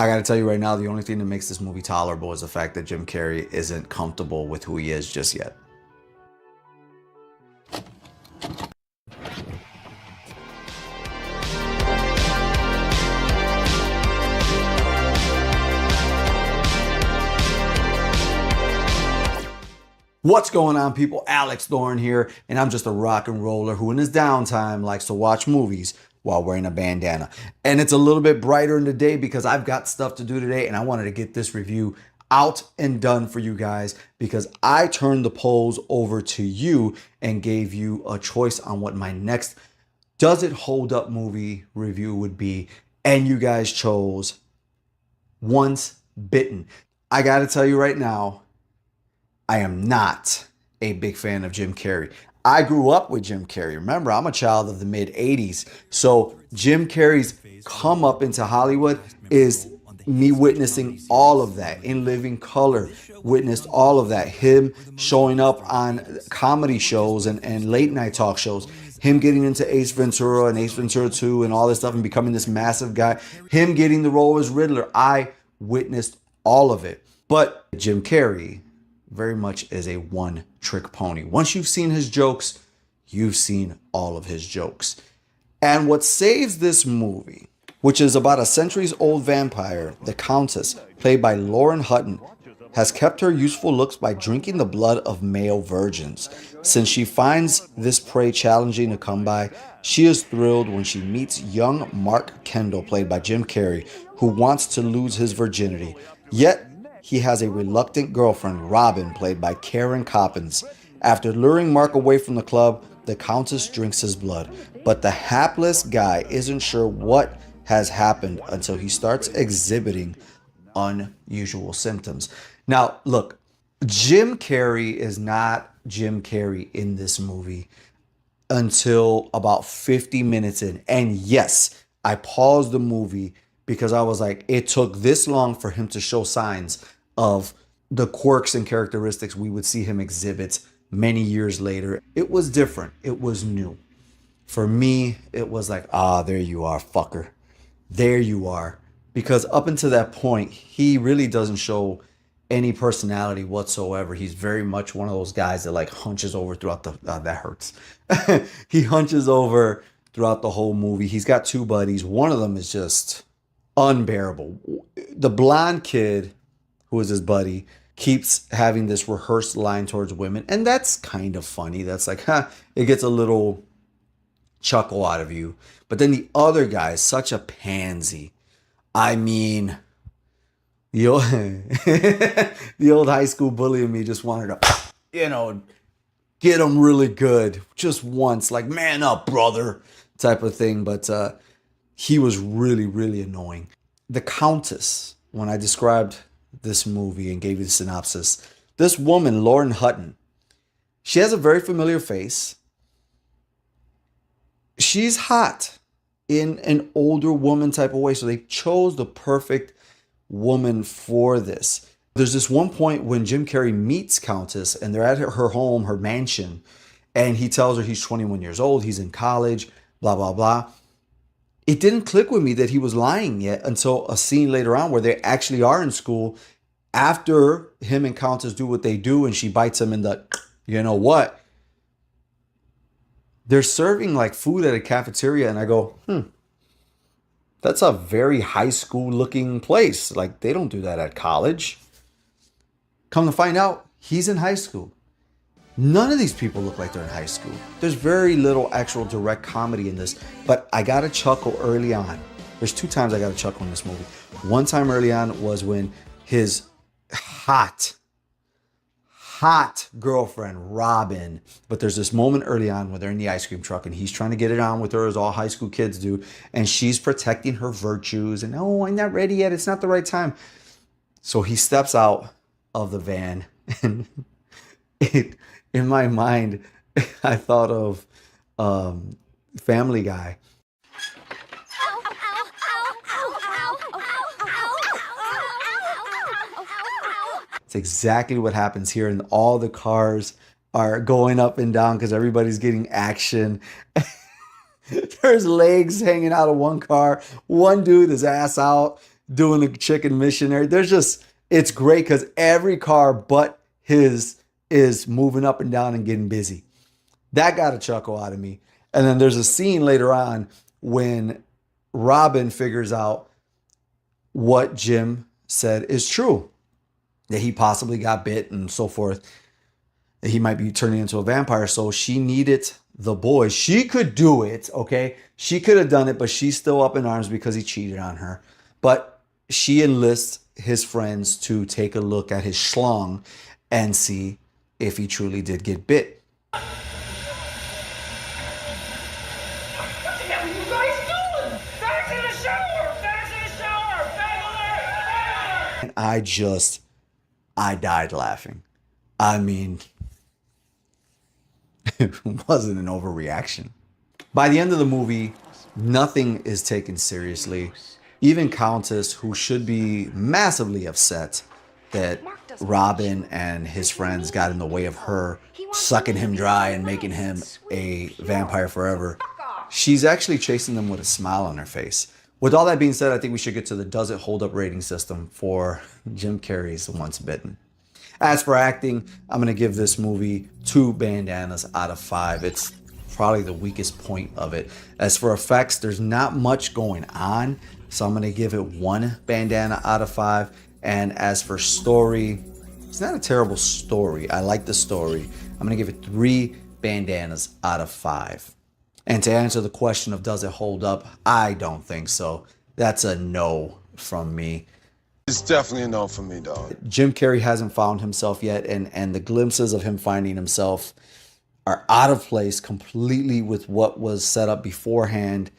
I gotta tell you right now, the only thing that makes this movie tolerable is the fact that Jim Carrey isn't comfortable with who he is just yet. What's going on, people? Alex Thorn here, and I'm just a rock and roller who in his downtime likes to watch movies while wearing a bandana. And it's a little bit brighter in the day because I've got stuff to do today, and I wanted to get this review out and done for you guys because I turned the polls over to you and gave you a choice on what my next Does It Hold Up movie review would be, and you guys chose Once Bitten. I gotta tell you right now, I am not a big fan of Jim Carrey. I grew up with Jim Carrey. Remember, I'm a child of the mid 80s. So Jim Carrey's come up into Hollywood is me witnessing all of that in living color, witnessed all of that. Him showing up on comedy shows and late night talk shows. Him getting into Ace Ventura and Ace Ventura 2 and all this stuff and becoming this massive guy. Him getting the role as Riddler. I witnessed all of it. But Jim Carrey very much is a one-trick pony. Once you've seen his jokes, you've seen all of his jokes. And what saves this movie, which is about a centuries-old vampire, the Countess, played by Lauren Hutton, has kept her youthful looks by drinking the blood of male virgins. Since she finds this prey challenging to come by, she is thrilled when she meets young Mark Kendall, played by Jim Carrey, who wants to lose his virginity. Yet, he has a reluctant girlfriend, Robin, played by Karen Coppins. After luring Mark away from the club, the Countess drinks his blood. But the hapless guy isn't sure what has happened until he starts exhibiting unusual symptoms. Now, look, Jim Carrey is not Jim Carrey in this movie until about 50 minutes in. And yes, I paused the movie because I was like, it took this long for him to show signs of the quirks and characteristics we would see him exhibit many years later. It was different. It was new. For me, it was like, there you are, fucker. There you are. Because up until that point, he really doesn't show any personality whatsoever. He's very much one of those guys that like hunches over throughout the, that hurts. He hunches over throughout the whole movie. He's got two buddies. One of them is just unbearable. The blonde kid, who is his buddy, keeps having this rehearsed line towards women. And that's kind of funny. That's like, it gets a little chuckle out of you. But then the other guy is such a pansy. I mean, the old, the old high school bully in me just wanted to, get him really good just once. Like, man up, brother, type of thing. But he was really, really annoying. The Countess, when I described this movie and gave you the synopsis, this woman, Lauren Hutton, she has a very familiar face. She's hot in an older woman type of way. So they chose the perfect woman for this. There's this one point when Jim Carrey meets Countess and they're at her home, her mansion, and he tells her he's 21 years old, he's in college, blah, blah, blah. It didn't click with me that he was lying yet until a scene later on where they actually are in school after him and Countess do what they do and she bites him in the, you know what? They're serving like food at a cafeteria and I go, that's a very high school looking place. Like they don't do that at college. Come to find out, he's in high school. None of these people look like they're in high school. There's very little actual direct comedy in this, but I got a chuckle early on. There's two times I got a chuckle in this movie. One time early on was when his hot girlfriend, Robin, but there's this moment early on when they're in the ice cream truck and he's trying to get it on with her as all high school kids do. And she's protecting her virtues and, oh, I'm not ready yet. It's not the right time. So he steps out of the van and in my mind, I thought of Family Guy. It's exactly what happens here, and all the cars are going up and down because everybody's getting action. There's legs hanging out of one car. One dude is ass out. doing the chicken missionary. It's great because every car but his is moving up and down and getting busy. That got a chuckle out of me. And then there's a scene later on when Robin figures out what Jim said is true, that he possibly got bit and so forth, that he might be turning into a vampire. So she needed the boys. She could do it, okay? She could have done it, but she's still up in arms because he cheated on her. But she enlists his friends to take a look at his schlong and see if he truly did get bit. And I died laughing. I mean, it wasn't an overreaction. By the end of the movie, nothing is taken seriously. Even Countess, who should be massively upset that Robin and his friends got in the way of her sucking him dry and making him a vampire forever, she's actually chasing them with a smile on her face. With all that being said, I think we should get to the does it hold up rating system for Jim Carrey's Once Bitten. As for acting, I'm going to give this movie 2 bandanas out of 5. It's probably the weakest point of it. As for effects, there's not much going on, so I'm going to give it 1 bandana out of 5. And as for story, it's not a terrible story. I like the story. I'm going to give it 3 bandanas out of 5. And to answer the question of does it hold up, I don't think so. That's a no from me. It's definitely a no from me, dog. Jim Carrey hasn't found himself yet, and the glimpses of him finding himself are out of place completely with what was set up beforehand.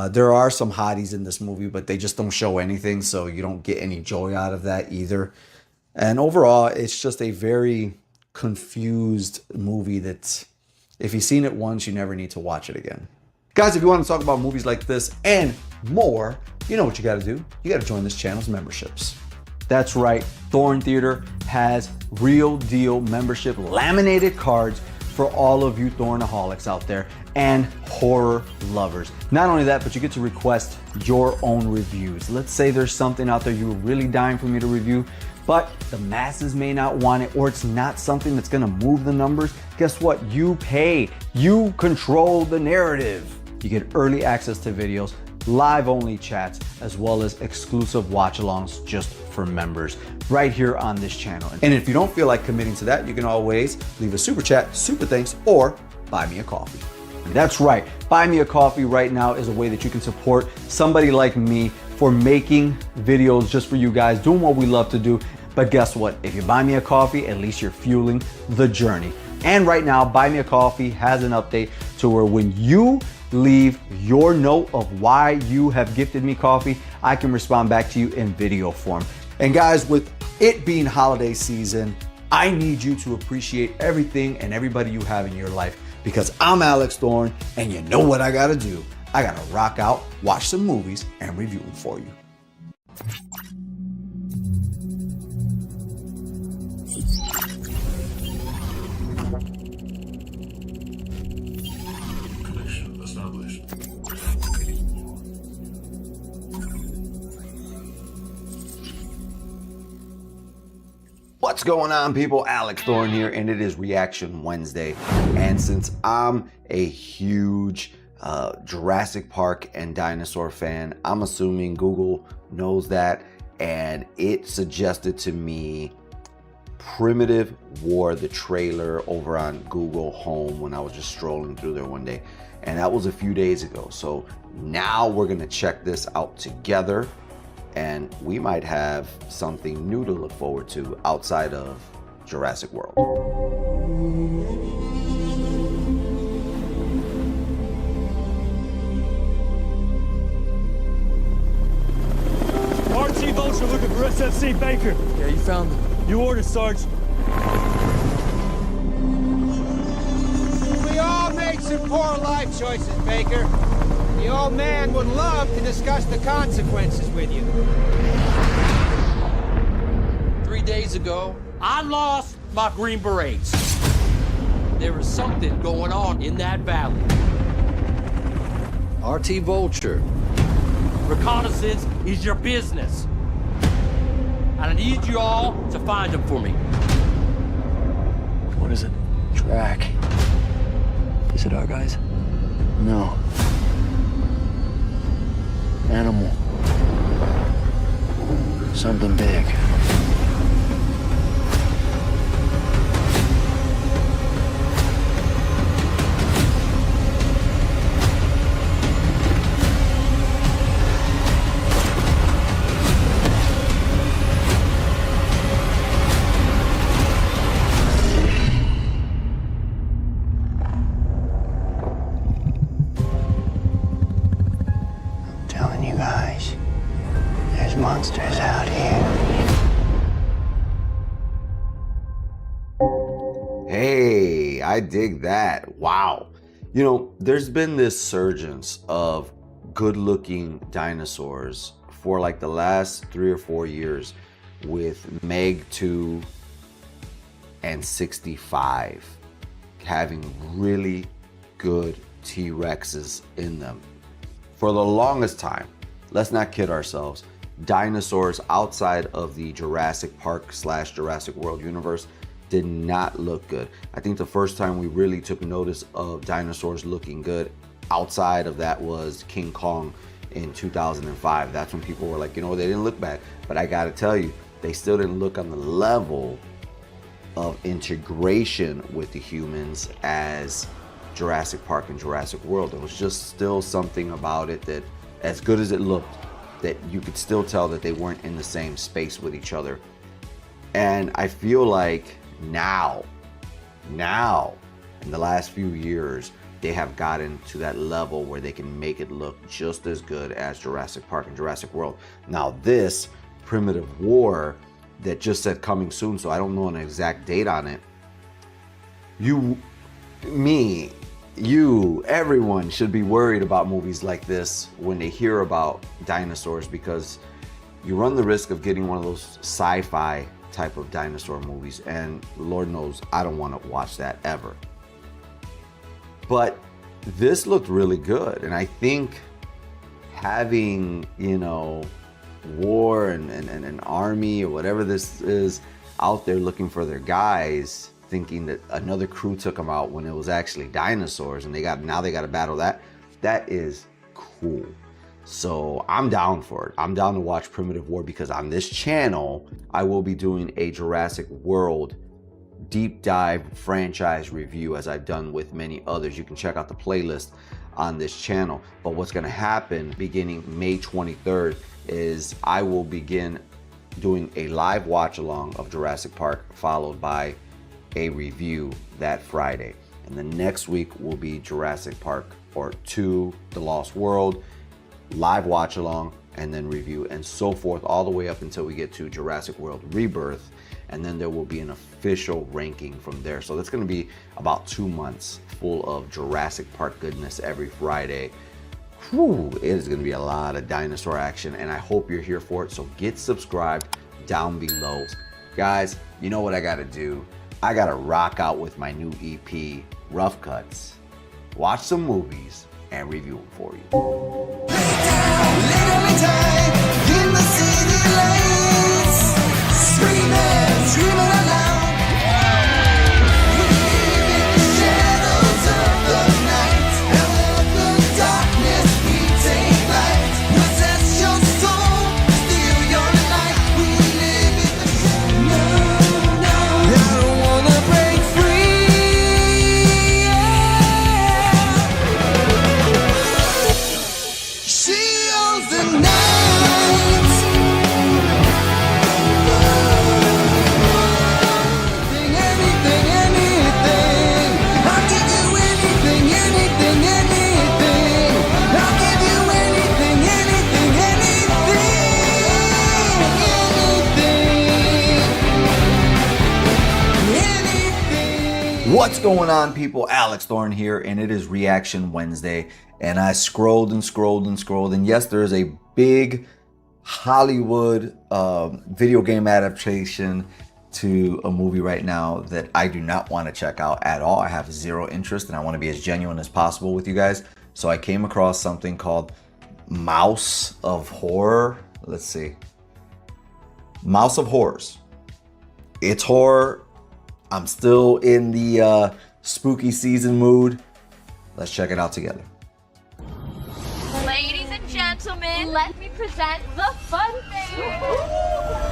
There are some hotties in this movie, but they just don't show anything, so you don't get any joy out of that either. And overall, it's just a very confused movie that if you've seen it once, you never need to watch it again. Guys, if you want to talk about movies like this and more, you know what you got to do. You got to join this channel's memberships. That's right. Thorn Theater has real deal membership laminated cards for all of you Thornaholics out there and horror lovers. Not only that, but you get to request your own reviews. Let's say there's something out there you're really dying for me to review, but the masses may not want it, or it's not something that's gonna move the numbers. Guess what? You pay. You control the narrative. You get early access to videos, live only chats, as well as exclusive watch alongs just for members right here on this channel. And if you don't feel like committing to that, you can always leave a super chat, super thanks, or buy me a coffee. That's right. Buy me a coffee right now is a way that you can support somebody like me for making videos just for you guys, doing what we love to do. But guess what? If you buy me a coffee, at least you're fueling the journey. And right now, Buy Me a Coffee has an update to where when you leave your note of why you have gifted me coffee, I can respond back to you in video form. And guys, with it being holiday season, I need you to appreciate everything and everybody you have in your life, because I'm Alex Thorn, and you know what I gotta do. I gotta rock out, watch some movies, and review them for you. What's going on, people? Alex Thorn here, and it is Reaction Wednesday. And since I'm a huge Jurassic Park and dinosaur fan, I'm assuming Google knows that, and it suggested to me Primitive War, the trailer, over on Google Home when I was just strolling through there one day. And that was a few days ago. So now we're gonna check this out together, and we might have something new to look forward to outside of Jurassic World. RT Vulture looking for SFC Baker. Yeah, you found them. You ordered, Sarge. We all made some poor life choices, Baker. The old man would love to discuss the consequences with you. 3 days ago, I lost my Green Berets. There is something going on in that valley. RT Vulture. Reconnaissance is your business. and I need you all to find them for me. What is it? Track. Is it our guys? No. Animal. Something big. Telling you guys, there's monsters out here. Hey, I dig that. Wow. You know, there's been this surgence of good-looking dinosaurs for like the last 3 or 4 years with Meg 2 and 65 having really good T-Rexes in them. For the longest time, let's not kid ourselves, dinosaurs outside of the Jurassic Park / Jurassic World universe did not look good. I think the first time we really took notice of dinosaurs looking good outside of that was King Kong in 2005. That's when people were like, you know, they didn't look bad. But I gotta tell you, they still didn't look on the level of integration with the humans as Jurassic Park and Jurassic World. There was just still something about it that, as good as it looked, that you could still tell that they weren't in the same space with each other. And I feel like now, in the last few years, they have gotten to that level where they can make it look just as good as Jurassic Park and Jurassic World. Now this Primitive War that just said coming soon, so I don't know an exact date on it. Everyone should be worried about movies like this when they hear about dinosaurs, because you run the risk of getting one of those sci-fi type of dinosaur movies, and Lord knows I don't want to watch that ever. But this looked really good, and I think having, you know, war and an army or whatever this is out there looking for their guys, thinking that another crew took them out when it was actually dinosaurs, and now they got to battle that. That is cool. So I'm down for it. I'm down to watch Primitive War, because on this channel, I will be doing a Jurassic World deep dive franchise review, as I've done with many others. You can check out the playlist on this channel. But what's going to happen beginning May 23rd is I will begin doing a live watch along of Jurassic Park, followed by a review that Friday. And the next week will be Jurassic Park 2, The Lost World, live watch along, and then review, and so forth, all the way up until we get to Jurassic World Rebirth. And then there will be an official ranking from there. So that's going to be about 2 months full of Jurassic Park goodness every Friday. Whew, it is going to be a lot of dinosaur action, and I hope you're here for it. So get subscribed down below. Guys, you know what I got to do? I got to rock out with my new EP, Rough Cuts, watch some movies, and review them for you. What's going on, people? Alex Thorn here, and it is Reaction Wednesday. And I scrolled and scrolled and scrolled, and yes, there is a big Hollywood video game adaptation to a movie right now that I do not want to check out at all. I have zero interest, and I want to be as genuine as possible with you guys. So I came across something called Mouse of Horror. Let's see. Mouse of Horrors. It's horror. I'm still in the spooky season mood. Let's check it out together. Ladies and gentlemen, let me present the fun fair.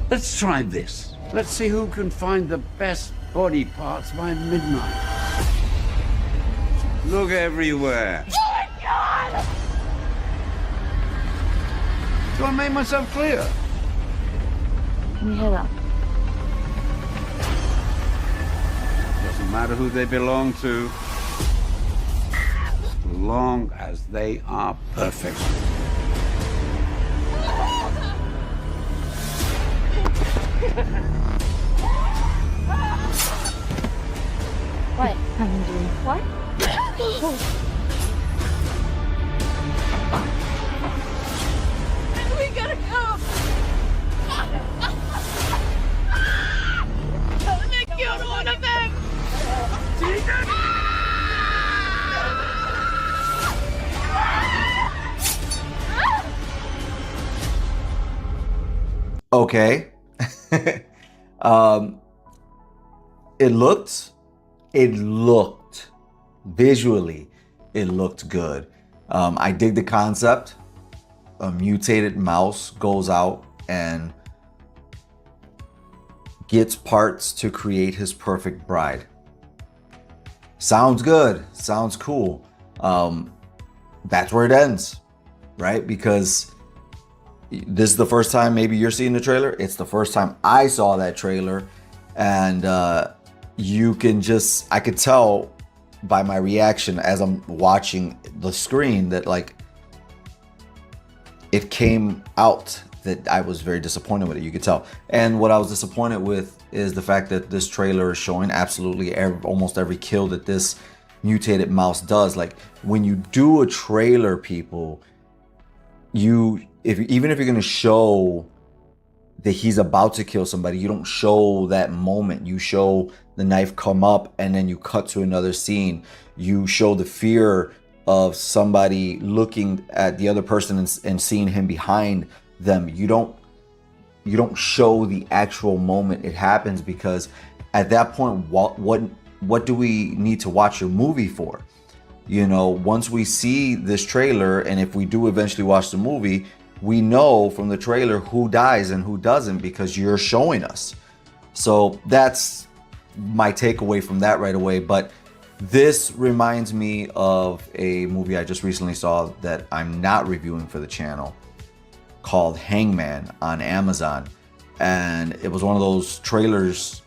Let's try this. Let's see who can find the best body parts by midnight. Look everywhere. Oh my God! Do I make myself clear? Let me head up. Doesn't matter who they belong to, as long as they are perfect. What? I'm doing what? We gotta go! They killed one of them! Okay. It looked visually, it looked good. I dig the concept. A mutated mouse goes out and gets parts to create his perfect bride. Sounds good. Sounds cool. That's where it ends, right? Because this is the first time maybe you're seeing the trailer. It's the first time I saw that trailer, and I could tell by my reaction as I'm watching the screen that like it came out that I was very disappointed with it. You could tell. And what I was disappointed with is the fact that this trailer is showing absolutely almost every kill that this mutated mouse does. Like when you do a trailer, people, even if you're going to show that he's about to kill somebody, you don't show that moment. You show the knife come up and then you cut to another scene. You show the fear of somebody looking at the other person and seeing him behind them. You don't show the actual moment it happens, because at that point, what do we need to watch a movie for? You know, once we see this trailer, and if we do eventually watch the movie, we know from the trailer who dies and who doesn't, because you're showing us. So that's my takeaway from that right away. But this reminds me of a movie I just recently saw that I'm not reviewing for the channel, called Hangman on Amazon. And it was one of those trailers.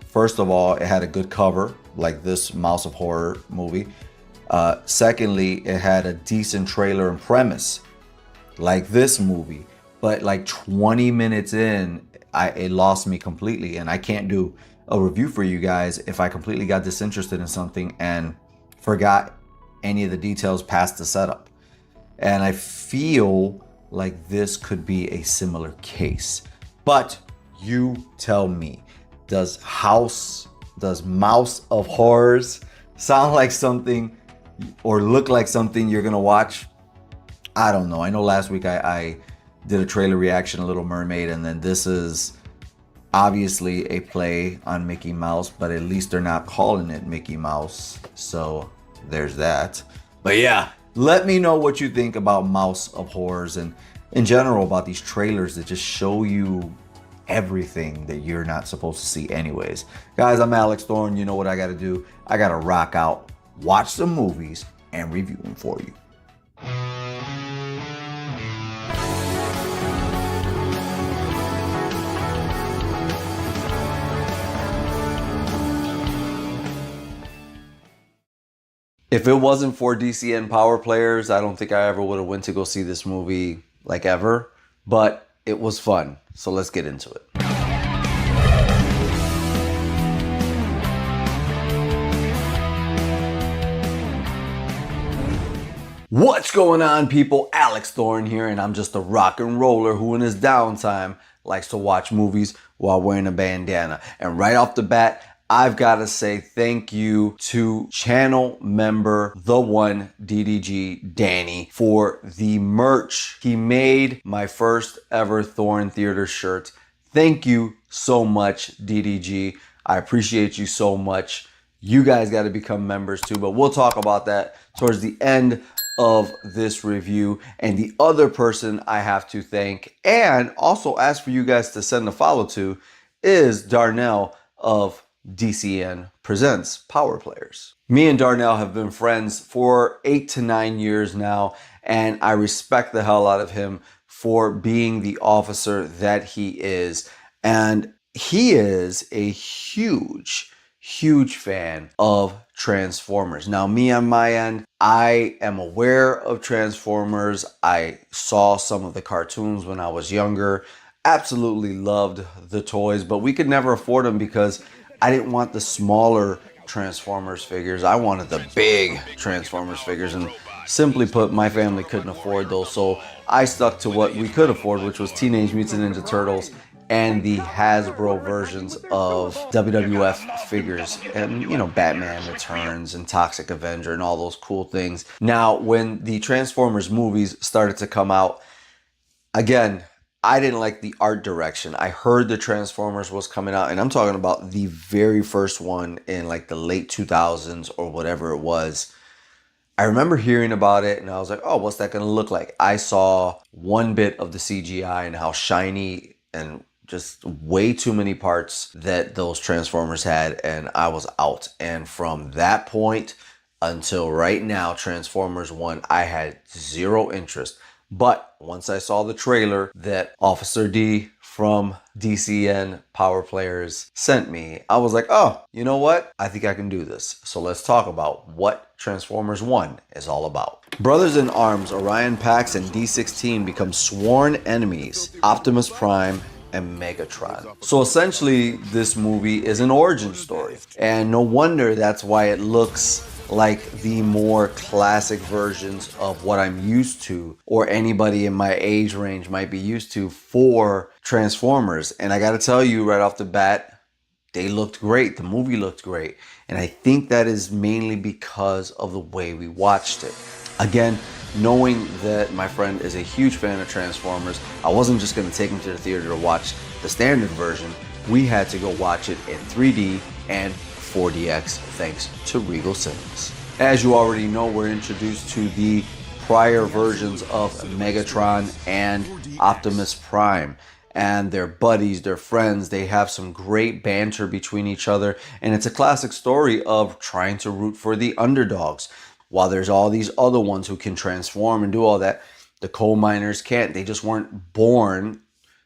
First of all, it had a good cover, like this Mouse of Horror movie. Secondly, it had a decent trailer and premise, like this movie. But like 20 minutes in, it lost me completely. And I can't do a review for you guys if I completely got disinterested in something and forgot any of the details past the setup. And I feel like this could be a similar case. But you tell me, does Mouse of Horrors sound like something or look like something you're gonna watch? I don't know. I know last week I did a trailer reaction, A Little Mermaid, and then this is obviously a play on Mickey Mouse, but at least they're not calling it Mickey Mouse. So there's that. But yeah, let me know what you think about Mouse of Horrors and in general about these trailers that just show you everything that you're not supposed to see anyways. Guys, I'm Alex Thorn. You know what I gotta do. I gotta rock out, watch some movies, and review them for you. If it wasn't for DCN Power Players, I don't think I ever would have went to go see this movie, like ever. But it was fun, so let's get into it. What's going on, people? Alex Thorn here, and I'm just a rock and roller who in his downtime likes to watch movies while wearing a bandana. And right off the bat, I've got to say thank you to channel member The One DDG Danny for the merch. He made my first ever Thorn Theater shirt. Thank you so much, DDG. I appreciate you so much. You guys got to become members too, but we'll talk about that towards the end of this review. And the other person I have to thank and also ask for you guys to send a follow to is Darnell of DCN Presents Power Players. Me and Darnell have been friends for 8 to 9 years now, and I respect the hell out of him for being the officer that he is. And he is a huge fan of Transformers. Now, me on my end, I am aware of Transformers. I saw some of the cartoons when I was younger. Absolutely loved the toys, but we could never afford them because I didn't want the smaller Transformers figures. I wanted the big Transformers figures, and simply put, my family couldn't afford those. So I stuck to what we could afford, which was Teenage Mutant Ninja Turtles and the Hasbro versions of WWF figures, and you know, Batman Returns and Toxic Avenger and all those cool things. Now, when the Transformers movies started to come out, again, I didn't like the art direction. I heard the Transformers was coming out, and I'm talking about the very first one in like the late 2000s or whatever it was. I remember hearing about it and I was like, oh, what's that gonna look like? I saw one bit of the CGI and how shiny and just way too many parts that those Transformers had, and I was out. And from that point until right now, Transformers 1, I had zero interest. But once I saw the trailer that Officer D from DCN Power Players sent me, I was like, oh, you know what? I think I can do this. So let's talk about what Transformers 1 is all about. Brothers in arms Orion Pax and D16 become sworn enemies, Optimus Prime and Megatron. So essentially, this movie is an origin story. And no wonder that's why it looks like the more classic versions of what I'm used to, or anybody in my age range might be used to for Transformers. And I gotta tell you right off the bat, they looked great. The movie looked great. And I think that is mainly because of the way we watched it. Again, knowing that my friend is a huge fan of Transformers, I wasn't just going to take him to the theater to watch the standard version. We had to go watch it in 3D and 4DX thanks to Regal Cinemas. As you already know, we're introduced to the prior versions of Megatron and Optimus Prime. And they're buddies, they're friends, they have some great banter between each other. And it's a classic story of trying to root for the underdogs. While there's all these other ones who can transform and do all that, the coal miners can't. They just weren't born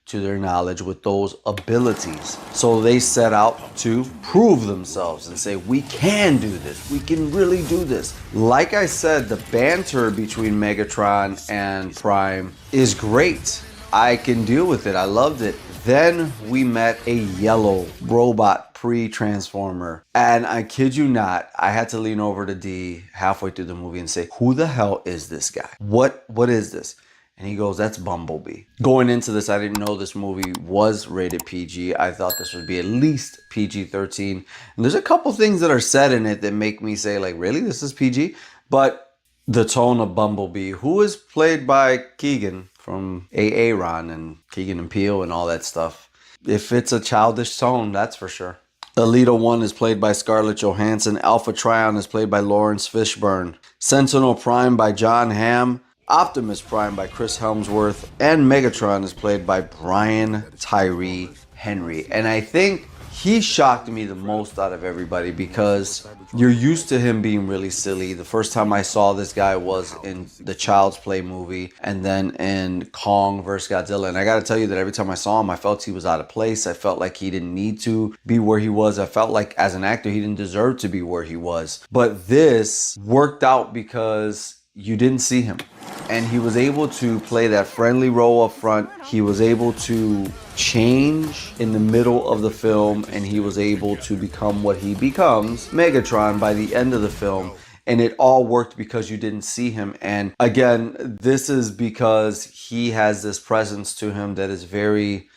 to their knowledge with those abilities. So they set out to prove themselves and say, we can do this. We can really do this. Like I said, the banter between Megatron and Prime is great. I can deal with it. I loved it. Then we met a yellow robot pre-Transformer. And I kid you not, I had to lean over to D halfway through the movie and say, who the hell is this guy? What is this? And he goes, that's Bumblebee. Going into this, I didn't know this movie was rated PG. I thought this would be at least PG-13. And there's a couple things that are said in it that make me say, like, really, this is PG? But the tone of Bumblebee, who is played by Keegan from Aaron and Keegan and Peele and all that stuff. If it's a childish tone, that's for sure. Alita 1 is played by Scarlett Johansson. Alpha Trion is played by Lawrence Fishburne. Sentinel Prime by John Hamm. Optimus Prime by Chris Helmsworth. And Megatron is played by Brian Tyree Henry. And I think he shocked me the most out of everybody because you're used to him being really silly. The first time I saw this guy was in the Child's Play movie and then in Kong vs. Godzilla. And I got to tell you that every time I saw him, I felt he was out of place. I felt like he didn't need to be where he was. I felt like as an actor, he didn't deserve to be where he was. But this worked out because you didn't see him. And he was able to play that friendly role up front. He was able to change in the middle of the film, and he was able to become what he becomes, Megatron, by the end of the film. And it all worked because you didn't see him. And again, this is because he has this presence to him that is very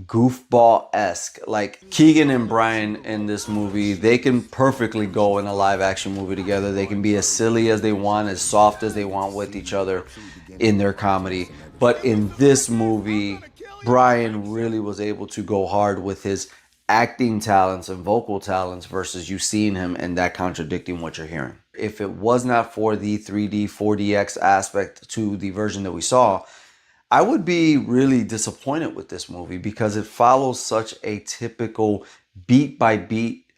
goofball-esque. Like Keegan and Brian in this movie, they can perfectly go in a live action movie together. They can be as silly as they want, as soft as they want with each other in their comedy. But in this movie, Brian really was able to go hard with his acting talents and vocal talents versus you seeing him and that contradicting what you're hearing. If it was not for the 3D, 4DX aspect to the version that we saw, I would be really disappointed with this movie because it follows such a typical beat by beat,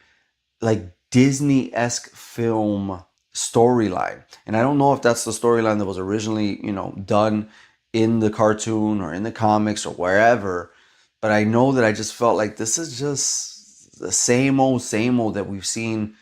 like Disney-esque film storyline. And I don't know if that's the storyline that was originally, done in the cartoon or in the comics or wherever. But I know that I just felt like this is just the same old that we've seen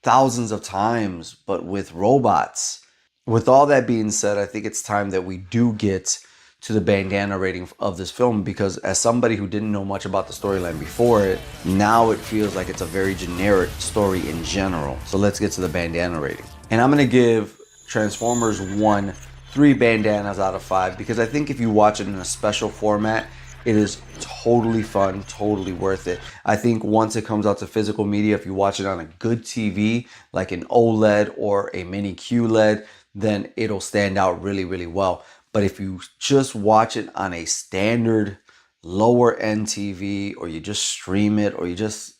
thousands of times, but with robots. With all that being said, I think it's time that we do get to the bandana rating of this film, because as somebody who didn't know much about the storyline before it, now it feels like it's a very generic story in general. So let's get to the bandana rating. And I'm going to give Transformers 1 3 bandanas out of 5, because I think if you watch it in a special format, it is totally fun, totally worth it. I think once it comes out to physical media, if you watch it on a good TV, like an OLED or a mini QLED, then it'll stand out really, really well. But if you just watch it on a standard lower end TV, or you just stream it, or you just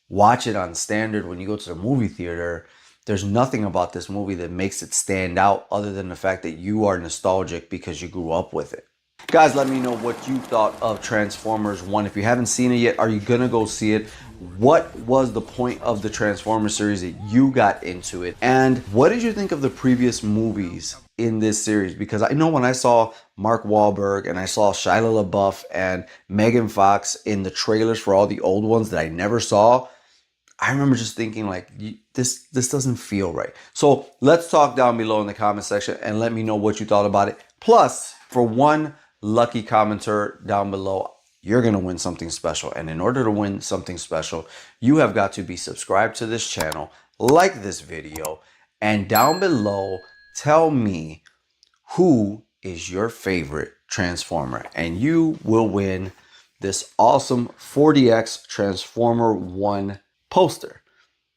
watch it on standard when you go to the movie theater, there's nothing about this movie that makes it stand out other than the fact that you are nostalgic because you grew up with it. Guys, let me know what you thought of Transformers 1. If you haven't seen it yet, are you gonna go see it? What was the point of the Transformers series that you got into it? And what did you think of the previous movies in this series? Because I know when I saw Mark Wahlberg and I saw Shia LaBeouf and Megan Fox in the trailers for all the old ones that I never saw, I remember just thinking like, this doesn't feel right. So let's talk down below in the comment section and let me know what you thought about it. Plus, for one lucky commenter down below, you're going to win something special. And in order to win something special, you have got to be subscribed to this channel, like this video, and down below, tell me who is your favorite Transformer. And you will win this awesome 4DX Transformer 1 poster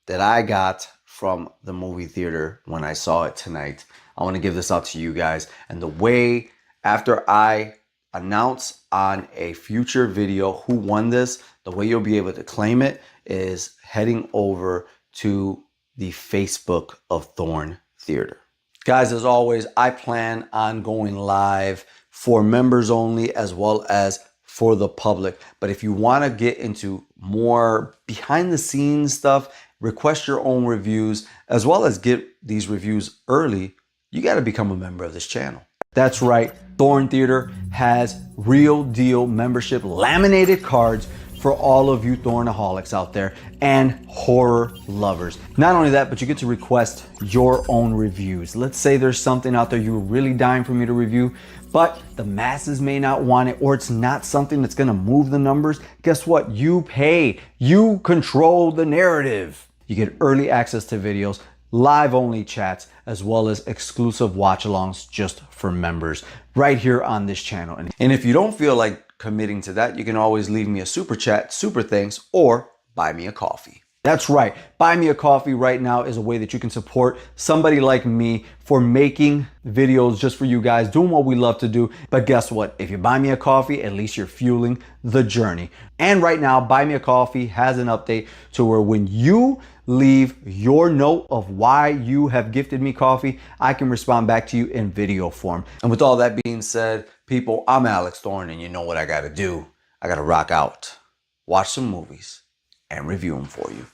that I got from the movie theater when I saw it tonight. I want to give this out to you guys. And the way, after I announce on a future video who won this, the way you'll be able to claim it is heading over to the Facebook of Thorn Theater. Guys, as always, I plan on going live for members only as well as for the public. But if you want to get into more behind the scenes stuff, request your own reviews, as well as get these reviews early, you got to become a member of this channel. That's right. Thorn Theater has real deal membership laminated cards for all of you Thornaholics out there and horror lovers. Not only that, but you get to request your own reviews. Let's say there's something out there you're really dying for me to review, but the masses may not want it, or it's not something that's gonna move the numbers. Guess what? You pay. You control the narrative. You get early access to videos, live only chats, as well as exclusive watch alongs just for members right here on this channel. And if you don't feel like committing to that, you can always leave me a super chat, super thanks, or buy me a coffee. That's right. Buy me a coffee right now is a way that you can support somebody like me for making videos just for you guys, doing what we love to do. But guess what? If you buy me a coffee, at least you're fueling the journey. And right now, Buy Me a Coffee has an update to where when you leave your note of why you have gifted me coffee, I can respond back to you in video form. And with all that being said, people, I'm Alex Thorn, and you know what I gotta do. I gotta rock out, watch some movies, and review them for you.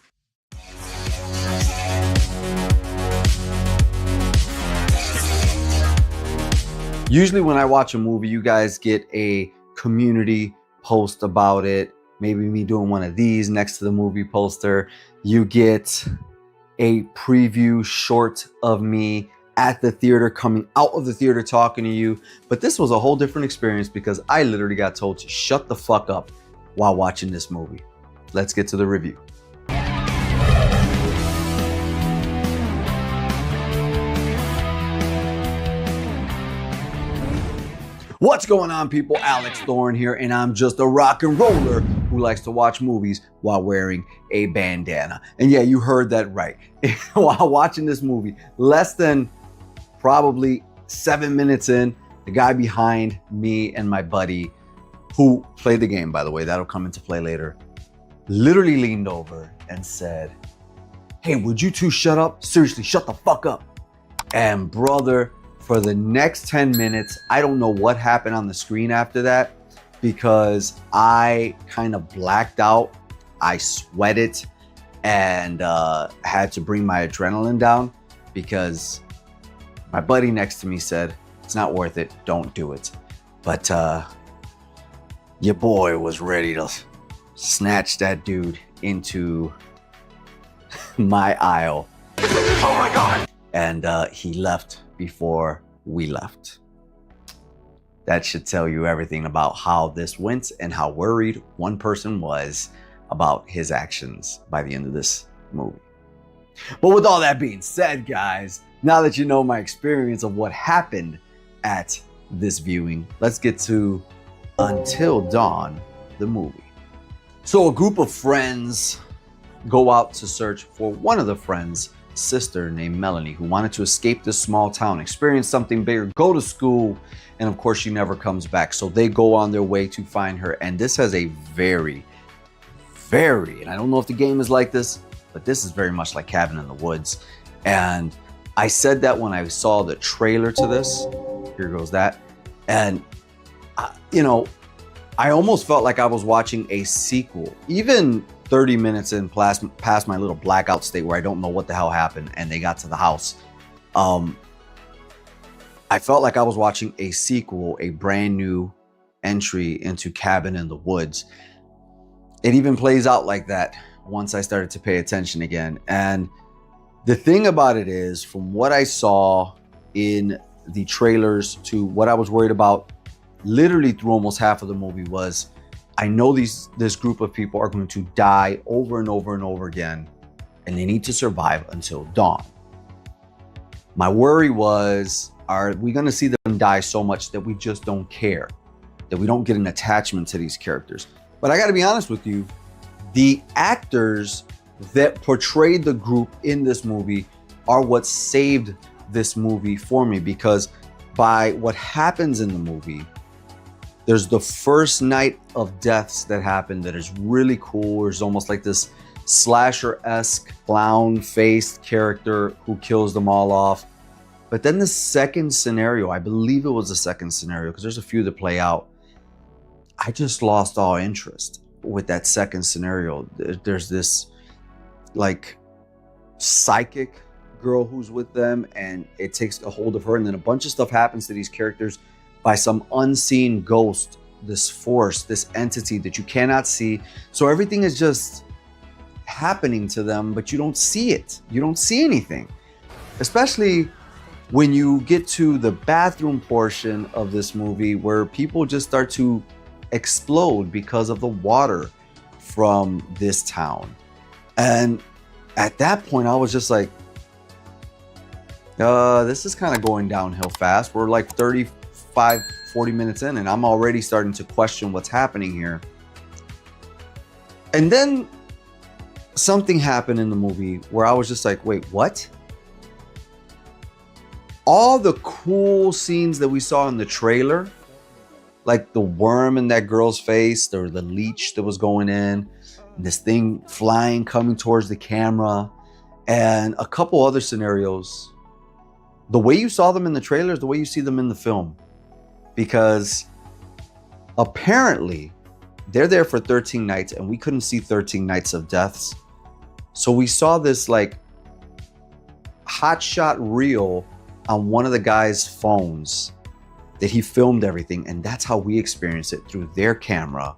Usually when I watch a movie, you guys get a community post about it. Maybe me doing one of these next to the movie poster. You get a preview short of me at the theater, coming out of the theater talking to you. But this was a whole different experience because I literally got told to shut the fuck up while watching this movie. Let's get to the review. What's going on, people? Alex Thorn here, and I'm just a rock and roller who likes to watch movies while wearing a bandana. And yeah, you heard that right. While watching this movie, less than probably 7 minutes in, the guy behind me and my buddy, who played the game, by the way, that'll come into play later, literally leaned over and said, "Hey, would you two shut up? Seriously, shut the fuck up." And brother, for the next 10 minutes, I don't know what happened on the screen after that, because I kind of blacked out. I sweated and had to bring my adrenaline down because my buddy next to me said, "It's not worth it, don't do it." But your boy was ready to snatch that dude into my aisle. Oh my God. And he left before we left. That should tell you everything about how this went and how worried one person was about his actions by the end of this movie. But with all that being said, guys, now that you know my experience of what happened at this viewing, let's get to Until Dawn, the movie. So a group of friends go out to search for one of the friends' sister named Melanie, who wanted to escape this small town, experience something bigger, go to school, and of course she never comes back. So they go on their way to find her, and this has a very, and I don't know if the game is like this, but this is very much like Cabin in the Woods. And I said that when I saw the trailer to this. Here goes that. And I almost felt like I was watching a sequel, even 30 minutes in past my little blackout state where I don't know what the hell happened and they got to the house. I felt like I was watching a sequel, a brand new entry into Cabin in the Woods. It even plays out like that once I started to pay attention again. And the thing about it is, from what I saw in the trailers to what I was worried about literally through almost half of the movie, was I know this group of people are going to die over and over and over again, and they need to survive until dawn. My worry was, are we going to see them die so much that we just don't care, that we don't get an attachment to these characters? But I got to be honest with you, the actors that portrayed the group in this movie are what saved this movie for me, because by what happens in the movie, there's the first night of deaths that happen that is really cool. There's almost like this slasher-esque clown-faced character who kills them all off. But then the second scenario, I believe it was the second scenario, because there's a few that play out, I just lost all interest with that second scenario. There's this like psychic girl who's with them, and it takes a hold of her, and then a bunch of stuff happens to these characters by some unseen ghost, this force, this entity that you cannot see. So everything is just happening to them, but you don't see it. You don't see anything. Especially when you get to the bathroom portion of this movie, where people just start to explode because of the water from this town. And at that point, I was just like, this is kind of going downhill fast. We're like 40 minutes in, and I'm already starting to question what's happening here. And then something happened in the movie where I was just like, wait, what? All the cool scenes that we saw in the trailer, like the worm in that girl's face, or the leech that was going in, this thing flying, coming towards the camera, and a couple other scenarios, the way you saw them in the trailers, the way you see them in the film. Because apparently they're there for 13 nights, and we couldn't see 13 nights of deaths. So we saw this like hotshot reel on one of the guy's phones that he filmed everything, and that's how we experienced it, through their camera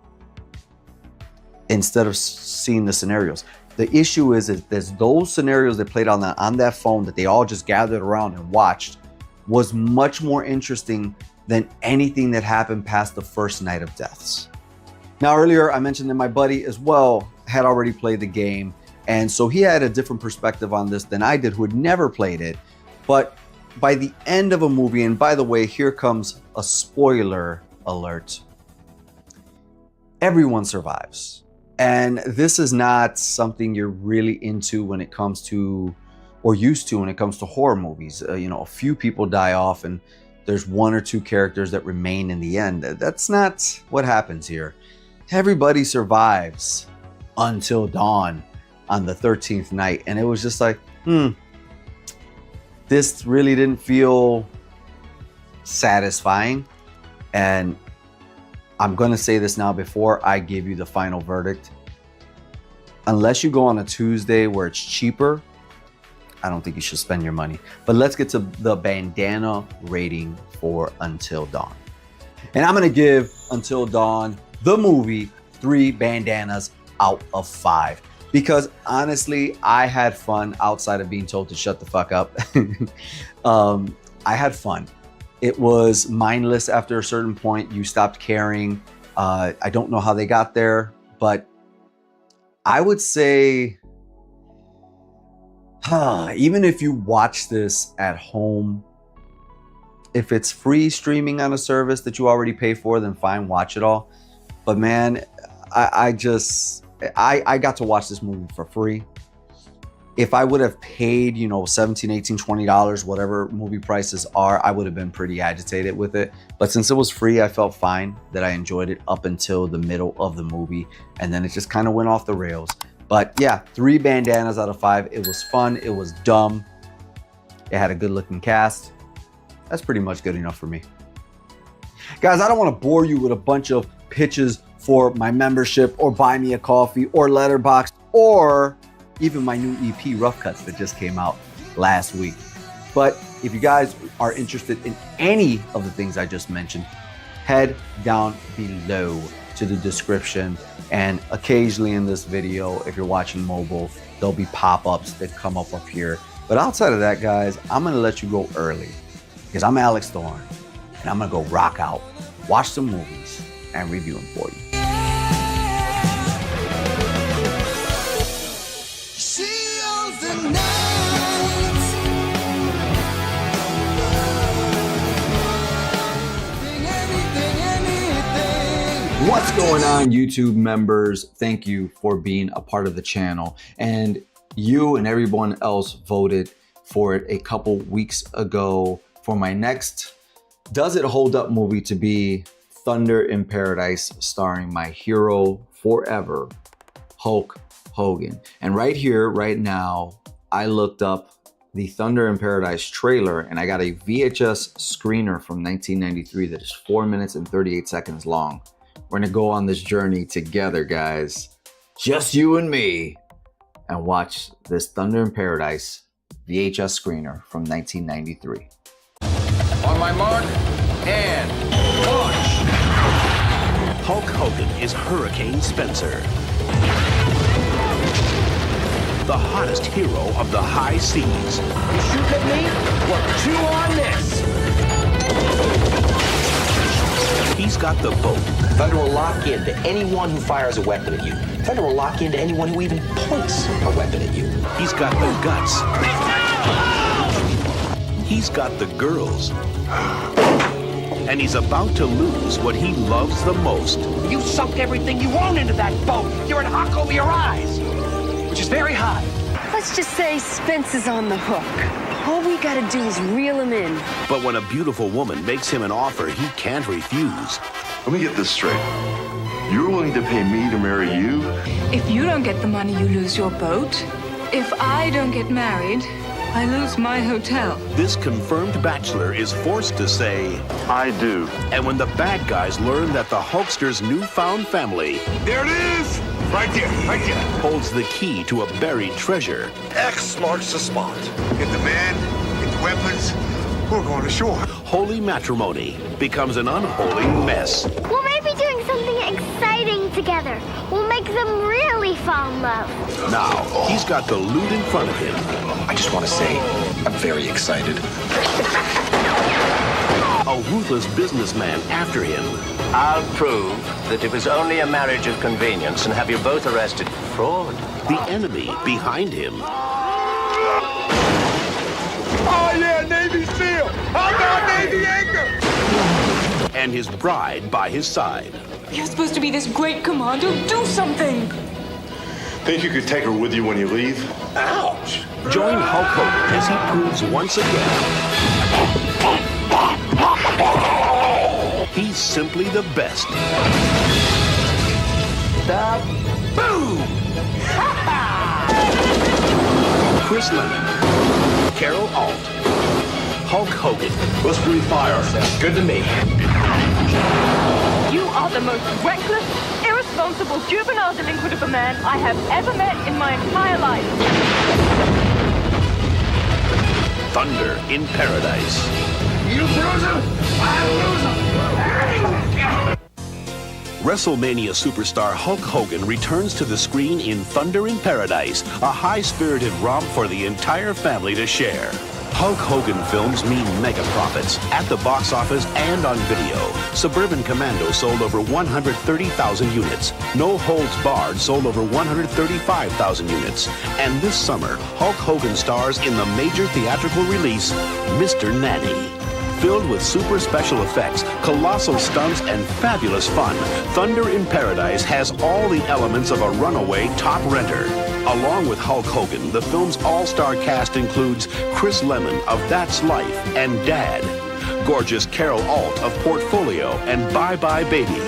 instead of seeing the scenarios. The issue is there's those scenarios that played on that phone that they all just gathered around and watched was much more interesting than anything that happened past the first night of deaths. Now, earlier I mentioned that my buddy as well had already played the game, and so he had a different perspective on this than I did, who had never played it. But by the end of a movie, and by the way, here comes a spoiler alert, everyone survives. And this is not something you're really into when it comes to, or used to when it comes to horror movies. You know, a few people die off and there's one or two characters that remain in the end. That's not what happens here. Everybody survives until dawn on the 13th night. And it was just like, this really didn't feel satisfying. And I'm gonna say this now before I give you the final verdict. Unless you go on a Tuesday where it's cheaper, I don't think you should spend your money. But let's get to the bandana rating for Until Dawn. And I'm gonna give Until Dawn, the movie, 3 bandanas out of 5. Because honestly, I had fun outside of being told to shut the fuck up. I had fun. It was mindless after a certain point. You stopped caring. I don't know how they got there, but I would say, even if you watch this at home, if it's free streaming on a service that you already pay for, then fine, watch it all. But man, I got to watch this movie for free. If I would have paid, you know, $17, $18, $20, whatever movie prices are, I would have been pretty agitated with it. But since it was free, I felt fine that I enjoyed it up until the middle of the movie. And then it just kind of went off the rails. But yeah, 3 bandanas out of 5. It was fun. It was dumb. It had a good looking cast. That's pretty much good enough for me. Guys, I don't want to bore you with a bunch of pitches for my membership or buy me a coffee or Letterboxd or even my new EP, Rough Cuts, that just came out last week. But if you guys are interested in any of the things I just mentioned, head down below to the description. And occasionally in this video, if you're watching mobile, there'll be pop-ups that come up here. But outside of that, guys, I'm gonna let you go early because I'm Alex Thorn and I'm gonna go rock out, watch some movies, and review them for you. What's going on, YouTube members? Thank you for being a part of the channel. And you and everyone else voted for it a couple weeks ago for my next Does It Hold Up movie to be Thunder in Paradise, starring my hero forever, Hulk Hogan. And right here, right now, I looked up the Thunder in Paradise trailer and I got a VHS screener from 1993 that is 4 minutes and 38 seconds long. We're gonna go on this journey together, guys. Just you and me. And watch this Thunder in Paradise VHS screener from 1993. On my mark, and launch! Hulk Hogan is Hurricane Spencer, the hottest hero of the high seas. You shoot at me? Well, 2 on this! He's got the boat. Thunder will lock into anyone who fires a weapon at you. Thunder will lock into anyone who even points a weapon at you. He's got the guts. He's got the girls. And he's about to lose what he loves the most. You sunk everything you own into that boat. You're in hock over your eyes, which is very high. Let's just say Spence is on the hook. All we gotta do is reel him in. But when a beautiful woman makes him an offer he can't refuse. Let me get this straight. You're willing to pay me to marry you? If you don't get the money, you lose your boat. If I don't get married, I lose my hotel. This confirmed bachelor is forced to say, I do. And when the bad guys learn that the Hulkster's newfound family... There it is! Right there, right there. ...holds the key to a buried treasure. X marks the spot. Get the man, get the weapons, we're going ashore. Holy matrimony becomes an unholy mess. We'll maybe doing something exciting together. We'll make them really fall in love. Now, he's got the loot in front of him. I just want to say, I'm very excited. A ruthless businessman after him. I'll prove that it was only a marriage of convenience and have you both arrested for fraud. The enemy behind him. Oh yeah, Navy SEAL! and his bride by his side. You're supposed to be this great commander. Do something! Think you could take her with you when you leave? Ouch! Join Hulk Hogan as he proves once again he's simply the best. The boom! Chris Lemon, Carol Alt, Hulk Hogan. Let's breathe fire. Good to me. You are the most reckless, irresponsible, juvenile delinquent of a man I have ever met in my entire life. Thunder in Paradise. You bruise him, I lose him. WrestleMania superstar Hulk Hogan returns to the screen in Thunder in Paradise, a high-spirited romp for the entire family to share. Hulk Hogan films mean mega profits at the box office and on video. Suburban Commando sold over 130,000 units. No Holds Barred sold over 135,000 units. And this summer, Hulk Hogan stars in the major theatrical release, Mr. Nanny. Filled with super special effects, colossal stunts, and fabulous fun, Thunder in Paradise has all the elements of a runaway top renter. Along with Hulk Hogan, the film's all-star cast includes Chris Lemon of That's Life and Dad, gorgeous Carol Alt of Portfolio and Bye Bye Baby,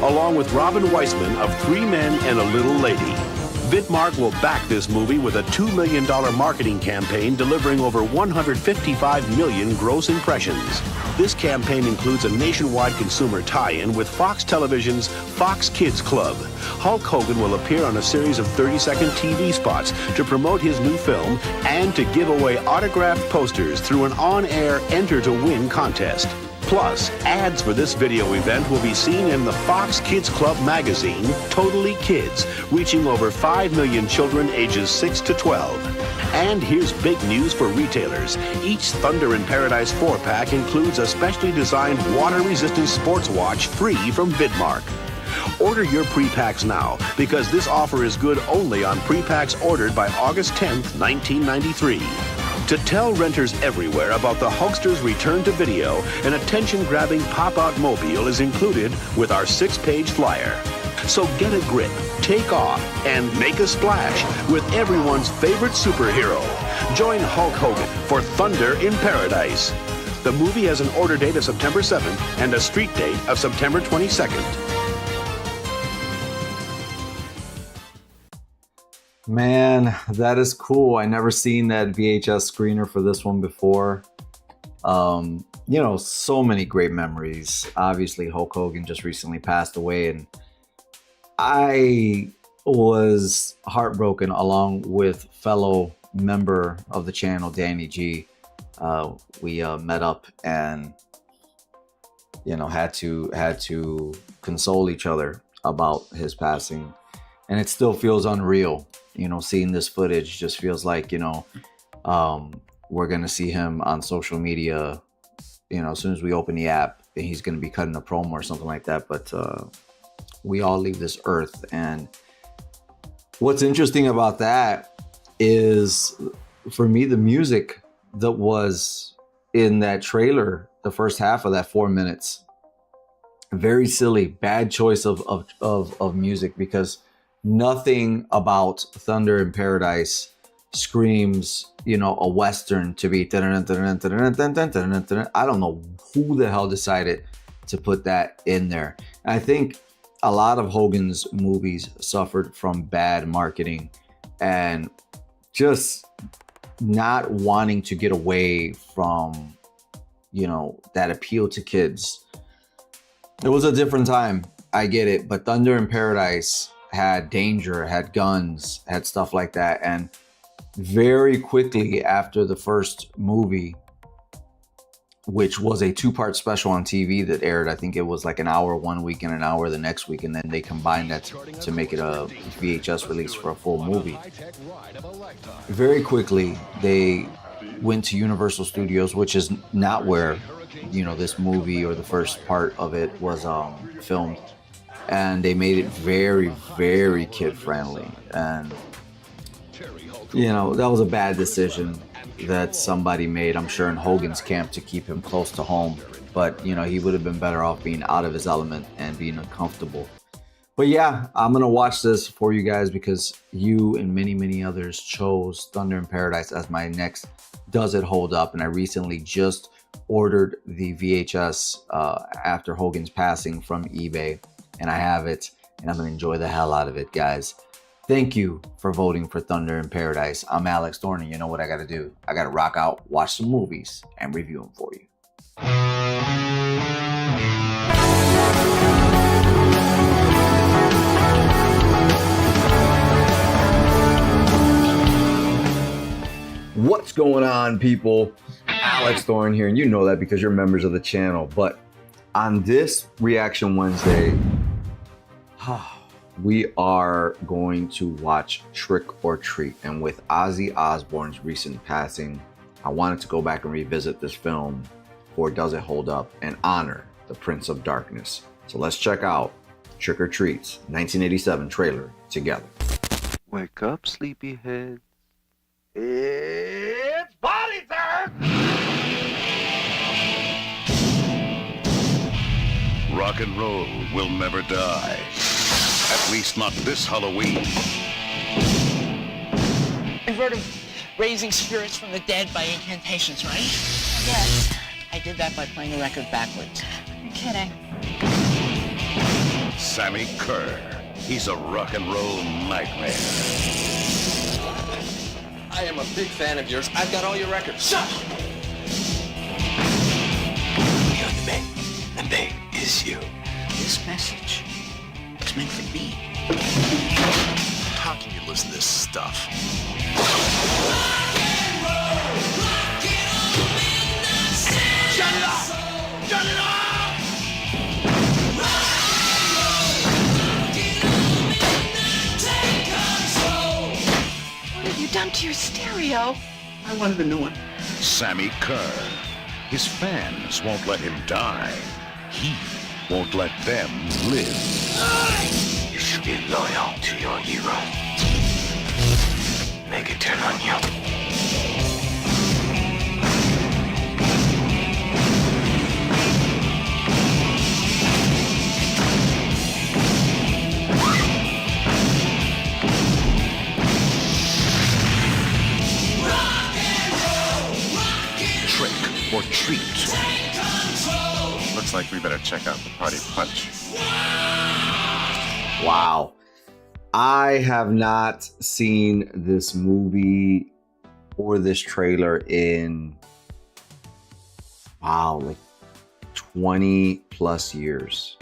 along with Robin Weissman of Three Men and a Little Lady. Vidmark will back this movie with a $2 million marketing campaign delivering over 155 million gross impressions. This campaign includes a nationwide consumer tie-in with Fox Television's Fox Kids Club. Hulk Hogan will appear on a series of 30-second TV spots to promote his new film and to give away autographed posters through an on-air Enter to Win contest. Plus, ads for this video event will be seen in the Fox Kids Club magazine, Totally Kids, reaching over 5 million children ages 6 to 12. And here's big news for retailers. Each Thunder in Paradise 4-pack includes a specially designed water-resistant sports watch free from Vidmark. Order your pre-packs now, because this offer is good only on pre-packs ordered by August 10th, 1993. To tell renters everywhere about the Hulkster's return to video, an attention-grabbing pop-out mobile is included with our 6-page flyer. So get a grip, take off, and make a splash with everyone's favorite superhero. Join Hulk Hogan for Thunder in Paradise. The movie has an order date of September 7th and a street date of September 22nd. Man, that is cool. I never seen that VHS screener for this one before. You know, so many great memories. Obviously, Hulk Hogan just recently passed away, and I was heartbroken along with fellow member of the channel, Danny G. We met up and, you know, had to console each other about his passing, and it still feels unreal. You know, seeing this footage just feels like, you know, we're going to see him on social media, you know, as soon as we open the app, and he's going to be cutting a promo or something like that. But we all leave this earth. And what's interesting about that is, for me, the music that was in that trailer, the first half of that 4 minutes, very silly, bad choice of music, because nothing about Thunder in Paradise screams, you know, a Western to be. I don't know who the hell decided to put that in there. I think a lot of Hogan's movies suffered from bad marketing and just not wanting to get away from, you know, that appeal to kids. It was a different time, I get it, but Thunder in Paradise had danger, had guns, had stuff like that. And very quickly after the first movie, which was a 2-part special on TV that aired, I think it was like an hour one week and an hour the next week, and then they combined that to make it a VHS release for a full movie. Very quickly, they went to Universal Studios, which is not where, you know, this movie or the first part of it was filmed. And they made it very, very kid-friendly. And, you know, that was a bad decision that somebody made, I'm sure, in Hogan's camp to keep him close to home. but you know, he would have been better off being out of his element and being uncomfortable. But yeah, I'm gonna watch this for you guys because you and many others chose Thunder in Paradise as my next Does It Hold Up? And I recently just ordered the VHS after Hogan's passing from eBay, and I have it, and I'm gonna enjoy the hell out of it, guys. Thank you for voting for Thunder in Paradise. I'm Alex Thorn, and you know what I gotta do? I gotta rock out, watch some movies, and review them for you. What's going on, people? Alex Thorn here, and you know that because you're members of the channel. But on this Reaction Wednesday, we are going to watch Trick or Treat. And with Ozzy Osbourne's recent passing, I wanted to go back and revisit this film for Does It Hold Up and honor the Prince of Darkness. So let's check out Trick or Treat's 1987 trailer together. Wake up, sleepyhead. It's party time! Rock and roll will never die. At least not this Halloween. I've heard of raising spirits from the dead by incantations, right? Yes. I did that by playing the record backwards. You're kidding. Sammy Kerr. He's a rock and roll nightmare. I am a big fan of yours. I've got all your records. Shut up! You're the babe, and babe is you. This message is meant for me. How can you listen to this stuff? Shut it off! Shut it off! What have you done to your stereo? I wanted a new one. Sammy Kerr. His fans won't let him die. He won't let them live. You should be loyal to your hero. Make it turn on you. Trick or treat. Looks like we better check out the party punch. Wow. I have not seen this movie or this trailer in, wow, like 20 plus years.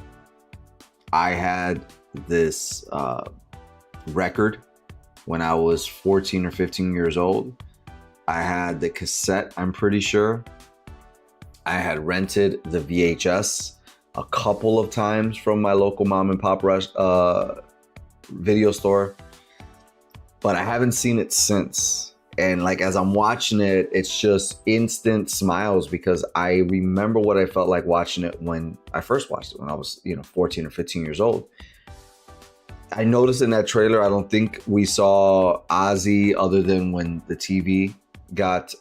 I had this record when I was 14 or 15 years old. I had the cassette, I'm pretty sure. I had rented the VHS a couple of times from my local mom and pop video store, but I haven't seen it since. And like, as I'm watching it, it's just instant smiles because I remember what I felt like watching it when I first watched it when I was, 14 or 15 years old. I noticed in that trailer, I don't think we saw Ozzy other than when the TV got,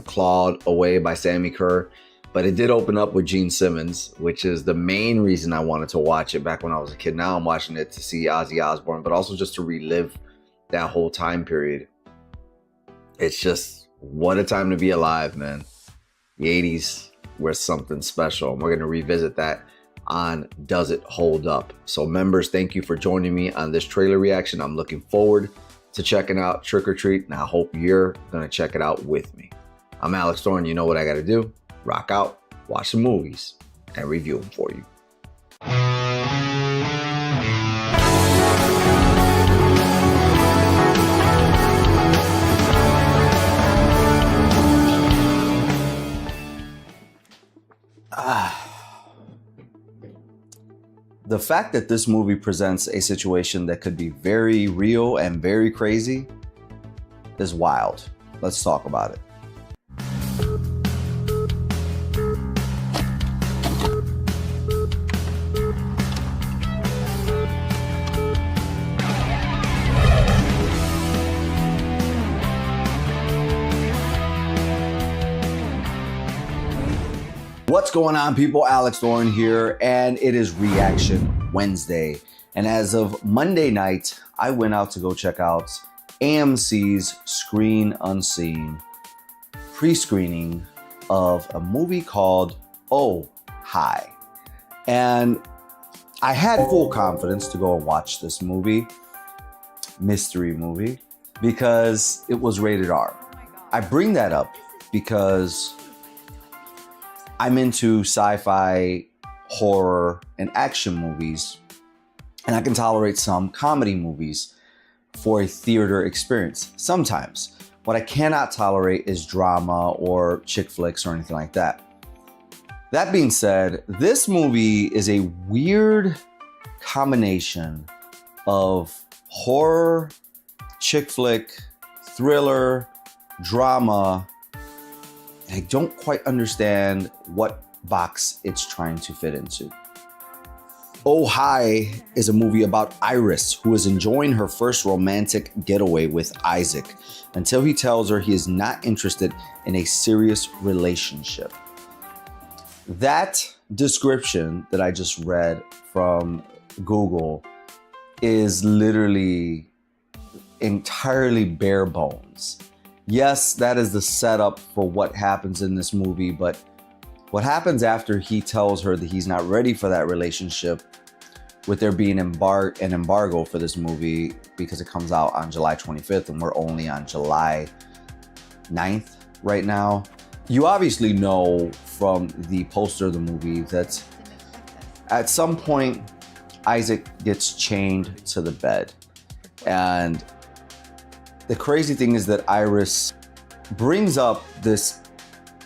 clawed away by Sammy Kerr. But it did open up with Gene Simmons, which is the main reason I wanted to watch it back when I was a kid. Now I'm watching it to see Ozzy Osbourne, but also just to relive that whole time period. It's just, what a time to be alive, man. The 80s were something special. And we're going to revisit that on Does It Hold Up? So members, thank you for joining me on this trailer reaction. I'm looking forward to checking out Trick or Treat, and I hope you're going to check it out with me. I'm Alex Thorn. You know what I got to do? Rock out, watch some movies, and review them for you. The fact that this movie presents a situation that could be very real and very crazy is wild. Let's talk about it. What's going on, people? Alex Thorn here, and it is Reaction Wednesday. And as of Monday night, I went out to go check out AMC's Screen Unseen pre-screening of a movie called Oh Hi. And I had full confidence to go and watch this movie, mystery movie, because it was rated R. I bring that up because I'm into sci-fi, horror, and action movies, and I can tolerate some comedy movies for a theater experience sometimes. What I cannot tolerate is drama or chick flicks or anything like that. That being said, this movie is a weird combination of horror, chick flick, thriller, drama. I don't quite understand what box it's trying to fit into. Oh Hi is a movie about Iris, who is enjoying her first romantic getaway with Isaac until he tells her he is not interested in a serious relationship. That description that I just read from Google is literally entirely bare bones. Yes, that is the setup for what happens in this movie, but what happens after he tells her that he's not ready for that relationship, with there being an embargo for this movie because it comes out on July 25th and we're only on July 9th right now. You obviously know from the poster of the movie that at some point Isaac gets chained to the bed. And the crazy thing is that Iris brings up this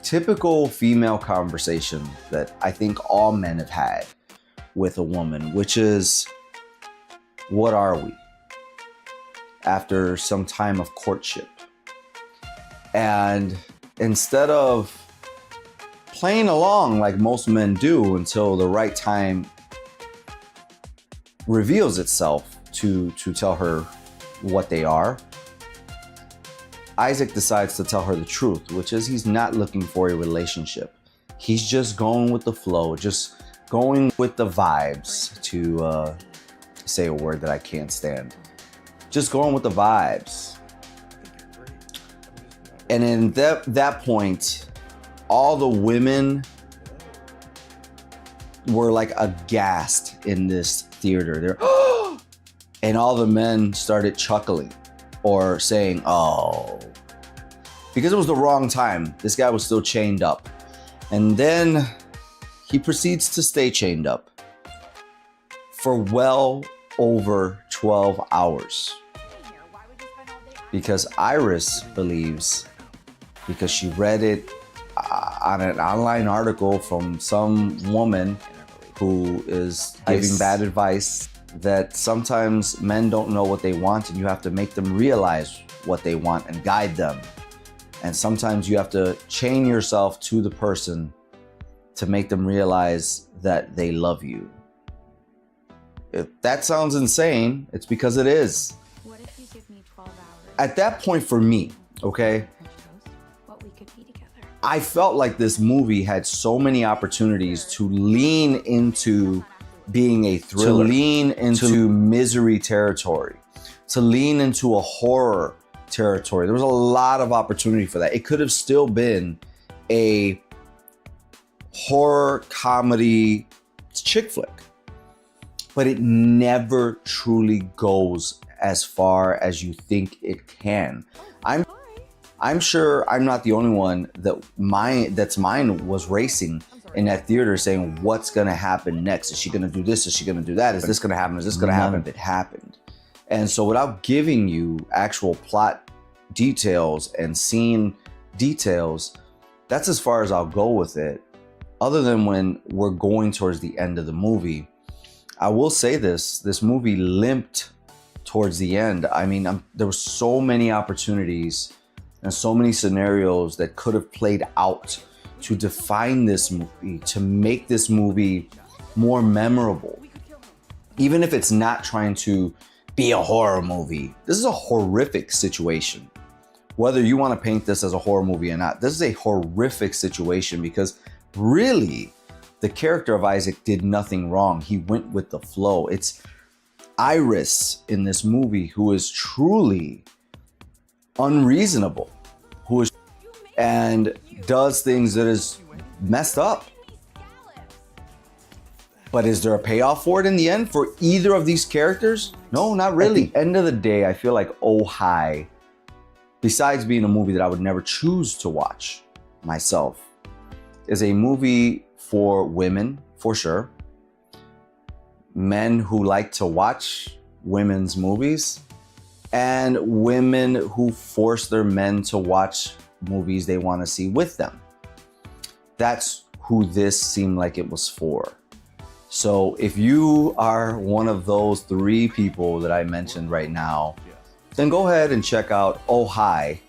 typical female conversation that I think all men have had with a woman, which is, what are we? After some time of courtship. And instead of playing along like most men do until the right time reveals itself to tell her what they are, Isaac decides to tell her the truth, which is he's not looking for a relationship. He's just going with the flow, just going with the vibes, to say a word that I can't stand. Just going with the vibes. And in that point, all the women were like aghast in this theater. They're, and all the men started chuckling or saying, oh, because it was the wrong time. This guy was still chained up. And then he proceeds to stay chained up for well over 12 hours. Because Iris believes, because she read it on an online article from some woman who is giving bad advice, that sometimes men don't know what they want and you have to make them realize what they want and guide them. And sometimes you have to chain yourself to the person to make them realize that they love you. If that sounds insane, it's because it is. What if you give me 12 hours? At that point for me, okay, What we could be together. I felt like this movie had so many opportunities to lean into being a thriller, to lean into misery territory, to lean into a horror territory. There was a lot of opportunity for that. It could have still been a horror comedy chick flick, but it never truly goes as far as you think it can. I'm sure I'm not the only one that's mind was racing in that theater saying, what's gonna happen next? Is she gonna do this? Is she gonna do that? Is this gonna happen? Is this gonna happen? It happened. And so without giving you actual plot details and scene details, that's as far as I'll go with it. Other than when we're going towards the end of the movie, I will say this movie limped towards the end. I mean, there were so many opportunities and so many scenarios that could have played out to define this movie, to make this movie more memorable. Even if it's not trying to be a horror movie, this is a horrific situation. Whether you want to paint this as a horror movie or not, this is a horrific situation because really, the character of Isaac did nothing wrong. He went with the flow. It's Iris in this movie who is truly unreasonable, who is and does things that is messed up. But is there a payoff for it in the end for either of these characters? No, not really. At the end of the day, I feel like Oh Hi, besides being a movie that I would never choose to watch myself, is a movie for women, for sure. Men who like to watch women's movies, and women who force their men to watch movies they want to see with them. That's who this seemed like it was for. So if you are one of those 3 people that I mentioned right now, then go ahead and check out Oh Hi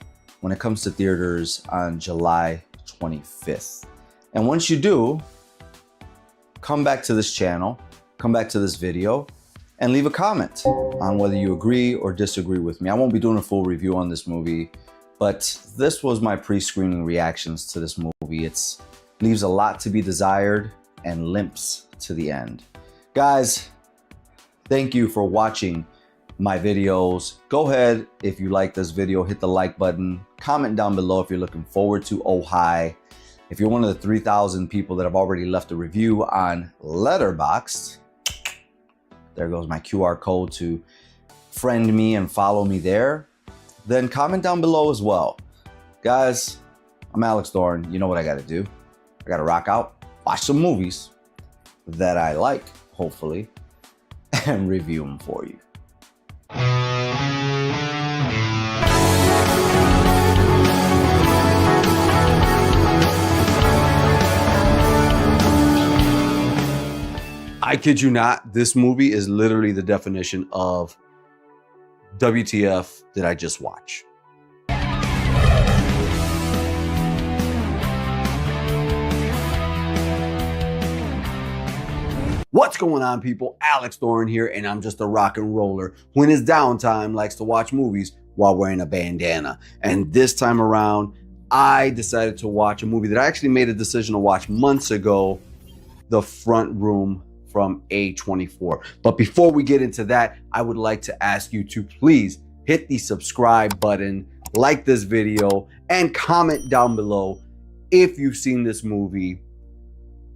when it comes to theaters on July 25th. And once you do, come back to this channel, come back to this video, and leave a comment on whether you agree or disagree with me. I won't be doing a full review on this movie, but this was my pre-screening reactions to this movie. It leaves a lot to be desired and limps to the end. Guys, thank you for watching my videos. Go ahead, if you like this video, hit the like button. Comment down below if you're looking forward to Oh Hi. If you're one of the 3,000 people that have already left a review on Letterboxd, there goes my QR code to friend me and follow me there. Then comment down below as well. Guys, I'm Alex Thorn. You know what I gotta do. I gotta rock out, watch some movies that I like, hopefully, and review them for you. I kid you not, this movie is literally the definition of WTF did I just watch? What's going on, people? Alex Thorn here, and I'm just a rock and roller who in his downtime likes to watch movies while wearing a bandana. And this time around, I decided to watch a movie that I actually made a decision to watch months ago, The Front Room from A24. But before we get into that, I would like to ask you to please hit the subscribe button, like this video, and comment down below if you've seen this movie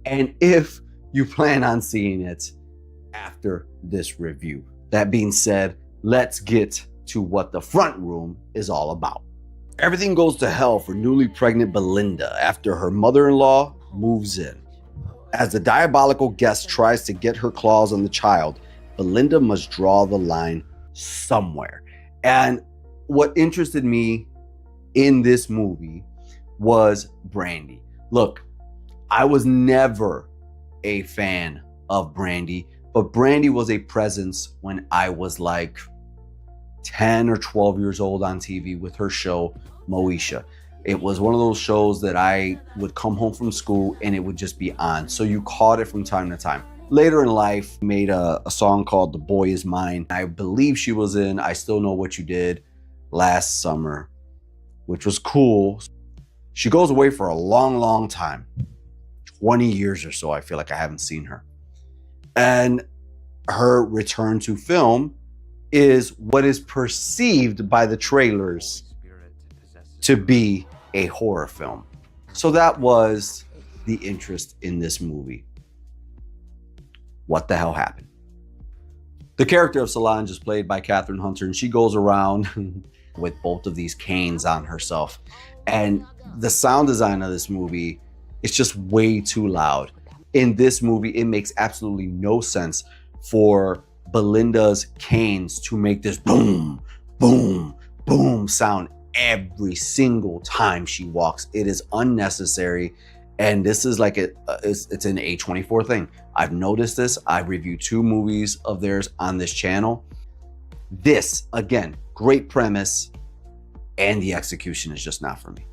and if you plan on seeing it after this review. That being said, let's get to what The Front Room is all about. Everything goes to hell for newly pregnant Belinda after her mother-in-law moves in. As the diabolical guest tries to get her claws on the child, Belinda must draw the line somewhere. And what interested me in this movie was Brandy. Look, I was never a fan of Brandy, but Brandy was a presence when I was like 10 or 12 years old on TV with her show, Moesha. It was one of those shows that I would come home from school and it would just be on. So you caught it from time to time. Later in life, made a song called The Boy Is Mine. I believe she was in I Still Know What You Did last summer, which was cool. She goes away for a long, long time. 20 years or so, I feel like I haven't seen her. And her return to film is what is perceived by the trailers to be a horror film. So that was the interest in this movie. What the hell happened? The character of Solange is played by Catherine Hunter, and she goes around with both of these canes on herself. And the sound design of this movie is just way too loud. In this movie, it makes absolutely no sense for Belinda's canes to make this boom, boom, boom sound every single time she walks. It is unnecessary. And this is like it's an A24 thing. I've noticed this. I've reviewed 2 movies of theirs on this channel. This, again, great premise, and the execution is just not for me.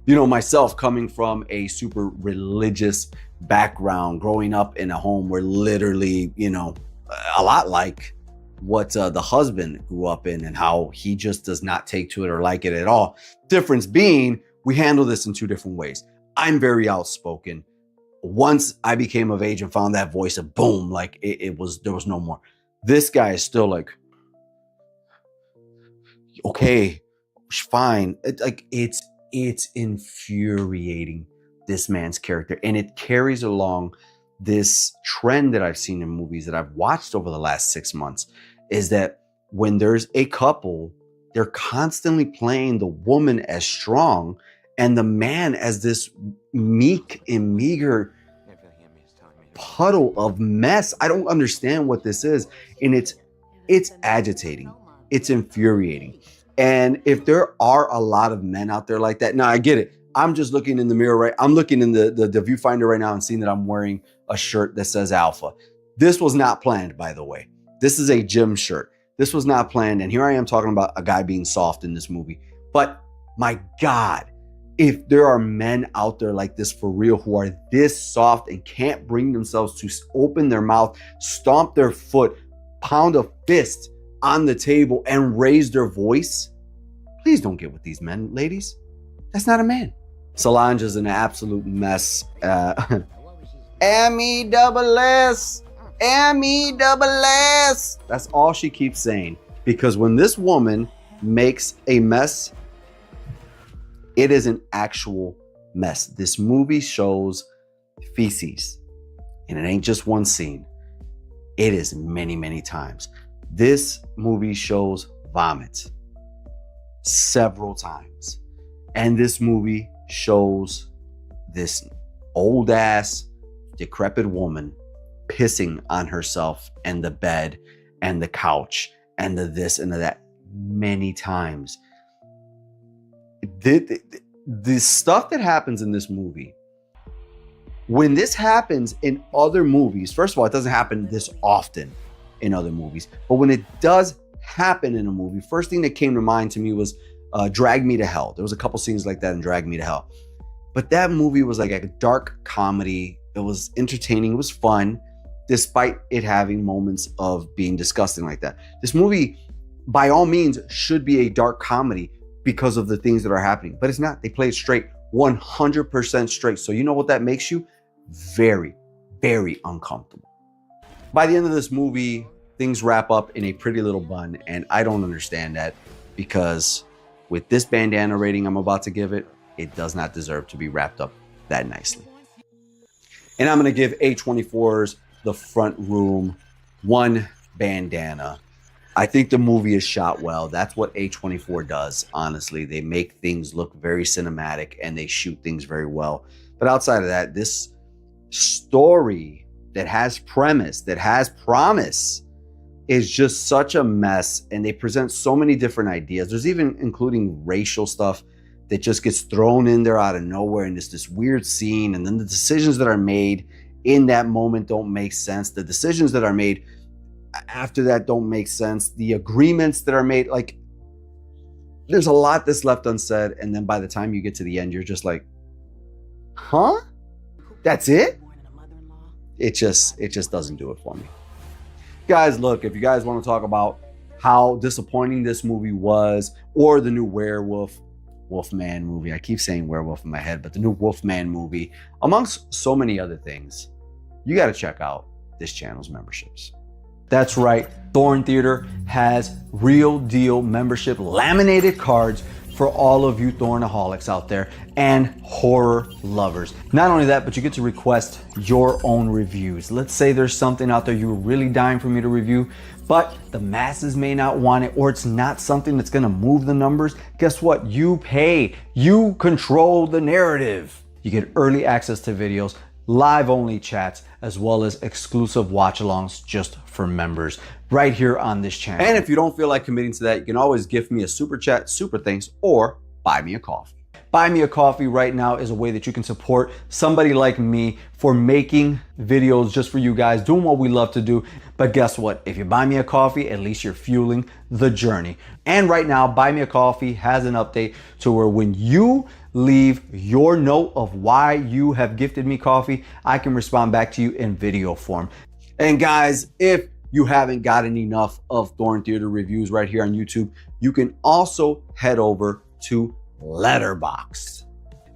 You know, myself coming from a super religious background, growing up in a home where literally, you know, a lot like what the husband grew up in and how he just does not take to it or like it at all. Difference being, we handle this in 2 different ways. I'm very outspoken. once I became of age and found that voice, and boom, like there was no more. This guy is still like, okay, fine. It's infuriating, this man's character. And it carries along this trend that I've seen in movies that I've watched over the last 6 months, is that when there's a couple, they're constantly playing the woman as strong and the man as this meek and meager puddle of mess. I don't understand what this is. And it's agitating. It's infuriating. And if there are a lot of men out there like that, now I get it. I'm just looking in the mirror, right? I'm looking in the viewfinder right now and seeing that I'm wearing a shirt that says Alpha. This was not planned, by the way. This is a gym shirt. This was not planned. And here I am talking about a guy being soft in this movie. But my God, if there are men out there like this for real who are this soft and can't bring themselves to open their mouth, stomp their foot, pound a fist on the table and raise their voice, please don't get with these men, ladies. That's not a man. Solange is an absolute mess. M-E-double-S. M-E-double-S. That's all she keeps saying. Because when this woman makes a mess, it is an actual mess. This movie shows feces. And it ain't just one scene. It is many, many times. This movie shows vomit several times. And this movie shows this old ass, decrepit woman pissing on herself and the bed and the couch and the this and the that many times. The stuff that happens in this movie, when this happens in other movies, first of all, it doesn't happen this often in other movies, but when it does happen in a movie, first thing that came to mind to me was Drag Me to Hell. There was a couple scenes like that in Drag Me to Hell. But that movie was like a dark comedy. It was entertaining. It was fun, despite it having moments of being disgusting like that. This movie, by all means, should be a dark comedy because of the things that are happening. But it's not. They play it straight, 100% straight. So you know what that makes you? Very, very uncomfortable. By the end of this movie, things wrap up in a pretty little bun. And I don't understand that, because with this bandana rating I'm about to give it, it does not deserve to be wrapped up that nicely. And I'm going to give A24's The Front Room 1 bandana. I think the movie is shot well. That's what A24 does, honestly. They make things look very cinematic and they shoot things very well. But outside of that, this story that has premise, that has promise, is just such a mess. And they present so many different ideas. There's even including racial stuff that just gets thrown in there out of nowhere, and it's this weird scene. And then the decisions that are made in that moment don't make sense. The decisions that are made after that don't make sense. The agreements that are made, like, there's a lot that's left unsaid. And then by the time you get to the end, you're just like, huh? That's it? It just doesn't do it for me. Guys, look, if you guys want to talk about how disappointing this movie was, or the new Wolfman movie. I keep saying werewolf in my head, but the new Wolfman movie, amongst so many other things, you got to check out this channel's memberships. That's right. Thorn Theater has real deal membership laminated cards for all of you Thornaholics out there and horror lovers. Not only that, but you get to request your own reviews. Let's say there's something out there you're really dying for me to review, but the masses may not want it, or it's not something that's gonna move the numbers. Guess what? You pay. You control the narrative. You get early access to videos, live only chats, as well as exclusive watch alongs just for members right here on this channel. And if you don't feel like committing to that, you can always gift me a super chat, super thanks, or buy me a coffee. Buy me a coffee right now is a way that you can support somebody like me for making videos just for you guys, doing what we love to do. But guess what? If you buy me a coffee, at least you're fueling the journey. And right now, Buy Me a Coffee has an update to where when you leave your note of why you have gifted me coffee, I can respond back to you in video form. And guys, if you haven't gotten enough of Thorn Theater reviews right here on YouTube, you can also head over to Letterboxd.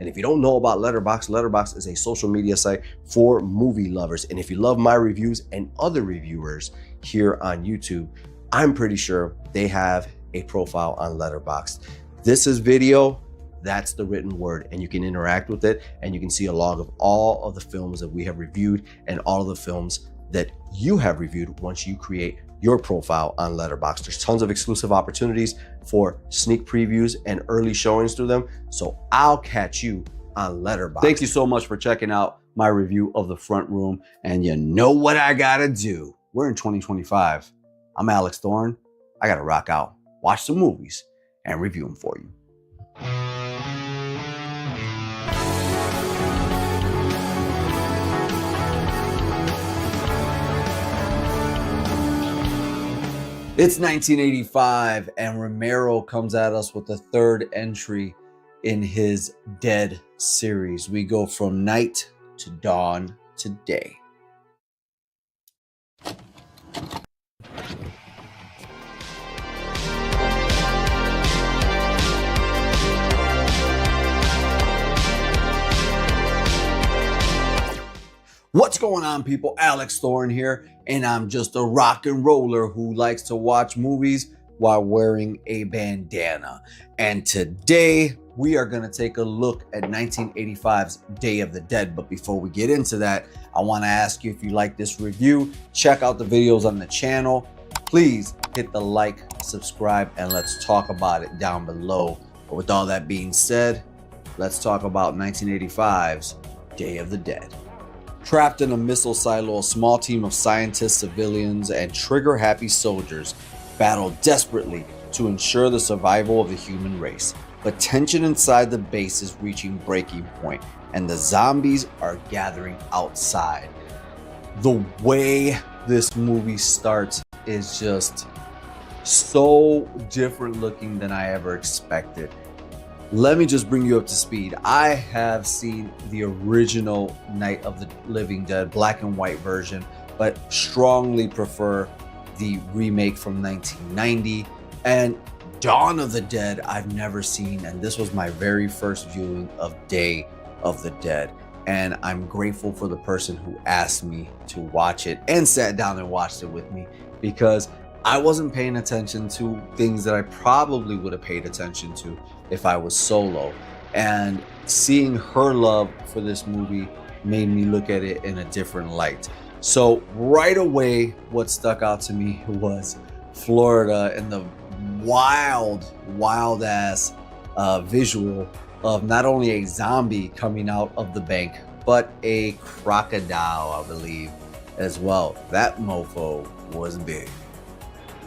And if you don't know about Letterboxd is a social media site for movie lovers. And if you love my reviews and other reviewers here on YouTube, I'm pretty sure they have a profile on Letterboxd. This is video, that's the written word, and you can interact with it, and you can see a log of all of the films that we have reviewed and all of the films that you have reviewed once you create your profile on Letterboxd. There's tons of exclusive opportunities for sneak previews and early showings through them. So I'll catch you on Letterboxd. Thank you so much for checking out my review of The Front Room. And you know what I gotta do. We're in 2025. I'm Alex Thorn. I gotta rock out, watch some movies, and review them for you. It's 1985, and Romero comes at us with the third entry in his Dead series. We go from night to dawn to day. What's going on, people? Alex Thorn here, and I'm just a rock and roller who likes to watch movies while wearing a bandana. And today we are going to take a look at 1985's Day of the Dead. But before we get into that, I want to ask you, if you like this review, check out the videos on the channel. Please hit the like, subscribe, and let's talk about it down below. But with all that being said, let's talk about 1985's Day of the Dead. Trapped in a missile silo, a small team of scientists, civilians, and trigger-happy soldiers battle desperately to ensure the survival of the human race. But tension inside the base is reaching breaking point, and the zombies are gathering outside. The way this movie starts is just so different looking than I ever expected. Let me just bring you up to speed. I have seen the original Night of the Living Dead black and white version, but strongly prefer the remake from 1990. And Dawn of the Dead I've never seen, and this was my very first viewing of Day of the Dead. And I'm grateful for the person who asked me to watch it and sat down and watched it with me, because I wasn't paying attention to things that I probably would have paid attention to if I was solo. And seeing her love for this movie made me look at it in a different light. So right away, what stuck out to me was Florida and the wild ass visual of not only a zombie coming out of the bank, but a crocodile, I believe, as well. That mofo was big.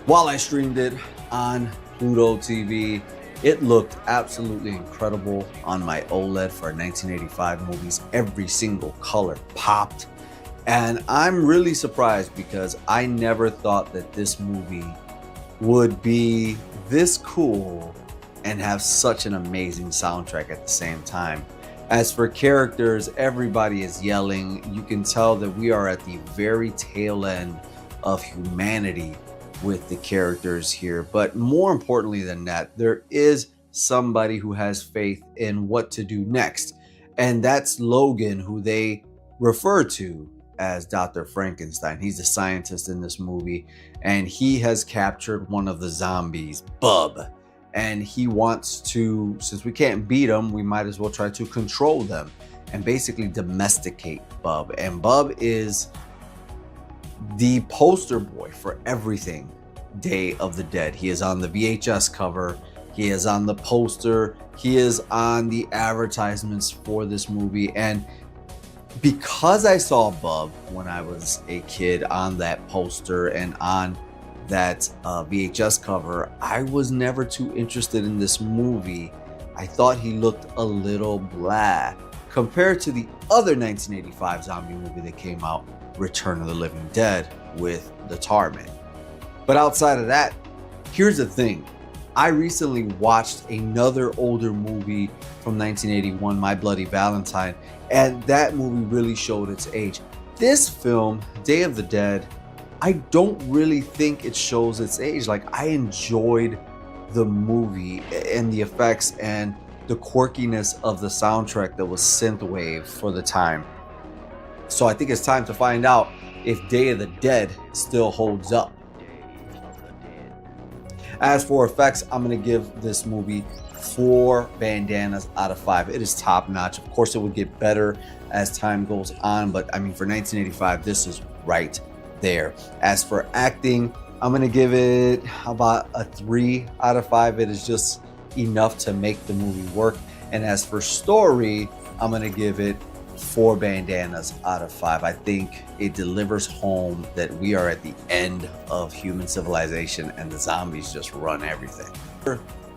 While I streamed it on Pluto TV, it looked absolutely incredible on my OLED for 1985 movies. Every single color popped. And I'm really surprised, because I never thought that this movie would be this cool and have such an amazing soundtrack at the same time. As for characters, everybody is yelling. You can tell that we are at the very tail end of humanity with the characters here. But more importantly than that, there is somebody who has faith in what to do next. And that's Logan, who they refer to as Dr. Frankenstein. He's the scientist in this movie, and he has captured one of the zombies, Bub. And he wants to, since we can't beat them, we might as well try to control them and basically domesticate Bub. And Bub is the poster boy for everything Day of the Dead. He is on the VHS cover, he is on the poster, he is on the advertisements for this movie. And because I saw Bub when I was a kid on that poster and on that VHS cover, I was never too interested in this movie. I thought he looked a little blah compared to the other 1985 zombie movie that came out, Return of the Living Dead, with the Tar Man. But outside of that, here's the thing. I recently watched another older movie from 1981, My Bloody Valentine, and that movie really showed its age. This film, Day of the Dead, I don't really think it shows its age. Like, I enjoyed the movie and the effects and the quirkiness of the soundtrack that was synthwave for the time. So I think it's time to find out if Day of the Dead still holds up. As for effects, I'm going to give this movie 4 bandanas out of 5. It is top notch. Of course, it would get better as time goes on, but I mean, for 1985, this is right there. As for acting, I'm going to give it about a 3 out of 5. It is just enough to make the movie work. And as for story, I'm going to give it 4 bandanas out of 5. I think it delivers home that we are at the end of human civilization and the zombies just run everything.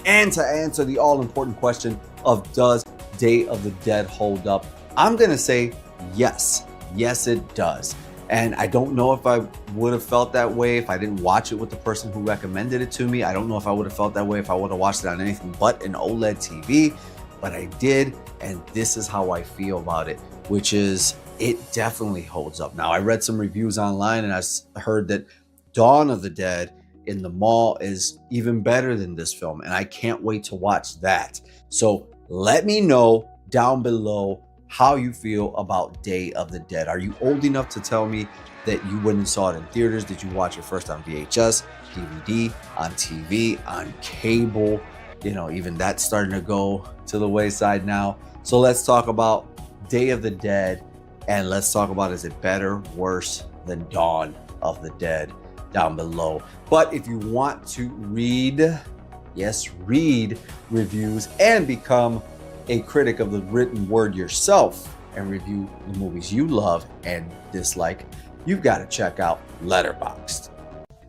And to answer the all-important question of does Day of the Dead hold up, I'm going to say yes. Yes, it does. And I don't know if I would have felt that way if I didn't watch it with the person who recommended it to me. I don't know if I would have felt that way if I would have watched it on anything but an OLED TV, but I did. And this is how I feel about it, which is it definitely holds up. Now, I read some reviews online and I heard that Dawn of the Dead in the mall is even better than this film, and I can't wait to watch that. So let me know down below how you feel about Day of the Dead. Are you old enough to tell me that you went and saw it in theaters? Did you watch it first on VHS, DVD, on TV, on cable? You know, even that's starting to go to the wayside now. So let's talk about Day of the Dead, and let's talk about, is it better, worse than Dawn of the Dead down below. But if you want to read, yes, read reviews and become a critic of the written word yourself and review the movies you love and dislike, you've got to check out Letterboxd.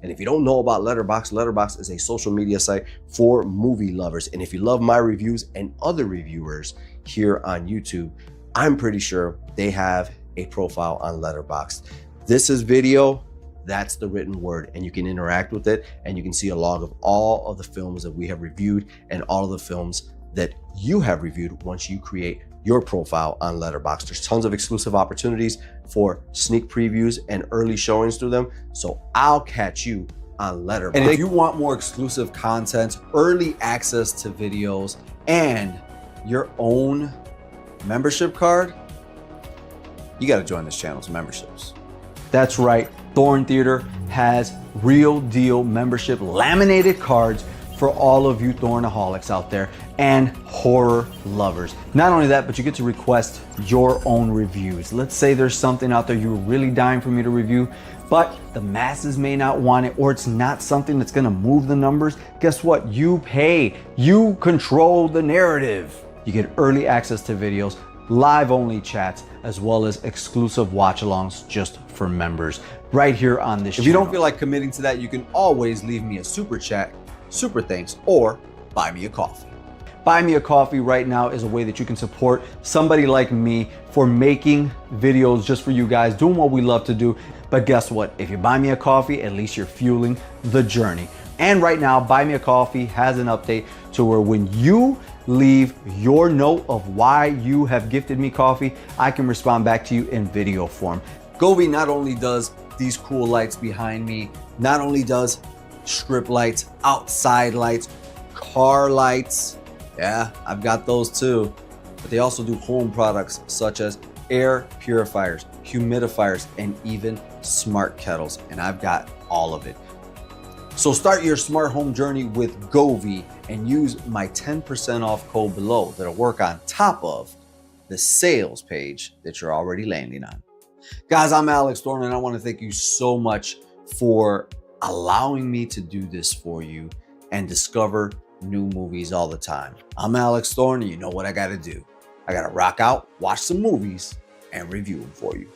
And if you don't know about Letterboxd, Letterboxd is a social media site for movie lovers. And if you love my reviews and other reviewers here on YouTube, I'm pretty sure they have a profile on Letterboxd. This is video, that's the written word, and you can interact with it and you can see a log of all of the films that we have reviewed and all of the films that you have reviewed once you create your profile on Letterboxd. There's tons of exclusive opportunities for sneak previews and early showings through them. So I'll catch you on Letterboxd. And if you want more exclusive content, early access to videos, and your own membership card, you got to join this channel's memberships. That's right. Thorn Theater has real deal membership laminated cards for all of you Thornaholics out there and horror lovers. Not only that, but you get to request your own reviews. Let's say there's something out there you're really dying for me to review, but the masses may not want it, or it's not something that's gonna move the numbers. Guess what? You pay. You control the narrative. You get early access to videos, live only chats, as well as exclusive watch alongs just for members right here on this channel. If you don't feel like committing to that, you can always leave me a super chat, super thanks, or buy me a coffee. Buy me a coffee right now is a way that you can support somebody like me for making videos just for you guys, doing what we love to do. But guess what? If you buy me a coffee, at least you're fueling the journey. And right now, Buy Me a Coffee has an update to where when you leave your note of why you have gifted me coffee, I can respond back to you in video form. Govee not only does these cool lights behind me, not only does strip lights, outside lights, car lights, yeah, I've got those too, but they also do home products such as air purifiers, humidifiers, and even smart kettles, and I've got all of it. So start your smart home journey with Govee and use my 10% off code below that'll work on top of the sales page that you're already landing on. Guys, I'm Alex Thorn, and I want to thank you so much for allowing me to do this for you and discover new movies all the time. I'm Alex Thorn, and you know what I got to do. I got to rock out, watch some movies, and review them for you.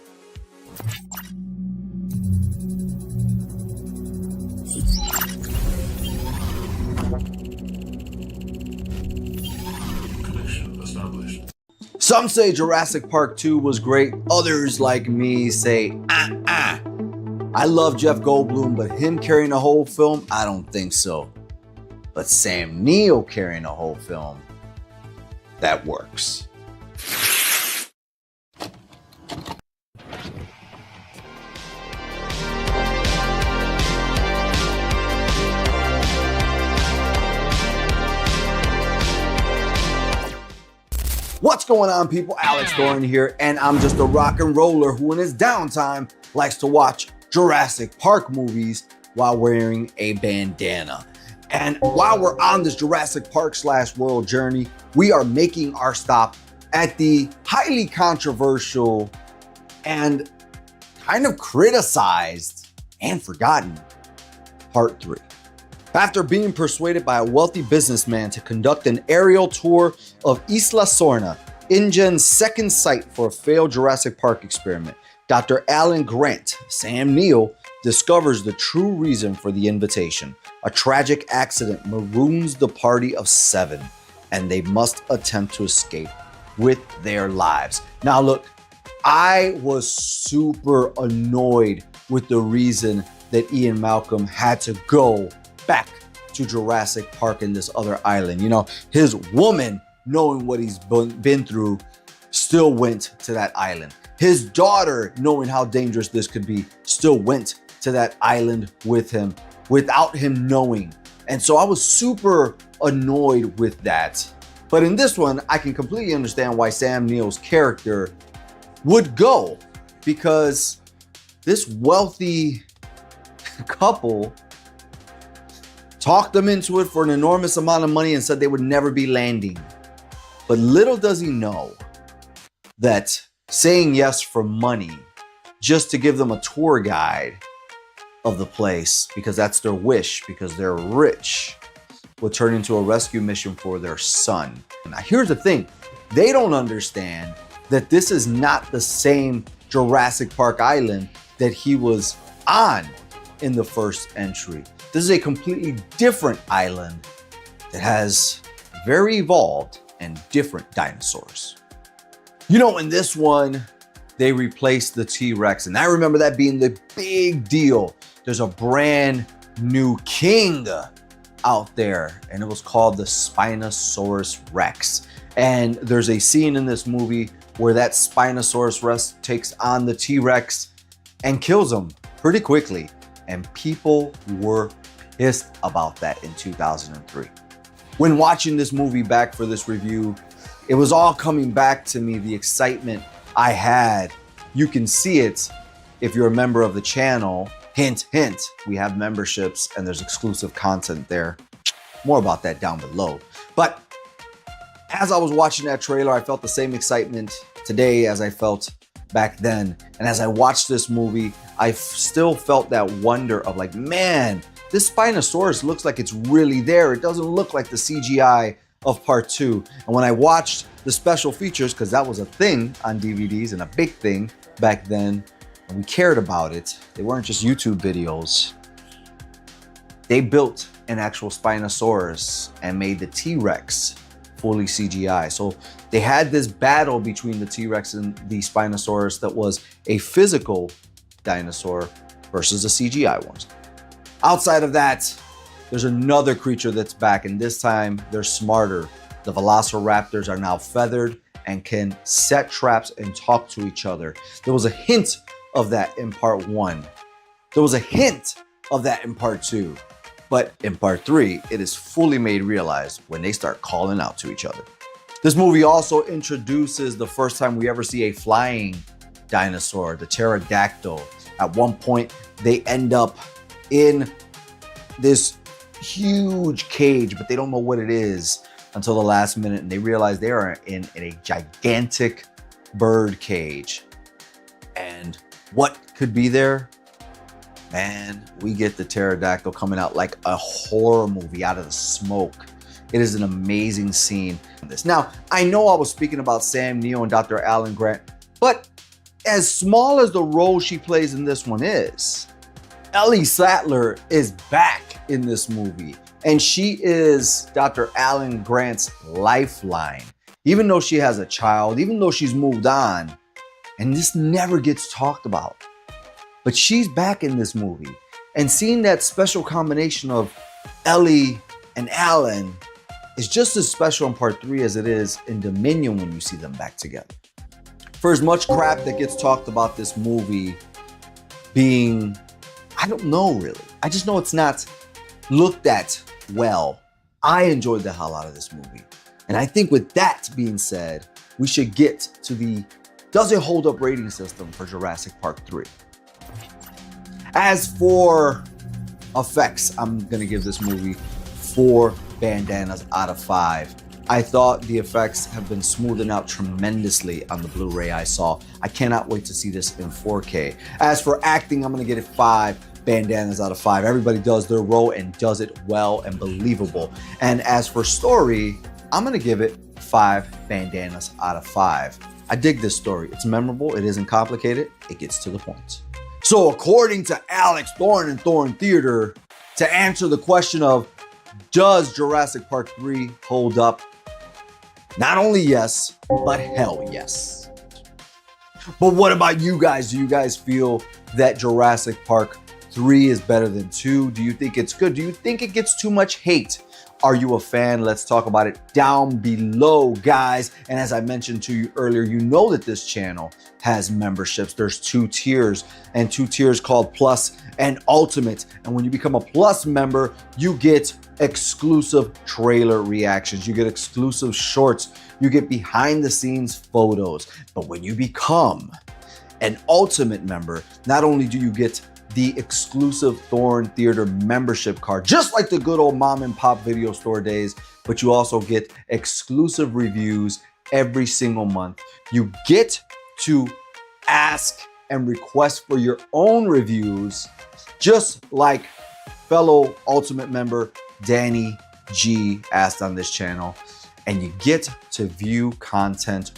Some say Jurassic Park 2 was great. Others, like me, say, I love Jeff Goldblum, but him carrying a whole film, I don't think so. But Sam Neill carrying a whole film, that works. What's going on, people? Alex Thorn here, and I'm just a rock and roller who in his downtime likes to watch Jurassic Park movies while wearing a bandana. And while we're on this Jurassic Park / world journey, we are making our stop at the highly controversial and kind of criticized and forgotten Part 3. After being persuaded by a wealthy businessman to conduct an aerial tour of Isla Sorna, InGen's second site for a failed Jurassic Park experiment, Dr. Alan Grant, Sam Neill, discovers the true reason for the invitation. A tragic accident maroons the party of 7, and they must attempt to escape with their lives. Now look, I was super annoyed with the reason that Ian Malcolm had to go back to Jurassic Park in this other island. You know, his woman, knowing what he's been through, still went to that island. His daughter, knowing how dangerous this could be, still went to that island with him without him knowing. And so I was super annoyed with that. But in this one, I can completely understand why Sam Neill's character would go, because this wealthy couple talked them into it for an enormous amount of money and said they would never be landing. But little does he know that saying yes for money just to give them a tour guide of the place, because that's their wish, because they're rich, will turn into a rescue mission for their son. Now here's the thing, they don't understand that this is not the same Jurassic Park island that he was on in the first entry. This is a completely different island that has very evolved and different dinosaurs. You know, in this one, they replaced the T-Rex, and I remember that being the big deal. There's a brand new king out there, and it was called the Spinosaurus Rex. And there's a scene in this movie where that Spinosaurus Rex takes on the T-Rex and kills him pretty quickly. And people were pissed about that in 2003. When watching this movie back for this review, it was all coming back to me, the excitement I had. You can see it if you're a member of the channel. Hint, hint, we have memberships and there's exclusive content there. More about that down below. But as I was watching that trailer, I felt the same excitement today as I felt back then. And as I watched this movie, I still felt that wonder of like, man, this Spinosaurus looks like it's really there. It doesn't look like the CGI of Part 2. And when I watched the special features, because that was a thing on DVDs and a big thing back then, and we cared about it, they weren't just YouTube videos. They built an actual Spinosaurus and made the T-Rex fully CGI. So they had this battle between the T-Rex and the Spinosaurus that was a physical dinosaur versus the CGI ones. Outside of that, there's another creature that's back, and this time they're smarter. The Velociraptors are now feathered and can set traps and talk to each other. There was a hint of that in Part 1. There was a hint of that in Part 2. But in Part 3, it is fully made realized when they start calling out to each other. This movie also introduces the first time we ever see a flying dinosaur, the pterodactyl. At one point, they end up in this huge cage, but they don't know what it is until the last minute, and they realize they are in a gigantic bird cage. And what could be there? Man, we get the pterodactyl coming out like a horror movie out of the smoke. It is an amazing scene. Now, I know I was speaking about Sam Neill and Dr. Alan Grant, but as small as the role she plays in this one is, Ellie Sattler is back in this movie, and she is Dr. Alan Grant's lifeline. Even though she has a child, even though she's moved on, and this never gets talked about. But she's back in this movie, and seeing that special combination of Ellie and Alan is just as special in Part 3 as it is in Dominion when you see them back together. For as much crap that gets talked about this movie being, I don't know really. I just know it's not looked at well. I enjoyed the hell out of this movie. And I think with that being said, we should get to the does it hold up rating system for Jurassic Park 3. As for effects, I'm gonna give this movie 4 bandanas out of 5. I thought the effects have been smoothened out tremendously on the Blu-ray I saw. I cannot wait to see this in 4K. As for acting, I'm gonna get it 5 bandanas out of 5. Everybody does their role and does it well and believable. And as for story, I'm gonna give it 5 bandanas out of 5. I dig this story. It's memorable, it isn't complicated, it gets to the point. So according to Alex Thorn and Thorn Theater, to answer the question of does Jurassic Park 3 hold up? Not only yes, but hell yes. But what about you guys? Do you guys feel that Jurassic Park 3 is better than 2? Do you think it's good? Do you think it gets too much hate? Are you a fan? Let's talk about it down below, guys. And as I mentioned to you earlier, you know that this channel has memberships. There's 2 tiers, and 2 tiers called Plus and Ultimate. And when you become a Plus member, you get exclusive trailer reactions. You get exclusive shorts. You get behind the scenes photos. But when you become an Ultimate member, not only do you get the exclusive Thorn Theater membership card, just like the good old mom and pop video store days, but you also get exclusive reviews every single month. You get to ask and request for your own reviews, just like fellow Ultimate member Danny G asked on this channel, and you get to view content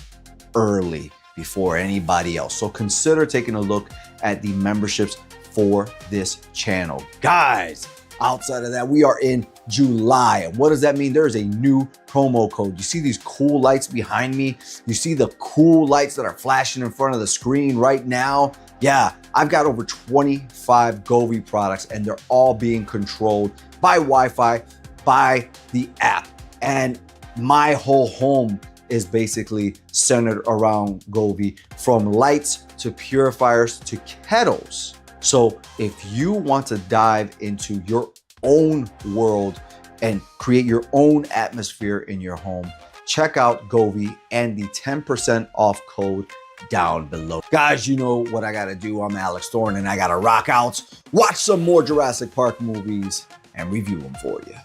early before anybody else. So consider taking a look at the memberships for this channel. Guys, outside of that, we are in July. And what does that mean? There is a new promo code. You see these cool lights behind me? You see the cool lights that are flashing in front of the screen right now? Yeah, I've got over 25 Govee products, and they're all being controlled by Wi-Fi, by the app. And my whole home is basically centered around Govee, from lights to purifiers to kettles. So if you want to dive into your own world and create your own atmosphere in your home, check out Govee and the 10% off code down below. Guys, you know what I gotta do. I'm Alex Thorn, and I gotta rock out, watch some more Jurassic Park movies, and review them for you.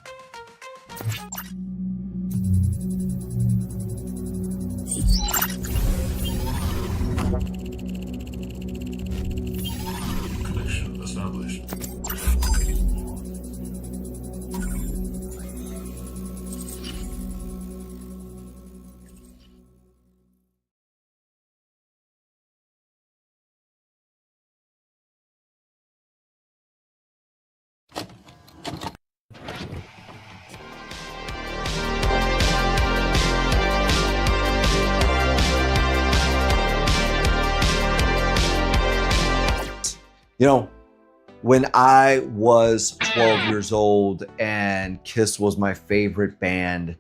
Established. You know, when I was 12 years old and Kiss was my favorite band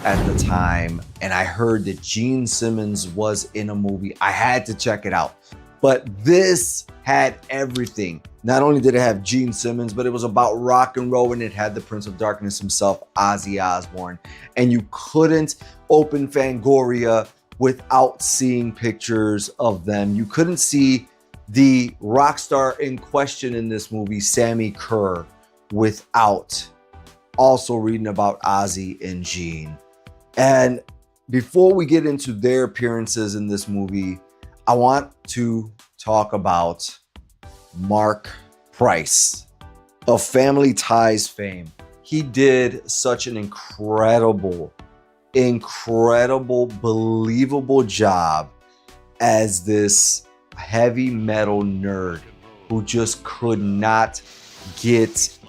at the time, and I heard that Gene Simmons was in a movie, I had to check it out. But this had everything. Not only did it have Gene Simmons, but it was about rock and roll, and it had the Prince of Darkness himself, Ozzy Osbourne. And you couldn't open Fangoria without seeing pictures of them. You couldn't see the rock star in question in this movie, Sammy Kerr, without also reading about Ozzy and Gene. And before we get into their appearances in this movie, I want to talk about Mark Price of Family Ties fame. He did such an incredible, believable job as this heavy metal nerd who just could not get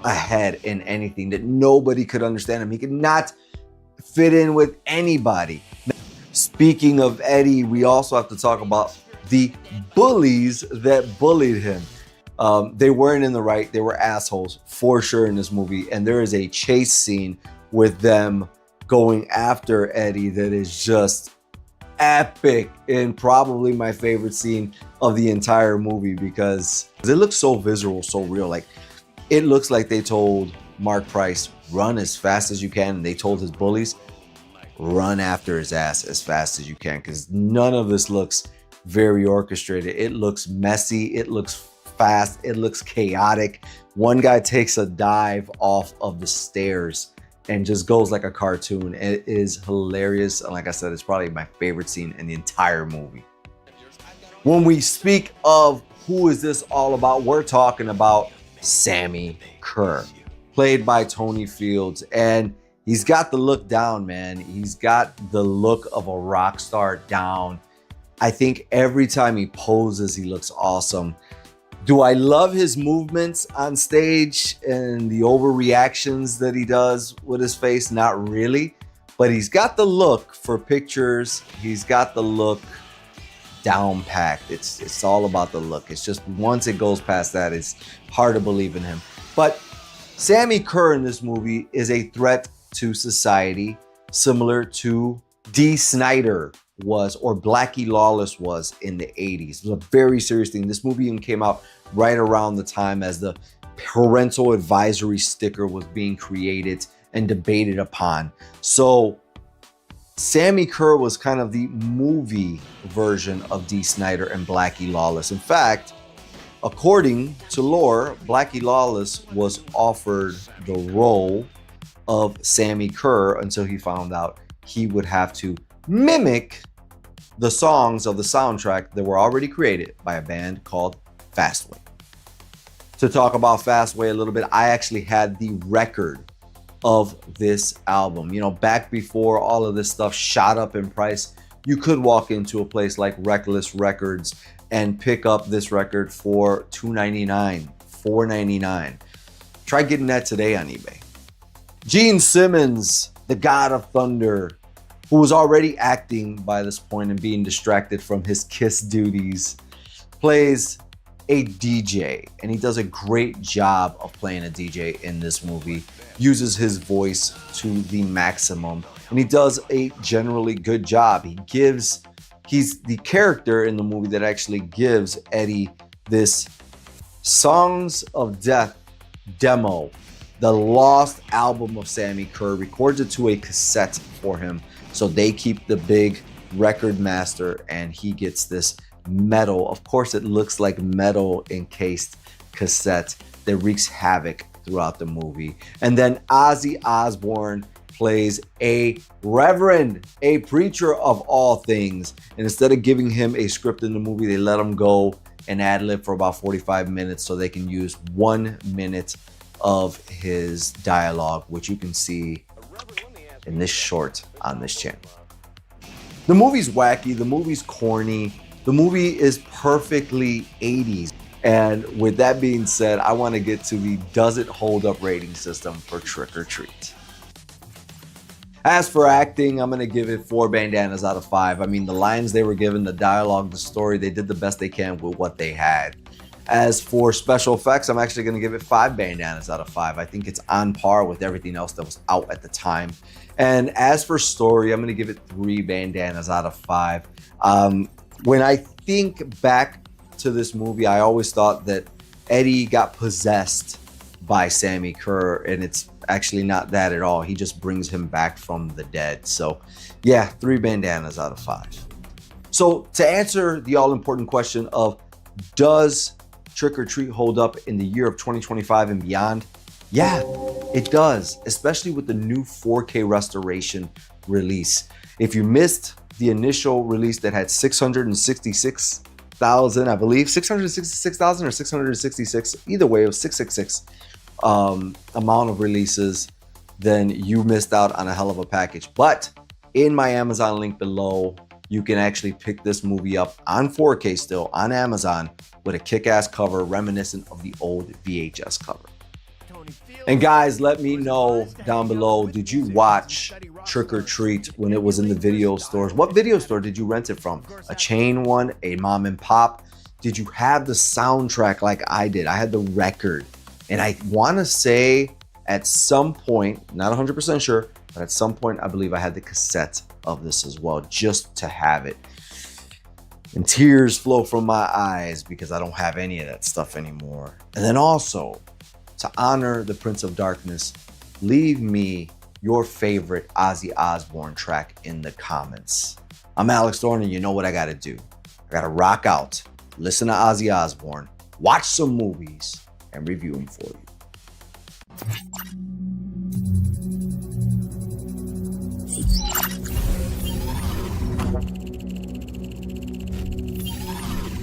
ahead in anything, that nobody could understand him. He could not fit in with anybody. Speaking of Eddie, we also have to talk about the bullies that bullied him. They weren't in the right. They were assholes for sure in this movie. And there is a chase scene with them going after Eddie that is just epic, and probably my favorite scene of the entire movie, because it looks so visceral, so real. Like, it looks like they told Mark Price, run as fast as you can, and they told his bullies, run after his ass as fast as you can, because none of this looks very orchestrated. It looks messy, it looks fast, it looks chaotic. One guy takes a dive off of the stairs and just goes like a cartoon. It is hilarious, and like I said, it's probably my favorite scene in the entire movie. When we speak of who is this all about, we're talking about Sammy Kerr, played by Tony Fields. And he's got the look down, man. He's got the look of a rock star down. I think every time he poses, he looks awesome. Do I love his movements on stage and the overreactions that he does with his face? Not really, but he's got the look for pictures. He's got the look down packed. It's all about the look. It's just once it goes past that, it's hard to believe in him. But Sammy Kerr in this movie is a threat to society, similar to Dee Snider was, or Blackie Lawless was in the 80s. It was a very serious thing. This movie even came out right around the time as the parental advisory sticker was being created and debated upon. So Sammy Kerr was kind of the movie version of Dee Snider and Blackie Lawless. In fact, according to lore, Blackie Lawless was offered the role of Sammy Kerr until he found out he would have to mimic the songs of the soundtrack that were already created by a band called Fastway. To talk about Fastway a little bit, I actually had the record of this album. You know, back before all of this stuff shot up in price, you could walk into a place like Reckless Records and pick up this record for $2.99, $4.99. Try getting that today on eBay. Gene Simmons, the God of Thunder, who was already acting by this point and being distracted from his Kiss duties, plays a DJ, and he does a great job of playing a DJ in this movie. Uses his voice to the maximum, and he does a generally good job. He's the character in the movie that actually gives Eddie this Songs of Death demo, the lost album of Sammy Kerr, records it to a cassette for him. So they keep the big record master, and he gets this metal. Of course, it looks like metal encased cassette that wreaks havoc throughout the movie. And then Ozzy Osbourne plays a reverend, a preacher of all things. And instead of giving him a script in the movie, they let him go and ad-lib for about 45 minutes so they can use 1 minute of his dialogue, which you can see in this short on this channel. The movie's wacky, the movie's corny, the movie is perfectly 80s. And with that being said, I want to get to the does it hold up rating system for Trick or Treat. As for acting, I'm going to give it 4 bandanas out of 5. I mean, the lines they were given, the dialogue, the story, they did the best they can with what they had. As for special effects, I'm actually going to give it 5 bandanas out of 5. I think it's on par with everything else that was out at the time. And as for story, I'm going to give it 3 bandanas out of 5. When I think back to this movie, I always thought that Eddie got possessed by Sammy Kerr, and it's actually not that at all. He just brings him back from the dead. So yeah, 3 bandanas out of 5. So to answer the all-important question of does Trick or Treat hold up in the year of 2025 and beyond? Yeah, it does, especially with the new 4K restoration release. If you missed the initial release that had 666,000, I believe, 666,000 or 666, either way, it was 666 amount of releases, then you missed out on a hell of a package. But in my Amazon link below, you can actually pick this movie up on 4K still on Amazon with a kick-ass cover reminiscent of the old VHS cover. And guys, let me know down below, did you watch Trick or Treat when it was in the video stores? What video store did you rent it from? A chain one, a mom and pop? Did you have the soundtrack like I did? I had the record. And I want to say at some point, not 100% sure, but at some point, I believe I had the cassette of this as well, just to have it. And tears flow from my eyes because I don't have any of that stuff anymore. And then also, to honor the Prince of Darkness, leave me your favorite Ozzy Osbourne track in the comments. I'm Alex Thorn, and you know what I gotta do. I gotta rock out, listen to Ozzy Osbourne, watch some movies, and review them for you.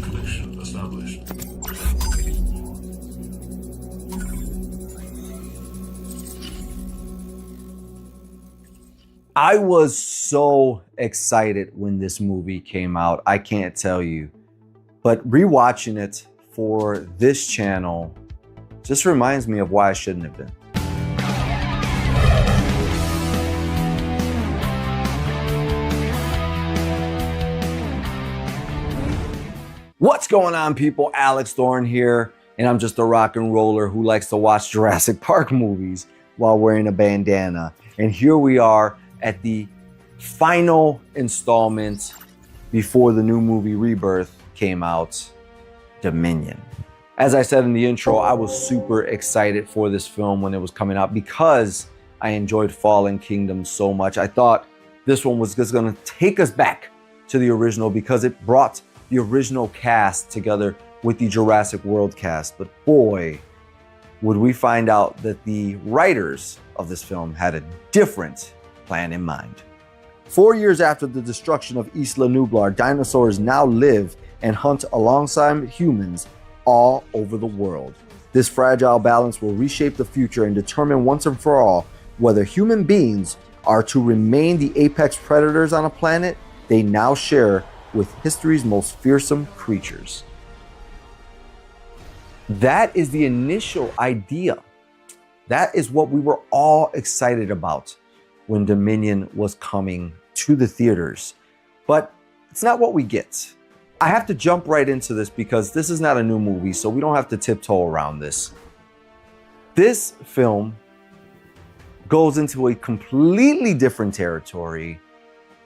Connection established. I was so excited when this movie came out. I can't tell you. But rewatching it for this channel just reminds me of why I shouldn't have been. What's going on, people? Alex Thorn here, and I'm just a rock and roller who likes to watch Jurassic Park movies while wearing a bandana. And here we are at the final installment before the new movie Rebirth came out, Dominion. As I said in the intro, I was super excited for this film when it was coming out because I enjoyed Fallen Kingdom so much. I thought this one was just gonna take us back to the original because it brought the original cast together with the Jurassic World cast. But boy, would we find out that the writers of this film had a different plan in mind. 4 years after the destruction of Isla Nublar, dinosaurs now live and hunt alongside humans all over the world. This fragile balance will reshape the future and determine once and for all whether human beings are to remain the apex predators on a planet they now share with history's most fearsome creatures. That is the initial idea. That is what we were all excited about when Dominion was coming to the theaters. But it's not what we get. I have to jump right into this because this is not a new movie, so we don't have to tiptoe around this. This film goes into a completely different territory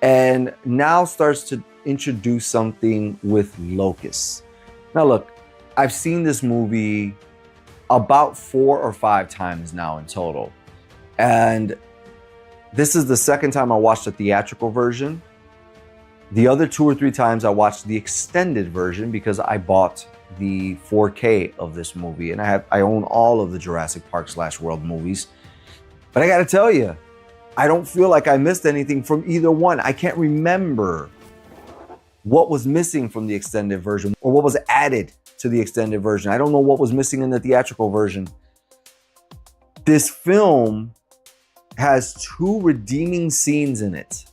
and now starts to introduce something with locusts. Now look, I've seen this movie about 4 or 5 times now in total. And this is the second time I watched the theatrical version. The other 2 or 3 times I watched the extended version because I bought the 4K of this movie, and I own all of the Jurassic Park / World movies. But I gotta tell you, I don't feel like I missed anything from either one. I can't remember what was missing from the extended version or what was added to the extended version. I don't know what was missing in the theatrical version. This film has 2 redeeming scenes in it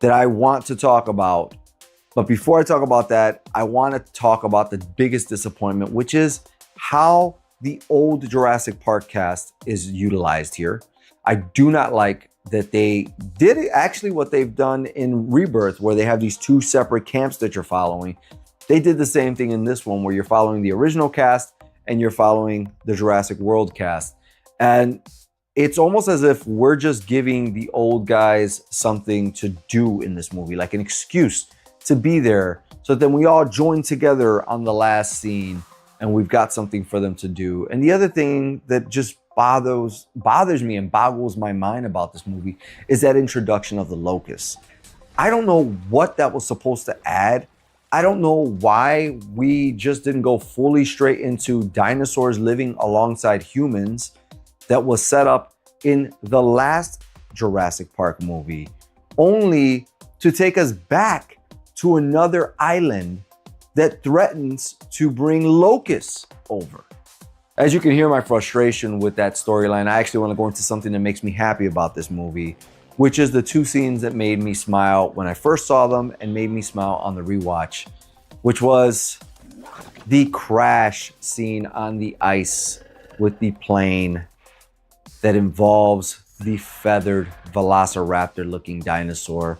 that I want to talk about. But before I talk about that, I want to talk about the biggest disappointment, which is how the old Jurassic Park cast is utilized here. I do not like that they did actually what they've done in Rebirth, where they have these 2 separate camps that you're following. They did the same thing in this one, where you're following the original cast and you're following the Jurassic World cast. And it's almost as if we're just giving the old guys something to do in this movie, like an excuse to be there. So then we all join together on the last scene and we've got something for them to do. And the other thing that just bothers me and boggles my mind about this movie is that introduction of the locusts. I don't know what that was supposed to add. I don't know why we just didn't go fully straight into dinosaurs living alongside humans that was set up in the last Jurassic Park movie, only to take us back to another island that threatens to bring locusts over. As you can hear my frustration with that storyline, I actually want to go into something that makes me happy about this movie, which is the 2 scenes that made me smile when I first saw them and made me smile on the rewatch, which was the crash scene on the ice with the plane that involves the feathered velociraptor looking dinosaur.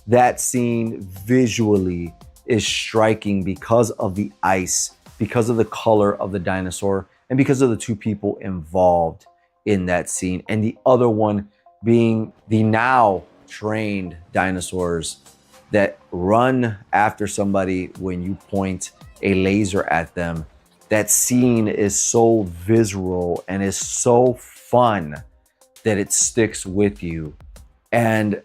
That scene visually is striking because of the ice, because of the color of the dinosaur, and because of the 2 people involved in that scene. And the other one being the now trained dinosaurs that run after somebody when you point a laser at them. That scene is so visceral and is so fun that it sticks with you. And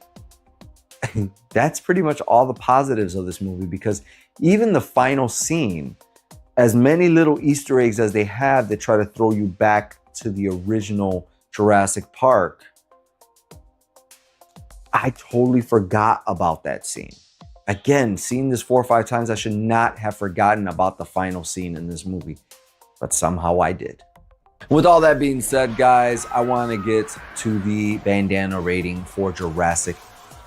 that's pretty much all the positives of this movie, because even the final scene, as many little Easter eggs as they have that try to throw you back to the original Jurassic Park, I totally forgot about that scene. Again, seeing this 4 or 5 times, I should not have forgotten about the final scene in this movie, but somehow I did. With all that being said, guys, I want to get to the bandana rating for Jurassic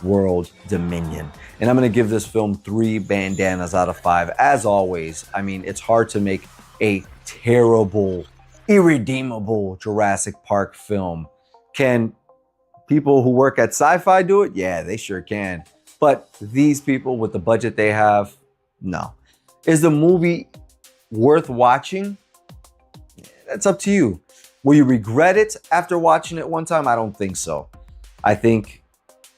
World Dominion. And I'm going to give this film 3 bandanas out of 5. As always, I mean, it's hard to make a terrible, irredeemable Jurassic Park film. Can people who work at Sci-Fi do it? Yeah, they sure can. But these people with the budget they have, no. Is the movie worth watching? That's up to you. Will you regret it after watching it one time? I don't think so. I think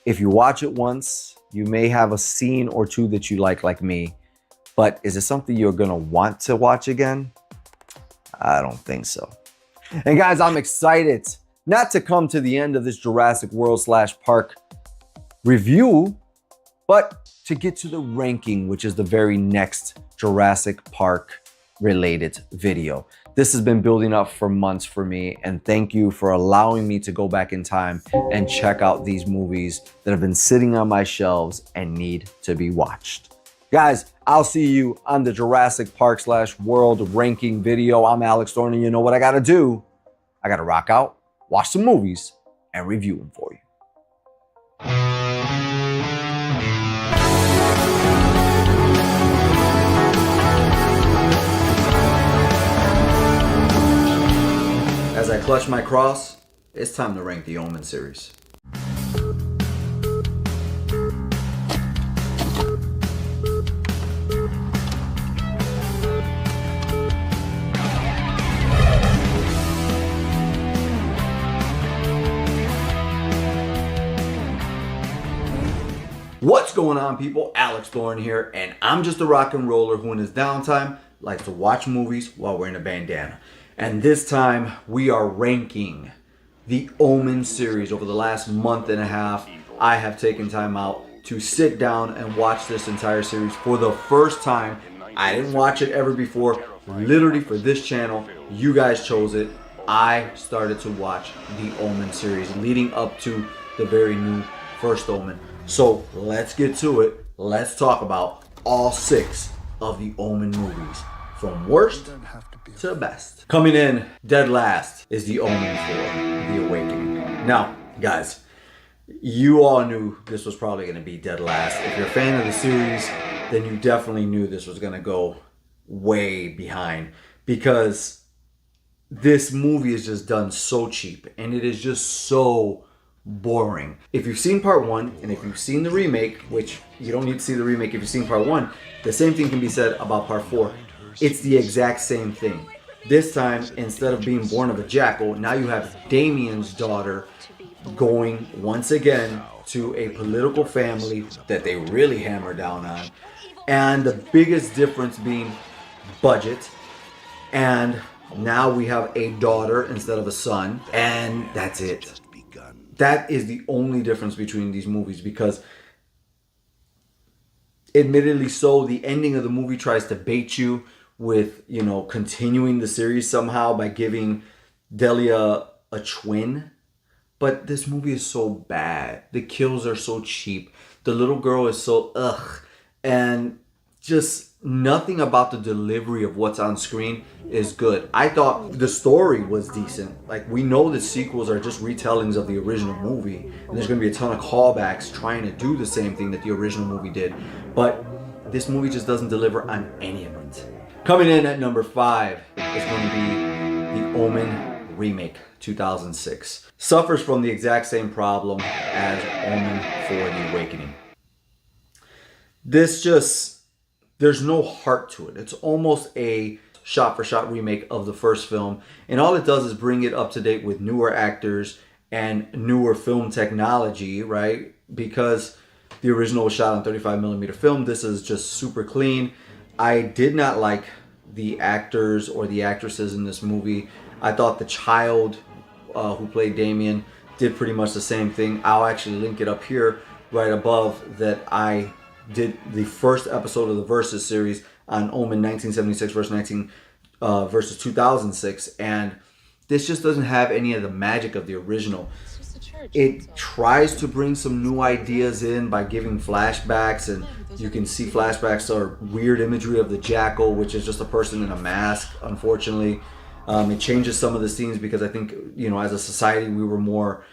if you watch it once, you may have a scene or two that you like me. But is it something you're gonna want to watch again? I don't think so. And guys, I'm excited not to come to the end of this Jurassic World / Park review, but to get to the ranking, which is the very next Jurassic Park related video. This has been building up for months for me, and thank you for allowing me to go back in time and check out these movies that have been sitting on my shelves and need to be watched. Guys, I'll see you on the Jurassic Park / World ranking video. I'm Alex Thorn, and you know what I gotta do? I gotta rock out, watch some movies, and review them for you. As I clutch my cross, it's time to rank the Omen series. What's going on, people? Alex Thorn here, and I'm just a rock and roller who in his downtime likes to watch movies while wearing a bandana. And this time we are ranking the Omen series. Over the last month and a half, I have taken time out to sit down and watch this entire series for the first time. I didn't watch it ever before. Literally for this channel, you guys chose it. I started to watch the Omen series leading up to the very new first Omen. So let's get to it. Let's talk about all 6 of the Omen movies, from worst to best. Coming in dead last is the Omen for The Awakening. Now, guys, you all knew this was probably going to be dead last. If you're a fan of the series, then you definitely knew this was going to go way behind, because this movie is just done so cheap and it is just so boring. If you've seen part 1 and if you've seen the remake, which you don't need to see the remake if you've seen part 1, the same thing can be said about part 4. It's the exact same thing. This time, instead of being born of a jackal, now you have Damien's daughter going once again to a political family that they really hammer down on. And the biggest difference being budget. And now we have a daughter instead of a son. And that's it. That is the only difference between these movies, because admittedly so, the ending of the movie tries to bait you with, you know, continuing the series somehow by giving Delia a twin. But this movie is so bad. The kills are so cheap. The little girl is so ugh. And just nothing about the delivery of what's on screen is good. I thought the story was decent. Like, we know the sequels are just retellings of the original movie, and there's going to be a ton of callbacks trying to do the same thing that the original movie did. But this movie just doesn't deliver on any of it. Coming in at number 5 is going to be the Omen remake, 2006. Suffers from the exact same problem as Omen for The Awakening. This just, there's no heart to it. It's almost a shot-for-shot remake of the first film, and all it does is bring it up to date with newer actors and newer film technology, right? Because the original was shot on 35mm film. This is just super clean. I did not like the actors or the actresses in this movie. I thought the child who played Damien did pretty much the same thing. I'll actually link it up here right above that I did the first episode of the Versus series on Omen 1976 versus 2006, and this just doesn't have any of the magic of the original. It tries to bring some new ideas in by giving flashbacks, and you can see flashbacks or weird imagery of the jackal, which is just a person in a mask, unfortunately. It changes some of the scenes because I think, you know, as a society we were more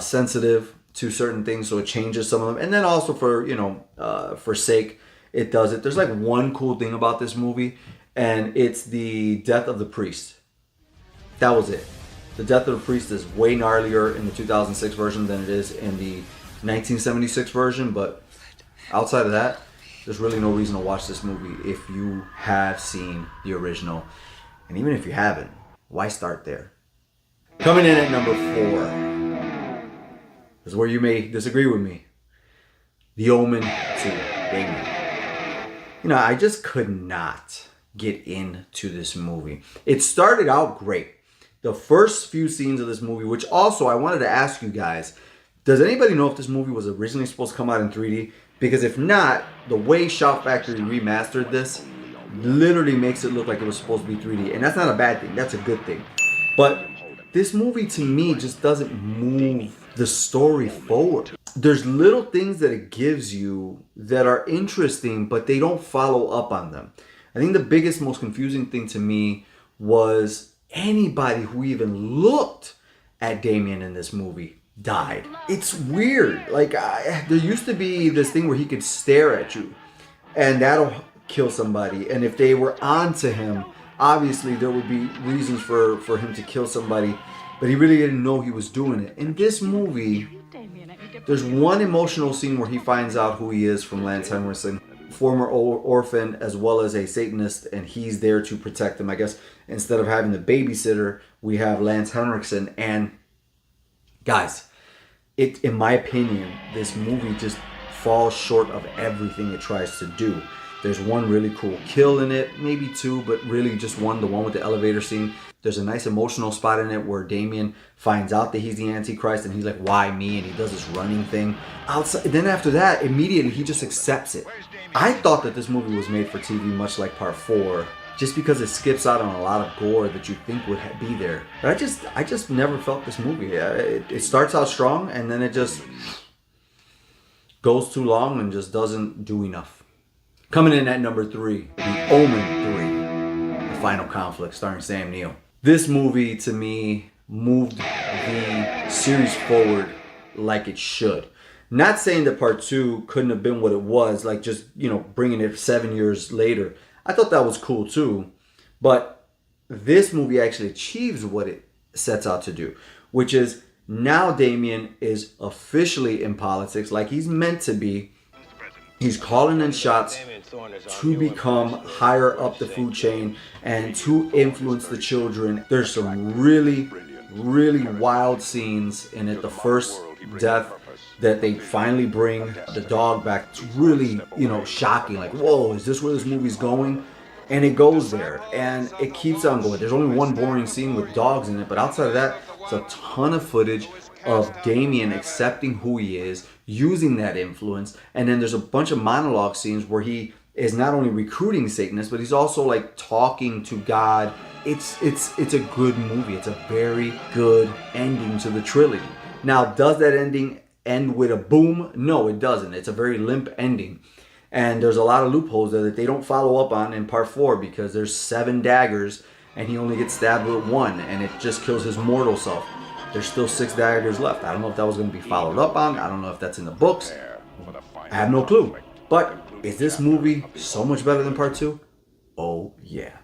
sensitive to certain things, so it changes some of them. And then also for, you know, for sake, it does it. There's like one cool thing about this movie, and it's the death of the priest. That was it. The death of the priest is way gnarlier in the 2006 version than it is in the 1976 version, but outside of that, there's really no reason to watch this movie if you have seen the original. And even if you haven't, why start there? Coming in at number 4 is where you may disagree with me. The Omen 2, Damien. You know, I just could not get into this movie. It started out great. The first few scenes of this movie, which also I wanted to ask you guys, does anybody know if this movie was originally supposed to come out in 3D? Because if not, the way Shout Factory remastered this literally makes it look like it was supposed to be 3D. And that's not a bad thing. That's a good thing. But this movie, to me, just doesn't move the story forward. There's little things that it gives you that are interesting, but they don't follow up on them. I think the biggest, most confusing thing to me was anybody who even looked at Damien in this movie died. It's weird. Like, there used to be this thing where he could stare at you, and that'll kill somebody. And if they were onto him, obviously there would be reasons for him to kill somebody, but he really didn't know he was doing it. In this movie, there's one emotional scene where he finds out who he is from Lance Henriksen, former orphan as well as a Satanist, and he's there to protect him. I guess instead of having the babysitter, we have Lance Henriksen. And guys, in my opinion, this movie just falls short of everything it tries to do. There's one really cool kill in it, maybe two, but really just one, the one with the elevator scene. There's a nice emotional spot in it where Damien finds out that he's the Antichrist, and he's like, why me? And he does this running thing. Then after that, immediately he just accepts it. I thought that this movie was made for TV, much like Part 4, just because it skips out on a lot of gore that you think would be there. But I just never felt this movie. It starts out strong, and then it just goes too long and just doesn't do enough. Coming in at number 3, The Omen 3, The Final Conflict, starring Sam Neill. This movie, to me, moved the series forward like it should. Not saying that Part 2 couldn't have been what it was, like just, you know, bringing it 7 years later. I thought that was cool too. But this movie actually achieves what it sets out to do, which is now Damien is officially in politics like he's meant to be. He's calling in shots to become higher up the food chain and to influence the children. There's some really, really wild scenes in it. The first death that they finally bring the dog back, it's really, you know, shocking. Like, whoa, is this where this movie's going? And it goes there, and it keeps on going. There's only one boring scene with dogs in it, but outside of that, it's a ton of footage of Damien accepting who he is, using that influence, and then there's a bunch of monologue scenes where he is not only recruiting Satanists, but he's also like talking to God. It's a good movie. It's a very good ending to the trilogy. Now, does that ending end with a boom? No, it doesn't. It's a very limp ending. And there's a lot of loopholes there that they don't follow up on in Part 4 because there's 7 daggers and he only gets stabbed with 1 and it just kills his mortal self. There's still 6 daggers left. I don't know if that was going to be followed up on. I don't know if that's in the books. I have no clue. But is this movie so much better than Part 2? Oh, yeah.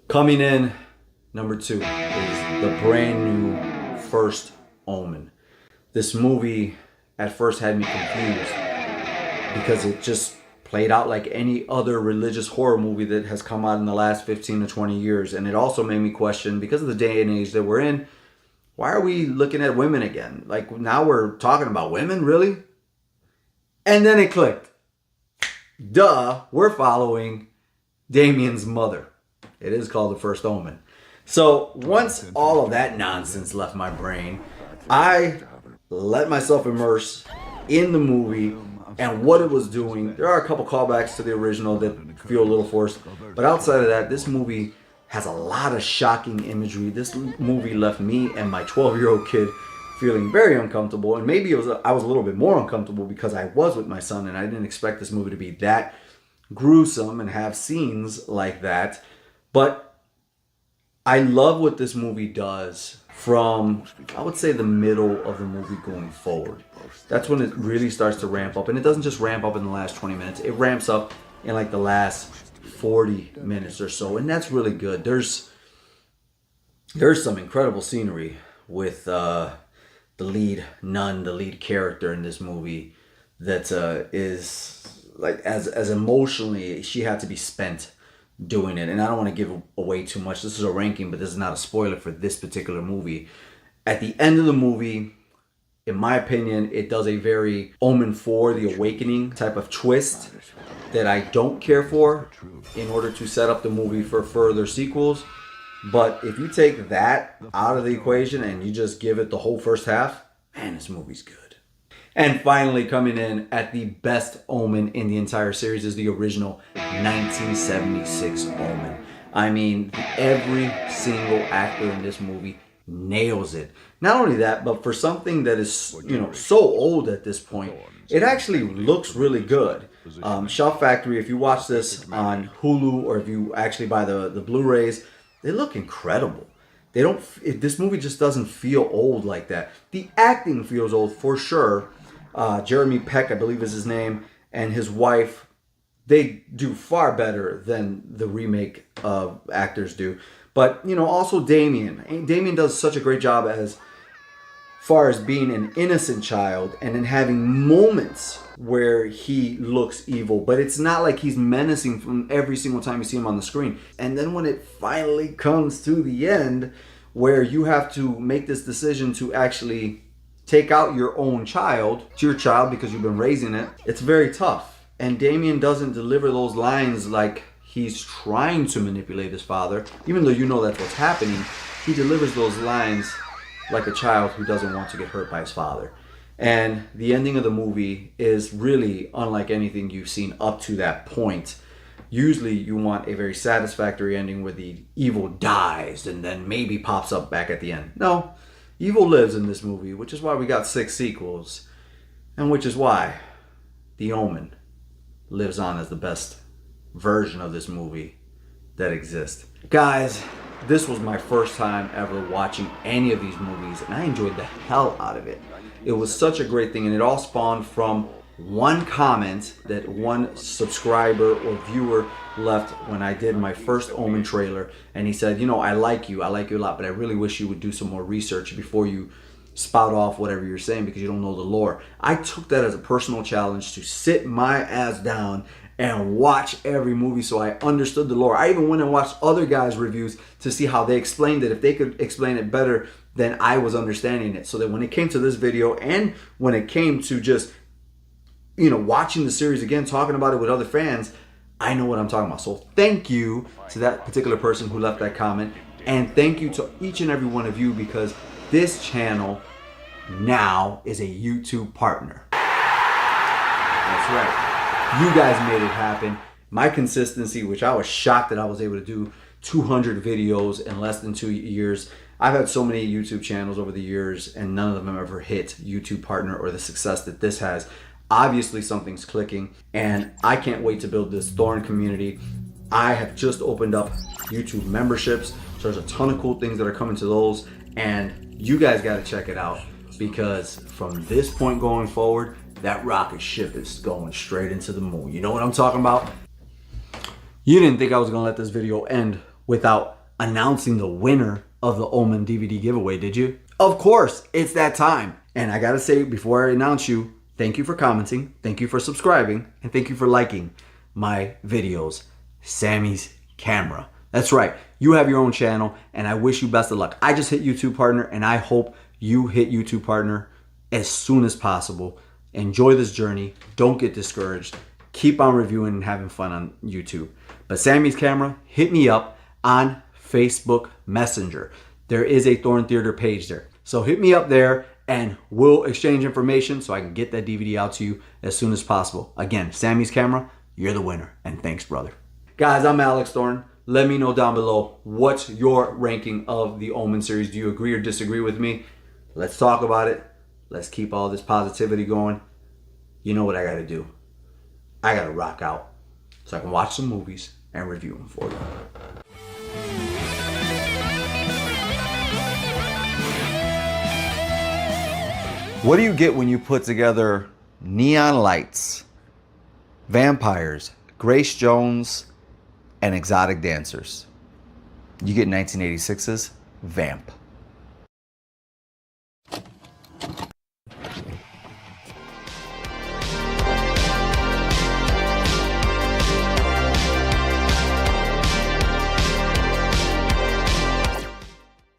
Coming in, number 2 is the brand new First Omen. This movie at first had me confused because it just played out like any other religious horror movie that has come out in the last 15 to 20 years. And it also made me question, because of the day and age that we're in, why are we looking at women again? Like, now we're talking about women, really? And then it clicked. Duh, we're following Damien's mother. It is called The First Omen. So once all of that nonsense left my brain, I let myself immerse in the movie and what it was doing. There are a couple callbacks to the original that feel a little forced, but outside of that, this movie has a lot of shocking imagery. This movie left me and my 12-year-old kid feeling very uncomfortable, and maybe I was a little bit more uncomfortable because I was with my son and I didn't expect this movie to be that gruesome and have scenes like that. But I love what this movie does from, I would say, the middle of the movie going forward. That's when it really starts to ramp up, and it doesn't just ramp up in the last 20 minutes. It ramps up in like the last 40 minutes or so, and that's really good. There's some incredible scenery with the lead nun, the lead character in this movie, that is like as emotionally, she had to be spent doing it. And I don't want to give away too much. This is a ranking, but this is not a spoiler for this particular movie. At the end of the movie, in my opinion, it does a very Omen 4, The Awakening type of twist that I don't care for in order to set up the movie for further sequels. But if you take that out of the equation and you just give it the whole first half, man, this movie's good. And finally, coming in at the best Omen in the entire series is the original 1976 Omen. I mean, every single actor in this movie nails it. Not only that, but for something that is, so old at this point, it actually looks really good. Shout Factory, if you watch this on Hulu or if you actually buy the Blu-rays, they look incredible. This movie just doesn't feel old like that. The acting feels old for sure. Jeremy Peck, I believe is his name, and his wife, they do far better than the remake actors do. But, also Damien. Damien does such a great job as far as being an innocent child and then having moments where he looks evil, but it's not like he's menacing from every single time you see him on the screen. And then when it finally comes to the end where you have to make this decision to actually take out your own child, it's your child because you've been raising it, it's very tough. And Damien doesn't deliver those lines like he's trying to manipulate his father, even though you know that's what's happening. He delivers those lines like a child who doesn't want to get hurt by his father. And the ending of the movie is really unlike anything you've seen up to that point. Usually you want a very satisfactory ending where the evil dies and then maybe pops up back at the end. No, evil lives in this movie, which is why we got 6 sequels, and which is why The Omen lives on as the best version of this movie that exists. Guys, this was my first time ever watching any of these movies, and I enjoyed the hell out of it. It was such a great thing, and it all spawned from one comment that one subscriber or viewer left when I did my first Omen trailer. And he said, I like you a lot, but I really wish you would do some more research before you spout off whatever you're saying because you don't know the lore. I took that as a personal challenge to sit my ass down and watch every movie so I understood the lore. I even went and watched other guys' reviews to see how they explained it, if they could explain it better than I was understanding it. So that when it came to this video and when it came to just, watching the series again, talking about it with other fans, I know what I'm talking about. So thank you to that particular person who left that comment. And thank you to each and every one of you because this channel now is a YouTube partner. That's right. You guys made it happen. My consistency, which I was shocked that I was able to do 200 videos in less than 2 years. I've had so many YouTube channels over the years and none of them have ever hit YouTube partner or the success that this has. Obviously something's clicking and I can't wait to build this Thorn community. I have just opened up YouTube memberships. So there's a ton of cool things that are coming to those and you guys got to check it out because from this point going forward, that rocket ship is going straight into the moon. You know what I'm talking about? You didn't think I was gonna let this video end without announcing the winner of the Omen DVD giveaway, did you? Of course, it's that time. And I gotta say, before I announce you, thank you for commenting, thank you for subscribing, and thank you for liking my videos. Sammy's Camera. That's right, you have your own channel, and I wish you best of luck. I just hit YouTube partner, and I hope you hit YouTube partner as soon as possible. Enjoy this journey. Don't get discouraged. Keep on reviewing and having fun on YouTube. But Sammy's Camera, hit me up on Facebook Messenger. There is a Thorn Theater page there. So hit me up there and we'll exchange information so I can get that DVD out to you as soon as possible. Again, Sammy's Camera, you're the winner, and thanks, brother. Guys, I'm Alex Thorn. Let me know down below what's your ranking of the Omen series. Do you agree or disagree with me? Let's talk about it. Let's keep all this positivity going. You know what I gotta do. I gotta rock out so I can watch some movies and review them for you. What do you get when you put together neon lights, vampires, Grace Jones, and exotic dancers? You get 1986's Vamp.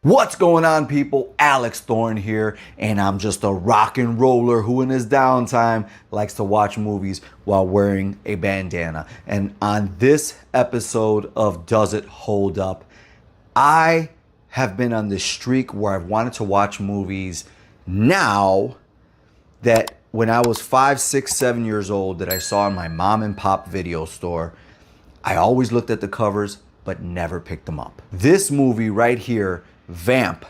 What's going on, people? Alex Thorn here, and I'm just a rock and roller who in his downtime likes to watch movies while wearing a bandana. And on this episode of Does It Hold Up, I have been on this streak where I've wanted to watch movies now that when I was 5, 6, 7 years old that I saw in my mom and pop video store. I always looked at the covers but never picked them up. This movie right here, Vamp,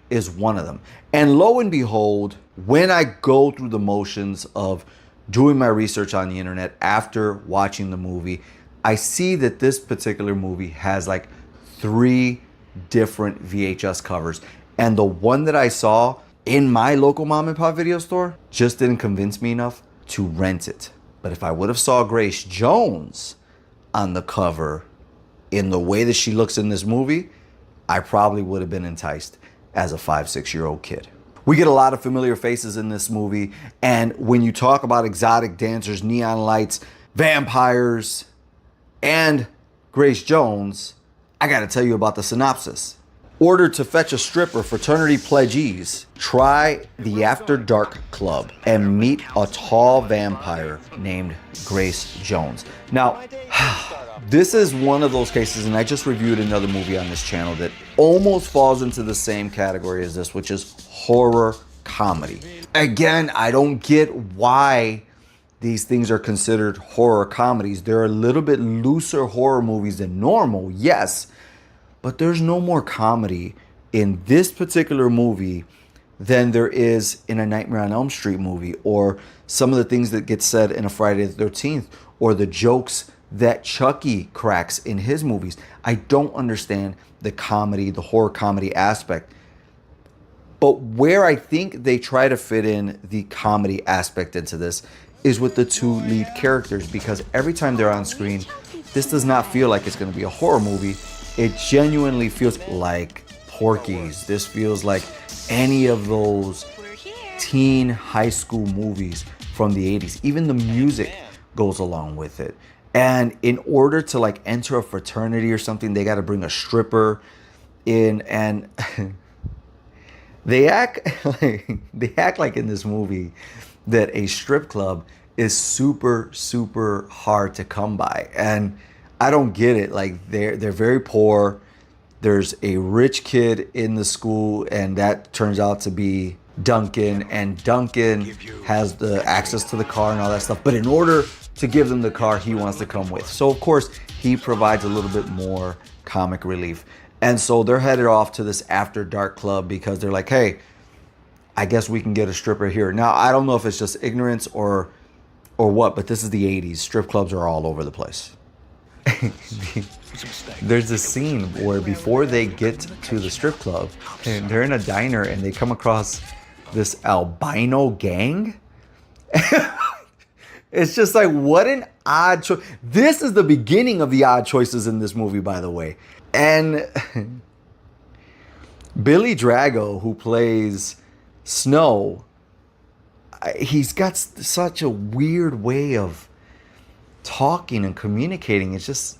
is one of them. And lo and behold, when I go through the motions of doing my research on the internet after watching the movie, I see that this particular movie has like 3 different VHS covers. And the one that I saw in my local mom and pop video store just didn't convince me enough to rent it. But if I would have saw Grace Jones on the cover in the way that she looks in this movie, I probably would have been enticed as a 5, 6-year-old kid. We get a lot of familiar faces in this movie, and when you talk about exotic dancers, neon lights, vampires, and Grace Jones, I gotta tell you about the synopsis. Ordered to fetch a stripper, fraternity pledgees try the After Dark Club and meet a tall vampire named Grace Jones. Now, this is one of those cases, and I just reviewed another movie on this channel that almost falls into the same category as this, which is horror comedy. Again, I don't get why these things are considered horror comedies. They're a little bit looser horror movies than normal, yes, but there's no more comedy in this particular movie than there is in a Nightmare on Elm Street movie, or some of the things that get said in a Friday the 13th, or the jokes that Chucky cracks in his movies. I don't understand the comedy, the horror comedy aspect. But where I think they try to fit in the comedy aspect into this is with the 2 lead characters, because every time they're on screen, this does not feel like it's going to be a horror movie. It genuinely feels like Porky's. This feels like any of those teen high school movies from the 80s. Even the music goes along with it. And in order to like enter a fraternity or something, they got to bring a stripper in, and they act like in this movie that a strip club is super, super hard to come by. And I don't get it. Like they're very poor. There's a rich kid in the school, and that turns out to be Duncan, and Duncan has the access to the car and all that stuff. But in order to give them the car, he wants to come with. So of course he provides a little bit more comic relief. And so they're headed off to this After Dark Club because they're like, hey, I guess we can get a stripper here. Now, I don't know if it's just ignorance or what, but this is the 80s. Strip clubs are all over the place. There's a scene where before they get to the strip club, and they're in a diner and they come across this albino gang. It's just like, what an odd choice. This is the beginning of the odd choices in this movie, by the way. And Billy Drago, who plays Snow, he's got such a weird way of talking and communicating. It's just,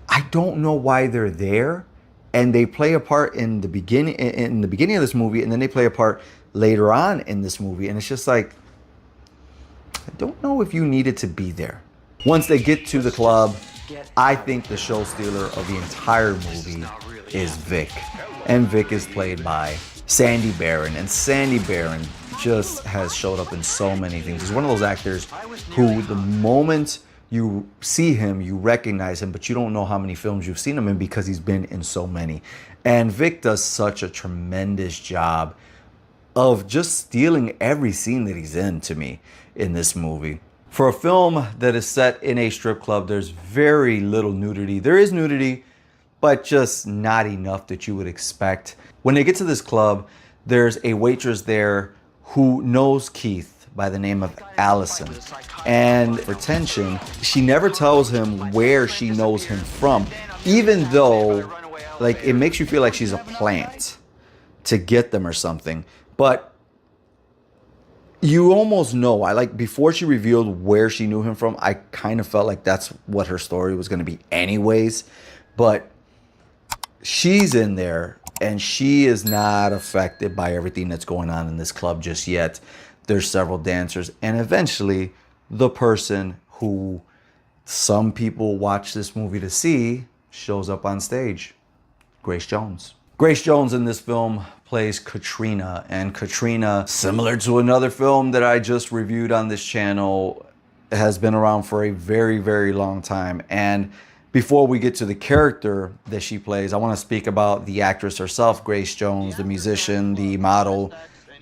I don't know why they're there. And they play a part in the beginning of this movie, and then they play a part later on in this movie. And it's just like, I don't know if you needed to be there. Once they get to the club, I think the show stealer of the entire movie is Vic. And Vic is played by Sandy Baron. And Sandy Baron just has showed up in so many things. He's one of those actors who the moment you see him, you recognize him, but you don't know how many films you've seen him in because he's been in so many. And Vic does such a tremendous job of just stealing every scene that he's in to me in this movie. For a film that is set in a strip club, there's very little nudity. There is nudity, but just not enough that you would expect. When they get to this club, there's a waitress there who knows Keith by the name of Allison. And for tension, she never tells him where she knows him from, even though like it makes you feel like she's a plant to get them or something. But you almost know. I like before she revealed where she knew him from, I kind of felt like that's what her story was going to be anyways. But she's in there and she is not affected by everything that's going on in this club just yet. There's several dancers, and eventually the person who some people watch this movie to see shows up on stage. Grace Jones. Grace Jones in this film plays Katrina, and Katrina, similar to another film that I just reviewed on this channel, has been around for a very, very long time. And before we get to the character that she plays, I want to speak about the actress herself, Grace Jones, the musician, the model,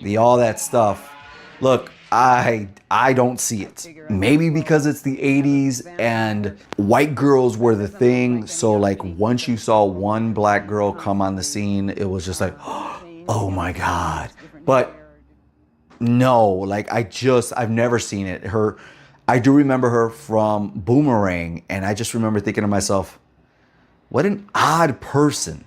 the all that stuff. Look, I don't see it. Maybe because it's the 80s and white girls were the thing. So like once you saw one black girl come on the scene, it was just like, oh my God. But no, like I've never seen it. I do remember her from Boomerang, and I just remember thinking to myself, what an odd person.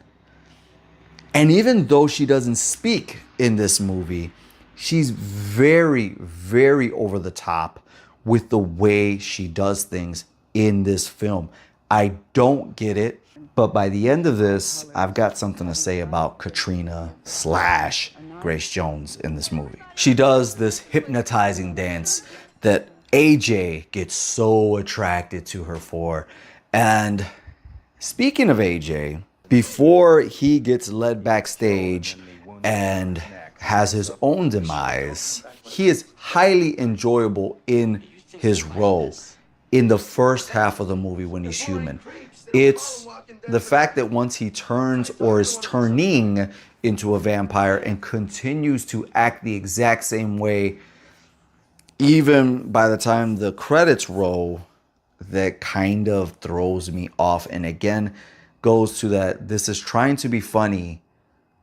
And even though she doesn't speak in this movie, she's very, very over the top with the way she does things in this film. I don't get it, but by the end of this, I've got something to say about Katrina / Grace Jones in this movie. She does this hypnotizing dance that AJ gets so attracted to her for. And speaking of AJ, before he gets led backstage and has his own demise, he is highly enjoyable in his role in the first half of the movie when he's human. It's the fact that once he turns or is turning into a vampire and continues to act the exact same way, even by the time the credits roll, that kind of throws me off. And again, goes to that this is trying to be funny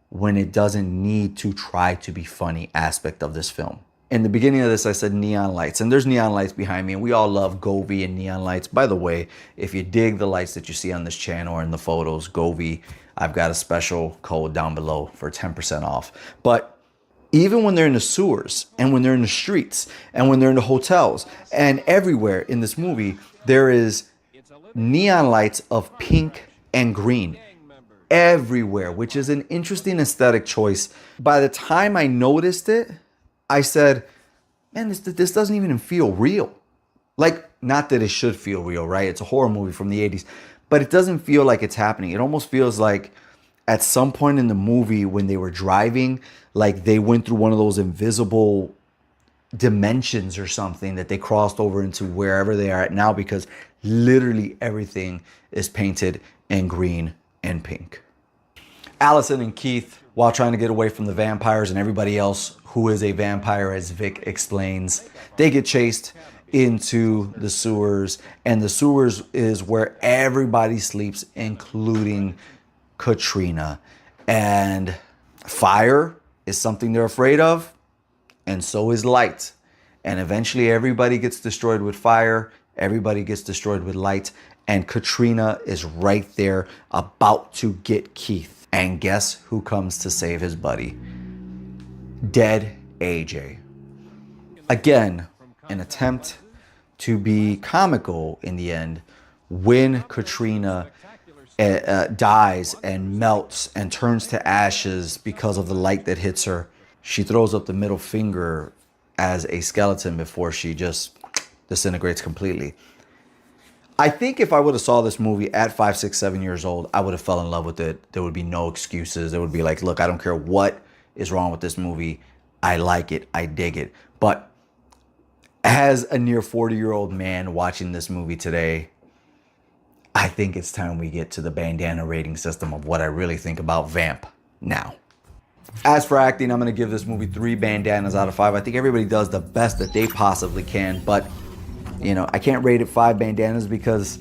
when it doesn't need to try to be funny aspect of this film. In the beginning of this, I said neon lights, and there's neon lights behind me, and we all love Govee and neon lights. By the way, if you dig the lights that you see on this channel or in the photos, Govee, I've got a special code down below for 10% off. But even when they're in the sewers and when they're in the streets and when they're in the hotels and everywhere in this movie, there is neon lights of pink and green everywhere, which is an interesting aesthetic choice. By the time I noticed it, I said, man, this doesn't even feel real. Like, not that it should feel real, right? It's a horror movie from the 80s, but it doesn't feel like it's happening. It almost feels like at some point in the movie when they were driving, like they went through one of those invisible dimensions or something that they crossed over into wherever they are at now, because literally everything is painted in green and pink. Allison and Keith, while trying to get away from the vampires and everybody else who is a vampire, as Vic explains, they get chased into the sewers, and the sewers is where everybody sleeps, including Katrina. And fire is something they're afraid of, and so is light. And eventually everybody gets destroyed with fire, everybody gets destroyed with light, and Katrina is right there about to get Keith. And guess who comes to save his buddy? Dead AJ. Again, an attempt to be comical in the end when Katrina dies and melts and turns to ashes because of the light that hits her. She throws up the middle finger as a skeleton before she just disintegrates completely. I think if I would have saw this movie at 5, 6, 7 years old, I would have fell in love with it. There would be no excuses. There would be like, look, I don't care what is wrong with this movie. I like it. I dig it. But as a near 40-year-old man watching this movie today, I think it's time we get to the bandana rating system of what I really think about Vamp now. As for acting, I'm going to give this movie 3 bandanas out of 5. I think everybody does the best that they possibly can, but you know, I can't rate it 5 bandanas because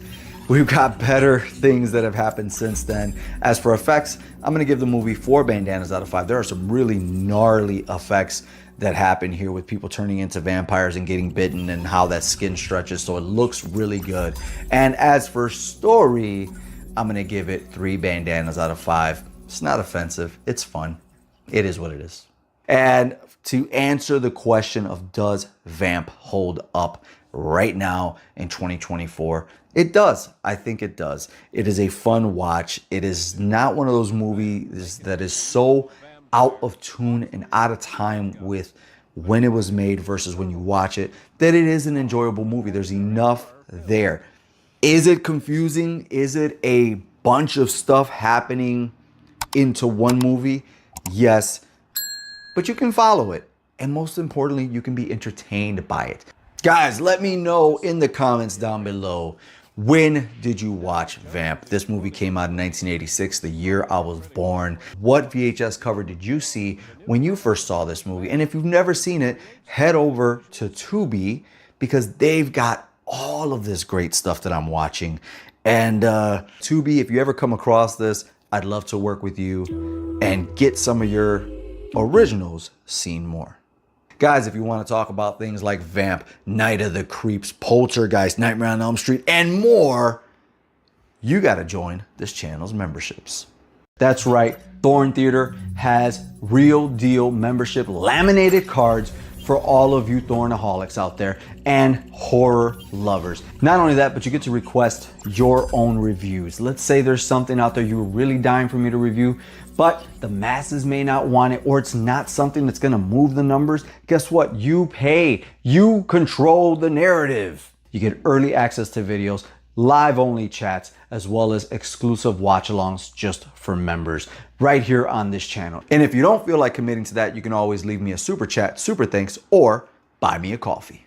we've got better things that have happened since then. As for effects, I'm going to give the movie 4 bandanas out of 5. There are some really gnarly effects that happen here with people turning into vampires and getting bitten and how that skin stretches, so it looks really good. And as for story, I'm going to give it 3 bandanas out of 5. It's not offensive. It's fun. It is what it is. And to answer the question of does Vamp hold up right now in 2024, it does. I think it does. It is a fun watch. It is not one of those movies that is so out of tune and out of time with when it was made versus when you watch it that it is an enjoyable movie. There's enough there. Is it confusing? Is it a bunch of stuff happening into one movie? Yes, but you can follow it. And most importantly, you can be entertained by it. Guys, let me know in the comments down below, when did you watch Vamp? This movie came out in 1986, the year I was born. What VHS cover did you see when you first saw this movie? And if you've never seen it, head over to Tubi because they've got all of this great stuff that I'm watching. And Tubi, if you ever come across this, I'd love to work with you and get some of your originals seen more. Guys, if you want to talk about things like Vamp, Night of the Creeps, Poltergeist, Nightmare on Elm Street, and more, you got to join this channel's memberships. That's right, Thorn Theater has real deal membership laminated cards for all of you Thornaholics out there and horror lovers. Not only that, but you get to request your own reviews. Let's say there's something out there you're really dying for me to review, but the masses may not want it, or it's not something that's gonna move the numbers. Guess what? You pay. You control the narrative. You get early access to videos, live only chats, as well as exclusive watch alongs just for members right here on this channel. And if you don't feel like committing to that, you can always leave me a super chat, super thanks, or buy me a coffee.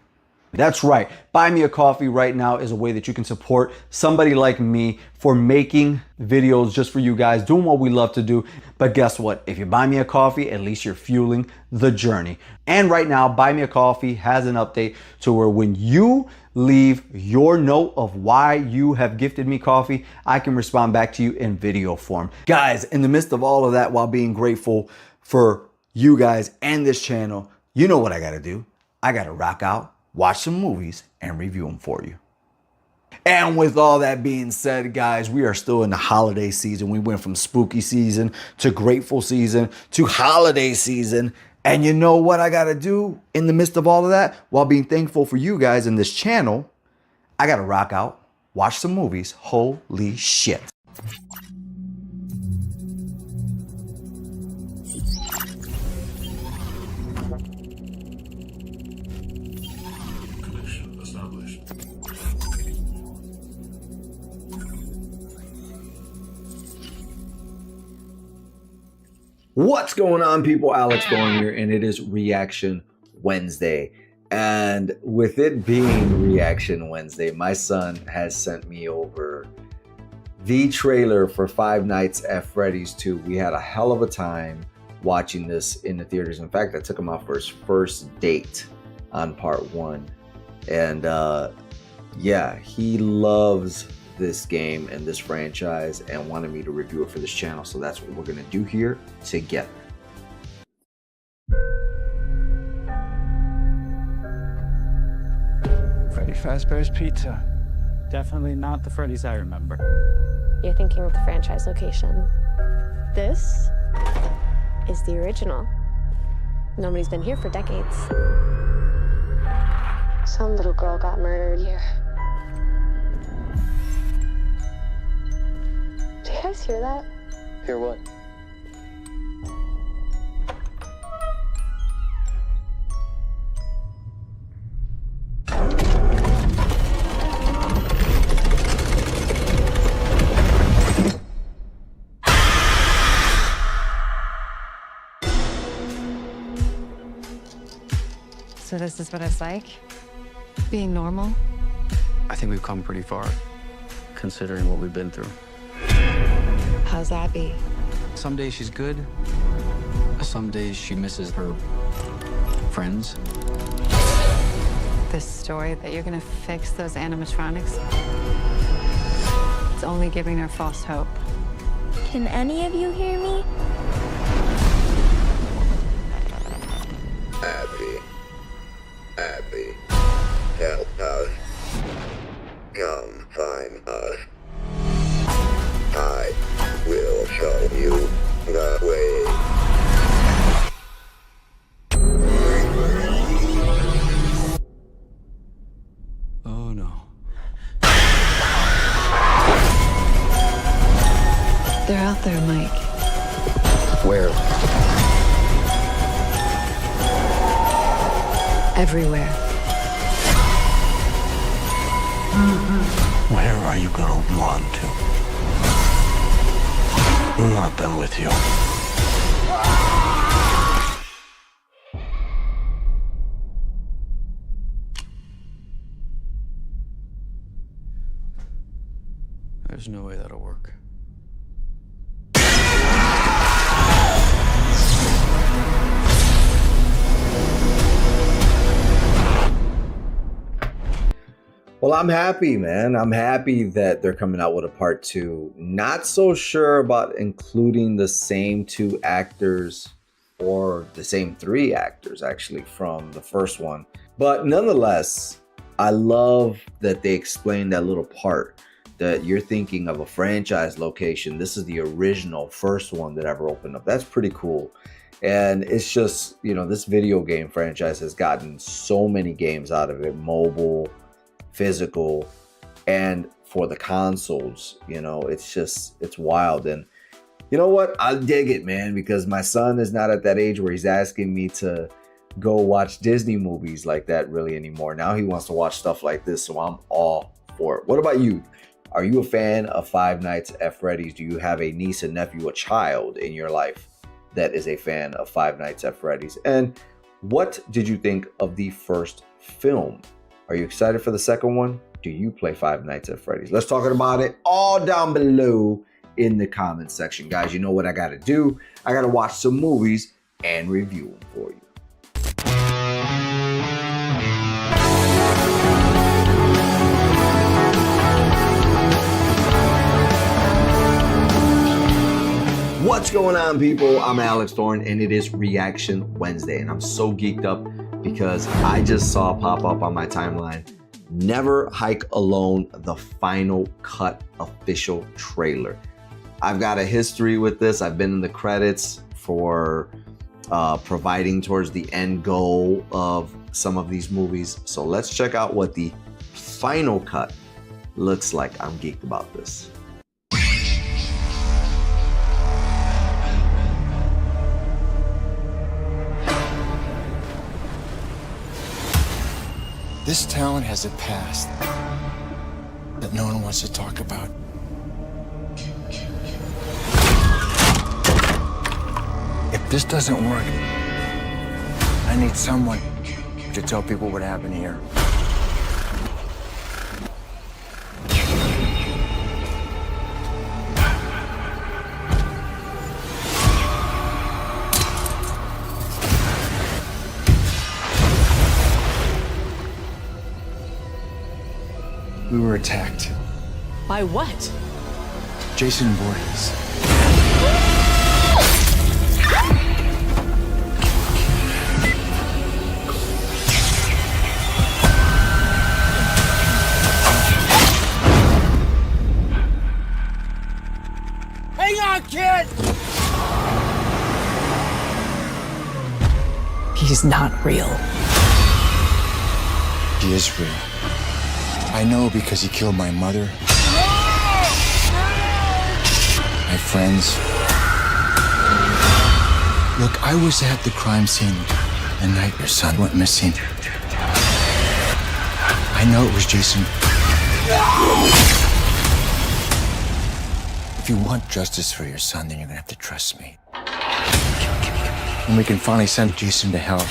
That's right, buy me a coffee right now is a way that you can support somebody like me for making videos just for you guys, doing what we love to do. But guess what? If you buy me a coffee, at least you're fueling the journey. And right now, Buy Me a Coffee has an update to where when you leave your note of why you have gifted me coffee, I can respond back to you in video form. Guys, in the midst of all of that, while being grateful for you guys and this channel, you know what I gotta do. I gotta rock out, watch some movies, and review them for you. And with all that being said, guys, we are still in the holiday season. We went from spooky season to grateful season to holiday season. And you know what I got to do in the midst of all of that? While being thankful for you guys in this channel, I got to rock out, watch some movies. Holy shit. What's going on, people? Alex Thorn here, and it is Reaction Wednesday. And with it being Reaction Wednesday, my son has sent me over the trailer for Five Nights at Freddy's 2. We had a hell of a time watching this in the theaters. In fact, I took him out for his first date on part 1. And yeah, he loves this game and this franchise and wanted me to review it for this channel. So that's what we're gonna do here together. Freddy Fazbear's Pizza. Definitely not the Freddy's I remember. You're thinking of the franchise location. This is the original. Nobody's been here for decades. Some little girl got murdered here. Do you guys hear that? Hear what? So this is what it's like? Being normal? I think we've come pretty far, considering what we've been through. How's Abby? Some days she's good. Some days she misses her friends. This story that you're gonna fix those animatronics, it's only giving her false hope. Can any of you hear me? Abby, help us. Come find us. I will show you the way. Oh no. They're out there, Mike. Where? Everywhere. Where are you gonna run to? I'm not done with you. There's no way that'll work. Well, I'm happy, man. I'm happy that they're coming out with a part 2. Not so sure about including the same 2 actors or the same 3 actors actually from the first one. But nonetheless, I love that they explained that little part that you're thinking of a franchise location. This is the original first one that ever opened up. That's pretty cool. And it's just, you know, this video game franchise has gotten so many games out of it, mobile, physical, and for the consoles. You know, it's wild. And you know what, I dig it, man, because my son is not at that age where he's asking me to go watch Disney movies like that really anymore. Now he wants to watch stuff like this, so I'm all for it. What about you? Are you a fan of Five Nights at Freddy's? Do you have a niece, a nephew, a child in your life that is a fan of Five Nights at Freddy's? And what did you think of the first film? Are you excited for the second one? Do you play Five Nights at Freddy's? Let's talk about it all down below in the comments section. Guys, you know what I gotta do? I gotta watch some movies and review them for you. What's going on, people? I'm Alex Thorn, and it is Reaction Wednesday, and I'm so geeked up because I just saw pop up on my timeline, Never Hike Alone, the final cut official trailer. I've got a history with this. I've been in the credits for providing towards the end goal of some of these movies. So let's check out what the final cut looks like. I'm geeked about this. This town has a past that no one wants to talk about. If this doesn't work, I need someone to tell people what happened here. We were attacked. By what? Jason Voorhees. Hang on, kid! He's not real. He is real. I know because he killed my mother, my friends. Look, I was at the crime scene the night your son went missing. I know it was Jason. If you want justice for your son, then you're gonna have to trust me. And we can finally send Jason to hell.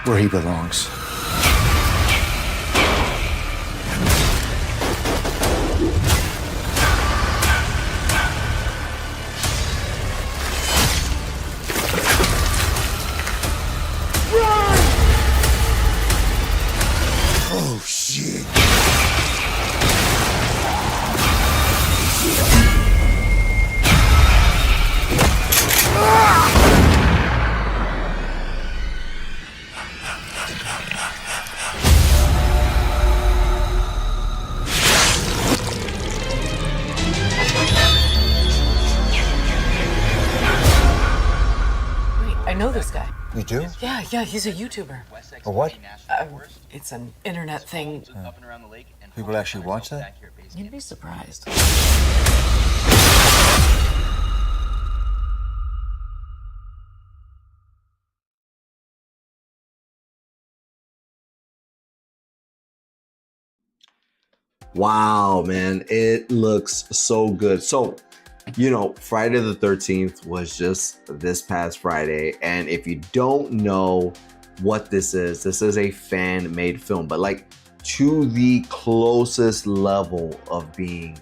where he belongs. Oh, shit. I know this guy. You do? Yeah, he's a YouTuber. A what? It's an internet thing. People actually watch that? You'd be surprised. Wow, man, it looks so good. So, you know, Friday the 13th was just this past Friday. And if you don't know what this is a fan-made film, but like to the closest level of being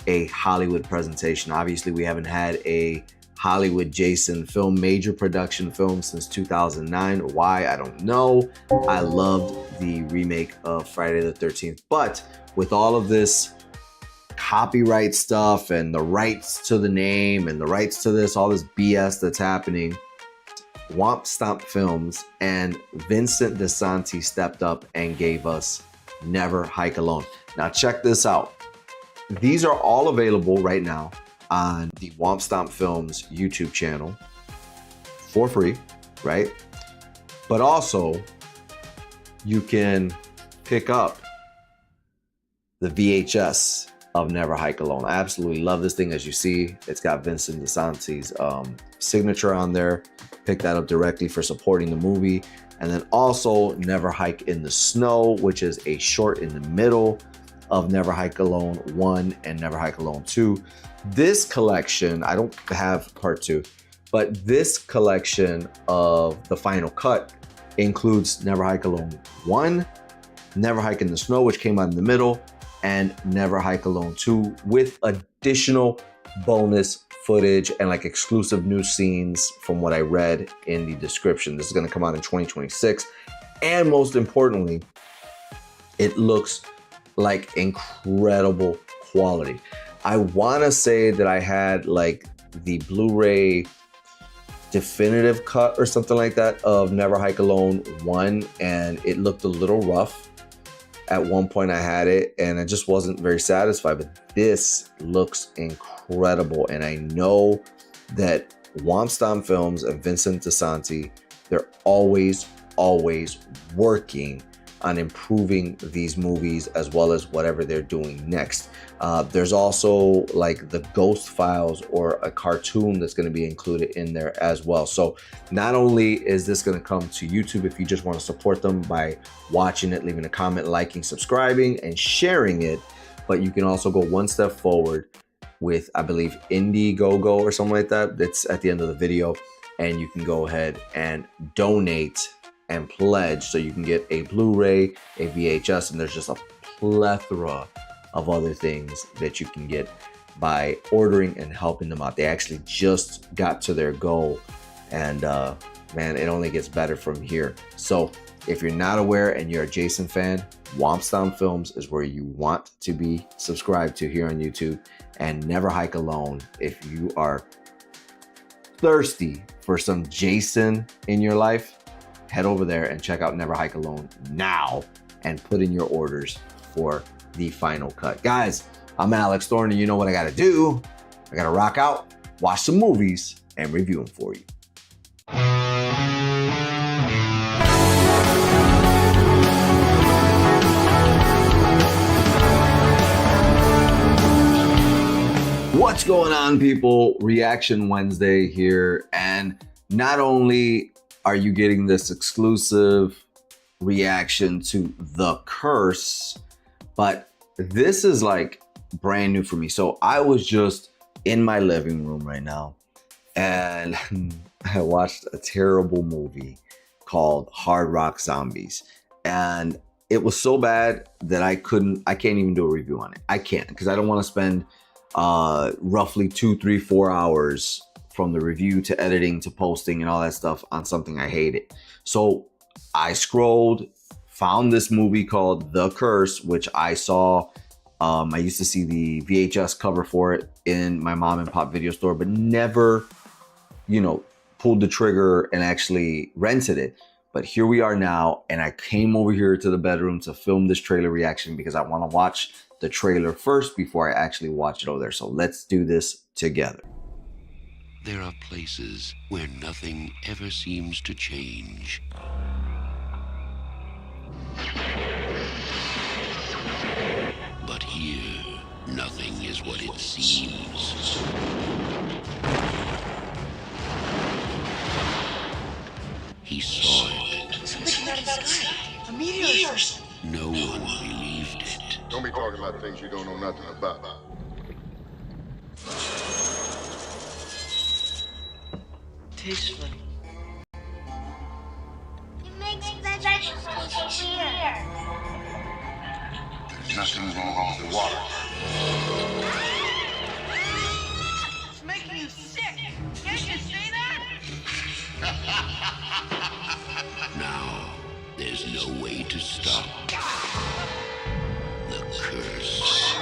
a Hollywood presentation. Obviously, we haven't had a Hollywood Jason film, major production film since 2009. Why? I don't know. I loved the remake of Friday the 13th, but with all of this copyright stuff and the rights to the name and the rights to this, all this BS that's happening, Womp Stomp Films and Vincent DeSanti stepped up and gave us Never Hike Alone. Now check this out. These are all available right now on the Womp Stomp Films YouTube channel for free, right? But also you can pick up the VHS of Never Hike Alone. I absolutely love this thing. As you see, it's got Vincent DeSanti's signature on there. Pick that up directly for supporting the movie. And then also Never Hike in the Snow, which is a short in the middle of Never Hike Alone 1 and Never Hike Alone 2. This collection, I don't have part 2, but this collection of the final cut includes Never Hike Alone 1, Never Hike in the Snow, which came out in the middle, and Never Hike Alone 2 with additional bonus footage and like exclusive new scenes from what I read in the description. This is going to come out in 2026. And most importantly, it looks like incredible quality. I want to say that I had like the Blu-ray definitive cut or something like that of Never Hike Alone 1, and it looked a little rough. At one point I had it and I just wasn't very satisfied, but this looks incredible. And I know that Womp Stomp Films and Vincent DeSanti, they're always working on improving these movies as well as whatever they're doing next. There's also like the Ghost Files or a cartoon that's going to be included in there as well. So not only is this going to come to YouTube if you just want to support them by watching it, leaving a comment, liking, subscribing, and sharing it, but you can also go one step forward with, I believe, Indiegogo or something like that. That's at the end of the video, and you can go ahead and donate and pledge so you can get a Blu-ray, a VHS, and there's just a plethora of other things that you can get by ordering and helping them out. They actually just got to their goal, and man, it only gets better from here. So if you're not aware and you're a Jason fan, Womp Stomp Films is where you want to be subscribed to here on YouTube, and Never Hike Alone if you are thirsty for some Jason in your life. Head over there and check out Never Hike Alone now and put in your orders for the final cut. Guys, I'm Alex Thorn, and you know what I gotta do. I gotta rock out, watch some movies, and review them for you. What's going on, people? Reaction Wednesday here, and not only are you getting this exclusive reaction to The Curse, but this is like brand new for me. So I was just in my living room right now and I watched a terrible movie called Hard Rock Zombies. And it was so bad that I can't even do a review on it. I can't, because I don't want to spend roughly 2, 3, 4 hours from the review to editing to posting and all that stuff on something I hated. So I scrolled, found this movie called The Curse, which I saw. I used to see the VHS cover for it in my mom and pop video store, but never, pulled the trigger and actually rented it. But here we are now, and I came over here to the bedroom to film this trailer reaction because I want to watch the trailer first before I actually watch it over there. So let's do this together. There are places where nothing ever seems to change. But here, nothing is what it seems. He saw it. Something out of the sky. A meteor. No one believed it. Don't be talking about things you don't know nothing about. Tastes funny. It makes vegetables weird. There's nothing wrong with the water. It's making you sick. Can't you see that? Now, there's no way to stop the curse.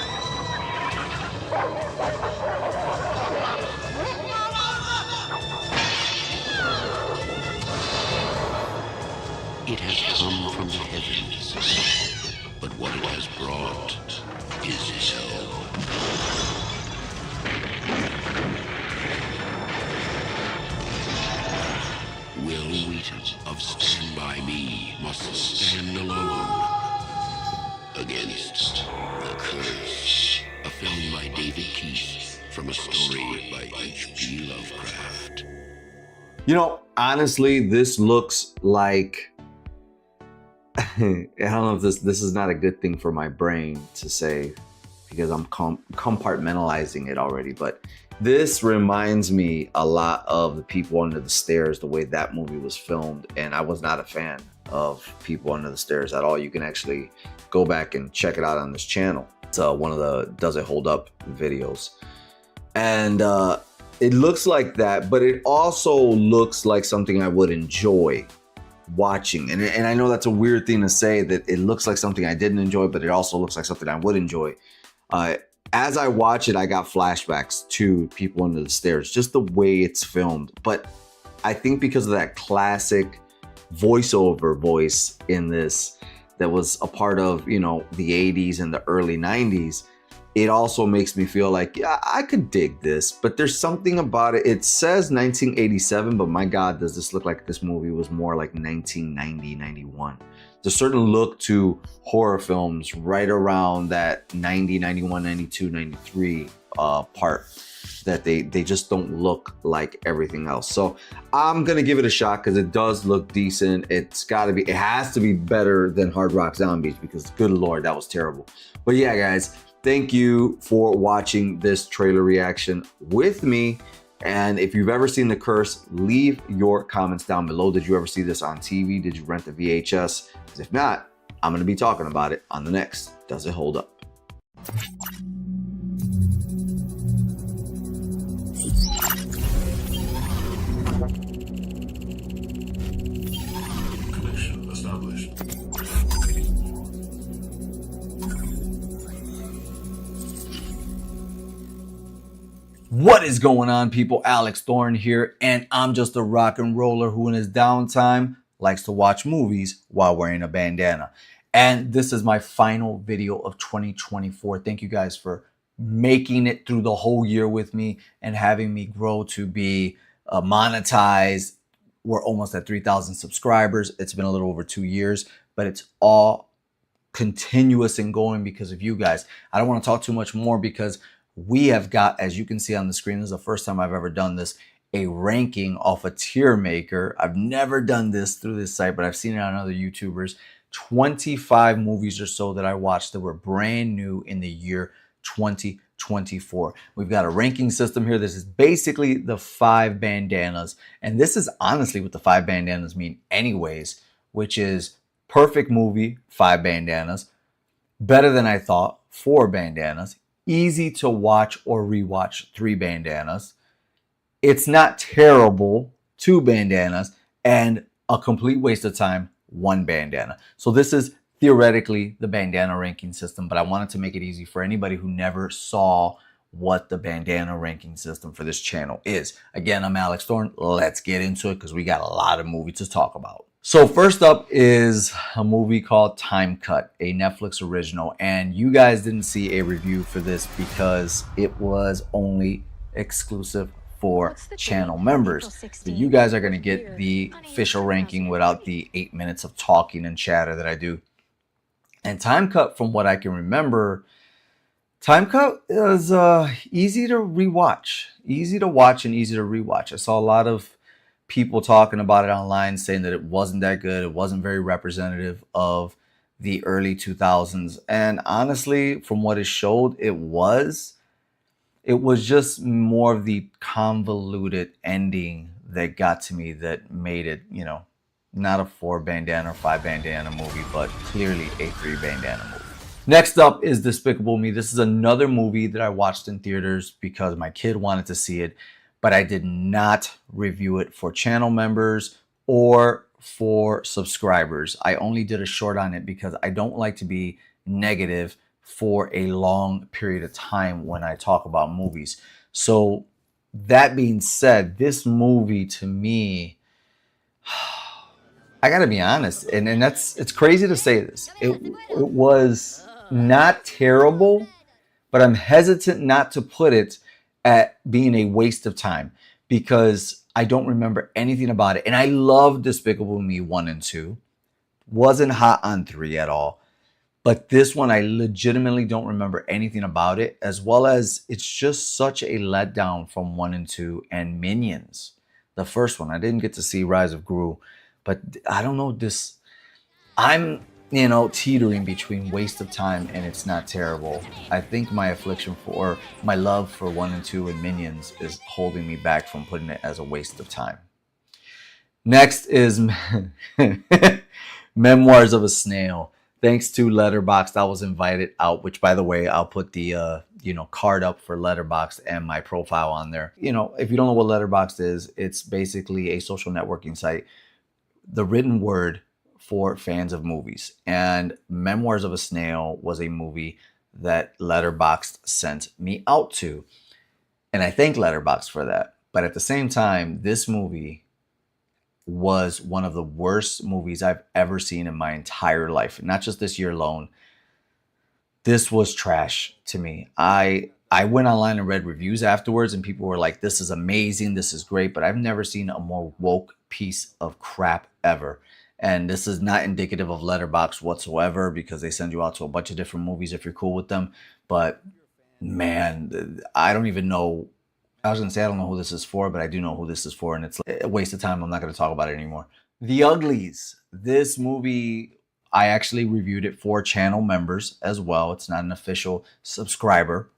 It has come from the heavens, but what it has brought is hell. Will Wheaton of Stand By Me must stand alone against the curse. A film by David Keith from a story by H.P. Lovecraft. Honestly, this looks like I don't know if this is not a good thing for my brain to say because I'm compartmentalizing it already, but this reminds me a lot of The People Under the Stairs, the way that movie was filmed, and I was not a fan of People Under the Stairs at all. You can actually go back and check it out on this channel. It's one of the Does It Hold Up videos. And it looks like that, but it also looks like something I would enjoy watching. And I know that's a weird thing to say, that it looks like something I didn't enjoy, but it also looks like something I would enjoy. As I watch it, I got flashbacks to People Under the Stairs, just the way it's filmed. But I think because of that classic voiceover voice in this that was a part of, the 80s and the early 90s, it also makes me feel like, yeah, I could dig this, but there's something about it. It says 1987, but my God, does this look like this movie was more like 1990, 91. There's a certain look to horror films right around that 90, 91, 92, 93 part that they just don't look like everything else. So I'm gonna give it a shot because it does look decent. It has to be better than Hard Rock Zombies because good Lord, that was terrible. But yeah, guys, thank you for watching this trailer reaction with me. And if you've ever seen The Curse, leave your comments down below. Did you ever see this on TV? Did you rent the VHS? Because if not, I'm going to be talking about it on the next Does It Hold Up? Connection established. What is going on, people? Alex Thorn here, and I'm just a rock and roller who in his downtime likes to watch movies while wearing a bandana. And this is my final video of 2024. Thank you guys for making it through the whole year with me and having me grow to be monetized. We're almost at 3,000 subscribers. It's been a little over 2 years, but it's all continuous and going because of you guys. I don't want to talk too much more because we have got, as you can see on the screen, this is the first time I've ever done this, a ranking off a tier maker. I've never done this through this site, but I've seen it on other YouTubers. 25 movies or so that I watched that were brand new in the year 2024. 24. We've got a ranking system here. This is basically the 5 bandanas. And this is honestly what the 5 bandanas mean anyways, which is perfect movie, 5 bandanas. Better than I thought, 4 bandanas. Easy to watch or rewatch, 3 bandanas. It's not terrible, 2 bandanas. And a complete waste of time, 1 bandana. So this is theoretically the bandana ranking system, but I wanted to make it easy for anybody who never saw what the bandana ranking system for this channel is. Again, I'm Alex Thorn. Let's get into it because we got a lot of movies to talk about. So first up is a movie called Time Cut, a Netflix original. And you guys didn't see a review for this because it was only exclusive for channel members. So you guys are going to get the official ranking without the 8 minutes of talking and chatter that I do. And Time Cut, from what I can remember, Time Cut is easy to rewatch. Easy to watch and easy to rewatch. I saw a lot of people talking about it online saying that it wasn't that good. It wasn't very representative of the early 2000s. And honestly, from what it showed, it was just more of the convoluted ending that got to me, that made it, you know, not a 4 bandana or 5 bandana movie, but clearly a 3 bandana movie. Next up is Despicable Me. This is another movie that I watched in theaters because my kid wanted to see it, but I did not review it for channel members or for subscribers. I only did a short on it because I don't like to be negative for a long period of time when I talk about movies. So that being said, this movie to me, I gotta be honest, and it's crazy to say this. It was not terrible, but I'm hesitant not to put it at being a waste of time because I don't remember anything about it. And I love Despicable Me 1 and 2. Wasn't hot on 3 at all. But this one, I legitimately don't remember anything about it, as well as it's just such a letdown from 1 and 2 and Minions. The first one, I didn't get to see Rise of Gru, but I don't know, I'm, teetering between waste of time and it's not terrible. I think my affliction for, my love for 1 and 2 and Minions is holding me back from putting it as a waste of time. Next is Memoirs of a Snail. Thanks to Letterboxd, I was invited out, which, by the way, I'll put the card up for Letterboxd and my profile on there. If you don't know what Letterboxd is, it's basically a social networking site, the written word for fans of movies. And Memoirs of a Snail was a movie that Letterboxd sent me out to. And I thank Letterboxd for that. But at the same time, this movie was one of the worst movies I've ever seen in my entire life. Not just this year alone. This was trash to me. I went online and read reviews afterwards and people were like, this is amazing, this is great, but I've never seen a more woke piece of crap ever. And this is not indicative of Letterboxd whatsoever because they send you out to a bunch of different movies if you're cool with them. But man, I don't even know. I was going to say I don't know who this is for, but I do know who this is for, and it's a waste of time. I'm not going to talk about it anymore. The Uglies. This movie, I actually reviewed it for channel members as well. It's not an official subscriber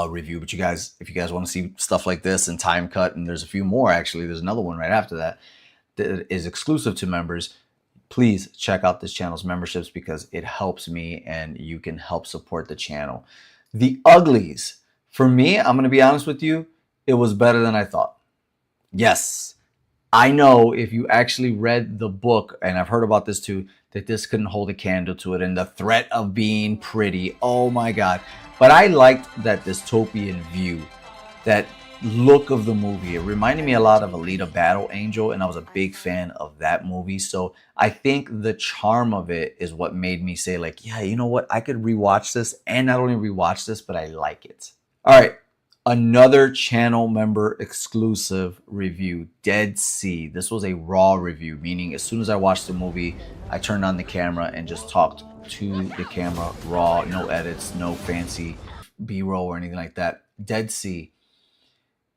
review, but if you guys want to see stuff like this and Time Cut, and there's a few more actually, there's another one right after that is exclusive to members, please check out this channel's memberships because it helps me and you can help support the channel. The Uglies. For me, I'm going to be honest with you, it was better than I thought. Yes, I know if you actually read the book, and I've heard about this too, that this couldn't hold a candle to it, and the threat of being pretty, oh my God. But I liked that dystopian view, that look of the movie. It reminded me a lot of Alita Battle Angel, and I was a big fan of that movie. So I think the charm of it is what made me say like, yeah, you know what? I could rewatch this, and not only rewatch this, but I like it. All right, another channel member exclusive review, Dead Sea. This was a raw review, meaning as soon as I watched the movie, I turned on the camera and just talked to the camera raw, no edits, no fancy B-roll or anything like that. Dead Sea.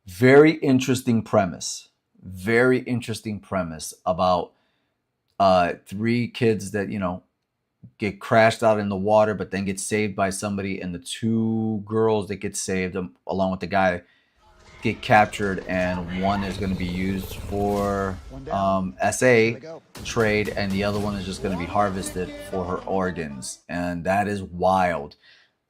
Very interesting premise. Very interesting premise about 3 kids that, get crashed out in the water, but then get saved by somebody, and the two girls that get saved along with the guy get captured, and one is going to be used for SA trade, and the other one is just going to be harvested for her organs, and that is wild.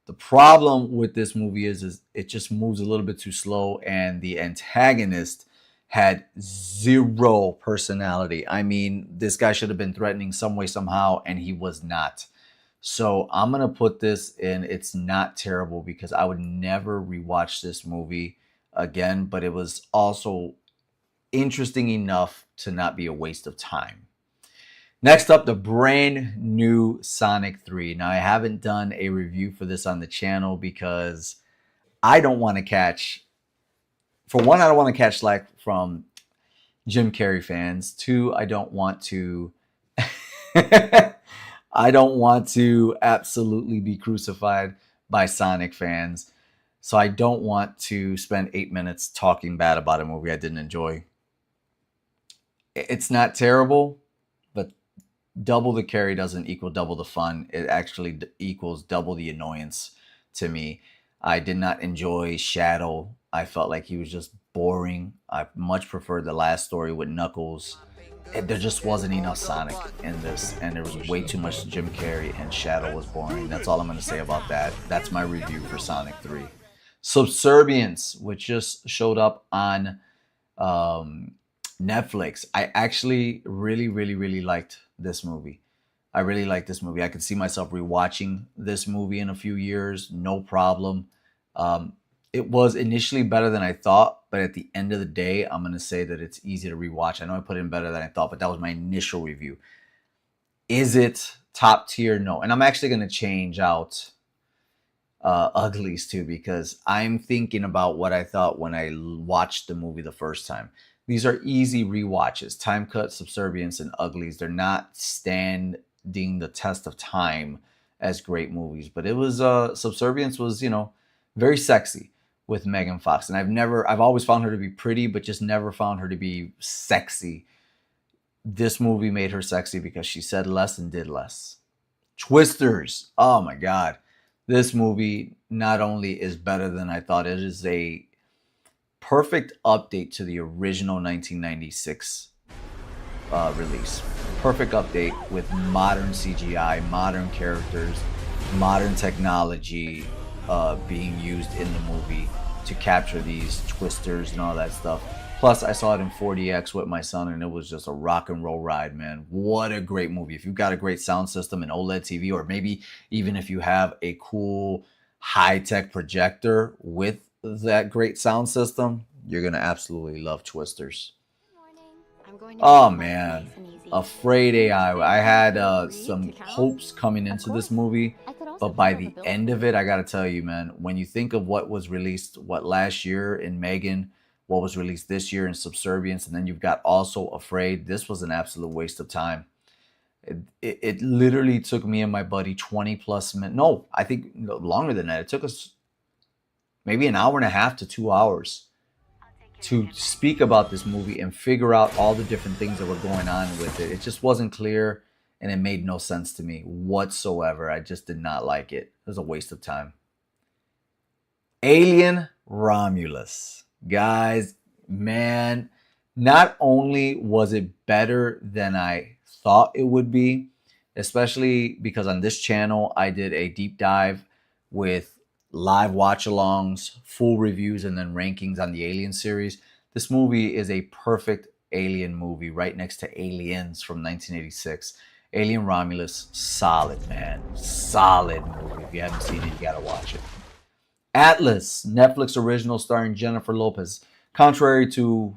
The problem with this movie is it just moves a little bit too slow, and the antagonist had zero personality. I mean, this guy should have been threatening some way, somehow, and he was not. So I'm going to put this in It's Not Terrible, because I would never rewatch this movie again, but it was also interesting enough to not be a waste of time. Next up, the brand new Sonic 3. Now, I haven't done a review for this on the channel because I don't want to catch... For one, I don't want to catch slack from Jim Carrey fans. Two, I don't want to... I don't want to absolutely be crucified by Sonic fans. So I don't want to spend 8 minutes talking bad about a movie I didn't enjoy. It's not terrible, but double the carry doesn't equal double the fun. It actually equals double the annoyance to me. I did not enjoy Shadow. I felt like he was just boring. I much preferred the last story with Knuckles. There just wasn't enough Sonic in this, and there was way too much Jim Carrey, and Shadow was boring. That's all I'm going to say about that. That's my review for Sonic 3. Subservience, which just showed up on Netflix. I actually really liked this movie. I really liked this movie. I could see myself rewatching this movie in a few years, no problem. It was initially better than I thought, but at the end of the day, I'm going to say that it's easy to rewatch. I know I put in better than I thought, but that was my initial review. Is it top tier? No. And I'm actually going to change out Uglies too, because I'm thinking about what I thought when I watched the movie the first time. These are easy rewatches. Time Cut, Subservience, and Uglies. They're not standing the test of time as great movies, but it was Subservience was, you know, very sexy with Megan Fox, and I've always found her to be pretty, but just never found her to be sexy. This movie made her sexy because she said less and did less. Twisters. Oh my God. This movie not only is better than I thought, it is a perfect update to the original 1996 release. Perfect update with modern CGI, modern characters, modern technology being used in the movie to capture these twisters and all that stuff. Plus, I saw it in 4DX with my son, and it was just a rock and roll ride, man. What a great movie. If you've got a great sound system, an OLED TV, or maybe even if you have a cool high-tech projector with that great sound system, you're going to absolutely love Twisters. Oh, man. Afraid AI. I had some hopes coming into this movie, but by the end of it, I got to tell you, man, when you think of what was released, last year in Megan, what was released this year in Subservience, and then you've got also Afraid, this was an absolute waste of time. It literally took me and my buddy 20 plus minutes. No, I think longer than that. It took us maybe an hour and a half to 2 hours to speak about this movie and figure out all the different things that were going on with it. It just wasn't clear, and it made no sense to me whatsoever. I just did not like it. It was a waste of time. Alien Romulus. Guys, man, not only was it better than I thought it would be, especially because on this channel, I did a deep dive with live watch-alongs, full reviews, and then rankings on the Alien series. This movie is a perfect Alien movie right next to Aliens from 1986. Alien Romulus, solid, man. Solid movie. If you haven't seen it, you gotta watch it. Atlas, Netflix original starring Jennifer Lopez. Contrary to,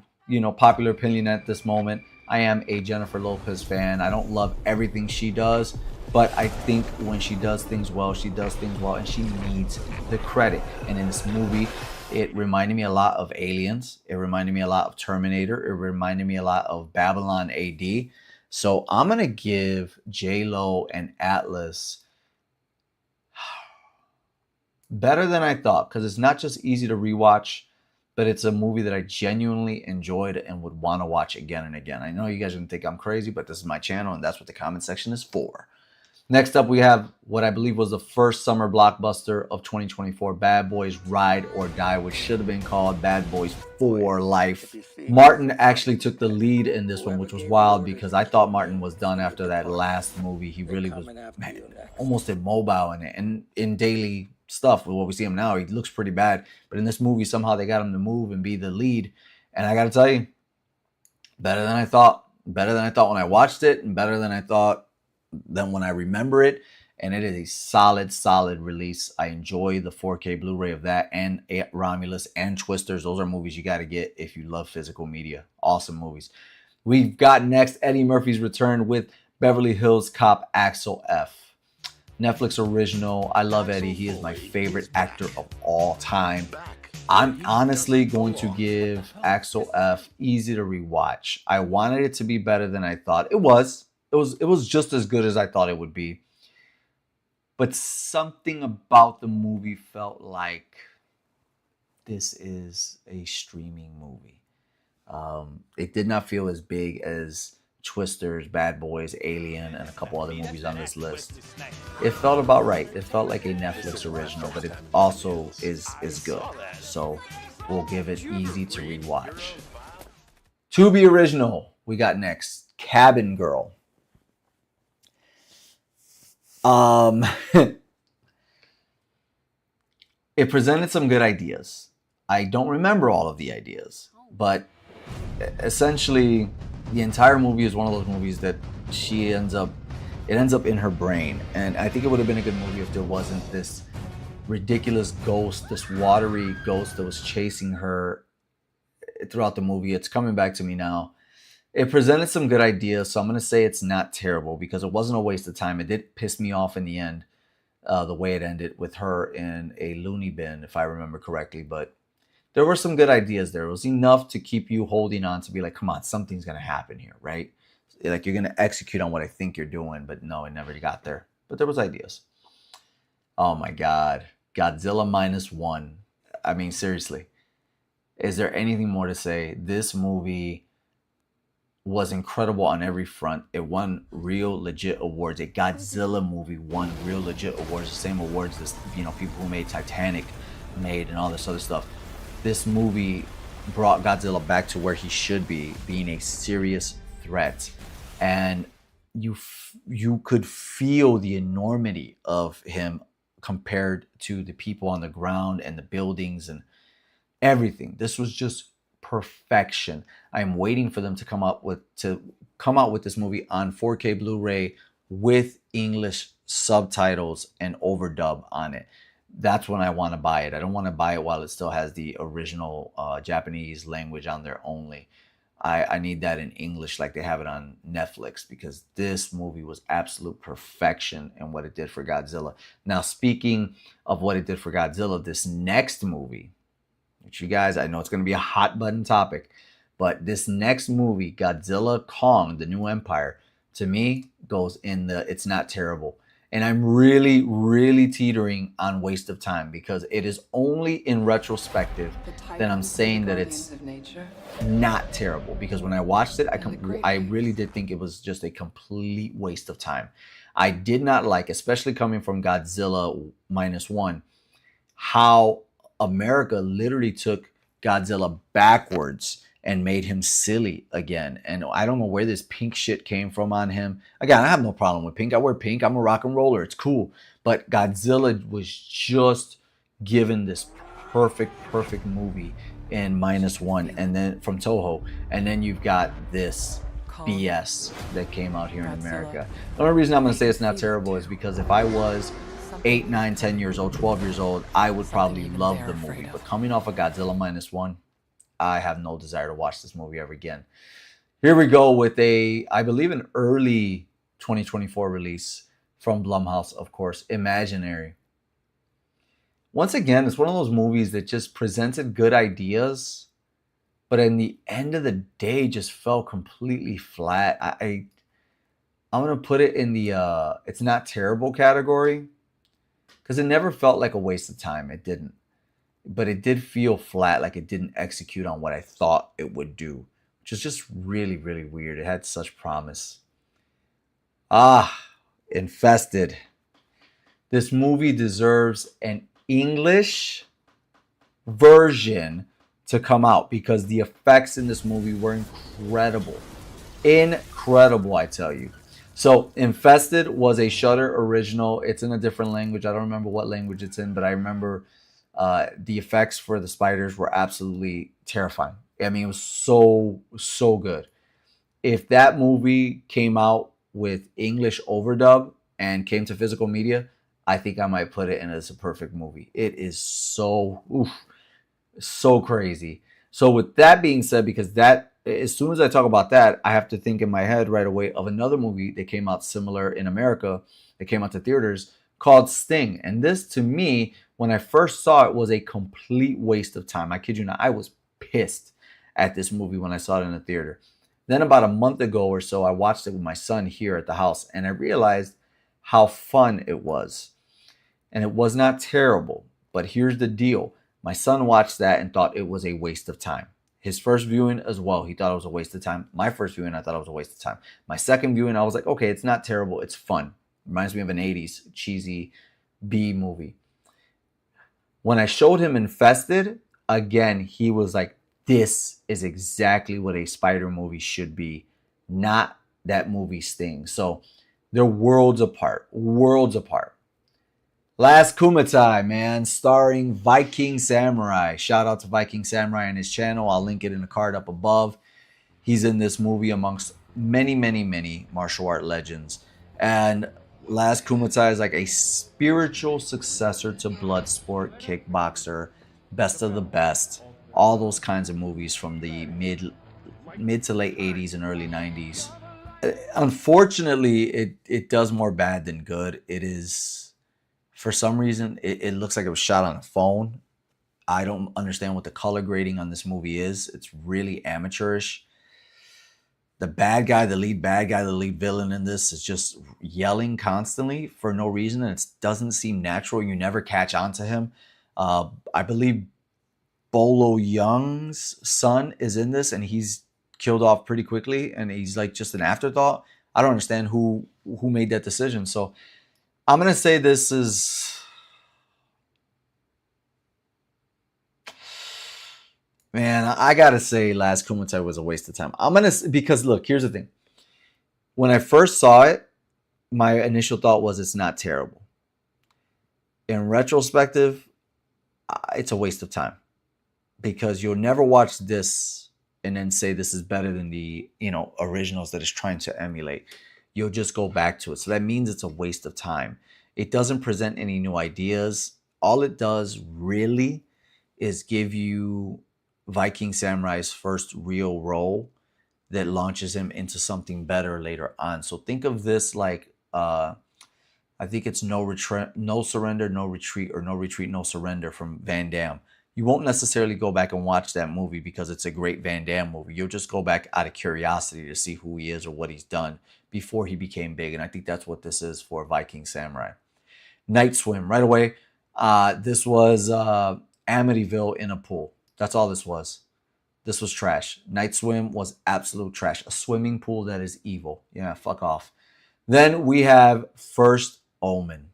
popular opinion at this moment, I am a Jennifer Lopez fan. I don't love everything she does, but I think when she does things well, she does things well, and she needs the credit. And in this movie, it reminded me a lot of Aliens. It reminded me a lot of Terminator. It reminded me a lot of Babylon AD. So I'm going to give J-Lo and Atlas better than I thought, because it's not just easy to rewatch, but it's a movie that I genuinely enjoyed and would want to watch again and again. I know you guys are going to think I'm crazy, but this is my channel, and that's what the comment section is for. Next up, we have what I believe was the first summer blockbuster of 2024, Bad Boys Ride or Die, which should have been called Bad Boys for Life. Martin actually took the lead in this one, which was wild because I thought Martin was done after that last movie. He really was, man, almost immobile in it. And in daily stuff, with what we see him now, he looks pretty bad. But in this movie, somehow they got him to move and be the lead. And I got to tell you, better than I thought. Better than I thought when I watched it, and better than I thought than when I remember it. And it is a solid release. I enjoy the 4K Blu-ray of that and Romulus and Twisters. Those are movies you got to get if you love physical media. Awesome movies. We've got next Eddie Murphy's return with Beverly Hills Cop Axel F. Netflix original. I love Eddie. He is my favorite actor of all time. I'm honestly going to give Axel F easy to rewatch. I wanted it to be better than I thought. It was just as good as I thought it would be. But something about the movie felt like this is a streaming movie. It did not feel as big as Twisters, Bad Boys, Alien, and a couple other movies on this list. It felt about right. It felt like a Netflix original, but it also is good. So we'll give it easy to rewatch. To be original, we got next Cabin Girl. It presented some good ideas. I don't remember all of the ideas, but essentially the entire movie is one of those movies that it ends up in her brain. And I think it would have been a good movie if there wasn't this ridiculous ghost, this watery ghost that was chasing her throughout the movie. It's coming back to me now. It presented some good ideas, so I'm going to say it's not terrible because it wasn't a waste of time. It did piss me off in the end, the way it ended with her in a loony bin, if I remember correctly. But there were some good ideas there. It was enough to keep you holding on to be like, come on, something's going to happen here, right? Like you're going to execute on what I think you're doing, but no, it never got there. But there was ideas. Oh my God. Godzilla -1. I mean, seriously. Is there anything more to say? This movie was incredible on every front. It won real legit awards. A Godzilla movie won real legit awards. The same awards as, people who made Titanic made and all this other stuff. This movie brought Godzilla back to where he should be, being a serious threat. And you could feel the enormity of him compared to the people on the ground and the buildings and everything. This was just perfection. I'm waiting for them to come out with this movie on 4K Blu-ray with English subtitles and overdub on it. That's when I want to buy it. I don't want to buy it while it still has the original Japanese language on there only. I need that in English like they have it on Netflix, because this movie was absolute perfection in what it did for Godzilla. Now, speaking of what it did for Godzilla, this next movie, which you guys, I know it's going to be a hot button topic, but this next movie, Godzilla Kong, The New Empire, to me goes in the it's not terrible. And I'm really, really teetering on waste of time, because it is only in retrospective that I'm saying that it's not terrible. Because when I watched it, I really did think it was just a complete waste of time. I did not like, especially coming from Godzilla -1, how America literally took Godzilla backwards and made him silly again. And I don't know where this pink shit came from on him. Again, I have no problem with pink. I wear pink. I'm a rock and roller. It's cool. But Godzilla was just given this perfect movie in -1, and then from Toho. And then you've got this BS that came out here in America. The only reason I'm going to say it's not terrible is because if I was 8, 9, 10 years old, 12 years old, I would probably love the movie. But coming off of Godzilla -1, I have no desire to watch this movie ever again. Here we go with I believe, an early 2024 release from Blumhouse, of course, Imaginary. Once again, it's one of those movies that just presented good ideas, but in the end of the day, just fell completely flat. I'm going to put it in the it's not terrible category, because it never felt like a waste of time. It didn't. But it did feel flat, like it didn't execute on what I thought it would do, which is just really, really weird. It had such promise. Infested. This movie deserves an English version to come out because the effects in this movie were incredible. Incredible, I tell you. So, Infested was a Shudder original. It's in a different language. I don't remember what language it's in, but I remember the effects for the spiders were absolutely terrifying. I mean, it was so good. If that movie came out with English overdub and came to physical media, I think I might put it in as a perfect movie. It is so crazy. So with that being said, because that, as soon as I talk about that, I have to think in my head right away of another movie that came out similar in America, that came out to theaters, called Sting. And this, to me, when I first saw it, was a complete waste of time. I kid you not, I was pissed at this movie when I saw it in the theater. Then about a month ago or so, I watched it with my son here at the house, and I realized how fun it was. And it was not terrible. But here's the deal. My son watched that and thought it was a waste of time. His first viewing as well, he thought it was a waste of time. My first viewing, I thought it was a waste of time. My second viewing, I was like, okay, it's not terrible. It's fun. Reminds me of an 80s cheesy B movie. When I showed him Infested, again, he was like, this is exactly what a spider movie should be, not that movie Sting. So they're worlds apart, worlds apart. Last Kumatai, man, starring Viking Samurai. Shout out to Viking Samurai and his channel. I'll link it in the card up above. He's in this movie amongst many martial art legends. And Last Kumatai is like a spiritual successor to Bloodsport, Kickboxer, Best of the Best, all those kinds of movies from the mid to late 80s and early 90s. Unfortunately, it does more bad than good. It is, for some reason, it looks like it was shot on a phone. I don't understand what the color grading on this movie is. It's really amateurish. The bad guy, the lead villain in this is just yelling constantly for no reason, and it doesn't seem natural. You never catch on to him. I believe Bolo Young's son is in this, and he's killed off pretty quickly, and he's like just an afterthought. I don't understand who made that decision. So I'm gonna say this is, man, I gotta say Last Kumatai was a waste of time. Because look, here's the thing. When I first saw it, my initial thought was it's not terrible. In retrospective, it's a waste of time. Because you'll never watch this and then say this is better than the originals that it's trying to emulate. You'll just go back to it. So that means it's a waste of time. It doesn't present any new ideas. All it does really is give you Viking Samurai's first real role that launches him into something better later on. So think of this like I think it's No Surrender, No Retreat, or No Retreat, No Surrender from Van Damme. You won't necessarily go back and watch that movie because it's a great Van Damme movie. You'll just go back out of curiosity to see who he is or what he's done before he became big. And I think that's what this is for Viking Samurai. Night Swim, right away. This was Amityville in a pool. That's all this was. This was trash. Night Swim was absolute trash. A swimming pool that is evil. Yeah, fuck off. Then we have First Omen.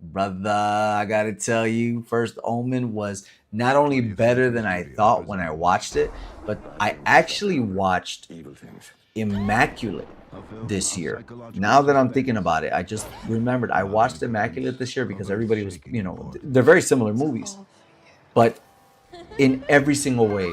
Brother, I gotta tell you, First Omen was not only better than I thought when I watched it, but I actually watched Immaculate this year. Now that I'm thinking about it, I just remembered I watched Immaculate this year because everybody was, they're very similar movies. But in every single way,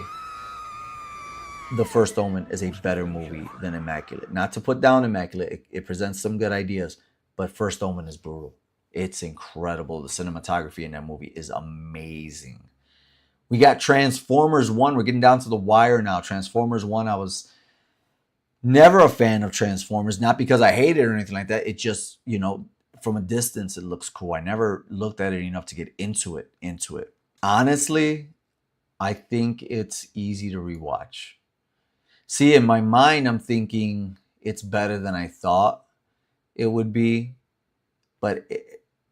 The First Omen is a better movie than Immaculate. Not to put down Immaculate, it presents some good ideas, but First Omen is brutal. It's incredible. The cinematography in that movie is amazing. We got Transformers 1. We're getting down to the wire now. Transformers 1, I was never a fan of Transformers. Not because I hate it or anything like that. It just, from a distance, it looks cool. I never looked at it enough to get into it. Honestly, I think it's easy to rewatch. See, in my mind, I'm thinking it's better than I thought it would be. But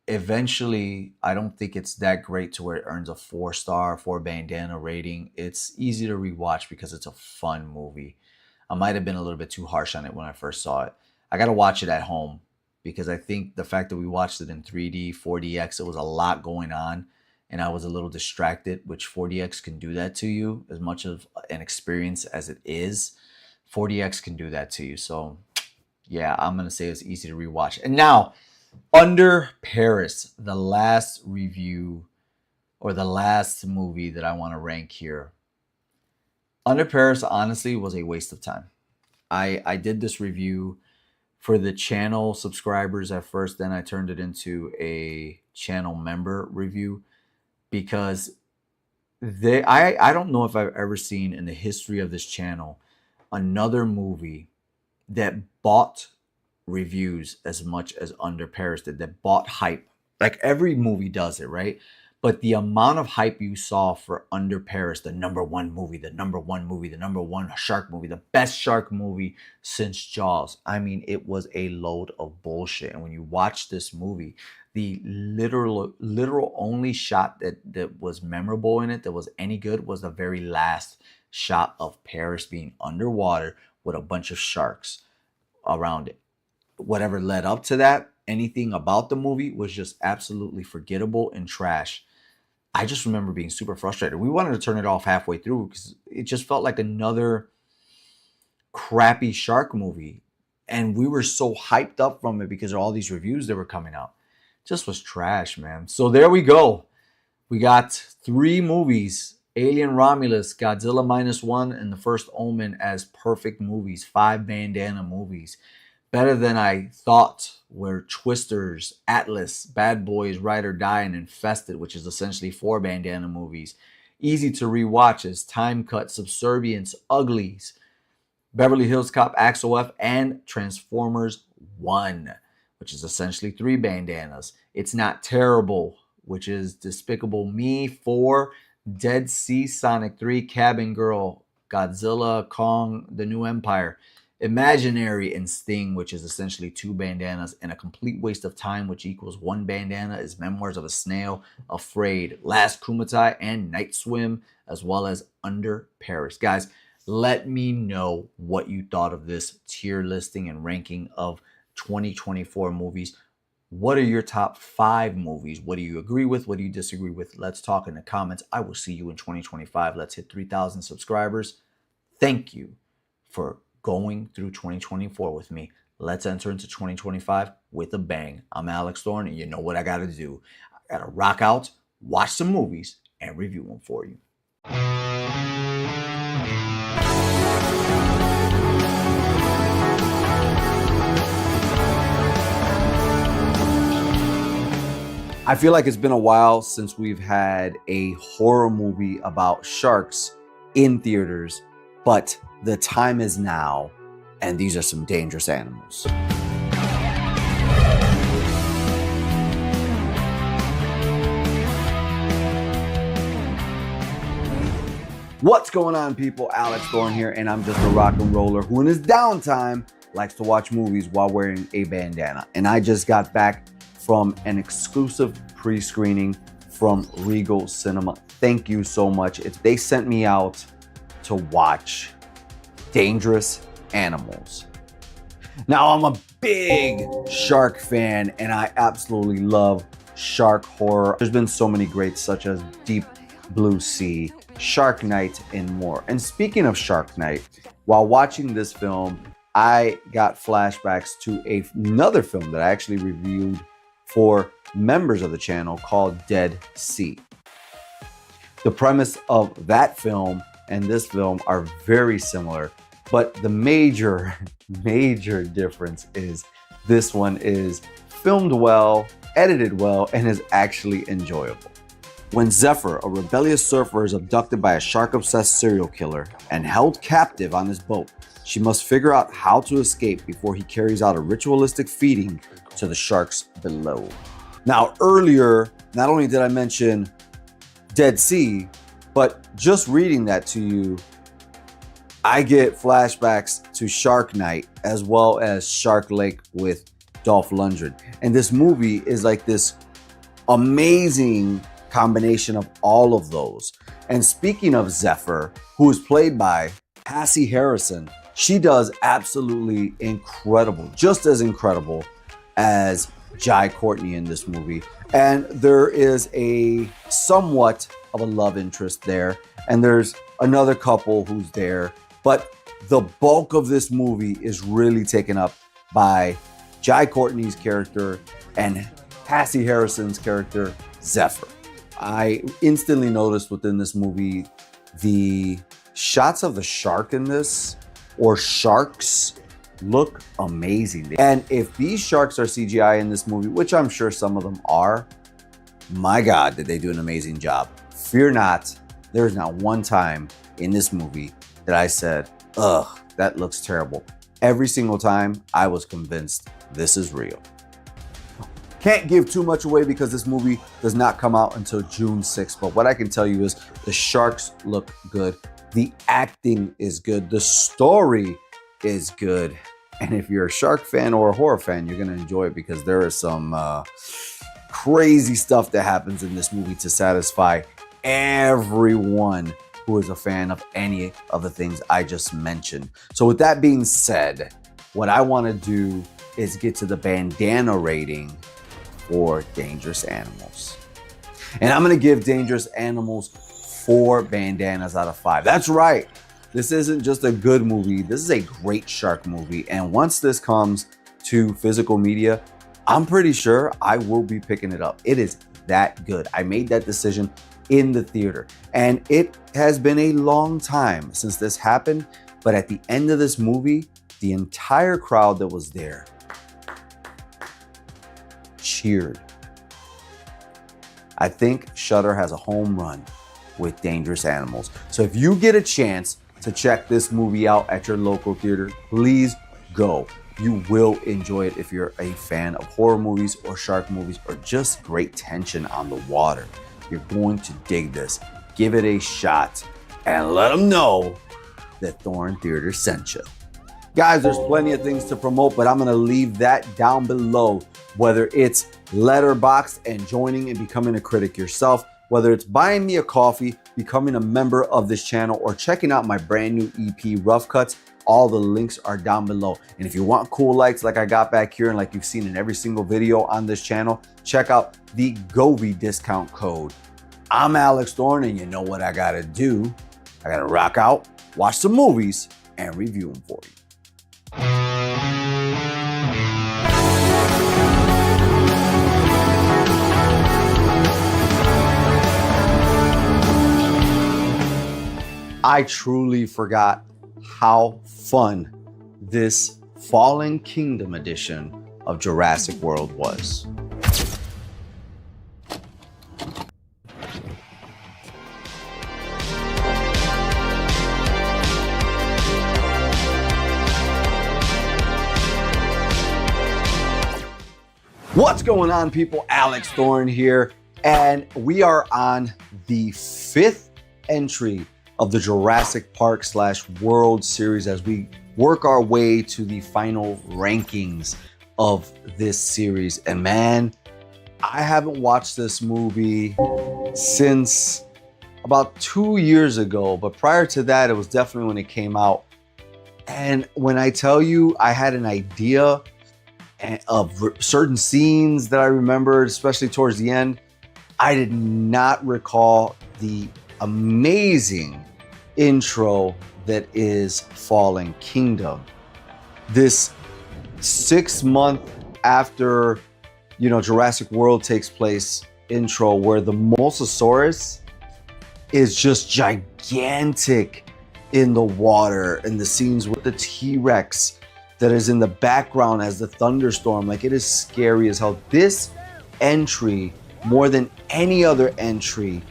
eventually, I don't think it's that great to where it earns a 4-star, 4-bandana rating. It's easy to rewatch because it's a fun movie. I might have been a little bit too harsh on it when I first saw it. I got to watch it at home because I think the fact that we watched it in 3D, 4DX, it was a lot going on and I was a little distracted, which 4DX can do that to you as much of an experience as it is. 4DX can do that to you. So yeah, I'm going to say it's easy to rewatch. And now, Under Paris, the last review or the last movie that I want to rank here. Under Paris, honestly, was a waste of time. I did this review for the channel subscribers at first, then I turned it into a channel member review because I don't know if I've ever seen in the history of this channel another movie that bought reviews as much as Under Paris did, that bought hype. Like every movie does it, right? But the amount of hype you saw for Under Paris, the number one movie, the number one shark movie, the best shark movie since Jaws. I mean, it was a load of bullshit. And when you watch this movie, the literal only shot that was memorable in it, that was any good, was the very last shot of Paris being underwater with a bunch of sharks around it. Whatever led up to that, anything about the movie was just absolutely forgettable and trash. I just remember being super frustrated. We wanted to turn it off halfway through because it just felt like another crappy shark movie. And we were so hyped up from it because of all these reviews that were coming out. It just was trash, man. So there we go. We got 3 movies. Alien Romulus, Godzilla -1, and The First Omen as perfect movies. 5 bandana movies. Better than I thought were Twisters, Atlas, Bad Boys, Ride or Die, and Infested, which is essentially 4 bandana movies. Easy to rewatch as Time Cut, Subservience, Uglies, Beverly Hills Cop, Axel F, and Transformers 1, which is essentially 3 bandanas. It's Not Terrible, which is Despicable Me 4, Dead Sea, Sonic 3, Cabin Girl, Godzilla, Kong, The New Empire, Imaginary, and Sting, which is essentially 2 bandanas, and A Complete Waste of Time, which equals 1 bandana, is Memoirs of a Snail, Afraid, Last Kumatai, and Night Swim, as well as Under Paris. Guys, let me know what you thought of this tier listing and ranking of 2024 movies. What are your top 5 movies? What do you agree with? What do you disagree with? Let's talk in the comments. I will see you in 2025. Let's hit 3,000 subscribers. Thank you for going through 2024 with me. Let's enter into 2025 with a bang. I'm Alex Thorn, and you know what I got to do. I got to rock out, watch some movies, and review them for you. I feel like it's been a while since we've had a horror movie about sharks in theaters, but the time is now, and these are some dangerous animals. What's going on, people? Alex Thorn here, and I'm just a rock and roller who in his downtime likes to watch movies while wearing a bandana. And I just got back from an exclusive pre-screening from Regal Cinema. Thank you so much. They sent me out to watch Dangerous Animals. Now, I'm a big shark fan, and I absolutely love shark horror. There's been so many greats, such as Deep Blue Sea, Shark Night, and more. And speaking of Shark Night, while watching this film, I got flashbacks to another film that I actually reviewed for members of the channel called Dead Sea. The premise of that film and this film are very similar, but the major difference is this one is filmed well, edited well, and is actually enjoyable. When Zephyr, a rebellious surfer, is abducted by a shark-obsessed serial killer and held captive on his boat, she must figure out how to escape before he carries out a ritualistic feeding to the sharks below. Now, earlier, not only did I mention Dead Sea, but just reading that to you, I get flashbacks to Shark Night as well as Shark Lake with Dolph Lundgren. And this movie is like this amazing combination of all of those. And speaking of Zephyr, who is played by Cassie Harrison, she does absolutely incredible, just as incredible as Jai Courtney in this movie. And there is a somewhat of a love interest there. And there's another couple who's there. But the bulk of this movie is really taken up by Jai Courtney's character and Cassie Harrison's character, Zephyr. I instantly noticed within this movie, the shots of the shark in this, or sharks, look amazing. And if these sharks are CGI in this movie, which I'm sure some of them are, my God, did they do an amazing job. Fear not, there's not one time in this movie that I said, ugh, that looks terrible. Every single time I was convinced this is real. Can't give too much away because this movie does not come out until June 6th. But what I can tell you is the sharks look good. The acting is good. The story is good. And if you're a shark fan or a horror fan, you're going to enjoy it because there is some crazy stuff that happens in this movie to satisfy everyone who is a fan of any of the things I just mentioned. So with that being said, what I want to do is get to the bandana rating for Dangerous Animals. And I'm going to give Dangerous Animals 4 bandanas out of 5. That's right. This isn't just a good movie. This is a great shark movie. And once this comes to physical media, I'm pretty sure I will be picking it up. It is that good. I made that decision in the theater. And it has been a long time since this happened. But at the end of this movie, the entire crowd that was there cheered. I think Shudder has a home run with Dangerous Animals. So if you get a chance to check this movie out at your local theater, please go. You will enjoy it if you're a fan of horror movies or shark movies or just great tension on the water. You're going to dig this. Give it a shot and let them know that Thorn Theater sent you. Guys, there's plenty of things to promote, but I'm going to leave that down below. Whether it's Letterboxd and joining and becoming a critic yourself, whether it's buying me a coffee, becoming a member of this channel, or checking out my brand new EP, Rough Cuts, all the links are down below. And if you want cool lights like I got back here and like you've seen in every single video on this channel, check out the Govey discount code. I'm Alex Thorn, and you know what I gotta do. I gotta rock out, watch some movies, and review them for you. I truly forgot how fun this Fallen Kingdom edition of Jurassic World was. What's going on, people? Alex Thorn here, and we are on the 5th entry of the Jurassic Park / World series as we work our way to the final rankings of this series. And man, I haven't watched this movie since about 2 years ago, but prior to that, it was definitely when it came out. And when I tell you I had an idea of certain scenes that I remembered, especially towards the end, I did not recall the amazing intro that is Fallen Kingdom. This 6 month after, Jurassic World takes place intro, where the Mosasaurus is just gigantic in the water, and the scenes with the T-Rex that is in the background as the thunderstorm, like, it is scary as hell. This entry, more than any other entry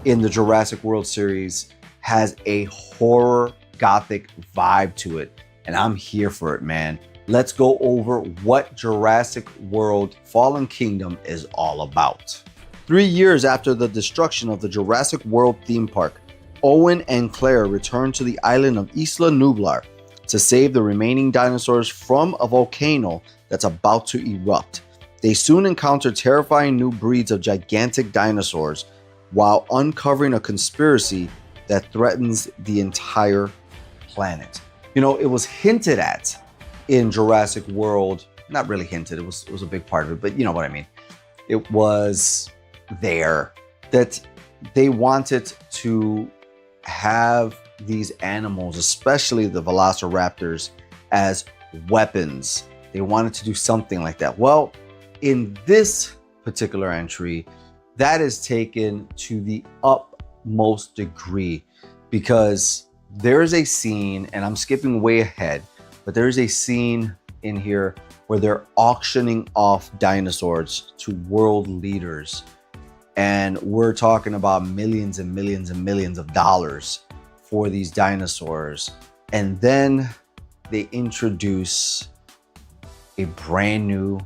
in the Jurassic World series, has a horror gothic vibe to it, and I'm here for it, man. Let's go over what Jurassic World Fallen Kingdom is all about. 3 years after the destruction of the Jurassic World theme park, Owen and Claire return to the island of Isla Nublar to save the remaining dinosaurs from a volcano that's about to erupt. They soon encounter terrifying new breeds of gigantic dinosaurs while uncovering a conspiracy that threatens the entire planet. It was hinted at in Jurassic World not really hinted, it was a big part of it, but you know what I mean. It was there that they wanted to have these animals, especially the velociraptors, as weapons. They wanted to do something like that. Well, in this particular entry, that is taken to the utmost degree, because there is a scene, and I'm skipping way ahead, but there is a scene in here where they're auctioning off dinosaurs to world leaders. And we're talking about millions and millions and millions of dollars for these dinosaurs. And then they introduce a brand new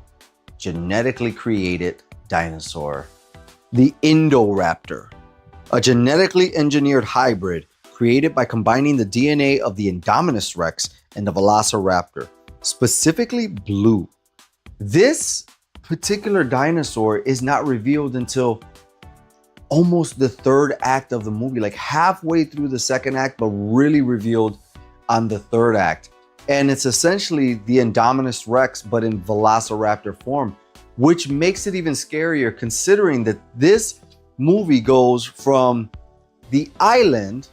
genetically created dinosaur, the Indoraptor, a genetically engineered hybrid created by combining the DNA of the Indominus Rex and the Velociraptor, specifically blue. This particular dinosaur is not revealed until almost the third act of the movie, like halfway through the second act, but really revealed on the third act. And it's essentially the Indominus Rex, but in Velociraptor form, which makes it even scarier considering that this movie goes from the island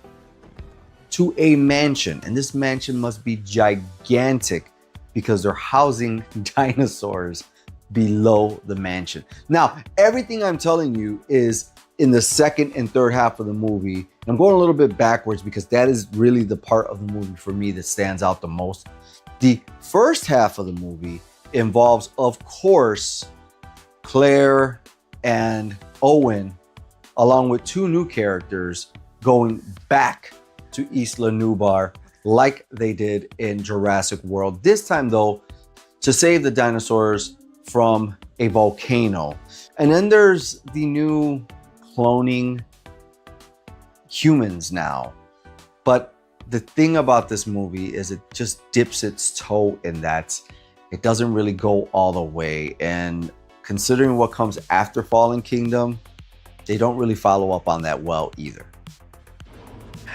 to a mansion. And this mansion must be gigantic because they're housing dinosaurs below the mansion. Now, everything I'm telling you is in the second and third half of the movie. And I'm going a little bit backwards because that is really the part of the movie for me that stands out the most. The first half of the movie involves, of course, Claire and Owen, along with two new characters, going back to Isla Nublar like they did in Jurassic World. This time, though, to save the dinosaurs from a volcano. And then there's the new cloning humans now. But the thing about this movie is it just dips its toe in that. It doesn't really go all the way. And considering what comes after Fallen Kingdom, they don't really follow up on that well either.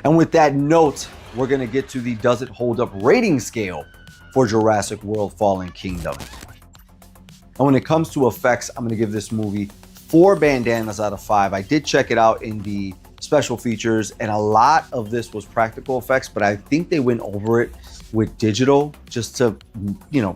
And with that note, we're gonna get to the Does It Hold Up rating scale for Jurassic World Fallen Kingdom. And when it comes to effects, I'm gonna give this movie 4 bandanas out of 5. I did check it out in the special features, and a lot of this was practical effects, but I think they went over it with digital just to,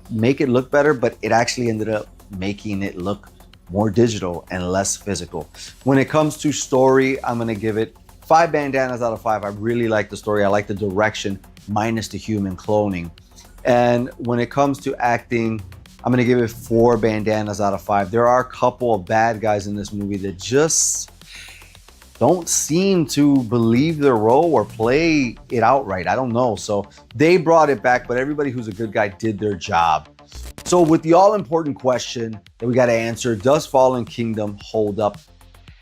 make it look better, but it actually ended up making it look more digital and less physical. When it comes to story, I'm gonna give it 5 bandanas out of 5. I really like the story. I like the direction, minus the human cloning. And when it comes to acting, I'm gonna give it 4 bandanas out of 5. There are a couple of bad guys in this movie that just don't seem to believe their role or play it out right. I don't know. So they brought it back, but everybody who's a good guy did their job. So with the all-important question that we got to answer, does Fallen Kingdom hold up?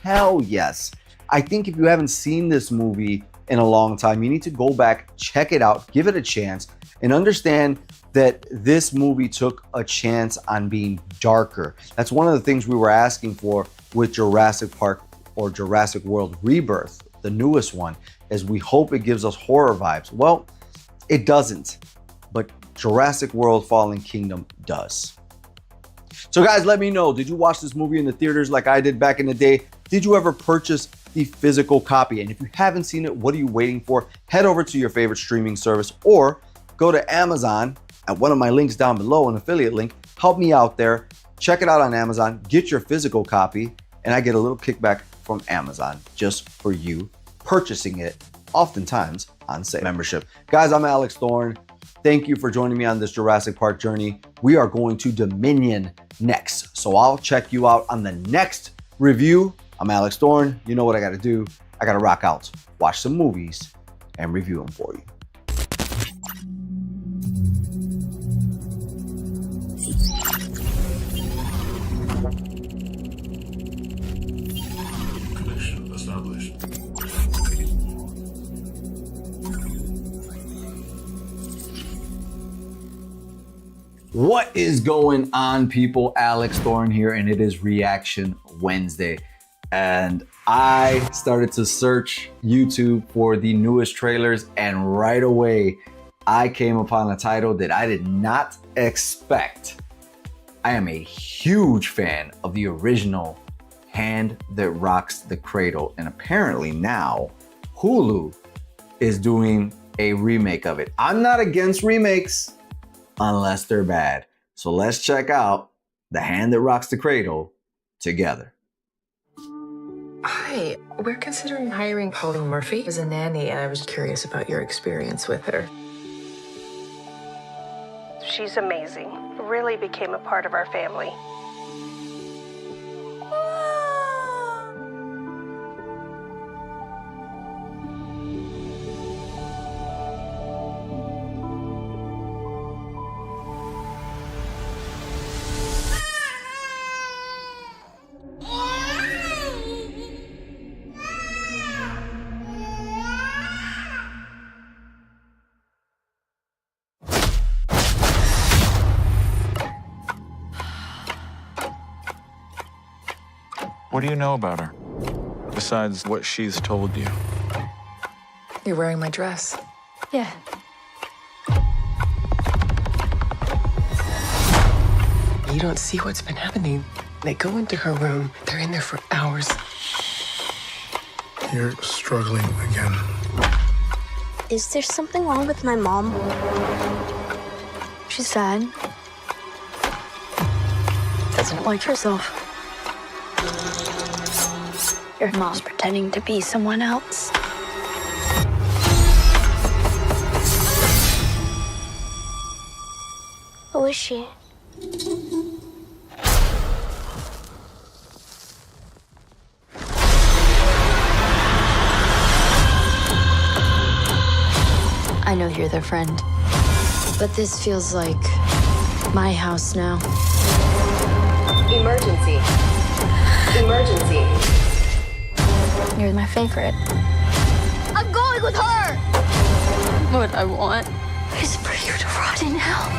Hell yes. I think if you haven't seen this movie in a long time, you need to go back, check it out, give it a chance, and understand that this movie took a chance on being darker. That's one of the things we were asking for with Jurassic Park or Jurassic World Rebirth, the newest one, as we hope it gives us horror vibes. Well, it doesn't, but Jurassic World Fallen Kingdom does. So guys, let me know, did you watch this movie in the theaters like I did back in the day? Did you ever purchase the physical copy? And if you haven't seen it, what are you waiting for? Head over to your favorite streaming service or go to Amazon at one of my links down below, an affiliate link. Help me out there. Check it out on Amazon. Get your physical copy, and I get a little kickback from Amazon just for you purchasing it, oftentimes on sale. Membership. Guys, I'm Alex Thorn. Thank you for joining me on this Jurassic Park journey. We are going to Dominion next, so I'll check you out on the next review. I'm Alex Thorn. You know what I got to do. I got to rock out, watch some movies, and review them for you. Connection established. What is going on, people? Alex Thorn here, and it is Reaction Wednesday. And I started to search YouTube for the newest trailers, and right away I came upon a title that I did not expect I am a huge fan of the original Hand That Rocks the Cradle. And apparently now Hulu is doing a remake of it. I'm not against remakes unless they're bad. So let's check out The Hand That Rocks the Cradle together. Hi, we're considering hiring Holly Murphy as a nanny, and I was curious about your experience with her. She's amazing. Really became a part of our family. What do you know about her? Besides what she's told you? You're wearing my dress. Yeah. You don't see what's been happening. They go into her room. They're in there for hours. You're struggling again. Is there something wrong with my mom? She's sad. Doesn't like herself. Your mom's pretending to be someone else. Who is she? I know you're their friend, but this feels like my house now. Emergency. Emergency. You're my favorite. I'm going with her! What I want Is for you to rot in hell.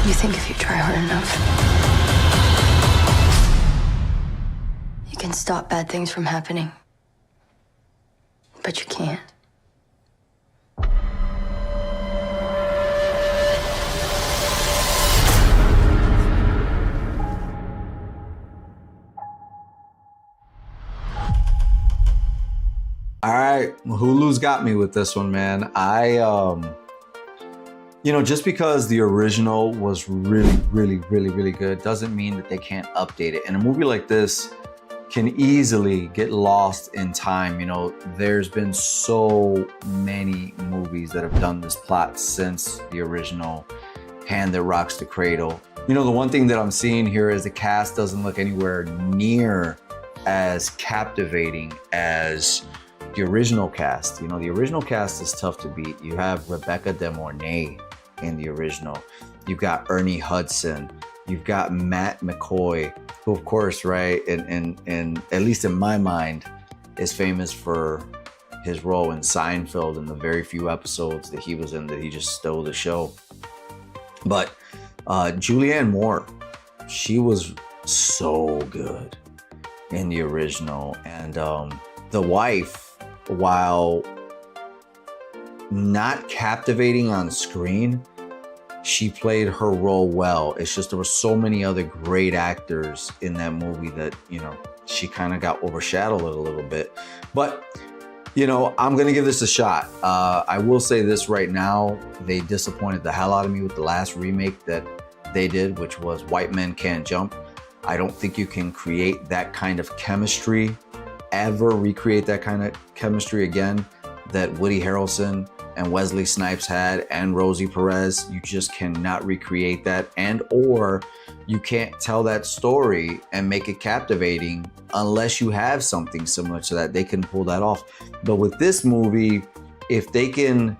You think if you try hard enough, you can stop bad things from happening. But you can't. All right, Hulu's got me with this one, man. Just because the original was really good doesn't mean that they can't update it. And a movie like this can easily get lost in time. There's been so many movies that have done this plot since the original Hand That Rocks the Cradle. The one thing that I'm seeing here is the cast doesn't look anywhere near as captivating as the original cast. The original cast is tough to beat. You have Rebecca De Mornay in the original. You've got Ernie Hudson. You've got Matt McCoy, who of course, right, and at least in my mind, is famous for his role in Seinfeld and the very few episodes that he was in that he just stole the show. But Julianne Moore, she was so good in the original. And the wife, while not captivating on screen, she played her role well. It's just there were so many other great actors in that movie that, she kind of got overshadowed a little bit. But, I'm going to give this a shot. I will say this right now, they disappointed the hell out of me with the last remake that they did, which was White Men Can't Jump. I don't think you can create that kind of chemistry, ever recreate that kind of chemistry again that Woody Harrelson and Wesley Snipes had and Rosie Perez. You just cannot recreate that, and or you can't tell that story and make it captivating unless you have something similar to that. They can pull that off. But with this movie, if they can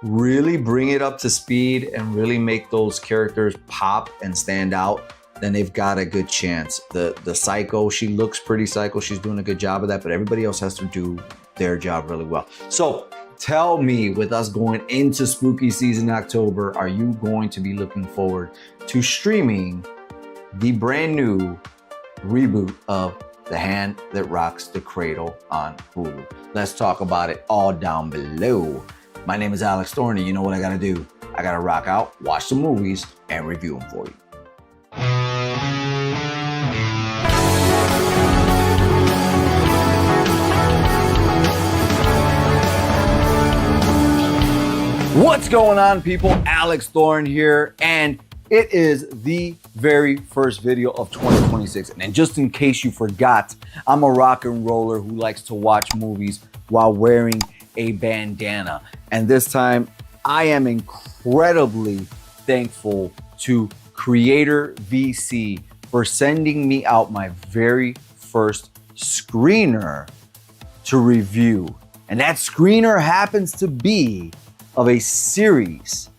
really bring it up to speed and really make those characters pop and stand out, then they've got a good chance. The psycho, she looks pretty psycho. She's doing a good job of that, but everybody else has to do their job really well. So tell me, with us going into spooky season October, are you going to be looking forward to streaming the brand new reboot of The Hand That Rocks the Cradle on Hulu? Let's talk about it all down below My name is Alex Thorn, and you know what I gotta do? I gotta rock out, watch some movies, and review them for you. What's going on, people? Alex Thorn here, and it is the very first video of 2026. And just in case you forgot, I'm a rock and roller who likes to watch movies while wearing a bandana. And this time, I am incredibly thankful to Creator VC for sending me out my very first screener to review. And that screener happens to be of a series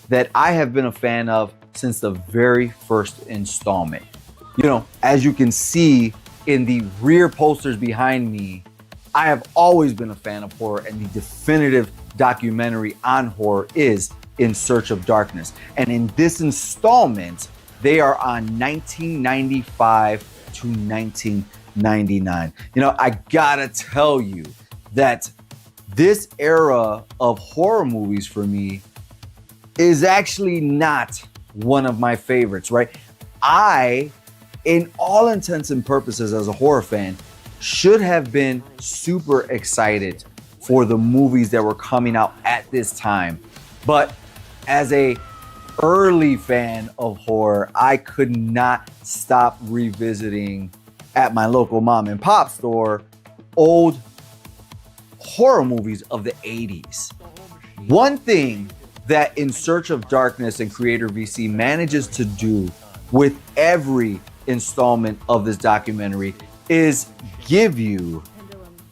that I have been a fan of since the very first installment. You know, as you can see in the rear posters behind me, I have always been a fan of horror, and the definitive documentary on horror is In Search of Darkness. And in this installment, they are on 1995 to 1999. You know, I gotta tell you that this era of horror movies for me is actually not one of my favorites, right? I, in all intents and purposes as a horror fan, should have been super excited for the movies that were coming out at this time. But as a early fan of horror, I could not stop revisiting at my local mom and pop store old horror movies of the 80s. One thing that In Search of Darkness and Creator VC manages to do with every installment of this documentary is give you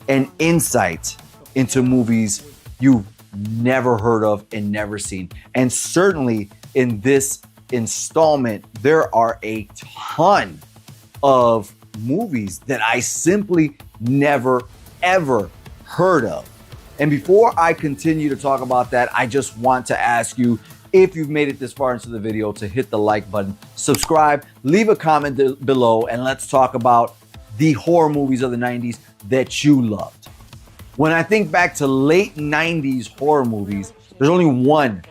an insight into movies you've never heard of and never seen. And certainly in this installment, there are a ton of movies that I simply never, ever heard of. And before I continue to talk about that, I just want to ask you, if you've made it this far into the video, to hit the like button, subscribe, leave a comment below, and let's talk about the horror movies of the 90s that you loved. When I think back to late 90s horror movies, there's only one,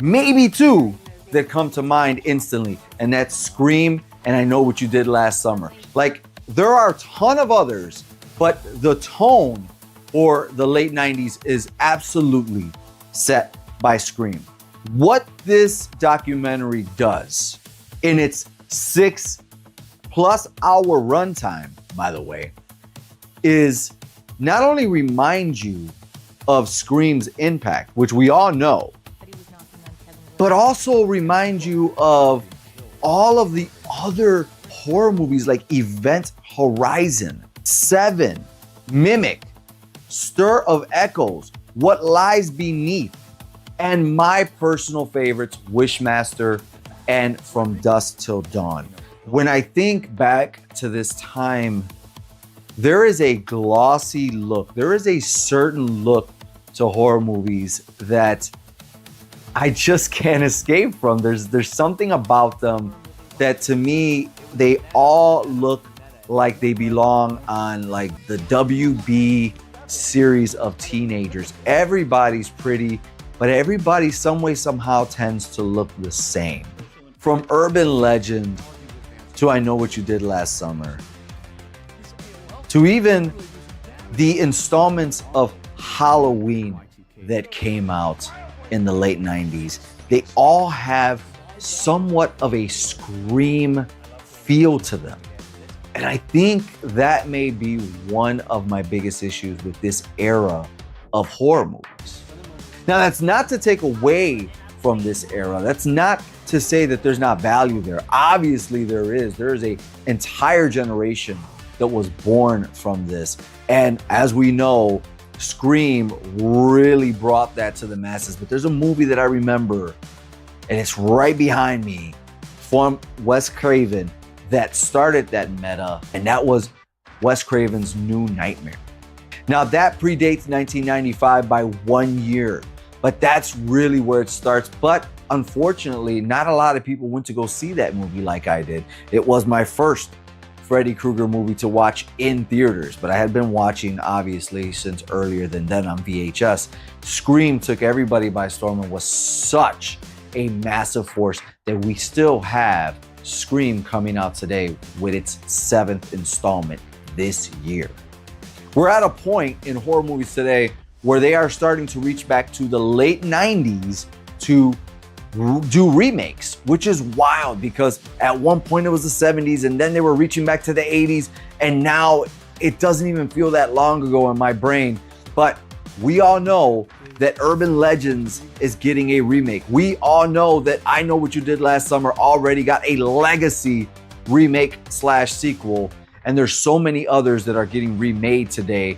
maybe two, that come to mind instantly, and that's Scream and I Know What You Did Last Summer. Like, there are a ton of others, but the tone for the late 90s is absolutely set by Scream. What this documentary does in its 6+ hour runtime, by the way, is not only remind you of Scream's impact, which we all know, but also remind you of all of the other horror movies like Event Horizon, Seven, Mimic, Stir of Echoes, What Lies Beneath, and my personal favorites, Wishmaster and From Dusk Till Dawn. When I think back to this time, there is a glossy look. There is a certain look to horror movies that I just can't escape from. There's something about them that, to me, they all look like they belong on like the WB series of teenagers. Everybody's pretty, but everybody some way, somehow tends to look the same. From Urban Legend to I Know What You Did Last Summer, to even the installments of Halloween that came out in the late 90s, they all have somewhat of a Scream feel to them. And I think that may be one of my biggest issues with this era of horror movies. Now, that's not to take away from this era. That's not to say that there's not value there. Obviously there is. There is an entire generation that was born from this. And as we know, Scream really brought that to the masses. But there's a movie that I remember, and it's right behind me, from Wes Craven, that started that meta, and that was Wes Craven's New Nightmare. Now, that predates 1995 by 1 year, but that's really where it starts. But unfortunately, not a lot of people went to go see that movie like I did. It was my first Freddy Krueger movie to watch in theaters, but I had been watching, obviously, since earlier than then on VHS. Scream took everybody by storm and was such a massive force that we still have Scream coming out today with its 7th installment this year. We're at a point in horror movies today where they are starting to reach back to the late 90s to do remakes, which is wild because at one point it was the 70s and then they were reaching back to the 80s, and now it doesn't even feel that long ago in my brain. But we all know that Urban Legends is getting a remake. We all know that I Know What You Did Last Summer already got a legacy remake / sequel, and there's so many others that are getting remade today,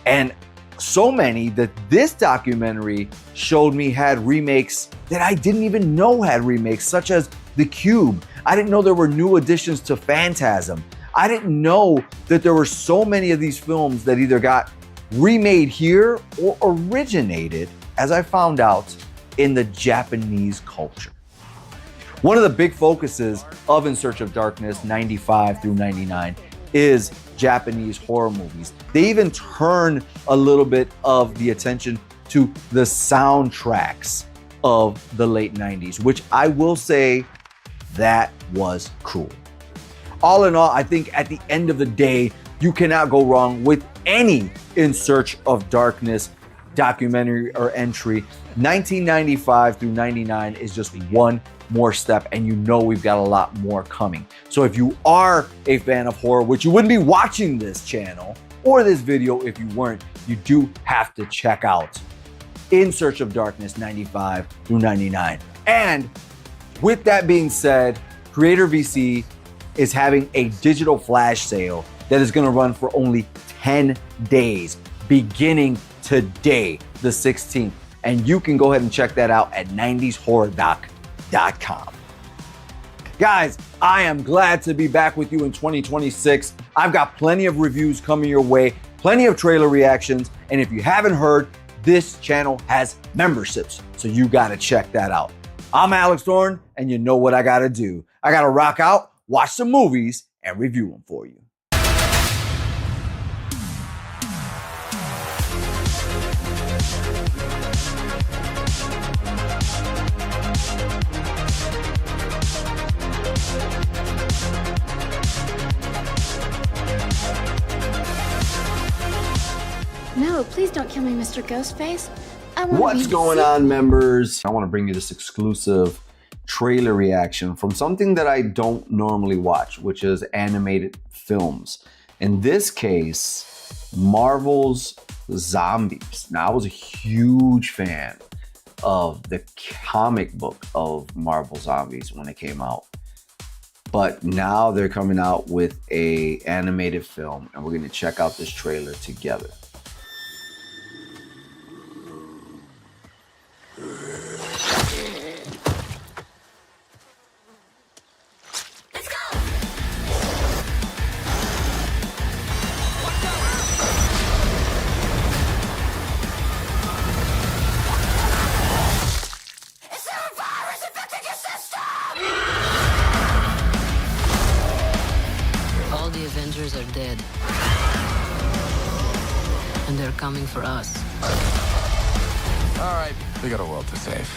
and so many that this documentary showed me had remakes that I didn't even know had remakes, such as The Cube. I didn't know there were new additions to Phantasm. I didn't know that there were so many of these films that either got remade here or originated, as I found out, in the Japanese culture. One of the big focuses of In Search of Darkness 95 through 99 is Japanese horror movies. They even turn a little bit of the attention to the soundtracks of the late 90s, which I will say that was cool. All in all, I think at the end of the day, you cannot go wrong with any In Search of Darkness documentary or entry. 1995 through 99 is just one more step, and you know we've got a lot more coming. So if you are a fan of horror, which you wouldn't be watching this channel or this video if you weren't, you do have to check out In Search of Darkness 95 through 99. And with that being said, Creator VC is having a digital flash sale that is going to run for only 10 days, beginning today, the 16th. And you can go ahead and check that out at 90shorrordoc.com. Guys, I am glad to be back with you in 2026. I've got plenty of reviews coming your way, plenty of trailer reactions, and if you haven't heard, this channel has memberships, so you gotta check that out. I'm Alex Thorn, and you know what I gotta do. I gotta rock out, watch some movies, and review them for you. No, please don't kill me, Mr. Ghostface. What's going on, members? I want to bring you this exclusive trailer reaction from something that I don't normally watch, which is animated films. In this case, Marvel's Zombies. Now, I was a huge fan of the comic book of Marvel Zombies when it came out. But now they're coming out with an animated film, and we're going to check out this trailer together. All the Avengers are dead. And they're coming for us. All right, we got a world to save.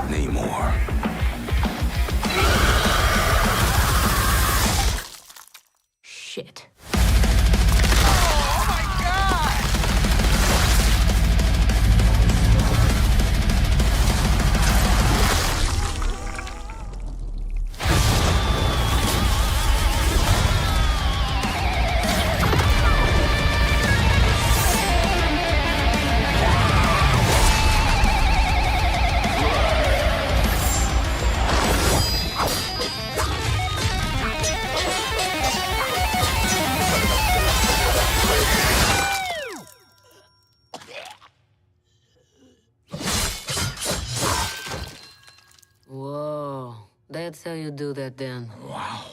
Namor. Shit. Whoa, that's how you do that then. Wow.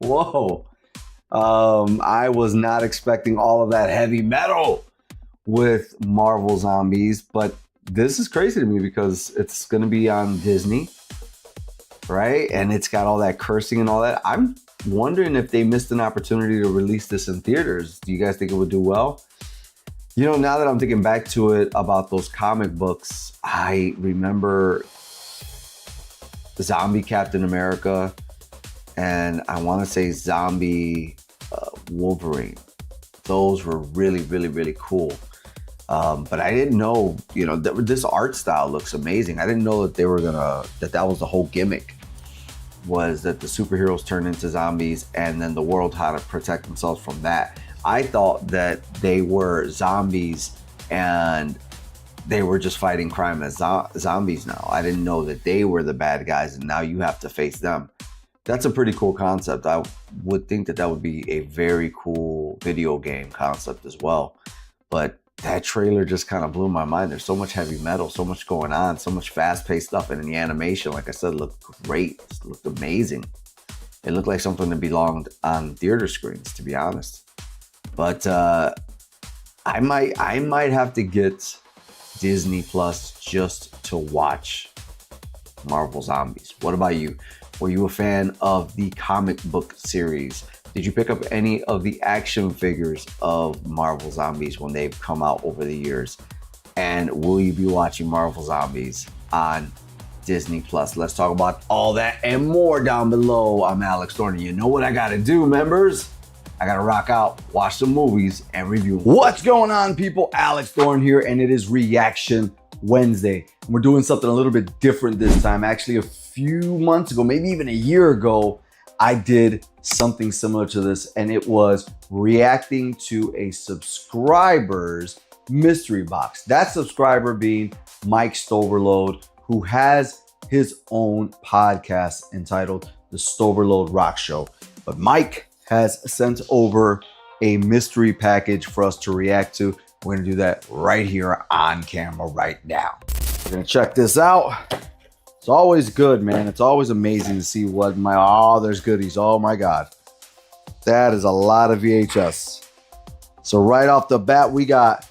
Whoa. I was not expecting all of that heavy metal with Marvel Zombies, but this is crazy to me because it's going to be on Disney, right? And it's got all that cursing and all that. I'm wondering if they missed an opportunity to release this in theaters. Do you guys think it would do well? You know, now that I'm thinking back to it about those comic books, I remember Zombie Captain America and I want to say Zombie Wolverine. Those were really, really, really cool. But I didn't know, you know, this art style looks amazing. I didn't know that they were that was the whole gimmick, was that the superheroes turn into zombies and then the world had to protect themselves from that. I thought that they were zombies and they were just fighting crime as zombies now. I didn't know that they were the bad guys and now you have to face them. That's a pretty cool concept. I would think that would be a very cool video game concept as well. But that trailer just kind of blew my mind. There's so much heavy metal, so much going on, so much fast-paced stuff. And the animation, like I said, looked great. It looked amazing. It looked like something that belonged on theater screens, to be honest. But I might have to get Disney Plus just to watch Marvel Zombies. What about you? Were you a fan of the comic book series? Did you pick up any of the action figures of Marvel Zombies when they've come out over the years? And will you be watching Marvel Zombies on Disney Plus? Let's talk about all that and more down below. I'm Alex Thorn. You know what I gotta do, members? I gotta rock out, watch some movies, and review. What's going on, people? Alex Thorn here, and it is Reaction Wednesday. And we're doing something a little bit different this time. Actually, a few months ago, maybe even a year ago, I did something similar to this, and it was reacting to a subscriber's mystery box. That subscriber being Mike Stoverload, who has his own podcast entitled The Stoverload Rock Show. But Mike has sent over a mystery package for us to react to. We're gonna do that right here on camera right now. We're gonna check this out. It's always good, man. It's always amazing to see what there's goodies. Oh my God. That is a lot of VHS. So right off the bat, we got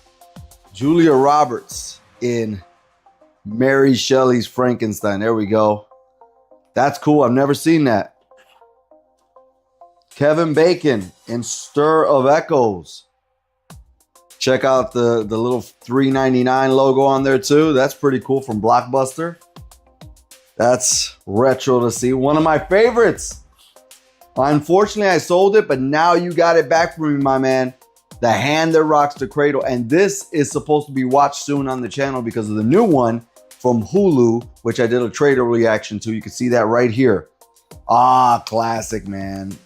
Julia Roberts in Mary Shelley's Frankenstein. There we go. That's cool. I've never seen that. Kevin Bacon in Stir of Echoes. Check out the little $3.99 logo on there too. That's pretty cool, from Blockbuster. That's retro to see. One of my favorites. Unfortunately, I sold it, but now you got it back from me, my man. The Hand That Rocks the Cradle. And this is supposed to be watched soon on the channel because of the new one from Hulu, which I did a trailer reaction to. You can see that right here. Ah, classic, man.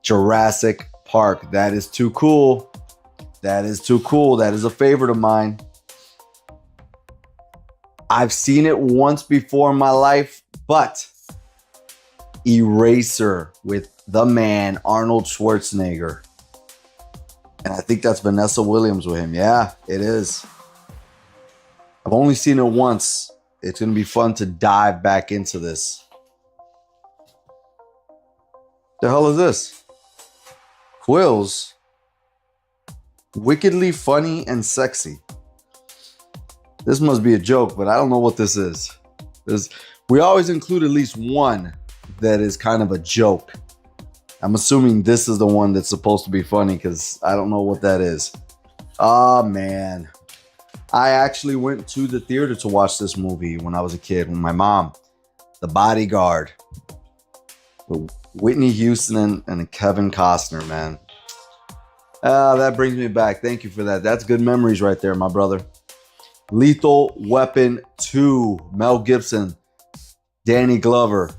Jurassic Park. That is too cool. That is too cool. That is a favorite of mine. I've seen it once before in my life, but Eraser with the man, Arnold Schwarzenegger. And I think that's Vanessa Williams with him. Yeah, it is. I've only seen it once. It's going to be fun to dive back into this. The hell is this? Quills. Wickedly funny and sexy. This must be a joke, but I don't know what this is. We always include at least one that is kind of a joke. I'm assuming this is the one that's supposed to be funny because I don't know what that is. Oh, man. I actually went to the theater to watch this movie when I was a kid with my mom. The Bodyguard. With Whitney Houston and Kevin Costner, man. That brings me back. Thank you for that. That's good memories right there, my brother. Lethal Weapon 2, Mel Gibson, Danny Glover.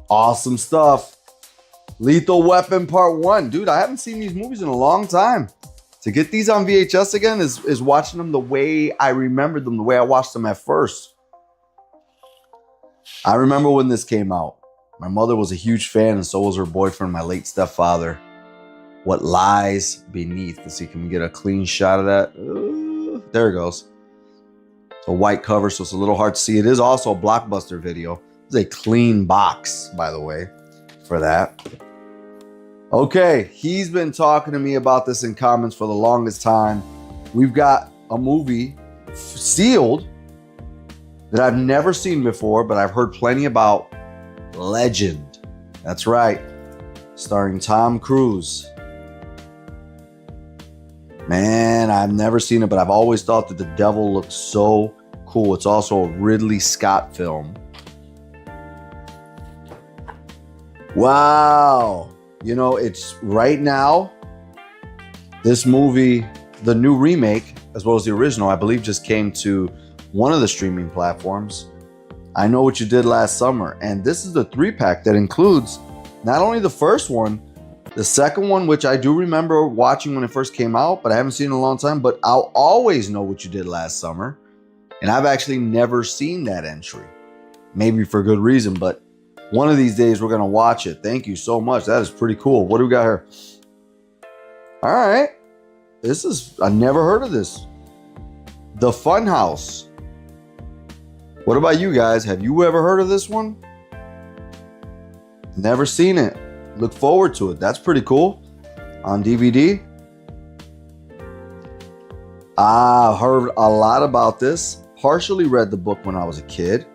Awesome stuff. Lethal Weapon Part 1. Dude, I haven't seen these movies in a long time. To get these on VHS again is watching them the way I remembered them, the way I watched them at first. I remember when this came out. My mother was a huge fan, and so was her boyfriend, my late stepfather. What Lies Beneath. Let's see, can we get a clean shot of that? There it goes. It's a white cover, so it's a little hard to see. It is also a Blockbuster video. It's a clean box, by the way. for that. Okay, he's been talking to me about this in comments for the longest time. We've got a movie sealed that I've never seen before, but I've heard plenty about. Legend. That's right. Starring Tom Cruise. Man, I've never seen it, but I've always thought that The Devil looked so cool. It's also a Ridley Scott film. Wow. You know, it's right now, this movie, the new remake, as well as the original, I believe just came to one of the streaming platforms. I Know What You Did Last Summer. And this is the 3-pack that includes not only the first one, the second one, which I do remember watching when it first came out, but I haven't seen it in a long time, but I'll always know what you did last summer. And I've actually never seen that entry. Maybe for good reason, but one of these days we're going to watch it. Thank you so much. That is pretty cool. What do we got here? All right. I never heard of this. The Funhouse. What about you guys? Have you ever heard of this one? Never seen it. Look forward to it. That's pretty cool. On DVD. I've heard a lot about this. Partially read the book when I was a kid.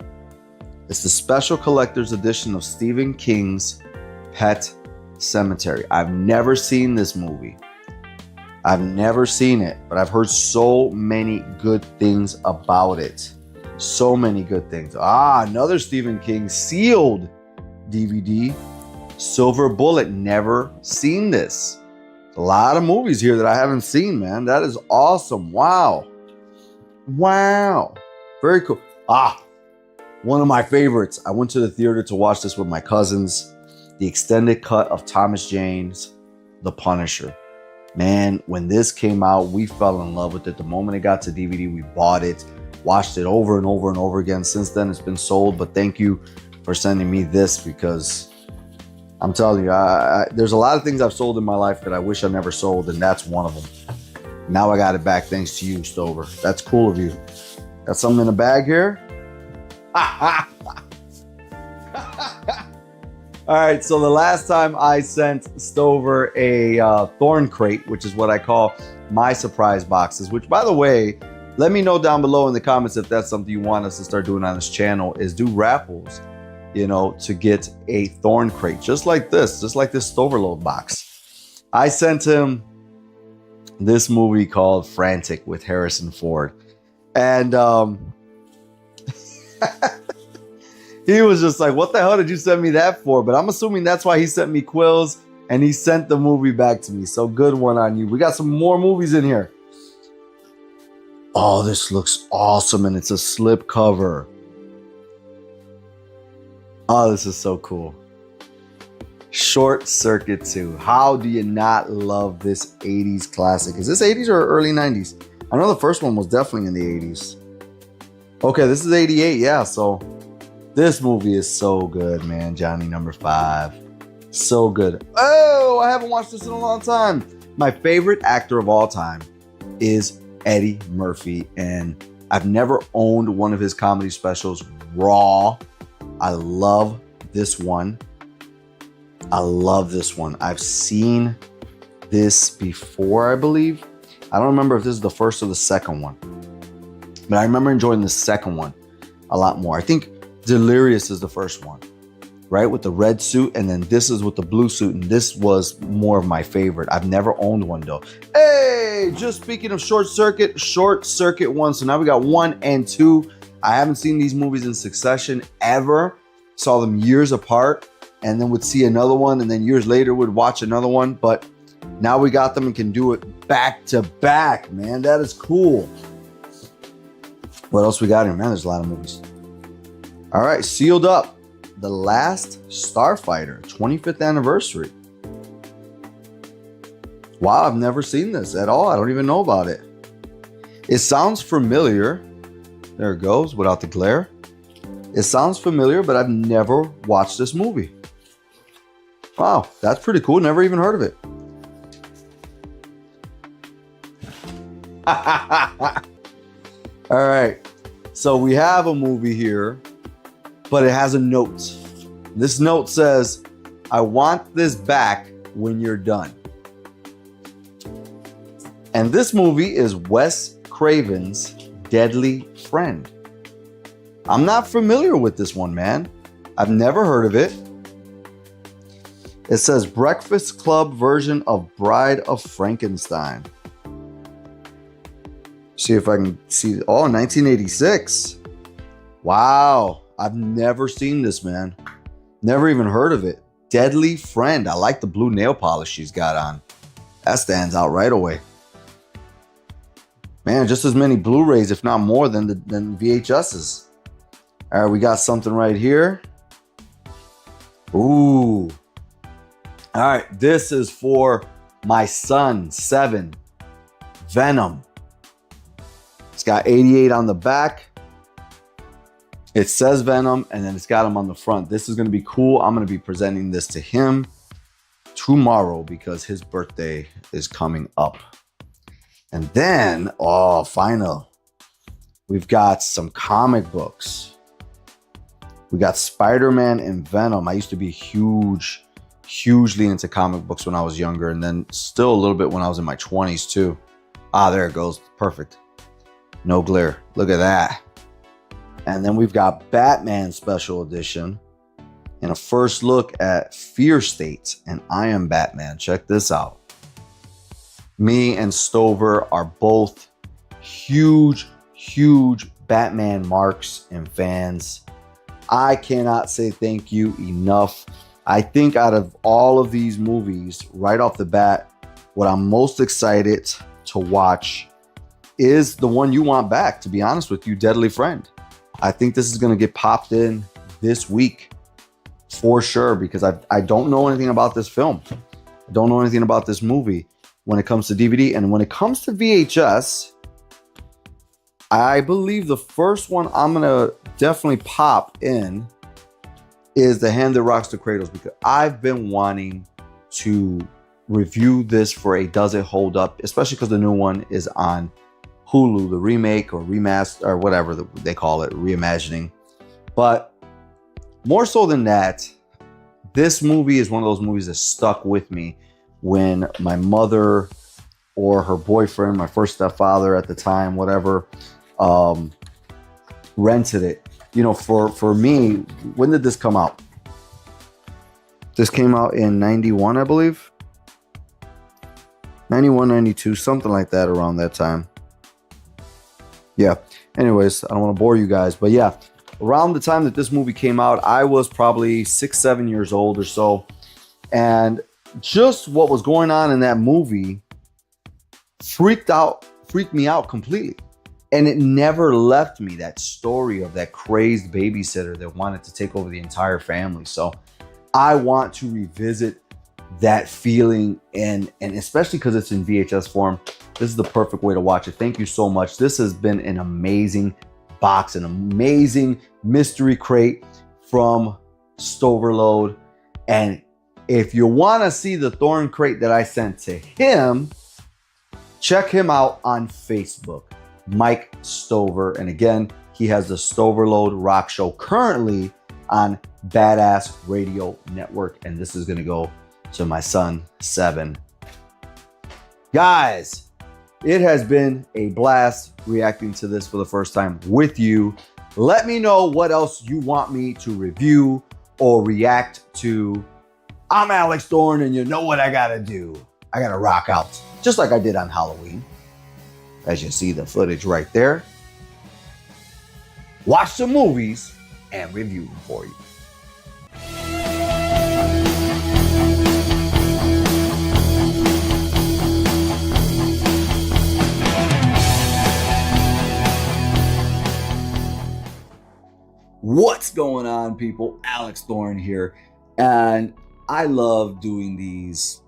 It's the special collector's edition of Stephen King's Pet Sematary. I've never seen this movie. I've never seen it, but I've heard so many good things about it. So many good things. Another Stephen King sealed DVD. Silver Bullet. Never seen this. A lot of movies here that I haven't seen, man. That is awesome. Wow. Wow. Very cool. One of my favorites. I went to the theater to watch this with my cousins. The extended cut of Thomas Jane's The Punisher. Man, when this came out, we fell in love with it. The moment it got to DVD, we bought it, watched it over and over and over again. Since then, it's been sold, but thank you for sending me this, because I'm telling you, there's a lot of things I've sold in my life that I wish I never sold, and that's one of them. Now I got it back thanks to you, Stover. That's cool of you. Got something in the bag here? All right, so the last time I sent Stover a Thorn crate, which is what I call my surprise boxes, which, by the way, let me know down below in the comments if that's something you want us to start doing on this channel, is do raffles, you know, to get a Thorn crate, just like this Stoverload box. I sent him this movie called Frantic with Harrison Ford. And he was just like, what the hell did you send me that for? But I'm assuming that's why he sent me Quills, and he sent the movie back to me. So good one on you. We got some more movies in here. Oh, this looks awesome, and it's a slip cover. Oh, this is so cool. Short Circuit 2. How do you not love this 80s classic? Is this 80s or early 90s? I know the first one was definitely in the 80s. Okay, this is 88, yeah, so this movie is so good, man. Johnny Number 5. So good. Oh, I haven't watched this in a long time. My favorite actor of all time is Eddie Murphy, and I've never owned one of his comedy specials. Raw. I love this one. I love this one. I've seen this before, I believe. I don't remember if this is the first or the second one, but I remember enjoying the second one a lot more. I think Delirious is the first one, right? With the red suit, and then this is with the blue suit, and this was more of my favorite. I've never owned one though. Hey, just speaking of Short Circuit 1. So now we got 1 and 2. I haven't seen these movies in succession ever. Saw them years apart, and then would see another one, and then years later would watch another one. But now we got them and can do it back to back, man. That is cool. What else we got here? Man, there's a lot of movies. All right, Sealed Up. The Last Starfighter, 25th anniversary. Wow, I've never seen this at all. I don't even know about it. It sounds familiar. There it goes, without the glare. It sounds familiar, but I've never watched this movie. Wow, that's pretty cool. Never even heard of it. All right, so we have a movie here, but it has a note. This note says, I want this back when you're done. And this movie is Wes Craven's Deadly Friend. I'm not familiar with this one, man. I've never heard of it. It says Breakfast Club version of Bride of Frankenstein. See if I can see. Oh, 1986. Wow. I've never seen this, man. Never even heard of it. Deadly Friend. I like the blue nail polish she's got on. That stands out right away. Man, just as many Blu-rays, if not more, than VHSs. All right, we got something right here. Ooh. All right, this is for my son, 7. Venom. It's got 88 on the back. It says Venom, and then it's got him on the front. This is going to be cool. I'm going to be presenting this to him tomorrow because his birthday is coming up. And then, oh, final. We've got some comic books. We got Spider-Man and Venom. I used to be hugely into comic books when I was younger, and then still a little bit when I was in my 20s too. Ah, there it goes. Perfect. No glare. Look at that. And then we've got Batman Special Edition and a first look at Fear State and I Am Batman. Check this out. Me and Stover are both huge Batman marks and fans. I cannot say thank you enough. I think out of all of these movies, right off the bat, what I'm most excited to watch is the one you want back, to be honest with you, Deadly Friend. I think this is going to get popped in this week for sure because I don't know anything about this film. I don't know anything about this movie when it comes to DVD. And when it comes to VHS, I believe the first one I'm going to definitely pop in is The Hand That Rocks the Cradles because I've been wanting to review this for a Does It Hold Up, especially because the new one is on Hulu, the remake or remaster or whatever they call it, reimagining. But more so than that, this movie is one of those movies that stuck with me when my mother or her boyfriend, my first stepfather at the time, whatever, rented it. You know, for me, when did this come out? This came out in 91, I believe. 91, 92, something like that around that time. Yeah. Anyways, I don't want to bore you guys, but yeah, around the time that this movie came out, I was probably 6, 7 years old or so. And just what was going on in that movie freaked me out completely. And it never left me, that story of that crazed babysitter that wanted to take over the entire family. So I want to revisit that feeling, and especially because it's in VHS form, this is the perfect way to watch it. Thank you so much. This has been an amazing box, an amazing mystery crate from Stoverload. And if you want to see the Thorn crate that I sent to him, check him out on Facebook, Mike Stover. And again, he has the Stoverload Rock Show currently on Badass Radio Network. And this is going to go to my son, 7. Guys, it has been a blast reacting to this for the first time with you. Let me know what else you want me to review or react to. I'm Alex Thorn, and you know what I gotta do. I gotta rock out, just like I did on Halloween. As you see the footage right there. Watch some movies and review them for you. What's going on, people? Alex Thorn here, and I love doing these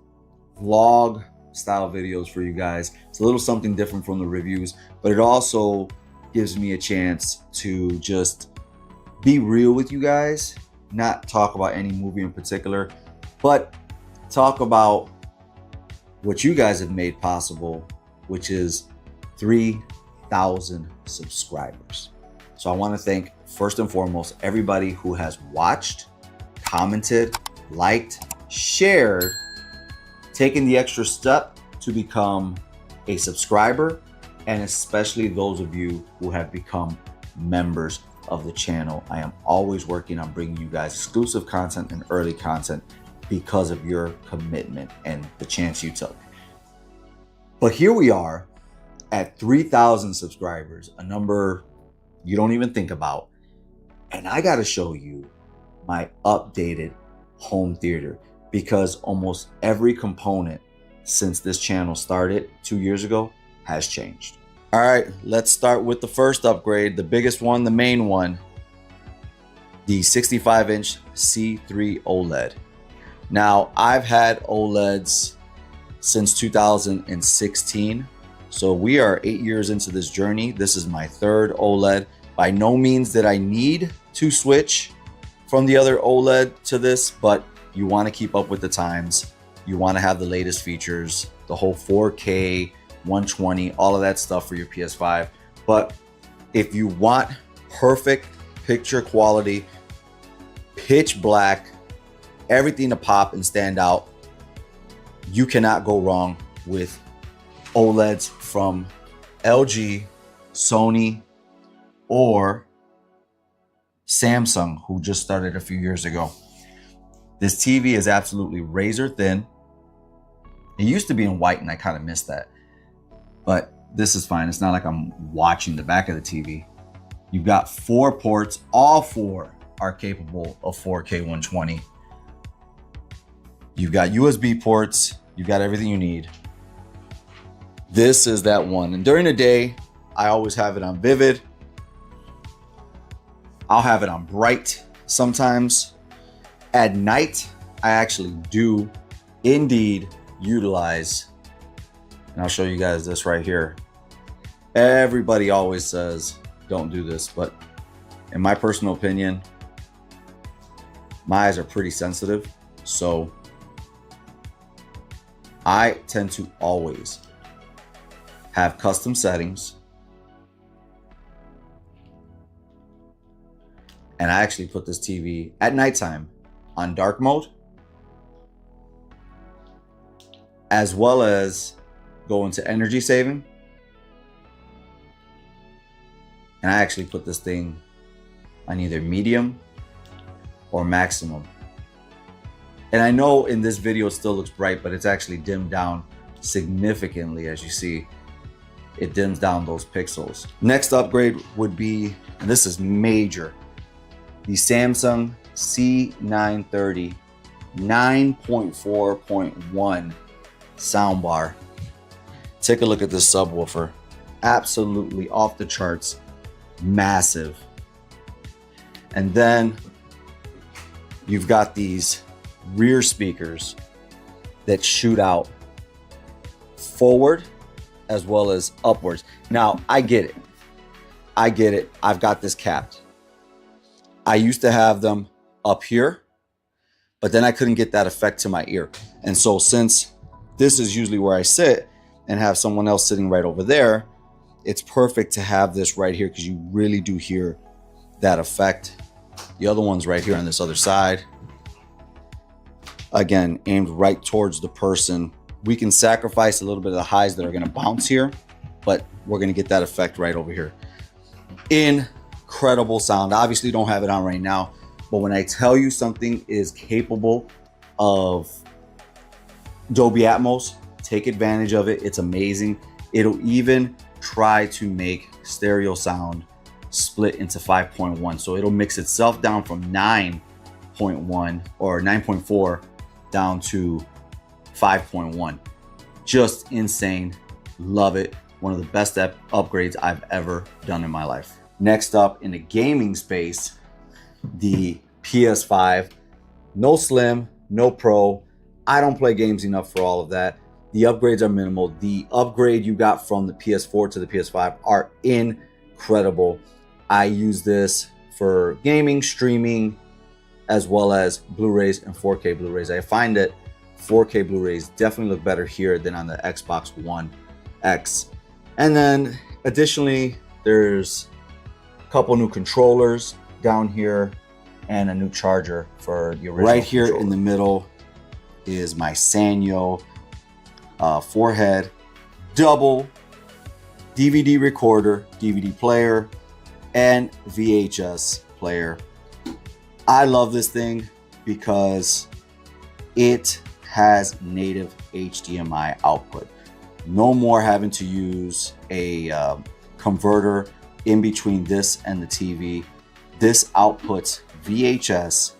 vlog style videos for you guys. It's a little something different from the reviews, but it also gives me a chance to just be real with you guys, not talk about any movie in particular, but talk about what you guys have made possible, which is 3,000 subscribers. So I want to thank, first and foremost, everybody who has watched, commented, liked, shared, taken the extra step to become a subscriber, and especially those of you who have become members of the channel. I am always working on bringing you guys exclusive content and early content because of your commitment and the chance you took. But here we are at 3,000 subscribers, a number you don't even think about. And I got to show you my updated home theater, because almost every component since this channel started 2 years ago has changed. All right, let's start with the first upgrade, the biggest one, the main one, the 65-inch C3 OLED. Now, I've had OLEDs since 2016, so we are 8 years into this journey. This is my third OLED. By no means did I need to switch from the other OLED to this, but you want to keep up with the times. You want to have the latest features, the whole 4K, 120, all of that stuff for your PS5. But if you want perfect picture quality, pitch black, everything to pop and stand out, you cannot go wrong with OLEDs from LG, Sony, or Samsung, who just started a few years ago. This TV is absolutely razor thin. It used to be in white and I kind of missed that, but this is fine. It's not like I'm watching the back of the TV. You've got 4 ports. All 4 are capable of 4K 120. You've got USB ports. You've got everything you need. This is that one. And during the day, I always have it on vivid. I'll have it on bright sometimes. At night, I actually do indeed utilize, and I'll show you guys this right here. Everybody always says, don't do this, but in my personal opinion, my eyes are pretty sensitive. So I tend to always have custom settings. And I actually put this TV at nighttime on dark mode, as well as go into energy saving. And I actually put this thing on either medium or maximum. And I know in this video it still looks bright, but it's actually dimmed down significantly. As you see, it dims down those pixels. Next upgrade would be, and this is major, the Samsung C930 9.4.1 soundbar. Take a look at this subwoofer. Absolutely off the charts, massive. And then you've got these rear speakers that shoot out forward as well as upwards. Now, I get it. I've got this capped. I used to have them up here, but then I couldn't get that effect to my ear. And so since this is usually where I sit and have someone else sitting right over there, it's perfect to have this right here because you really do hear that effect. The other one's right here on this other side. Again, aimed right towards the person. We can sacrifice a little bit of the highs that are gonna bounce here, but we're gonna get that effect right over here. Incredible sound. Obviously don't have it on right now, but when I tell you something is capable of Dolby Atmos, take advantage of it. It's amazing. It'll even try to make stereo sound split into 5.1. So it'll mix itself down from 9.1 or 9.4 down to 5.1. Just insane. Love it. One of the best upgrades I've ever done in my life. Next up in the gaming space, the PS5. No Slim, no Pro. I don't play games enough for all of that. The upgrades are minimal. The upgrade you got from the PS4 to the PS5 are incredible. I use this for gaming, streaming, as well as Blu-rays and 4K Blu-rays. I find that 4K Blu-rays definitely look better here than on the Xbox One X. And then additionally, there's a couple new controllers down here and a new charger for the original. Right here in the middle, is my Sanyo 4-head double DVD recorder, DVD player, and VHS player. I love this thing because it has native HDMI output. No more having to use a converter in between this and the TV. This outputs VHS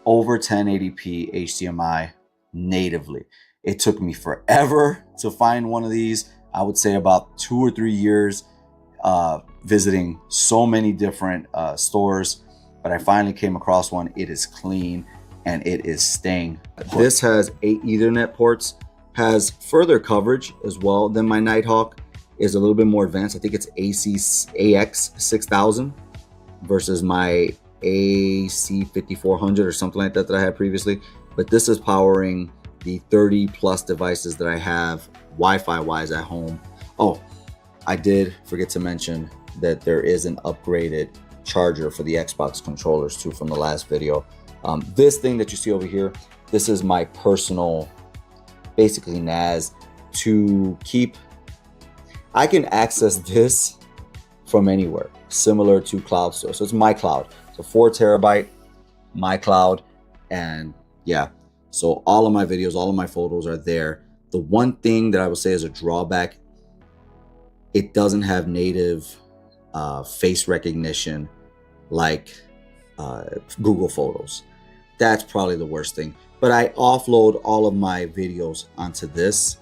over 1080p HDMI natively. It took me forever to find one of these. I would say about 2 or 3 years visiting so many different stores, but I finally came across one. It is clean and it is staying. This has 8 Ethernet ports, has further coverage as well than my Nighthawk. Is a little bit more advanced. I think it's AX 6000 versus my AC 5400 or something like that that I had previously. But this is powering the 30 plus devices that I have Wi-Fi wise at home. Oh, I did forget to mention that there is an upgraded charger for the Xbox controllers too from the last video. This thing that you see over here, this is my personal, basically NAS to keep. I can access this from anywhere, similar to Cloud Store. So it's my cloud. So 4 terabyte, my cloud, and yeah. So all of my videos, all of my photos are there. The one thing that I would say is a drawback, it doesn't have native face recognition like Google Photos. That's probably the worst thing. But I offload all of my videos onto this,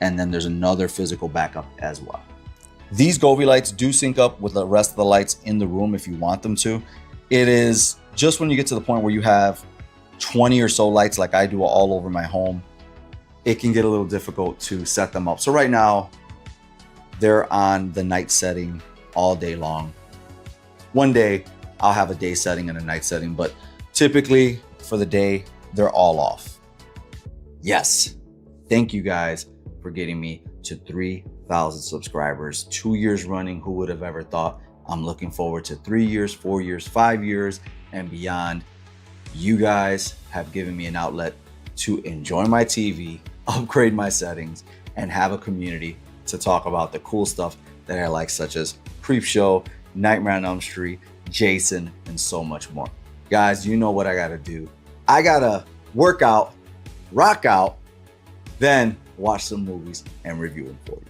and then there's another physical backup as well. These Govee lights do sync up with the rest of the lights in the room if you want them to. It is just when you get to the point where you have 20 or so lights like I do all over my home, it can get a little difficult to set them up. So right now, they're on the night setting all day long. One day, I'll have a day setting and a night setting, but typically for the day, they're all off. Yes, thank you guys for getting me to 3,000 subscribers. 2 years running, who would have ever thought? I'm looking forward to 3 years, 4 years, 5 years, and beyond. You guys have given me an outlet to enjoy my TV, upgrade my settings, and have a community to talk about the cool stuff that I like, such as Creepshow, Nightmare on Elm Street, Jason, and so much more. Guys, you know what I gotta do. I gotta work out, rock out, then watch some movies and review them for you.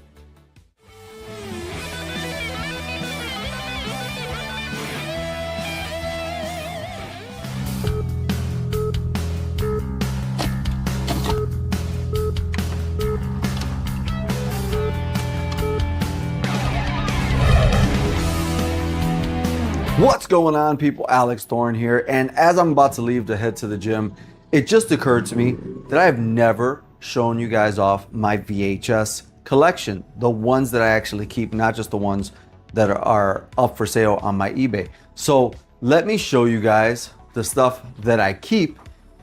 What's going on, people? Alex Thorn here, and as I'm about to leave to head to the gym, it just occurred to me that I have never shown you guys off my VHS collection, the ones that I actually keep, not just the ones that are up for sale on my eBay. So let me show you guys the stuff that I keep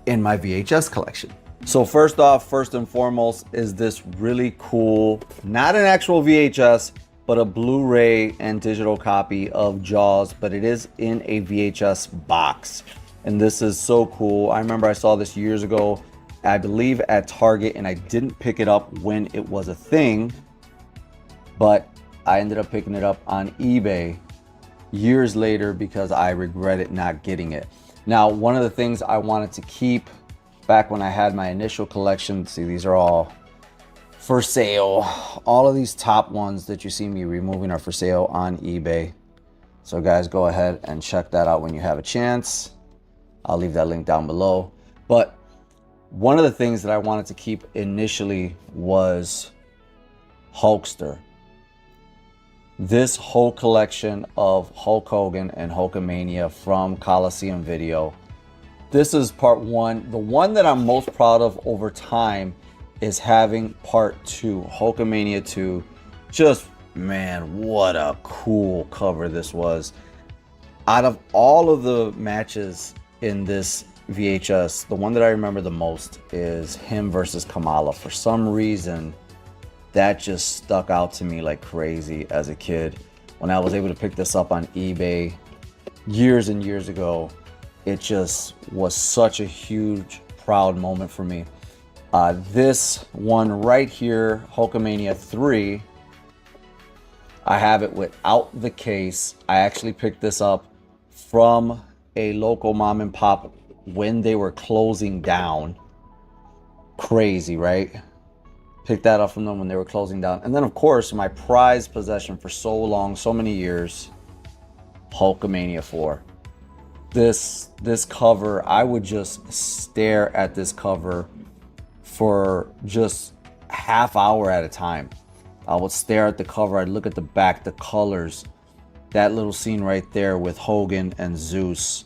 in my VHS collection. So first off, first and foremost, is this really cool, not an actual VHS, but a Blu-ray and digital copy of Jaws, but it is in a VHS box. And this is so cool. I remember I saw this years ago, I believe at Target, and I didn't pick it up when it was a thing, but I ended up picking it up on eBay years later because I regretted not getting it. Now, one of the things I wanted to keep back when I had my initial collection, see, these are all for sale. All of these top ones that you see me removing are for sale on eBay. So guys, go ahead and check that out when you have a chance. I'll leave that link down below. But one of the things that I wanted to keep initially was Hulkster. This whole collection of Hulk Hogan and Hulkamania from Coliseum Video. This is part one. The one that I'm most proud of over time is having part 2, Hulkamania 2. Just, man, what a cool cover this was. Out of all of the matches in this VHS, the one that I remember the most is him versus Kamala. For some reason, that just stuck out to me like crazy as a kid. When I was able to pick this up on eBay years and years ago, it just was such a huge, proud moment for me. This one right here, Hulkamania 3, I have it without the case. I actually picked this up from a local mom and pop when they were closing down. Crazy, right? Picked that up from them when they were closing down. And then, of course, my prized possession for so long, so many years, Hulkamania 4. This cover, I would just stare at this cover for just half hour at a time. I would stare at the cover, I'd look at the back, the colors, that little scene right there with Hogan and Zeus,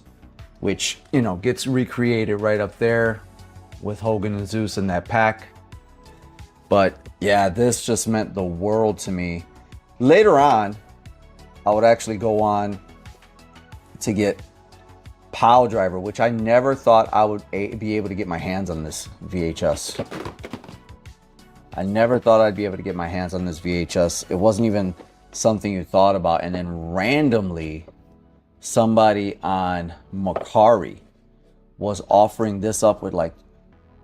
which, you know, gets recreated right up there with Hogan and Zeus in that pack. But yeah, this just meant the world to me. Later on, I would actually go on to get Pile Driver, which I never thought I would be able to get my hands on this VHS. I never thought I'd be able to get my hands on this VHS. It wasn't even something you thought about. And then randomly, somebody on Macari was offering this up with like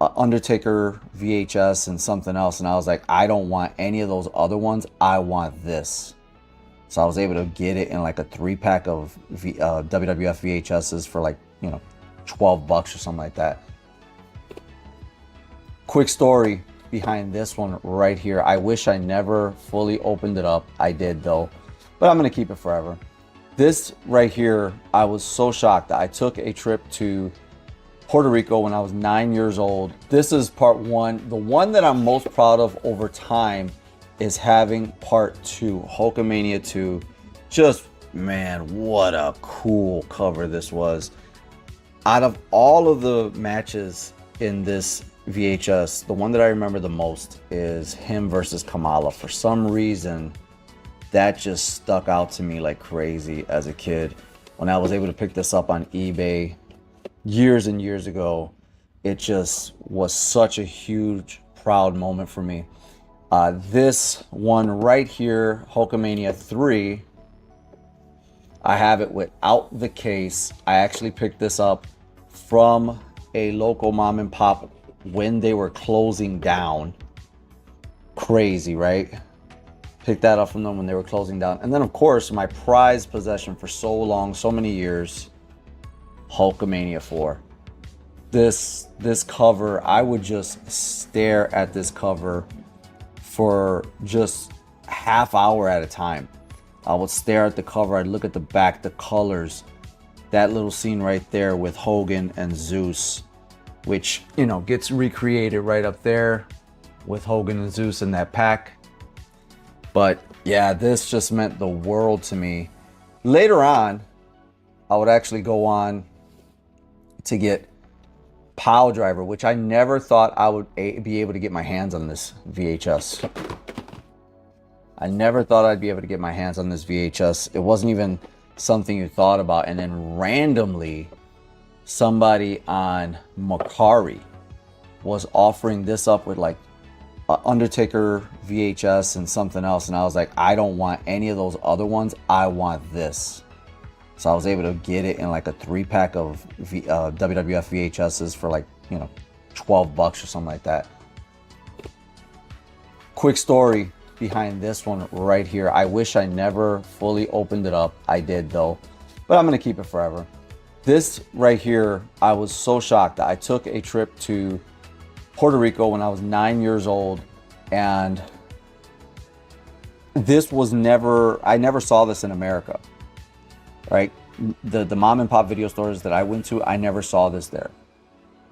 Undertaker VHS and something else. And I was like, I don't want any of those other ones. I want this. So I was able to get it in like a 3-pack of WWF VHSs for like, you know, $12 or something like that. Quick story behind this one right here. I wish I never fully opened it up. I did though, but I'm gonna keep it forever. This right here, I was so shocked that I took a trip to Puerto Rico when I was 9 years old. This is part one. The one that I'm most proud of over time is having part 2, Hulkamania 2. Just, man, what a cool cover this was. Out of all of the matches in this VHS, the one that I remember the most is him versus Kamala. For some reason, that just stuck out to me like crazy as a kid. When I was able to pick this up on eBay years and years ago, it just was such a huge, proud moment for me. This one right here, Hulkamania 3, I have it without the case. I actually picked this up from a local mom and pop when they were closing down. Crazy, right? Picked that up from them when they were closing down. And then, of course, my prized possession for so long, so many years, Hulkamania 4. This cover, I would just stare at this cover for just half hour at a time. I would stare at the cover, I'd look at the back, the colors, that little scene right there with Hogan and Zeus, which, you know, gets recreated right up there with Hogan and Zeus in that pack. But yeah, this just meant the world to me. Later on, I would actually go on to get Pile Driver, which I never thought I would be able to get my hands on this VHS. I never thought I'd be able to get my hands on this VHS. It wasn't even something you thought about. And then randomly, somebody on Macari was offering this up with like Undertaker VHS and something else. And I was like, I don't want any of those other ones. I want this. So I was able to get it in like a 3-pack of WWF VHSs for like, you know, $12 or something like that. Quick story behind this one right here. I wish I never fully opened it up. I did though, but I'm gonna keep it forever. This right here, I was so shocked that I took a trip to Puerto Rico when I was 9 years old, and this was I never saw this in America, right? The mom and pop video stores that I went to, I never saw this there.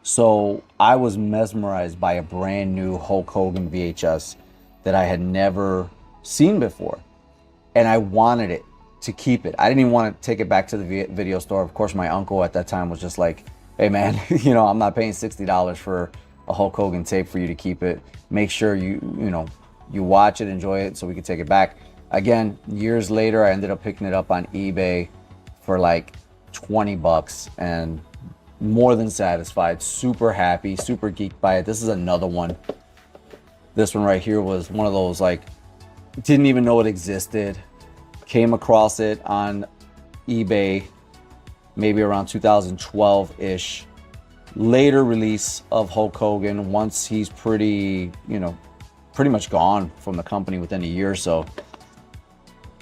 So I was mesmerized by a brand new Hulk Hogan VHS that I had never seen before. And I wanted it to keep it. I didn't even want to take it back to the video store. Of course, my uncle at that time was just like, hey man, you know, I'm not paying $60 for a Hulk Hogan tape for you to keep it. Make sure you watch it, enjoy it so we can take it back. Again, years later, I ended up picking it up on eBay for like $20 and more than satisfied, super happy, super geeked by it. This is another one. This one right here was one of those, like, didn't even know it existed. Came across it on eBay maybe around 2012-ish. later release of Hulk Hogan once he's pretty much gone from the company within a year or so.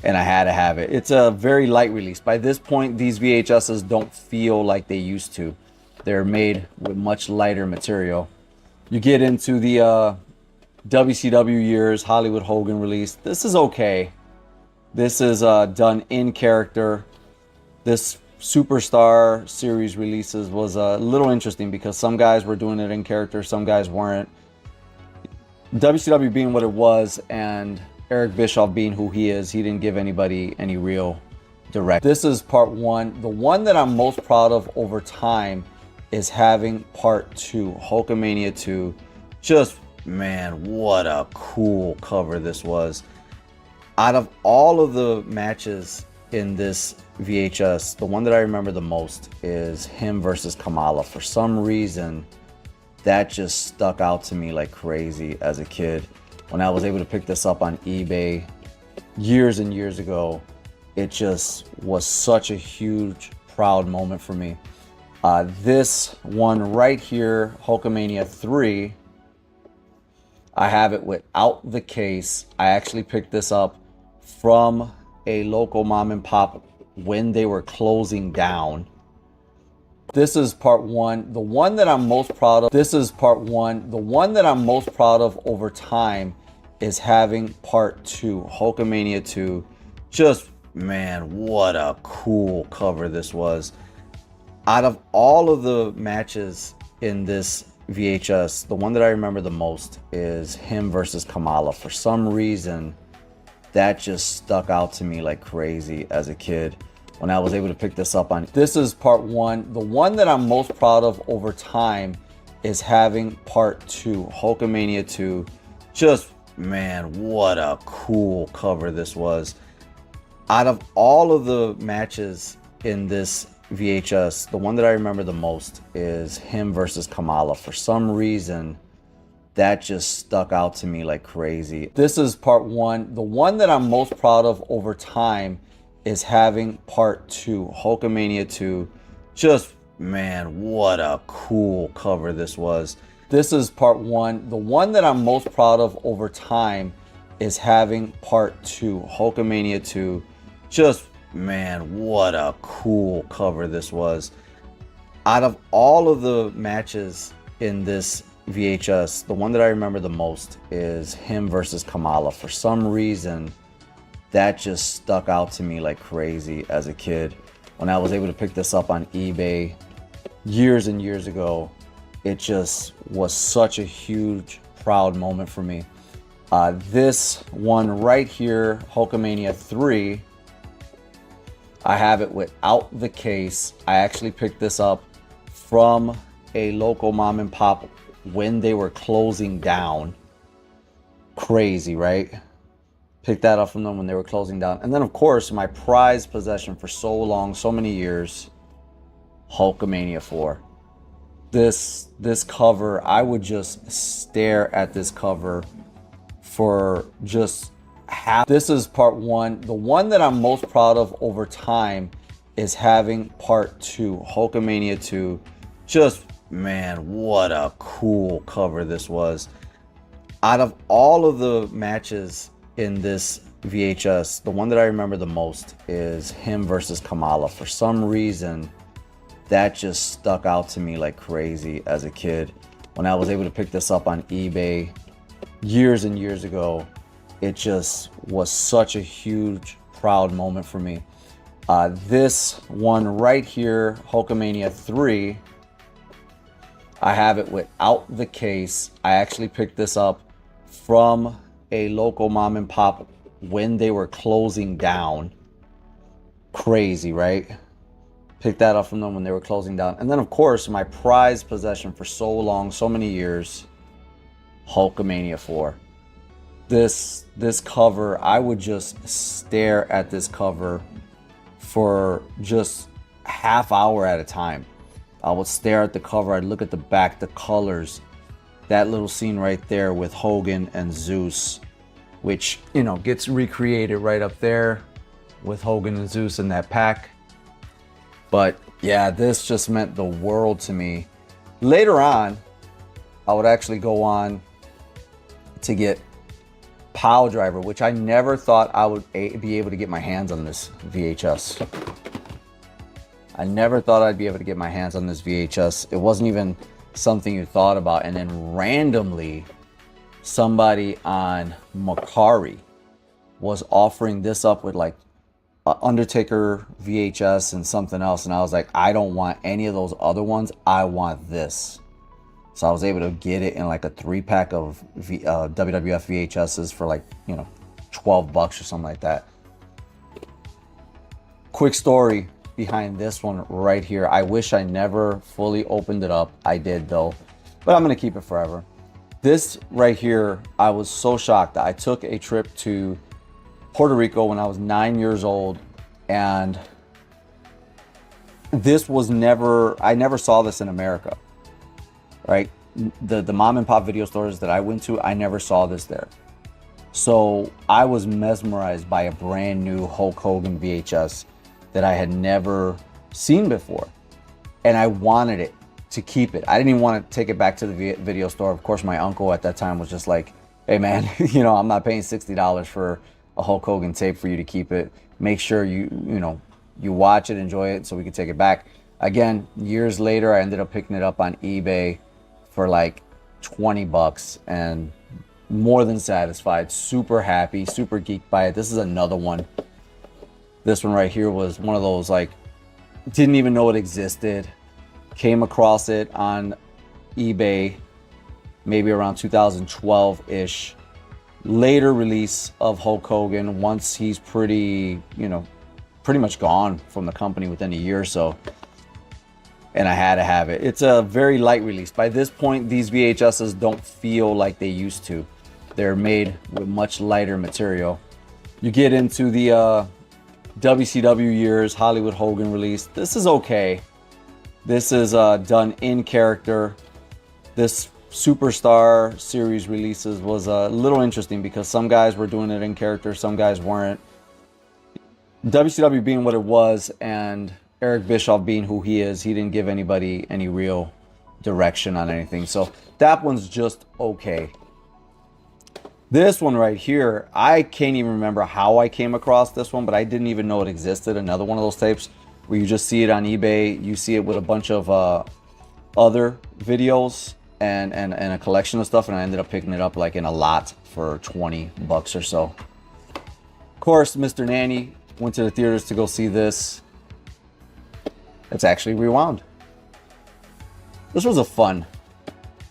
And I had to have it. It's a very light release. By this point, these VHSs don't feel like they used to. They're made with much lighter material. You get into the WCW years, Hollywood Hogan release. This is okay. This is done in character. This Superstar series releases was a little interesting because some guys were doing it in character, some guys weren't. WCW being what it was and Eric Bischoff being who he is, he didn't give anybody any real direct. This is part one. The one that I'm most proud of over time is having part two, Hulkamania 2. Just, man, what a cool cover this was. Out of all of the matches in this VHS, the one that I remember the most is him versus Kamala. For some reason, that just stuck out to me like crazy as a kid. When I was able to pick this up on eBay years and years ago, it just was such a huge, proud moment for me. This one right here, Hulkamania 3, I have it without the case. I actually picked this up from a local mom and pop when they were closing down. This is part one. The one that I'm most proud of. This is part one. The one that I'm most proud of over time is having part two, Hulkamania 2. Just, man, what a cool cover this was. Out of all of the matches in this VHS, the one that I remember the most is him versus Kamala. For some reason, that just stuck out to me like crazy as a kid. When I was able to pick this up on, this is part one. The one that I'm most proud of over time is having part two, Hulkamania 2. Just, man, what a cool cover this was. Out of all of the matches in this VHS, the one that I remember the most is him versus Kamala. For some reason, that just stuck out to me like crazy. This is part one. The one that I'm most proud of over time is having part two, Hulkamania 2. Just, man, what a cool cover this was. This is part one. The one that I'm most proud of over time is having part two, Hulkamania 2. Just, man, what a cool cover this was. Out of all of the matches in this VHS, the one that I remember the most is him versus Kamala. For some reason, that just stuck out to me like crazy as a kid. When I was able to pick this up on eBay years and years ago, it just was such a huge, proud moment for me. This one right here, Hulkamania 3, I have it without the case. I actually picked this up from a local mom and pop when they were closing down. Crazy, right? Picked that up from them when they were closing down. And then, of course, my prized possession for so long, so many years, Hulkamania 4. This cover, I would just stare at this cover for just half. This is part one. The one that I'm most proud of over time is having part two, Hulkamania 2. Just, man, what a cool cover this was. Out of all of the matches in this VHS, the one that I remember the most is him versus Kamala. For some reason, that just stuck out to me like crazy as a kid. When I was able to pick this up on eBay years and years ago, it just was such a huge, proud moment for me. This one right here, Hulkamania 3, I have it without the case. I actually picked this up from a local mom and pop when they were closing down. Crazy, right? Picked that up from them when they were closing down. And then, of course, my prized possession for so long, so many years, Hulkamania 4. This cover, I would just stare at this cover for just half hour at a time. I would stare at the cover, I'd look at the back, the colors, that little scene right there with Hogan and Zeus, which, you know, gets recreated right up there with Hogan and Zeus in that pack. But yeah, this just meant the world to me. Later on, I would actually go on to get Pile Driver, which I never thought I would be able to get my hands on this VHS. I never thought I'd be able to get my hands on this VHS. It wasn't even something you thought about. And then randomly, somebody on Macari was offering this up with like Undertaker VHS and something else, and I was like, I don't want any of those other ones. I want this. So I was able to get it in like a 3-pack of WWF VHSs for like, you know, $12 or something like that. Quick story behind this one right here. I wish I never fully opened it up. I did though, but I'm gonna keep it forever. This right here, I was so shocked that I took a trip to Puerto Rico when I was 9 years old, and this was I never saw this in America, right? The mom and pop video stores that I went to, I never saw this there. So I was mesmerized by a brand new Hulk Hogan VHS that I had never seen before, and I wanted it to keep it. I didn't even want to take it back to the video store. Of course, my uncle at that time was just like, hey man, you know, I'm not paying $60 for a Hulk Hogan tape for you to keep it. Make sure you watch it, enjoy it, so we can take it back. Again, years later, I ended up picking it up on eBay for like $20 and more than satisfied, super happy, super geeked by it. This is another one. This one right here was one of those, like, didn't even know it existed. Came across it on eBay maybe around 2012-ish. Later release of Hulk Hogan once he's pretty much gone from the company within a year or so. And I had to have it. It's a very light release. By this point, these VHSs don't feel like they used to. They're made with much lighter material. You get into the WCW years, Hollywood Hogan release. This is okay. This is done in character. This Superstar series releases was a little interesting because some guys were doing it in character, some guys weren't. WCW being what it was, and Eric Bischoff being who he is, he didn't give anybody any real direction on anything. So that one's just okay. This one right here, I can't even remember how I came across this one, but I didn't even know it existed. Another one of those tapes where you just see it on eBay. You see it with a bunch of other videos and a collection of stuff, and I ended up picking it up like in a lot for $20 or so. Of course, Mr. Nanny went to the theaters to go see this. It's actually rewound. This was a fun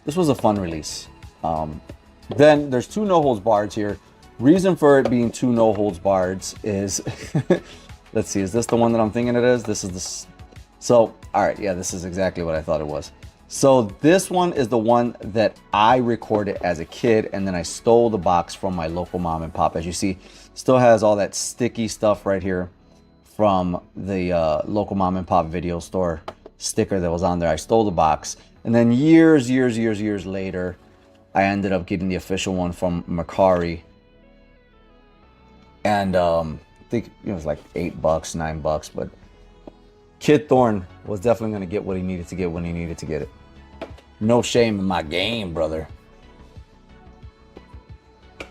release. Then there's two no holds barred here. Reason for it being two no holds barred is let's see, is this the one that I'm thinking it is? This is this. So, all right, yeah, this is exactly what I thought it was. So this one is the one that I recorded as a kid, and then I stole the box from my local mom and pop. As you see, still has all that sticky stuff right here from the local mom and pop video store sticker that was on there. I stole the box, and then years later, I ended up getting the official one from Macari, and I think it was like $8, $9, but Kid Thorn was definitely going to get what he needed to get when he needed to get it. No shame in my game, brother.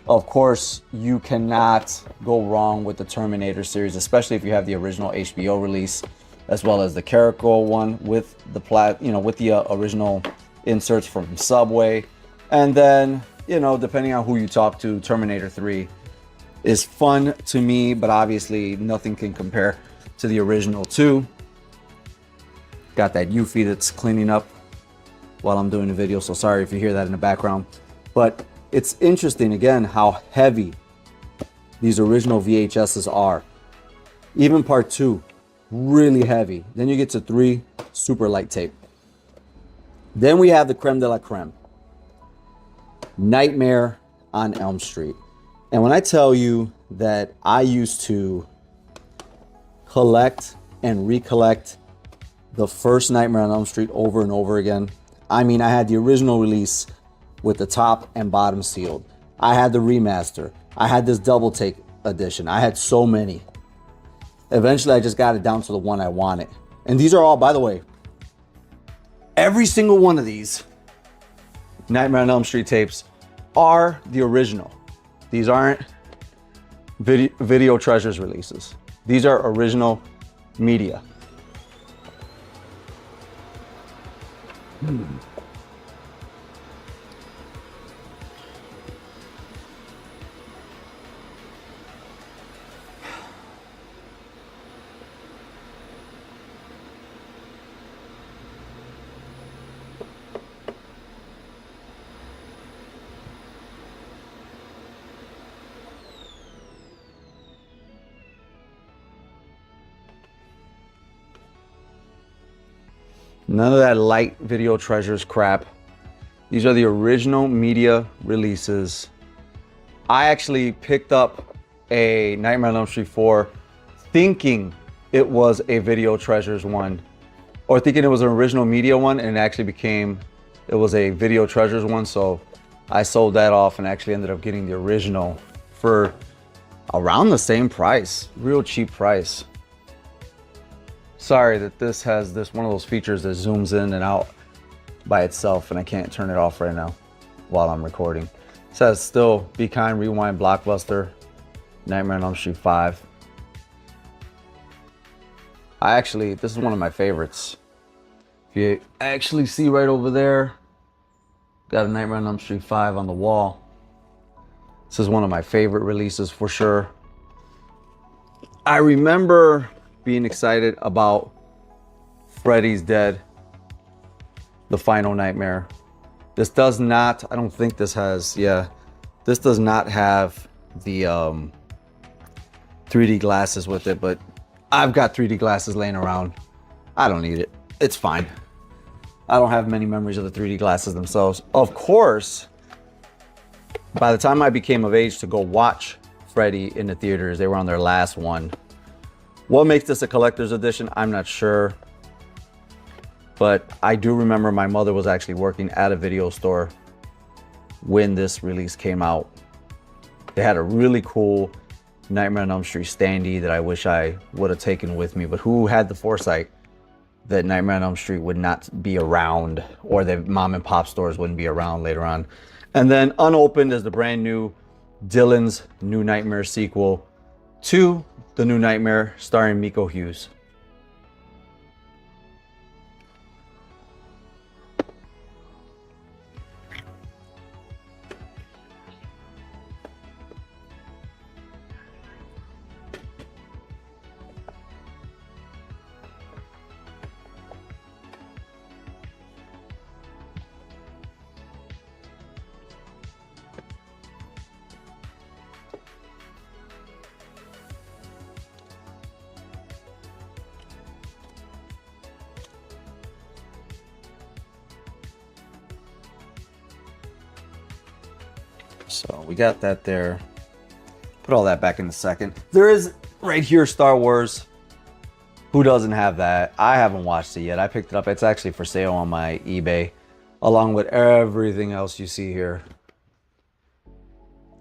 Of course, you cannot go wrong with the Terminator series, especially if you have the original HBO release, as well as the Caracol one with the original inserts from Subway. And then, depending on who you talk to, Terminator 3 is fun to me, but obviously nothing can compare to the original 2. Got that Eufy that's cleaning up while I'm doing the video, so sorry if you hear that in the background. But it's interesting, again, how heavy these original VHSs are. Even part 2, really heavy. Then you get to 3, super light tape. Then we have the creme de la creme. Nightmare on Elm Street. And when I tell you that I used to collect and recollect the first Nightmare on Elm Street over and over again, I mean, I had the original release with the top and bottom sealed. I had the remaster. I had this double take edition. I had so many. Eventually, I just got it down to the one I wanted. And these are all, by the way, Every single one of these Nightmare on Elm Street tapes are the original. These aren't video treasures releases. These are original media. None of that light video treasures crap. These are the original media releases. I actually picked up a Nightmare on Elm Street 4 thinking it was a video treasures one, or thinking it was an original media one, and it actually became, it was a video treasures one. So I sold that off and actually ended up getting the original for around the same price, real cheap price. Sorry that this has this one of those features that zooms in and out by itself, and I can't turn it off right now while I'm recording. It says still Be Kind, Rewind, Blockbuster, Nightmare on Elm Street 5. This is one of my favorites. If you actually see right over there, got a Nightmare on Elm Street 5 on the wall. This is one of my favorite releases for sure. I remember being excited about Freddy's Dead, the final nightmare. This does not, I don't think this has, yeah, this does not have the 3D glasses with it, but I've got 3D glasses laying around. I don't need it. It's fine. I don't have many memories of the 3D glasses themselves. Of course, by the time I became of age to go watch Freddy in the theaters, they were on their last one. What makes this a collector's edition? I'm not sure. But I do remember my mother was actually working at a video store when this release came out. They had a really cool Nightmare on Elm Street standee that I wish I would have taken with me. But who had the foresight that Nightmare on Elm Street would not be around, or that mom and pop stores wouldn't be around later on? And then unopened is the brand new Dylan's New Nightmare sequel to The New Nightmare, starring Miko Hughes. So we got that there. Put all that back in a second. There is right here Star Wars. Who doesn't have that? I haven't watched it yet. I picked it up. It's actually for sale on my eBay, along with everything else you see here.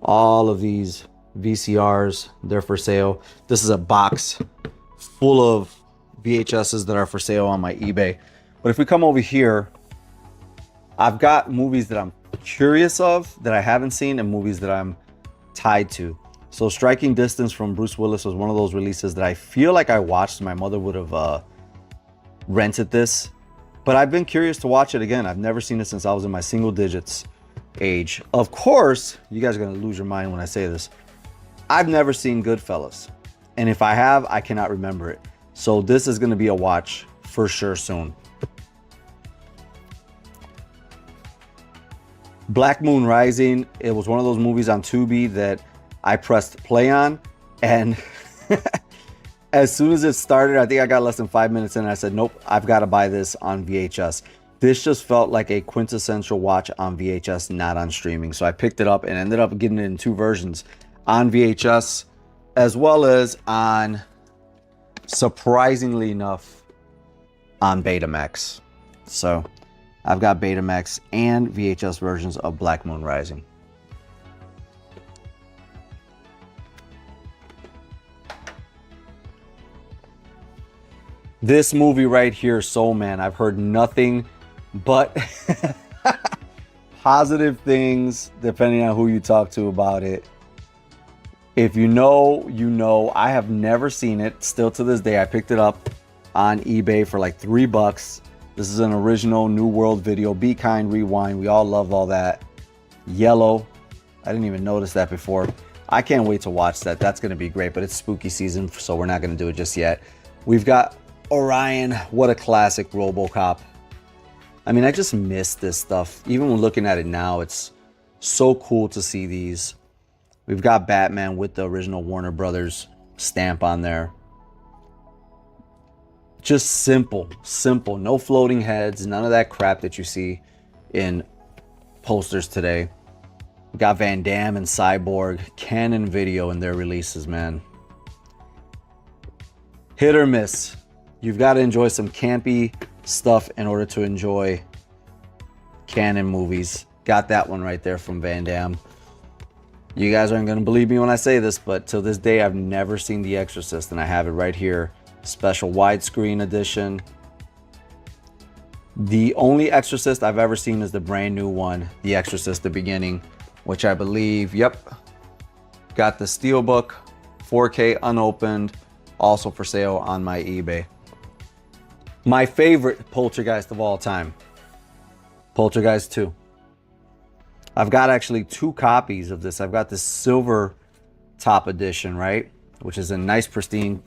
All of these VCRs, they're for sale. This is a box full of VHSs that are for sale on my eBay. But if we come over here, I've got movies that I'm curious of that I haven't seen, and movies that I'm tied to. So Striking Distance from Bruce Willis was one of those releases that I feel like I watched. My mother would have rented this, but I've been curious to watch it again. I've never seen it since I was in my single digits age. Of course, you guys are gonna lose your mind when I say this. I've never seen Goodfellas, and if I have, I cannot remember it. So this is gonna be a watch for sure soon. Black Moon Rising, it was one of those movies on Tubi that I pressed play on, and as soon as it started, I think I got less than 5 minutes in, and I said, nope, I've got to buy this on VHS. This just felt like a quintessential watch on VHS, not on streaming. So I picked it up and ended up getting it in two versions, on VHS as well as on, surprisingly enough, on Betamax. So I've got Betamax and VHS versions of Black Moon Rising. This movie right here, Soul Man, I've heard nothing but positive things depending on who you talk to about it. If you know, you know. I have never seen it. Still to this day, I picked it up on eBay for like $3. This is an original New World video. Be Kind, Rewind. We all love all that. Yellow. I didn't even notice that before. I can't wait to watch that. That's going to be great, but it's spooky season, so we're not going to do it just yet. We've got Orion. What a classic RoboCop. I mean, I just miss this stuff. Even when looking at it now, it's so cool to see these. We've got Batman with the original Warner Brothers stamp on there. Just simple, simple. No floating heads, none of that crap that you see in posters today. We got Van Damme and Cyborg, Canon Video in their releases, man. Hit or miss. You've got to enjoy some campy stuff in order to enjoy Canon movies. Got that one right there from Van Damme. You guys aren't going to believe me when I say this, but till this day, I've never seen The Exorcist, and I have it right here. Special widescreen edition. The only Exorcist I've ever seen is the brand new one, The Exorcist: The Beginning, which I believe, yep, got the Steelbook, 4K unopened, also for sale on my eBay. My favorite Poltergeist of all time, Poltergeist 2. I've got actually 2 copies of this. I've got the silver top edition, right? Which is a nice pristine.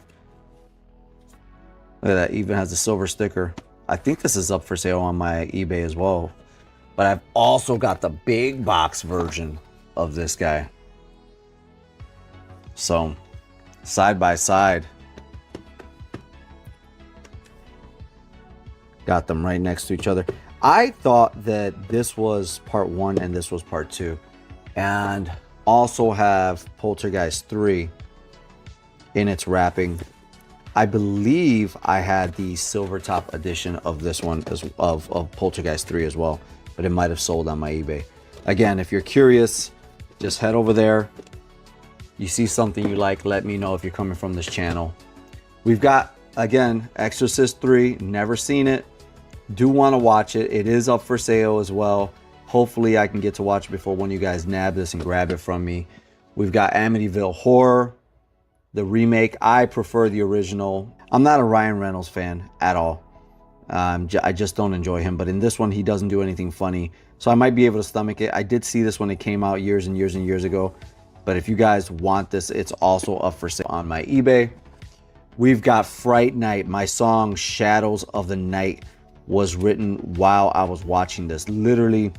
Look at that, even has the silver sticker. I think this is up for sale on my eBay as well. But I've also got the big box version of this guy. So, side by side. Got them right next to each other. I thought that this was part 1 and this was part 2. And also have Poltergeist 3 in its wrapping. I believe I had the silver top edition of this one, of Poltergeist 3 as well. But it might have sold on my eBay. Again, if you're curious, just head over there. You see something you like, let me know if you're coming from this channel. We've got, again, Exorcist 3. Never seen it. Do want to watch it. It is up for sale as well. Hopefully I can get to watch it before one of you guys nab this and grab it from me. We've got Amityville Horror, the remake. I prefer the original. I'm not a Ryan Reynolds fan at all. I just don't enjoy him. But in this one, he doesn't do anything funny. So I might be able to stomach it. I did see this when it came out years and years and years ago. But if you guys want this, it's also up for sale on my eBay. We've got Fright Night. My song Shadows of the Night was written while I was watching this. Literally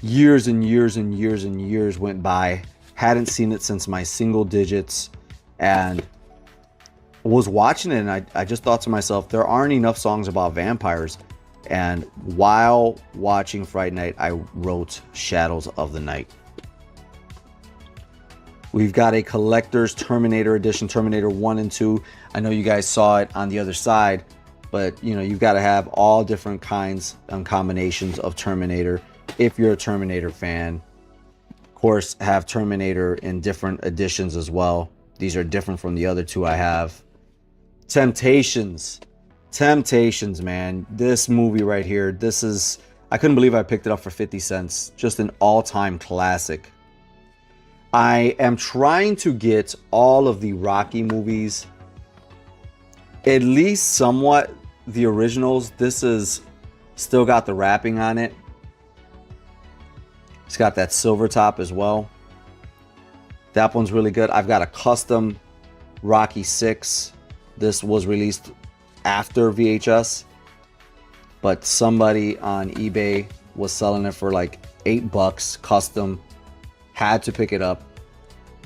years and years and years and years went by. Hadn't seen it since my single digits. And was watching it, and I just thought to myself, there aren't enough songs about vampires. And while watching Fright Night, I wrote Shadows of the Night. We've got a collector's Terminator edition, Terminator 1 and 2. I know you guys saw it on the other side, but you know, you've got to have all different kinds and combinations of Terminator if you're a Terminator fan. Of course, have Terminator in different editions as well. These are different from the other 2 I have. Temptations, man. This movie right here, this is, I couldn't believe I picked it up for 50 cents. Just an all-time classic. I am trying to get all of the Rocky movies, at least somewhat the originals. This is still got the wrapping on it. It's got that silver top as well. That one's really good. I've got a custom Rocky 6. This was released after VHS, but somebody on eBay was selling it for like $8 custom. Had to pick it up.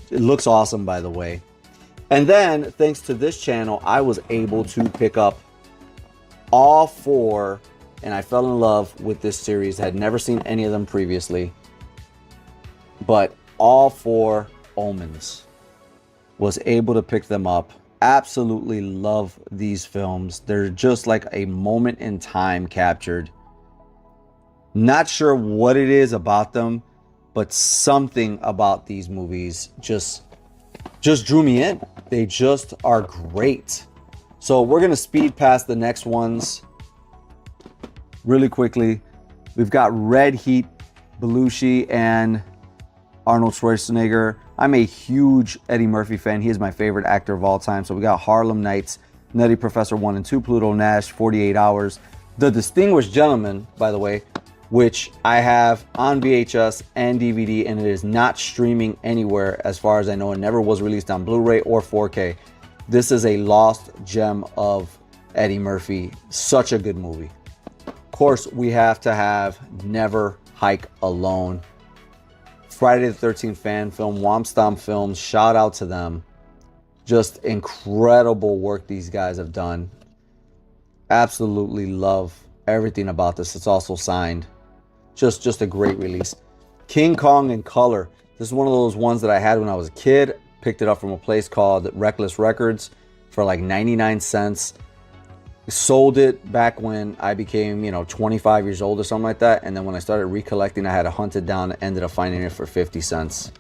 It looks awesome, by the way. And then, thanks to this channel, I was able to pick up all 4, and I fell in love with this series. I had never seen any of them previously, but all 4 Omens. Was able to pick them up. Absolutely love these films. They're just like a moment in time captured. Not sure what it is about them, but something about these movies just drew me in. They just are great. So we're gonna speed past the next ones really quickly. We've got Red Heat, Belushi, and Arnold Schwarzenegger. I'm a huge Eddie Murphy fan. He is my favorite actor of all time. So we got Harlem Nights, Nutty Professor 1 and 2, Pluto Nash, 48 Hours. The Distinguished Gentleman, by the way, which I have on VHS and DVD, and it is not streaming anywhere as far as I know. It never was released on Blu-ray or 4K. This is a lost gem of Eddie Murphy. Such a good movie. Of course, we have to have Never Hike Alone. Friday the 13th fan film, Womp Stomp Films. Shout out to them. Just incredible work these guys have done. Absolutely love everything about this. It's also signed. Just a great release. King Kong in color. This is one of those ones that I had when I was a kid. Picked it up from a place called Reckless Records for like 99 cents. Sold it back when I became, 25 years old or something like that. And then when I started recollecting, I had to hunt it down and ended up finding it for 50 cents.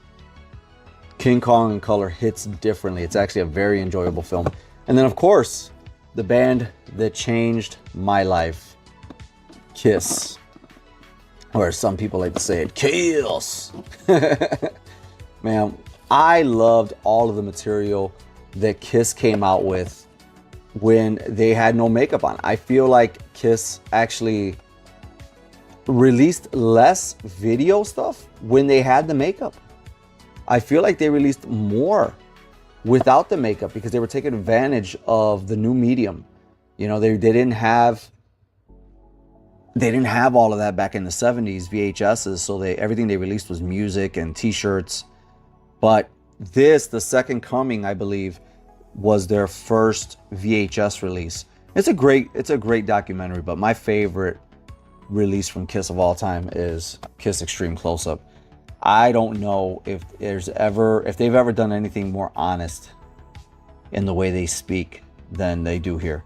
King Kong in color hits differently. It's actually a very enjoyable film. And then, of course, the band that changed my life, Kiss. Or some people like to say it, Kiss. Man, I loved all of the material that Kiss came out with when they had no makeup on. I feel like Kiss actually released less video stuff when they had the makeup. I feel like they released more without the makeup because they were taking advantage of the new medium. They didn't have all of that back in the 70s, VHSs, so everything they released was music and t-shirts. But this, the Second Coming, I believe, was their first VHS release. It's a great documentary, but my favorite release from Kiss of all time is Kiss Extreme Close-Up. I don't know if they've ever done anything more honest in the way they speak than they do here.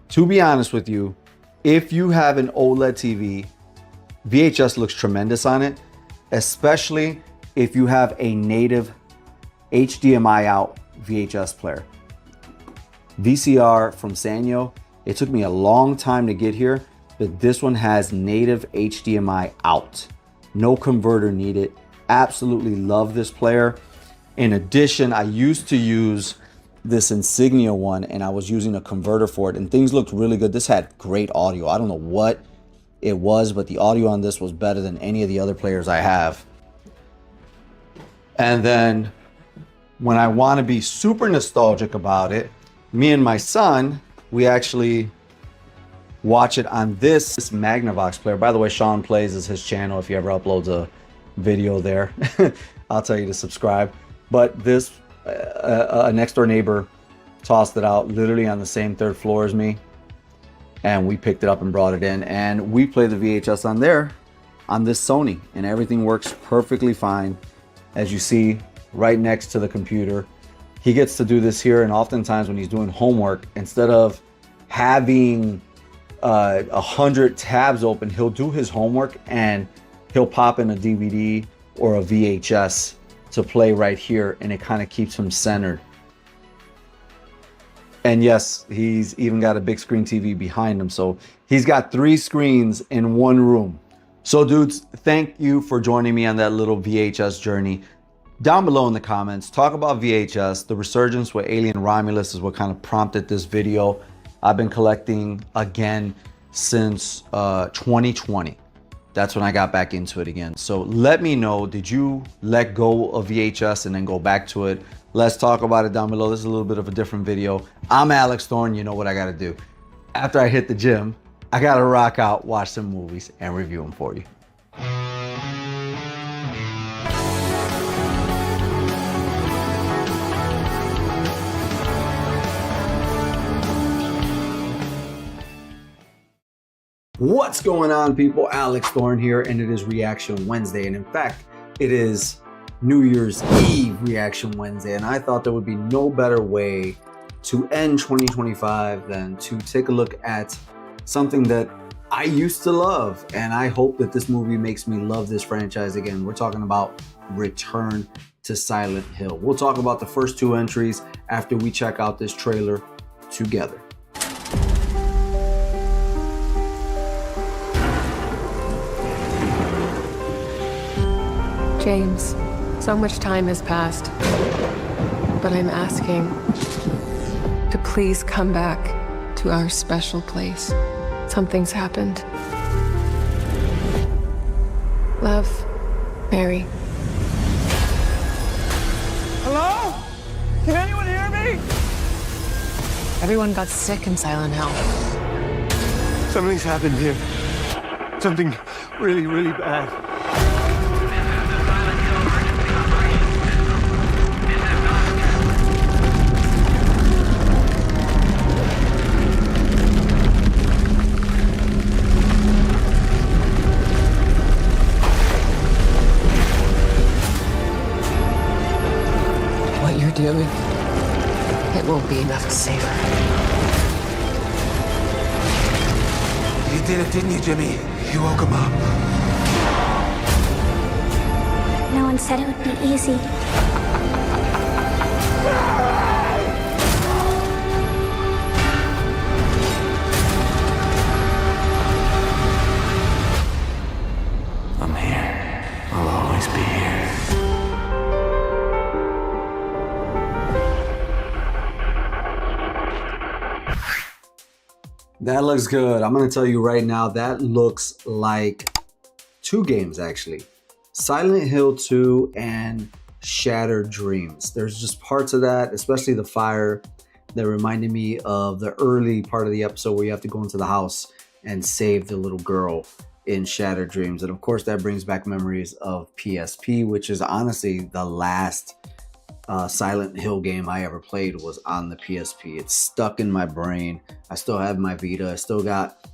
To be honest with you, if you have an OLED TV, VHS looks tremendous on it, especially if you have a native HDMI out VHS player. VCR from Sanyo, it took me a long time to get here, but this one has native HDMI out. No converter needed. Absolutely love this player. In addition, I used to use this Insignia one and I was using a converter for it and things looked really good. This had great audio. I don't know what it was, but the audio on this was better than any of the other players I have. And then when I want to be super nostalgic about it, me and my son, we actually watch it on this Magnavox player. By the way, Sean Plays is his channel. If he ever uploads a video there, I'll tell you to subscribe. But this, a next door neighbor tossed it out literally on the same third floor as me. And we picked it up and brought it in. And we play the VHS on there, on this Sony. And everything works perfectly fine. As you see, right next to the computer. He gets to do this here, and oftentimes when he's doing homework, instead of having 100 tabs open, he'll do his homework and he'll pop in a DVD or a VHS to play right here, and it kind of keeps him centered. And yes, he's even got a big screen TV behind him, so he's got 3 screens in one room. So dudes, thank you for joining me on that little VHS journey. Down below in the comments, talk about VHS. The resurgence with Alien Romulus is what kind of prompted this video. I've been collecting again since 2020. That's when I got back into it again. So let me know, did you let go of VHS and then go back to it? Let's talk about it down below. This is a little bit of a different video. I'm Alex Thorn, you know what I gotta do. After I hit the gym, I gotta rock out, watch some movies, and review them for you. What's going on, people? Alex Thorn here, and it is Reaction Wednesday. And in fact, it is New Year's Eve Reaction Wednesday. And I thought there would be no better way to end 2025 than to take a look at something that I used to love. And I hope that this movie makes me love this franchise again. We're talking about Return to Silent Hill. We'll talk about the first 2 entries after we check out this trailer together. James, so much time has passed, but I'm asking to please come back to our special place. Something's happened. Love, Mary. Hello? Can anyone hear me? Everyone got sick in Silent Hill. Something's happened here. Something really, really bad. What you're doing, it won't be enough to save her. You did it, didn't you, Jimmy? You woke him up. No one said it would be easy. I'm here. I'll always be here. That looks good. I'm going to tell you right now, that looks like two games actually. Silent Hill 2 and Shattered Dreams. There's just parts of that, especially the fire, that reminded me of the early part of the episode where you have to go into the house and save the little girl in Shattered Dreams. And of course that brings back memories of PSP, which is honestly the last Silent Hill game I ever played was on the PSP. It's stuck in my brain. I still have my Vita. I still got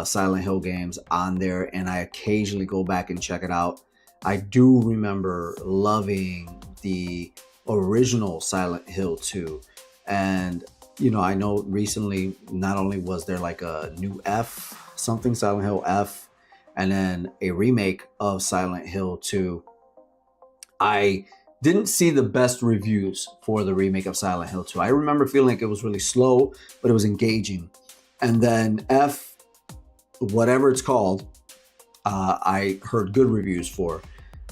Silent Hill games on there, and I occasionally go back and check it out. I do remember loving the original Silent Hill 2. And, you know, I know recently not only was there like a new something Silent Hill F, and then a remake of Silent Hill 2. I didn't see the best reviews for the remake of Silent Hill 2. I remember feeling like it was really slow, but it was engaging. And then F, whatever it's called, I heard good reviews for.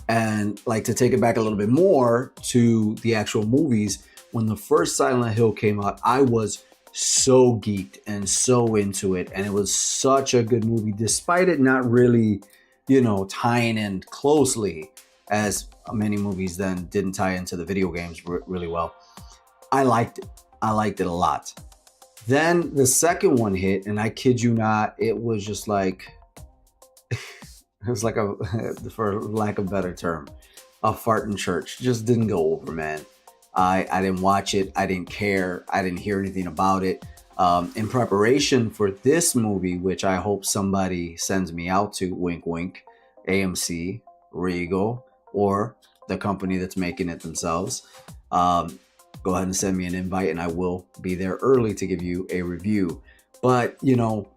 And like to take it back a little bit more to the actual movies, when the first Silent Hill came out, I was so geeked and so into it. And it was such a good movie, despite it not really, you know, tying in closely, as many movies then didn't tie into the video games really well. I liked it. I liked it a lot. Then the second one hit, and I kid you not, it was just like, it was like a, for lack of a better term, a fart in church. Just didn't go over, man. I didn't watch it. I didn't care. I didn't hear anything about it. In preparation for this movie, which I hope somebody sends me out to, wink, wink, AMC, Regal, or the company that's making it themselves, go ahead and send me an invite and I will be there early to give you a review. But, you know,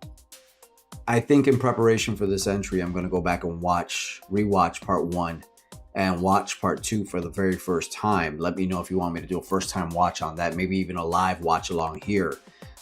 I think in preparation for this entry, I'm going to go back and rewatch part 1 and watch part 2 for the very first time. Let me know if you want me to do a first time watch on that, maybe even a live watch along here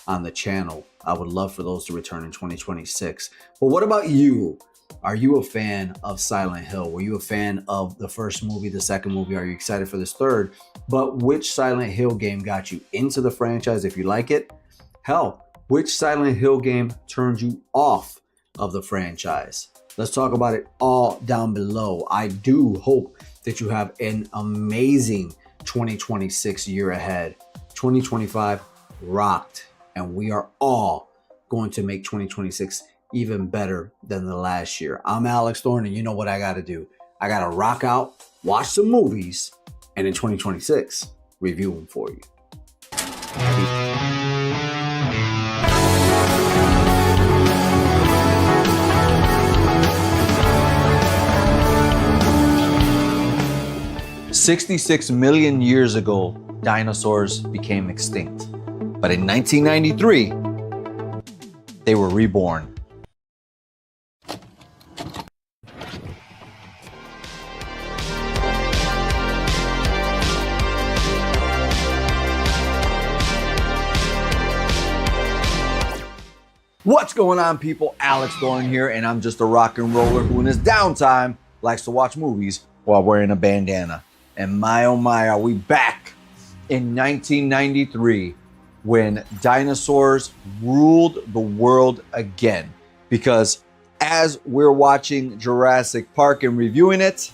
on the channel. I would love for those to return in 2026. But what about you? Are you a fan of Silent Hill? Were you a fan of the first movie, the second movie? Are you excited for this third? But which Silent Hill game got you into the franchise if you like it? Hell, which Silent Hill game turned you off of the franchise? Let's talk about it all down below. I do hope that you have an amazing 2026 year ahead. 2025 rocked, and we are all going to make 2026 even better than the last year. I'm Alex Thorn, and you know what I got to do. I got to rock out, watch some movies, and in 2026, review them for you. 66 million years ago, dinosaurs became extinct. But in 1993, they were reborn. What's going on, people? Alex Thorn here, and I'm just a rock and roller who in his downtime likes to watch movies while wearing a bandana. And my oh my, are we back in 1993 when dinosaurs ruled the world again. Because as we're watching Jurassic Park and reviewing it,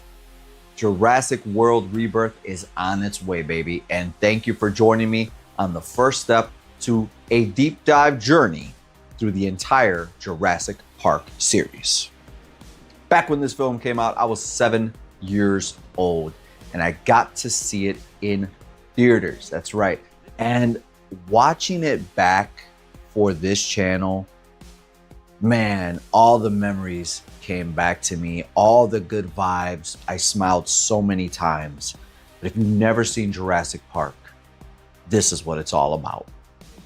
Jurassic World Rebirth is on its way, baby. And thank you for joining me on the first step to a deep dive journey through the entire Jurassic Park series. Back when this film came out, I was 7 years old and I got to see it in theaters. That's right. And watching it back for this channel, man, all the memories came back to me, all the good vibes. I smiled so many times. But if you've never seen Jurassic Park, this is what it's all about.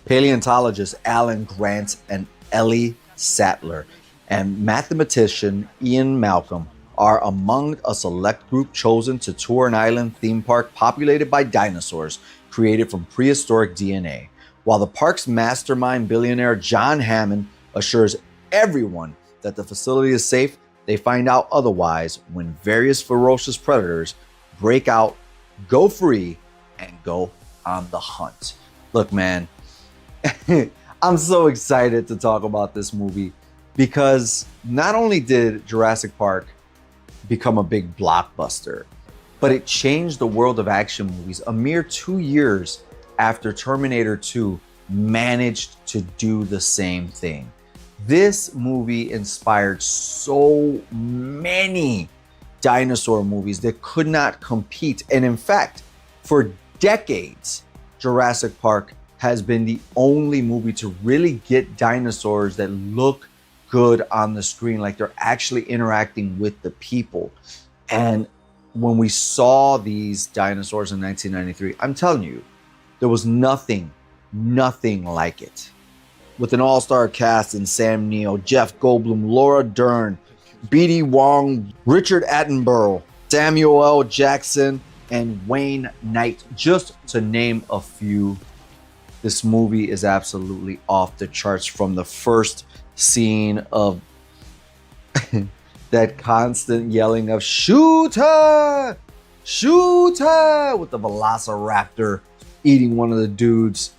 Paleontologist Alan Grant and Ellie Sattler and mathematician Ian Malcolm are among a select group chosen to tour an island theme park populated by dinosaurs created from prehistoric DNA. While the park's mastermind billionaire John Hammond assures everyone that the facility is safe, they find out otherwise when various ferocious predators break out, go free, and go on the hunt. Look, man, I'm so excited to talk about this movie because not only did Jurassic Park become a big blockbuster, but it changed the world of action movies a mere 2 years after Terminator 2 managed to do the same thing. This movie inspired so many dinosaur movies that could not compete. And in fact, for decades, Jurassic Park has been the only movie to really get dinosaurs that look good on the screen, like they're actually interacting with the people. And when we saw these dinosaurs in 1993, I'm telling you, there was nothing like it. With an all-star cast in Sam Neill, Jeff Goldblum, Laura Dern, B.D. Wong, Richard Attenborough, Samuel L. Jackson, and Wayne Knight, just to name a few. This movie is absolutely off the charts from the first scene of that constant yelling of "Shooter! Shooter!" with the Velociraptor eating one of the dudes,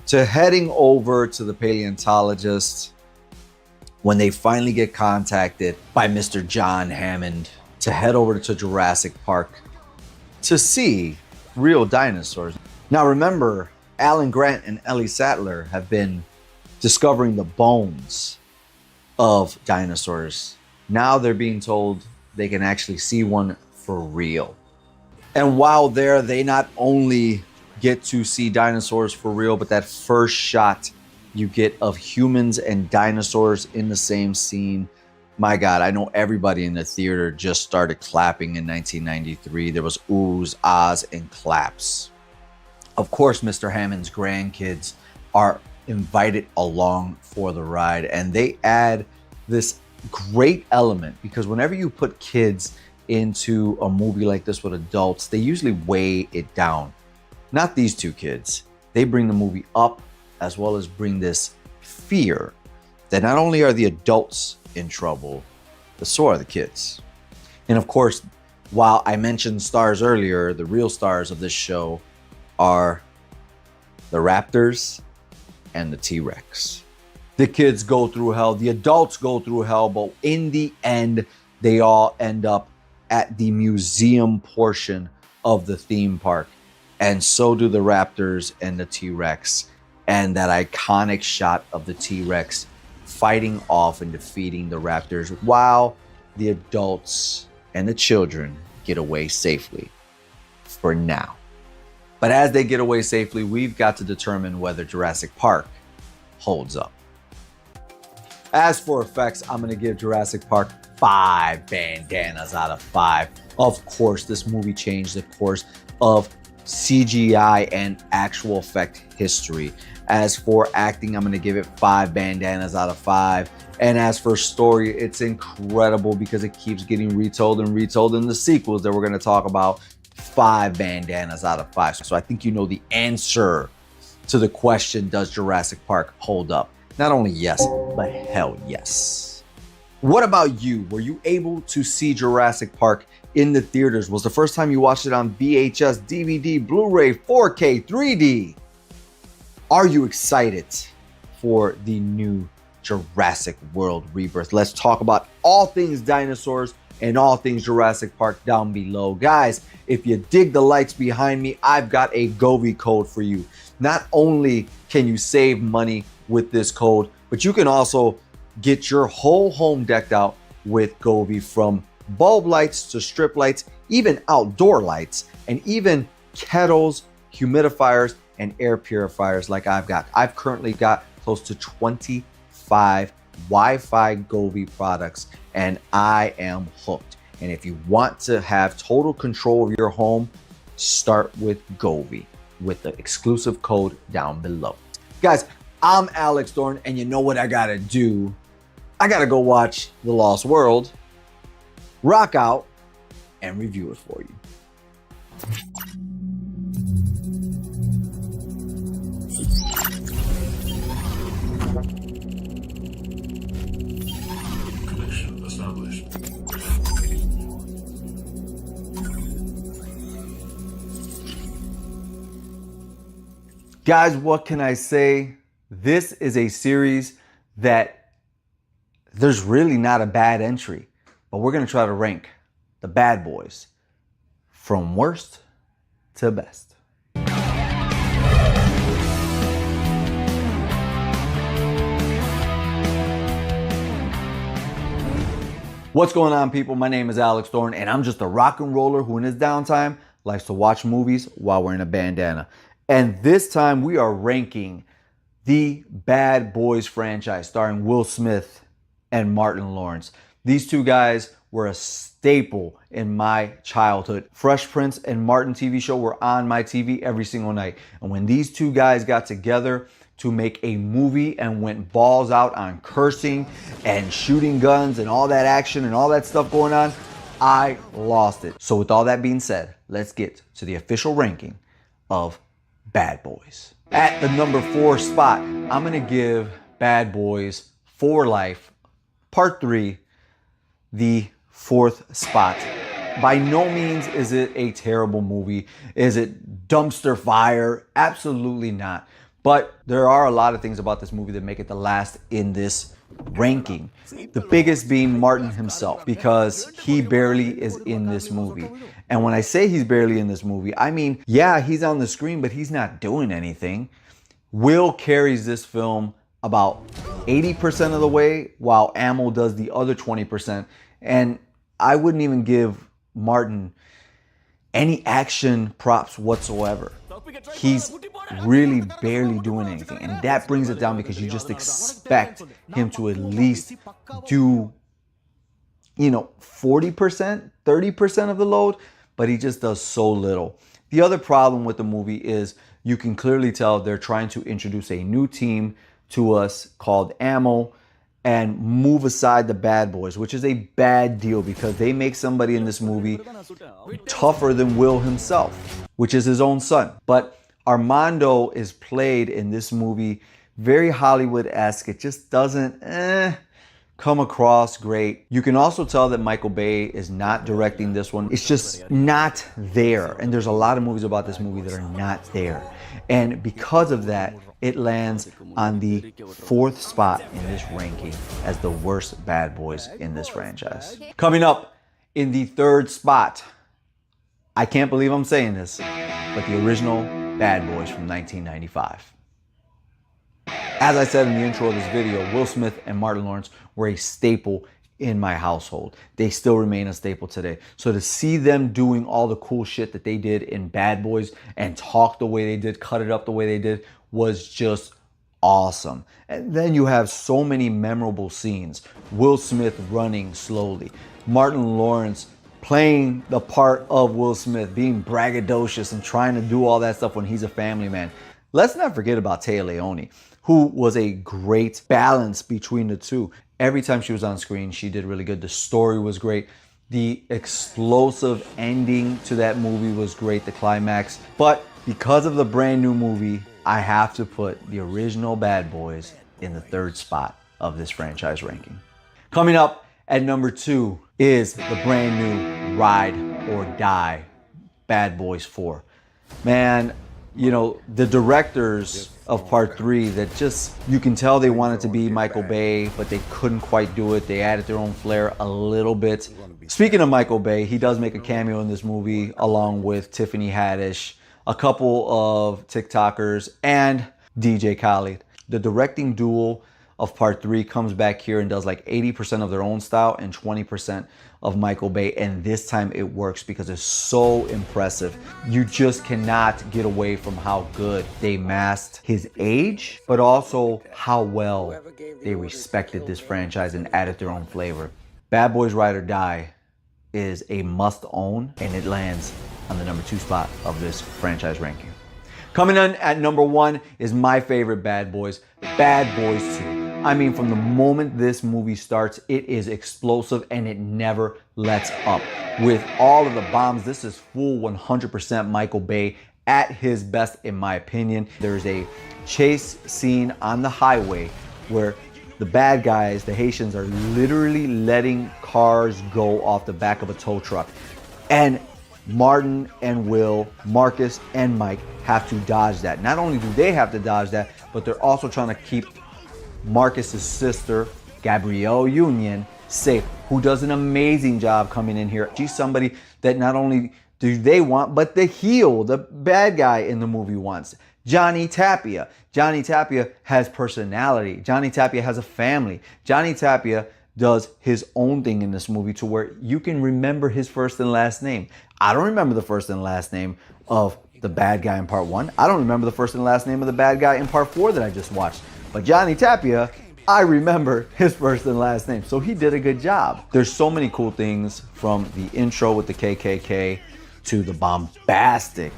to heading over to the paleontologist when they finally get contacted by Mr. John Hammond to head over to Jurassic Park to see real dinosaurs. Now remember, Alan Grant and Ellie Sattler have been discovering the bones of dinosaurs. Now they're being told they can actually see one for real. And while there, they not only get to see dinosaurs for real, but that first shot you get of humans and dinosaurs in the same scene, my God, I know everybody in the theater just started clapping in 1993. There was oohs, ahs, and claps. Of course, Mr. Hammond's grandkids are invited along for the ride, and they add this great element because whenever you put kids into a movie like this with adults, they usually weigh it down. Not these two kids. They bring the movie up as well as bring this fear that not only are the adults in trouble, but so are the kids. And of course, while I mentioned stars earlier, the real stars of this show are the raptors and the T-Rex. The kids go through hell, the adults go through hell, but in the end, they all end up at the museum portion of the theme park. And so do the raptors and the T-Rex. And that iconic shot of the T-Rex fighting off and defeating the raptors while the adults and the children get away safely for now. But as they get away safely, we've got to determine whether Jurassic Park holds up. As for effects, I'm going to give Jurassic Park 5 bandanas out of 5. Of course, this movie changed the course of CGI and actual effect history. As for acting, I'm going to give it 5 bandanas out of 5. And as for story, it's incredible because it keeps getting retold and retold in the sequels that we're going to talk about. 5 bandanas out of 5. So I think you know the answer to the question, does Jurassic Park hold up? Not only yes, but hell yes. What about you? Were you able to see Jurassic Park in the theaters? Was the first time you watched it on VHS, DVD, Blu-ray, 4K, 3D? Are you excited for the new Jurassic World Rebirth? Let's talk about all things dinosaurs and all things Jurassic Park down below. Guys, if you dig the lights behind me, I've got a Govee code for you. Not only can you save money with this code, but you can also get your whole home decked out with Govee, from bulb lights to strip lights, even outdoor lights, and even kettles, humidifiers, and air purifiers like I've got. I've currently got close to 25 Wi-Fi Govee products, and I am hooked. And if you want to have total control of your home, start with Govee with the exclusive code down below. Guys, I'm Alex Thorn, and you know what I gotta do? I gotta go watch The Lost World, rock out, and review it for you. Connection established. Guys, what can I say? This is a series that there's really not a bad entry, but we're gonna try to rank the bad boys from worst to best. What's going on, people? My name is Alex Thorn, and I'm just a rock and roller who in his downtime likes to watch movies while wearing a bandana. And this time we are ranking the Bad Boys franchise starring Will Smith and Martin Lawrence. These two guys were a staple in my childhood. Fresh Prince and Martin TV show were on my TV every single night. And when these two guys got together to make a movie and went balls out on cursing and shooting guns and all that action and all that stuff going on, I lost it. So with all that being said, let's get to the official ranking of Bad Boys. At the number 4 spot, I'm gonna give Bad Boys for Life Part 3 the 4th spot. By no means is it a terrible movie. Is it dumpster fire? Absolutely not. But there are a lot of things about this movie that make it the last in this ranking. The biggest being Martin himself, because he barely is in this movie. And when I say he's barely in this movie, I mean, yeah, he's on the screen, but he's not doing anything. Will carries this film about 80% of the way, while Ammo does the other 20%. And I wouldn't even give Martin any action props whatsoever. He's really barely doing anything. And that brings it down, because you just expect him to at least do, 40%, 30% of the load, but he just does so little. The other problem with the movie is you can clearly tell they're trying to introduce a new team to us called Ammo and move aside the Bad Boys, which is a bad deal, because they make somebody in this movie tougher than Will himself, which is his own son. But Armando is played in this movie very Hollywood-esque. It just doesn't come across great. You can also tell that Michael Bay is not directing this one. It's just not there. And there's a lot of movies about this movie that are not there. And because of that, it lands on the 4th spot in this ranking as the worst Bad Boys in this franchise. Coming up in the 3rd spot, I can't believe I'm saying this, but the original Bad Boys from 1995. As I said in the intro of this video, Will Smith and Martin Lawrence were a staple in my household. They still remain a staple today. So to see them doing all the cool shit that they did in Bad Boys and talk the way they did, cut it up the way they did, was just awesome. And then you have so many memorable scenes. Will Smith running slowly, Martin Lawrence playing the part of Will Smith, being braggadocious and trying to do all that stuff when he's a family man. Let's not forget about Téa Leoni, who was a great balance between the two. Every time she was on screen, she did really good. The story was great. The explosive ending to that movie was great, the climax. But because of the brand new movie, I have to put the original Bad Boys in the 3rd spot of this franchise ranking. Coming up At number 2 is the brand new Ride or Die, Bad Boys 4. Man, you know, the directors of part 3 that just, you can tell they wanted to be Michael Bay, but they couldn't quite do it. They added their own flair a little bit. Speaking of Michael Bay, he does make a cameo in this movie along with Tiffany Haddish, a couple of TikTokers, and DJ Khaled. The directing duo of part 3 comes back here and does like 80% of their own style and 20% of Michael Bay, and this time it works because it's so impressive. You just cannot get away from how good they masked his age, but also how well they respected this franchise and added their own flavor. Bad Boys Ride or Die is a must own, and it lands on the number 2 spot of this franchise ranking. Coming in at number 1 is my favorite Bad Boys, Bad Boys 2. I mean, from the moment this movie starts, it is explosive and it never lets up. With all of the bombs, this is full 100% Michael Bay at his best, in my opinion. There's a chase scene on the highway where the bad guys, the Haitians, are literally letting cars go off the back of a tow truck. And Martin and Will, Marcus and Mike have to dodge that. Not only do they have to dodge that, but they're also trying to keep Marcus's sister, Gabrielle Union, safe, who does an amazing job coming in here. She's somebody that not only do they want, but the heel, the bad guy in the movie wants. Johnny Tapia. Johnny Tapia has personality. Johnny Tapia has a family. Johnny Tapia does his own thing in this movie to where you can remember his first and last name. I don't remember the first and last name of the bad guy in part 1. I don't remember the first and last name of the bad guy in part 4 that I just watched. But Johnny Tapia, I remember his first and last name. So he did a good job. There's so many cool things, from the intro with the KKK to the bombastic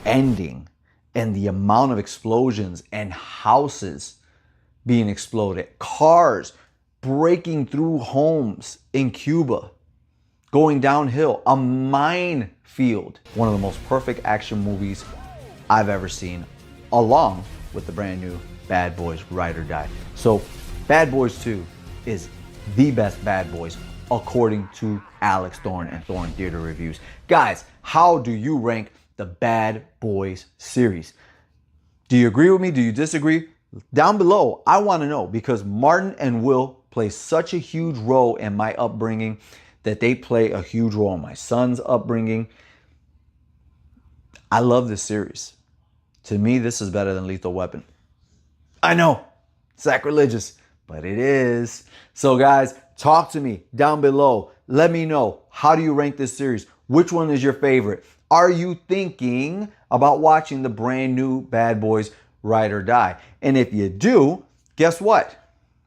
ending and the amount of explosions and houses being exploded, cars breaking through homes in Cuba, going downhill, a minefield. One of the most perfect action movies I've ever seen, along with the brand new Bad Boys Ride or Die. So Bad Boys 2 is the best Bad Boys according to Alex Thorn and Thorn Theater Reviews. Guys, how do you rank the Bad Boys series? Do you agree with me? Do you disagree? Down below, I want to know, because Martin and Will play such a huge role in my upbringing, that they play a huge role in my son's upbringing. I love this series. To me, this is better than Lethal Weapon. I know, sacrilegious, but it is. So guys, talk to me down below. Let me know, how do you rank this series? Which one is your favorite? Are you thinking about watching the brand new Bad Boys Ride or Die? And if you do, guess what?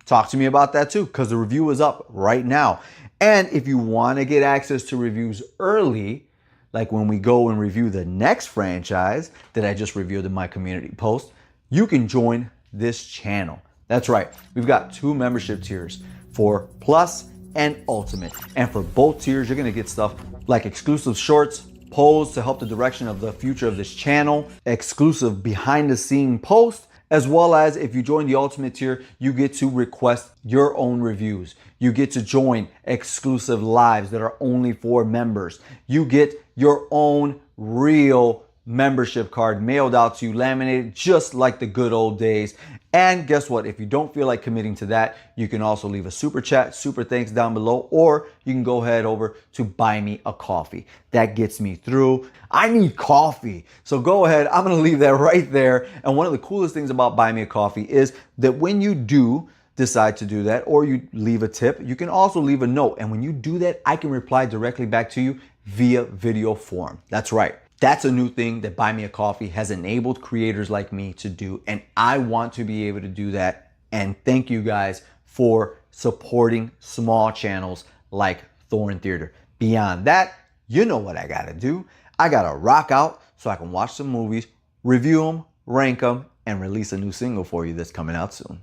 Talk to me about that too, because the review is up right now. And if you want to get access to reviews early, like when we go and review the next franchise that I just reviewed in my community post, you can join this channel. That's right. We've got 2 membership tiers for Plus and Ultimate. And for both tiers, you're going to get stuff like exclusive shorts, polls to help the direction of the future of this channel, exclusive behind the scene posts, as well as if you join the Ultimate tier, you get to request your own reviews. You get to join exclusive lives that are only for members. You get your own real membership card mailed out to you, laminated just like the good old days. And guess what? If you don't feel like committing to that, you can also leave a super chat, super thanks down below, or you can go head over to Buy Me a Coffee. That gets me through. I need coffee. So go ahead. I'm going to leave that right there. And one of the coolest things about Buy Me a Coffee is that when you do decide to do that, or you leave a tip, you can also leave a note. And when you do that, I can reply directly back to you via video form. That's right. That's a new thing that Buy Me a Coffee has enabled creators like me to do. And I want to be able to do that. And thank you guys for supporting small channels like Thorn Theater. Beyond that, you know what I got to do. I got to rock out so I can watch some movies, review them, rank them, and release a new single for you that's coming out soon.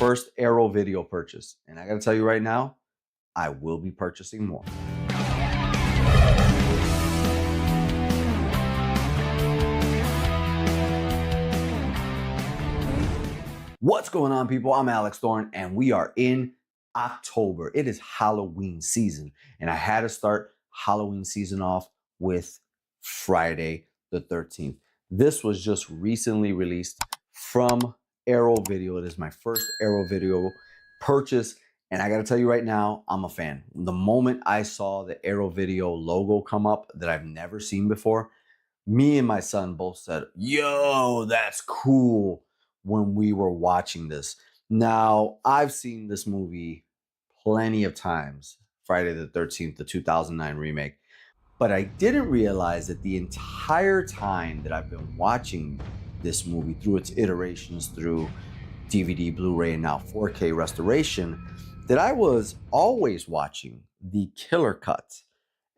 first Arrow video purchase. And I gotta tell you right now, I will be purchasing more. What's going on, people? I'm Alex Thorn, and we are in October. It is Halloween season, and I had to start Halloween season off with Friday the 13th. This was just recently released from Arrow Video. It is my first Arrow Video purchase, and I gotta tell you right now, I'm a fan. The moment I saw the Arrow Video logo come up that I've never seen before, me and my son both said, "Yo, that's cool," when we were watching this. Now, I've seen this movie plenty of times, Friday the 13th, the 2009 remake, but I didn't realize that the entire time that I've been watching this movie through its iterations, through DVD, Blu-ray, and now 4K restoration, that I was always watching the killer cut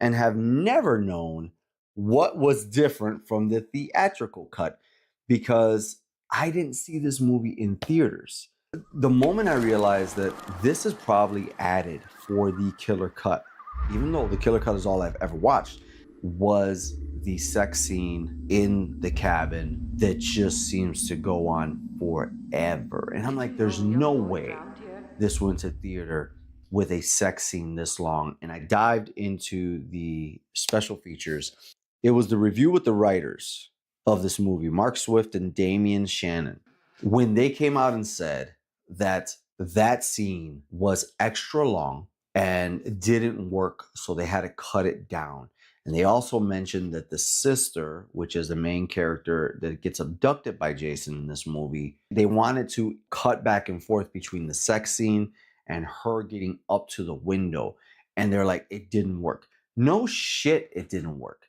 and have never known what was different from the theatrical cut, because I didn't see this movie in theaters. The moment I realized that this is probably added for the killer cut, even though the killer cut is all I've ever watched, was the sex scene in the cabin that just seems to go on forever. And I'm like, there's no way this went to theater with a sex scene this long. And I dived into the special features. It was the review with the writers of this movie, Mark Swift and Damian Shannon, when they came out and said that that scene was extra long and didn't work, so they had to cut it down. And they also mentioned that the sister, which is the main character that gets abducted by Jason in this movie, they wanted to cut back and forth between the sex scene and her getting up to the window. And they're like, it didn't work. No shit, it didn't work.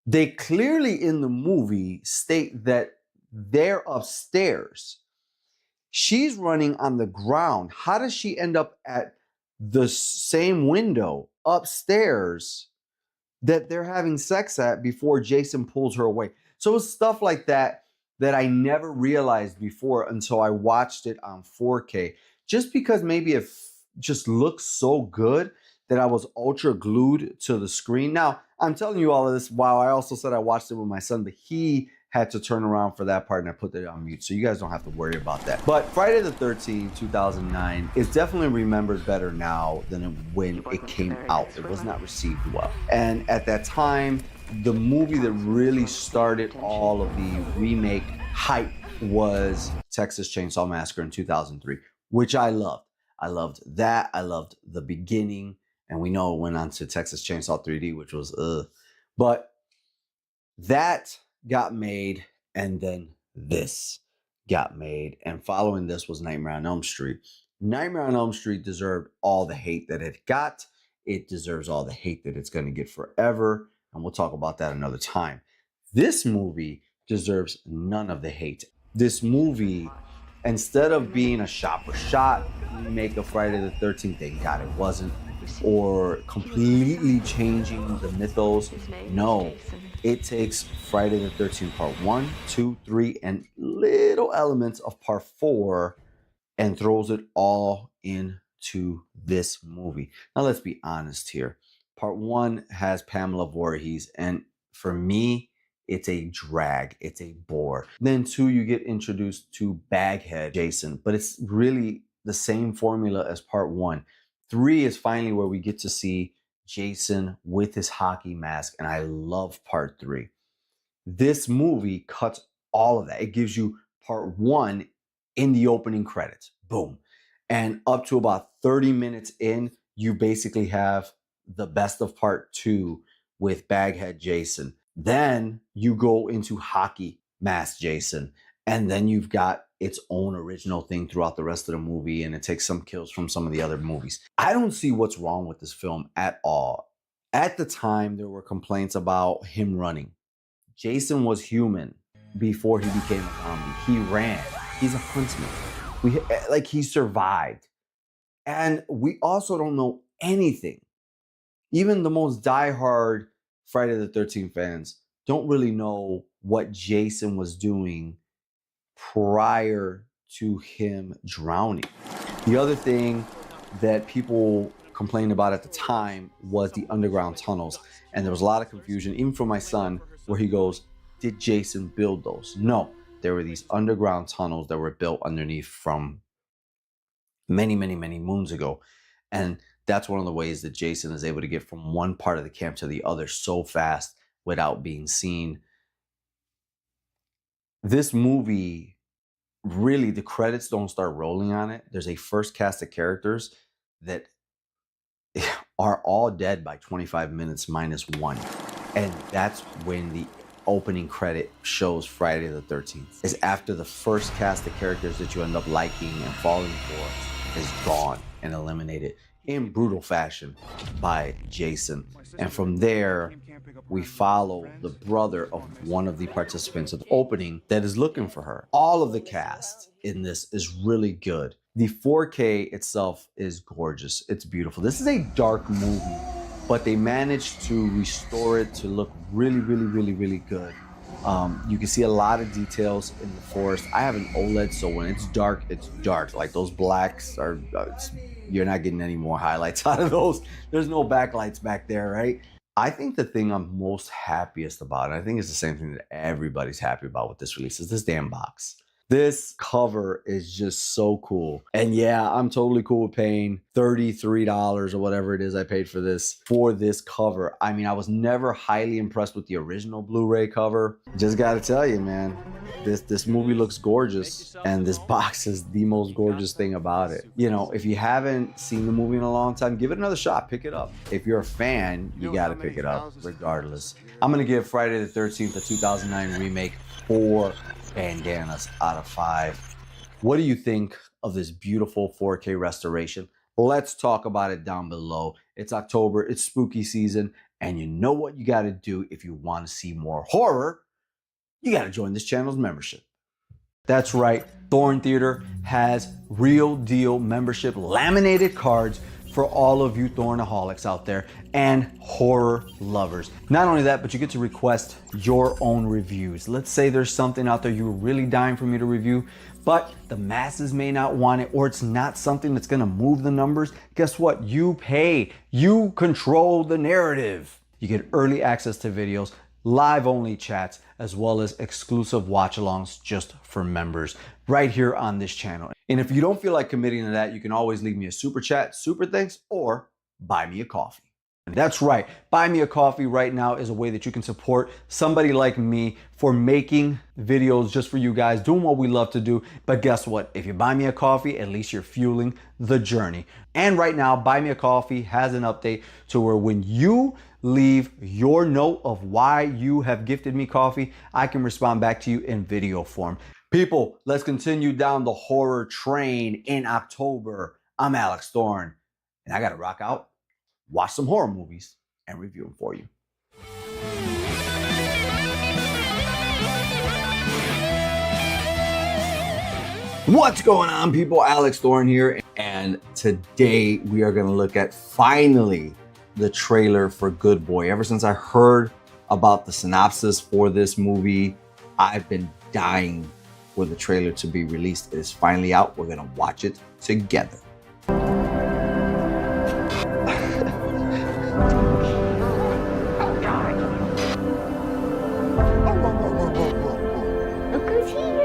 They clearly in the movie state that they're upstairs. She's running on the ground. How does she end up at the same window upstairs that they're having sex at before Jason pulls her away? So it's stuff like that that I never realized before until I watched it on 4K. Just because maybe it just looks so good that I was ultra glued to the screen. Now, I'm telling you all of this while I also said I watched it with my son, but he had to turn around for that part and I put it on mute, so you guys don't have to worry about that. But Friday the 13th, 2009 is definitely remembered better now than when it came out. It was not received well. And at that time, the movie that really started all of the remake hype was Texas Chainsaw Massacre in 2003, which I loved. I loved that. I loved the beginning. And we know it went on to Texas Chainsaw 3D, which was But that got made, and then this got made. And following this was Nightmare on Elm Street. Nightmare on Elm Street deserved all the hate that it got. It deserves all the hate that it's going to get forever. And we'll talk about that another time. This movie deserves none of the hate. This movie, instead of being a shot for shot remake of Friday the 13th, thank God it wasn't, or completely changing the mythos. No, it takes Friday the 13th part 1, 2, 3, and little elements of part 4 and throws it all into this movie. Now, let's be honest here. Part 1 has Pamela Voorhees, and for me, it's a drag. It's a bore. Then 2, you get introduced to Baghead Jason, but it's really the same formula as part 1. 3 is finally where we get to see Jason with his hockey mask, and I love part 3. This movie cuts all of that. It gives you part 1 in the opening credits. Boom. And up to about 30 minutes in, you basically have the best of part 2 with Baghead Jason. Then you go into hockey mask Jason, and then you've got its own original thing throughout the rest of the movie, and it takes some kills from some of the other movies. I don't see what's wrong with this film at all. At the time, there were complaints about him running. Jason was human before he became a zombie. He ran. He's a huntsman. He survived. And we also don't know anything. Even the most diehard Friday the 13th fans don't really know what Jason was doing prior to him drowning. The other thing that people complained about at the time was the underground tunnels. And there was a lot of confusion, even for my son, where he goes, did Jason build those? No, there were these underground tunnels that were built underneath from many, many, many moons ago. And that's one of the ways that Jason is able to get from one part of the camp to the other so fast without being seen. This movie, really, the credits don't start rolling on it. There's a first cast of characters that are all dead by 25 minutes minus one. And that's when the opening credit shows Friday the 13th. Is after the first cast of characters that you end up liking and falling for is gone and eliminated in brutal fashion by Jason. And from there, we follow the brother of one of the participants of the opening that is looking for her. All of the cast in this is really good. The 4K itself is gorgeous. It's beautiful. This is a dark movie, but they managed to restore it to look really, really, really, really good. You can see a lot of details in the forest. I have an OLED, so when it's dark, it's dark. Like those blacks are, you're not getting any more highlights out of those. There's no backlights back there, right? I think the thing I'm most happiest about, and I think it's the same thing that everybody's happy about with this release, is this damn box. This cover is just so cool. And yeah, I'm totally cool with paying $33 or whatever it is I paid for this cover. I mean, I was never highly impressed with the original Blu-ray cover. Just gotta tell you, man, this movie looks gorgeous, and this box is the most gorgeous thing about it. You know, if you haven't seen the movie in a long time, give it another shot, pick it up. If you're a fan, you gotta pick it up regardless. I'm gonna give Friday the 13th, the 2009 remake, 4 bandanas out of 5. What do you think of this beautiful 4K restoration? Let's talk about it down below. It's October, it's spooky season, and you know what you got to do if you want to see more horror? You got to join this channel's membership. That's right, Thorn Theater has real deal membership laminated cards for all of you Thornaholics out there and horror lovers. Not only that, but you get to request your own reviews. Let's say there's something out there you're really dying for me to review, but the masses may not want it, or it's not something that's gonna move the numbers. Guess what? You pay. You control the narrative. You get early access to videos, live only chats, as well as exclusive watch alongs just for members right here on this channel. And if you don't feel like committing to that, you can always leave me a super chat, super thanks, or buy me a coffee. That's right, buy me a coffee right now is a way that you can support somebody like me for making videos just for you guys, doing what we love to do. But guess what? If you buy me a coffee, at least you're fueling the journey. And right now, Buy Me a Coffee has an update to where when you leave your note of why you have gifted me coffee, I can respond back to you in video form. People, let's continue down the horror train in October. I'm Alex Thorn, and I gotta rock out, watch some horror movies, and review them for you. What's going on, people? Alex Thorn here, and today we are gonna look at finally the trailer for Good Boy. Ever since I heard about the synopsis for this movie, I've been dying for the trailer to be released. It is finally out. We're gonna watch it together. Look who's here.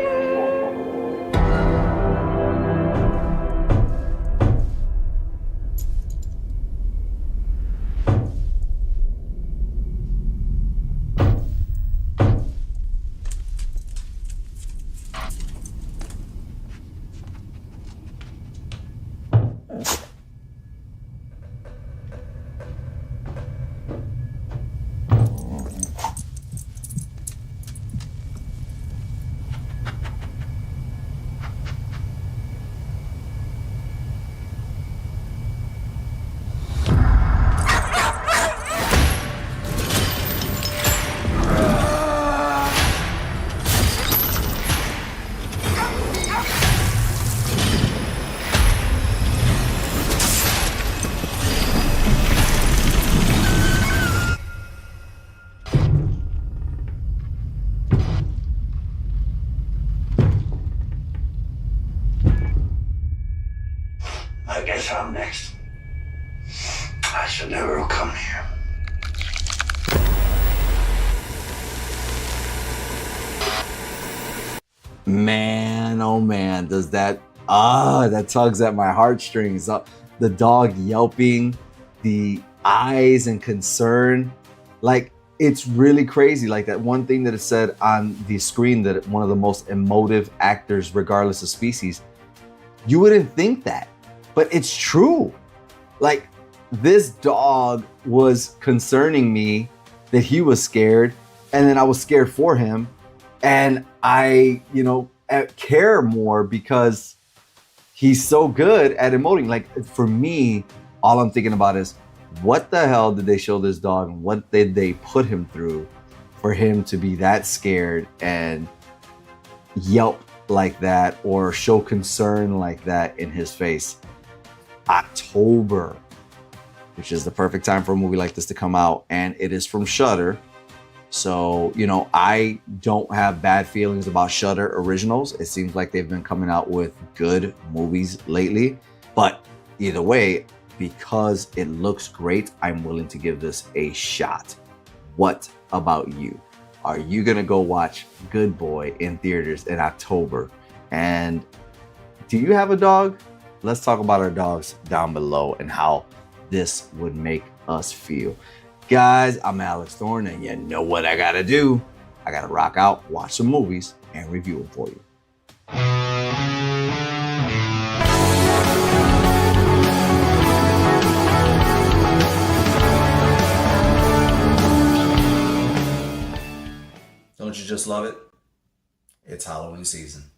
found next, I should never have come here. Man, oh man, does that tugs at my heartstrings. The dog yelping, the eyes and concern, like it's really crazy. Like that one thing that it said on the screen, that one of the most emotive actors regardless of species. You wouldn't think that, but it's true. Like this dog was concerning me, that he was scared, and then I was scared for him. And I, care more because he's so good at emoting. Like for me, all I'm thinking about is, what the hell did they show this dog and what did they put him through for him to be that scared and yelp like that or show concern like that in his face? October, which is the perfect time for a movie like this to come out, and it is from Shudder. So, I don't have bad feelings about Shudder originals. It seems like they've been coming out with good movies lately. But either way, because it looks great, I'm willing to give this a shot. What about you? Are you going to go watch Good Boy in theaters in October? And do you have a dog? Let's talk about our dogs down below and how this would make us feel. Guys, I'm Alex Thorn, and you know what I gotta do. I gotta rock out, watch some movies, and review them for you. Don't you just love it? It's Halloween season.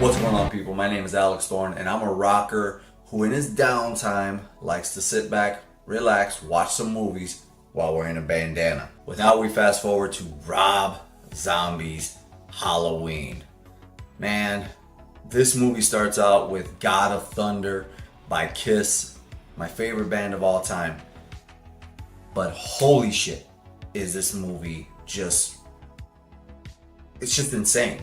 What's going on, people? My name is Alex Thorn, and I'm a rocker who in his downtime likes to sit back, relax, watch some movies while wearing a bandana. Well, now we fast forward to Rob Zombie's Halloween. Man, this movie starts out with God of Thunder by Kiss, my favorite band of all time. But holy shit, is this movie it's just insane.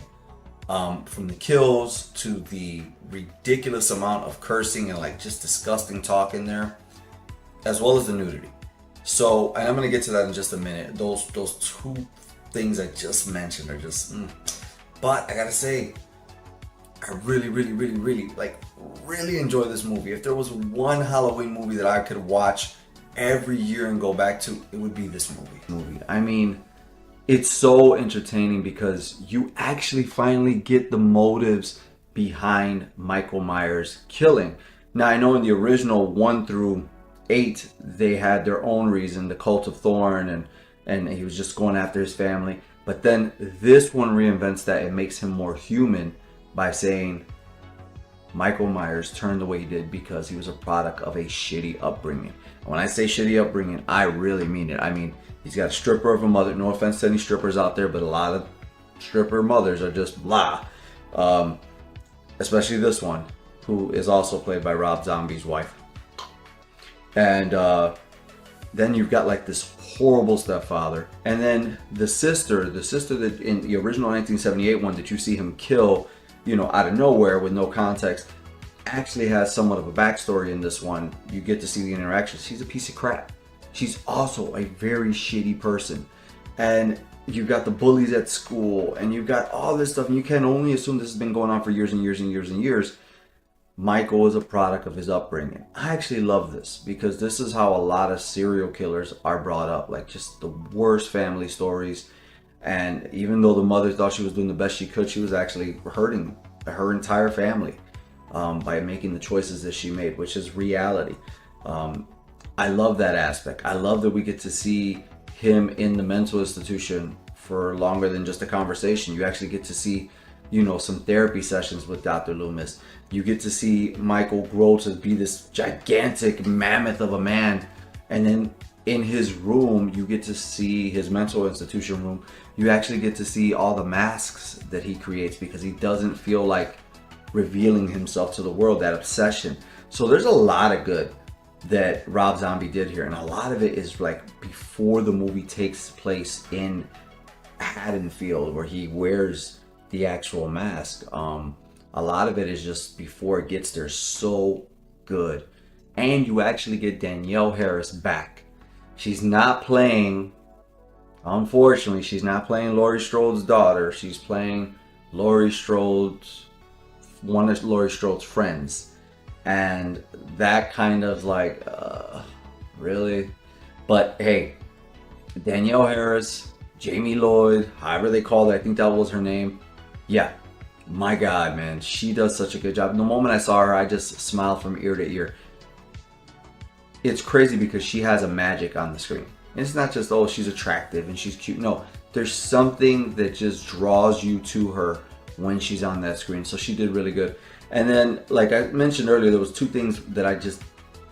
From the kills to the ridiculous amount of cursing and like just disgusting talk in there, as well as the nudity. So, and I'm gonna get to that in just a minute. Those two things I just mentioned are just, but I gotta say, I really enjoy this movie. If there was one Halloween movie that I could watch every year and go back to, it would be this movie. I mean, it's so entertaining because you actually finally get the motives behind Michael Myers' killing. Now, I know in the original 1 through 8, they had their own reason, the cult of Thorn, and he was just going after his family. But then this one reinvents that and makes him more human by saying Michael Myers turned the way he did because he was a product of a shitty upbringing. And when I say shitty upbringing, I really mean it. I mean, he's got a stripper of a mother. No offense to any strippers out there, but a lot of stripper mothers are just blah. Especially this one, who is also played by Rob Zombie's wife. And then you've got like this horrible stepfather. And then the sister that in the original 1978 one that you see him kill, out of nowhere with no context, actually has somewhat of a backstory in this one. You get to see the interactions. She's a piece of crap. She's also a very shitty person. And you've got the bullies at school, and you've got all this stuff, and you can only assume this has been going on for years and years and years and years. Michael is a product of his upbringing. I actually love this because this is how a lot of serial killers are brought up, like just the worst family stories. And even though the mother thought she was doing the best she could, she was actually hurting her entire family by making the choices that she made, which is reality. I love that aspect. I love that we get to see him in the mental institution for longer than just a conversation. You actually get to see, some therapy sessions with Dr. Loomis. You get to see Michael grow to be this gigantic mammoth of a man. And then in his room, you get to see his mental institution room. You actually get to see all the masks that he creates because he doesn't feel like revealing himself to the world, that obsession. So there's a lot of good that Rob Zombie did here, and a lot of it is like before the movie takes place in Haddonfield, where he wears the actual mask. A lot of it is just before it gets there. So good. And you actually get Danielle Harris back. She's not playing, unfortunately, she's not playing Laurie Strode's daughter. She's playing Laurie Strode's, one of Laurie Strode's friends. And that kind of like, really? But hey, Danielle Harris, Jamie Lloyd, however they called it, I think that was her name. Yeah, my God, man, she does such a good job. The moment I saw her, I just smiled from ear to ear. It's crazy because she has a magic on the screen. And it's not just, oh, she's attractive and she's cute. No, there's something that just draws you to her when she's on that screen. So she did really good. And then, like I mentioned earlier, there was two things that I just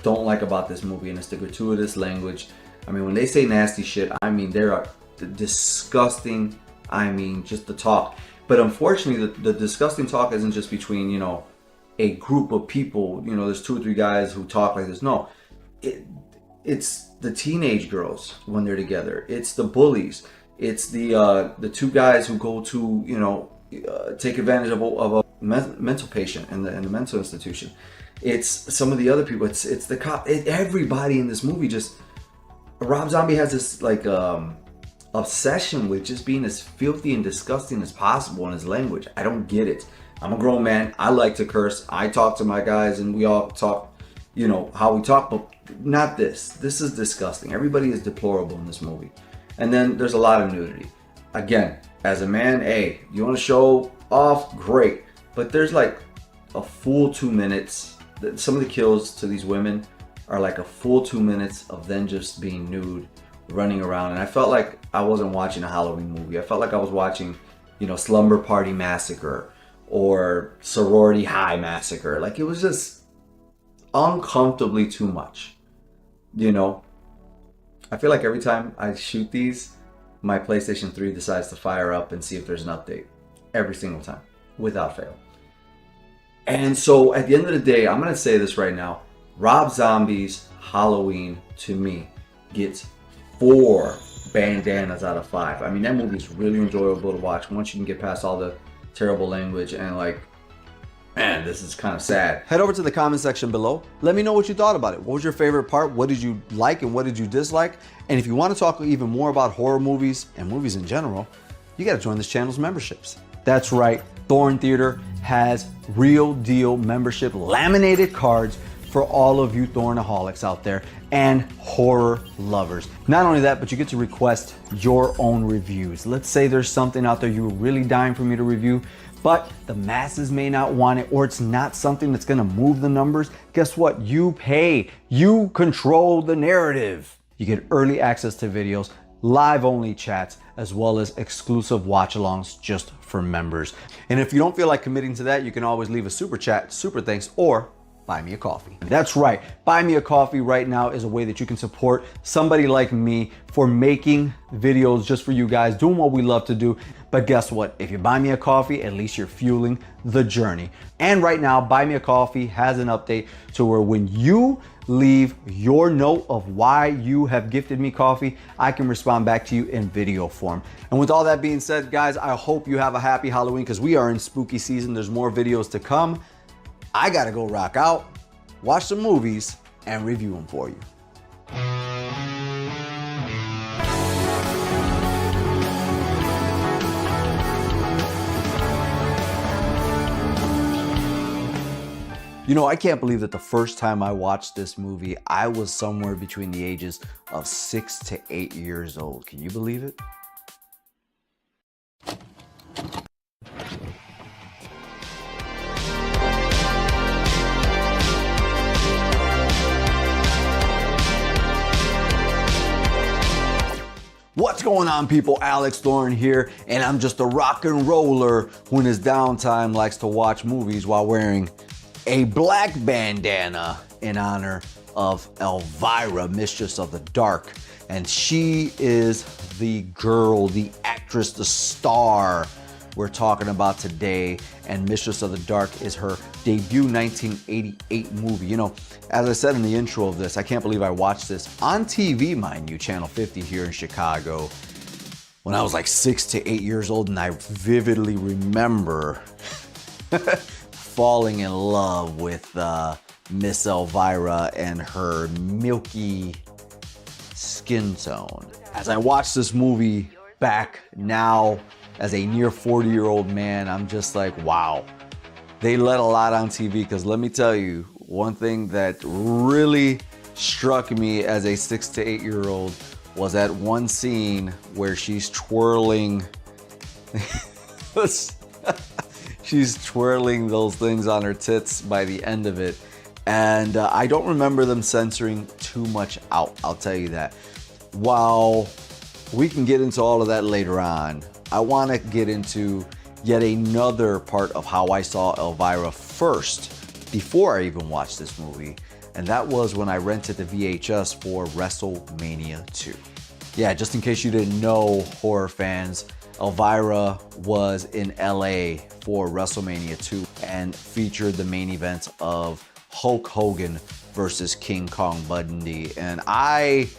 don't like about this movie, and it's the gratuitous language. I mean, when they say nasty shit, I mean, they are disgusting. I mean, just the talk. But unfortunately, the disgusting talk isn't just between, you know, a group of people. You know, there's 2 or 3 guys who talk like this. No, it's the teenage girls when they're together. It's the bullies. It's the 2 guys who go to, you know, take advantage of a mental patient in the mental institution. It's some of the other people. It's the cop. Everybody in this movie just. Rob Zombie has this like obsession with just being as filthy and disgusting as possible in his language. I don't get it. I'm a grown man. I like to curse. I talk to my guys, and we all talk, you know, how we talk, but not this. This is disgusting. Everybody is deplorable in this movie. And then there's a lot of nudity. Again, as a man, hey, you want to show off? Great. But there's like a full 2 minutes. Some of the kills to these women are like a full 2 minutes of them just being nude, running around. And I felt like I wasn't watching a Halloween movie. I felt like I was watching, you know, Slumber Party Massacre or Sorority High Massacre. Like, it was just uncomfortably too much, you know. I feel like every time I shoot these, my PlayStation 3 decides to fire up and see if there's an update. Every single time, without fail. And so at the end of the day, I'm going to say this right now. Rob Zombie's Halloween, to me, gets 4 bandanas out of 5. I mean, that movie is really enjoyable to watch once you can get past all the terrible language and like, man, this is kind of sad. Head over to the comment section below. Let me know what you thought about it. What was your favorite part? What did you like and what did you dislike? And if you want to talk even more about horror movies and movies in general, you got to join this channel's memberships. That's right, Thorn Theater has real deal membership laminated cards for all of you Thornaholics out there and horror lovers. Not only that, but you get to request your own reviews. Let's say there's something out there you're really dying for me to review, but the masses may not want it, or it's not something that's gonna move the numbers. Guess what? You pay. You control the narrative. You get early access to videos, live only chats, as well as exclusive watch-alongs just for members. And if you don't feel like committing to that, you can always leave a super chat, super thanks, or buy me a coffee. That's right, buy me a coffee right now is a way that you can support somebody like me for making videos just for you guys, doing what we love to do. But guess what? If you buy me a coffee, at least you're fueling the journey. And right now, Buy Me a Coffee has an update to where when you leave your note of why you have gifted me coffee, I can respond back to you in video form. And with all that being said, guys, I hope you have a happy Halloween because we are in spooky season. There's more videos to come. I gotta go rock out, watch some movies, and review them for you. You know, I can't believe that the first time I watched this movie, I was somewhere between the ages of 6 to 8 years old. Can you believe it? What's going on, people? Alex Thorn here, and I'm just a rock and roller who in his downtime likes to watch movies while wearing a black bandana in honor of Elvira, Mistress of the Dark. And she is the girl, the actress, the star we're talking about today, and Mistress of the Dark is her debut 1988 movie. You know, as I said in the intro of this, I can't believe I watched this on TV, mind you, Channel 50 here in Chicago, when I was like 6 to 8 years old, and I vividly remember falling in love with Miss Elvira and her milky skin tone. As I watch this movie back now as a near 40-year-old man, I'm just like, wow. They let a lot on TV, because let me tell you, one thing that really struck me as a 6 to 8-year-old was that one scene where she's twirling she's twirling those things on her tits by the end of it. And I don't remember them censoring too much out, I'll tell you that. While we can get into all of that later on, I want to get into yet another part of how I saw Elvira first, before I even watched this movie, and that was when I rented the VHS for WrestleMania 2. Yeah, just in case you didn't know, horror fans, Elvira was in LA for WrestleMania 2 and featured the main event of Hulk Hogan versus King Kong Bundy. And I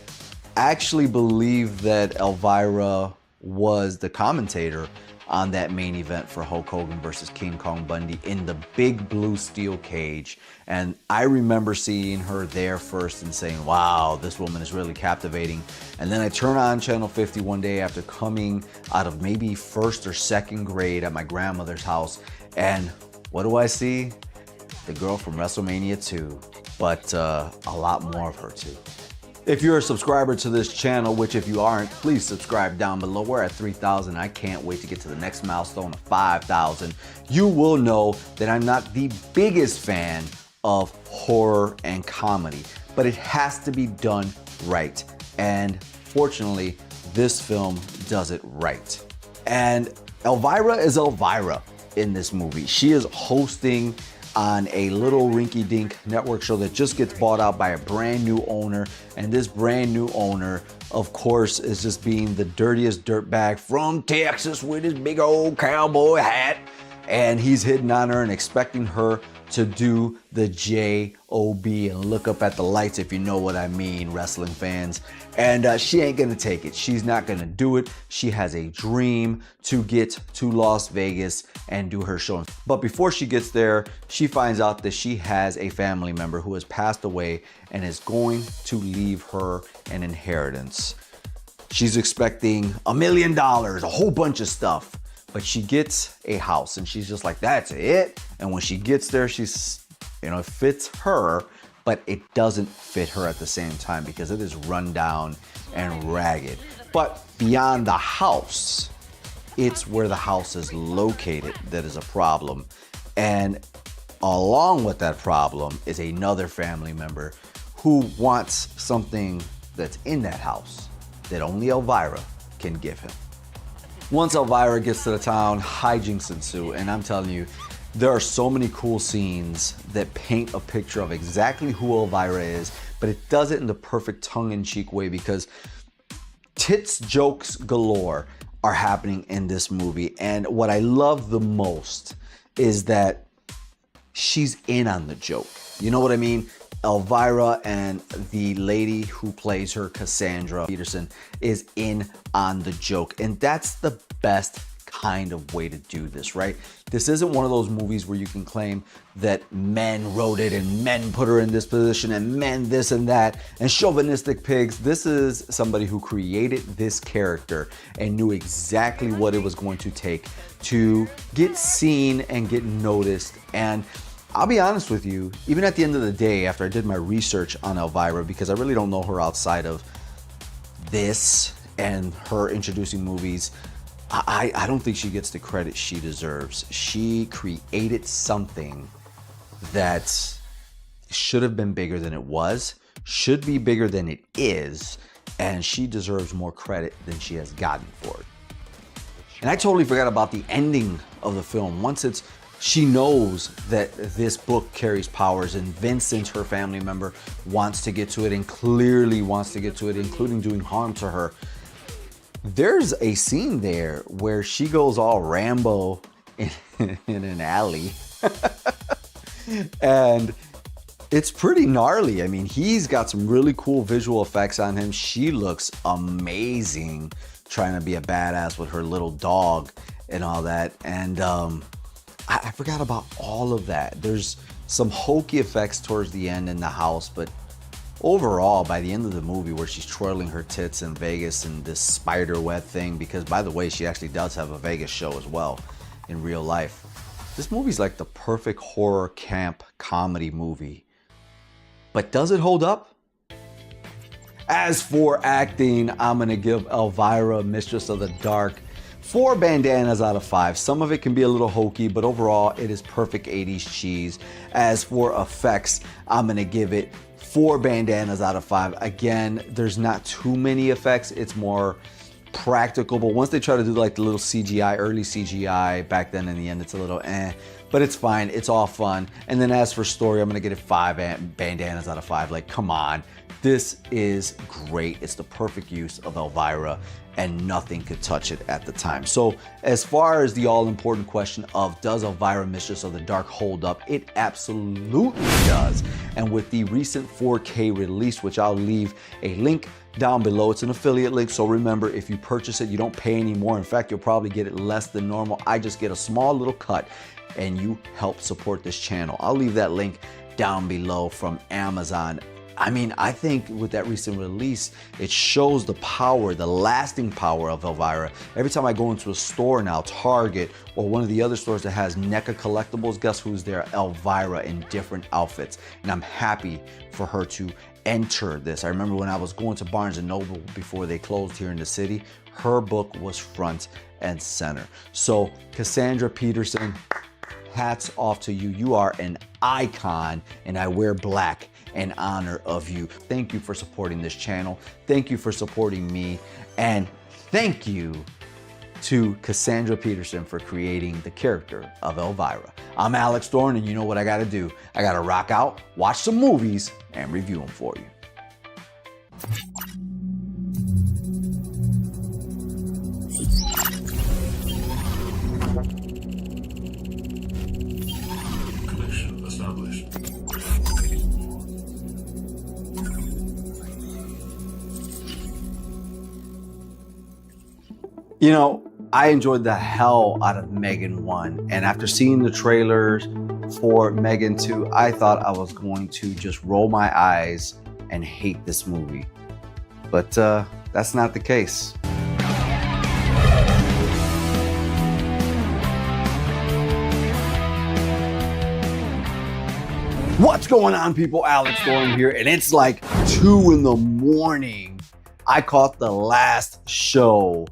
actually believe that Elvira was the commentator on that main event for Hulk Hogan versus King Kong Bundy in the big blue steel cage. And I remember seeing her there first and saying, wow, this woman is really captivating. And then I turn on Channel 50 one day after coming out of maybe first or second grade at my grandmother's house. And what do I see? The girl from WrestleMania 2, but a lot more of her too. If you're a subscriber to this channel, which if you aren't, please subscribe down below. We're at 3,000. I can't wait to get to the next milestone of 5,000. You will know that I'm not the biggest fan of horror and comedy, but it has to be done right. And fortunately, this film does it right. And Elvira is Elvira in this movie. She is hosting on a little rinky-dink network show that just gets bought out by a brand new owner. And this brand new owner, of course, is just being the dirtiest dirtbag from Texas with his big old cowboy hat. And he's hitting on her and expecting her to do the J-O-B and look up at the lights, if you know what I mean, wrestling fans. And she ain't gonna take it. She's not gonna do it. She has a dream to get to Las Vegas and do her show. But before she gets there, she finds out that she has a family member who has passed away and is going to leave her an inheritance. She's expecting $1 million, a whole bunch of stuff. But she gets a house and she's just like, that's it. And when she gets there, she's, it fits her, but it doesn't fit her at the same time because it is run down and ragged. But beyond the house, it's where the house is located that is a problem. And along with that problem is another family member who wants something that's in that house that only Elvira can give him. Once Elvira gets to the town, hijinks ensue, and I'm telling you, there are so many cool scenes that paint a picture of exactly who Elvira is, but it does it in the perfect tongue-in-cheek way because tits jokes galore are happening in this movie. And what I love the most is that she's in on the joke. You know what I mean? Elvira and the lady who plays her, Cassandra Peterson, is in on the joke. And that's the best kind of way to do this, right? This isn't one of those movies where you can claim that men wrote it and men put her in this position and men this and that and chauvinistic pigs. This is somebody who created this character and knew exactly what it was going to take to get seen and get noticed. And I'll be honest with you, even at the end of the day, after I did my research on Elvira, because I really don't know her outside of this and her introducing movies, I don't think she gets the credit she deserves. She created something that should have been bigger than it was, should be bigger than it is, and she deserves more credit than she has gotten for it. And I totally forgot about the ending of the film. Once she knows that this book carries powers and Vincent, her family member, wants to get to it and clearly wants to get to it, including doing harm to her. There's a scene there where she goes all Rambo in an alley. And it's pretty gnarly. I mean, he's got some really cool visual effects on him. She looks amazing trying to be a badass with her little dog and all that. And I forgot about all of that. There's some hokey effects towards the end in the house, but overall, by the end of the movie where she's twirling her tits in Vegas and this spider web thing, because by the way, she actually does have a Vegas show as well in real life. This movie's like the perfect horror camp comedy movie. But does it hold up? As for acting, I'm gonna give Elvira, Mistress of the Dark, 4 bandanas out of 5. Some of it can be a little hokey, but overall it is perfect 80s cheese. As for effects, I'm gonna give it 4 bandanas out of 5. Again, there's not too many effects. It's more practical, but once they try to do like the little CGI, early CGI back then, in the end, it's a little but it's fine. It's all fun. And then as for story, I'm gonna get it 5 bandanas out of 5. Like, come on. This is great. It's the perfect use of Elvira, and nothing could touch it at the time. So as far as the all-important question of does Elvira, Mistress of the Dark hold up, it absolutely does. And with the recent 4K release, which I'll leave a link down below, it's an affiliate link, so remember, if you purchase it, you don't pay any more. In fact, you'll probably get it less than normal. I just get a small little cut, and you help support this channel. I'll leave that link down below from Amazon. I mean, I think with that recent release, it shows the power, the lasting power of Elvira. Every time I go into a store now, Target or one of the other stores that has NECA collectibles, guess who's there? Elvira in different outfits. And I'm happy for her to enter this. I remember when I was going to Barnes & Noble before they closed here in the city, her book was front and center. So Cassandra Peterson, hats off to you. You are an icon, and I wear black in honor of you. Thank you for supporting this channel. Thank you for supporting me. And thank you to Cassandra Peterson for creating the character of Elvira. I'm Alex Thorn, and you know what I gotta do. I gotta rock out, watch some movies, and review them for you. Connection established. You know, I enjoyed the hell out of Megan 1, and after seeing the trailers for Megan 2, I thought I was going to just roll my eyes and hate this movie. But that's not the case. What's going on, people? Alex Thorn here, and it's like 2 in the morning. I caught the last show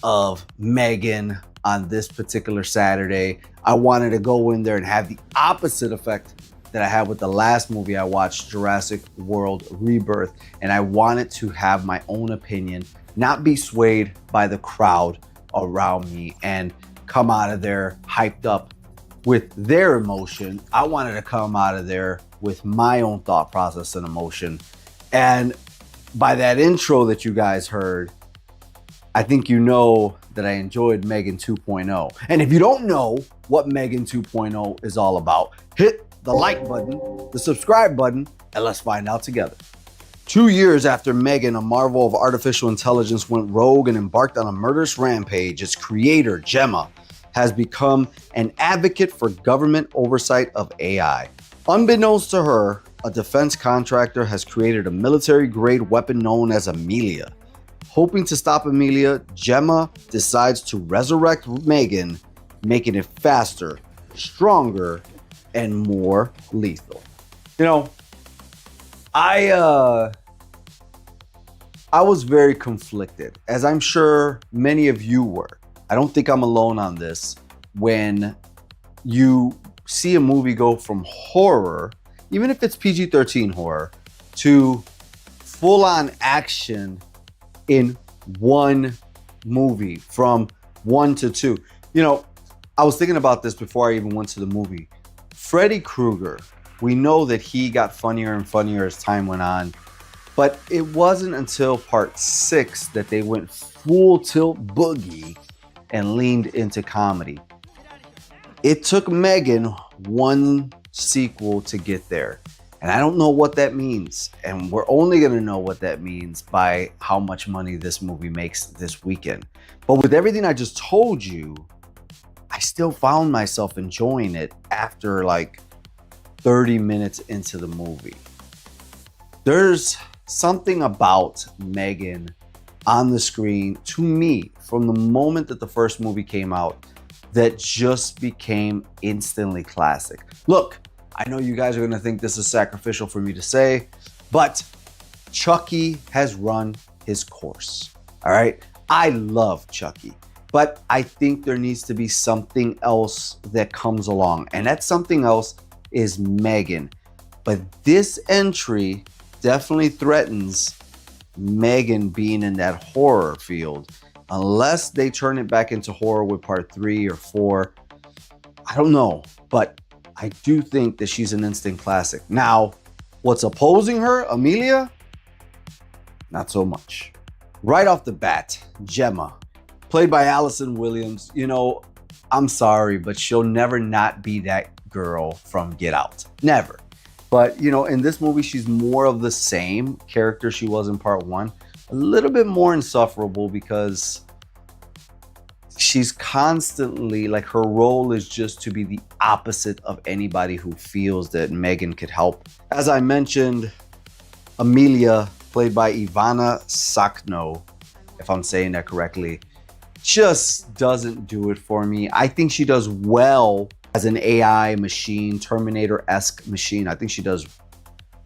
of Megan on this particular Saturday. I wanted to go in there and have the opposite effect that I had with the last movie I watched, Jurassic World Rebirth, and I wanted to have my own opinion, not be swayed by the crowd around me and come out of there hyped up with their emotion. I wanted to come out of there with my own thought process and emotion. And by that intro that you guys heard, I think you know that I enjoyed Megan 2.0. And if you don't know what Megan 2.0 is all about, hit the like button, the subscribe button, and let's find out together. 2 years after Megan, a marvel of artificial intelligence, went rogue and embarked on a murderous rampage, its creator, Gemma, has become an advocate for government oversight of AI. Unbeknownst to her, a defense contractor has created a military-grade weapon known as Amelia. Hoping to stop Amelia, Gemma decides to resurrect Megan, making it faster, stronger, and more lethal. You know, I was very conflicted, as I'm sure many of you were. I don't think I'm alone on this. When you see a movie go from horror, even if it's PG-13 horror, to full-on action in one movie from 1 to 2. You know, I was thinking about this before I even went to the movie. Freddy Krueger, we know that he got funnier and funnier as time went on. But it wasn't until part 6 that they went full tilt boogie and leaned into comedy. It took Megan one sequel to get there. And I don't know what that means. And we're only going to know what that means by how much money this movie makes this weekend. But with everything I just told you, I still found myself enjoying it after like 30 minutes into the movie. There's something about Megan on the screen, to me, from the moment that the first movie came out, that just became instantly classic. Look, I know you guys are gonna think this is sacrificial for me to say, but Chucky has run his course, all right? I love Chucky, but I think there needs to be something else that comes along, and that something else is Megan. But this entry definitely threatens Megan being in that horror field. Unless they turn it back into horror with part 3 or 4. I don't know, but I do think that she's an instant classic. Now, what's opposing her, Amelia? Not so much. Right off the bat, Gemma, played by Allison Williams. You know, I'm sorry, but she'll never not be that girl from Get Out. Never. But, you know, in this movie, she's more of the same character she was in part 1. A little bit more insufferable because she's constantly, like, her role is just to be the opposite of anybody who feels that Megan could help. As I mentioned, Amelia, played by Ivana Sakno, if I'm saying that correctly, just doesn't do it for me. I think she does well as an AI machine, Terminator-esque machine. I think she does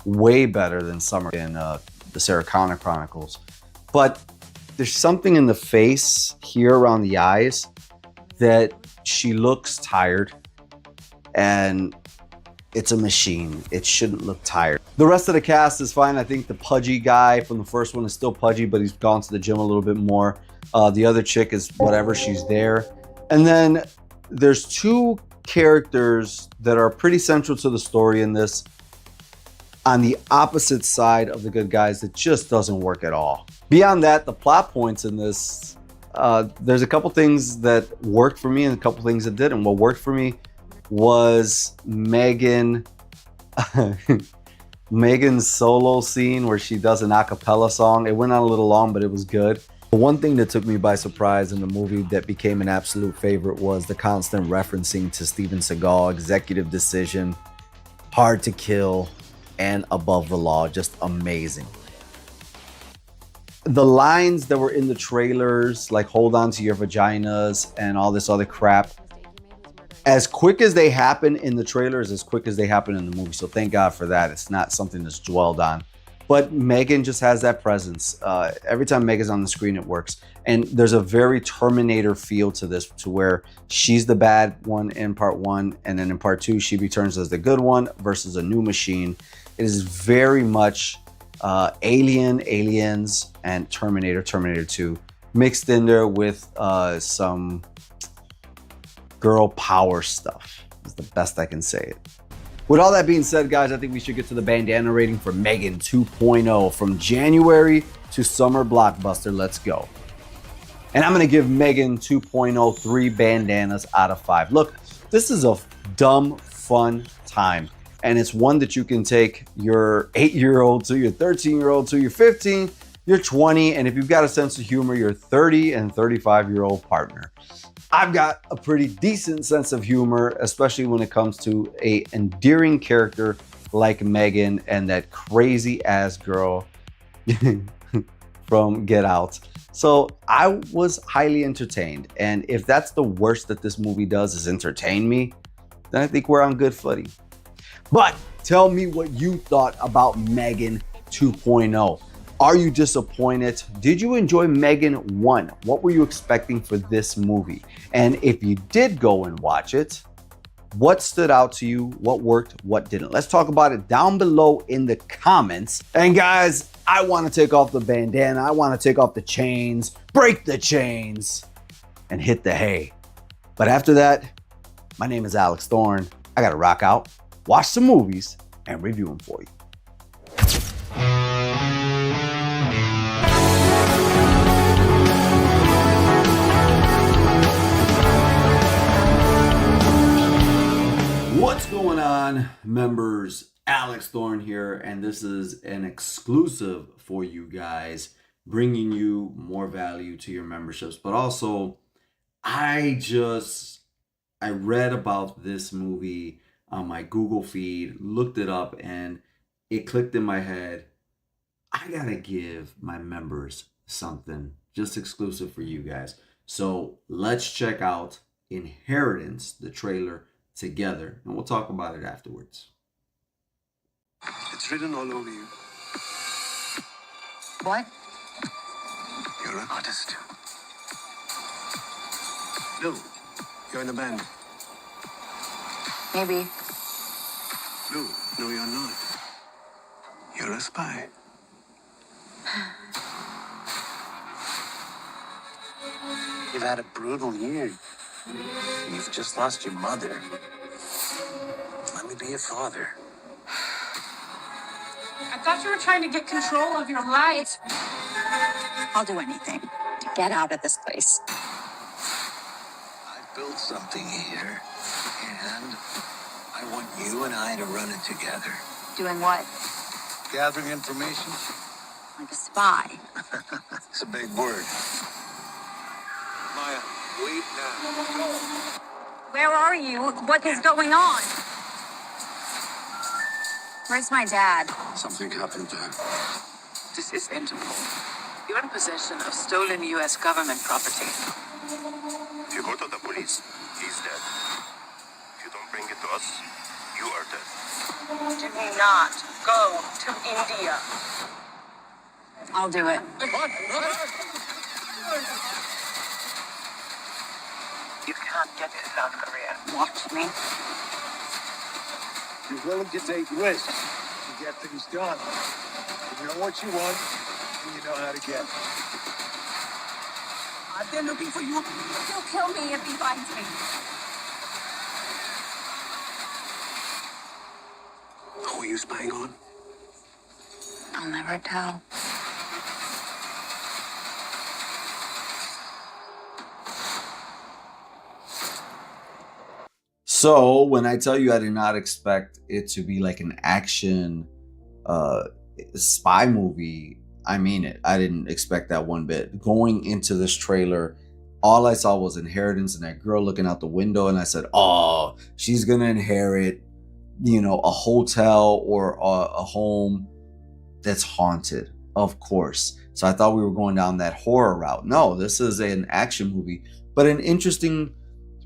way better than Summer in the Sarah Connor Chronicles. But there's something in the face here around the eyes that she looks tired, and it's a machine. It shouldn't look tired. The rest of the cast is fine. I think the pudgy guy from the first one is still pudgy, but he's gone to the gym a little bit more. The other chick is whatever, she's there. And then there's 2 characters that are pretty central to the story in this on the opposite side of the good guys that just doesn't work at all. Beyond that, the plot points in this, there's a couple things that worked for me and a couple things that didn't. What worked for me was Megan's solo scene where she does an a cappella song. It went on a little long, but it was good. The one thing that took me by surprise in the movie that became an absolute favorite was the constant referencing to Steven Seagal, Executive Decision, Hard to Kill, and Above the Law. Just amazing. The lines that were in the trailers, like hold on to your vaginas and all this other crap, as quick as they happen in the trailers, as quick as they happen in the movie. So thank God for that. It's not something that's dwelled on. But Megan just has that presence. Every time Megan's on the screen, it works. And there's a very Terminator feel to this, to where she's the bad one in part 1, and then in part 2, she returns as the good one versus a new machine. It is very much Aliens, and Terminator 2 mixed in there with some girl power stuff. Is the best I can say it. With all that being said, guys, I think we should get to the bandana rating for Megan 2.0 from January to summer blockbuster. Let's go. And I'm going to give Megan 2.0 3 bandanas out of 5. Look, this is a dumb, fun time. And it's one that you can take your 8-year-old to your 13-year-old to your 15, your 20, and if you've got a sense of humor, your 30 and 35-year-old partner. I've got a pretty decent sense of humor, especially when it comes to an endearing character like Megan and that crazy ass girl from Get Out. So I was highly entertained. And if that's the worst that this movie does is entertain me, then I think we're on good footing. But tell me what you thought about Megan 2.0. Are you disappointed? Did you enjoy Megan 1? What were you expecting for this movie? And if you did go and watch it, what stood out to you? What worked? What didn't? Let's talk about it down below in the comments. And guys, I want to take off the bandana. I want to take off the chains, break the chains, and hit the hay. But after that, my name is Alex Thorn. I got to rock out, watch some movies, and review them for you. on, members? Alex Thorn here, and this is an exclusive for you guys, bringing you more value to your memberships. But also, I read about this movie on my Google feed, looked it up, and it clicked in my head. I gotta give my members something just exclusive for you guys. So let's check out Inheritance, the trailer, together, and we'll talk about it afterwards. It's written all over you. What? You're an artist. No, you're in a band. Maybe. No, you're not. You're a spy. You've had a brutal year. You've just lost your mother. Let me be your father. I thought you were trying to get control of your life. I'll do anything to get out of this place. I built something here, and I want you and I to run it together. Doing what? Gathering information. Like a spy. It's a big word. Maya, leave now. Where are you? What is going on? Where's my dad? Something happened to her. This is Interpol. You're in possession of stolen U.S. government property. If you go to the police, he's dead. If you don't bring it to us, you are dead. Do not go to India. I'll do it. You can't get to South Korea. Watch me. You're willing to take risks to get things done. You know what you want, and you know how to get it. They're looking for you. He'll kill me if he finds me. Who are you spying on? I'll never tell. So when I tell you I did not expect it to be like an action spy movie, I mean it. I didn't expect that one bit. Going into this trailer, all I saw was inheritance and that girl looking out the window, and I said, oh, she's gonna inherit, a hotel or a home that's haunted, of course. So I thought we were going down that horror route. No, this is an action movie, but an interesting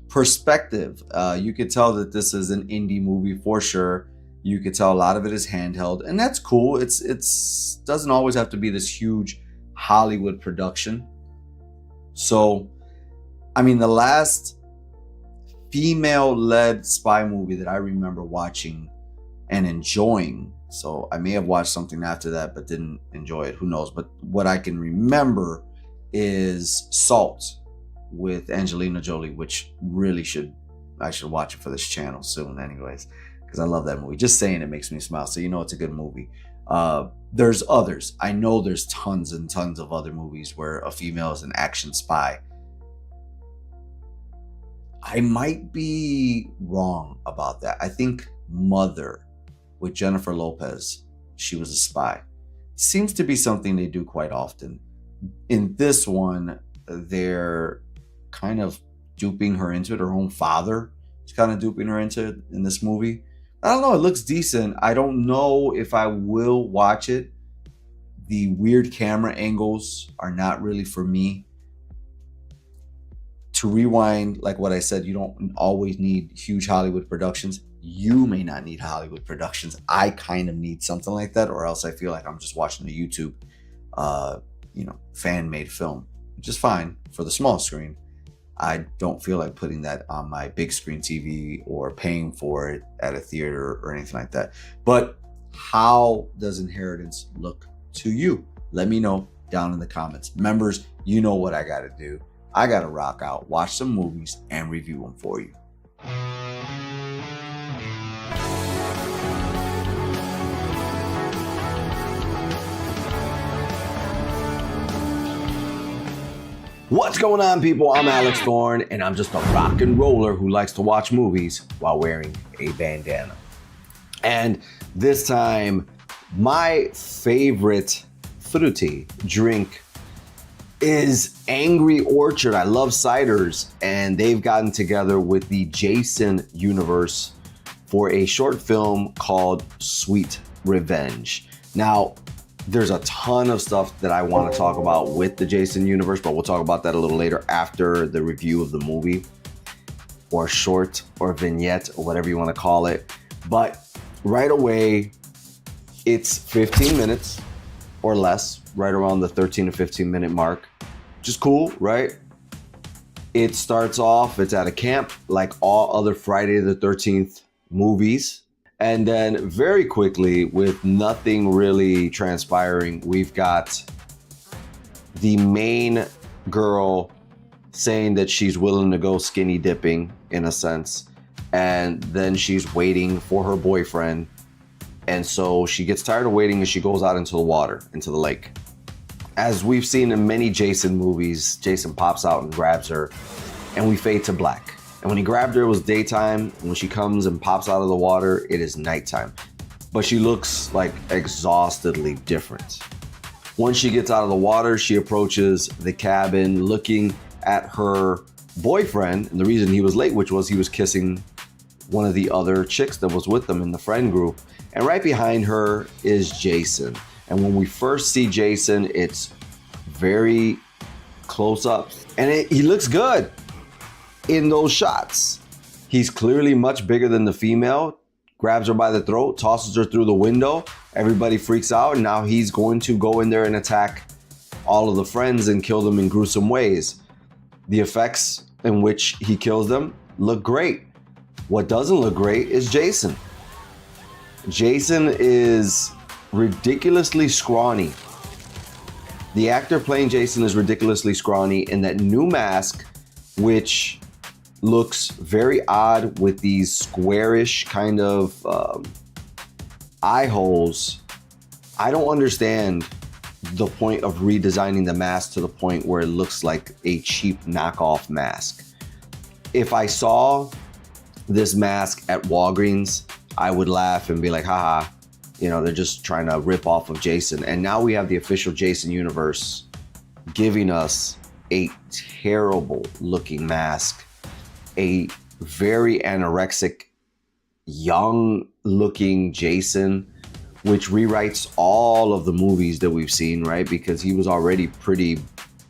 perspective. You could tell that this is an indie movie for sure. You could tell a lot of it is handheld, and that's cool. It's doesn't always have to be this huge Hollywood production. So, I mean, the last female-led spy movie that I remember watching and enjoying, so I may have watched something after that but didn't enjoy it, who knows, but what I can remember is Salt with Angelina Jolie, which really I should watch it for this channel soon anyways, because I love that movie. Just saying it makes me smile, so it's a good movie. There's others. I know there's tons and tons of other movies where a female is an action spy. I might be wrong about that. I think Mother with Jennifer Lopez, she was a spy. Seems to be something they do quite often. In this one, they're kind of duping her into it. Her own father is kind of duping her into it in this movie. I don't know. It looks decent. I don't know if I will watch it. The weird camera angles are not really for me. To rewind, like what I said, you don't always need huge Hollywood productions. You may not need Hollywood productions. I kind of need something like that, or else I feel like I'm just watching a YouTube, fan-made film, which is fine for the small screen. I don't feel like putting that on my big screen TV or paying for it at a theater or anything like that. But how does Inheritance look to you? Let me know down in the comments. Members, you know what I got to do. I got to rock out, watch some movies, and review them for you. What's going on, people? I'm Alex Thorn, and I'm just a rock and roller who likes to watch movies while wearing a bandana. And this time, my favorite fruity drink is Angry Orchard. I love ciders, and they've gotten together with the Jason universe for a short film called Sweet Revenge. Now, there's a ton of stuff that I want to talk about with the Jason universe, but we'll talk about that a little later after the review of the movie, or short, or vignette, or whatever you want to call it. But right away, it's 15 minutes or less, right around the 13 to 15 minute mark. Just cool, right? It starts off, it's at a camp like all other Friday the 13th movies. And then very quickly, with nothing really transpiring, we've got the main girl saying that she's willing to go skinny dipping in a sense. And then she's waiting for her boyfriend. And so she gets tired of waiting and she goes out into the water, into the lake. As we've seen in many Jason movies, Jason pops out and grabs her, and we fade to black. And when he grabbed her, it was daytime. When she comes and pops out of the water, it is nighttime. But she looks like exhaustedly different. Once she gets out of the water, she approaches the cabin looking at her boyfriend. And the reason he was late, which was he was kissing one of the other chicks that was with them in the friend group. And right behind her is Jason. And when we first see Jason, it's very close up. And he looks good in those shots. He's clearly much bigger than the female. Grabs her by the throat, tosses her through the window. Everybody freaks out. And now he's going to go in there and attack all of the friends and kill them in gruesome ways. The effects in which he kills them look great. What doesn't look great is Jason. Jason is ridiculously scrawny. The actor playing Jason is ridiculously scrawny in that new mask, which looks very odd with these squarish kind of eye holes. I don't understand the point of redesigning the mask to the point where it looks like a cheap knockoff mask. If I saw this mask at Walgreens, I would laugh and be like, haha, you know, they're just trying to rip off of Jason. And now we have the official Jason universe giving us a terrible looking mask, a very anorexic, young looking Jason, which rewrites all of the movies that we've seen, right? Because he was already pretty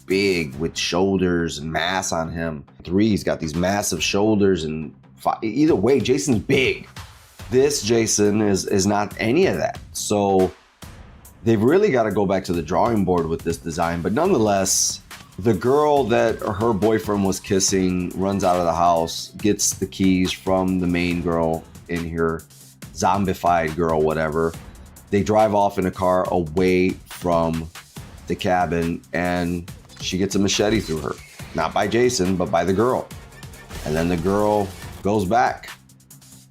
big with shoulders and mass on him. 3, he's got these massive shoulders, and 5, either way, Jason's big. This Jason is not any of that. So they've really got to go back to the drawing board with this design. But nonetheless, the girl that her boyfriend was kissing runs out of the house, gets the keys from the main girl in here, zombified girl, whatever. They drive off in a car away from the cabin, and she gets a machete through her. Not by Jason, but by the girl. And then the girl goes back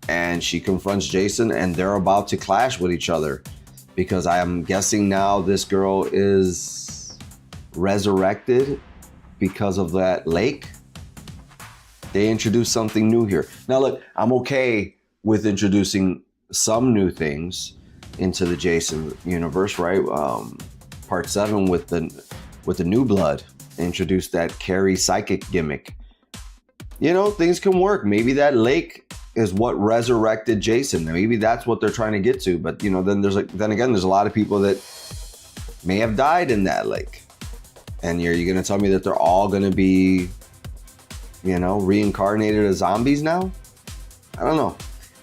and she confronts Jason, and they're about to clash with each other because I am guessing now this girl is resurrected because of that lake. They introduced something new here. Now look, I'm okay with introducing some new things into the Jason universe, right? Part 7 with the New Blood introduced that Carrie psychic gimmick. You know, things can work. Maybe that lake is what resurrected Jason. Maybe that's what they're trying to get to. But you know, then again, there's a lot of people that may have died in that lake. And you're gonna tell me that they're all gonna be, you know, reincarnated as zombies now? I don't know.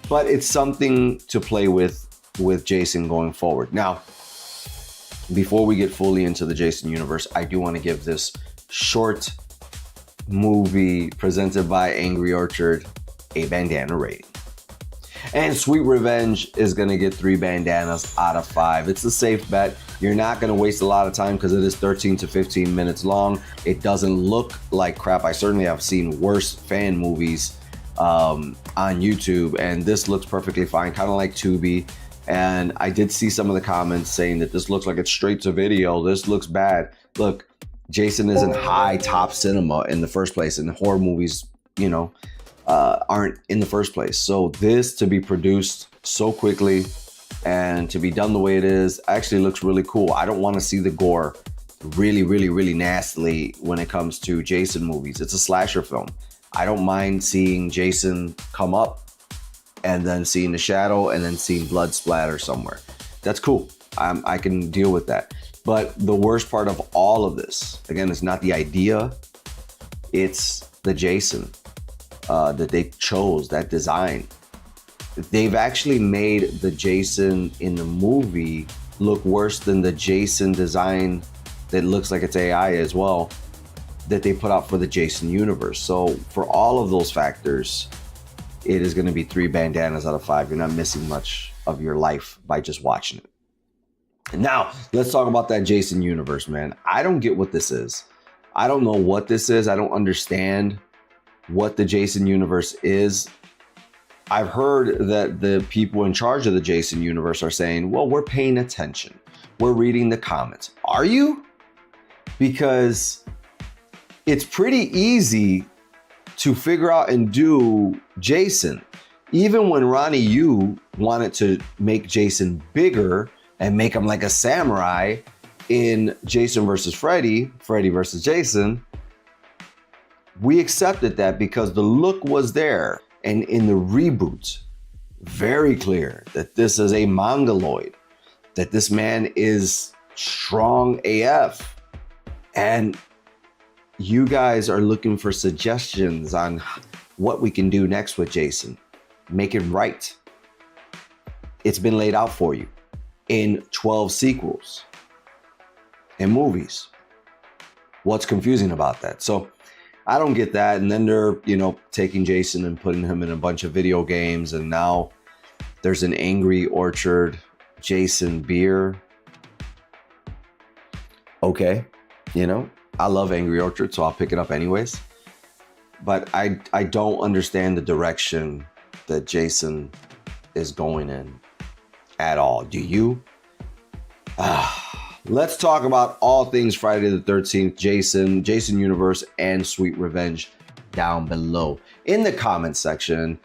But it's something to play with Jason going forward. Now, before we get fully into the Jason universe, I do want to give this short movie presented by Angry Orchard a bandana rating. And Sweet Revenge is going to get 3 bandanas out of 5. It's a safe bet. You're not going to waste a lot of time because it is 13 to 15 minutes long. It doesn't look like crap. I certainly have seen worse fan movies on YouTube, and this looks perfectly fine, kind of like Tubi. And I did see some of the comments saying that this looks like it's straight to video. This looks bad. Look, Jason isn't high top cinema in the first place, and horror movies, you know, aren't in the first place. So this to be produced so quickly, and to be done the way it is actually looks really cool. I don't want to see the gore really nastily when it comes to Jason movies. It's a slasher film. I don't mind seeing Jason come up and then seeing the shadow and then seeing blood splatter somewhere. That's cool. I can deal with that. But the worst part of all of this, again, it's not the idea, it's the Jason that they chose, that design. They've actually made the Jason in the movie look worse than the Jason design that looks like it's AI as well, that they put out for the Jason universe. So for all of those factors, it is gonna be 3 bandanas out of 5. You're not missing much of your life by just watching it. Now, let's talk about that Jason universe, man. I don't get what this is. I don't know what this is. I don't understand what the Jason universe is. I've heard that the people in charge of the Jason universe are saying, well, we're paying attention. We're reading the comments. Are you? Because it's pretty easy to figure out and do Jason. Even when Ronnie Yu wanted to make Jason bigger and make him like a samurai in Jason versus Freddy, Freddy versus Jason, we accepted that because the look was there. And in the reboot, very clear that this is a mongoloid, that this man is strong AF. And you guys are looking for suggestions on what we can do next with Jason. Make it right. It's been laid out for you in 12 sequels and movies. What's confusing about that? So I don't get that. And then they're, taking Jason and putting him in a bunch of video games. And now there's an Angry Orchard Jason beer. Okay. I love Angry Orchard, so I'll pick it up anyways. But I don't understand the direction that Jason is going in at all. Do you? Let's talk about all things Friday the 13th, Jason Universe, and Sweet Revenge down below. In the comments section,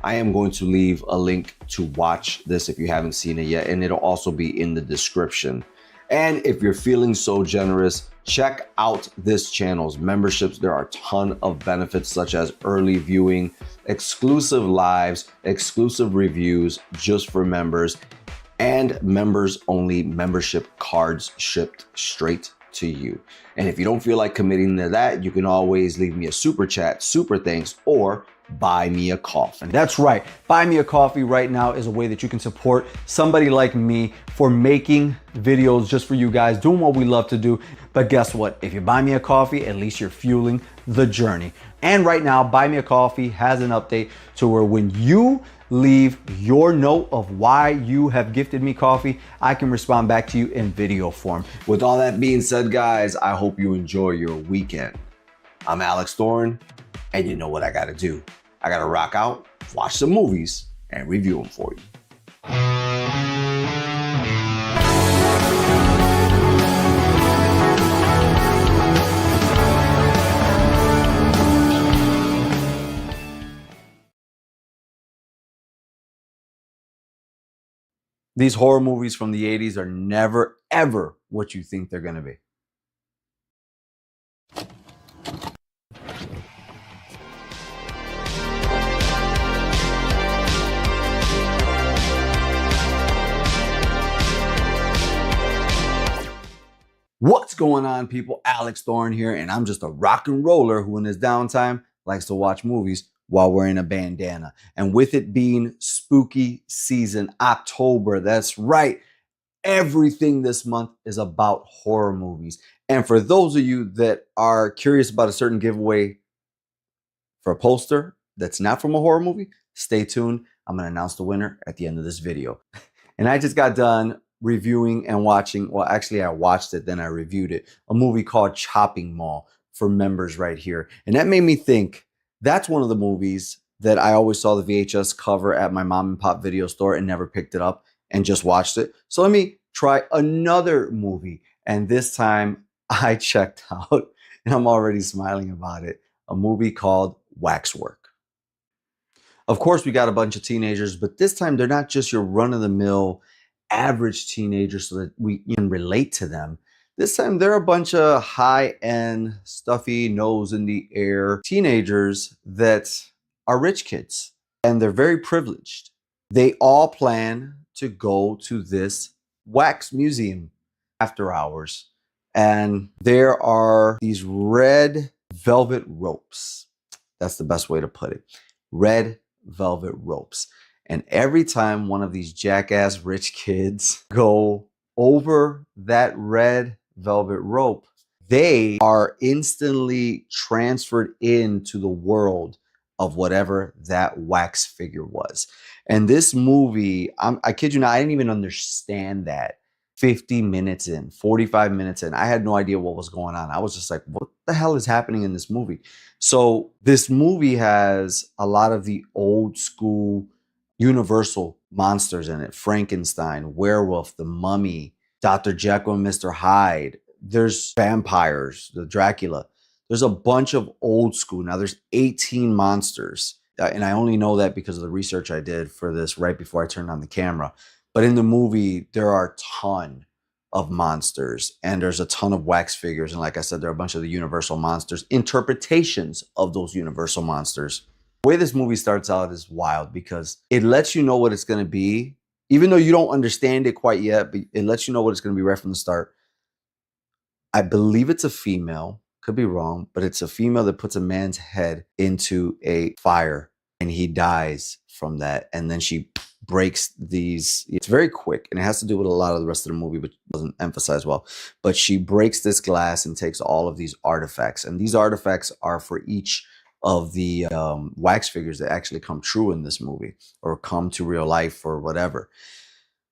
I am going to leave a link to watch this if you haven't seen it yet, and it'll also be in the description. And if you're feeling so generous, check out this channel's memberships. There are a ton of benefits such as early viewing, exclusive lives, exclusive reviews just for members, and members only membership cards shipped straight to you. And if you don't feel like committing to that, you can always leave me a super chat, super thanks, or buy me a coffee. That's right. Buy me a coffee right now is a way that you can support somebody like me for making videos just for you guys, doing what we love to do. But guess what? If you buy me a coffee, at least you're fueling the journey. And right now, Buy Me a Coffee has an update to where when you leave your note of why you have gifted me coffee, I can respond back to you in video form. With all that being said, guys, I hope you enjoy your weekend. I'm Alex Thorn, and you know what I gotta do. I gotta rock out, watch some movies, and review them for you. These horror movies from the 80s are never, ever what you think they're gonna be. What's going on, people? Alex Thorn here, and I'm just a rock and roller who in his downtime likes to watch movies while wearing a bandana. And with it being spooky season, October, that's right, everything this month is about horror movies. And for those of you that are curious about a certain giveaway for a poster that's not from a horror movie, stay tuned. I'm gonna announce the winner at the end of this video. And I just got done reviewing and watching, well, actually I watched it, then I reviewed it, a movie called Chopping Mall for members right here. And that made me think, that's one of the movies that I always saw the VHS cover at my mom and pop video store and never picked it up and just watched it. So let me try another movie. And this time I checked out, and I'm already smiling about it, a movie called Waxwork. Of course, we got a bunch of teenagers, but this time they're not just your run-of-the-mill average teenagers so that we can relate to them. This time they're a bunch of high-end, stuffy, nose in the air teenagers that are rich kids, and they're very privileged. They all plan to go to this wax museum after hours, and there are these red velvet ropes. That's the best way to put it. Red velvet ropes. And every time one of these jackass rich kids go over that red velvet rope, they are instantly transferred into the world of whatever that wax figure was. And this movie, I kid you not, I didn't even understand that 50 minutes in, 45 minutes in. I had no idea what was going on. I was just like, what the hell is happening in this movie? So this movie has a lot of the old school Universal monsters in it. Frankenstein, Werewolf, The Mummy, Dr. Jekyll and Mr. Hyde. There's vampires, the Dracula. There's a bunch of old school. Now there's 18 monsters. And I only know that because of the research I did for this right before I turned on the camera. But in the movie, there are a ton of monsters and there's a ton of wax figures. And like I said, there are a bunch of the Universal monsters, interpretations of those Universal monsters. The way this movie starts out is wild because it lets you know what it's going to be, even though you don't understand it quite yet, but it lets you know what it's going to be right from the start. I believe it's a female, could be wrong, but it's a female that puts a man's head into a fire and he dies from that. And then she breaks these, it's very quick and it has to do with a lot of the rest of the movie, but doesn't emphasize well. But she breaks this glass and takes all of these artifacts. And these artifacts are for each of the wax figures that actually come true in this movie or come to real life or whatever.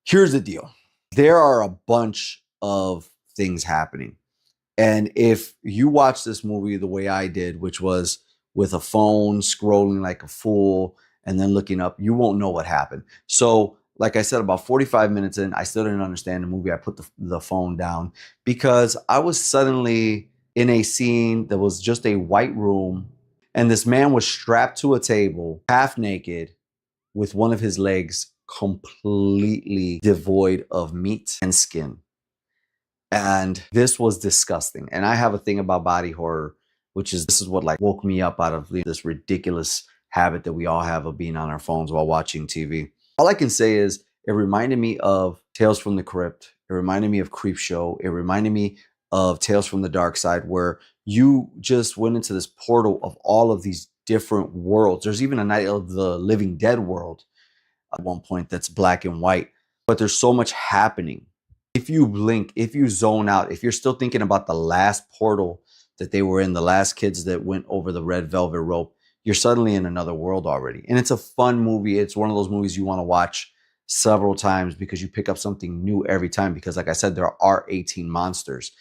Here's the deal. There are a bunch of things happening. And if you watch this movie the way I did, which was with a phone scrolling like a fool and then looking up, you won't know what happened. So like I said, about 45 minutes in, I still didn't understand the movie. I put the phone down because I was suddenly in a scene that was just a white room. And this man was strapped to a table, half naked, with one of his legs completely devoid of meat and skin. And this was disgusting. And I have a thing about body horror, which is this is what like woke me up out of this ridiculous habit that we all have of being on our phones while watching TV. All I can say is it reminded me of Tales from the Crypt. It reminded me of Creepshow. It reminded me of Tales from the Dark Side, where you just went into this portal of all of these different worlds. There's even a Night of the Living Dead world at one point that's black and white, but there's so much happening. If you blink, if you zone out, if you're still thinking about the last portal that they were in, the last kids that went over the red velvet rope, you're suddenly in another world already. And it's a fun movie. It's one of those movies you want to watch several times because you pick up something new every time. Because like I said, there are 18 monsters.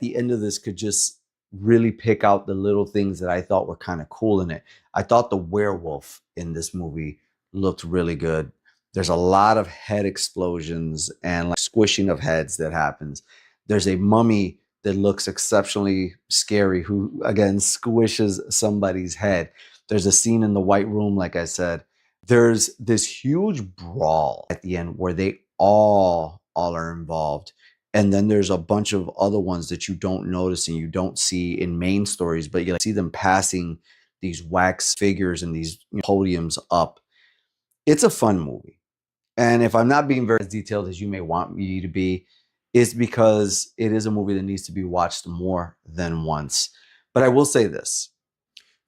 The end of this could just really pick out the little things that I thought were kind of cool in it. I thought the werewolf in this movie looked really good. There's a lot of head explosions and like squishing of heads that happens. There's a mummy that looks exceptionally scary who, again, squishes somebody's head. There's a scene in the white room, like I said. There's this huge brawl at the end where they all are involved. And then there's a bunch of other ones that you don't notice and you don't see in main stories, but you see them passing these wax figures and these podiums up. It's a fun movie. And if I'm not being very as detailed as you may want me to be, it's because it is a movie that needs to be watched more than once. But I will say this.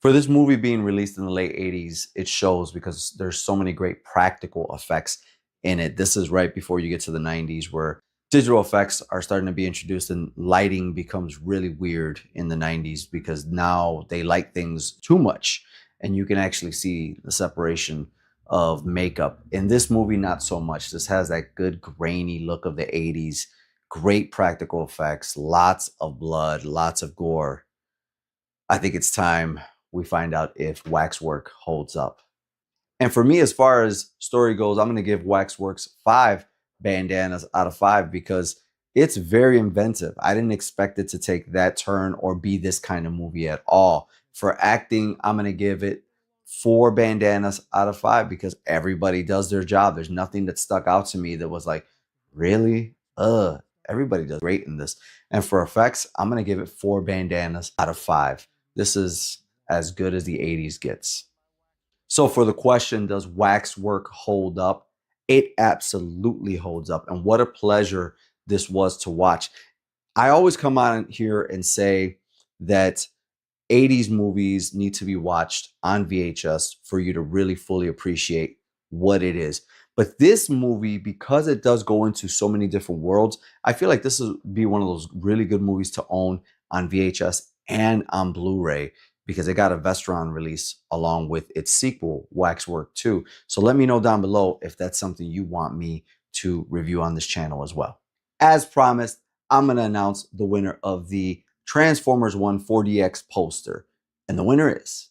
For this movie being released in the late 80s, it shows because there's so many great practical effects in it. This is right before you get to the 90s where digital effects are starting to be introduced and lighting becomes really weird in the 90s because now they light things too much and you can actually see the separation of makeup. In this movie, not so much. This has that good grainy look of the 80s, great practical effects, lots of blood, lots of gore. I think it's time we find out if Waxwork holds up. And for me, as far as story goes, I'm going to give Waxworks 5 bandanas out of 5 because it's very inventive. I didn't expect it to take that turn or be this kind of movie at all. For acting, I'm going to give it 4 bandanas out of 5 because everybody does their job. There's nothing that stuck out to me that was like, really? Everybody does great in this. And for effects, I'm going to give it 4 bandanas out of 5. This is as good as the 80s gets. So for the question, does waxwork hold up? It absolutely holds up. And what a pleasure this was to watch. I always come on here and say that 80s movies need to be watched on VHS for you to really fully appreciate what it is. But this movie, because it does go into so many different worlds, I feel like this would be one of those really good movies to own on VHS and on Blu-ray, because it got a Vestron release along with its sequel, Waxwork 2. So let me know down below if that's something you want me to review on this channel as well. As promised, I'm going to announce the winner of the Transformers 1 4DX poster. And the winner is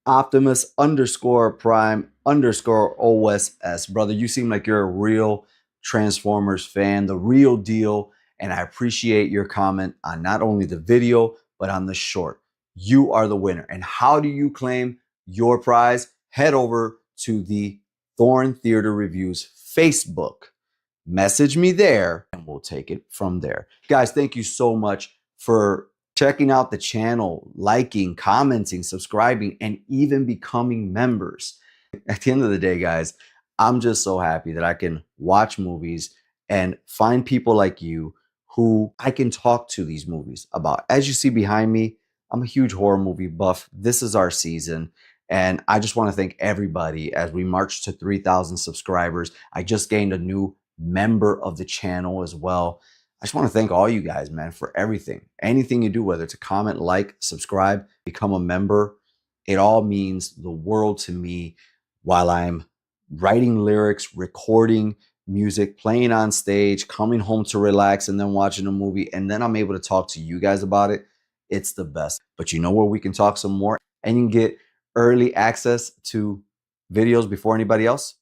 Optimus_Prime_OSS. Brother, you seem like you're a real Transformers fan, the real deal. And I appreciate your comment on not only the video, but on the short. You are the winner. And how do you claim your prize? Head over to the Thorn Theater Reviews Facebook. Message me there and we'll take it from there. Guys, thank you so much for checking out the channel, liking, commenting, subscribing, and even becoming members. At the end of the day, guys, I'm just so happy that I can watch movies and find people like you who I can talk to these movies about. As you see behind me, I'm a huge horror movie buff. This is our season. And I just want to thank everybody as we march to 3,000 subscribers. I just gained a new member of the channel as well. I just want to thank all you guys, man, for everything. Anything you do, whether it's a comment, like, subscribe, become a member, it all means the world to me while I'm writing lyrics, recording music, playing on stage, coming home to relax, and then watching a movie. And then I'm able to talk to you guys about it. It's the best. But you know where we can talk some more and you can get early access to videos before anybody else?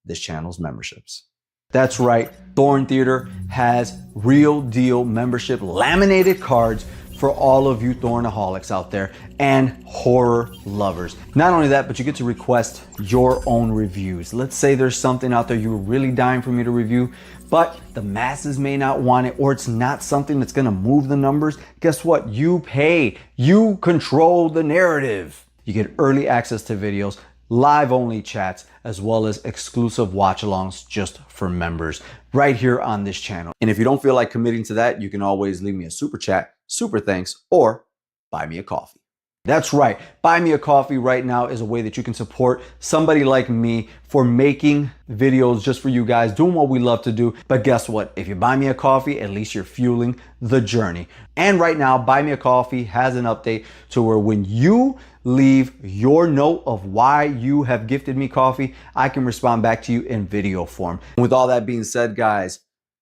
This channel's memberships. That's right. Thorn Theater has real deal membership laminated cards for all of you Thornaholics out there and horror lovers. Not only that, but you get to request your own reviews. Let's say there's something out there you're really dying for me to review, but the masses may not want it, or it's not something that's gonna move the numbers. Guess what? You pay. You control the narrative. You get early access to videos, live only chats, as well as exclusive watch alongs just for members right here on this channel. And if you don't feel like committing to that, you can always leave me a super chat, super thanks, or buy me a coffee. That's right. Buy me a coffee right now is a way that you can support somebody like me for making videos just for you guys, doing what we love to do. But guess what? If you buy me a coffee, at least you're fueling the journey. And right now, Buy Me a Coffee has an update to where when you leave your note of why you have gifted me coffee, I can respond back to you in video form. With all that being said, guys,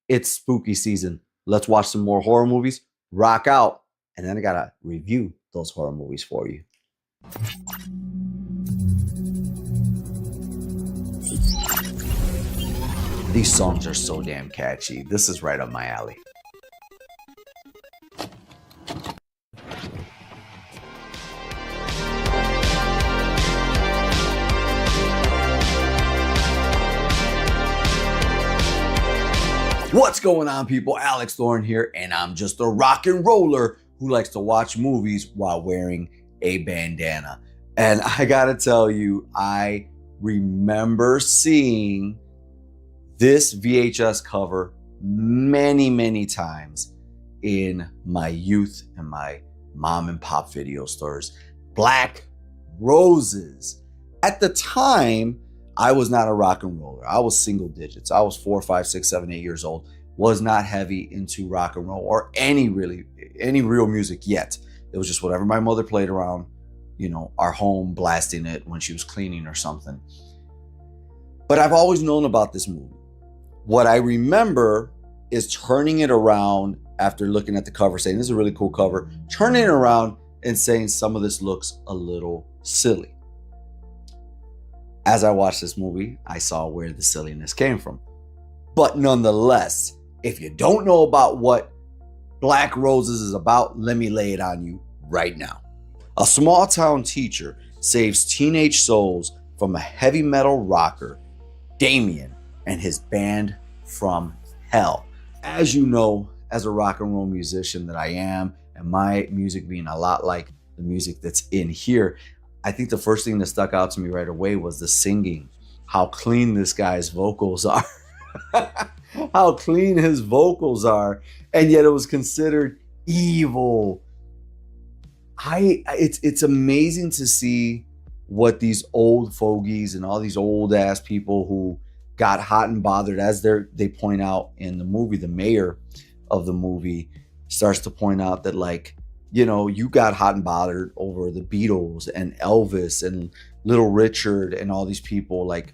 it's spooky season. Let's watch some more horror movies, rock out, and then I gotta review those horror movies for you. These songs are so damn catchy. This is right up my alley. What's going on, people? Alex Thorn here, and I'm just a rock and roller who likes to watch movies while wearing a bandana. And I gotta tell you, I remember seeing this VHS cover many, many times in my youth and my mom and pop video stores. Black Roses. At the time, I was not a rock and roller. I was single digits. I was 4, 5, 6, 7, 8 years old. Was not heavy into rock and roll or any real music yet. It was just whatever my mother played around, you know, our home, blasting it when she was cleaning or something. But I've always known about this movie. What I remember is turning it around after looking at the cover, saying, this is a really cool cover, turning it around and saying some of this looks a little silly. As I watched this movie, I saw where the silliness came from. But nonetheless, if you don't know about what Black Roses is about, let me lay it on you right now. A small town teacher saves teenage souls from a heavy metal rocker, Damien, and his band from hell. As you know, as a rock and roll musician that I am, and my music being a lot like the music that's in here, I think the first thing that stuck out to me right away was the singing. How clean this guy's vocals are. How clean his vocals are, and yet it was considered evil. It's amazing to see what these old fogies and all these old ass people who got hot and bothered, as they point out in the movie. The mayor of the movie starts to point out that, like, you know, you got hot and bothered over the Beatles and Elvis and Little Richard and all these people. Like,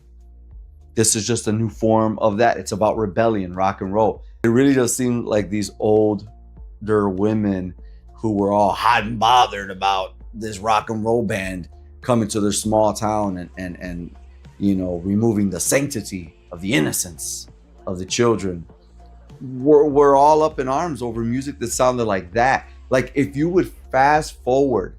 this is just a new form of that. It's about rebellion, rock and roll. It really does seem like these older women who were all hot and bothered about this rock and roll band coming to their small town and you know, removing the sanctity of the innocence of the children, were all up in arms over music that sounded like that. Like, if you would fast forward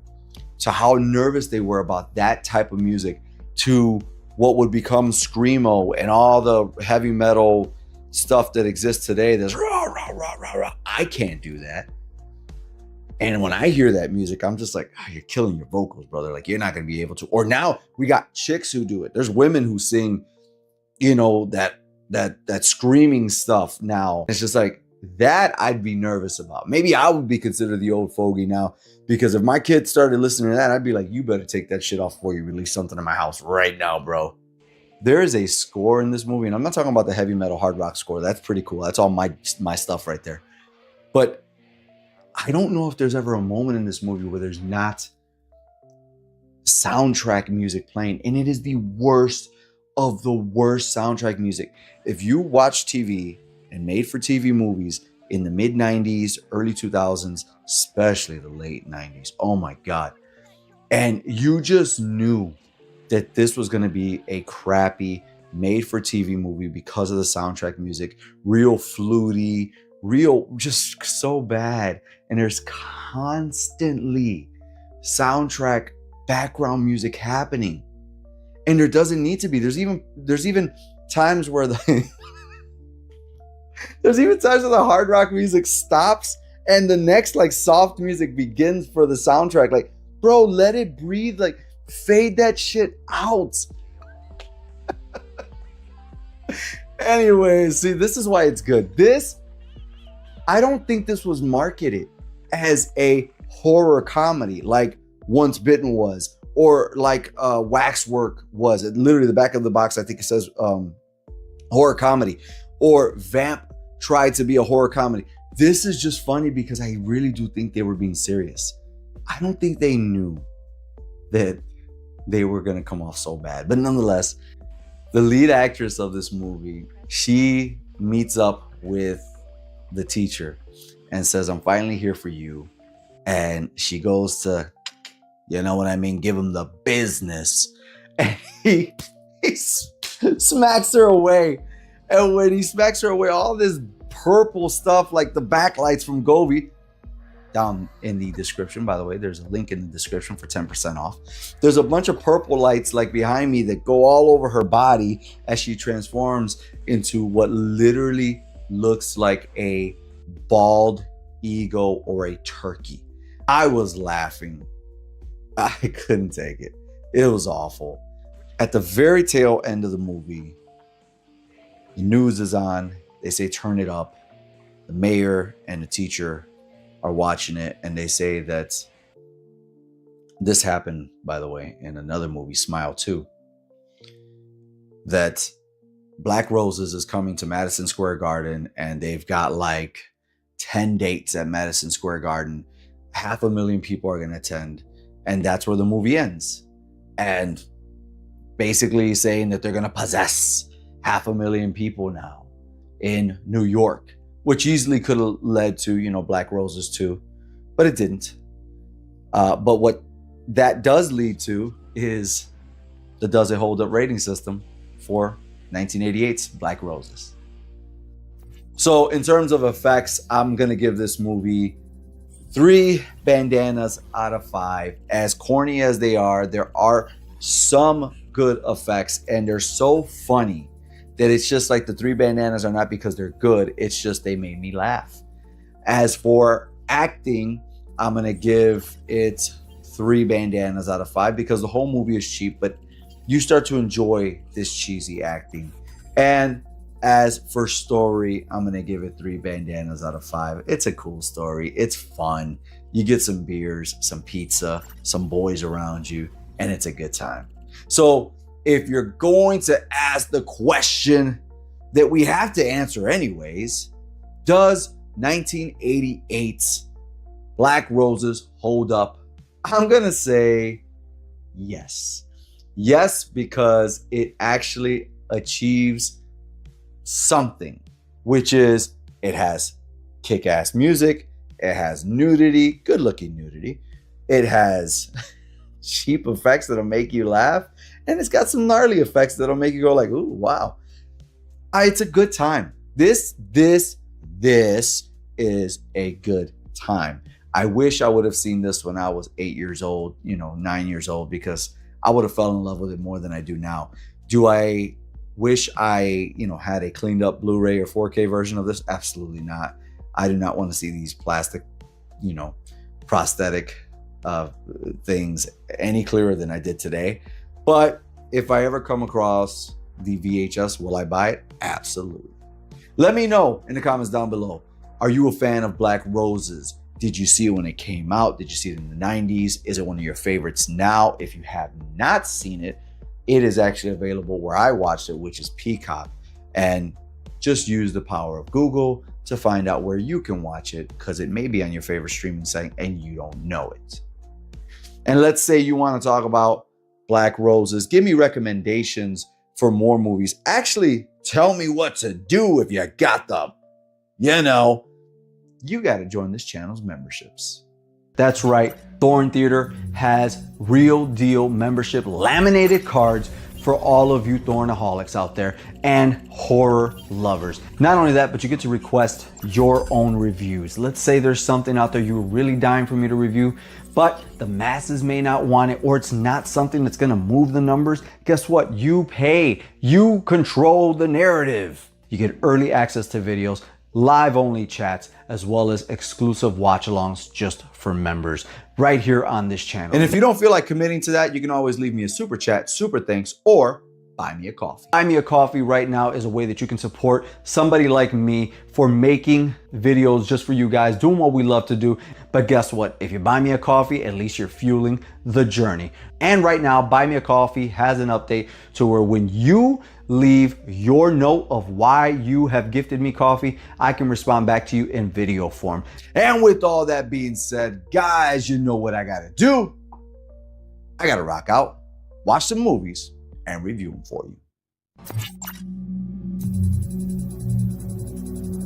to how nervous they were about that type of music to what would become screamo and all the heavy metal stuff that exists today, that's rah, rah, rah, rah, rah. I can't do that. And when I hear that music, I'm just like, oh, you're killing your vocals, brother. Like, you're not going to be able to. Or now we got chicks who do it. There's women who sing, you know, that screaming stuff now. It's just like, that I'd be nervous about. Maybe I would be considered the old fogey now, because if my kids started listening to that, I'd be like, you better take that shit off before you release something in my house right now, bro. There is a score in this movie, and I'm not talking about the heavy metal hard rock score. That's pretty cool. That's all my stuff right there. But I don't know if there's ever a moment in this movie where there's not soundtrack music playing, and it is the worst of the worst soundtrack music. If you watch TV and made-for-TV movies in the mid-90s, early 2000s, especially the late 90s, oh my God, and you just knew that this was going to be a crappy made-for-TV movie because of the soundtrack music, real fluty, real just so bad. And there's constantly soundtrack background music happening, and there doesn't need to be. There's even times where the there's even times where the hard rock music stops and the next like soft music begins for the soundtrack. Like, bro, let it breathe. Like, fade that shit out. Anyways, see, this is why it's good. I don't think this was marketed as a horror comedy like Once Bitten was, or like Waxwork was. Literally, the back of the box, I think it says horror comedy, or Vamp tried to be a horror comedy. This is just funny because I really do think they were being serious. I don't think they knew that they were going to come off so bad. But nonetheless, the lead actress of this movie, she meets up with the teacher and says, I'm finally here for you. And she goes to, you know what I mean, give him the business. And he smacks her away. And when he smacks her away, all this purple stuff, like the backlights from Govi, down in the description, by the way, there's a link in the description for 10% off. There's a bunch of purple lights like behind me that go all over her body as she transforms into what literally looks like a bald eagle or a turkey. I was laughing. I couldn't take it. It was awful. At the very tail end of the movie, the news is on. They say, turn it up. The mayor and the teacher are watching it, and they say that this happened, by the way, in another movie, Smile 2, that Black Roses is coming to Madison Square Garden, and they've got like 10 dates at Madison Square Garden. 500,000 people are going to attend, and that's where the movie ends. And basically saying that they're going to possess 500,000 people now in New York, which easily could have led to, you know, Black Roses 2, but it didn't. But what that does lead to is the Does It Hold Up rating system for 1988's Black Roses. So in terms of effects, I'm going to give this movie 3 bandanas out of 5. As corny as they are, there are some good effects, and they're so funny that it's just like the 3 bandanas are not because they're good, it's just they made me laugh. As for acting, I'm gonna give it 3 bandanas out of 5 because the whole movie is cheap, but you start to enjoy this cheesy acting. And as for story, I'm gonna give it 3 bandanas out of 5. It's a cool story, it's fun. You get some beers, some pizza, some boys around you, and it's a good time. So if you're going to ask the question that we have to answer anyways, does 1988's Black Roses hold up? I'm gonna say yes. Yes, because it actually achieves something, which is it has kick-ass music, it has nudity, good-looking nudity, it has cheap effects that'll make you laugh, and it's got some gnarly effects that'll make you go like, ooh, wow. It's a good time. This is a good time. I wish I would have seen this when I was 8 years old, 9 years old, because I would have fell in love with it more than I do now. Do I wish I, had a cleaned up Blu-ray or 4K version of this? Absolutely not. I do not want to see these plastic, prosthetic things any clearer than I did today. But if I ever come across the VHS, will I buy it? Absolutely. Let me know in the comments down below. Are you a fan of Black Roses? Did you see it when it came out? Did you see it in the 90s? Is it one of your favorites now? If you have not seen it, it is actually available where I watched it, which is Peacock. And just use the power of Google to find out where you can watch it, because it may be on your favorite streaming site and you don't know it. And let's say you want to talk about Black Roses. Give me recommendations for more movies. Actually, tell me what to do if you got them. You got to join this channel's memberships. That's right. Thorn Theater has real deal membership laminated cards for all of you Thornaholics out there and horror lovers. Not only that, but you get to request your own reviews. Let's say there's something out there you're really dying for me to review, but the masses may not want it, or it's not something that's gonna move the numbers. Guess what? You pay. You control the narrative. You get early access to videos, live only chats, as well as exclusive watch alongs just for members right here on this channel. And if you don't feel like committing to that, you can always leave me a super chat, super thanks, or buy me a coffee. Buy me a coffee right now is a way that you can support somebody like me for making videos just for you guys, doing what we love to do. But guess what? If you buy me a coffee, at least you're fueling the journey. And right now, Buy Me a Coffee has an update to where when you leave your note of why you have gifted me coffee, I can respond back to you in video form. And with all that being said, guys, you know what I gotta do. I gotta rock out, watch some movies, and review them for you.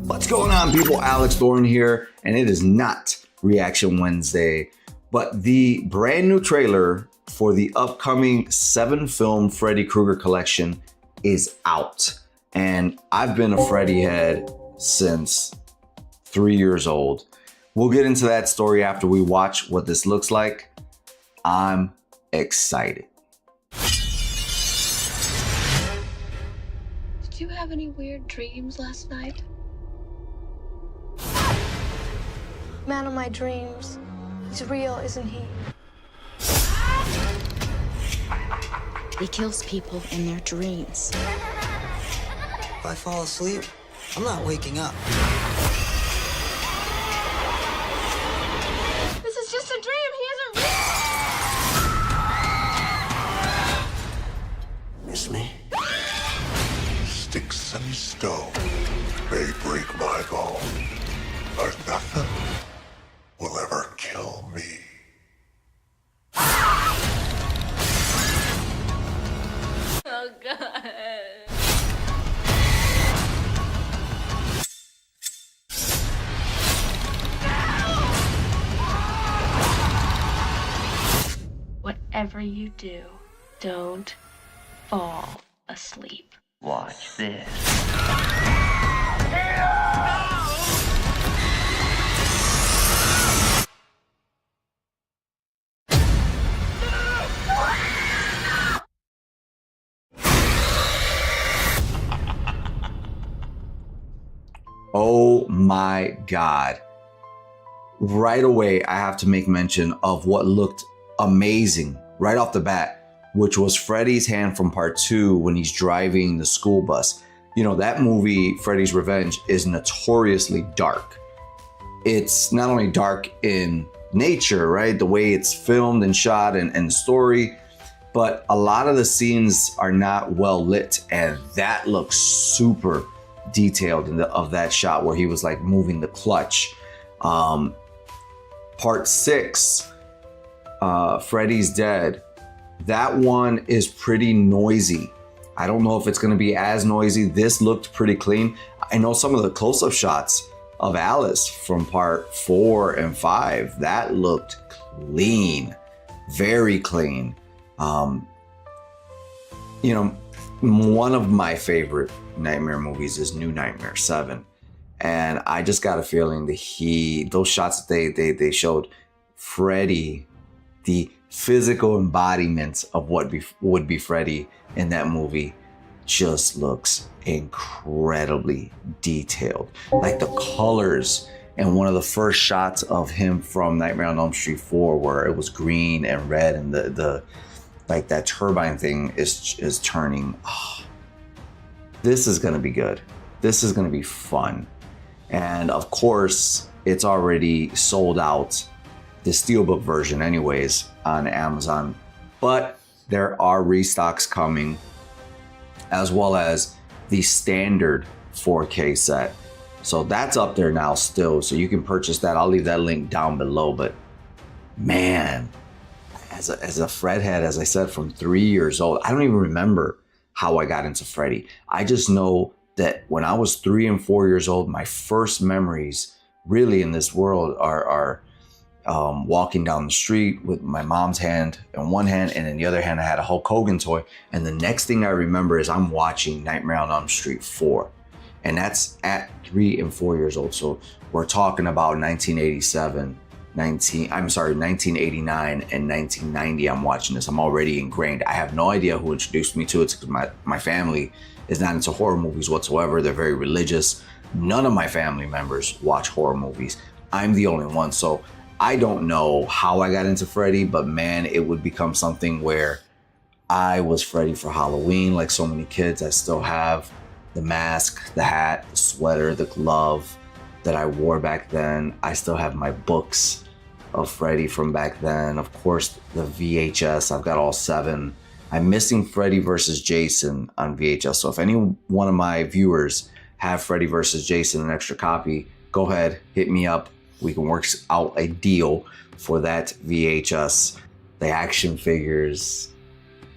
What's going on, people? Alex Thorn here, and it is not Reaction Wednesday, but the brand new trailer for the upcoming 7-film Freddy Krueger collection is out. And I've been a Freddy head since 3 years old. We'll get into that story after we watch what this looks like. I'm excited. Did you have any weird dreams last night? Man of my dreams. He's real, isn't he? He kills people in their dreams. If I fall asleep, I'm not waking up. This is just a dream. He isn't real. Miss me? Sticks and stones may break my bone, but nothing will ever kill me. Oh, God. Whatever you do, don't fall asleep. Watch this. Oh my God. Right away, I have to make mention of what looked amazing right off the bat, which was Freddy's hand from part 2 when he's driving the school bus. You know, that movie, Freddy's Revenge, is notoriously dark. It's not only dark in nature, right? The way it's filmed and shot and the story, but a lot of the scenes are not well lit, and that looks super detailed of that shot where he was like moving the clutch. Part 6, Freddy's Dead, that one is pretty noisy. I don't know if it's going to be as noisy. This looked pretty clean. I know some of the close-up shots of Alice from part 4 and 5, that looked clean, very clean. You know, one of my favorite Nightmare movies is New Nightmare 7. And I just got a feeling that those shots that they showed, Freddy, the physical embodiment of what would be Freddy in that movie, just looks incredibly detailed. Like the colors, and one of the first shots of him from Nightmare on Elm Street 4, where it was green and red, and the like that turbine thing is turning. Oh, this is gonna be good. This is gonna be fun. And of course, it's already sold out, the Steelbook version anyways, on Amazon. But there are restocks coming, as well as the standard 4K set. So that's up there now still, so you can purchase that. I'll leave that link down below. But man, as a Fred head, as I said, from 3 years old, I don't even remember how I got into Freddy. I just know that when I was 3 and 4 years old, my first memories really in this world are walking down the street with my mom's hand in one hand, and in the other hand I had a Hulk Hogan toy. And the next thing I remember is I'm watching Nightmare on Elm Street 4. And that's at 3 and 4 years old. So we're talking about 1989 and 1990. I'm watching this. I'm already ingrained. I have no idea who introduced me to it, because my family is not into horror movies whatsoever. They're very religious. None of my family members watch horror movies. I'm the only one. So I don't know how I got into Freddy, but man, it would become something where I was Freddy for Halloween, like so many kids. I still have the mask, the hat, the sweater, the glove that I wore back then. I still have my books of Freddy from back then. Of course, the VHS, I've got all 7. I'm missing Freddy vs. Jason on VHS. So if any one of my viewers have Freddy vs. Jason, an extra copy, go ahead, hit me up. We can work out a deal for that VHS. The action figures,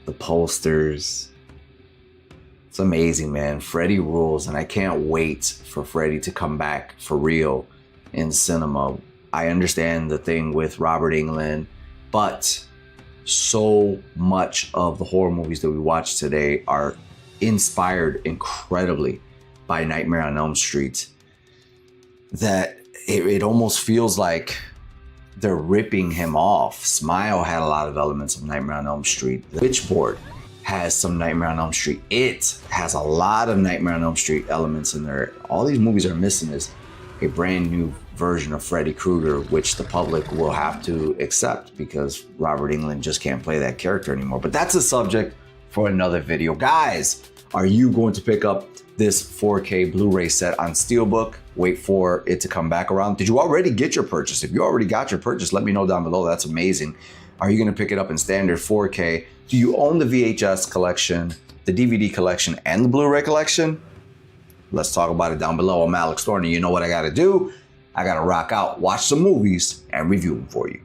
the posters. It's amazing, man. Freddy rules, and I can't wait for Freddy to come back for real in cinema. I understand the thing with Robert Englund, but so much of the horror movies that we watch today are inspired incredibly by Nightmare on Elm Street, that it almost feels like they're ripping him off. Smile had a lot of elements of Nightmare on Elm Street. The Witchboard has some Nightmare on Elm Street. It has a lot of Nightmare on Elm Street elements in there. All these movies are missing is a brand new version of Freddy Krueger, which the public will have to accept because Robert Englund just can't play that character anymore. But that's a subject for another video. Guys, are you going to pick up this 4K Blu-ray set on Steelbook? Wait for it to come back around. Did you already get your purchase? If you already got your purchase, let me know down below. That's amazing. Are you going to pick it up in standard 4K? Do you own the VHS collection, the DVD collection, and the Blu-ray collection? Let's talk about it down below. I'm Alex Thorn, and you know what I got to do? I got to rock out, watch some movies, and review them for you.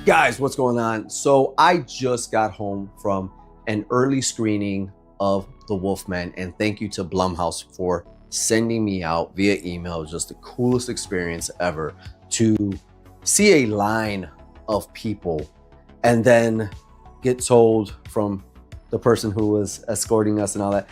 Guys, what's going on? So I just got home from an early screening of The Wolfman, and thank you to Blumhouse for sending me out via email. It was just the coolest experience ever to see a line of people and then get told from the person who was escorting us and all that,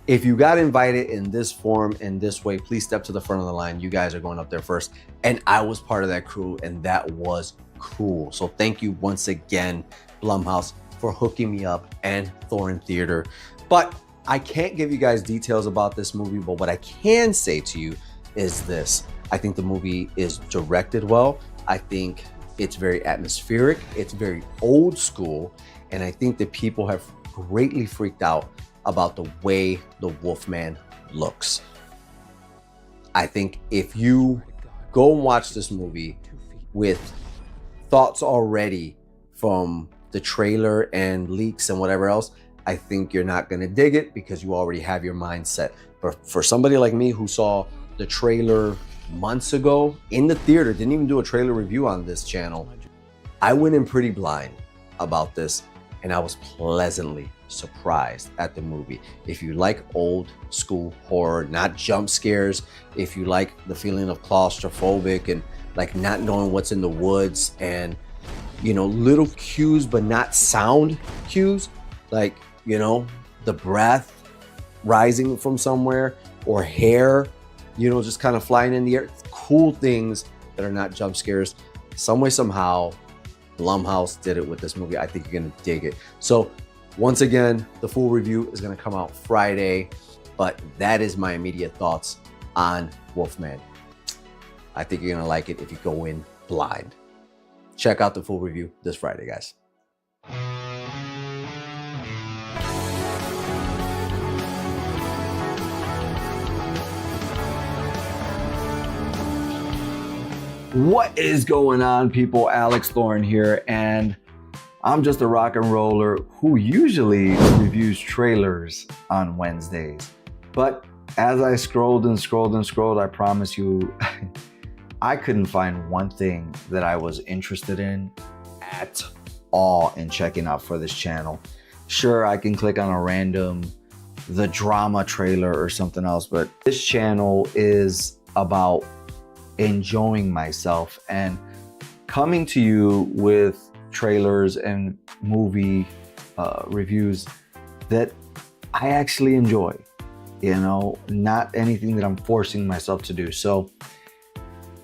If you got invited in this form, in this way, please step to the front of the line. You guys are going up there first. And I was part of that crew, and that was cool. So thank you once again, Blumhouse, for hooking me up and Thorn Theater. But I can't give you guys details about this movie, but what I can say to you is this. I think the movie is directed well. I think it's very atmospheric. It's very old school. And I think that people have greatly freaked out about the way the Wolfman looks. I think if you go and watch this movie with thoughts already from the trailer and leaks and whatever else, I think you're not gonna dig it because you already have your mindset. But for somebody like me who saw the trailer months ago in the theater, didn't even do a trailer review on this channel, I went in pretty blind about this, and I was pleasantly surprised at the movie. If you like old school horror, not jump scares, if you like the feeling of claustrophobic and like not knowing what's in the woods and, you know, little cues but not sound cues, like, you know, the breath rising from somewhere or hair, you know, just kind of flying in the air, cool things that are not jump scares. Some way, somehow, Blumhouse did it with this movie. I think you're gonna dig it. So once again, the full review is gonna come out Friday, but that is my immediate thoughts on Wolfman. I think you're gonna like it if you go in blind. Check out the full review this Friday, guys. What is going on, people? Alex Thorn here, and I'm just a rock and roller who usually reviews trailers on Wednesdays. But as I scrolled and scrolled and scrolled, I promise you, I couldn't find one thing that I was interested in at all in checking out for this channel. Sure, I can click on a random, the drama trailer or something else, but this channel is about enjoying myself and coming to you with trailers and movie reviews that I actually enjoy, you know, not anything that I'm forcing myself to do. So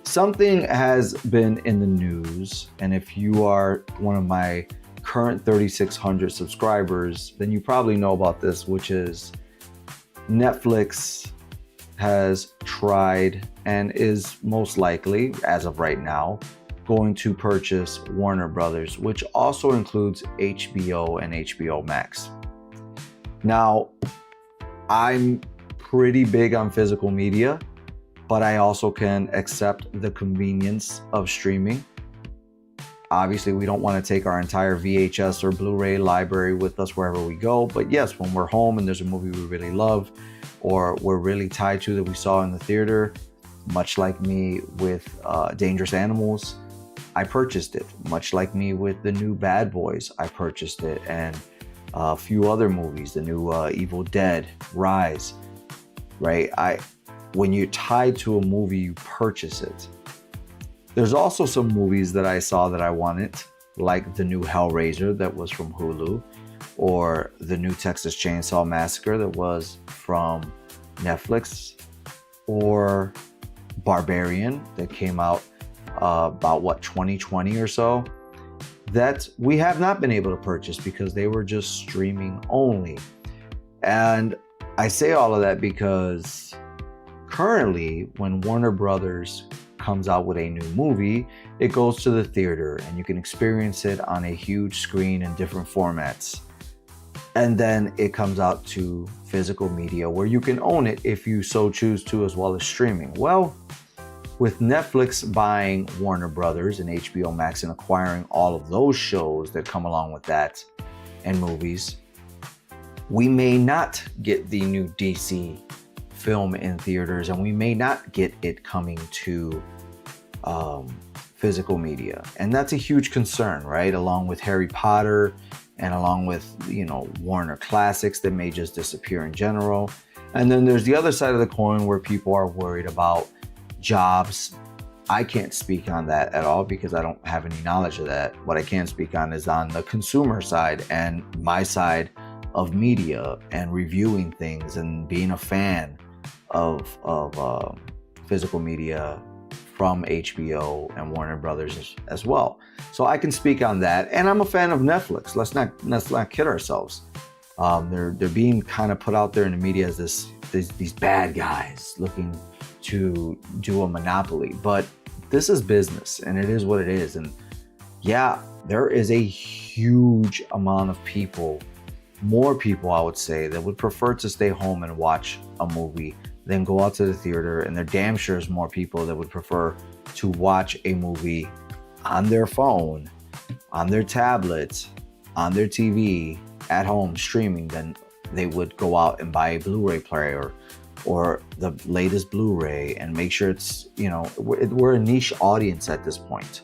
something has been in the news, and if you are one of my current 3,600 subscribers, then you probably know about this, which is Netflix has tried and is most likely, as of right now, going to purchase Warner Brothers, which also includes HBO and HBO Max. Now, I'm pretty big on physical media, but I also can accept the convenience of streaming. Obviously, we don't want to take our entire VHS or Blu-ray library with us wherever we go, but yes, when we're home and there's a movie we really love or we're really tied to that we saw in the theater, much like me with Dangerous Animals, I purchased it. Much like me with the new Bad Boys, I purchased it, and a few other movies, the new Evil Dead, Rise, right? When you're tied to a movie, you purchase it. There's also some movies that I saw that I wanted, like the new Hellraiser that was from Hulu, or the new Texas Chainsaw Massacre that was from Netflix, or Barbarian that came out about 2020 or so, that we have not been able to purchase because they were just streaming only. And I say all of that because currently when Warner Brothers comes out with a new movie, it goes to the theater and you can experience it on a huge screen in different formats. And then it comes out to physical media where you can own it if you so choose to, as well as streaming. Well, with Netflix buying Warner Brothers and HBO Max and acquiring all of those shows that come along with that and movies, we may not get the new DC film in theaters, and we may not get it coming to physical media. And that's a huge concern, right? Along with Harry Potter and along with, you know, Warner Classics that may just disappear in general. And then there's the other side of the coin where people are worried about jobs. I can't speak on that at all because I don't have any knowledge of that. What I can speak on is on the consumer side and my side of media and reviewing things and being a fan of physical media from HBO and Warner Brothers as well. So I can speak on that. And I'm a fan of Netflix. Let's not kid ourselves. They're being kind of put out there in the media as these bad guys looking to do a monopoly. But this is business, and it is what it is. And yeah, there is a huge amount of people, more people I would say, that would prefer to stay home and watch a movie than go out to the theater. And there damn sure is more people that would prefer to watch a movie on their phone, on their tablet, on their TV, at home streaming than they would go out and buy a Blu-ray player or the latest Blu-ray and make sure it's, you know, we're a niche audience at this point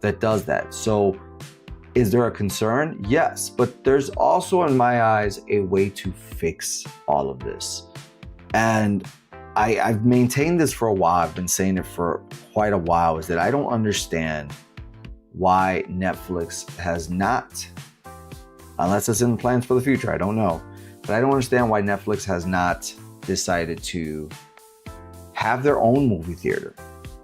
that does that. So is there a concern? Yes, but there's also, in my eyes, a way to fix all of this. And I've maintained this for a while. I've been saying it for quite a while, is that I don't understand why Netflix has not, unless it's in plans for the future, I don't know, but I don't understand why Netflix has not decided to have their own movie theater.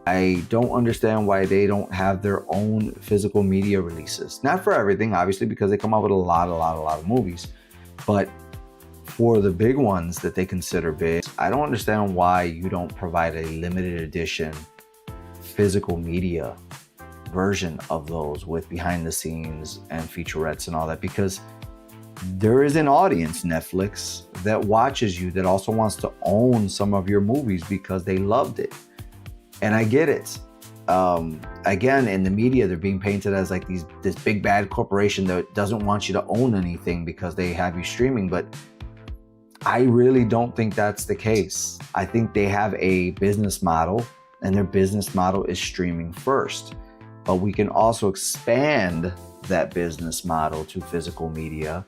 I don't understand why they don't have their own physical media releases. Not for everything, obviously, because they come out with a lot of movies. But for the big ones that they consider big, I don't understand why you don't provide a limited edition physical media version of those with behind the scenes and featurettes and all that, because there is an audience, Netflix, that watches you that also wants to own some of your movies because they loved it. And I get it. Again, in the media, they're being painted as like this big bad corporation that doesn't want you to own anything because they have you streaming. But I really don't think that's the case. I think they have a business model, and their business model is streaming first. But we can also expand that business model to physical media,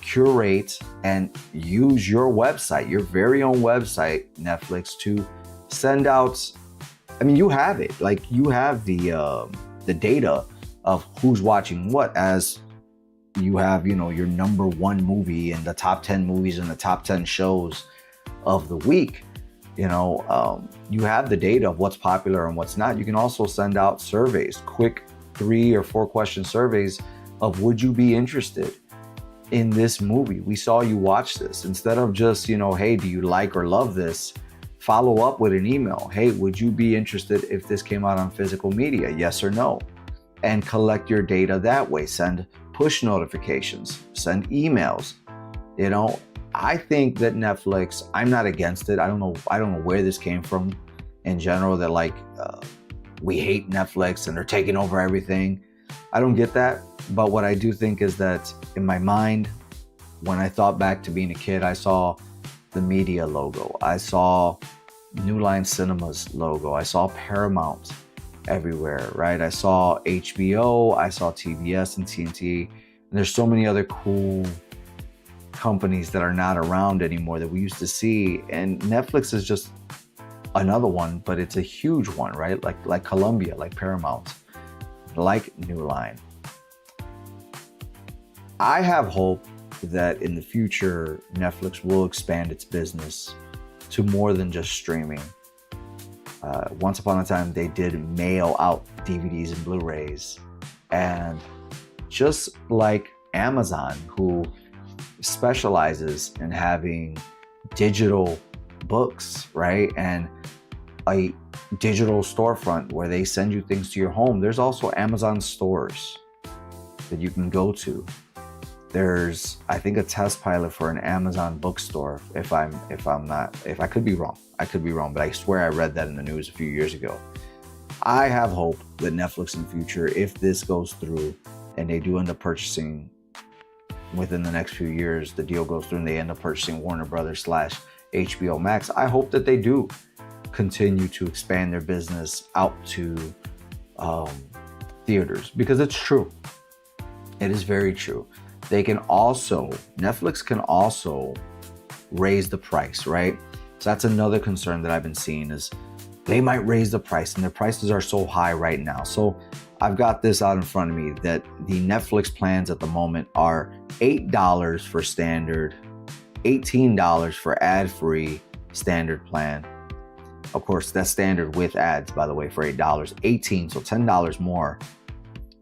curate and use your website, your very own website, Netflix, to send out. I mean, you have it. Like, you have the data of who's watching what, as you have, you know, your number one movie and the top 10 movies and the top 10 shows of the week. You know, you have the data of what's popular and what's not. You can also send out surveys, quick 3 or 4 question surveys of, would you be interested in this movie? We saw you watch this. Instead of just, you know, hey, do you like or love this? Follow up with an email. Hey, would you be interested if this came out on physical media? Yes or no? And collect your data that way. Send push notifications, send emails. You know, I think that Netflix, I'm not against it. I don't know where this came from in general, that like we hate Netflix and they're taking over everything. I don't get that. But what I do think is that in my mind, when I thought back to being a kid, I saw the media logo. I saw New Line Cinema's logo. I saw Paramount everywhere, right? I saw HBO, I saw TBS and TNT, and there's so many other cool companies that are not around anymore that we used to see. And Netflix is just another one, but it's a huge one, right? Like Columbia, like Paramount, like New Line. I have hope that in the future, Netflix will expand its business to more than just streaming. Once upon a time, they did mail out DVDs and Blu-rays. And just like Amazon, who specializes in having digital books, right? And a digital storefront where they send you things to your home, there's also Amazon stores that you can go to. There's, I think, a test pilot for an Amazon bookstore. If I could be wrong, but I swear I read that in the news a few years ago. I have hope that Netflix in the future, if this goes through and they do end up purchasing within the next few years, the deal goes through and they end up purchasing Warner Brothers / HBO Max, I hope that they do continue to expand their business out to theaters, because it's true. It is very true. Netflix can also raise the price, right? So that's another concern that I've been seeing is they might raise the price, and their prices are so high right now. So I've got this out in front of me that the Netflix plans at the moment are $8 for standard, $18 for ad-free standard plan. Of course, that's standard with ads, by the way, for $8. $18, so $10 more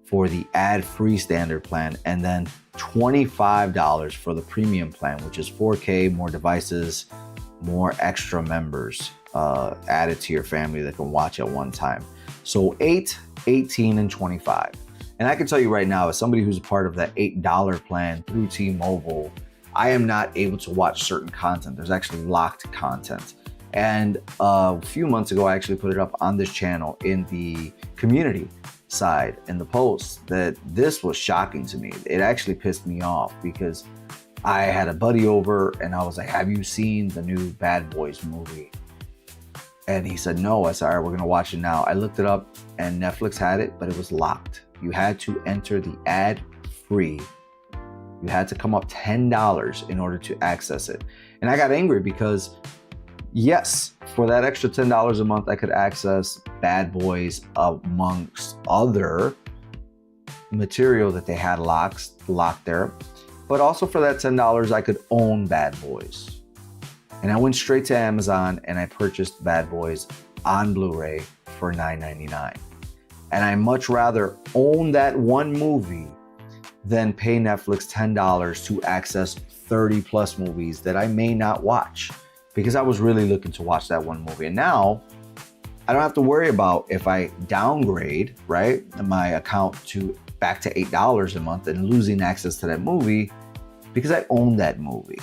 for the ad-free standard plan, and then $25 for the premium plan, which is 4K, more devices, more extra members added to your family that can watch at one time. So 8, 18, and 25. And I can tell you right now, as somebody who's a part of that $8 plan through T-Mobile, I am not able to watch certain content. There's actually locked content. And a few months ago, I actually put it up on this channel in the community side in the post that this was shocking to me. It actually pissed me off because I had a buddy over and I was like, have you seen the new Bad Boys movie? And he said, no. I said, all right, we're gonna watch it now. I looked it up and Netflix had it, but it was locked. You had to enter the ad-free. You had to come up $10 in order to access it. And I got angry because yes, for that extra $10 a month, I could access Bad Boys amongst other material that they had locked there. But also for that $10, I could own Bad Boys. And I went straight to Amazon and I purchased Bad Boys on Blu-ray for $9.99. And I much rather own that one movie than pay Netflix $10 to access 30 plus movies that I may not watch, because I was really looking to watch that one movie. And now I don't have to worry about if I downgrade, right, my account to back to $8 a month and losing access to that movie because I own that movie.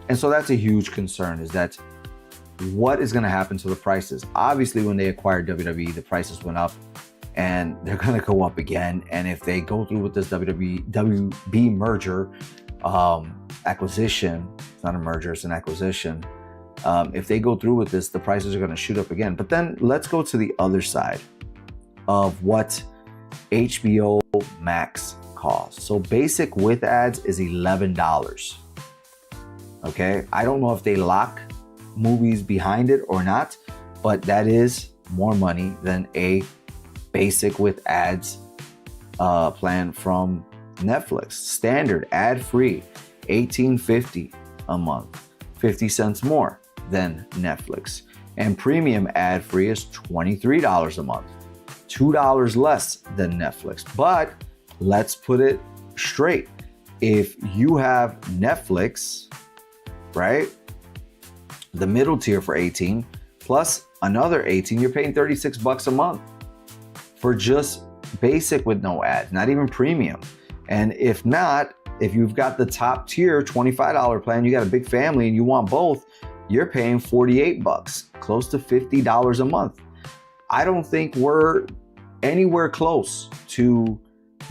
And so that's a huge concern, is that what is going to happen to the prices? Obviously, when they acquired WWE, the prices went up and they're going to go up again. And if they go through with this WB merger, acquisition, it's not a merger, it's an acquisition. If they go through with this, the prices are going to shoot up again. But then let's go to the other side of what HBO Max costs. So basic with ads is $11. Okay, I don't know if they lock movies behind it or not, but that is more money than a basic with ads plan from Netflix. Standard ad-free, $18.50 a month, 50 cents more than Netflix. And premium ad-free is $23 a month, $2 less than Netflix. But let's put it straight. If you have Netflix, right, the middle tier for 18 plus another 18, you're paying $36 a month for just basic with no ads, not even premium. And if not, if you've got the top tier $25 plan, you got a big family and you want both, you're paying $48, close to $50 a month. I don't think we're anywhere close to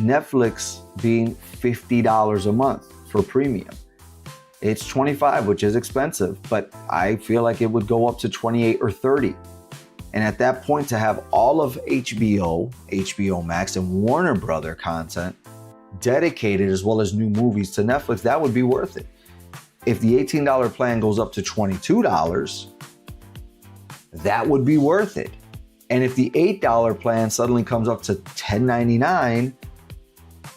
Netflix being $50 a month for premium. It's $25, which is expensive, but I feel like it would go up to $28 or $30. And at that point, to have all of HBO Max, and Warner Brother content dedicated, as well as new movies to Netflix, that would be worth it. If the $18 plan goes up to $22, that would be worth it. And if the $8 plan suddenly comes up to $10.99,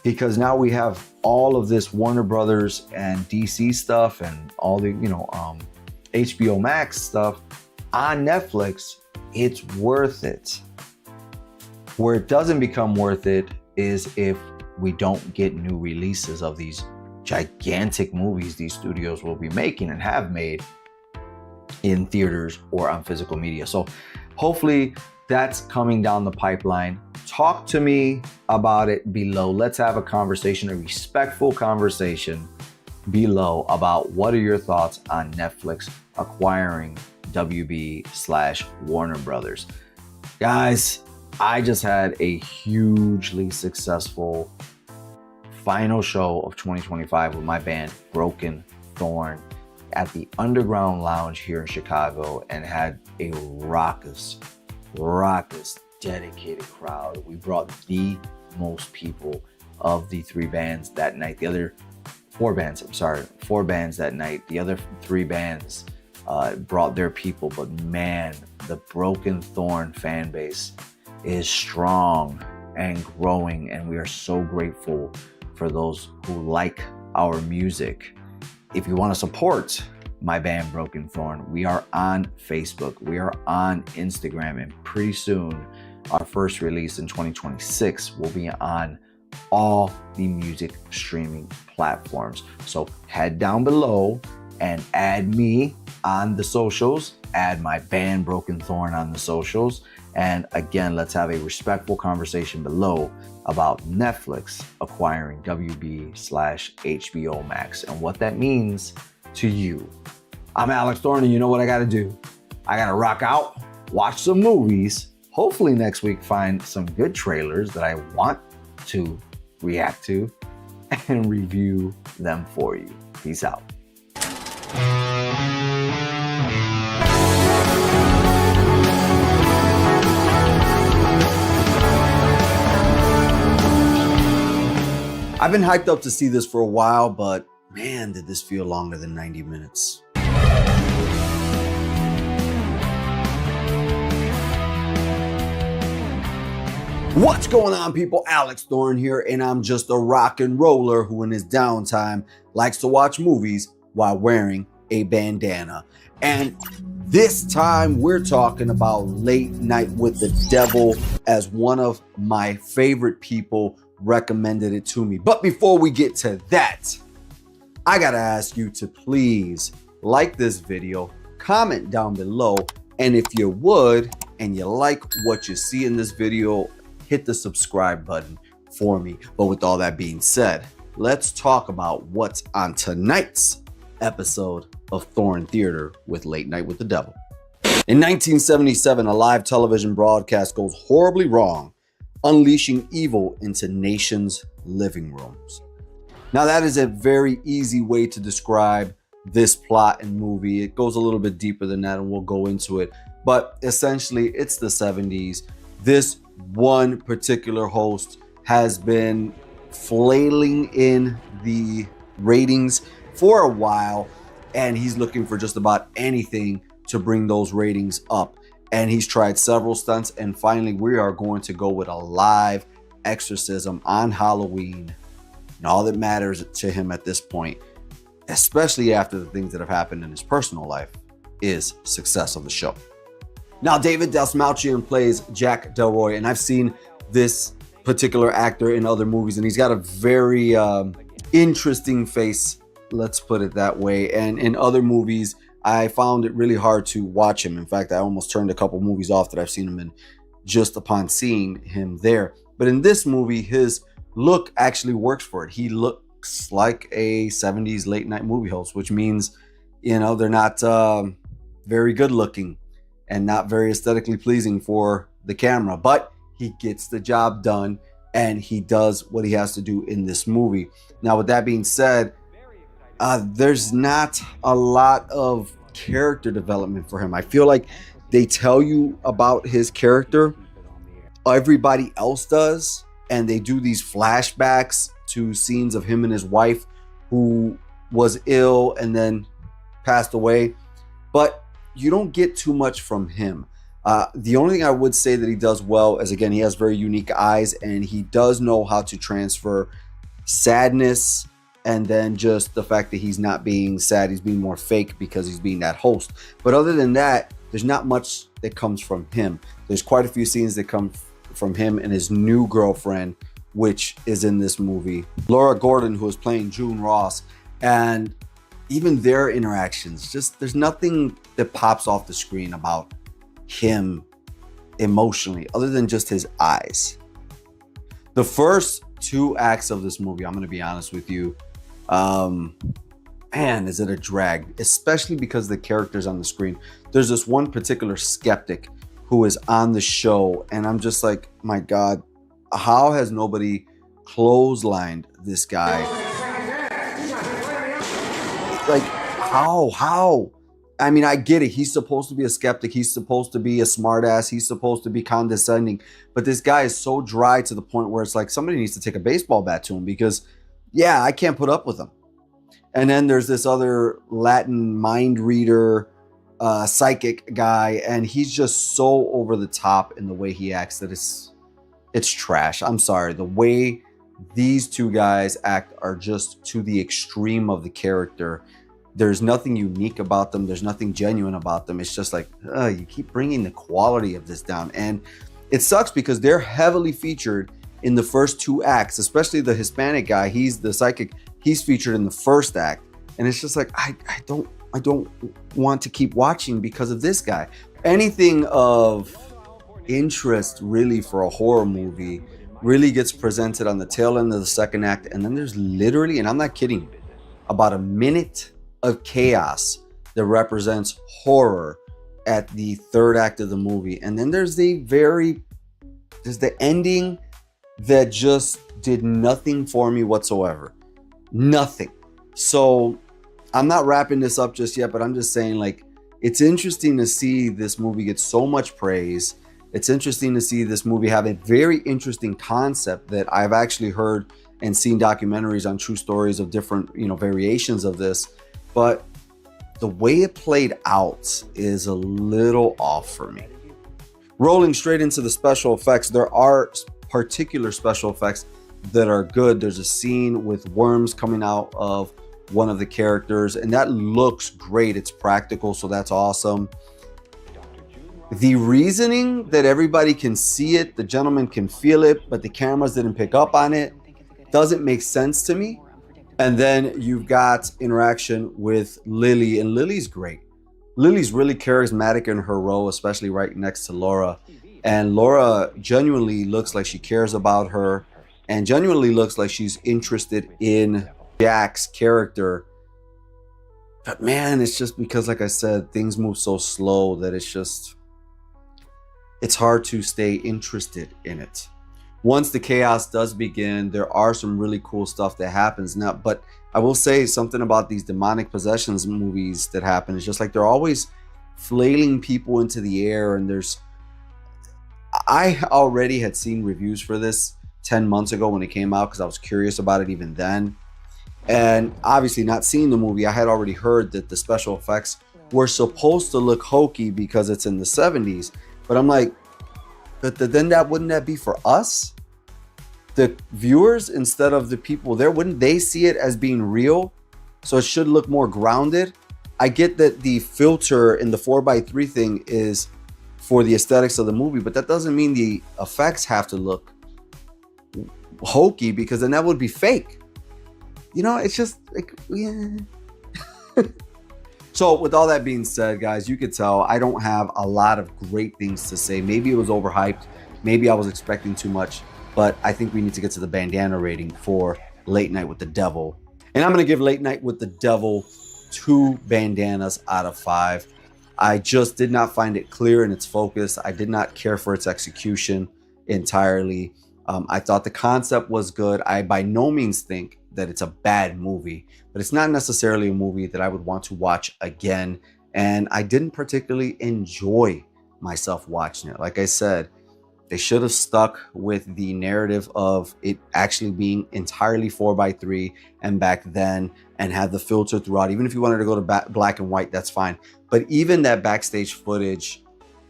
because now we have all of this Warner Brothers and DC stuff and all the, HBO Max stuff on Netflix, it's worth it. Where it doesn't become worth it is if we don't get new releases of these gigantic movies these studios will be making and have made in theaters or on physical media. So hopefully that's coming down the pipeline. Talk to me about it below. Let's have a conversation, a respectful conversation below about what are your thoughts on Netflix acquiring WB/Warner Brothers. Guys, I just had a hugely successful final show of 2025 with my band Broken Thorn at the Underground Lounge here in Chicago, and had a raucous, dedicated crowd. We brought the most people of the three bands that night. The other four bands that night. The other three bands brought their people, but man, the Broken Thorn fan base is strong and growing, and we are so grateful for those who like our music. If you want to support my band Broken Thorn, we are on Facebook, we are on Instagram, and pretty soon our first release in 2026 will be on all the music streaming platforms. So head down below and add me on the socials, add my band Broken Thorn on the socials, and again, let's have a respectful conversation below about Netflix acquiring WB/HBO Max and what that means to you. I'm Alex Thorn, and you know what I gotta do? I gotta rock out, watch some movies, hopefully next week find some good trailers that I want to react to, and review them for you. Peace out. I've been hyped up to see this for a while, but man, did this feel longer than 90 minutes. What's going on, people? Alex Thorn here, and I'm just a rock and roller who in his downtime likes to watch movies while wearing a bandana. And this time we're talking about Late Night with the Devil, as one of my favorite people recommended it to me. But before we get to that, I gotta ask you to please like this video, comment down below, and if you would, and you like what you see in this video, hit the subscribe button for me. But with all that being said, let's talk about what's on tonight's episode of Thorn Theater with Late Night with the Devil. In 1977, a live television broadcast goes horribly wrong, unleashing evil into nations' living rooms. Now, that is a very easy way to describe this plot and movie. It goes a little bit deeper than that, and we'll go into it. But essentially, it's the 70s. This one particular host has been flailing in the ratings for a while, and he's looking for just about anything to bring those ratings up. And he's tried several stunts, and finally we are going to go with a live exorcism on Halloween. And all that matters to him at this point, especially after the things that have happened in his personal life, is success of the show. Now, David Dastmalchian plays Jack Delroy, and I've seen this particular actor in other movies, and he's got a very interesting face, let's put it that way. And in other movies, I found it really hard to watch him. In fact, I almost turned a couple movies off that I've seen him in just upon seeing him there. But in this movie, his look actually works for it. He looks like a 70s late night movie host, which means, you know, they're not very good looking and not very aesthetically pleasing for the camera, but he gets the job done and he does what he has to do in this movie. Now, with that being said, there's not a lot of character development for him. I feel like they tell you about his character, everybody else does, and they do these flashbacks to scenes of him and his wife who was ill and then passed away, but you don't get too much from him. The only thing I would say that he does well is, again, he has very unique eyes, and he does know how to transfer sadness, and then just the fact that he's not being sad, he's being more fake because he's being that host. But other than that, there's not much that comes from him. There's quite a few scenes that come from him and his new girlfriend, which is in this movie, Laura Gordon, who is playing June Ross. And even their interactions, just there's nothing that pops off the screen about him emotionally other than just his eyes. The first two acts of this movie, I'm going to be honest with you, man, is it a drag, especially because the characters on the screen. There's this one particular skeptic who is on the show, and I'm just like, my God, how has nobody clotheslined this guy? Like, how? I mean, I get it. He's supposed to be a skeptic. He's supposed to be a smartass. He's supposed to be condescending. But this guy is so dry to the point where it's like somebody needs to take a baseball bat to him, because, yeah, I can't put up with him. And then there's this other Latin mind reader psychic guy, and he's just so over the top in the way he acts that it's trash. I'm sorry. The way these two guys act are just to the extreme of the character. There's nothing unique about them. There's nothing genuine about them. It's just like, you keep bringing the quality of this down. And it sucks because they're heavily featured in the first 2 acts, especially the Hispanic guy. He's the psychic. He's featured in the first act. And it's just like, I don't want to keep watching because of this guy. Anything of interest really for a horror movie really gets presented on the tail end of the second act. And then there's literally, and I'm not kidding, about a minute of chaos that represents horror at the third act of the movie. And then there's the ending that just did nothing for me whatsoever. Nothing. So I'm not wrapping this up just yet, but I'm just saying, like, it's interesting to see this movie get so much praise. It's interesting to see this movie have a very interesting concept that I've actually heard and seen documentaries on true stories of different, variations of this. But the way it played out is a little off for me. Rolling straight into the special effects, there are particular special effects that are good. There's a scene with worms coming out of one of the characters, and that looks great. It's practical, so that's awesome. The reasoning that everybody can see it, the gentleman can feel it, but the cameras didn't pick up on it, doesn't make sense to me. And then you've got interaction with Lily, and Lily's great. Lily's really charismatic in her role, especially right next to Laura. And Laura genuinely looks like she cares about her and genuinely looks like she's interested in Jack's character. But man, it's just because, like I said, things move so slow that it's hard to stay interested in it. Once the chaos does begin, there are some really cool stuff that happens now. But I will say something about these demonic possessions movies that happen. It's just like they're always flailing people into the air. And I already had seen reviews for this 10 months ago when it came out because I was curious about it even then. And obviously not seeing the movie, I had already heard that the special effects were supposed to look hokey because it's in the 70s. But I'm like, but then wouldn't that be for us? The viewers, instead of the people there, wouldn't they see it as being real? So it should look more grounded. I get that the filter in the 4:3 thing is for the aesthetics of the movie, but that doesn't mean the effects have to look hokey, because then that would be fake. It's just like, yeah. So with all that being said, guys, you could tell I don't have a lot of great things to say. Maybe it was overhyped. Maybe I was expecting too much. But I think we need to get to the bandana rating for Late Night with the Devil. And I'm going to give Late Night with the Devil 2 bandanas out of 5. I just did not find it clear in its focus. I did not care for its execution entirely. I thought the concept was good. I by no means think that it's a bad movie, but it's not necessarily a movie that I would want to watch again. And I didn't particularly enjoy myself watching it. Like I said, they should have stuck with the narrative of it actually being entirely 4:3 and back then, and had the filter throughout. Even if you wanted to go to black and white, that's fine. But even that backstage footage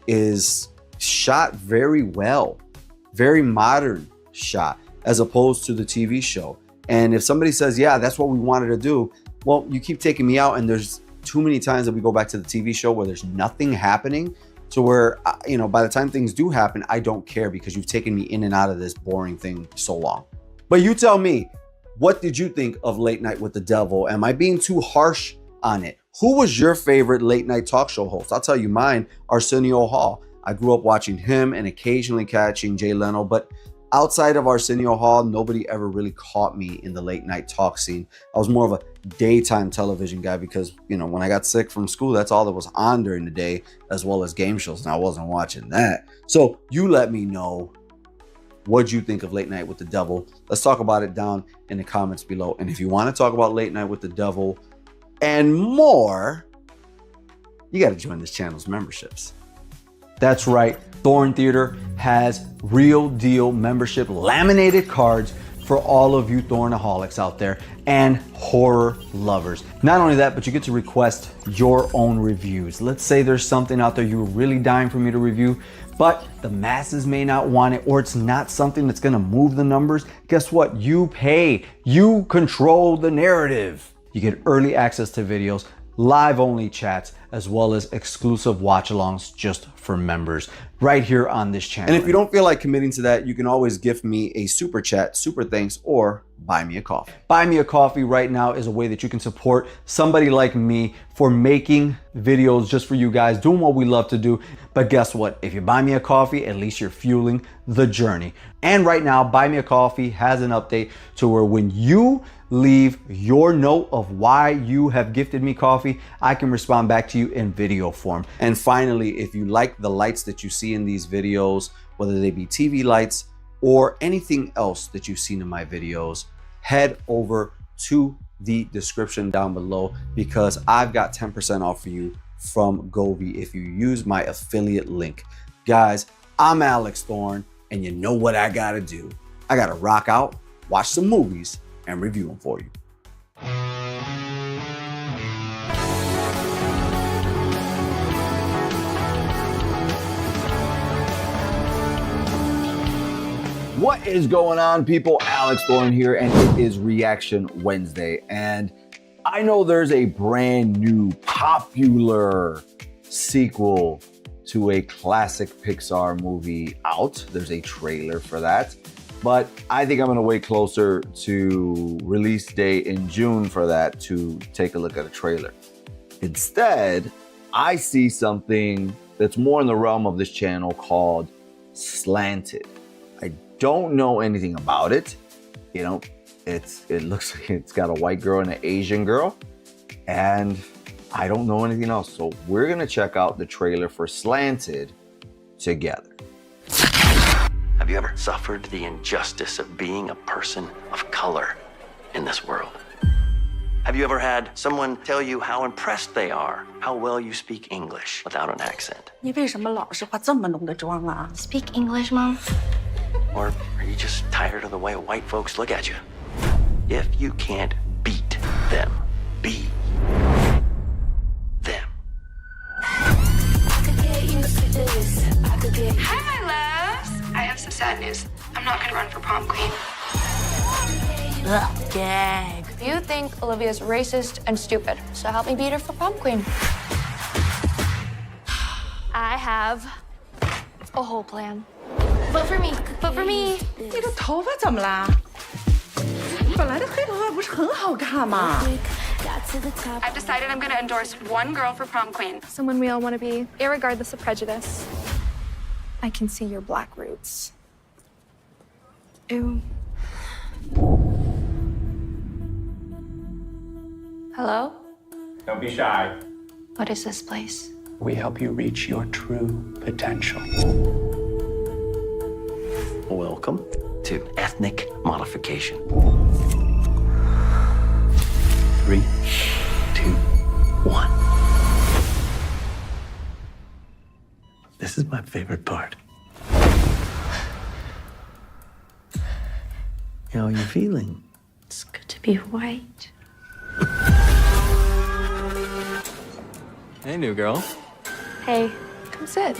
is shot very well, very modern shot, as opposed to the TV show. And if somebody says, yeah, that's what we wanted to do, well, you keep taking me out, and there's too many times that we go back to the TV show where there's nothing happening. So where, by the time things do happen, I don't care because you've taken me in and out of this boring thing so long. But you tell me, what did you think of Late Night with the Devil? Am I being too harsh on it? Who was your favorite late night talk show host? I'll tell you mine, Arsenio Hall. I grew up watching him and occasionally catching Jay Leno, but outside of Arsenio Hall, nobody ever really caught me in the late night talk scene. I was more of a daytime television guy because, when I got sick from school, that's all that was on during the day, as well as game shows, and I wasn't watching that. So you let me know, what'd you think of Late Night with the Devil? Let's talk about it down in the comments below. And if you want to talk about Late Night with the Devil and more, you got to join this channel's memberships. That's right. Thorn Theater has real deal membership laminated cards for all of you Thornaholics out there and horror lovers. Not only that, but you get to request your own reviews. Let's say there's something out there you're really dying for me to review, but the masses may not want it, or it's not something that's gonna move the numbers. Guess what? You pay. You control the narrative. You get early access to videos, live only chats, as well as exclusive watch alongs just for members right here on this channel. And if you don't feel like committing to that, you can always gift me a super chat, super thanks, or buy me a coffee. Buy me a coffee right now is a way that you can support somebody like me for making videos just for you guys, doing what we love to do. But guess what? If you buy me a coffee, at least you're fueling the journey. And right now, Buy Me a Coffee has an update to where when you leave your note of why you have gifted me coffee, I can respond back to you in video form. And finally, if you like the lights that you see in these videos, whether they be TV lights or anything else that you've seen in my videos, head over to the description down below because I've got 10% off for you from Govee if you use my affiliate link. Guys, I'm Alex Thorn, and you know what I gotta do. I gotta rock out, watch some movies, and review them for you. What is going on, people? Alex Thorn here, and it is Reaction Wednesday. And I know there's a brand new popular sequel to a classic Pixar movie out. There's a trailer for that. But I think I'm gonna wait closer to release day in June for that to take a look at a trailer. Instead, I see something that's more in the realm of this channel called Slanted. I don't know anything about it. You know, it looks like it's got a white girl and an Asian girl, and I don't know anything else. So we're gonna check out the trailer for Slanted together. Have you ever suffered the injustice of being a person of color in this world? Have you ever had someone tell you how impressed they are, how well you speak English without an accent? 你为什么老是化这么浓的妆啊 Speak English, Mom? Or are you just tired of the way white folks look at you? If you can't beat them, be them. Hi, my loves. I have some sad news. I'm not gonna run for prom queen. Ugh, gag. You think Olivia's racist and stupid, so help me beat her for prom queen. I have a whole plan. Vote for me. Vote for me. 你的头发怎么啦？本来这黑头发不是很好看吗？ I've decided I'm gonna endorse one girl for prom queen. Someone we all want to be, irregardless of prejudice. I can see your black roots. Ew. Hello? Don't be shy. What is this place? We help you reach your true potential. Welcome to ethnic modification. 3, 2, 1. This is my favorite part. How are you feeling? It's good to be white. Hey, new girl. Hey, come sit.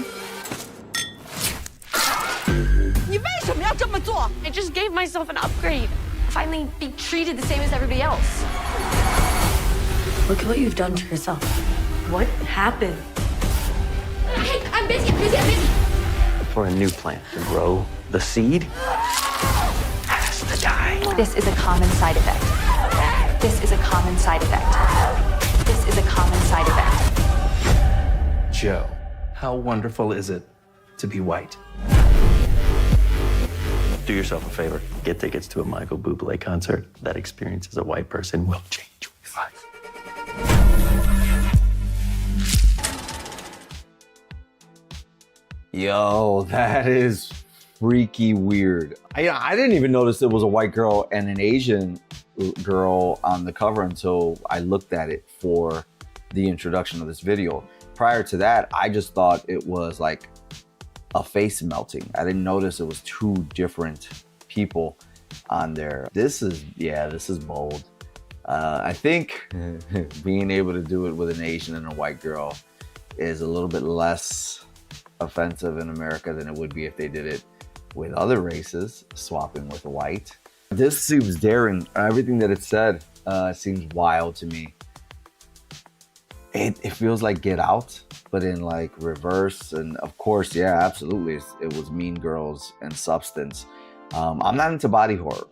你为什么要这么做？ I just gave myself an upgrade. Finally be treated the same as everybody else. Look at what you've done to yourself. What happened? Hey, I'm busy, I'm busy, I'm busy. For a new plant to grow, the seed has to die. This is a common side effect. This is a common side effect. This is a common side effect. Joe, how wonderful is it to be white? Do yourself a favor. Get tickets to a Michael Bublé concert. That experience as a white person will change your life. Yo, that is freaky weird. I didn't even notice it was a white girl and an Asian girl on the cover until I looked at it for the introduction of this video. Prior to that, I just thought it was like a face melting. I didn't notice it was two different people. on there. This is bold. I think being able to do it with an Asian and a white girl is a little bit less offensive in America than it would be if they did it with other races, swapping with white. This seems daring. Everything that it said seems wild to me. It feels like Get Out, but in like reverse. And of course, yeah, absolutely, it was Mean Girls and Substance. I'm not into body horror.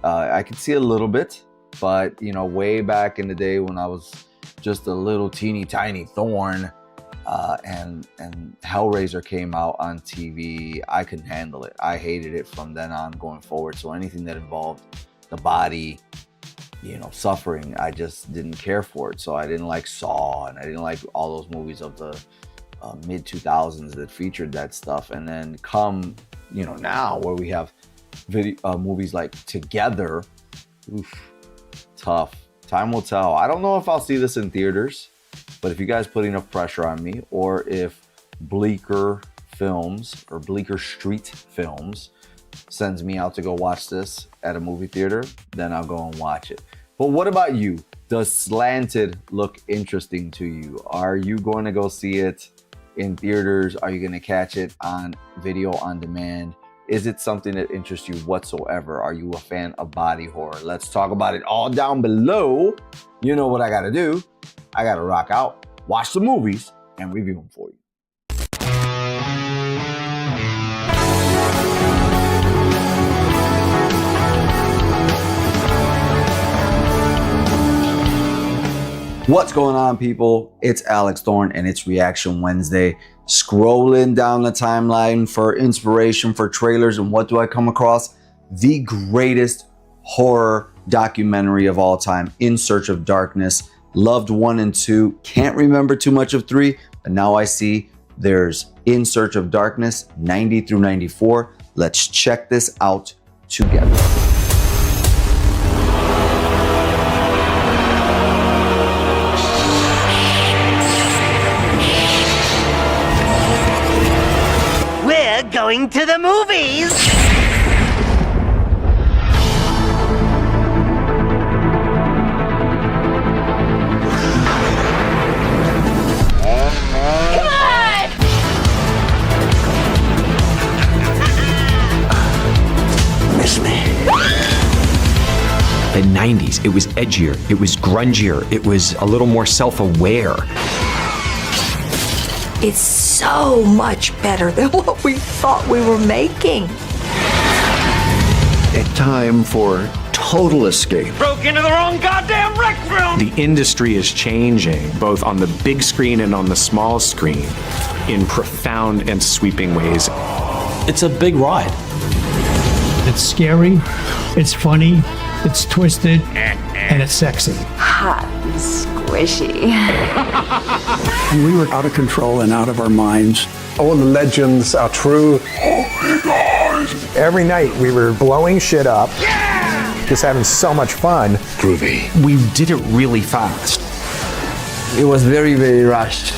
I could see a little bit, but you know, way back in the day when I was just a little teeny tiny Thorn, and Hellraiser came out on TV, I couldn't handle it. I hated it from then on going forward. So anything that involved the body, you know, suffering, I just didn't care for it. So I didn't like Saw, and I didn't like all those movies of the mid 2000s that featured that stuff. And then come, you know, now where we have movies like Together, tough. Time will tell. I don't know if I'll see this in theaters, but if you guys put enough pressure on me, or if Bleecker Films or Bleecker Street Films sends me out to go watch this at a movie theater, then I'll go and watch it. But what about you? Does Slanted look interesting to you? Are you going to go see it in theaters? Are you going to catch it on video on demand? Is it something that interests you whatsoever? Are you a fan of body horror? Let's talk about it all down below. You know what I got to do. I got to rock out, watch the movies, and review them for you. What's going on, people? It's Alex Thorn, and it's Reaction Wednesday. Scrolling down the timeline for inspiration for trailers, and what do I come across? The greatest horror documentary of all time, In Search of Darkness. Loved 1 and 2. Can't remember too much of 3, but now I see there's In Search of Darkness 90 through 94. Let's check this out together. Going to the movies! Come on! Miss me. The 90s, it was edgier, it was grungier, it was a little more self-aware. It's so much better than what we thought we were making. A time for total escape. Broke into the wrong goddamn rec room! The industry is changing, both on the big screen and on the small screen, in profound and sweeping ways. It's a big ride. It's scary, it's funny, it's twisted, and it's sexy. Hot and squishy. We were out of control and out of our minds. All the legends are true. Every night we were blowing shit up. Just having so much fun. Groovy. We did it really fast. It was very, very rushed.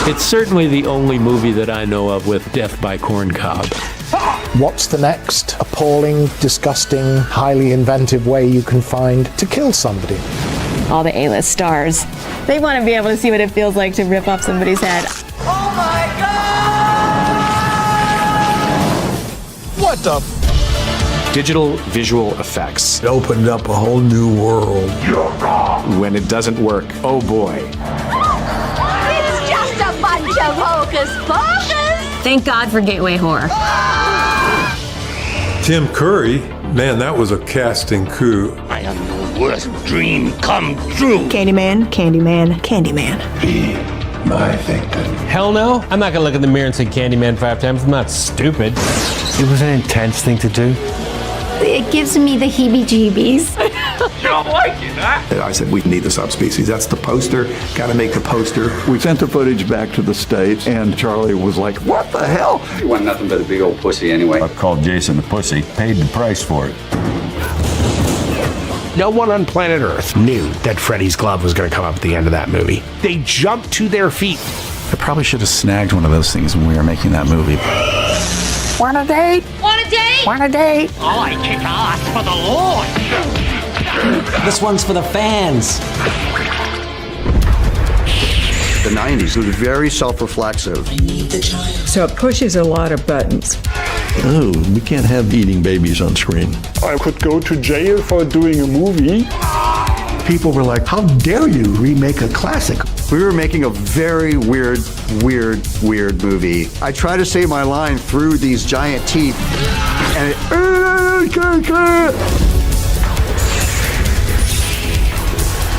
It's certainly the only movie that I know of with death by corn cob. What's the next appalling, disgusting, highly inventive way you can find to kill somebody? All the A-list stars. They want to be able to see what it feels like to rip off somebody's head. Oh my God! What the? Digital visual effects. It opened up a whole new world. When it doesn't work, oh boy. It's just a bunch of hocus pocus. Thank God for gateway horror. Tim Curry, man, that was a casting coup. I am your worst dream come true. Candyman, Candyman, Candyman. Be my victim. Hell no. I'm not gonna look in the mirror and say Candyman 5 times. I'm not stupid. It was an intense thing to do. It gives me the heebie-jeebies. You don't like it, huh? I said, we need the subspecies. That's the poster. Got to make the poster. We sent the footage back to the States, and Charlie was like, what the hell? He wasn't nothing but a big old pussy anyway. I called Jason a pussy, paid the price for it. No one on planet Earth knew that Freddy's glove was going to come up at the end of that movie. They jumped to their feet. I probably should have snagged one of those things when we were making that movie. Want a date? Want a date? Want a date? I kick ass for the Lord. This one's for the fans. The 90s was very self-reflexive. So it pushes a lot of buttons. Oh, we can't have eating babies on screen. I could go to jail for doing a movie. People were like, how dare you remake a classic? We were making a very weird movie. I tried to say my line through these giant teeth, and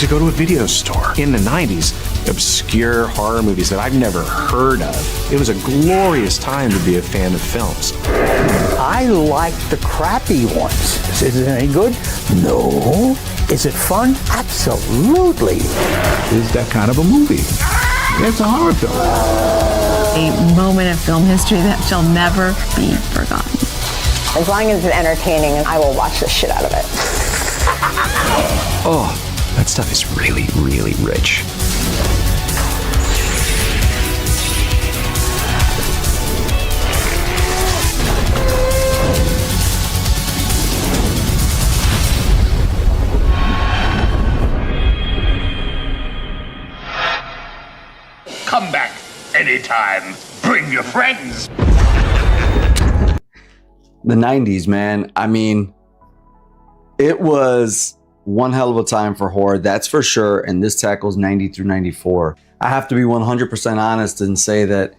To go to a video store in the 90s, obscure horror movies that I've never heard of. It was a glorious time to be a fan of films. I like the crappy ones. Is it any good? No. Is it fun? Absolutely. Is that kind of a movie? It's a horror film. A moment of film history that shall never be forgotten. As long as it's entertaining, I will watch the shit out of it. Oh, that stuff is really, really rich. Come back anytime. Bring your friends. The 90s, man. I mean, it was one hell of a time for horror, that's for sure. And this tackles 90 through 94. I have to be 100% honest and say that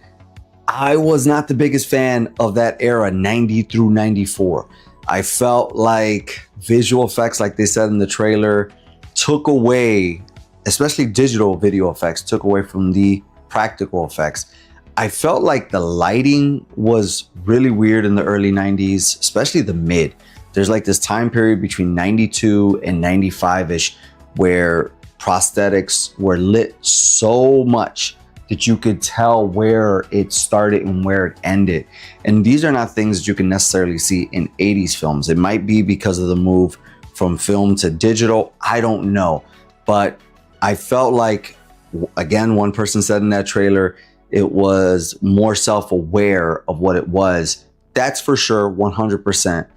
I was not the biggest fan of that era, 90 through 94. I felt like visual effects, like they said in the trailer, took away, especially digital video effects, took away from the practical effects. I felt like the lighting was really weird in the early 90s, especially the mid. There's like this time period between 92 and 95-ish where prosthetics were lit so much that you could tell where it started and where it ended. And these are not things that you can necessarily see in 80s films. It might be because of the move from film to digital. I don't know. But I felt like, again, one person said in that trailer, it was more self-aware of what it was. That's for sure, 100%.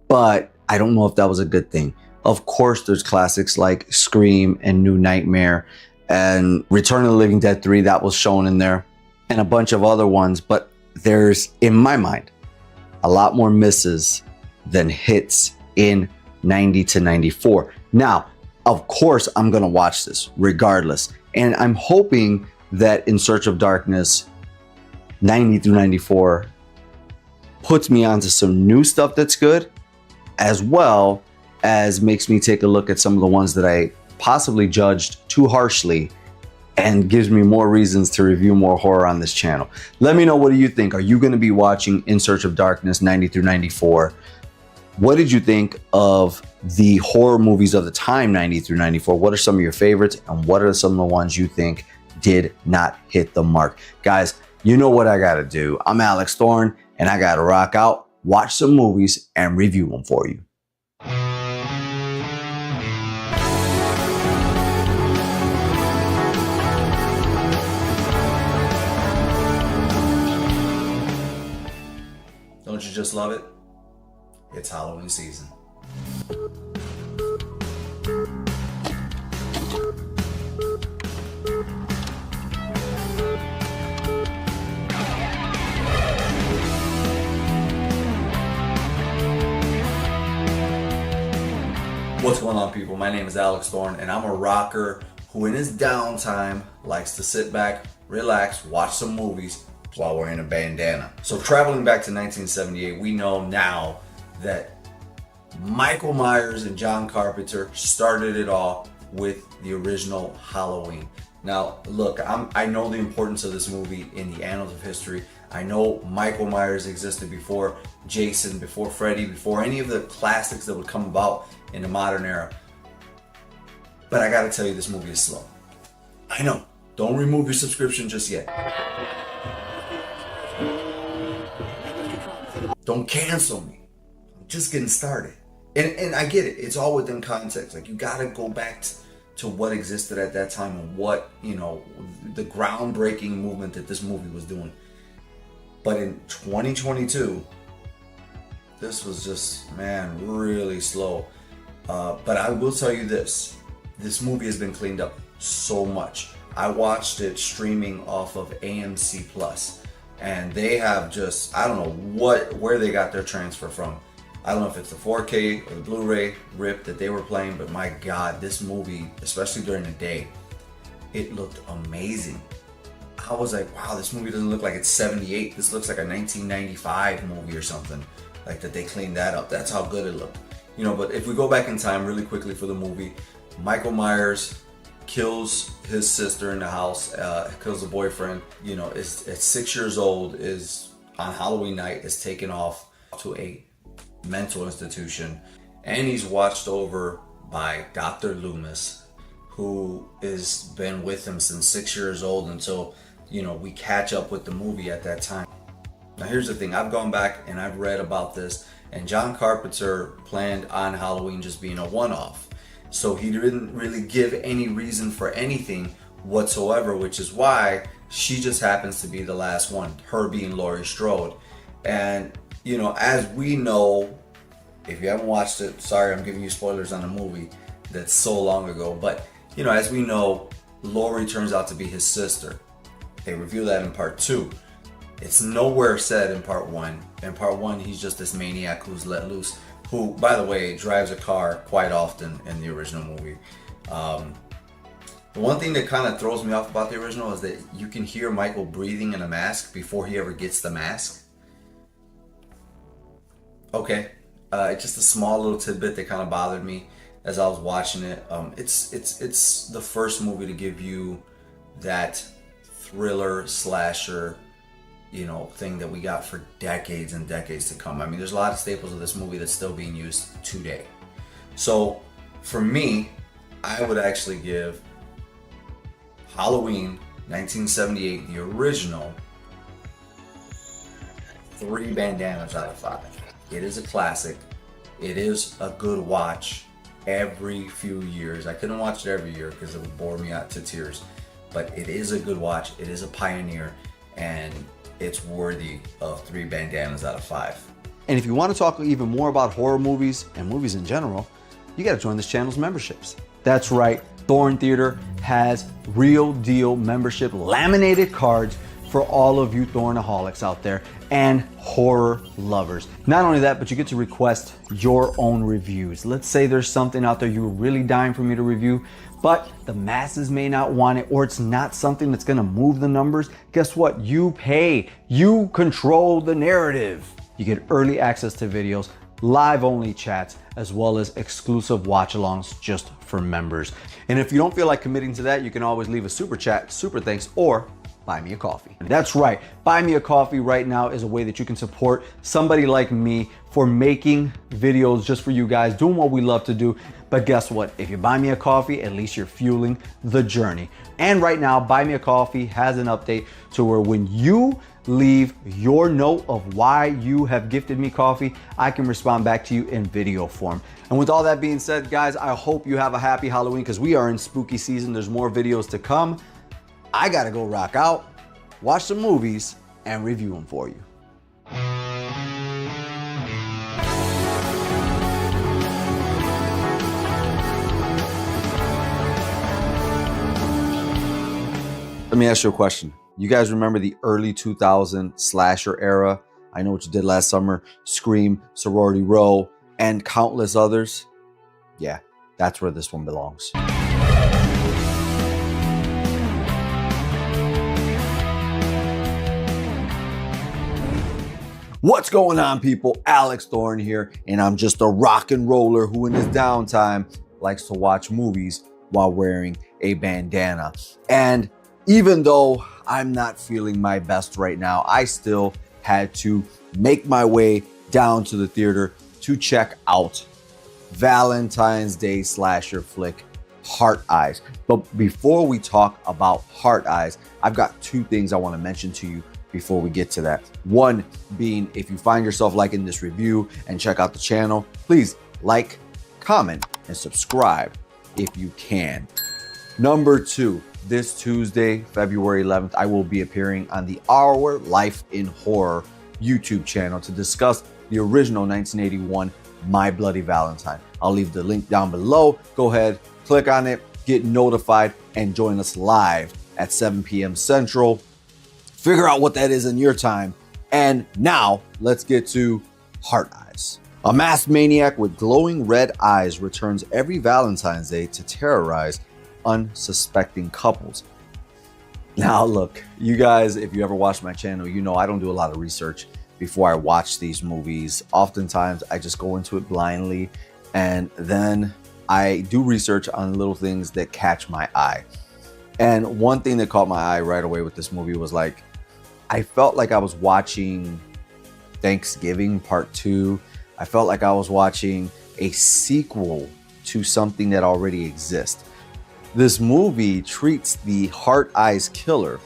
But I don't know if that was a good thing. Of course, there's classics like Scream and New Nightmare and Return of the Living Dead 3 that was shown in there, and a bunch of other ones. But there's, in my mind, a lot more misses than hits in 90 to 94. Now, of course, I'm going to watch this regardless. And I'm hoping that In Search of Darkness 90 through 94 puts me onto some new stuff that's good, as well as makes me take a look at some of the ones that I possibly judged too harshly and gives me more reasons to review more horror on this channel. Let me know, what do you think? Are you going to be watching In Search of Darkness 90 through 94? What did you think of the horror movies of the time, 90 through 94? What are some of your favorites, and what are some of the ones you think did not hit the mark? Guys, you know what I got to do. I'm Alex Thorn, and I got to rock out, watch some movies, and review them for you. Don't you just love it? It's Halloween season. What's going on, people? My name is Alex Thorn, and I'm a rocker who in his downtime likes to sit back, relax, watch some movies while wearing a bandana. So traveling back to 1978, we know now that Michael Myers and John Carpenter started it all with the original Halloween. Now, look, I know the importance of this movie in the annals of history. I know Michael Myers existed before Jason, before Freddy, before any of the classics that would come about in the modern era. But I gotta tell you, this movie is slow. I know. Don't remove your subscription just yet. Don't cancel me. I'm just getting started. And I get it. It's all within context. Like, you gotta go back to what existed at that time and what, you know, the groundbreaking movement that this movie was doing. But in 2022, this was just, man, really slow. But I will tell you this movie has been cleaned up so much. I watched it streaming off of AMC Plus, and they have just, I don't know where they got their transfer from. I don't know if it's the 4K or the Blu-ray rip that they were playing, but my God, this movie, especially during the day, it looked amazing. I was like, wow, this movie doesn't look like it's 78. This looks like a 1995 movie or something. Like that they cleaned that up. That's how good it looked. You know, but if we go back in time really quickly for the movie, Michael Myers kills his sister in the house, kills the boyfriend, you know, is at 6 years old, is on Halloween night, is taken off to a mental institution, and he's watched over by Dr. Loomis, who has been with him since 6 years old until, you know, we catch up with the movie at that time. Now here's the thing, I've gone back and I've read about this, and John Carpenter planned on Halloween just being a one-off. So he didn't really give any reason for anything whatsoever, which is why she just happens to be the last one, her being Laurie Strode. And, you know, as we know, if you haven't watched it, sorry, I'm giving you spoilers on a movie that's so long ago, but, you know, as we know, Laurie turns out to be his sister. They reveal that in part 2. It's nowhere said in part 1. In part 1, he's just this maniac who's let loose, who, by the way, drives a car quite often in the original movie. The one thing that kind of throws me off about the original is that you can hear Michael breathing in a mask before he ever gets the mask. Okay, just a small little tidbit that kind of bothered me as I was watching it. It's the first movie to give you that thriller slasher, you know, thing that we got for decades and decades to come. I mean, there's a lot of staples of this movie that's still being used today. So for me, I would actually give Halloween 1978, the original, 3 bandanas out of 5. It is a classic. It is a good watch every few years. I couldn't watch it every year because it would bore me out to tears. But it is a good watch. It is a pioneer, and it's worthy of 3 bandanas out of 5. And if you want to talk even more about horror movies and movies in general, you got to join this channel's memberships. That's right, Thorn Theater has real deal membership laminated cards for all of you Thornaholics out there and horror lovers. Not only that, but you get to request your own reviews. Let's say there's something out there you're really dying for me to review, but the masses may not want it, or it's not something that's gonna move the numbers. Guess what? You pay. You control the narrative. You get early access to videos, live only chats, as well as exclusive watch-alongs just for members. And if you don't feel like committing to that, you can always leave a super chat, super thanks, or buy me a coffee. That's right, buy me a coffee right now is a way that you can support somebody like me for making videos just for you guys, doing what we love to do. But guess what? If you buy me a coffee, at least you're fueling the journey. And right now, Buy Me a Coffee has an update to where when you leave your note of why you have gifted me coffee, I can respond back to you in video form. And with all that being said, guys, I hope you have a happy Halloween because we are in spooky season. There's more videos to come. I gotta go rock out, watch some movies, and review them for you. Let me ask you a question. You guys remember the early 2000 slasher era? I Know What You Did Last Summer, Scream, Sorority Row, and countless others? Yeah, that's where this one belongs. What's going on, people? Alex Thorn here, and I'm just a rock and roller who in his downtime likes to watch movies while wearing a bandana. And even though I'm not feeling my best right now, I still had to make my way down to the theater to check out Valentine's Day slasher flick, Heart Eyes. But before we talk about Heart Eyes, I've got 2 things I want to mention to you before we get to that. One being, if you find yourself liking this review and check out the channel, please like, comment, and subscribe if you can. Number 2, this Tuesday, February 11th, I will be appearing on the Our Life in Horror YouTube channel to discuss the original 1981 My Bloody Valentine. I'll leave the link down below. Go ahead, click on it, get notified, and join us live at 7 p.m. Central. Figure out what that is in your time. And now let's get to Heart Eyes. A masked maniac with glowing red eyes returns every Valentine's Day to terrorize unsuspecting couples. Now look, you guys, if you ever watch my channel, you know I don't do a lot of research before I watch these movies. Oftentimes I just go into it blindly, and then I do research on little things that catch my eye. And one thing that caught my eye right away with this movie was like, I felt like I was watching Thanksgiving Part 2. I felt like I was watching a sequel to something that already exists. This movie treats the Heart Eyes killer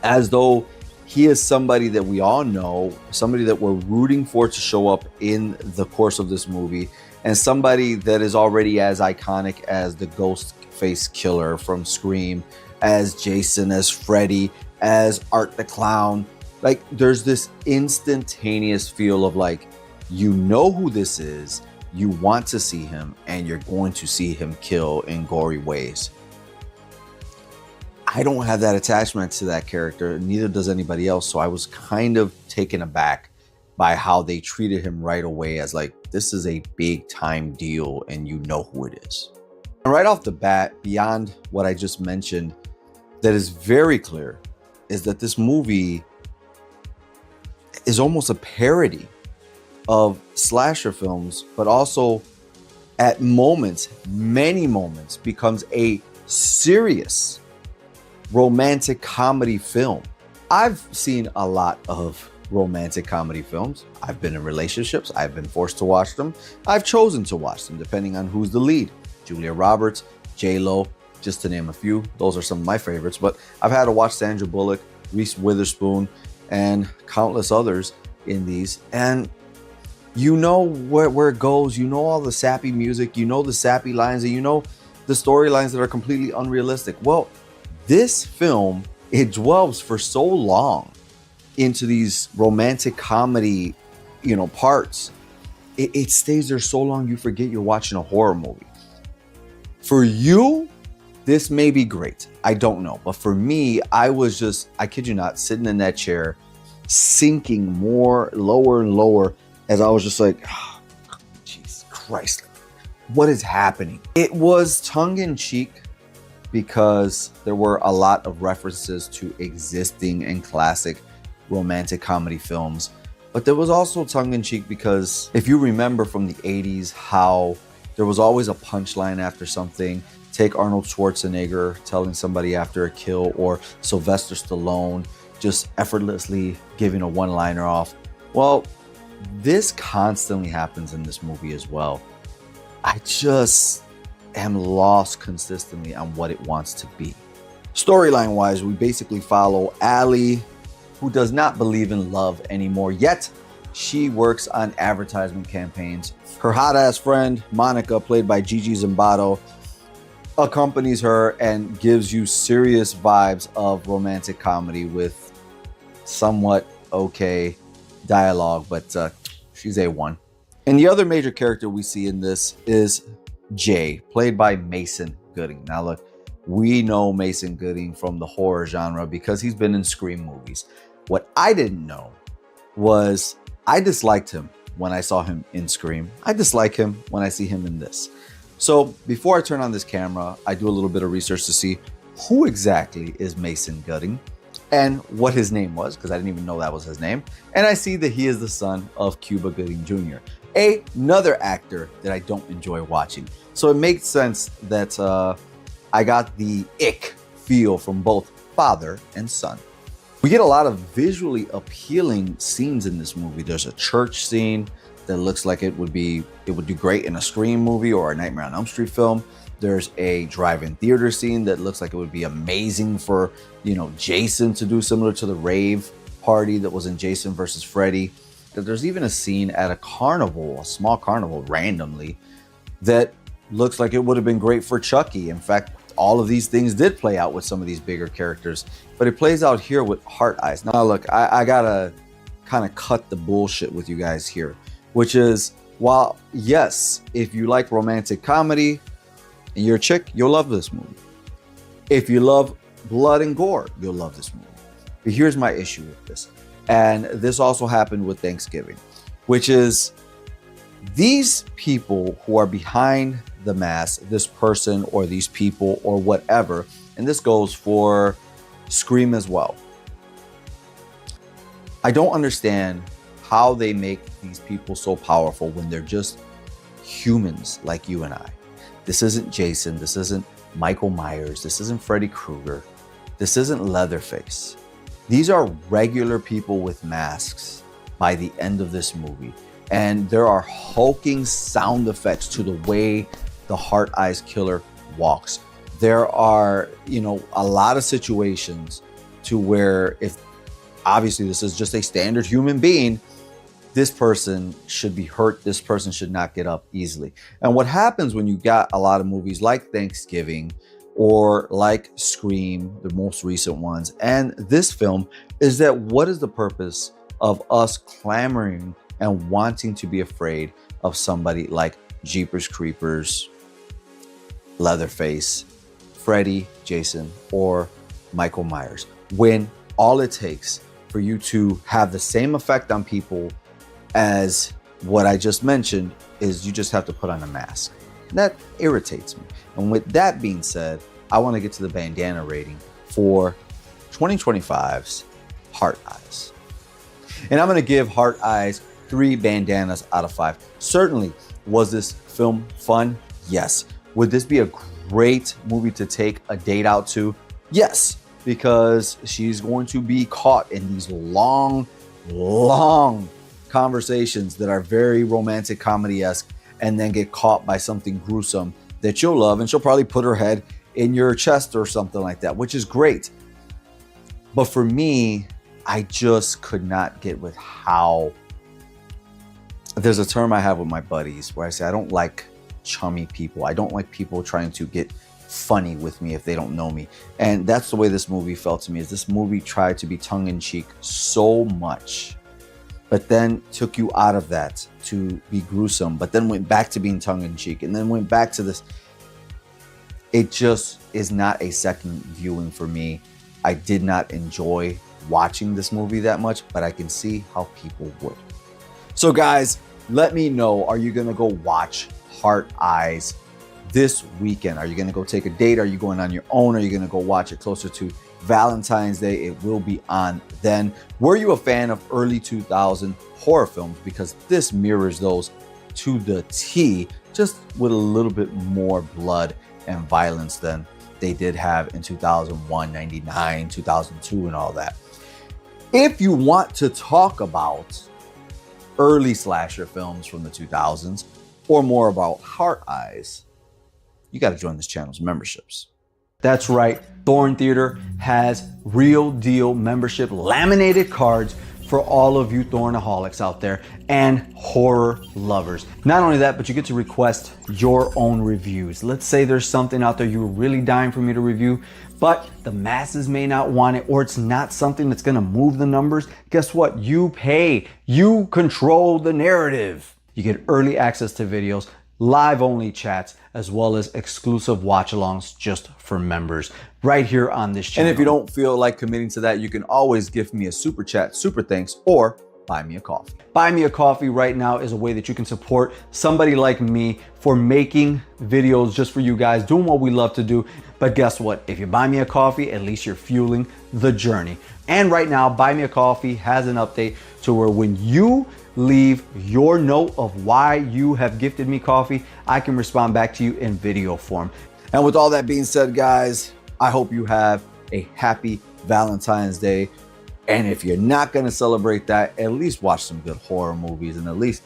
as though he is somebody that we all know, somebody that we're rooting for to show up in the course of this movie, and somebody that is already as iconic as the ghost face killer from Scream, as Jason, as Freddy, as Art the Clown. Like, there's this instantaneous feel of like, you know who this is, you want to see him, and you're going to see him kill in gory ways. I don't have that attachment to that character, neither does anybody else, so I was kind of taken aback by how they treated him right away as like, this is a big time deal and you know who it is. And right off the bat, beyond what I just mentioned, that is very clear is that this movie is almost a parody of slasher films, but also at moments, many moments, becomes a serious romantic comedy film. I've seen a lot of romantic comedy films. I've been in relationships. I've been forced to watch them. I've chosen to watch them depending on who's the lead. Julia Roberts, J-Lo, just to name a few. Those are some of my favorites, but I've had to watch Sandra Bullock, Reese Witherspoon, and countless others in these. And you know where it goes. You know all the sappy music. You know the sappy lines, and you know the storylines that are completely unrealistic. Well, this film, it dwells for so long into these romantic comedy, parts. It stays there so long you forget you're watching a horror movie. For you, this may be great. I don't know. But for me, I was just, I kid you not, sitting in that chair, sinking more, lower and lower, as I was just like, oh, Jesus Christ, what is happening? It was tongue-in-cheek because there were a lot of references to existing and classic romantic comedy films. But there was also tongue-in-cheek because if you remember from the 80s how there was always a punchline after something. Take Arnold Schwarzenegger telling somebody after a kill, or Sylvester Stallone just effortlessly giving a one-liner off. Well, this constantly happens in this movie as well. I just am lost consistently on what it wants to be. Storyline wise, we basically follow Allie, who does not believe in love anymore, yet she works on advertisement campaigns. Her hot ass friend, Monica, played by Gigi Zimbardo, accompanies her and gives you serious vibes of romantic comedy with somewhat okay dialogue, but she's A1. And the other major character we see in this is Jay, played by Mason Gooding. Now look, we know Mason Gooding from the horror genre because he's been in Scream movies. What I didn't know was I disliked him when I saw him in Scream. I dislike him when I see him in this. So before I turn on this camera, I do a little bit of research to see who exactly is Mason Gooding and what his name was, because I didn't even know that was his name. And I see that he is the son of Cuba Gooding Jr., another actor that I don't enjoy watching. So it makes sense that I got the ick feel from both father and son. We get a lot of visually appealing scenes in this movie. There's a church scene that looks like it would do great in a Scream movie or a Nightmare on Elm Street film. There's a drive-in theater scene that looks like it would be amazing for, Jason to do, similar to the rave party that was in Jason versus Freddy. There's even a scene at a carnival, a small carnival randomly, that looks like it would have been great for Chucky. In fact, all of these things did play out with some of these bigger characters, but it plays out here with Heart Eyes. Now look, I gotta kind of cut the bullshit with you guys here, which is, while yes, if you like romantic comedy and you're a chick, you'll love this movie. If you love blood and gore, you'll love this movie. But here's my issue with this. And this also happened with Thanksgiving, which is these people who are behind the mask, this person or these people or whatever, and this goes for Scream as well. I don't understand how they make these people so powerful when they're just humans like you and I. This isn't Jason. This isn't Michael Myers. This isn't Freddy Krueger. This isn't Leatherface. These are regular people with masks by the end of this movie. And there are hulking sound effects to the way the Heart Eyes killer walks. There are, a lot of situations to where, if obviously this is just a standard human being, this person should be hurt. This person should not get up easily. And what happens when you got a lot of movies like Thanksgiving or like Scream, the most recent ones, and this film, is that what is the purpose of us clamoring and wanting to be afraid of somebody like Jeepers Creepers, Leatherface, Freddy, Jason, or Michael Myers, when all it takes for you to have the same effect on people as what I just mentioned is you just have to put on a mask? That irritates me. And with that being said, I want to get to the bandana rating for 2025's Heart Eyes. And I'm going to give Heart Eyes 3 bandanas out of 5. Certainly, was this film fun? Yes. Would this be a great movie to take a date out to? Yes, because she's going to be caught in these long conversations that are very romantic comedy-esque, and then get caught by something gruesome that you'll love, and she'll probably put her head in your chest or something like that, which is great. But for me, I just could not get with how, there's a term I have with my buddies where I say I don't like chummy people. I don't like people trying to get funny with me if they don't know me. And that's the way this movie felt to me, is this movie tried to be tongue-in-cheek so much, but then took you out of that to be gruesome, but then went back to being tongue-in-cheek, and then went back to this. It just is not a second viewing for me. I did not enjoy watching this movie that much, but I can see how people would. So guys, let me know, are you gonna go watch Heart Eyes this weekend? Are you gonna go take a date? Are you going on your own? Are you gonna go watch it closer to Valentine's Day? It will be on then. Were you a fan of early 2000 horror films? Because this mirrors those to the T, just with a little bit more blood and violence than they did have in 2001, 99, 2002, and all that. If you want to talk about early slasher films from the 2000s or more about Heart Eyes, you got to join this channel's memberships. That's right, Thorn Theater has real deal membership laminated cards for all of you Thornaholics out there and horror lovers. Not only that, but you get to request your own reviews. Let's say there's something out there you're really dying for me to review, but the masses may not want it, or it's not something that's gonna move the numbers. Guess what? You pay, you control the narrative. You get early access to videos, live only chats, as well as exclusive watch-alongs just for members right here on this channel. And if you don't feel like committing to that, you can always give me a super chat, super thanks, or buy me a coffee. Buy me a coffee right now is a way that you can support somebody like me for making videos just for you guys, doing what we love to do. But guess what? If you buy me a coffee, at least you're fueling the journey. And right now, Buy Me a Coffee has an update to where when you leave your note of why you have gifted me coffee, I can respond back to you in video form. And with all that being said, guys, I hope you have a happy Valentine's Day. And if you're not going to celebrate that, at least watch some good horror movies and at least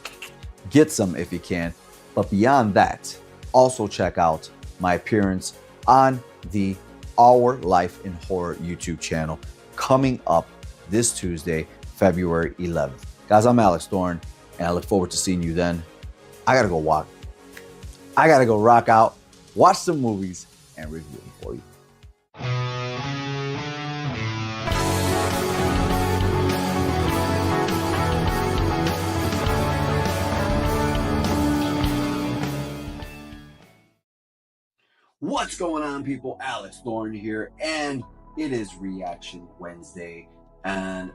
get some if you can. But beyond that, also check out my appearance on the Our Life in Horror YouTube channel coming up this Tuesday, February 11th. Guys, I'm Alex Thorn, and I look forward to seeing you then. I gotta go rock out, watch some movies, and review them for you. What's going on, people? Alex Thorn here, and it is Reaction Wednesday, and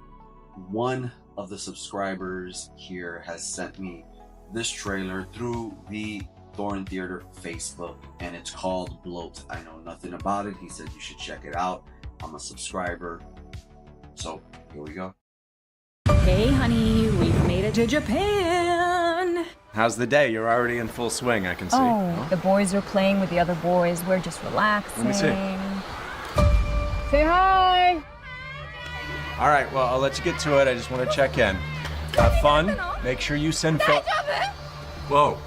one of the subscribers here has sent me this trailer through the Thorn Theater Facebook, and it's called Bloat. I know nothing about it. He said you should check it out. I'm a subscriber, so here we go. Hey honey, we've made it to Japan! How's the day? You're already in full swing, I can see. Oh, the boys are playing with the other boys. We're just relaxing. Let me see. Say hi! All right, well, I'll let you get to it. I just want to check in. Have fun. Make sure you send Whoa.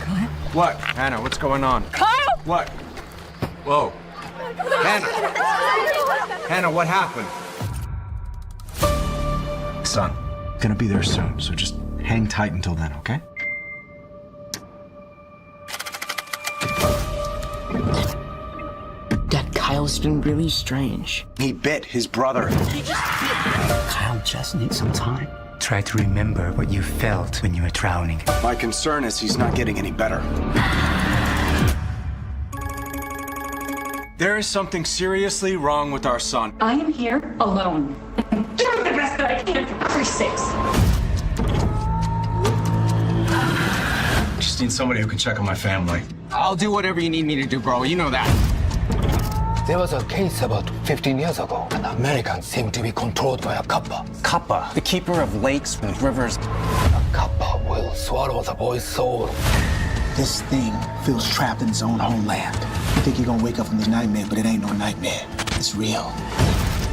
Kyle? What? Hannah, what's going on? Kyle! What? Whoa. Hannah! Hannah, what happened? Son, gonna be there soon, so just hang tight until then, okay? Dad, Kyle's been really strange. He bit his brother. Kyle just needs some time. Try to remember what you felt when you were drowning. My concern is he's not getting any better. There is something seriously wrong with our son. I am here alone. I'm doing the best that I can for Christ's sakes. Just need somebody who can check on my family. I'll do whatever you need me to do, bro. You know that. There was a case about 15 years ago. An American seemed to be controlled by a kappa. Kappa, the keeper of lakes and rivers. A kappa will swallow the boy's soul. This thing feels trapped in its own homeland. You think you're gonna wake up from the nightmare, but it ain't no nightmare. It's real.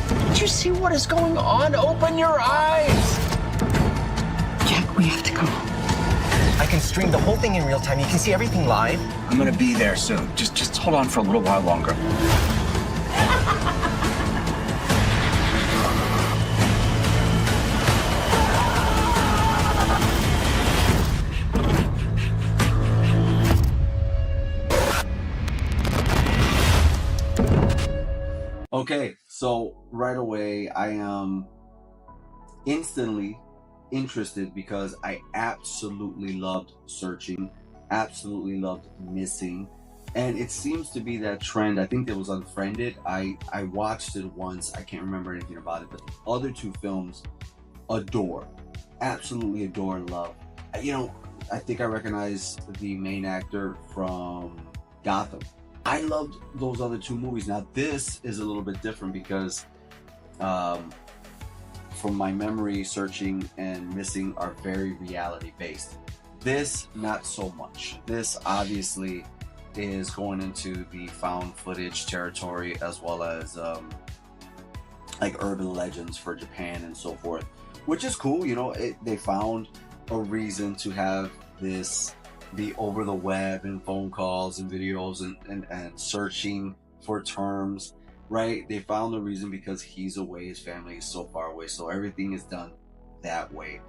Don't you see what is going on? Open your eyes! Jack, we have to go. I can stream the whole thing in real time. You can see everything live. I'm gonna be there soon. Just hold on for a little while longer. Okay, so right away I am instantly interested because I absolutely loved Searching, absolutely loved Missing, and it seems to be that trend. I think it was Unfriended. I watched it once. I can't remember anything about it, but the other two films, adore, absolutely adore and love. You know, I think I recognize the main actor from Gotham. I loved those other two movies. Now this is a little bit different because from my memory, Searching and Missing are very reality based. This, not so much. This obviously is going into the found footage territory as well as like urban legends for Japan and so forth, which is cool. You know, they found a reason to have this be over the web and phone calls and videos and searching for terms, right? They found the reason because he's away, his family is so far away, so everything is done that way,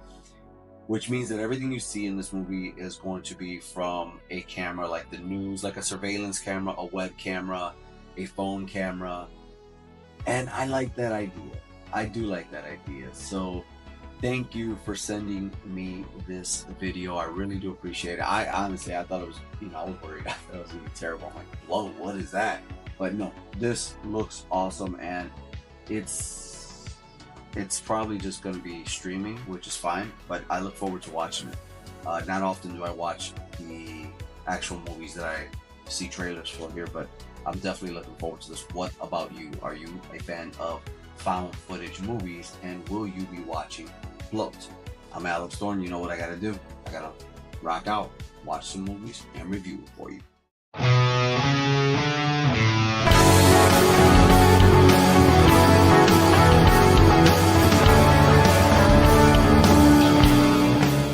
which means that everything you see in this movie is going to be from a camera like the news, like a surveillance camera, a web camera, a phone camera, and I like that idea. I do like that idea. So thank you for sending me this video. I really do appreciate it. I honestly, I thought it was, you know, I was worried. I thought it was gonna be terrible. I'm like, whoa, what is that? But no, this looks awesome, and it's probably just gonna be streaming, which is fine, but I look forward to watching it. Not often do I watch the actual movies that I see trailers for here, but I'm definitely looking forward to this. What about you? Are you a fan of found footage movies, and will you be watching Bloat? I'm Alex Thorn. You know what I gotta do. I gotta rock out, watch some movies, and review it for you.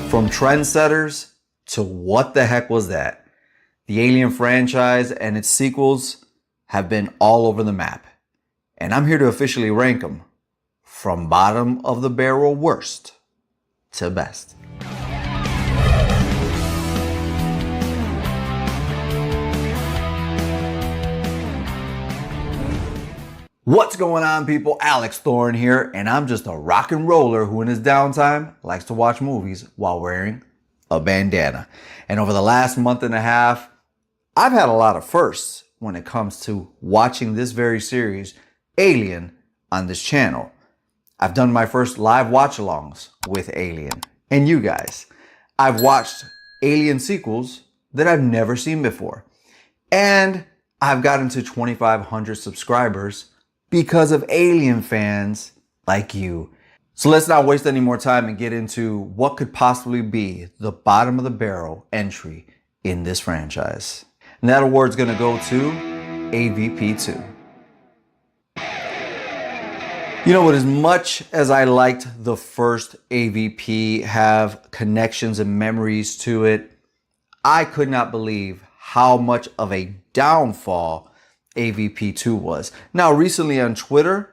From trendsetters to what the heck was that? The Alien franchise and its sequels have been all over the map. And I'm here to officially rank them from bottom of the barrel worst to best. What's going on, people? Alex Thorn here, and I'm just a rock and roller who in his downtime likes to watch movies while wearing a bandana. And over the last month and a half, I've had a lot of firsts when it comes to watching this very series, Alien, on this channel. I've done my first live watch-alongs with Alien and you guys. I've watched Alien sequels that I've never seen before. And I've gotten to 2,500 subscribers because of Alien fans like you. So let's not waste any more time and get into what could possibly be the bottom of the barrel entry in this franchise. And that award's gonna go to AVP2. You know what, as much as I liked the first AVP, have connections and memories to it, I could not believe how much of a downfall AVP2 was. Now, recently on Twitter,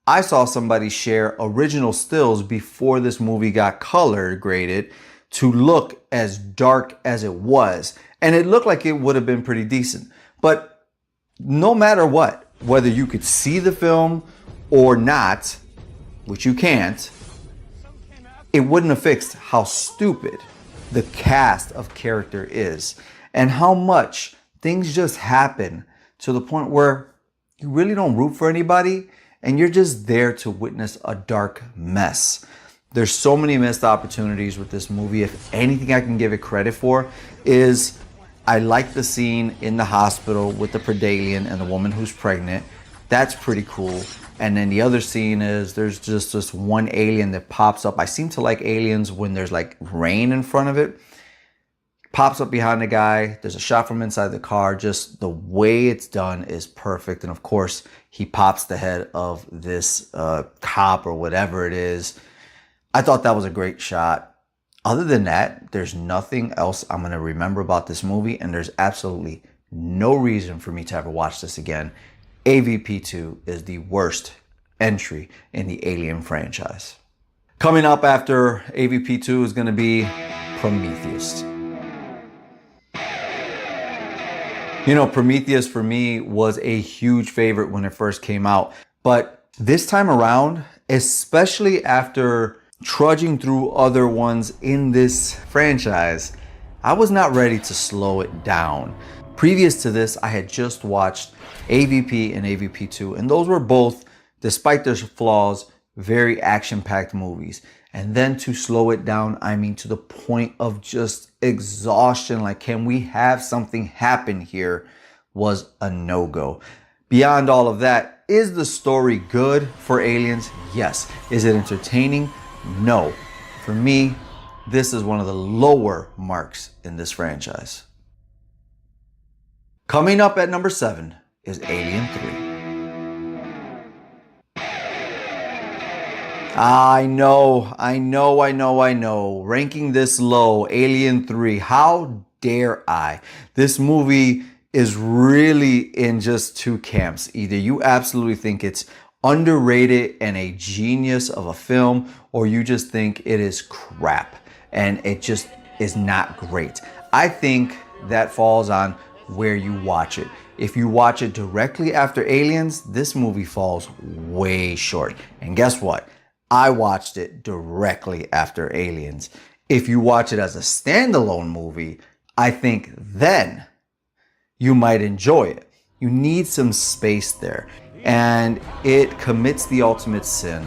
I saw somebody share original stills before this movie got color graded to look as dark as it was. And it looked like it would have been pretty decent. But no matter what, whether you could see the film or not, which you can't, it wouldn't have fixed how stupid the cast of character is and how much things just happen to the point where you really don't root for anybody and you're just there to witness a dark mess. There's so many missed opportunities with this movie. If anything I can give it credit for is I like the scene in the hospital with the Predalien and the woman who's pregnant. That's pretty cool. And then the other scene is there's just this one alien that pops up. I seem to like aliens when there's like rain in front of it. Pops up behind the guy. There's a shot from inside the car. Just the way it's done is perfect. And of course, he pops the head of this cop or whatever it is. I thought that was a great shot. Other than that, there's nothing else I'm going to remember about this movie. And there's absolutely no reason for me to ever watch this again. AVP2 is the worst entry in the Alien franchise. Coming up after AVP2 is going to be Prometheus. You know, Prometheus for me was a huge favorite when it first came out. But this time around, especially after trudging through other ones in this franchise, I was not ready to slow it down. Previous to this, I had just watched AVP and AVP2, and those were both, despite their flaws, very action-packed movies. And then to slow it down, I mean to the point of just exhaustion, like can we have something happen here, was a no-go. Beyond all of that, is the story good for Aliens? Yes. Is it entertaining? No. For me, this is one of the lower marks in this franchise. Coming up at number 7 is Alien 3. I know. Ranking this low, Alien 3, how dare I? This movie is really in just two camps. Either you absolutely think it's underrated and a genius of a film, or you just think it is crap and it just is not great. I think that falls on where you watch it. If you watch it directly after Aliens, this movie falls way short. And guess what? I watched it directly after Aliens. If you watch it as a standalone movie, I think then you might enjoy it. You need some space there. And it commits the ultimate sin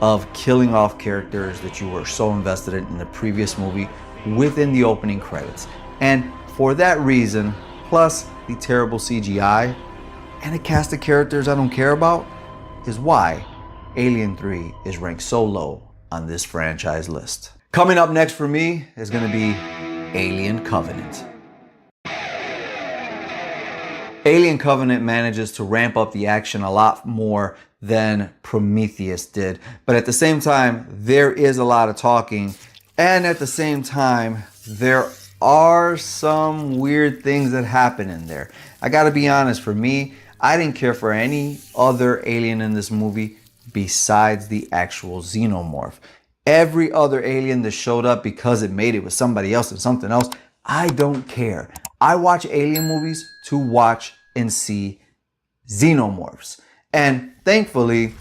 of killing off characters that you were so invested in the previous movie within the opening credits. And for that reason, plus the terrible CGI and a cast of characters I don't care about, is why Alien 3 is ranked so low on this franchise list. Coming up next for me is going to be Alien Covenant. Alien Covenant manages to ramp up the action a lot more than Prometheus did. But at the same time, there is a lot of talking. And at the same time, there are some weird things that happen in there. I gotta be honest, for me, I didn't care for any other alien in this movie besides the actual xenomorph. Every other alien that showed up because it made it with somebody else and something else, I don't care. I watch alien movies to watch and see xenomorphs. And thankfully,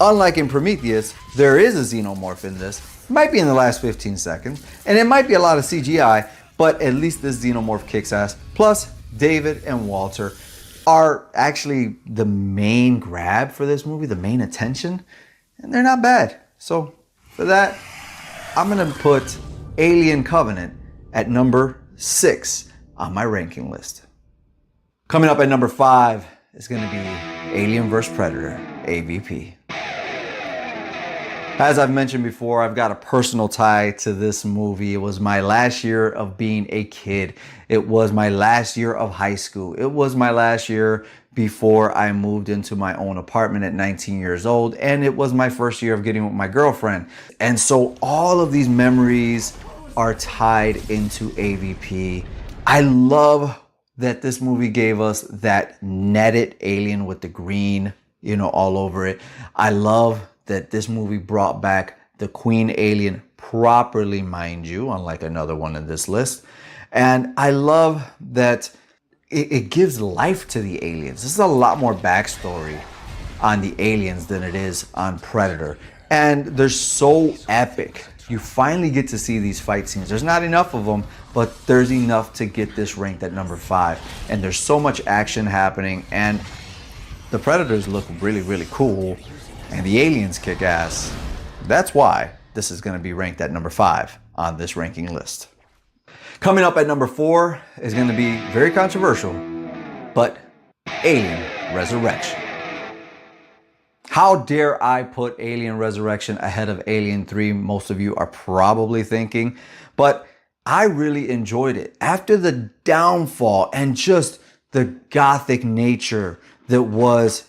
unlike in Prometheus, there is a xenomorph in this. It might be in the last 15 seconds, and it might be a lot of CGI, but at least this xenomorph kicks ass. Plus, David and Walter, are actually the main grab for this movie, the main attention, and they're not bad. So for that, I'm gonna put Alien Covenant at number 6 on my ranking list. Coming up at number 5 is gonna be Alien vs. Predator, AVP. As I've mentioned before, I've got a personal tie to this movie. It was my last year of being a kid. It was my last year of high school. It was my last year before I moved into my own apartment at 19 years old. And it was my first year of getting with my girlfriend. And so all of these memories are tied into AVP. I love that this movie gave us that netted alien with the green, all over it. I love that this movie brought back the queen alien properly, mind you, unlike another one in this list. And I love that it gives life to the aliens. This is a lot more backstory on the aliens than it is on Predator. And they're so epic. You finally get to see these fight scenes. There's not enough of them, but there's enough to get this ranked at number 5. And there's so much action happening, and the Predators look really, really cool, and the aliens kick ass. That's why this is going to be ranked at number 5 on this ranking list. Coming up at number 4 is going to be very controversial, but Alien Resurrection. How dare I put Alien Resurrection ahead of Alien 3? Most of you are probably thinking, but I really enjoyed it. After the downfall and just the gothic nature that was...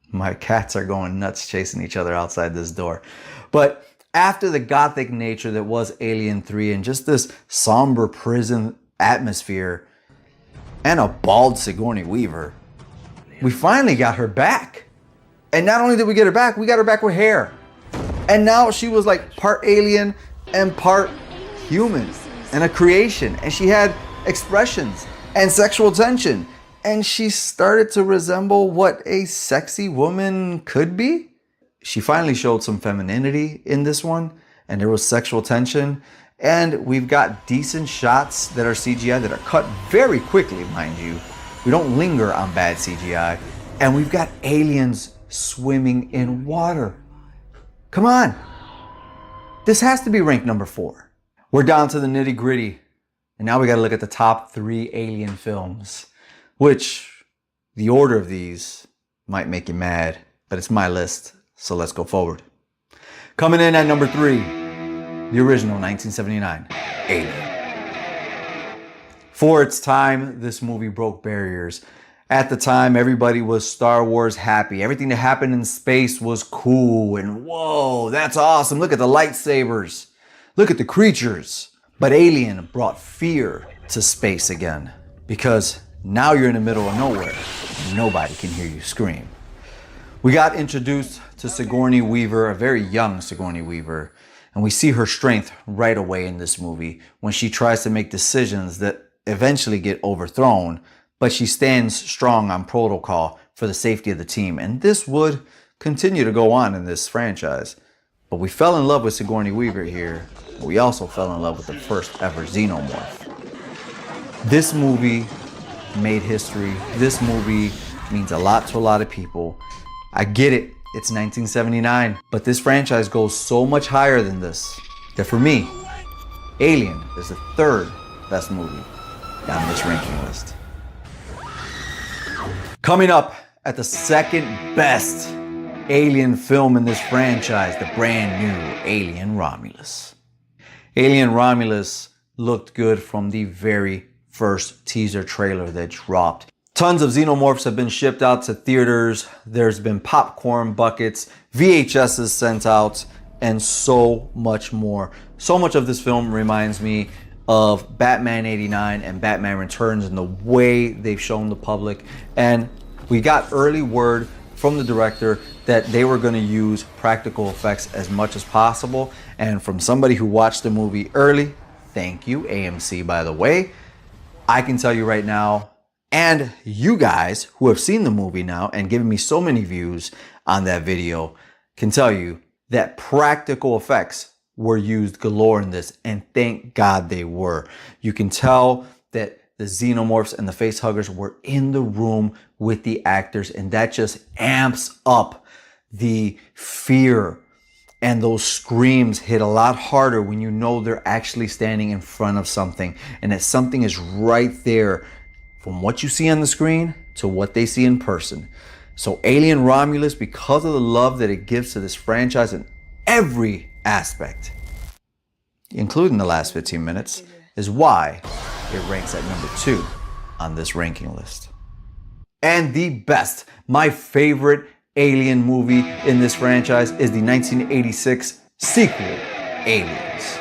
My cats are going nuts chasing each other outside this door. But after the gothic nature that was Alien 3 and just this somber prison atmosphere and a bald Sigourney Weaver, we finally got her back. And not only did we get her back, we got her back with hair. And now she was like part alien and part human and a creation. And she had expressions and sexual tension. And she started to resemble what a sexy woman could be. She finally showed some femininity in this one, and there was sexual tension. And we've got decent shots that are CGI that are cut very quickly, mind you. We don't linger on bad CGI. And we've got aliens swimming in water. Come on. This has to be ranked number 4. We're down to the nitty gritty. And now we got to look at the top 3 Alien films. Which, the order of these might make you mad, but it's my list, so let's go forward. Coming in at number 3, the original 1979, Alien. For its time, this movie broke barriers. At the time, everybody was Star Wars happy. Everything that happened in space was cool, and whoa, that's awesome. Look at the lightsabers. Look at the creatures. But Alien brought fear to space again, because now you're in the middle of nowhere. Nobody can hear you scream. We got introduced to Sigourney Weaver, a very young Sigourney Weaver, and we see her strength right away in this movie when she tries to make decisions that eventually get overthrown, but she stands strong on protocol for the safety of the team. And this would continue to go on in this franchise. But we fell in love with Sigourney Weaver here. We also fell in love with the first ever xenomorph. This movie made history. This movie means a lot to a lot of people. I get it, it's 1979, but this franchise goes so much higher than this that for me, Alien is the 3rd best movie on this ranking list. Coming up at the 2nd best Alien film in this franchise, the brand new Alien Romulus. Alien Romulus looked good from the very first teaser trailer that dropped. Tons of xenomorphs have been shipped out to theaters. There's been popcorn buckets, VHSs sent out, and so much more. So much of this film reminds me of Batman 89 and Batman Returns in the way they've shown the public. And we got early word from the director that they were going to use practical effects as much as possible. And from somebody who watched the movie early, thank you, AMC, by the way, I can tell you right now, and you guys who have seen the movie now and given me so many views on that video can tell you that practical effects were used galore in this, and thank God they were. You can tell that the xenomorphs and the face huggers were in the room with the actors, and that just amps up the fear. And those screams hit a lot harder when you know they're actually standing in front of something, and that something is right there from what you see on the screen to what they see in person. So Alien Romulus, because of the love that it gives to this franchise in every aspect, including the last 15 minutes, is why it ranks at number 2 on this ranking list. And the best, my favorite Alien movie in this franchise is the 1986 sequel, Aliens.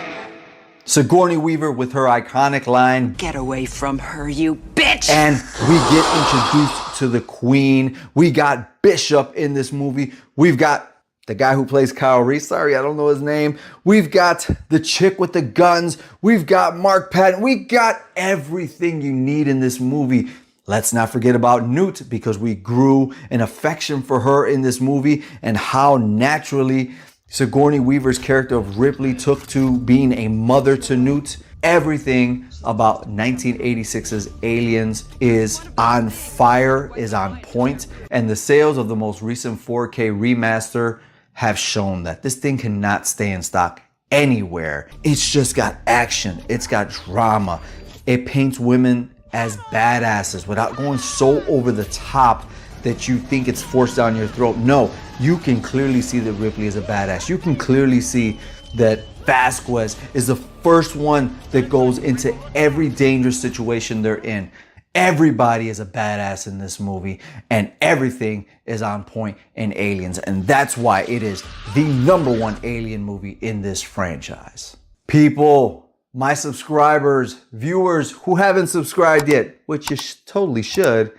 Sigourney Weaver with her iconic line, "Get away from her, you bitch!" And we get introduced to the Queen. We got Bishop in this movie. We've got the guy who plays Kyle Reese. Sorry, I don't know his name. We've got the chick with the guns. We've got Mark Patton. We got everything you need in this movie. Let's not forget about Newt, because we grew an affection for her in this movie, and how naturally Sigourney Weaver's character of Ripley took to being a mother to Newt. Everything about 1986's Aliens is on fire, is on point, and the sales of the most recent 4K remaster have shown that this thing cannot stay in stock anywhere. It's just got action, it's got drama, it paints women as badasses without going so over the top that you think it's forced down your throat. No, you can clearly see that Ripley is a badass. You can clearly see that Vasquez is the first one that goes into every dangerous situation they're in. Everybody is a badass in this movie, and everything is on point in Aliens, and that's why it is the number 1 Alien movie in this franchise. People, my subscribers, viewers who haven't subscribed yet, which you totally should,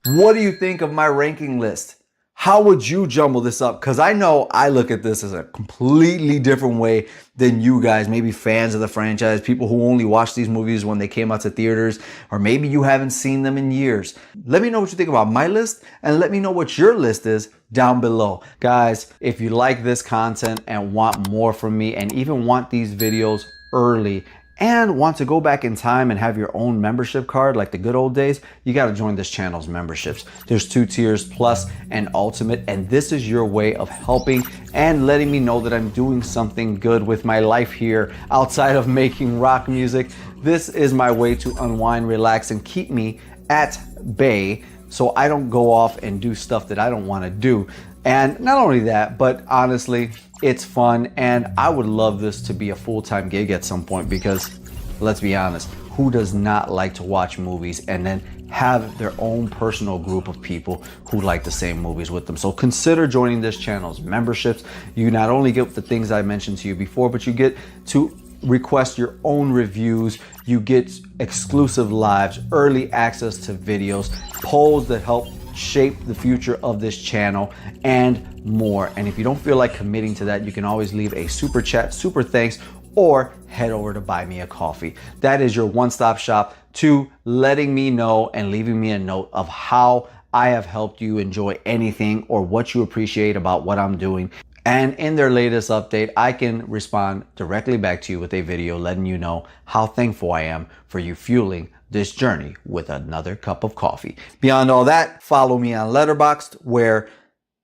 what do you think of my ranking list? How would you jumble this up? Because I know I look at this as a completely different way than you guys, maybe fans of the franchise, people who only watch these movies when they came out to theaters, or maybe you haven't seen them in years. Let me know what you think about my list, and let me know what your list is down below. Guys, if you like this content and want more from me, and even want these videos early, and want to go back in time and have your own membership card like the good old days, you got to join this channel's memberships. There's 2 tiers, Plus and Ultimate, and this is your way of helping and letting me know that I'm doing something good with my life here outside of making rock music. This is my way to unwind, relax, and keep me at bay so I don't go off and do stuff that I don't want to do. And not only that, but honestly, it's fun, and I would love this to be a full-time gig at some point, because let's be honest, who does not like to watch movies and then have their own personal group of people who like the same movies with them? So consider joining this channel's memberships. You not only get the things I mentioned to you before, but you get to request your own reviews, you get exclusive lives, early access to videos, polls that help shape the future of this channel, and more. And if you don't feel like committing to that, you can always leave a super chat, super thanks, or head over to Buy Me a Coffee. That is your one-stop shop to letting me know and leaving me a note of how I have helped you enjoy anything, or what you appreciate about what I'm doing. And in their latest update, I can respond directly back to you with a video letting you know how thankful I am for you fueling this journey with another cup of coffee. Beyond all that, follow me on Letterboxd, where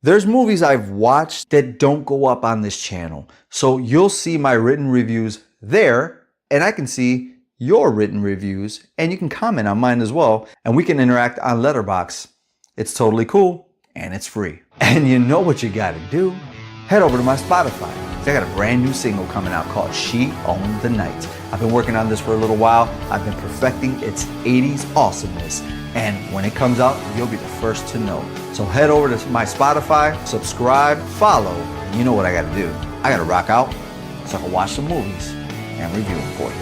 there's movies I've watched that don't go up on this channel. So you'll see my written reviews there, and I can see your written reviews, and you can comment on mine as well, and we can interact on Letterboxd. It's totally cool, and it's free. And you know what you gotta do? Head over to my Spotify. I got a brand new single coming out called She Owned the Night. I've been working on this for a little while. I've been perfecting its 80s awesomeness. And when it comes out, you'll be the first to know. So head over to my Spotify, subscribe, follow, and you know what I gotta do. I gotta rock out so I can watch some movies and review them for you.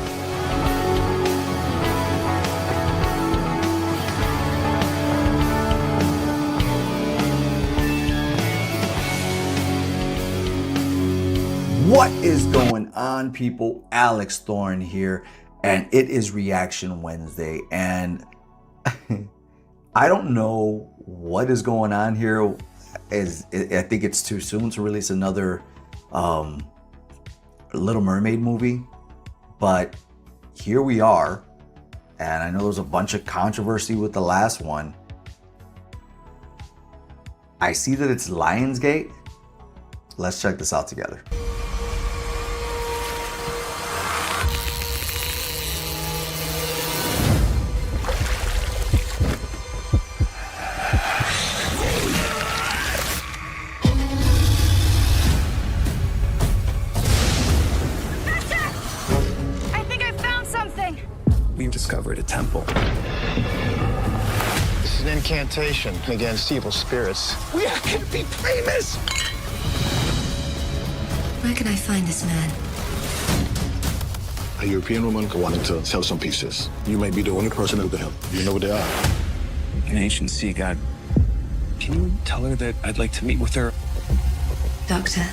What is going on, people? Alex Thorn here, and it is Reaction Wednesday, and I don't know what is going on here. I think it's too soon to release another Little Mermaid movie, but here we are, And I know there was a bunch of controversy with the last one. I see that it's Lionsgate. Let's check this out together. I think I found something. We've discovered a temple. This is an incantation against evil spirits. We are going to be famous! Where can I find this man? A European woman wanting to sell some pieces. You may be the only person who can help. You know what they are? An ancient sea god. Can you tell her that I'd like to meet with her? Doctor.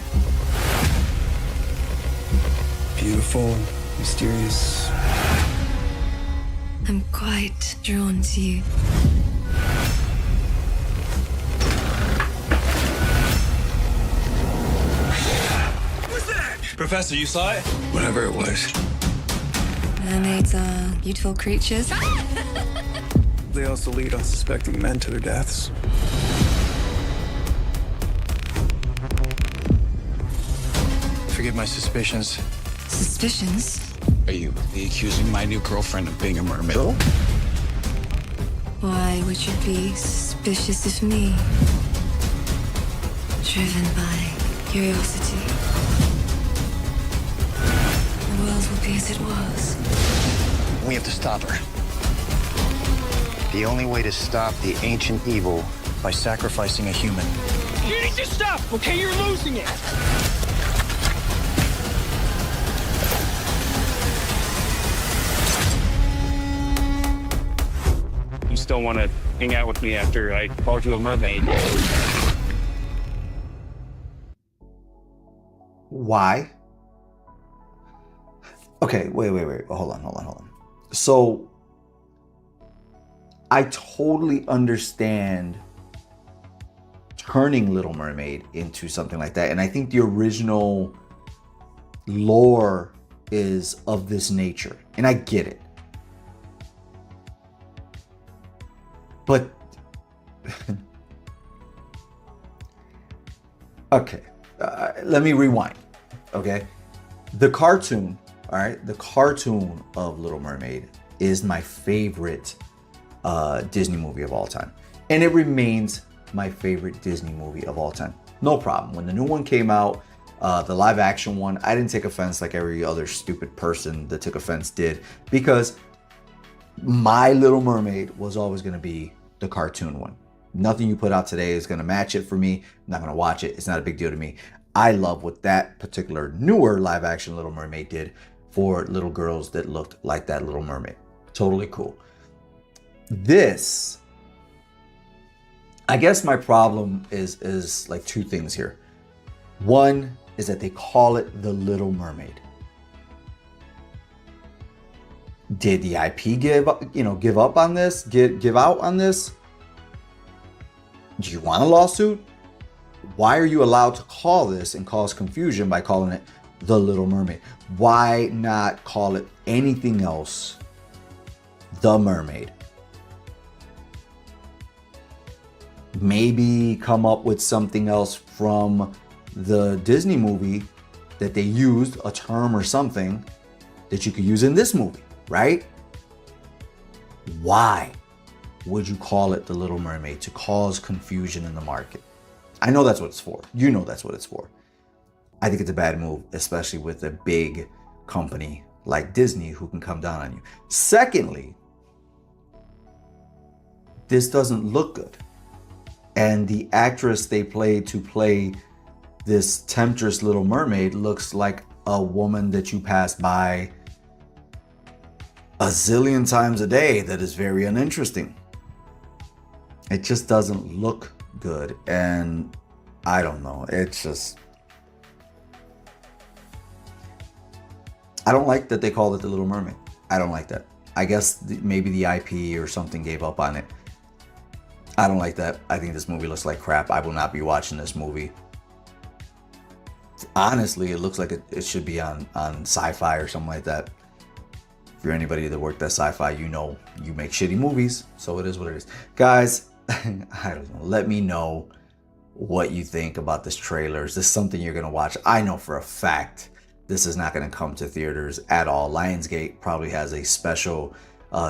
Beautiful, mysterious. I'm quite drawn to you. Professor, you saw it? Whatever it was. Mermaids are beautiful creatures. They also lead unsuspecting men to their deaths. Forgive my suspicions. Suspicions? Are you accusing my new girlfriend of being a mermaid? Why would you be suspicious of me? Driven by curiosity. The world will be as it was. We have to stop her. The only way to stop the ancient evil by sacrificing a human. You need to stop, okay? You're losing it. You still want to hang out with me after I called you a mermaid? Why? Okay, wait. Hold on. So, I totally understand turning Little Mermaid into something like that. And I think the original lore is of this nature. And I get it. But, okay, let me rewind, okay? The cartoon, all right? The cartoon of Little Mermaid is my favorite Disney movie of all time. And it remains my favorite Disney movie of all time. No problem. When the new one came out, the live action one, I didn't take offense like every other stupid person that took offense did, because my Little Mermaid was always going to be the cartoon one. Nothing you put out today is going to match it for me. I'm not going to watch it. It's not a big deal to me. I love what that particular newer live action Little Mermaid did for little girls that looked like that Little Mermaid. Totally cool. This, I guess my problem is like two things here. One is that they call it the Little Mermaid. Did the IP give up on this? Give out on this? Do you want a lawsuit? Why are you allowed to call this and cause confusion by calling it the Little Mermaid? Why not call it anything else? The Mermaid. Maybe come up with something else from the Disney movie that they used, a term or something that you could use in this movie, right? Why would you call it the Little Mermaid? To cause confusion in the market. I know that's what it's for. You know that's what it's for. I think it's a bad move, especially with a big company like Disney who can come down on you. Secondly, this doesn't look good. And the actress they played to play this temptress Little Mermaid looks like a woman that you pass by a zillion times a day that is very uninteresting. It just doesn't look good. And I don't know. It's just, I don't like that they called it the Little Mermaid. I don't like that. I guess maybe the IP or something gave up on it. I don't like that. I think this movie looks like crap. I will not be watching this movie. Honestly, it looks like it should be on Sci-Fi or something like that. If you're anybody that worked at Sci-Fi, you know you make shitty movies, so it is what it is. Guys, I don't know. Let me know what you think about this trailer. Is this something you're gonna watch? I know for a fact this is not gonna come to theaters at all. Lionsgate probably has a special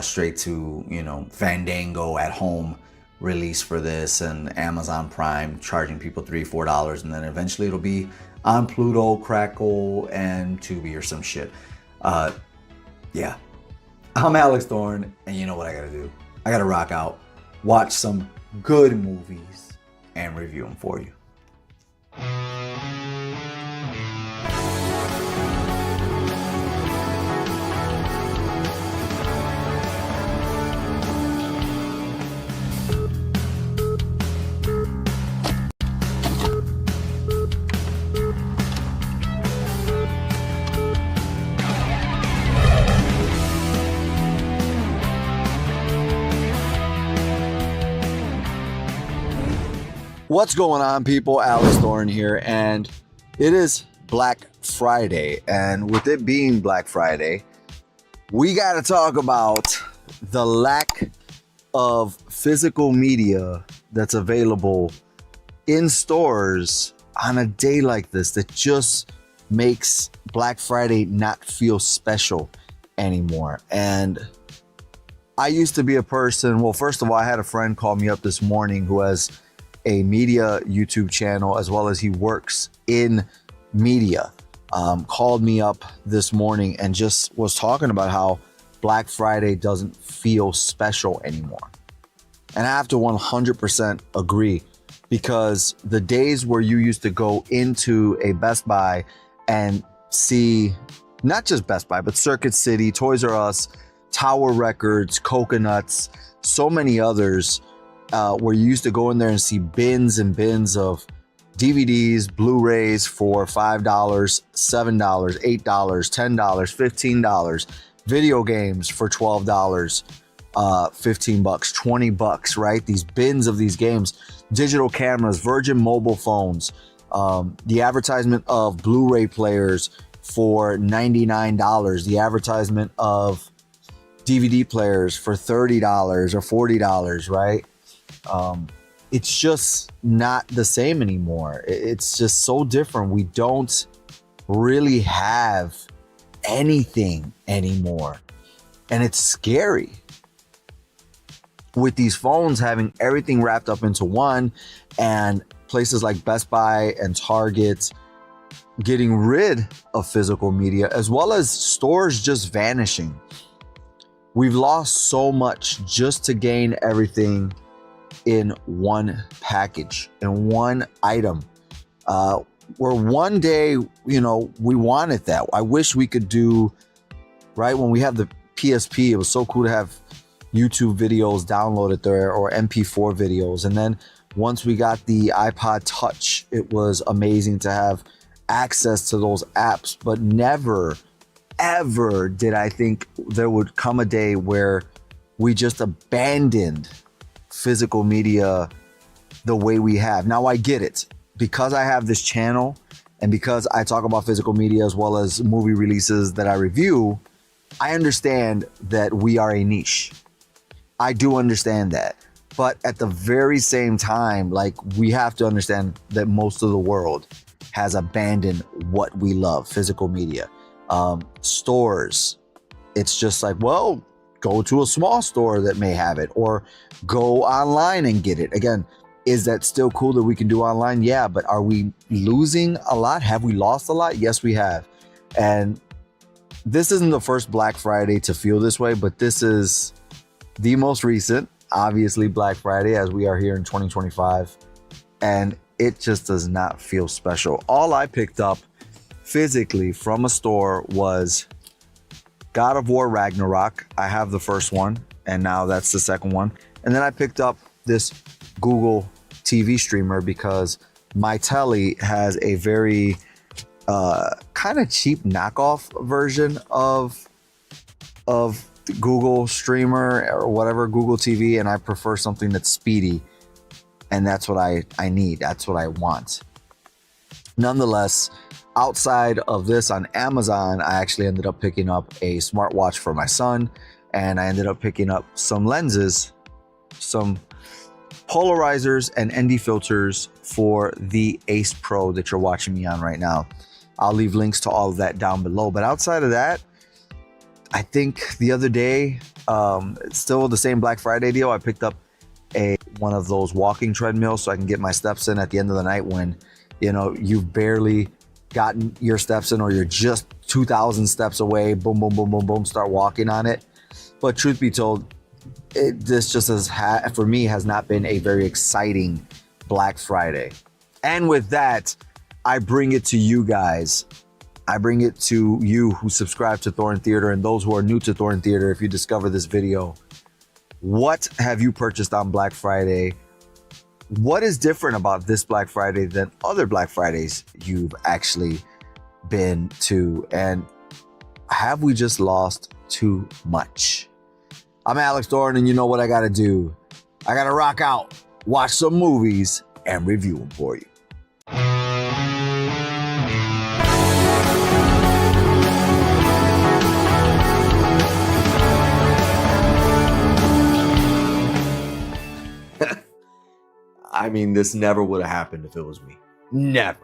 straight to, you know, Fandango at home release for this, and Amazon Prime charging people $3-4, and then eventually it'll be on Pluto, Crackle, and Tubi or some shit. Yeah. I'm Alex Thorn, and you know what I gotta do? I gotta rock out, watch some good movies, and review them for you. What's going on, people? Alex Thorn here, and it is Black Friday. And with it being Black Friday, we got to talk about the lack of physical media that's available in stores on a day like this that just makes Black Friday not feel special anymore. And I used to be a person, well, first of all, I had a friend call me up this morning who has a media YouTube channel, as well as he works in media. Called me up this morning and just was talking about how Black Friday doesn't feel special anymore. And I have to 100% agree, because the days where you used to go into a Best Buy and see not just Best Buy, but Circuit City, Toys R Us, Tower Records, Coconuts, so many others, where you used to go in there and see bins and bins of DVDs, Blu-rays for $5, $7, $8, $10, $15, video games for $12, $15, $20, right? These bins of these games, digital cameras, Virgin mobile phones, the advertisement of Blu-ray players for $99, the advertisement of DVD players for $30 or $40, right? It's just not the same anymore. It's just so different. We don't really have anything anymore. And it's scary. With these phones having everything wrapped up into one, and places like Best Buy and Target getting rid of physical media, as well as stores just vanishing. We've lost so much just to gain everything in one package, in one item. Where one day, you know, we wanted that. I wish we could do, right, when we have the PSP, it was so cool to have YouTube videos downloaded there, or MP4 videos. And then once we got the iPod Touch, it was amazing to have access to those apps. But never, ever did I think there would come a day where we just abandoned physical media the way we have. Now I get it, because I have this channel and because I talk about physical media as well as movie releases that I review, I understand that we are a niche. I do understand that. But at the very same time, like, we have to understand that most of the world has abandoned what we love, physical media. Stores, it's just like, well, go to a small store that may have it, or go online and get it. Again, is that still cool that we can do online? Yeah, but are we losing a lot? Have we lost a lot? Yes, we have. And this isn't the first Black Friday to feel this way, but this is the most recent, obviously, Black Friday, as we are here in 2025. And it just does not feel special. All I picked up physically from a store was God of War Ragnarok. I have the first one, and now that's the second one. And then I picked up this Google TV streamer because my telly has a very kind of cheap knockoff version of Google streamer or whatever, Google TV, and I prefer something that's speedy, and that's what I need. That's what I want. Nonetheless, outside of this on Amazon, I actually ended up picking up a smartwatch for my son, and I ended up picking up some lenses, some polarizers and ND filters for the Ace Pro that you're watching me on right now. I'll leave links to all of that down below. But outside of that, I think the other day, it's still the same Black Friday deal. I picked up one of those walking treadmills so I can get my steps in at the end of the night when, you know, you've barely gotten your steps in or you're just 2,000 steps away, boom, boom, boom, boom, boom, start walking on it. But truth be told, this just for me has not been a very exciting Black Friday. And with that, I bring it to you guys. I bring it to you who subscribe to Thorn Theater and those who are new to Thorn Theater. If you discover this video, what have you purchased on Black Friday? What is different about this Black Friday than other Black Fridays you've actually been to? And have we just lost too much? I'm Alex Thorn, and you know what I gotta do. I gotta rock out, watch some movies, and review them for you. I mean, this never would have happened if it was me. Never.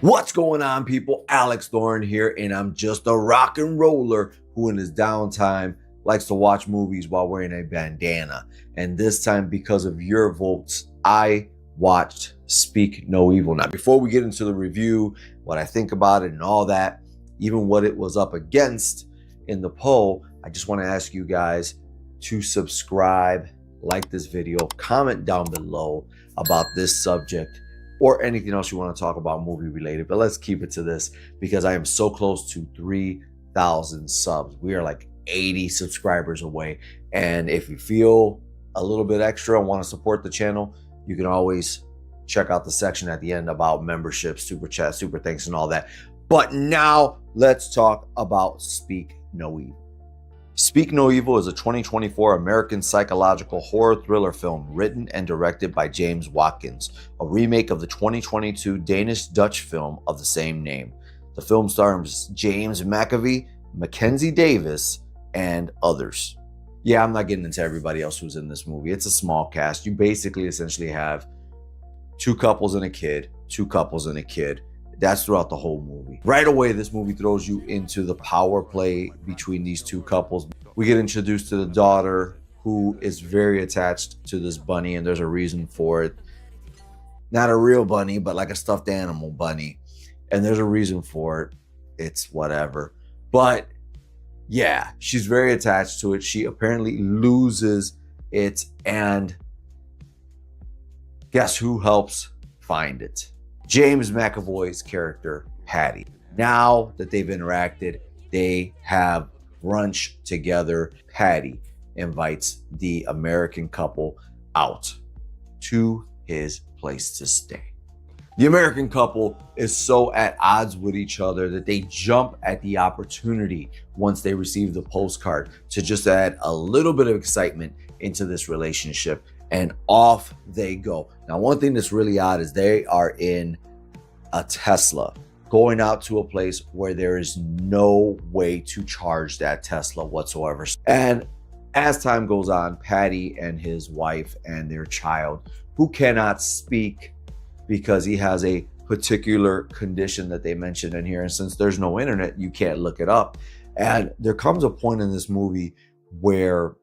What's going on, people? Alex Thorn here, and I'm just a rock and roller who in his downtime likes to watch movies while wearing a bandana. And this time, because of your votes, I watched Speak No Evil. Now, before we get into the review, what I think about it and all that, even what it was up against in the poll, I just want to ask you guys to subscribe, like this video, comment down below about this subject or anything else you want to talk about movie related. But let's keep it to this because I am so close to 3,000 subs. We are like 80 subscribers away. And if you feel a little bit extra and want to support the channel, you can always check out the section at the end about membership, super chat, super thanks, and all that. But now let's talk about Speak No Evil. Speak No Evil is a 2024 American psychological horror thriller film written and directed by James Watkins, a remake of the 2022 Danish-Dutch film of the same name. The film stars James McAvoy, Mackenzie Davis, and others. Yeah, I'm not getting into everybody else who's in this movie. It's a small cast. You basically essentially have two couples and a kid, two couples and a kid. That's throughout the whole movie. Right away, this movie throws you into the power play between these two couples. We get introduced to the daughter who is very attached to this bunny, and there's a reason for it. Not a real bunny, but like a stuffed animal bunny. And there's a reason for it. It's whatever. But yeah, she's very attached to it. She apparently loses it, and guess who helps find it? James McAvoy's character, Patty. Now that they've interacted, they have brunch together. Patty invites the American couple out to his place to stay. The American couple is so at odds with each other that they jump at the opportunity once they receive the postcard to just add a little bit of excitement into this relationship, and off they go. Now, one thing that's really odd is they are in a Tesla going out to a place where there is no way to charge that Tesla whatsoever. And as time goes on, Patty and his wife and their child, who cannot speak because he has a particular condition that they mentioned in here, and since there's no internet, you can't look it up. And there comes a point in this movie where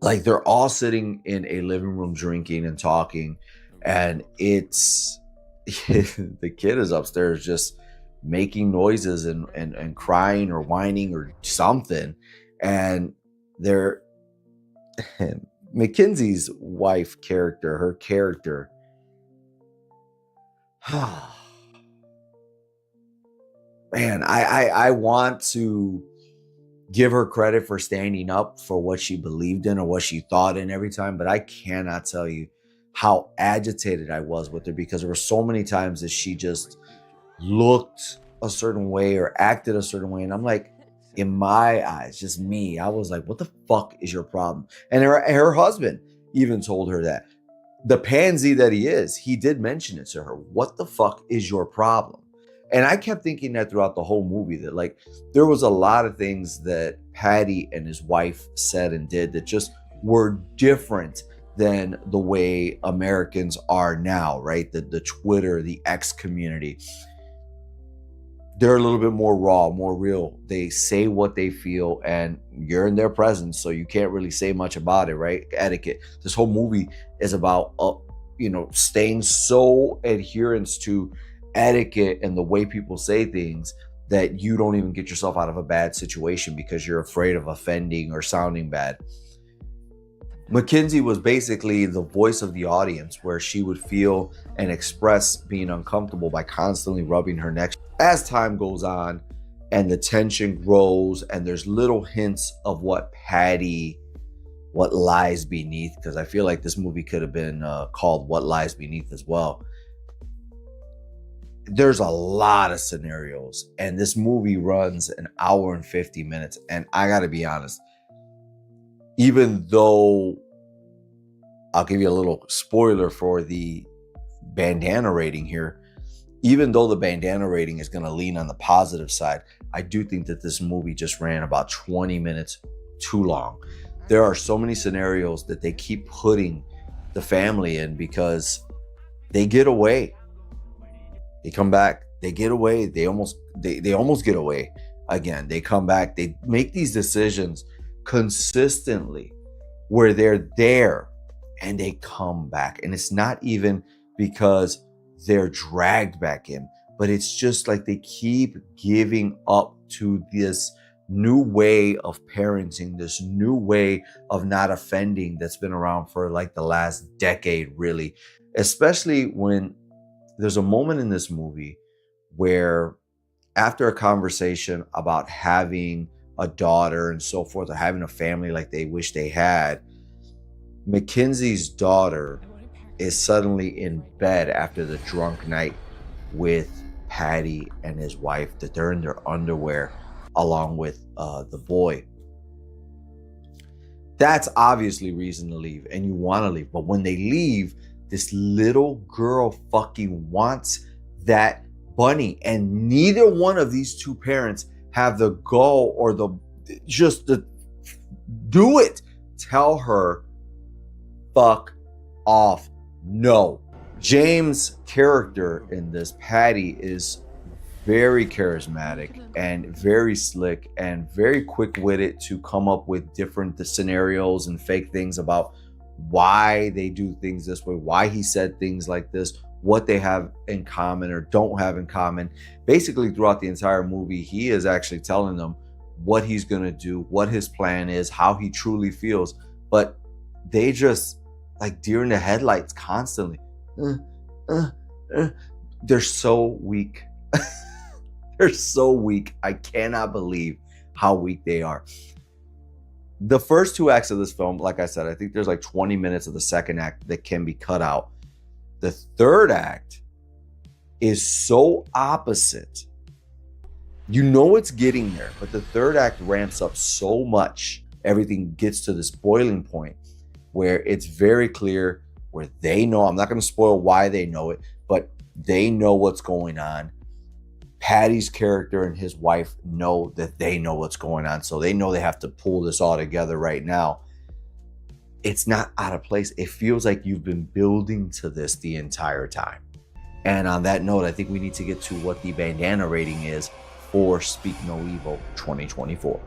like they're all sitting in a living room drinking and talking, and it's the kid is upstairs just making noises and crying or whining or something. And they're Mackenzie's wife character, her character. Man, I want to give her credit for standing up for what she believed in or what she thought in every time, but I cannot tell you how agitated I was with her, because there were so many times that she just looked a certain way or acted a certain way, and I'm like, in my eyes, just me, I was like, what the fuck is your problem? And her husband even told her that. The pansy that he is, he did mention it to her. What the fuck is your problem? And I kept thinking that throughout the whole movie, that like there was a lot of things that Patty and his wife said and did that just were different than the way Americans are now, right? The Twitter, the X community. They're a little bit more raw, more real. They say what they feel and you're in their presence, so you can't really say much about it, right? Etiquette. This whole movie is about, staying so adherence to etiquette and the way people say things that you don't even get yourself out of a bad situation because you're afraid of offending or sounding bad. Mackenzie was basically the voice of the audience, where she would feel and express being uncomfortable by constantly rubbing her neck. As time goes on and the tension grows and there's little hints of what lies beneath, because I feel like this movie could have been called What Lies Beneath as well. There's a lot of scenarios, and this movie runs an hour and 50 minutes. And I gotta be honest, even though I'll give you a little spoiler for the bandana rating here, even though the bandana rating is going to lean on the positive side, I do think that this movie just ran about 20 minutes too long. There are so many scenarios that they keep putting the family in because they get away. They come back, they get away, they almost get away again. They come back, they make these decisions consistently where they're there and they come back. And it's not even because they're dragged back in, but it's just like they keep giving up to this new way of parenting, this new way of not offending that's been around for like the last decade, really. Especially when there's a moment in this movie where, after a conversation about having a daughter and so forth, or having a family like they wish they had, Mackenzie's daughter is suddenly in bed after the drunk night with Patty and his wife, that they're in their underwear along with the boy. That's obviously reason to leave, and you want to leave. But when they leave, this little girl fucking wants that bunny, and neither one of these two parents have the gall or the do it. Tell her, fuck off. No. James' character in this, Patty, is very charismatic and very slick and very quick-witted to come up with different scenarios and fake things about why they do things this way, why he said things like this, what they have in common or don't have in common. Basically, throughout the entire movie, he is actually telling them what he's going to do, what his plan is, how he truly feels. But they just like deer in the headlights constantly. They're so weak. They're so weak. I cannot believe how weak they are. The first two acts of this film, like I said, I think there's like 20 minutes of the second act that can be cut out. The third act is so opposite. You know it's getting there, but the third act ramps up so much. Everything gets to this boiling point where it's very clear, where they know, I'm not going to spoil why they know it, but they know what's going on. Patty's character and his wife know that they know what's going on, so they know they have to pull this all together right now. It's not out of place. It feels like you've been building to this the entire time. And on that note, I think we need to get to what the bandana rating is for Speak No Evil 2024.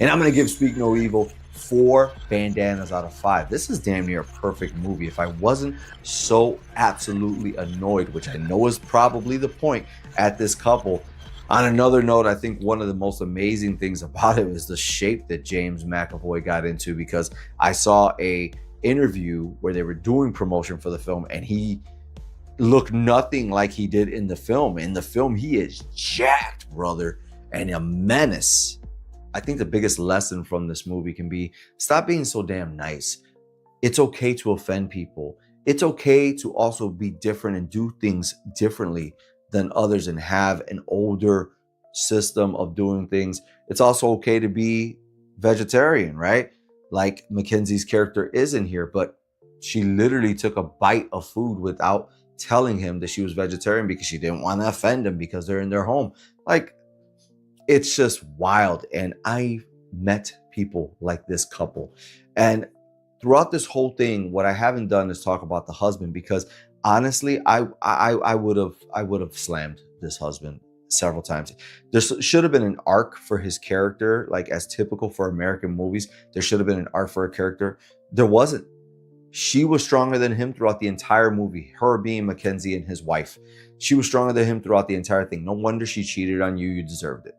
And I'm going to give Speak No Evil 4 bandanas out of 5. This is damn near a perfect movie. If I wasn't so absolutely annoyed, which I know is probably the point at this couple. On another note, I think one of the most amazing things about it is the shape that James McAvoy got into, because I saw a interview where they were doing promotion for the film and he looked nothing like he did in the film. In the film, he is jacked, brother, and a menace. I think the biggest lesson from this movie can be, stop being so damn nice. It's okay to offend people. It's okay to also be different and do things differently than others and have an older system of doing things. It's also okay to be vegetarian, right? Like Mackenzie's character is in here, but she literally took a bite of food without telling him that she was vegetarian because she didn't want to offend him because they're in their home. Like, it's just wild. And I met people like this couple. And throughout this whole thing, what I haven't done is talk about the husband, because honestly, I would have slammed this husband several times. There should have been an arc for his character, like as typical for American movies. There should have been an arc for a character. There wasn't. She was stronger than him throughout the entire movie, her being Mackenzie and his wife. She was stronger than him throughout the entire thing. No wonder she cheated on you. You deserved it.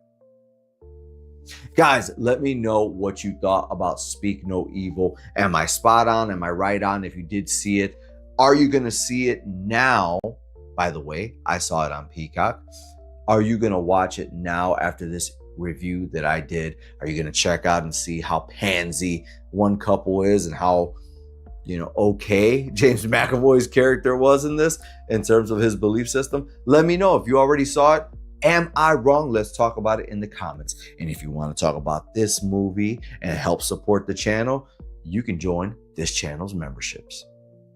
Guys, let me know what you thought about Speak No Evil. Am I spot on? Am I right on? If you did see it, are you going to see it now? By the way, I saw it on Peacock. Are you going to watch it now after this review that I did? Are you going to check out and see how pansy one couple is and how, okay James McAvoy's character was in this in terms of his belief system? Let me know if you already saw it. Am I wrong? Let's talk about it in the comments. And if you want to talk about this movie and help support the channel, you can join this channel's memberships.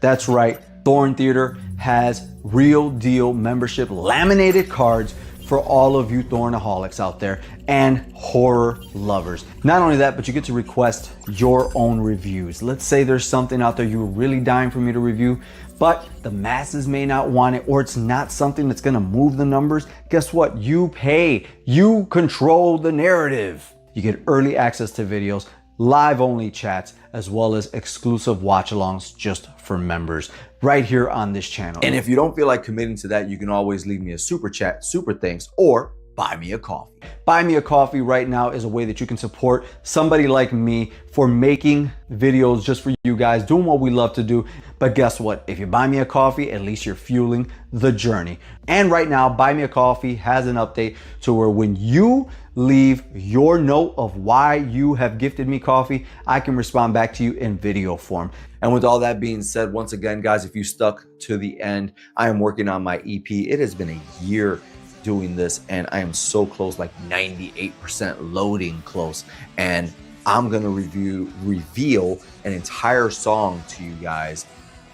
That's right. Thorn Theater has real deal membership laminated cards for all of you Thornaholics out there and horror lovers. Not only that, but you get to request your own reviews. Let's say there's something out there you're really dying for me to review, but the masses may not want it, or it's not something that's gonna move the numbers. Guess what? You pay. You control the narrative. You get early access to videos, live only chats, as well as exclusive watch alongs just for members right here on this channel. And if you don't feel like committing to that, you can always leave me a super chat, super thanks, or buy me a coffee. Buy me a coffee right now is a way that you can support somebody like me for making videos just for you guys, doing what we love to do. But guess what? If you buy me a coffee, at least you're fueling the journey. And right now, Buy Me a Coffee has an update to where when you leave your note of why you have gifted me coffee, I can respond back to you in video form. And with all that being said, once again, guys, if you stuck to the end, I am working on my EP. It has been a year doing this, and I am so close, like 98% loading close. And I'm gonna reveal an entire song to you guys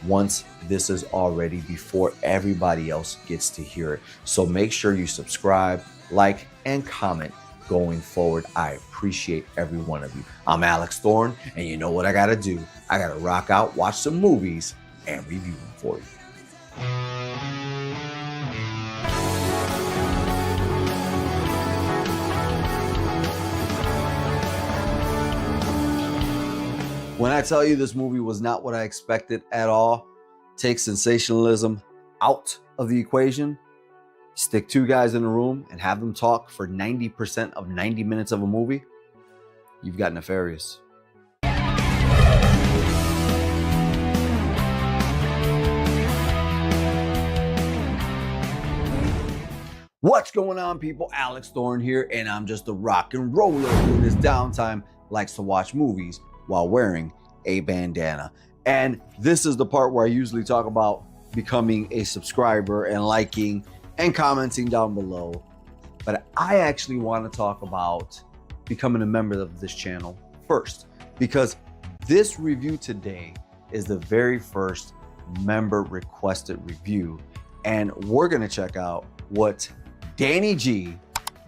once this is already, before everybody else gets to hear it. So make sure you subscribe, like, and comment going forward. I appreciate every one of you. I'm Alex Thorn, and you know what I gotta do? I gotta rock out, watch some movies, and review them for you. When I tell you this movie was not what I expected at all, take sensationalism out of the equation, stick two guys in a room and have them talk for 90% of 90 minutes of a movie, you've got nefarious. What's going on, people? Alex Thorn here, and I'm just a rock and roller who in his downtime likes to watch movies while wearing a bandana. And this is the part where I usually talk about becoming a subscriber and liking and commenting down below. But I actually want to talk about becoming a member of this channel first, because this review today is the very first member requested review. And we're going to check out what Danny G,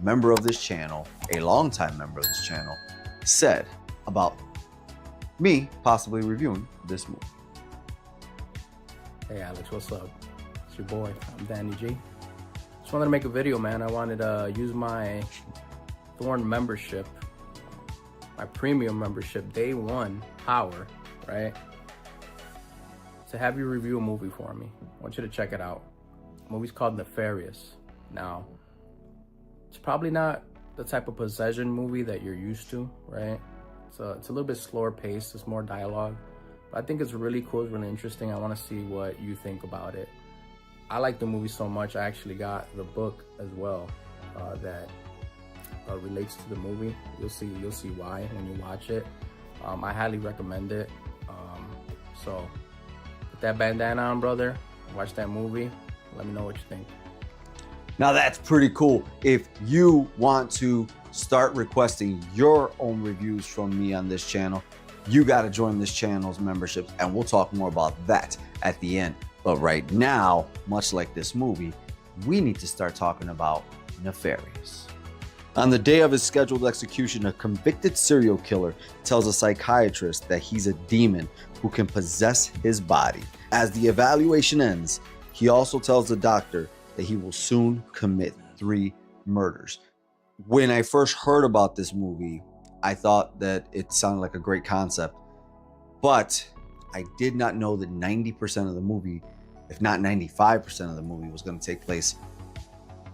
member of this channel, a longtime member of this channel, said about me possibly reviewing this movie. Hey Alex, what's up? It's your boy, I'm Danny G. Just wanted to make a video, man. I wanted to use my Thorn membership, my premium membership, day one power, right? To have you review a movie for me. I want you to check it out. The movie's called Nefarious. Now, it's probably not the type of possession movie that you're used to, right? It's a little bit slower paced, it's more dialogue. But I think it's really cool, it's really interesting. I want to see what you think about it. I like the movie so much, I actually got the book as well that relates to the movie. You'll see why when you watch it. I highly recommend it. So put that bandana on, brother. Watch that movie. Let me know what you think. Now that's pretty cool. If you want to start requesting your own reviews from me on this channel, you got to join this channel's membership, and we'll talk more about that at the end. But right now, much like this movie, we need to start talking about Nefarious. On the day of his scheduled execution, a convicted serial killer tells a psychiatrist that he's a demon who can possess his body. As the evaluation ends, he also tells the doctor that he will soon commit 3 murders. When I first heard about this movie, I thought that it sounded like a great concept, but I did not know that 90% of the movie, if not 95% of the movie, was going to take place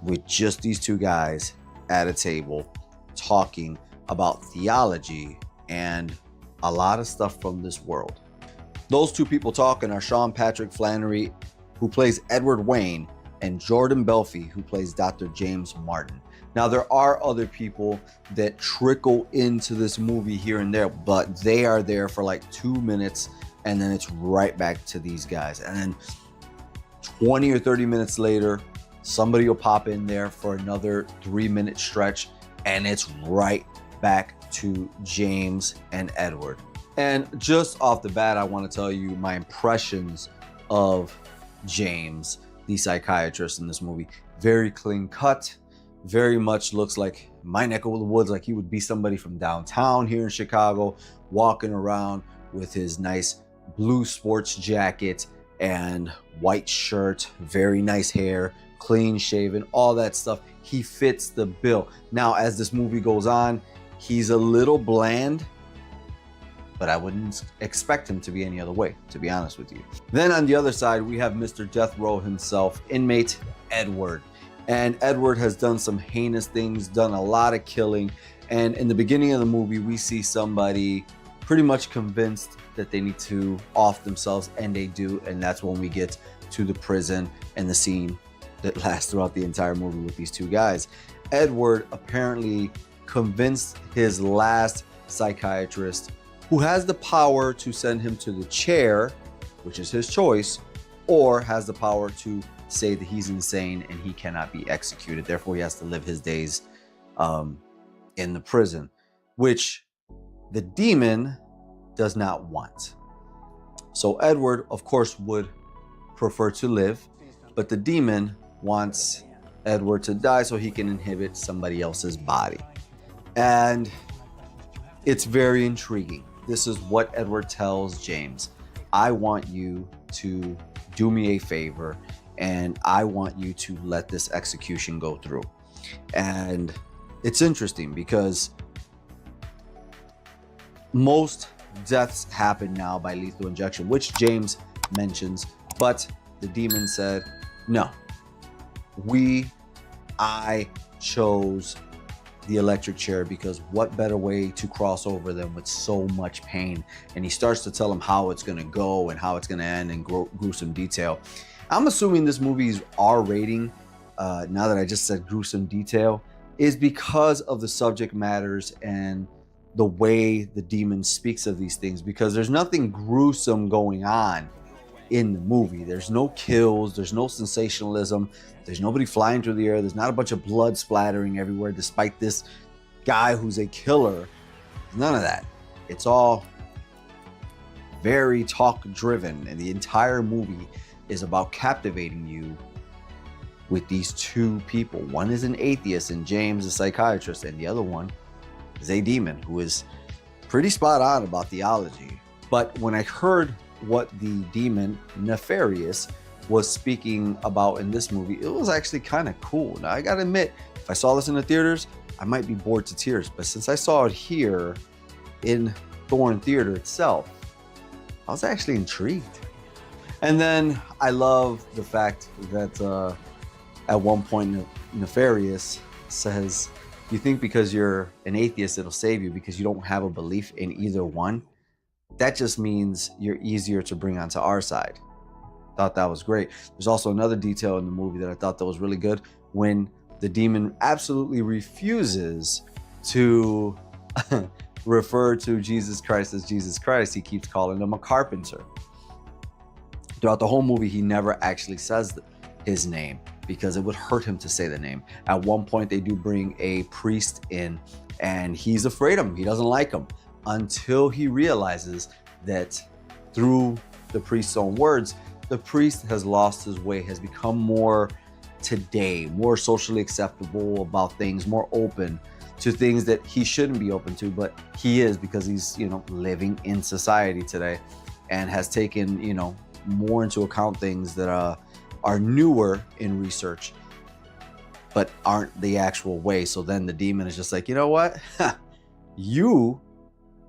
with just these 2 guys at a table talking about theology and a lot of stuff from this world. Those 2 people talking are Sean Patrick Flannery, who plays Edward Wayne, and Jordan Belfi, who plays Dr. James Martin. Now, there are other people that trickle into this movie here and there, but they are there for like 2 minutes, and then it's right back to these guys. And then 20 or 30 minutes later, somebody will pop in there for another 3-minute stretch, and it's right back to James and Edward. And just off the bat, I want to tell you my impressions of James, the psychiatrist in this movie. Very clean cut, very much looks like my neck of the woods, like he would be somebody from downtown here in Chicago, walking around with his nice blue sports jacket and white shirt, very nice hair, clean shaven, all that stuff. He fits the bill. Now, as this movie goes on, he's a little bland, but I wouldn't expect him to be any other way, to be honest with you. Then on the other side, we have Mr. Death Row himself, inmate Edward. And Edward has done some heinous things, done a lot of killing. And in the beginning of the movie, we see somebody pretty much convinced that they need to off themselves, and they do. And that's when we get to the prison and the scene that lasts throughout the entire movie with these 2 guys. Edward apparently convinced his last psychiatrist, who has the power to send him to the chair, which is his choice, or has the power to say that he's insane and he cannot be executed. Therefore, he has to live his days in the prison, which the demon does not want. So Edward, of course, would prefer to live, but the demon wants Edward to die so he can inhabit somebody else's body. And it's very intriguing. This is what Edward tells James. I want you to do me a favor, and I want you to let this execution go through. And it's interesting because most deaths happen now by lethal injection, which James mentions, but the demon said, no, I chose the electric chair because what better way to cross over them with so much pain? And he starts to tell him how it's going to go and how it's going to end in gruesome detail. I'm assuming this movie's R rating, now that I just said gruesome detail, is because of the subject matters and the way the demon speaks of these things, because there's nothing gruesome going on in the movie. There's no kills, there's no sensationalism, there's nobody flying through the air, there's not a bunch of blood splattering everywhere despite this guy who's a killer. None of that. It's all very talk driven, and the entire movie is about captivating you with these 2 people. One is an atheist and James, a psychiatrist, and the other one is a demon who is pretty spot on about theology. But when I heard what the demon Nefarious was speaking about in this movie, it was actually kind of cool. Now, I gotta admit, if I saw this in the theaters, I might be bored to tears. But since I saw it here in Thorn Theater itself, I was actually intrigued. And then I love the fact that at one point Nefarious says, you think because you're an atheist it'll save you because you don't have a belief in either one? That just means you're easier to bring onto our side. Thought that was great. There's also another detail in the movie that I thought that was really good, when the demon absolutely refuses to refer to Jesus Christ as Jesus Christ. He keeps calling him a carpenter. Throughout the whole movie, he never actually says his name. because it would hurt him to say the name. At one point, they do bring a priest in, and he's afraid of him. He doesn't like him until he realizes that through the priest's own words, the priest has lost his way, has become more today, more socially acceptable about things, more open to things that he shouldn't be open to, but he is, because he's, you know, living in society today and has taken, you know, more into account things that are newer in research, but aren't the actual way. So then the demon is just like, you know what? You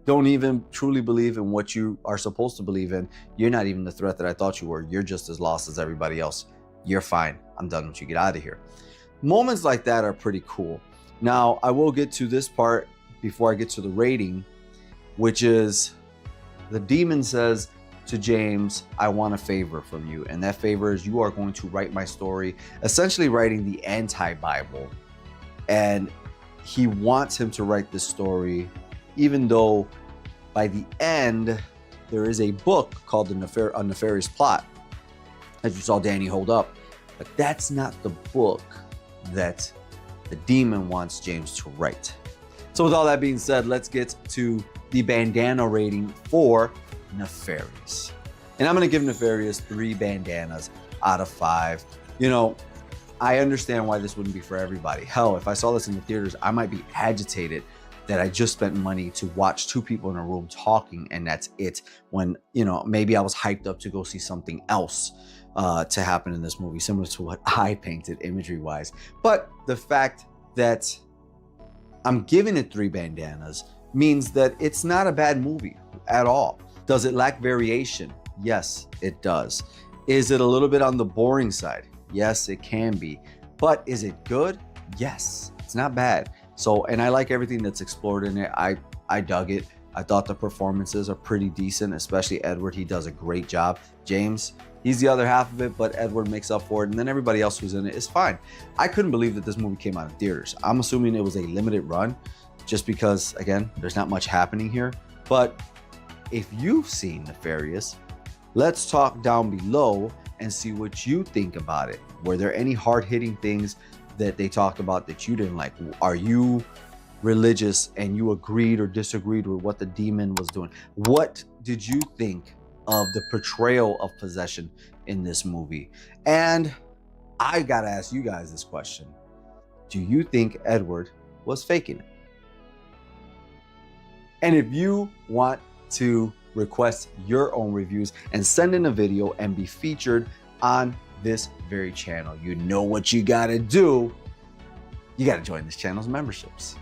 don't even truly believe in what you are supposed to believe in. You're not even the threat that I thought you were. You're just as lost as everybody else. You're fine. I'm done with you. Get out of here. Moments like that are pretty cool. Now, I will get to this part before I get to the rating, which is the demon says to James, I want a favor from you. And that favor is you are going to write my story, essentially writing the anti-Bible. And he wants him to write this story, even though by the end, there is a book called A Nefarious Plot, as you saw Danny hold up. But that's not the book that the demon wants James to write. So with all that being said, let's get to the bandana rating for Nefarious. And I'm going to give Nefarious 3 bandanas out of 5. You know, I understand why this wouldn't be for everybody. Hell, if I saw this in the theaters, I might be agitated that I just spent money to watch 2 people in a room talking and that's it. When, you know, maybe I was hyped up to go see something else to happen in this movie, similar to what I painted imagery wise. But the fact that I'm giving it 3 bandanas means that it's not a bad movie at all. Does it lack variation? Yes, it does. Is it a little bit on the boring side? Yes, it can be. But is it good? Yes, it's not bad. So, and I like everything that's explored in it. I dug it. I thought the performances are pretty decent, especially Edward. He does a great job. James, he's the other half of it, but Edward makes up for it. And then everybody else who's in it is fine. I couldn't believe that this movie came out in theaters. I'm assuming it was a limited run just because, again, there's not much happening here. But if you've seen Nefarious, let's talk down below and see what you think about it. Were there any hard-hitting things that they talked about that you didn't like? Are you religious and you agreed or disagreed with what the demon was doing? What did you think of the portrayal of possession in this movie? And I gotta ask you guys this question. Do you think Edward was faking it? And if you want to request your own reviews and send in a video and be featured on this very channel, you know what you gotta do. You gotta join this channel's memberships.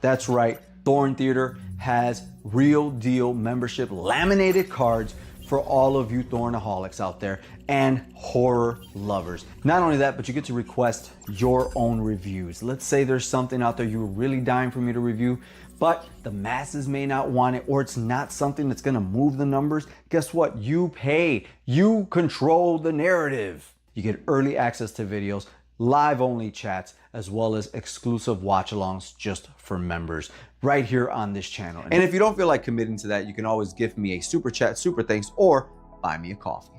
That's right, Thorn Theater has real deal membership laminated cards for all of you Thornaholics out there and horror lovers. Not only that, but you get to request your own reviews. Let's say there's something out there you're really dying for me to review, but the masses may not want it, or it's not something that's gonna move the numbers. Guess what? You pay. You control the narrative. You get early access to videos, live only chats, as well as exclusive watch alongs just for members right here on this channel. And if you don't feel like committing to that, you can always give me a super chat, super thanks, or buy me a coffee.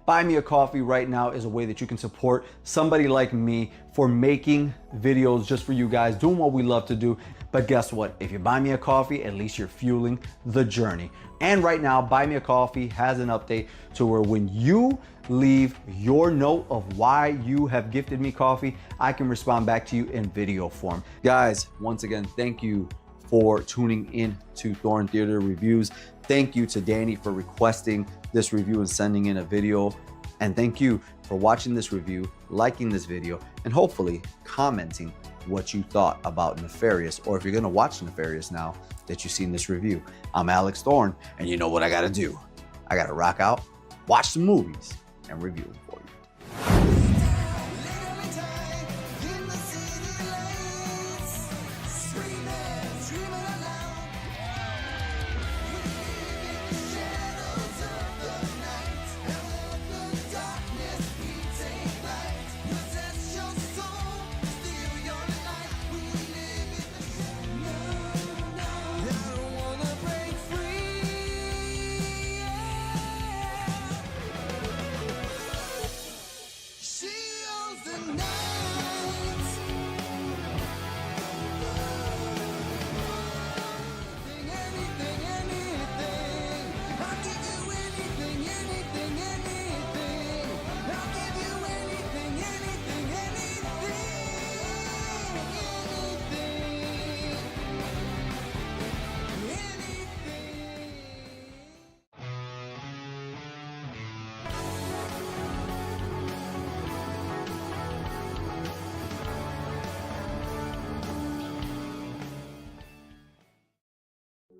Buy me a coffee right now is a way that you can support somebody like me for making videos just for you guys, doing what we love to do. But guess what? If you buy me a coffee, at least you're fueling the journey. And right now, Buy Me a Coffee has an update to where when you leave your note of why you have gifted me coffee, I can respond back to you in video form. Guys, once again, thank you for tuning in to Thorn Theater Reviews. Thank you to Danny for requesting this review and sending in a video. And thank you for watching this review, liking this video, and hopefully commenting what you thought about Nefarious, or if you're gonna watch Nefarious now that you've seen this review. I'm Alex Thorn, and you know what I gotta do. I gotta rock out, watch some movies, and review them for you.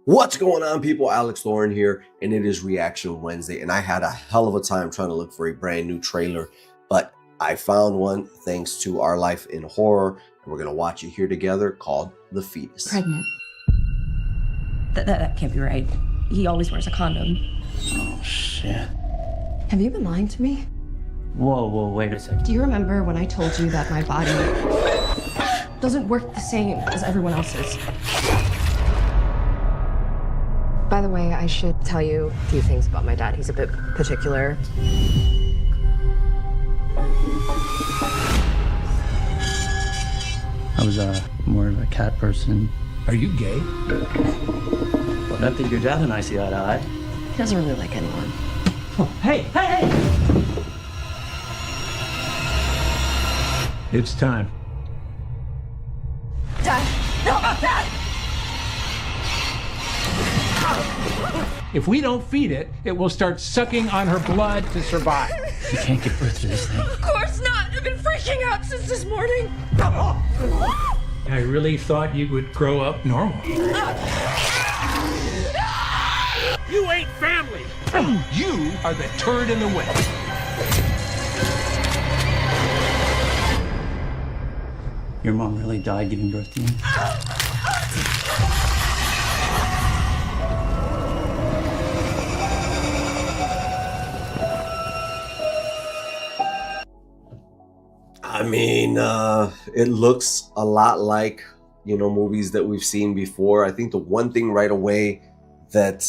What's going on, people? Alex Thorn here, and it is Reaction Wednesday, and I had a hell of a time trying to look for a brand new trailer, but I found one thanks to Our Life in Horror, and we're gonna watch it here together, called The Fetus. Pregnant. That can't be right. He always wears a condom. Oh, shit. Have you been lying to me? Whoa, wait a second. Do you remember when I told you that my body doesn't work the same as everyone else's? By the way, I should tell you a few things about my dad. He's a bit particular. I was more of a cat person. Are you gay? Well, I don't think your dad and I see eye to eye. He doesn't really like anyone. Oh, hey! It's time. Dad! No, Dad! If we don't feed it, it will start sucking on her blood to survive. You can't give birth to this thing. Of course not! I've been freaking out since this morning. I really thought you would grow up normal. You ain't family. You are the turd in the way. Your mom really died giving birth to you? I mean, it looks a lot like, you know, movies that we've seen before. I think the one thing right away that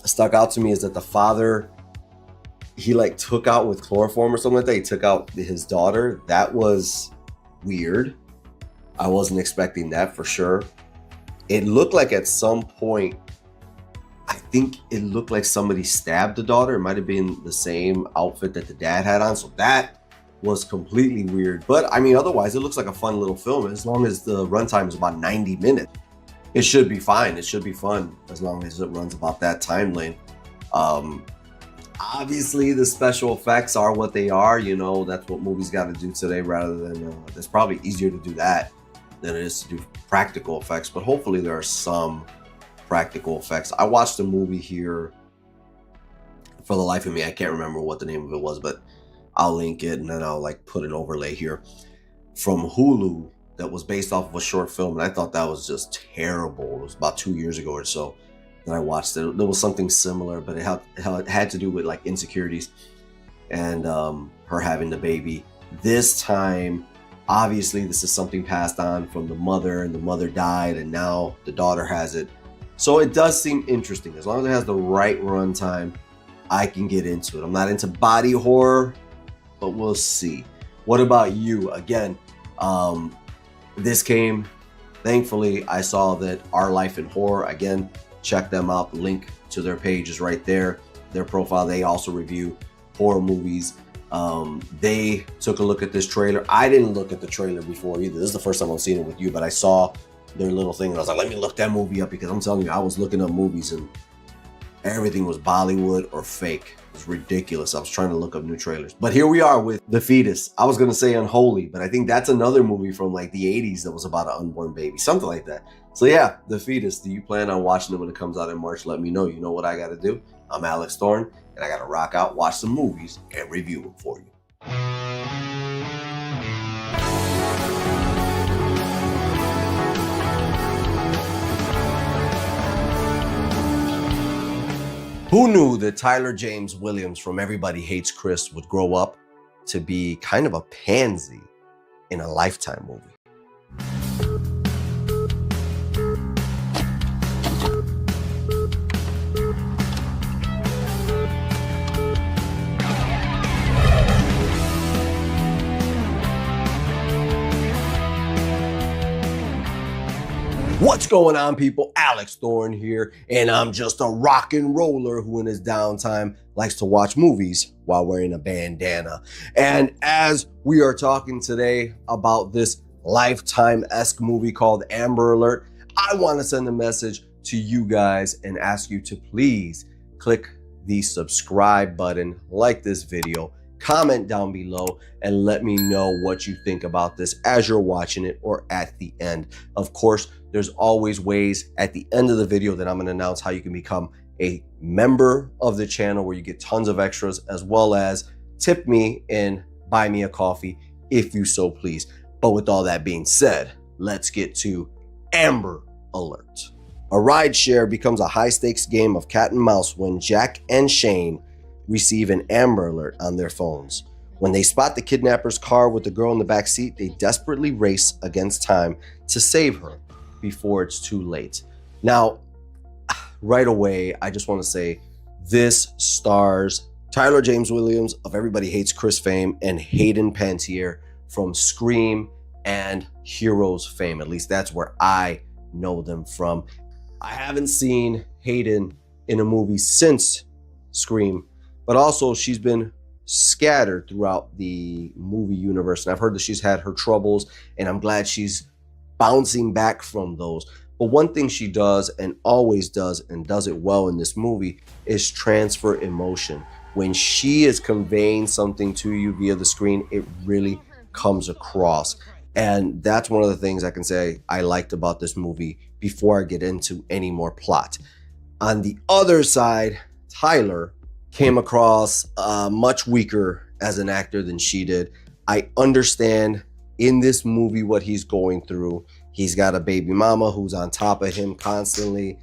stuck out to me is that the father, he like took out with chloroform or something like that. He took out his daughter. That was weird. I wasn't expecting that for sure. It looked like at some point, I think it looked like somebody stabbed the daughter. It might have been the same outfit that the dad had on. So that was completely weird. But I mean, otherwise, it looks like a fun little film. As long as the runtime is about 90 minutes, it should be fine. It should be fun as long as it runs about that time lane. Obviously, the special effects are what they are. You know, that's what movies got to do today rather than, it's probably easier to do that than it is to do practical effects. But hopefully there are some practical effects. I watched a movie here for the life of me. I can't remember what the name of it was, but I'll link it and then I'll like put an overlay here from Hulu that was based off of a short film. And I thought that was just terrible. It was about 2 years ago or so that I watched it. There was something similar, but it had to do with like insecurities and her having the baby. This time, obviously, this is something passed on from the mother, and the mother died and now the daughter has it. So it does seem interesting. As long as it has the right runtime, I can get into it. I'm not into body horror, but we'll see. What about you? Again, this came, thankfully, I saw that Our Life in Horror, again, check them out. The link to their page is right there. Their profile, they also review horror movies. They took a look at this trailer. I didn't look at the trailer before either. This is the first time I'm seeing it with you, but I saw their little thing and I was like, let me look that movie up, because I'm telling you, I was looking up movies and everything was Bollywood or fake. It's ridiculous. I was trying to look up new trailers. But here we are with The Fetus. I was going to say Unholy, but I think that's another movie from like the 80s that was about an unborn baby, something like that. So yeah, The Fetus. Do you plan on watching it when it comes out in March? Let me know. You know what I got to do. I'm Alex Thorn, and I got to rock out, watch some movies, and review them for you. Who knew that Tyler James Williams from Everybody Hates Chris would grow up to be kind of a pansy in a Lifetime movie? What's going on, people? Alex Thorn here, and I'm just a rock and roller who in his downtime likes to watch movies while wearing a bandana. And as we are talking today about this Lifetime-esque movie called Amber Alert, I want to send a message to you guys and ask you to please click the subscribe button, like this video, comment down below and let me know what you think about this as you're watching it or at the end. Of course, there's always ways at the end of the video that I'm going to announce how you can become a member of the channel, where you get tons of extras, as well as tip me and buy me a coffee if you so please. But with all that being said, let's get to Amber Alert. A rideshare becomes a high-stakes game of cat and mouse when Jack and Shane receive an Amber Alert on their phones. When they spot the kidnapper's car with the girl in the back seat, they desperately race against time to save her before it's too late. Now, right away, I just want to say this stars Tyler James Williams of Everybody Hates Chris fame and Hayden Panettiere from Scream and Heroes fame. At least that's where I know them from. I haven't seen Hayden in a movie since Scream, but also she's been scattered throughout the movie universe. And I've heard that she's had her troubles, and I'm glad she's bouncing back from those. But one thing she does and always does, and does it well in this movie, is transfer emotion. When she is conveying something to you via the screen, it really comes across. And that's one of the things I can say I liked about this movie before I get into any more plot. On the other side, Tyler came across much weaker as an actor than she did. I understand in this movie what he's going through. He's got a baby mama who's on top of him constantly.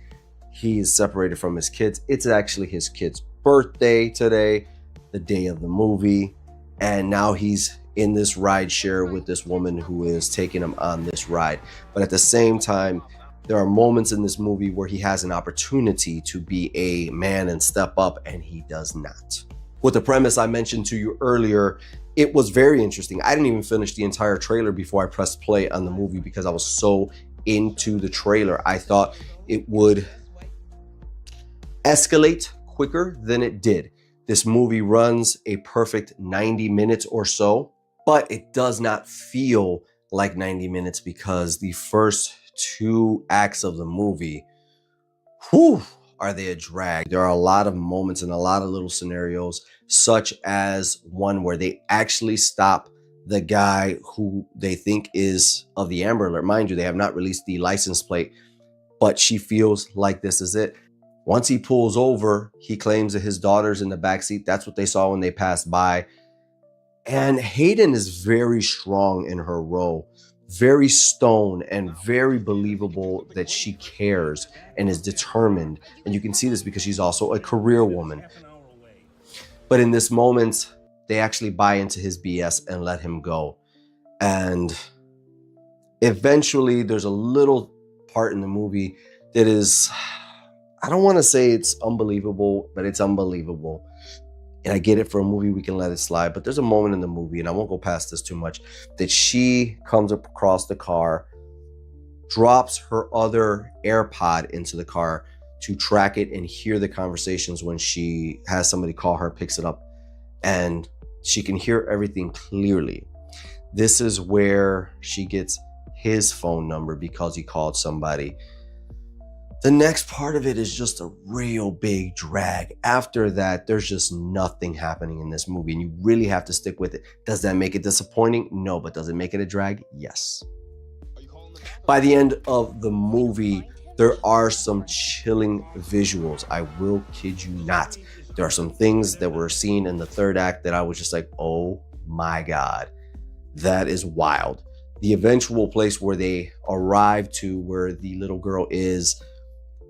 He's separated from his kids. It's actually his kid's birthday today, the day of the movie. And now he's in this ride share with this woman who is taking him on this ride. But at the same time, there are moments in this movie where he has an opportunity to be a man and step up, and he does not. With the premise I mentioned to you earlier, it was very interesting. I didn't even finish the entire trailer before I pressed play on the movie because I was so into the trailer. I thought it would escalate quicker than it did. This movie runs a perfect 90 minutes or so, but it does not feel like 90 minutes because the first 2 acts of the movie, whew, are they a drag. There are a lot of moments and a lot of little scenarios, such as one where they actually stop the guy who they think is of the Amber Alert. Mind you, they have not released the license plate, but she feels like this is it. Once he pulls over, he claims that his daughter's in the backseat. That's what they saw when they passed by. And Hayden is very strong in her role, very stone and very believable that she cares and is determined. And you can see this because she's also a career woman. But in this moment, they actually buy into his BS and let him go. And eventually there's a little part in the movie that is, I don't want to say it's unbelievable, but it's unbelievable. And I get it, for a movie, we can let it slide. But there's a moment in the movie, and I won't go past this too much, that she comes up across the car, drops her other AirPod into the car to track it and hear the conversations when she has somebody call her, picks it up, and she can hear everything clearly. This is where she gets his phone number because he called somebody. The next part of it is just a real big drag. After that, there's just nothing happening in this movie, and you really have to stick with it. Does that make it disappointing? No, but does it make it a drag? Yes. By the end of the movie, there are some chilling visuals. I will kid you not. There are some things that were seen in the third act that I was just like, oh my God, that is wild. The eventual place where they arrive to, where the little girl is,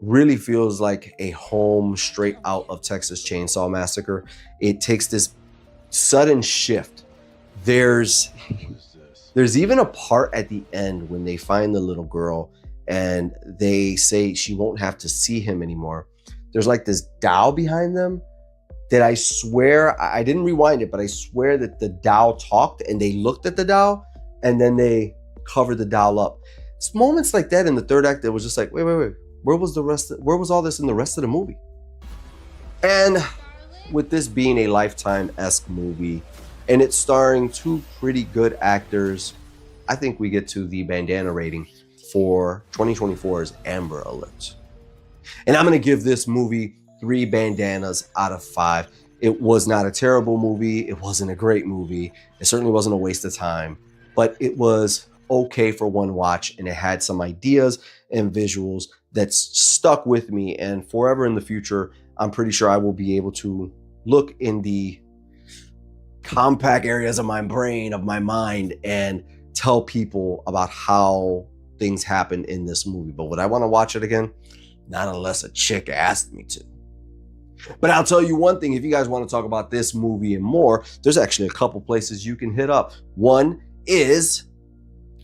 really feels like a home straight out of Texas Chainsaw Massacre. It takes this sudden shift. There's even a part at the end when they find the little girl and they say she won't have to see him anymore. There's like this dowel behind them that I swear, I didn't rewind it, but I swear that the dowel talked and they looked at the dowel and then they covered the dowel up. It's moments like that in the third act that was just like, wait. Where was all this in the rest of the movie? And with this being a Lifetime-esque movie, and it's starring 2 pretty good actors, I think we get to the bandana rating for 2024's Amber Alert. And I'm gonna give this movie 3 bandanas out of 5. It was not a terrible movie. It wasn't a great movie. It certainly wasn't a waste of time, but it was okay for one watch, and it had some ideas and visuals that stuck with me. And forever in the future, I'm pretty sure I will be able to look in the compact areas of my brain, of my mind, and tell people about how things happen in this movie. But would I want to watch it again? Not unless a chick asked me to. But I'll tell you one thing, if you guys want to talk about this movie and more, there's actually a couple places you can hit up. One is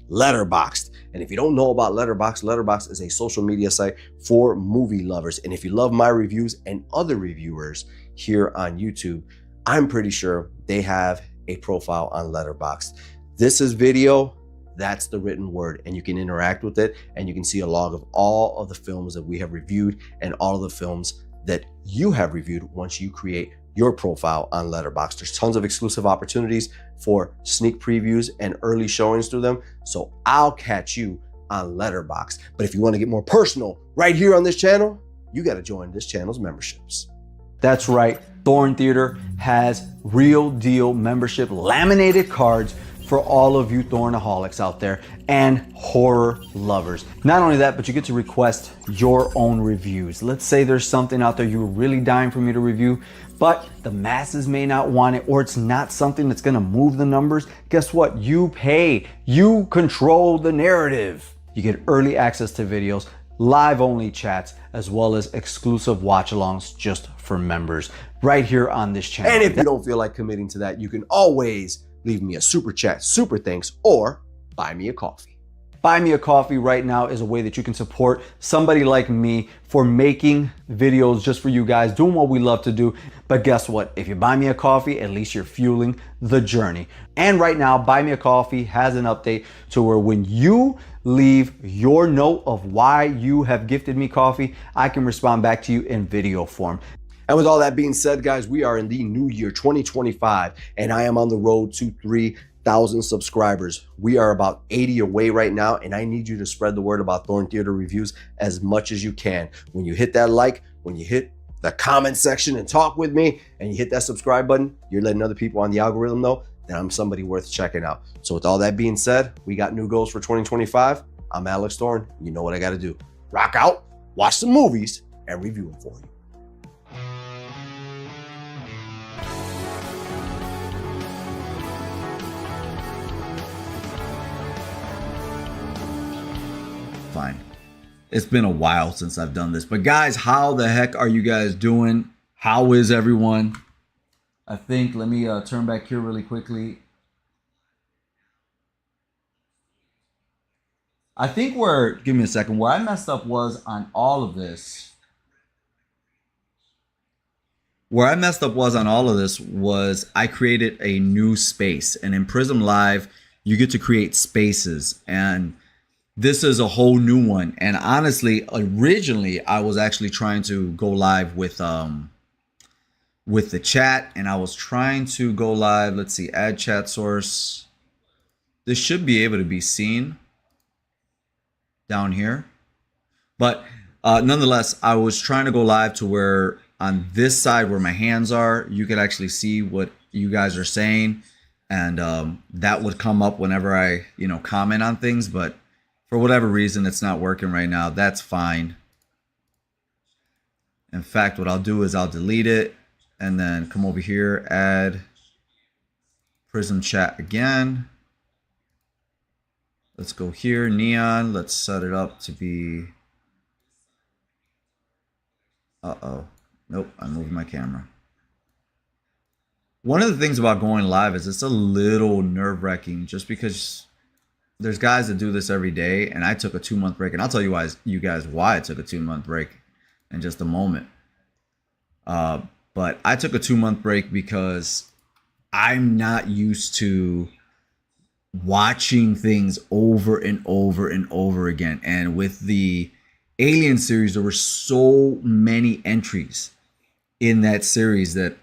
Letterboxd. And if you don't know about Letterboxd, Letterboxd is a social media site for movie lovers. And if you love my reviews and other reviewers here on YouTube, I'm pretty sure they have a profile on Letterboxd. This is video, that's the written word, and you can interact with it, and you can see a log of all of the films that we have reviewed and all of the films that you have reviewed once you create your profile on Letterboxd. There's tons of exclusive opportunities for sneak previews and early showings through them. So I'll catch you on Letterboxd. But if you want to get more personal right here on this channel, you got to join this channel's memberships. That's right. Thorn Theater has real deal membership laminated cards for all of you Thornaholics out there and horror lovers. Not only that, but you get to request your own reviews. Let's say there's something out there you're really dying for me to review, but the masses may not want it, or it's not something that's gonna move the numbers. Guess what? You pay. You control the narrative. You get early access to videos, live only chats, as well as exclusive watch-alongs just for members right here on this channel. And if you don't feel like committing to that, you can always leave me a super chat, super thanks, or buy me a coffee. Buy me a coffee right now is a way that you can support somebody like me for making videos just for you guys, doing what we love to do. But guess what? If you buy me a coffee, at least you're fueling the journey. And right now, Buy Me a Coffee has an update to where when you leave your note of why you have gifted me coffee, I can respond back to you in video form. And with all that being said, guys, we are in the new year 2025, and I am on the road to 3,000 subscribers. We are about 80 away right now, and I need you to spread the word about Thorn Theater Reviews as much as you can. When you hit that like, when you hit the comment section and talk with me, and you hit that subscribe button, you're letting other people on the algorithm know that I'm somebody worth checking out. So with all that being said, we got new goals for 2025. I'm Alex Thorn. You know what I got to do. Rock out, watch some movies, and review them for you. Fine. It's been a while since I've done this, but guys, how the heck are you guys doing? How is everyone? I think, let me turn back here really quickly. I think give me a second, where I messed up was on all of this. Where I messed up was on all of this was I created a new space, and in Prism Live, you get to create spaces, and this is a whole new one. And honestly, originally, I was actually trying to go live with the chat, and I was trying to go live. Let's see, add chat source. This should be able to be seen down here. But nonetheless, I was trying to go live to where on this side where my hands are, you could actually see what you guys are saying. And that would come up whenever I, comment on things. But for whatever reason, it's not working right now. That's fine. In fact, what I'll do is I'll delete it and then come over here, add Prism chat again. Let's go here, neon. Let's set it up to be, nope, I moved my camera. One of the things about going live is it's a little nerve-wracking just because there's guys that do this every day, and I took a 2-month break, and I'll tell you guys why I took a 2-month break in just a moment. But I took a 2-month break because I'm not used to watching things over and over and over again. And with the Alien series, there were so many entries in that series that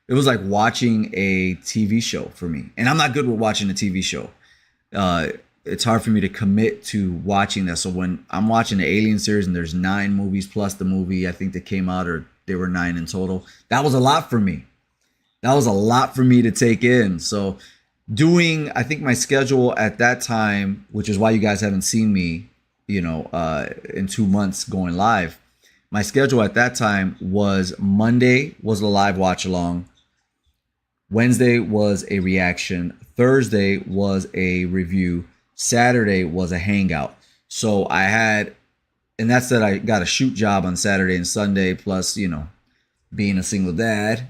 it was like watching a TV show for me. And I'm not good with watching a TV show. It's hard for me to commit to watching that. So when I'm watching the Alien series and there's 9 movies plus the movie I think that came out, or They were 9 in total. That was a lot for me. That was a lot for me to take in. So doing, I think my schedule at that time, which is why you guys haven't seen me, in 2 months going live. My schedule at that time was Monday was a live watch along. Wednesday was a reaction. Thursday was a review. Saturday was a hangout. So I had, and that's that I got a shoot job on Saturday and Sunday, plus, being a single dad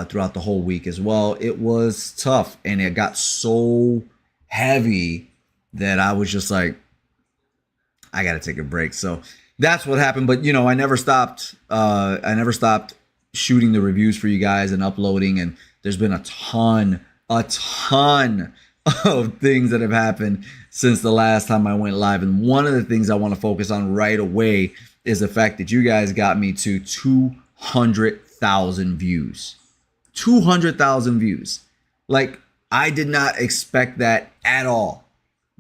throughout the whole week as well. It was tough, and it got so heavy that I was just like, I got to take a break. So that's what happened. But, I never stopped. I never stopped shooting the reviews for you guys and uploading. And there's been a ton of things that have happened since the last time I went live. And one of the things I want to focus on right away is the fact that you guys got me to 200,000 views. 200,000 views. Like, I did not expect that at all.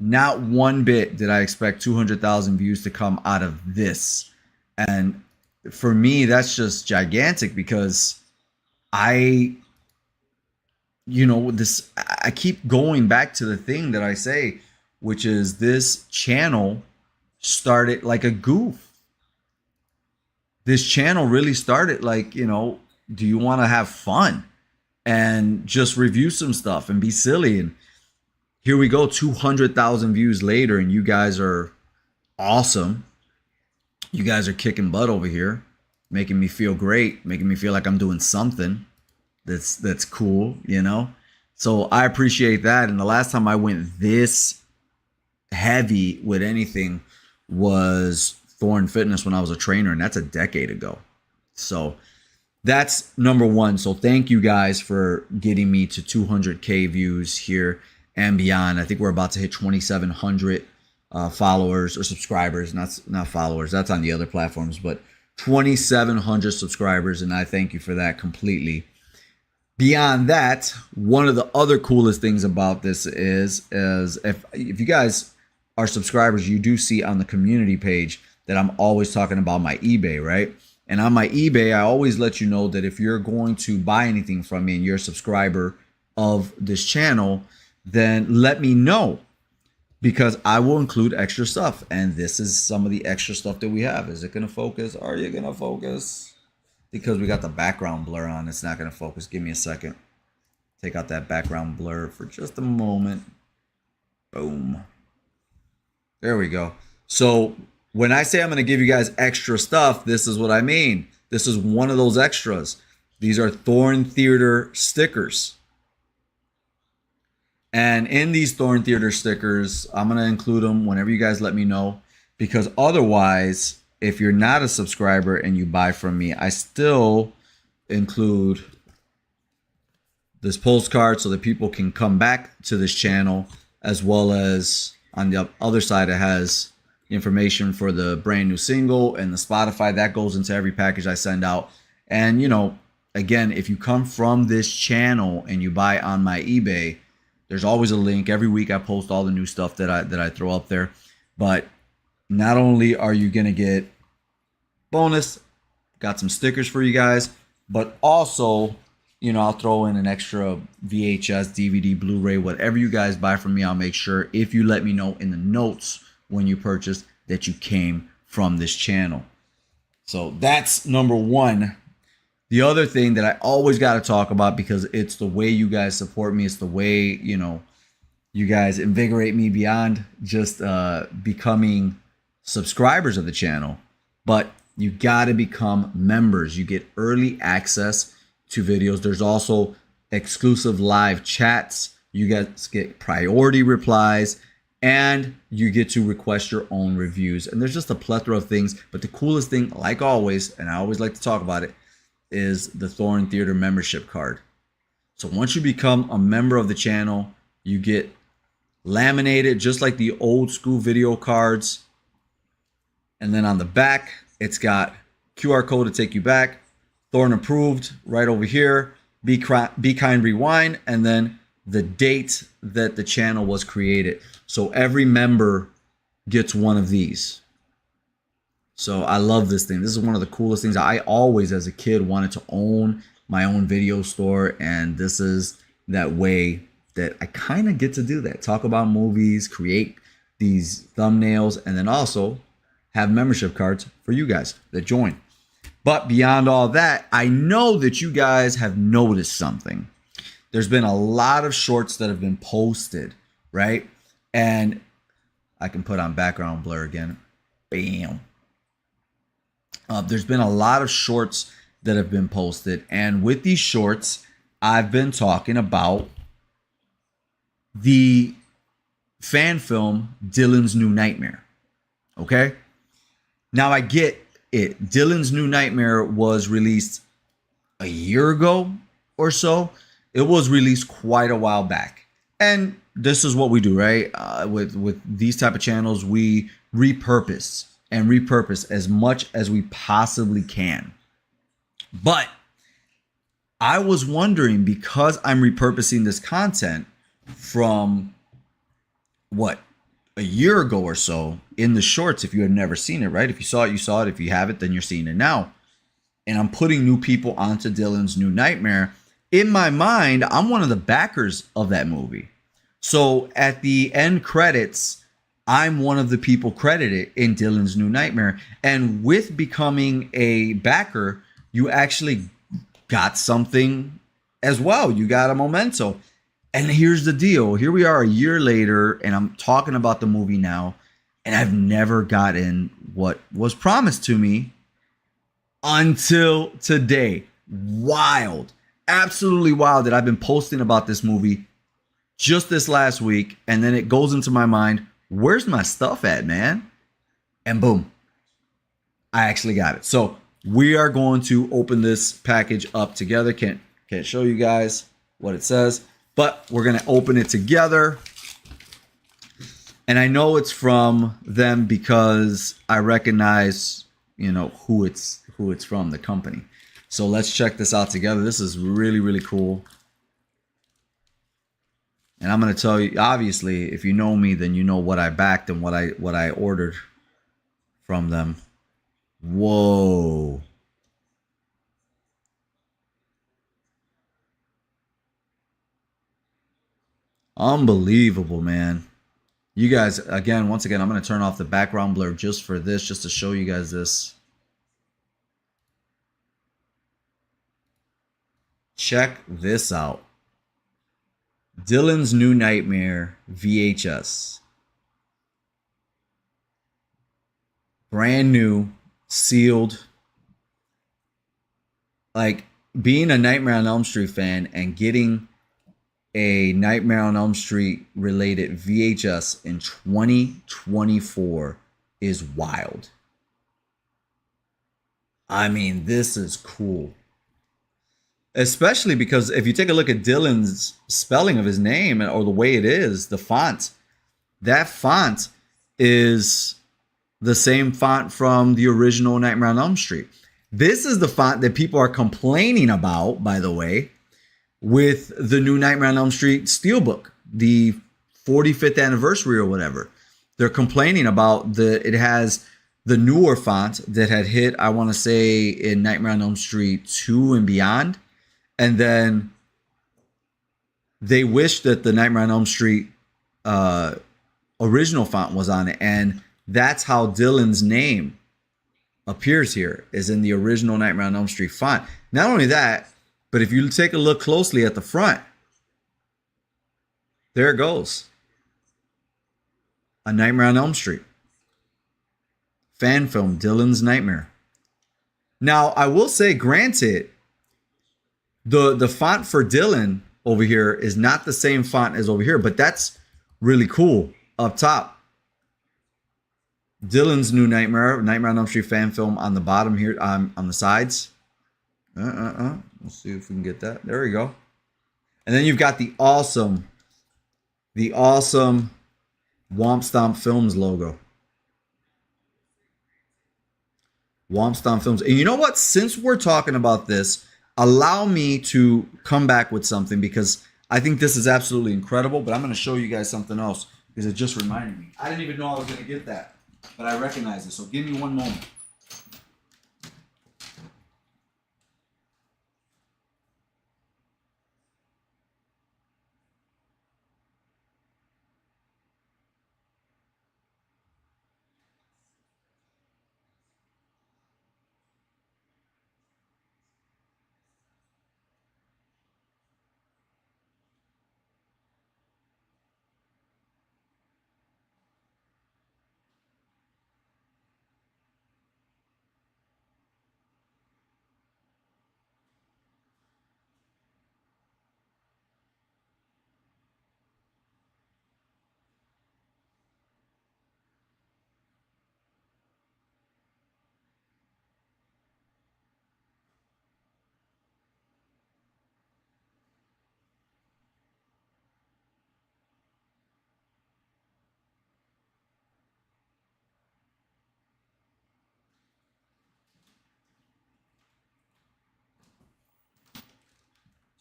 Not one bit did I expect 200,000 views to come out of this. And for me, that's just gigantic because I keep going back to the thing that I say, which is this channel started like a goof. This channel really started like, do you want to have fun and just review some stuff and be silly? And here we go, 200,000 views later, and you guys are awesome. You guys are kicking butt over here, making me feel great, making me feel like I'm doing something that's cool, So I appreciate that. And the last time I went this heavy with anything was Thorn Fitness when I was a trainer, and that's a decade ago. So that's number one. So thank you guys for getting me to 200K views here and beyond. I think we're about to hit 2,700 followers or subscribers. Not followers. That's on the other platforms, but 2,700 subscribers, and I thank you for that completely. Beyond that, one of the other coolest things about this is if you guys are subscribers, you do see on the community page that I'm always talking about my eBay, right? And on my eBay, I always let you know that if you're going to buy anything from me and you're a subscriber of this channel, then let me know, because I will include extra stuff. And this is some of the extra stuff that we have. Is it going to focus? Are you going to focus? Because we got the background blur on, it's not going to focus. Give me a second. Take out that background blur for just a moment. Boom. There we go. So when I say I'm going to give you guys extra stuff, this is what I mean. This is one of those extras. These are Thorn Theater stickers. And in these Thorn Theater stickers, I'm going to include them whenever you guys let me know, because otherwise, if you're not a subscriber and you buy from me, I still include this postcard so that people can come back to this channel, as well as on the other side, it has information for the brand new single and the Spotify. That goes into every package I send out. And, again, if you come from this channel and you buy on my eBay, there's always a link. Every week I post all the new stuff that I throw up there. But not only are you going to get bonus, got some stickers for you guys, but also, I'll throw in an extra VHS, DVD, Blu-ray, whatever you guys buy from me. I'll make sure, if you let me know in the notes when you purchase, that you came from this channel. So that's number one. The other thing that I always got to talk about, because it's the way you guys support me, it's the way, you guys invigorate me beyond just becoming subscribers of the channel, but you got to become members. You get early access to videos. There's also exclusive live chats. You guys get priority replies, and you get to request your own reviews. And there's just a plethora of things. But the coolest thing, like always, and I always like to talk about it, is the Thorn Theater membership card. So once you become a member of the channel, you get laminated just like the old school video cards. And then on the back, it's got QR code to take you back. Thorn approved right over here. Be Kind Rewind. And then the date that the channel was created. So every member gets one of these. So I love this thing. This is one of the coolest things. I always, as a kid, wanted to own my own video store, and this is that way that I kind of get to do that. Talk about movies, create these thumbnails, and then also have membership cards for you guys that join. But beyond all that, I know that you guys have noticed something. There's been a lot of shorts that have been posted, right? And I can put on background blur again. Bam. There's been a lot of shorts that have been posted. And with these shorts, I've been talking about the fan film Dylan's New Nightmare. Okay? Now I get it. Dylan's New Nightmare was released a year ago or so. It was released quite a while back. And this is what we do, right? With these type of channels, we repurpose as much as we possibly can. But I was wondering, because I'm repurposing this content from a year ago or so in the shorts, if you had never seen it, right? If you saw it, you saw it. If you haven't, then you're seeing it now. And I'm putting new people onto Dylan's New Nightmare. In my mind, I'm one of the backers of that movie. So at the end credits, I'm one of the people credited in Dylan's New Nightmare. And with becoming a backer, you actually got something as well. You got a memento. And here's the deal. Here we are a year later, and I'm talking about the movie now, and I've never gotten what was promised to me until today. Wild. Absolutely wild that I've been posting about this movie just this last week, and then it goes into my mind, where's my stuff at, man? And boom, I actually got it. So we are going to open this package up together. Can't show you guys what it says, but we're going to open it together. And I know it's from them because I recognize, who it's from, the company. So let's check this out together. This is really, really cool. And I'm going to tell you, obviously, if you know me, then you know what I backed and what I ordered from them. Whoa. Unbelievable, man. You guys, once again, I'm going to turn off the background blur just for this, just to show you guys this. Check this out. Dylan's New Nightmare VHS. Brand new, sealed. Like, being a Nightmare on Elm Street fan and getting a Nightmare on Elm Street related VHS in 2024 is wild. I mean, this is cool. Especially because if you take a look at Dylan's spelling of his name, or the way it is, the font, that font is the same font from the original Nightmare on Elm Street. This is the font that people are complaining about, by the way, with the new Nightmare on Elm Street Steelbook, the 45th anniversary or whatever. They're complaining about it has the newer font that had hit, I want to say, in Nightmare on Elm Street 2 and beyond. And then they wish that the Nightmare on Elm Street original font was on it. And that's how Dylan's name appears here, is in the original Nightmare on Elm Street font. Not only that, but if you take a look closely at the front, there it goes. A Nightmare on Elm Street. Fan film, Dylan's Nightmare. Now, I will say, granted, the font for Dylan over here is not the same font as over here, but that's really cool. Up top, Dylan's New Nightmare, Nightmare on Elm Street fan film on the bottom here, on the sides. Let's see if we can get that. There we go. And then you've got the awesome Womp Stomp Films logo. Womp Stomp Films. And you know what? Since we're talking about this, allow me to come back with something, because I think this is absolutely incredible. But I'm going to show you guys something else, because it just reminded me. I didn't even know I was going to get that, but I recognize it. So give me one moment.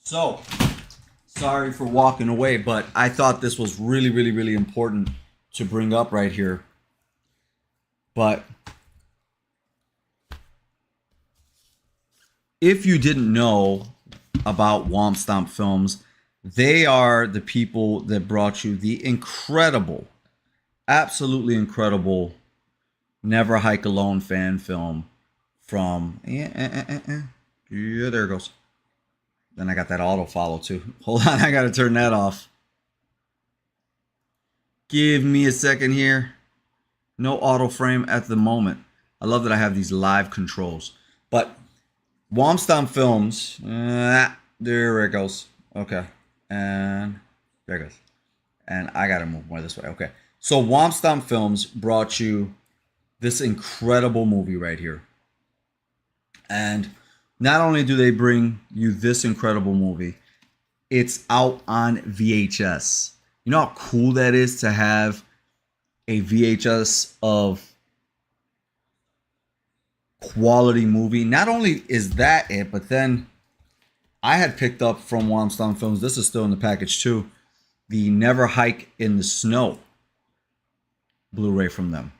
So, sorry for walking away, but I thought this was really, really, really important to bring up right here. But if you didn't know about Womp Stomp Films, they are the people that brought you the incredible, absolutely incredible Never Hike Alone fan film from... Yeah, there it goes. Then I got that auto follow too. Hold on, I got to turn that off. Give me a second here. No auto frame at the moment. I love that I have these live controls. But Womp Stomp Films, there it goes. Okay, and there it goes. And I got to move more this way. Okay, so Womp Stomp Films brought you this incredible movie right here. And not only do they bring you this incredible movie, it's out on VHS. You know how cool that is to have a VHS of quality movie? Not only is that it, but then I had picked up from Womp Stomp Films, this is still in the package too, the Never Hike in the Snow Blu-ray from them.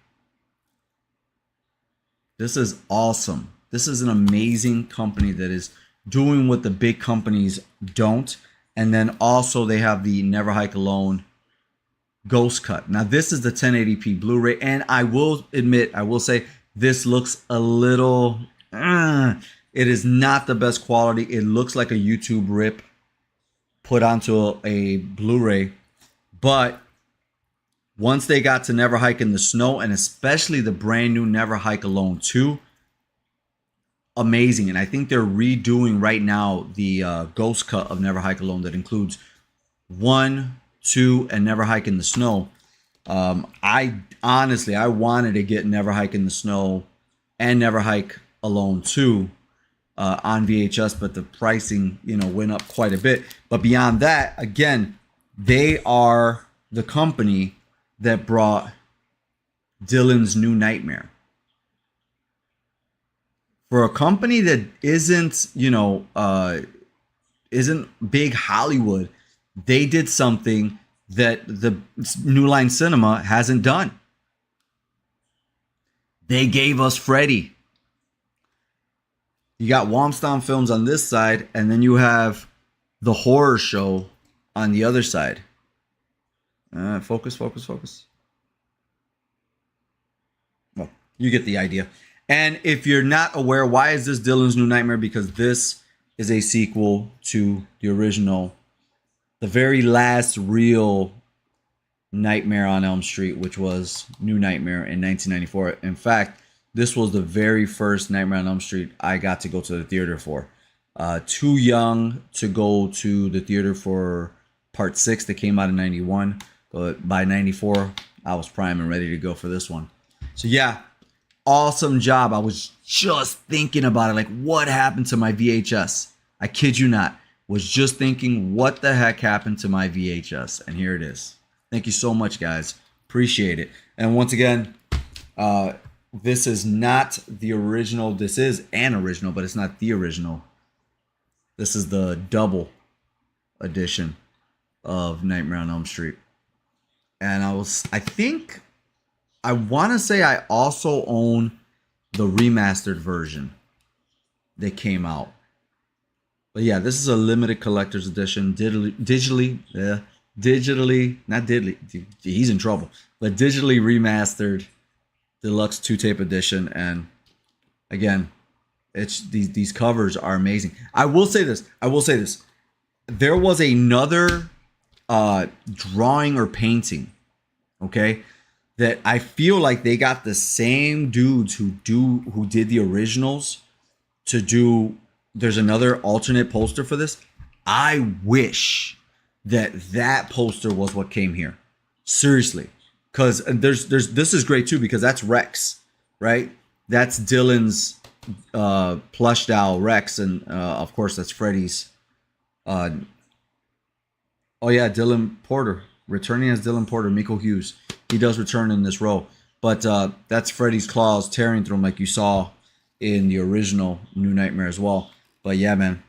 This is awesome. This is an amazing company that is doing what the big companies don't. And then also they have the Never Hike Alone Ghost Cut. Now this is the 1080p Blu-ray, and I will admit, I will say this looks a little, it is not the best quality. It looks like a YouTube rip put onto a Blu-ray. But once they got to Never Hike in the Snow, and especially the brand new Never Hike Alone 2, amazing. And I think they're redoing right now the Ghost Cut of Never Hike Alone that includes 1, 2, and Never Hike in the Snow. I honestly wanted to get Never Hike in the Snow and Never Hike Alone 2 on VHS, but the pricing, went up quite a bit. But beyond that, again, they are the company that brought Dylan's New Nightmare. For a company that isn't, isn't big Hollywood, they did something that the New Line Cinema hasn't done. They gave us Freddy. You got Womp Stomp Films on this side, and then you have the horror show on the other side. Focus. Well, you get the idea. And if you're not aware, why is this Dylan's New Nightmare? Because this is a sequel to the original, the very last real Nightmare on Elm Street, which was New Nightmare in 1994. In fact, this was the very first Nightmare on Elm Street I got to go to the theater for. Too young to go to the theater for part 6 that came out in 91. But by 94, I was prime and ready to go for this one. So yeah, awesome job. I was just thinking about it. Like, what happened to my VHS? I kid you not. Was just thinking, what the heck happened to my VHS? And here it is. Thank you so much, guys. Appreciate it. And once again, this is not the original. This is an original, but it's not the original. This is the double edition of Nightmare on Elm Street. And I want to say I also own the remastered version that came out. But yeah, this is a limited collector's edition, digitally, not digitally, he's in trouble, but digitally remastered deluxe 2-tape edition. And again, it's these covers are amazing. I will say this. There was another drawing or painting, okay, that I feel like they got the same dudes who did the originals to do. There's another alternate poster for this. I wish that poster was what came here. Seriously. Because this is great too, because that's Rex, right? That's Dylan's plush doll Rex, and of course that's Freddy's. Oh yeah, Dylan Porter, returning as Dylan Porter, Miko Hughes. He does return in this role, but that's Freddy's claws tearing through him like you saw in the original New Nightmare as well. But yeah, man,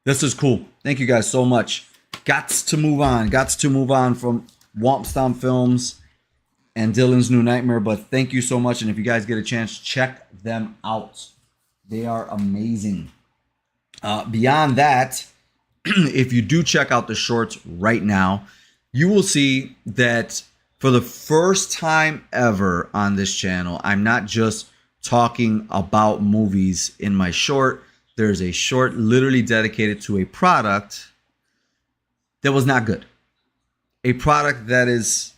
This is cool. Thank you guys so much. Gots to move on from Womp Stomp Films and Dylan's New Nightmare. But thank you so much. And if you guys get a chance, check them out. They are amazing. Beyond that, if you do check out the shorts right now, you will see that for the first time ever on this channel, I'm not just talking about movies in my short. There's a short literally dedicated to a product that was not good. A product that is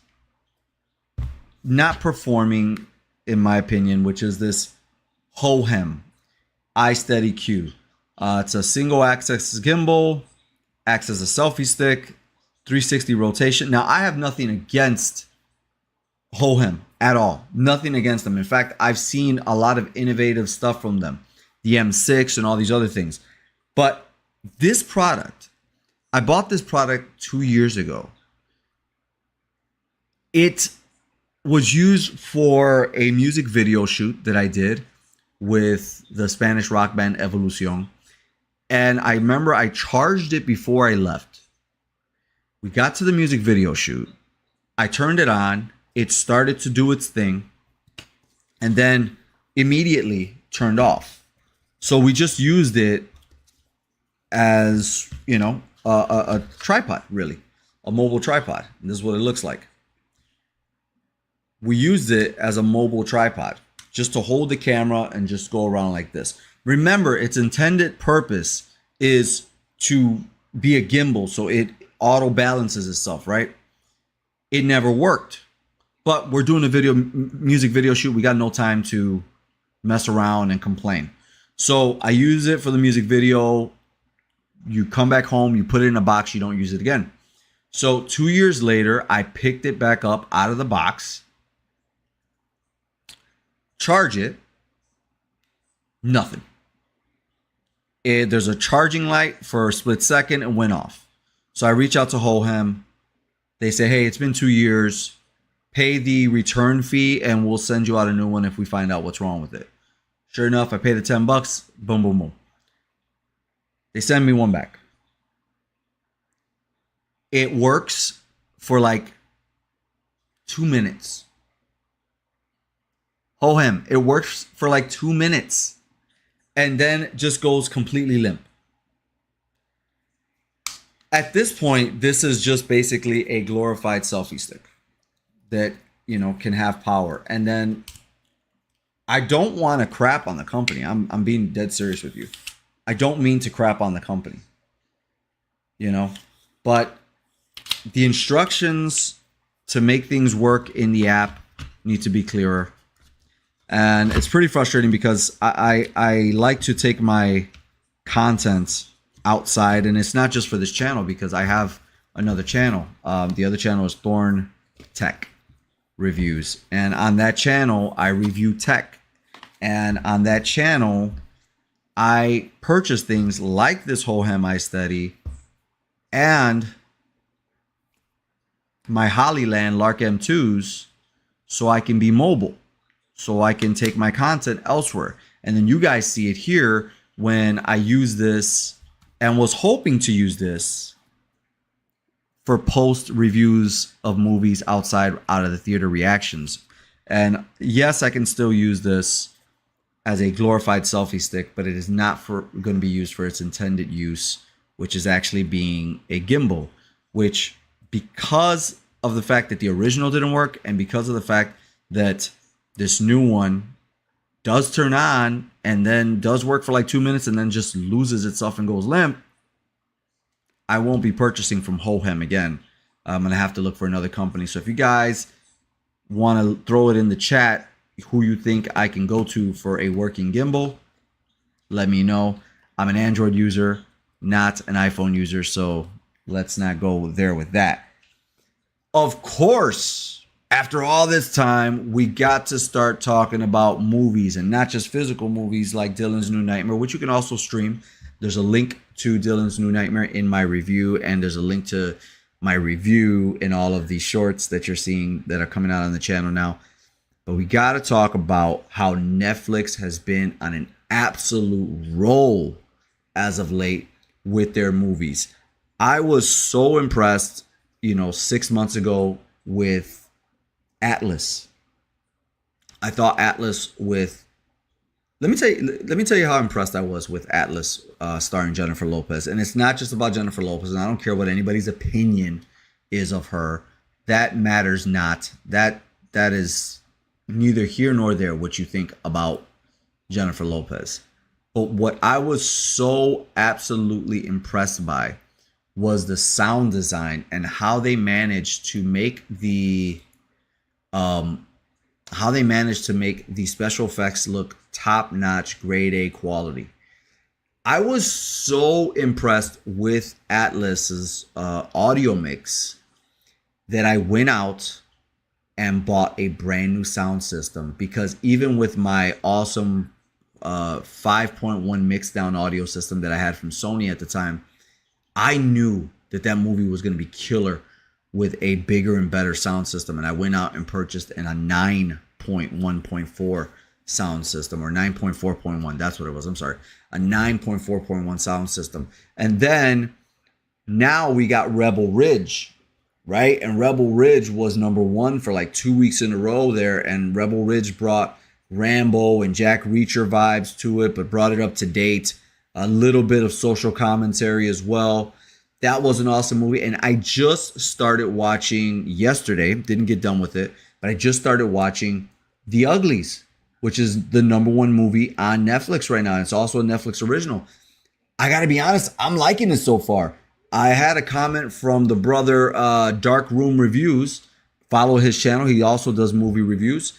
not performing, in my opinion, which is this Hohem iSteady Q. It's a single axis gimbal, acts as a selfie stick, 360 rotation. Now, I have nothing against Hohem at all. Nothing against them. In fact, I've seen a lot of innovative stuff from them. The M6 and all these other things. But this product, I bought this product 2 years ago. It was used for a music video shoot that I did with the Spanish rock band Evolucion. And I remember I charged it before I left. We got to the music video shoot. I turned it on. It started to do its thing. And then immediately turned off. So we just used it as, you know, a tripod, really. A mobile tripod. And this is what it looks like. We used it as a mobile tripod just to hold the camera and just go around like this. Remember, its intended purpose is to be a gimbal, so it auto balances itself, right? It never worked. But we're doing a music video shoot. We got no time to mess around and complain. So I use it for the music video. You come back home, you put it in a box, you don't use it again. So 2 years later, I picked it back up out of the box, charge it, nothing. There's a charging light for a split second and went off. So I reach out to Hohem. They say, hey, it's been 2 years. Pay the return fee and we'll send you out a new one if we find out what's wrong with it. Sure enough, I pay the $10. Boom, boom, boom. They send me one back. It works for like 2 minutes. Hohem, it works for like 2 minutes. And then just goes completely limp. At this point, this is just basically a glorified selfie stick that, you know, can have power. And then I don't want to crap on the company. I'm being dead serious with you. I don't mean to crap on the company, you know, but the instructions to make things work in the app need to be clearer. And it's pretty frustrating because I like to take my content outside, and it's not just for this channel because I have another channel. The other channel is Thorn Tech Reviews, and on that channel I review tech, and on that channel I purchase things like this Hohem iSteady and my Hollyland Lark M2s so I can be mobile, so I can take my content elsewhere. And then you guys see it here when I use this and was hoping to use this for post reviews of movies out of the theater reactions. And yes, I can still use this as a glorified selfie stick, but it is not going to be used for its intended use, which is actually being a gimbal, which, because of the fact that the original didn't work and because of the fact that this new one does turn on and then does work for like 2 minutes and then just loses itself and goes limp, I won't be purchasing from Hohem again. I'm going to have to look for another company. So if you guys want to throw it in the chat who you think I can go to for a working gimbal, let me know. I'm an Android user, not an iPhone user, so let's not go there with that. Of course, after all this time, we got to start talking about movies, and not just physical movies like Dylan's New Nightmare, which you can also stream. There's a link to Dylan's New Nightmare in my review, and there's a link to my review in all of these shorts that you're seeing that are coming out on the channel now. But we got to talk about how Netflix has been on an absolute roll as of late with their movies. I was so impressed, 6 months ago with Atlas. I thought Atlas with let me tell you how impressed I was with Atlas starring Jennifer Lopez. And it's not just about Jennifer Lopez, and I don't care what anybody's opinion is of her. That matters not. That is neither here nor there what you think about Jennifer Lopez. But what I was so absolutely impressed by was the sound design and how they managed to make the special effects look top-notch, grade A quality. I was so impressed with Atlas's audio mix that I went out and bought a brand new sound system, because even with my awesome 5.1 mixdown audio system that I had from Sony at the time, I knew that movie was going to be killer with a bigger and better sound system. And I went out and purchased a 9.1.4 sound system, or 9.4.1. That's what it was. I'm sorry. A 9.4.1 sound system. And then now we got Rebel Ridge, right? And Rebel Ridge was #1 for like 2 weeks in a row there. And Rebel Ridge brought Rambo and Jack Reacher vibes to it, but brought it up to date. A little bit of social commentary as well. That was an awesome movie. And I just started watching yesterday, didn't get done with it, but I just started watching The Uglies, which is the #1 movie on Netflix right now. It's also a Netflix original. I got to be honest, I'm liking it so far. I had a comment from the brother Dark Room Reviews. Follow his channel. He also does movie reviews.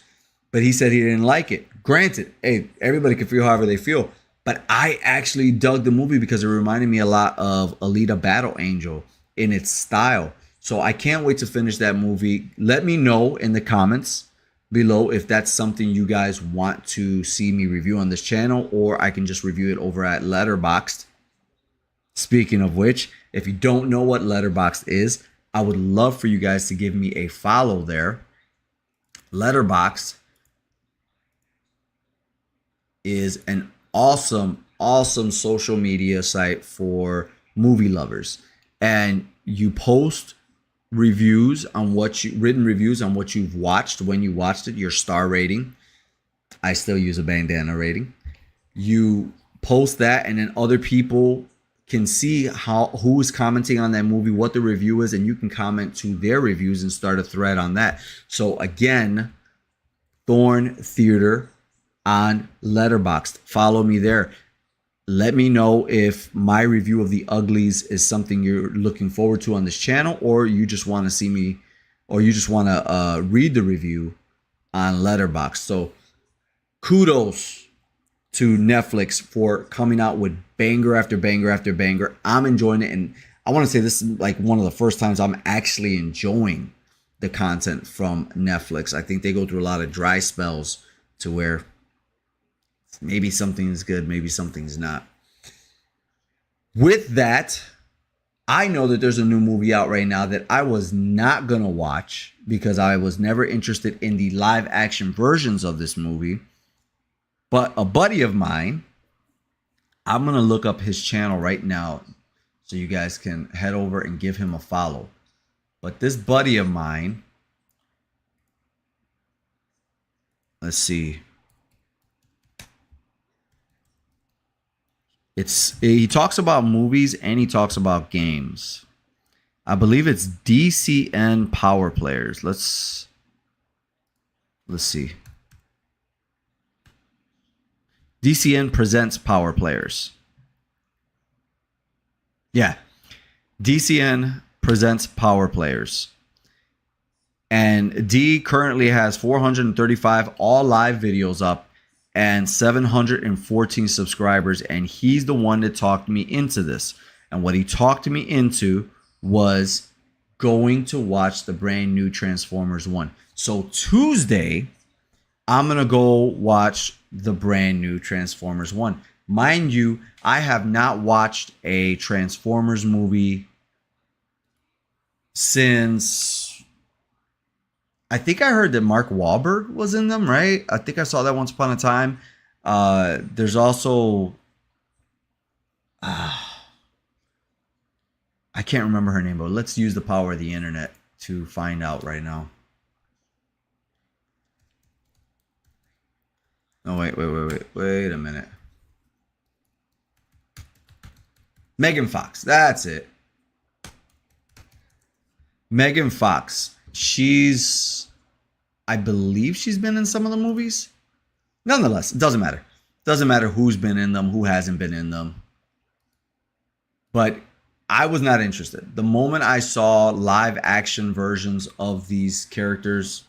But he said he didn't like it. Granted, hey, everybody can feel however they feel. But I actually dug the movie because it reminded me a lot of Alita Battle Angel in its style. So I can't wait to finish that movie. Let me know in the comments below if that's something you guys want to see me review on this channel, or I can just review it over at Letterboxd. Speaking of which, if you don't know what Letterboxd is, I would love for you guys to give me a follow there. Letterboxd is an awesome social media site for movie lovers, and you post reviews on written reviews on what you've watched when you watched it, your star rating. I still use a bandana rating. You post that, and then other people can see who's commenting on that movie, what the review is, and you can comment to their reviews and start a thread on that. So again, Thorn Theater on Letterboxd. Follow me there. Let me know if my review of The Uglies is something you're looking forward to on this channel, or you just want to see me, or you just want to read the review on Letterboxd. So kudos to Netflix for coming out with banger after banger after banger. I'm enjoying it, and I want to say this is like one of the first times I'm actually enjoying the content from Netflix. I think they go through a lot of dry spells to where maybe something's good, maybe something's not. With that, I know that there's a new movie out right now that I was not going to watch because I was never interested in the live action versions of this movie. But a buddy of mine, I'm going to look up his channel right now so you guys can head over and give him a follow. But this buddy of mine, let's see. He talks about movies and he talks about games. I believe it's DCN Power Players. Let's see. DCN presents Power Players. Yeah. DCN presents Power Players. And D currently has 435 all live videos up and 714 subscribers, and he's the one that talked me into this. And what he talked me into was going to watch the brand new Transformers 1. So Tuesday, I'm going to go watch the brand new Transformers 1. Mind you, I have not watched a Transformers movie since... I think I heard that Mark Wahlberg was in them, right? I think I saw that once upon a time. There's also... I can't remember her name, but let's use the power of the internet to find out right now. Oh, wait a minute. Megan Fox, that's it. Megan Fox. I believe she's been in some of the movies. Nonetheless, it doesn't matter. Doesn't matter who's been in them, who hasn't been in them. But I was not interested. The moment I saw live action versions of these characters,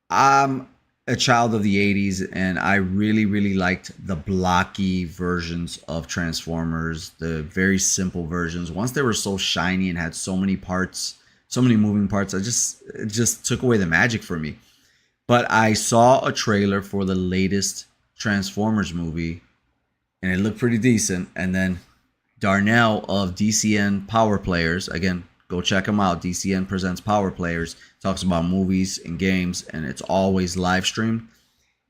I'm a child of the 80s, and I really, really liked the blocky versions of Transformers, the very simple versions. Once they were so shiny and had so many parts, so many moving parts, it just took away the magic for me. But I saw a trailer for the latest Transformers movie, and it looked pretty decent. And then Darnell of DCN Power Players, again, go check him out. DCN Presents Power Players, talks about movies and games, and it's always live streamed.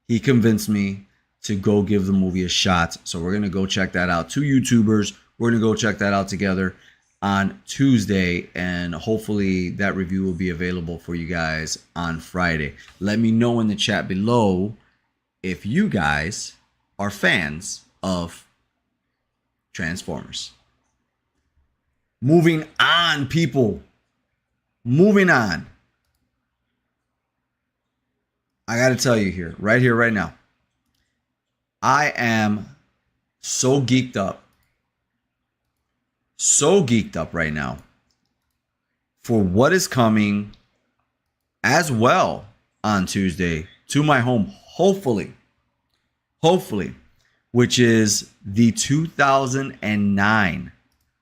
He convinced me to go give the movie a shot. So we're going to go check that out. Two YouTubers, we're going to go check that out together on Tuesday, and hopefully that review will be available for you guys on Friday. Let me know in the chat below if you guys are fans of Transformers. Moving on, people. Moving on. I got to tell you here, right now. I am so geeked up right now for what is coming as well on Tuesday to my home, hopefully, which is the 2009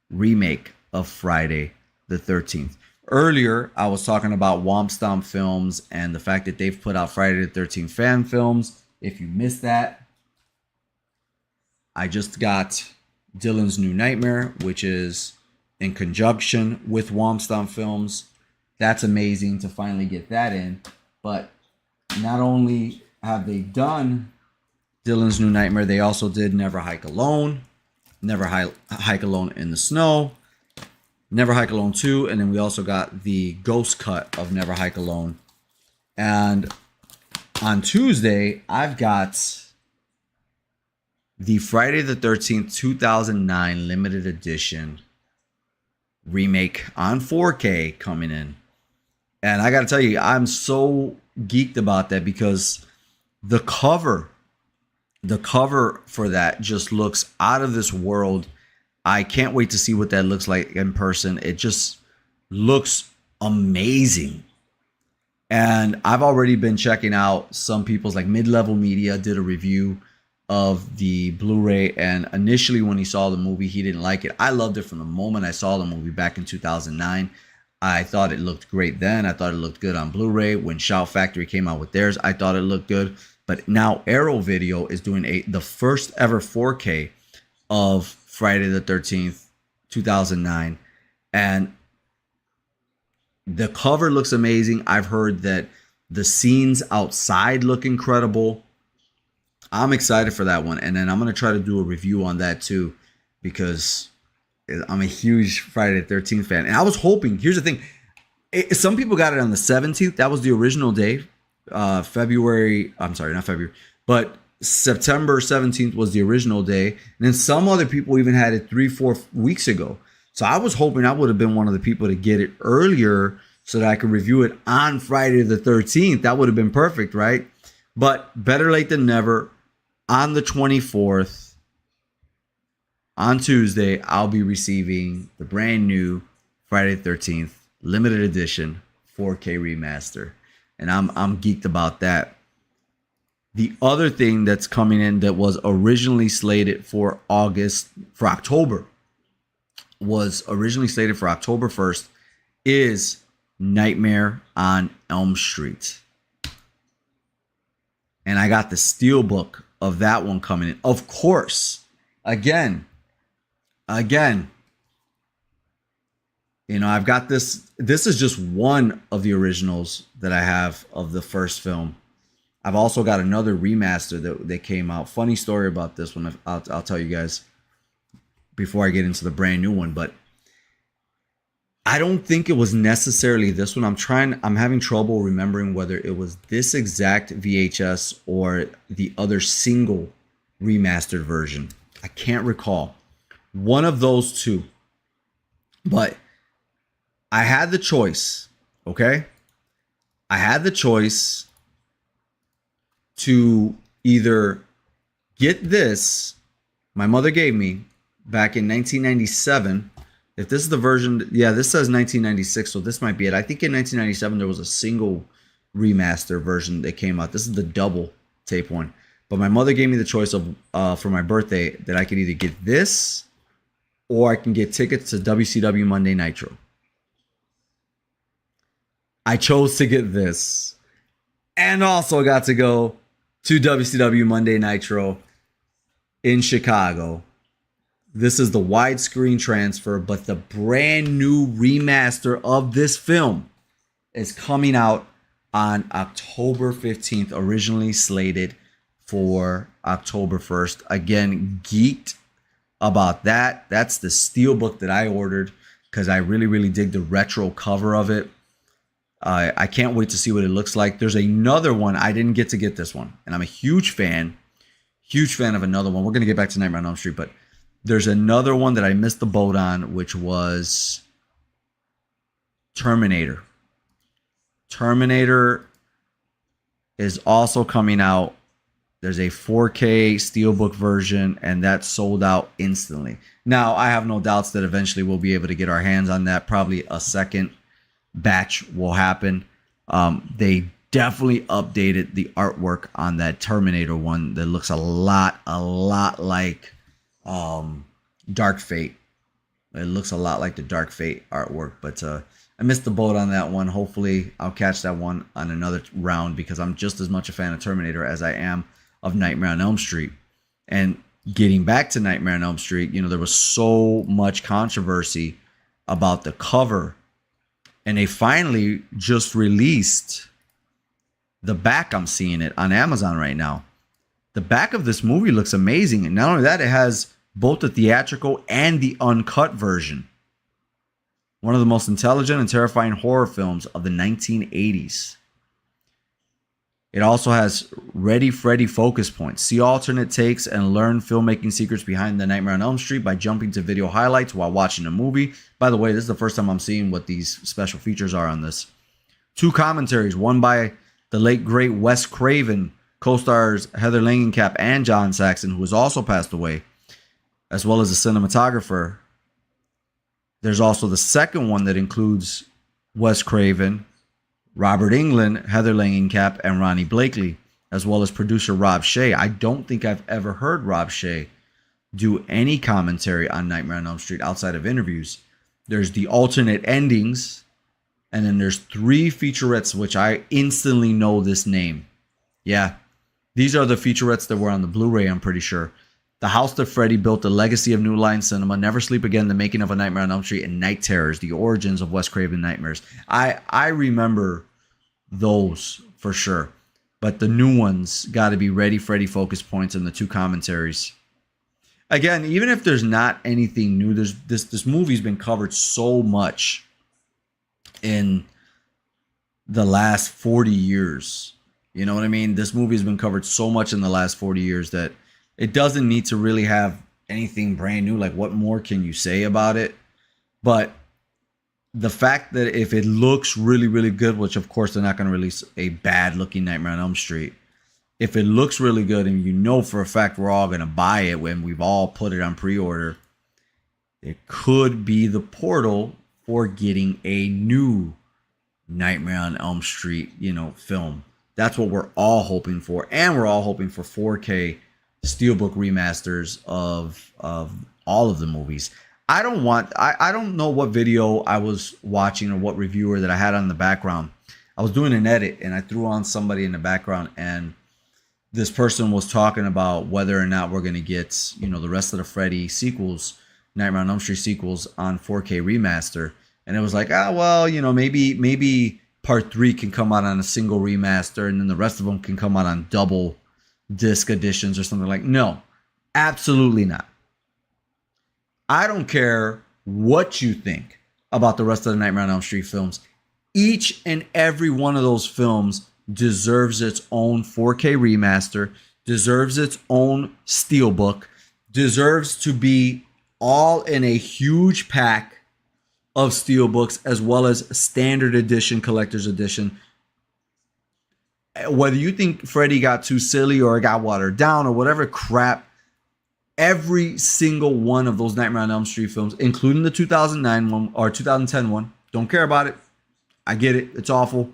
remake of Friday the 13th. Earlier, I was talking about Womp Stomp Films and the fact that they've put out Friday the 13th fan films. If you missed that, I just got Dylan's New Nightmare, which is in conjunction with Womp Stomp Films. That's amazing to finally get that in. But not only have they done Dylan's New Nightmare, they also did Never Hike Alone, Never Hike Alone in the Snow, Never Hike Alone 2, and then we also got the ghost cut of Never Hike Alone. And on Tuesday, I've got the Friday the 13th 2009 limited edition remake on 4K coming in. And I got to tell you, I'm so geeked about that because the cover for that just looks out of this world. I can't wait to see what that looks like in person. It just looks amazing. And I've already been checking out some people's, like Mid-Level Media did a review of the Blu-ray, and initially when he saw the movie, he didn't like it. I loved it from the moment I saw the movie back in 2009. I thought it looked great then. I thought it looked good on Blu-ray. When Shout Factory came out with theirs, I thought it looked good. But now Arrow Video is doing the first ever 4K of Friday the 13th, 2009. And the cover looks amazing. I've heard that the scenes outside look incredible. I'm excited for that one. And then I'm going to try to do a review on that too, because I'm a huge Friday the 13th fan. And I was hoping, here's the thing. Some people got it on the 17th. That was the original day. But September 17th was the original day. And then some other people even had it 3-4 weeks ago. So I was hoping I would have been one of the people to get it earlier so that I could review it on Friday the 13th. That would have been perfect, right? But better late than never. On the 24th, on Tuesday, I'll be receiving the brand new Friday the 13th limited edition 4K remaster. And I'm geeked about that. The other thing that's coming in that was originally slated for October, was originally slated for October 1st, is Nightmare on Elm Street. And I got the steelbook of that one coming in. Of course, again, you know, I've got this. This is just one of the originals that I have of the first film. I've also got another remaster that came out. Funny story about this one. I'll tell you guys before I get into the brand new one. But I don't think it was necessarily this one. I'm having trouble remembering whether it was this exact VHS or the other single remastered version. I can't recall. One of those two. But I had the choice, okay? I had the choice to either get this, my mother gave me back in 1997. If this is the version, yeah, this says 1996, so this might be it. I think in 1997 there was a single remaster version that came out. This is the double tape one. But my mother gave me the choice of for my birthday that I could either get this or I can get tickets to WCW Monday Nitro. I chose to get this and also got to go to WCW Monday Nitro in Chicago. This is the widescreen transfer, but the brand new remaster of this film is coming out on October 15th, originally slated for October 1st. Again, geeked about that. That's the steelbook that I ordered because I really, really dig the retro cover of it. I can't wait to see what it looks like. There's another one. I didn't get to get this one, and I'm a huge fan of another one. We're going to get back to Nightmare on Elm Street, but there's another one that I missed the boat on, which was Terminator. Terminator is also coming out. There's a 4K steelbook version, and that sold out instantly. Now, I have no doubts that eventually we'll be able to get our hands on that. Probably a second batch will happen. They definitely updated the artwork on that Terminator one that looks a lot like Dark Fate. It looks a lot like the Dark Fate artwork, but I missed the boat on that one. Hopefully I'll catch that one on another round because I'm just as much a fan of Terminator as I am of Nightmare on Elm Street. And getting back to Nightmare on Elm Street, you know, there was so much controversy about the cover, and they finally just released the back. I'm seeing it on Amazon right now. The back of this movie looks amazing. And not only that, it has both the theatrical and the uncut version. One of the most intelligent and terrifying horror films of the 1980s. It also has Ready Freddy focus points. See alternate takes and learn filmmaking secrets behind the Nightmare on Elm Street by jumping to video highlights while watching a movie. By the way, this is the first time I'm seeing what these special features are on this. 2 commentaries, one by the late great Wes Craven, co-stars Heather Langenkamp and John Saxon, who has also passed away, as well as a cinematographer. There's also the second one that includes Wes Craven, Robert Englund, Heather Langenkamp, and Ronnie Blakely, as well as producer Rob Shea. I don't think I've ever heard Rob Shea do any commentary on Nightmare on Elm Street outside of interviews. There's the alternate endings, and then there's 3 featurettes, which I instantly know this name. Yeah, these are the featurettes that were on the Blu-ray, I'm pretty sure. The House That Freddy Built, The Legacy of New Line Cinema, Never Sleep Again, The Making of a Nightmare on Elm Street, and Night Terrors, The Origins of Wes Craven Nightmares. I remember those for sure. But the new ones got to be Ready Freddy focus points and the 2 commentaries. Again, even if there's not anything new, there's this movie's been covered so much in the last 40 years. You know what I mean? This movie's been covered so much in the last 40 years that it doesn't need to really have anything brand new. Like, what more can you say about it? But the fact that if it looks really, really good, which of course they're not going to release a bad looking Nightmare on Elm Street. If it looks really good and you know for a fact we're all going to buy it when we've all put it on pre-order, it could be the portal for getting a new Nightmare on Elm Street, film. That's what we're all hoping for. And we're all hoping for 4K steelbook remasters of all of the movies. I don't know what video I was watching or what reviewer that I had on the background. I was doing an edit and I threw on somebody in the background, and this person was talking about whether or not we're going to get, the rest of the Freddy sequels, Nightmare on Elm Street sequels on 4K remaster. And it was like, maybe part 3 can come out on a single remaster and then the rest of them can come out on double disc editions or something like. No, absolutely not. I don't care what you think about the rest of the Nightmare on Elm Street films. Each and every one of those films deserves its own 4K remaster, deserves its own steelbook, deserves to be all in a huge pack of steelbooks, as well as standard edition, collector's edition. Whether you think Freddy got too silly or got watered down or whatever crap, every single one of those Nightmare on Elm Street films, including the 2009 one or 2010 one, don't care about it. I get it. It's awful.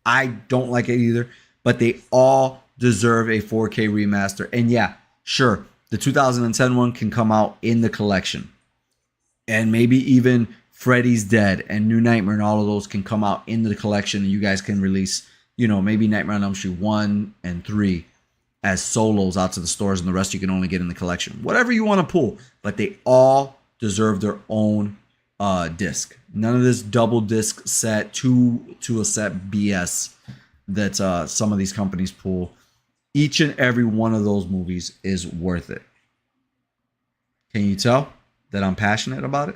I don't like it either. But they all deserve a 4K remaster. And yeah, sure, the 2010 one can come out in the collection. And maybe even Freddy's Dead and New Nightmare and all of those can come out in the collection. And you guys can release, you know, maybe Nightmare on Elm Street 1 and 3 as solos out to the stores, and the rest you can only get in the collection. Whatever you want to pull. But they all deserve their own disc. None of this double disc set, two to a set BS that some of these companies pull. Each and every one of those movies is worth it. Can you tell that I'm passionate about it?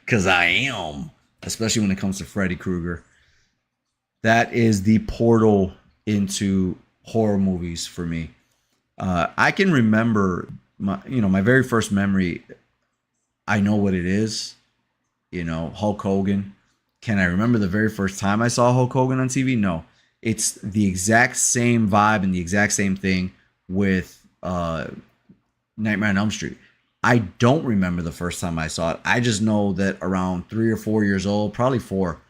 Because I am, especially when it comes to Freddy Krueger. That is the portal into horror movies for me. I can remember my very first memory. I know what it is, Hulk Hogan. Can I remember the very first time I saw Hulk Hogan on TV? No. It's the exact same vibe and the exact same thing with Nightmare on Elm Street. I don't remember the first time I saw it. I just know that around 3 or 4 years old, probably 4,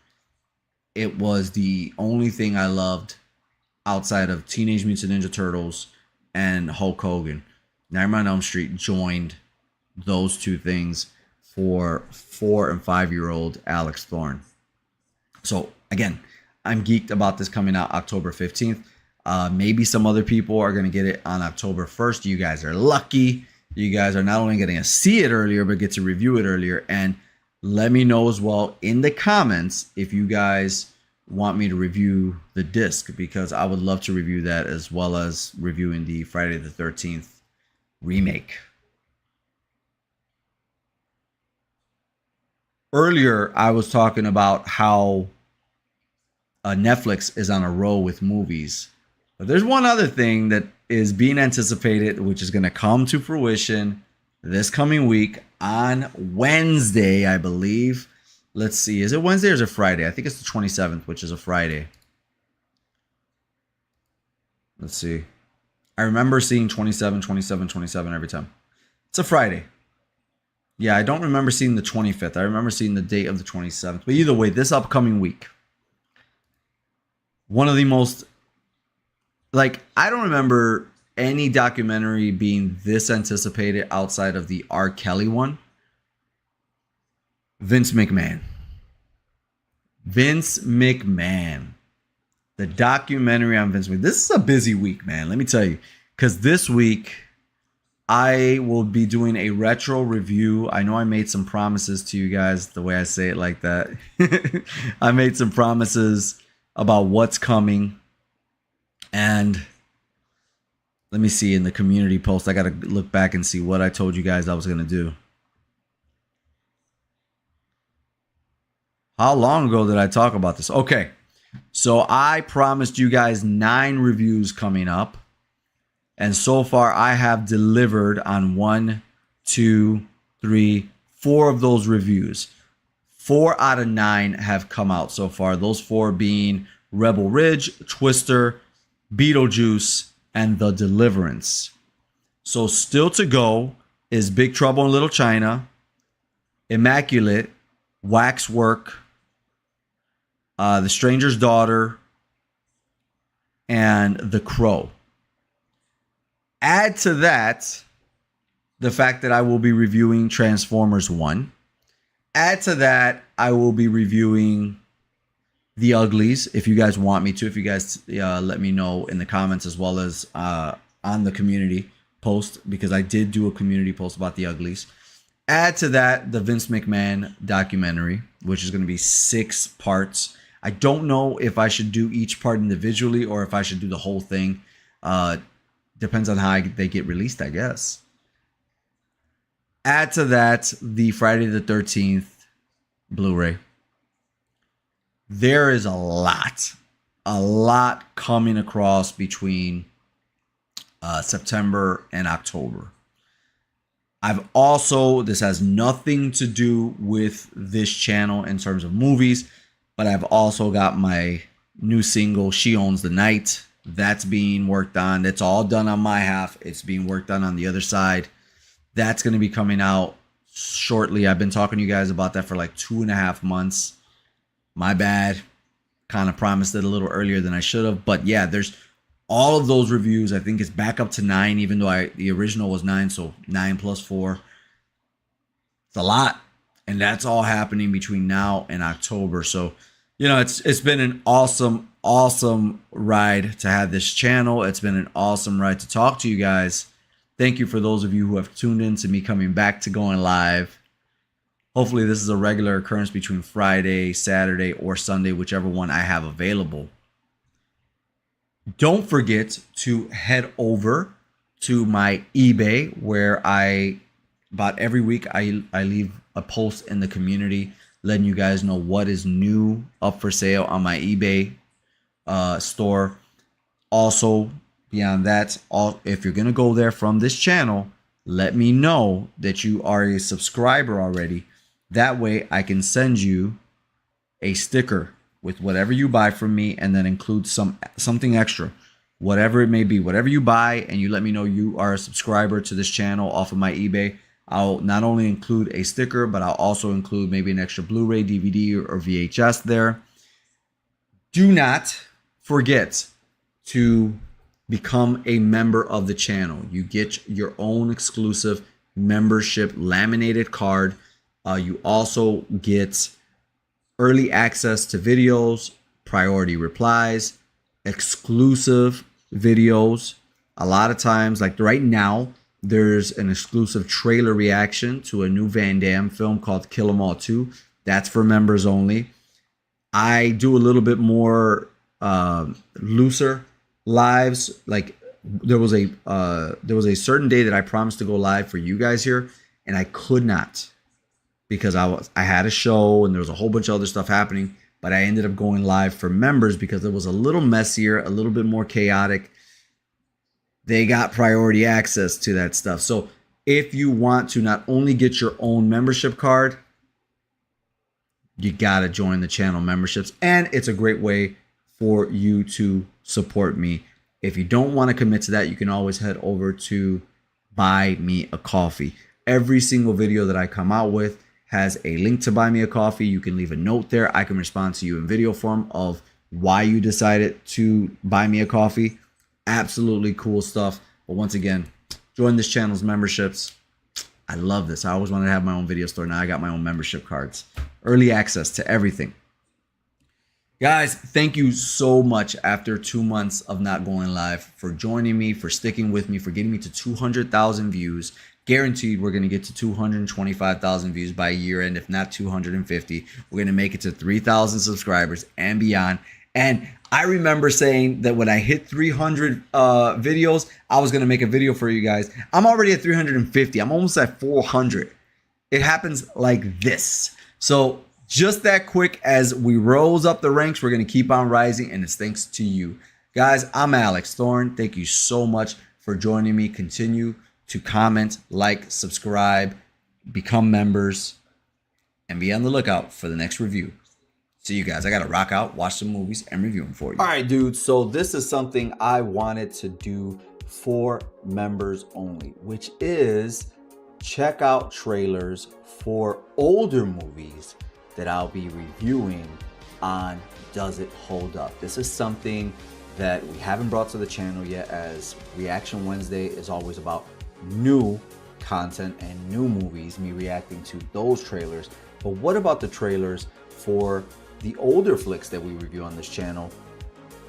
it was the only thing I loved outside of Teenage Mutant Ninja Turtles and Hulk Hogan. Nightmare on Elm Street joined those two things for 4 and 5-year-old Alex Thorn. So again, I'm geeked about this coming out October 15th. Maybe some other people are going to get it on October 1st. You guys are lucky. You guys are not only getting to see it earlier, but get to review it earlier. And let me know as well in the comments if you guys want me to review the disc, because I would love to review that as well as reviewing the Friday the 13th remake. Earlier, I was talking about how Netflix is on a roll with movies. But there's one other thing that is being anticipated, which is going to come to fruition this coming week on Wednesday, I believe. Let's see. Is it Wednesday or is it Friday? I think it's the 27th, which is a Friday. Let's see. I remember seeing 27, 27, 27 every time. It's a Friday. Yeah, I don't remember seeing the 25th. I remember seeing the date of the 27th. But either way, this upcoming week, one of the most, I don't remember any documentary being this anticipated outside of the R. Kelly one. Vince McMahon. Vince McMahon. The documentary on Vince McMahon. This is a busy week, man. Let me tell you. Because this week, I will be doing a retro review. I know I made some promises to you guys, the way I say it like that. I made some promises about what's coming. And let me see in the community post. I got to look back and see what I told you guys I was going to do. How long ago did I talk about this? Okay. So I promised you guys 9 reviews coming up. And so far I have delivered on 1, 2, 3, 4 of those reviews. 4 out of 9 have come out so far. Those 4 being Rebel Ridge, Twister, Beetlejuice, and The Deliverance. So still to go is Big Trouble in Little China, Immaculate, Waxwork, The Stranger's Daughter, and The Crow. Add to that the fact that I will be reviewing Transformers 1. Add to that, I will be reviewing The Uglies, if you guys want me to. If you guys let me know in the comments as well as on the community post, because I did do a community post about The Uglies. Add to that the Vince McMahon documentary, which is going to be 6 parts. I don't know if I should do each part individually or if I should do the whole thing. Depends on how they get released, I guess. Add to that the Friday the 13th Blu-ray. There is a lot coming across between September and October. I've also, this has nothing to do with this channel in terms of movies, but I've also got my new single, She Owns the Night. That's being worked on. That's all done on my half. It's being worked on the other side. That's going to be coming out shortly. I've been talking to you guys about that for like 2.5 months. My bad. Kind of promised it a little earlier than I should have. But yeah, there's all of those reviews. I think it's back up to 9, even though the original was 9. So 9 plus 4. It's a lot. And that's all happening between now and October. So, you know, it's been an awesome ride to have this channel. It's been an awesome ride to talk to you guys. Thank you for those of you who have tuned in to me coming back to going live. Hopefully this is a regular occurrence between Friday, Saturday, or Sunday, whichever one I have available. Don't forget to head over to my eBay, where about every week I leave a post in the community letting you guys know what is new up for sale on my eBay store. Also, beyond that, if you're going to go there from this channel, let me know that you are a subscriber already. That way I can send you a sticker with whatever you buy from me, and then include something extra, whatever it may be. Whatever you buy and you let me know you are a subscriber to this channel off of my eBay, I'll not only include a sticker, but I'll also include maybe an extra Blu-ray, DVD, or VHS there. Do not forget to become a member of the channel. You get your own exclusive membership laminated card. You also get early access to videos, priority replies, exclusive videos. A lot of times, like right now, there's an exclusive trailer reaction to a new Van Damme film called Kill 'Em All 2. That's for members only. I do a little bit more looser lives. Like there was a certain day that I promised to go live for you guys here, and I could not, because I had a show and there was a whole bunch of other stuff happening. But I ended up going live for members because it was a little messier, a little bit more chaotic. They got priority access to that stuff. So if you want to not only get your own membership card, you got to join the channel memberships. And it's a great way for you to support me. If you don't want to commit to that, you can always head over to Buy Me a Coffee. Every single video that I come out with has a link to Buy Me a Coffee. You can leave a note there. I can respond to you in video form of why you decided to buy me a coffee. Absolutely cool stuff. But once again, join this channel's memberships. I love this. I always wanted to have my own video store. Now I got my own membership cards. Early access to everything. Guys, thank you so much after 2 months of not going live for joining me, for sticking with me, for getting me to 200,000 views. Guaranteed we're going to get to 225,000 views by year end, if not 250. We're going to make it to 3,000 subscribers and beyond. And I remember saying that when I hit 300 videos, I was going to make a video for you guys. I'm already at 350. I'm almost at 400. It happens like this. So just that quick, as we rose up the ranks, we're going to keep on rising, and it's thanks to you. Guys, I'm Alex Thorn. Thank you so much for joining me. Continue to comment, like, subscribe, become members, and be on the lookout for the next review. See you guys. I got to rock out, watch some movies, and review them for you. All right, dude. So this is something I wanted to do for members only, which is check out trailers for older movies that I'll be reviewing on Does It Hold Up? This is something that we haven't brought to the channel yet, as Reaction Wednesday is always about new content and new movies, me reacting to those trailers. But what about the trailers for the older flicks that we review on this channel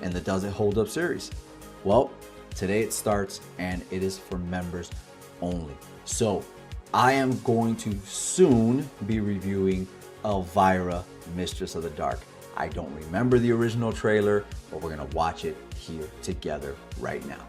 and the Does It Hold Up series? Well, today it starts, and it is for members only. So I am going to soon be reviewing Elvira, Mistress of the Dark. I don't remember the original trailer, but we're gonna watch it here together right now.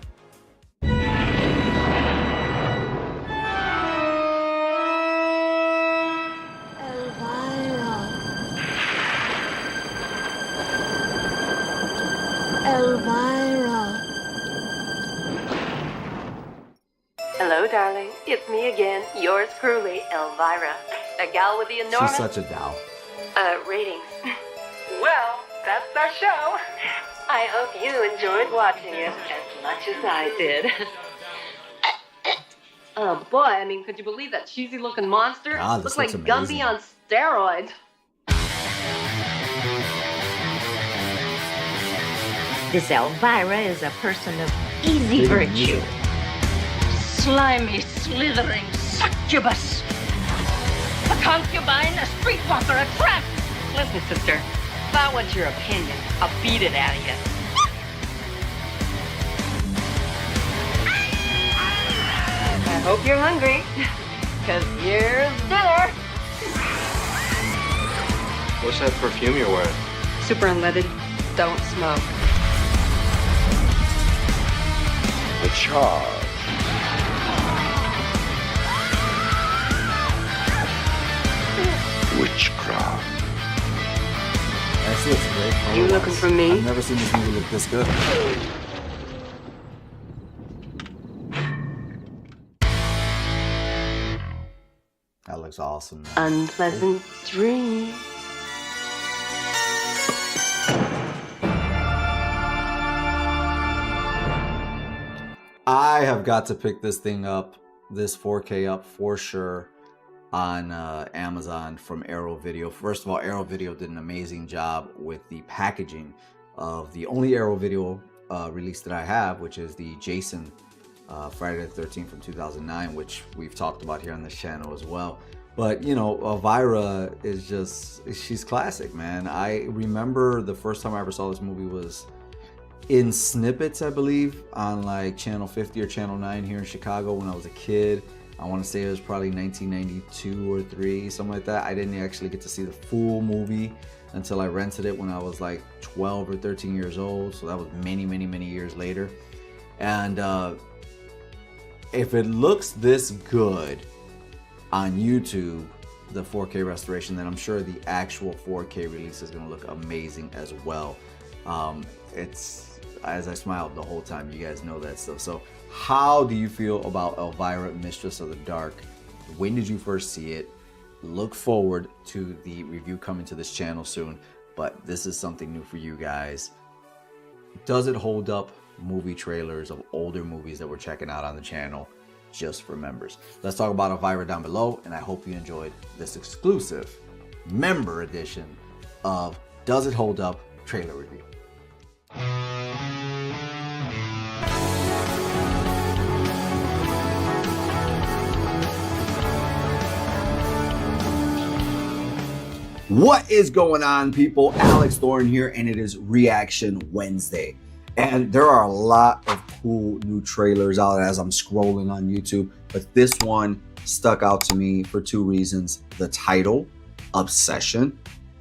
Hello, darling. It's me again, yours truly, Elvira. The gal with the enormous... She's such a doll. Ratings. Well, that's our show. I hope you enjoyed watching it as much as I did. Oh boy, I mean, could you believe that cheesy-looking monster? God, this Looks like looks amazing. Gumby on steroids. This Elvira is a person of easy virtue. Slimy, slithering succubus. A concubine, a streetwalker, a tramp. Listen, sister, if that was your opinion, I'll beat it out of you. I hope you're hungry, because here's dinner. What's that perfume you're wearing? Super unleaded, don't smoke. The charge. Witchcraft. Actually, it's great. You looking for me? I've never seen this movie look this good. That looks awesome, man. Unpleasant dream. I have got to pick this thing up, this 4K up for sure on Amazon from Arrow Video. First of all, Arrow Video did an amazing job with the packaging of the only Arrow Video release that I have, which is the Jason Friday the 13th from 2009, which we've talked about here on this channel as well. But, you know, Elvira is just, she's classic, man. I remember the first time I ever saw this movie was in snippets, I believe, on like Channel 50 or Channel 9 here in Chicago when I was a kid. I want to say it was probably 1992 or 3, something like that. I didn't actually get to see the full movie until I rented it when I was like 12 or 13 years old. So that was many, many, many years later. And if it looks this good on YouTube, the 4K restoration, then I'm sure the actual 4K release is going to look amazing as well. It's, as I smiled the whole time, you guys know that stuff. So how do you feel about Elvira, Mistress of the Dark? When did you first see it? Look forward to the review coming to this channel soon, but this is something new for you guys. Does it hold up? Movie trailers of older movies that we're checking out on the channel just for members. Let's talk about Elvira down below, and I hope you enjoyed this exclusive member edition of Does It Hold Up trailer review. What is going on, people? Alex Thorn here, and it is Reaction Wednesday. And there are a lot of cool new trailers out as I'm scrolling on YouTube, but this one stuck out to me for two reasons. The title, Obsession,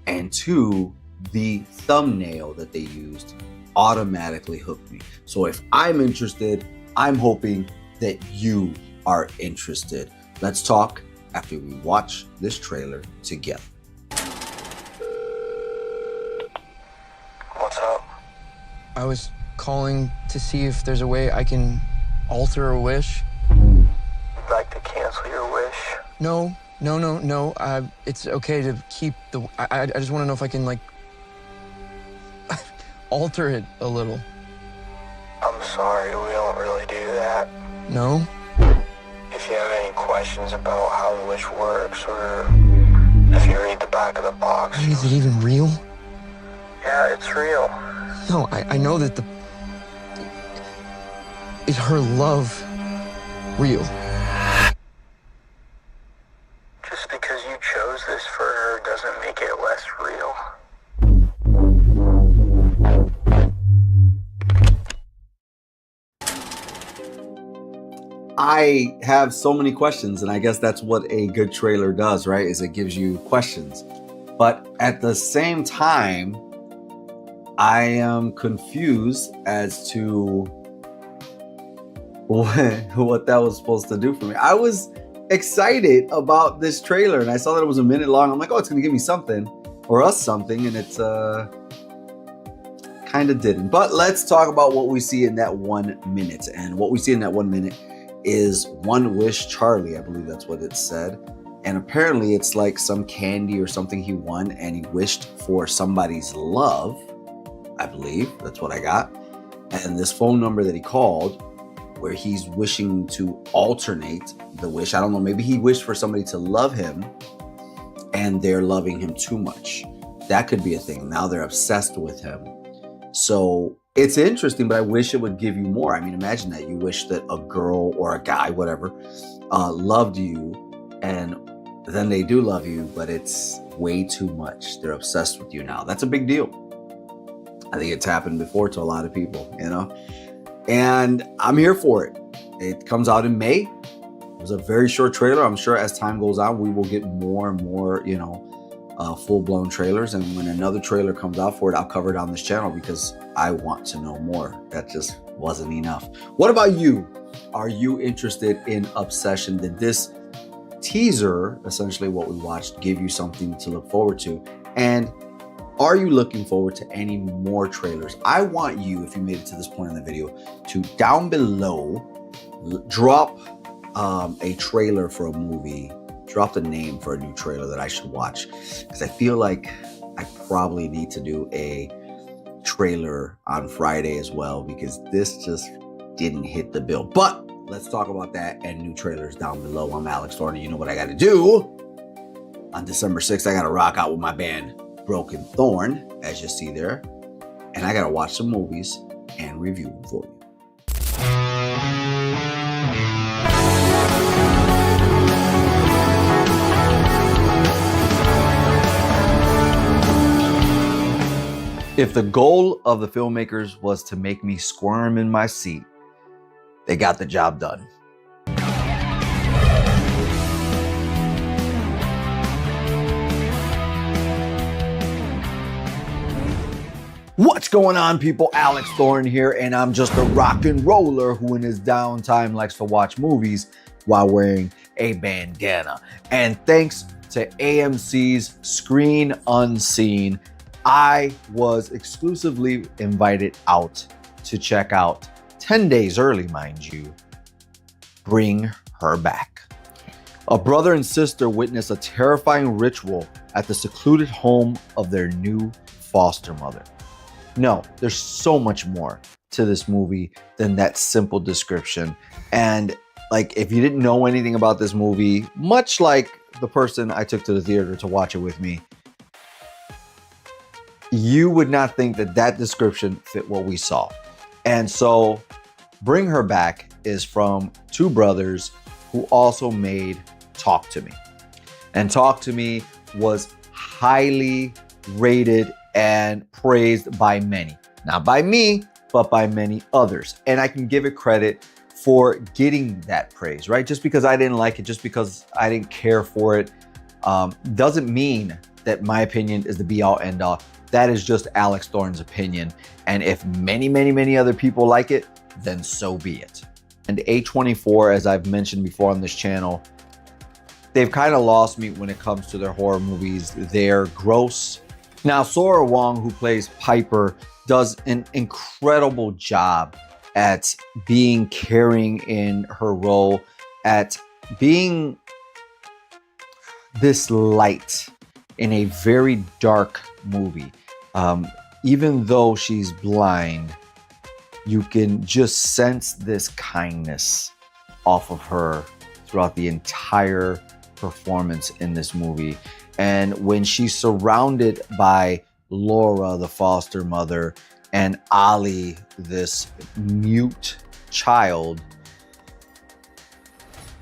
and two, the thumbnail that they used automatically hooked me. So if I'm interested, I'm hoping that you are interested. Let's talk after we watch this trailer together. What's up? I was calling to see if there's a way I can alter a wish. Like to cancel your wish? No. It's okay to keep the... I just want to know if I can, like, alter it a little. I'm sorry, we don't really do that. No? If you have any questions about how the wish works, or if you read the back of the box... Is it even real? Yeah, it's real. No, I know that the... Is her love real? Just because you chose this for her doesn't make it less real. I have so many questions, and I guess that's what a good trailer does, right? Is it gives you questions. But at the same time, I am confused as to what that was supposed to do for me. I was excited about this trailer, and I saw that it was a minute long. I'm like, oh, it's gonna give me something or us something, and it's kind of didn't. But let's talk about what we see in that 1 minute. And what we see in that 1 minute is One Wish Charlie. I believe that's what it said. And apparently it's like some candy or something he won, and he wished for somebody's love. I believe that's what I got. And this phone number that he called, where he's wishing to alternate the wish. I don't know, maybe he wished for somebody to love him and they're loving him too much. That could be a thing. Now they're obsessed with him. So it's interesting, but I wish it would give you more. I mean, imagine that you wish that a girl or a guy, whatever, loved you, and then they do love you, but it's way too much. They're obsessed with you now. That's a big deal. I think it's happened before to a lot of people, you know? And I'm here for it. It comes out in May. It was a very short trailer. I'm sure as time goes on, we will get more and more, you know, full-blown trailers. And when another trailer comes out for it, I'll cover it on this channel because I want to know more. That just wasn't enough. What about you? Are you interested in Obsession? Did this teaser, essentially what we watched, give you something to look forward to? And are you looking forward to any more trailers? I want you, if you made it to this point in the video, to down below drop a trailer for a movie. Drop the name for a new trailer that I should watch, because I feel like I probably need to do a trailer on Friday as well, because this just didn't hit the bill. But let's talk about that and new trailers down below. I'm Alex Thorn. You know what I got to do. On December 6th, I got to rock out with my band Broken Thorn, as you see there, and I got to watch some movies and review them for you. If the goal of the filmmakers was to make me squirm in my seat, they got the job done. What's going on, people? Alex Thorn here, and I'm just a rock and roller who in his downtime likes to watch movies while wearing a bandana. And thanks to AMC's Screen Unseen, I was exclusively invited out to check out, 10 days early, mind you, Bring Her Back. A brother and sister witness a terrifying ritual at the secluded home of their new foster mother. No, there's so much more to this movie than that simple description. And like, if you didn't know anything about this movie, much like the person I took to the theater to watch it with me, you would not think that that description fit what we saw. And so Bring Her Back is from two brothers who also made Talk to Me. And Talk to Me was highly rated and praised by many. Not by me, but by many others. And I can give it credit for getting that praise, right? Just because I didn't like it, just because I didn't care for it, doesn't mean that my opinion is the be all end all. That is just Alex Thorn's opinion. And if many, many, many other people like it, then so be it. And A24, as I've mentioned before on this channel, they've kind of lost me when it comes to their horror movies. They're gross. Now, Sora Wong, who plays Piper, does an incredible job at being caring in her role, at being this light in a very dark movie. Even though she's blind, you can just sense this kindness off of her throughout the entire performance in this movie. And when she's surrounded by Laura, the foster mother, and Ali, this mute child,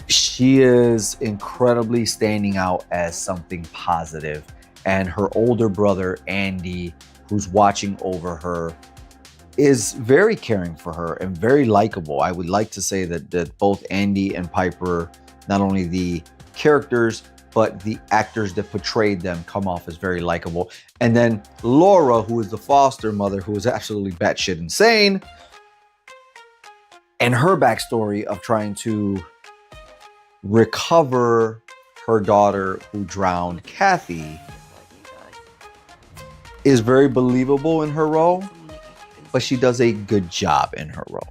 she is incredibly standing out as something positive. And her older brother, Andy, who's watching over her, is very caring for her and very likable. I would like to say that both Andy and Piper, not only the characters, but the actors that portrayed them, come off as very likable. And then Laura, who is the foster mother, who is absolutely batshit insane, and her backstory of trying to recover her daughter who drowned, Kathy, is very believable in her role, but she does a good job in her role.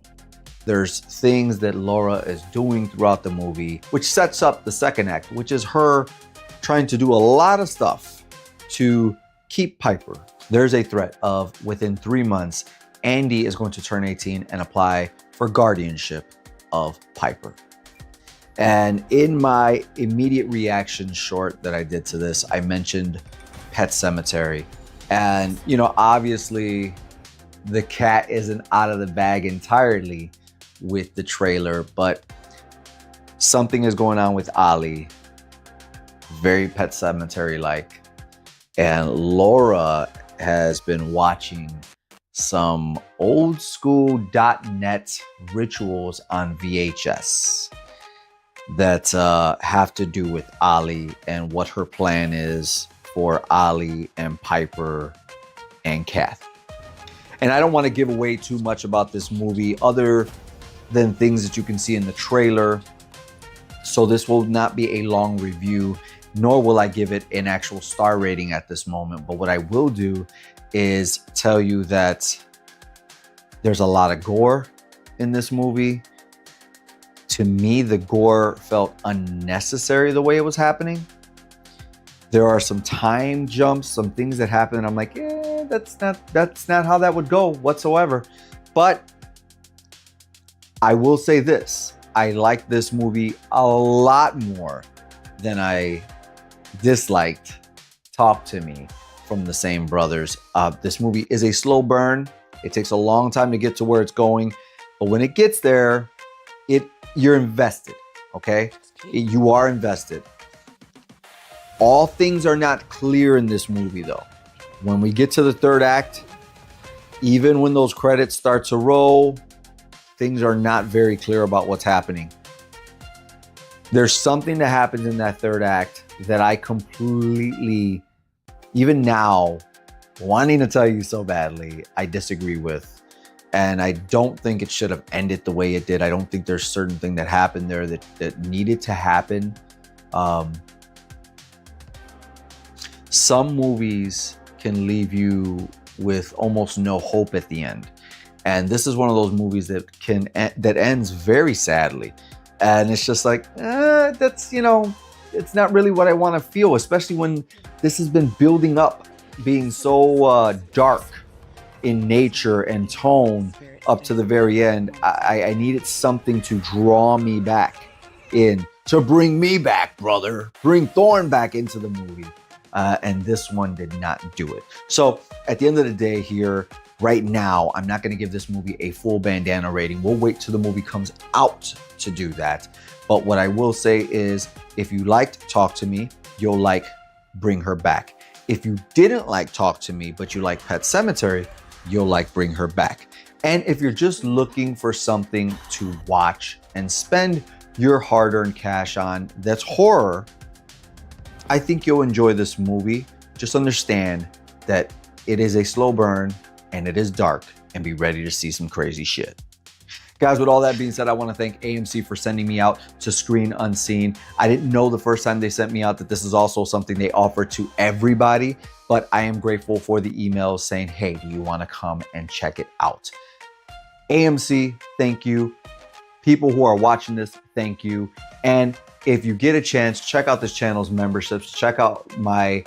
There's things that Laura is doing throughout the movie, which sets up the second act, which is her trying to do a lot of stuff to keep Piper. There's a threat of within 3 months, Andy is going to turn 18 and apply for guardianship of Piper. And in my immediate reaction short that I did to this, I mentioned Pet Sematary. And, you know, obviously the cat isn't out of the bag entirely with the trailer, but something is going on with Ali, very Pet Sematary-like. And Laura has been watching some old school .NET rituals on VHS that have to do with Ali and what her plan is for Ali and Piper and Kath. And I don't want to give away too much about this movie other than things that you can see in the trailer. So this will not be a long review, nor will I give it an actual star rating at this moment. But what I will do is tell you that there's a lot of gore in this movie. To me, the gore felt unnecessary the way it was happening. There are some time jumps, some things that happen, and I'm like, that's not how that would go whatsoever. But I will say this, I like this movie a lot more than I disliked Talk to Me from the same brothers. This movie is a slow burn. It takes a long time to get to where it's going, but when it gets there, you're invested, okay? You are invested. All things are not clear in this movie though. When we get to the third act, even when those credits start to roll, things are not very clear about what's happening. There's something that happens in that third act that I completely, even now, wanting to tell you so badly, I disagree with. And I don't think it should have ended the way it did. I don't think there's certain thing that happened there that needed to happen. Some movies can leave you with almost no hope at the end. And this is one of those movies that ends very sadly. And it's just like, that's, you know, it's not really what I want to feel, especially when this has been building up, being so dark in nature and tone up to the very end. I needed something to draw me back in, to bring me back, brother. Bring Thorn back into the movie. And this one did not do it. So at the end of the day here, right now, I'm not going to give this movie a full bandana rating. We'll wait till the movie comes out to do that. But what I will say is, if you liked Talk to Me, you'll like Bring Her Back. If you didn't like Talk to Me, but you like Pet Sematary, you'll like Bring Her Back. And if you're just looking for something to watch and spend your hard-earned cash on that's horror, I think you'll enjoy this movie. Just understand that it is a slow burn and it is dark, and be ready to see some crazy shit. Guys, with all that being said, I want to thank AMC for sending me out to Screen Unseen. I didn't know the first time they sent me out that this is also something they offer to everybody, but I am grateful for the emails saying, hey, do you want to come and check it out? AMC, thank you. People who are watching this, thank you. And if you get a chance, check out this channel's memberships. Check out my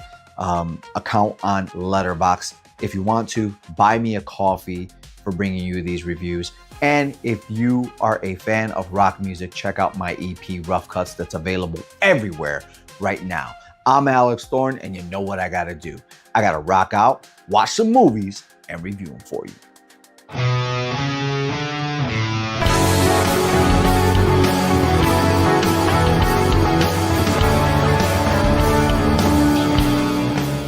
account on Letterboxd. If you want to, buy me a coffee for bringing you these reviews. And if you are a fan of rock music, check out my EP, Rough Cuts, that's available everywhere right now. I'm Alex Thorn, and you know what I gotta do. I gotta rock out, watch some movies, and review them for you.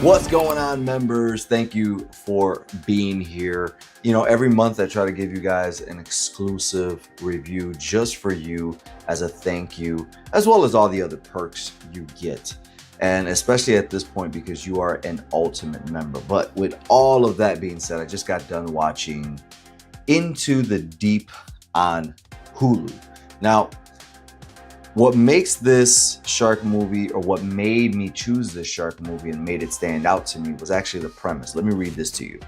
What's going on, members? Thank you for being here. You know, every month I try to give you guys an exclusive review just for you as a thank you, as well as all the other perks you get. And especially at this point, because you are an ultimate member. But with all of that being said, I just got done watching Into the Deep on Hulu. Now, what makes this shark movie, or what made me choose this shark movie and made it stand out to me, was actually the premise. Let me read this to you.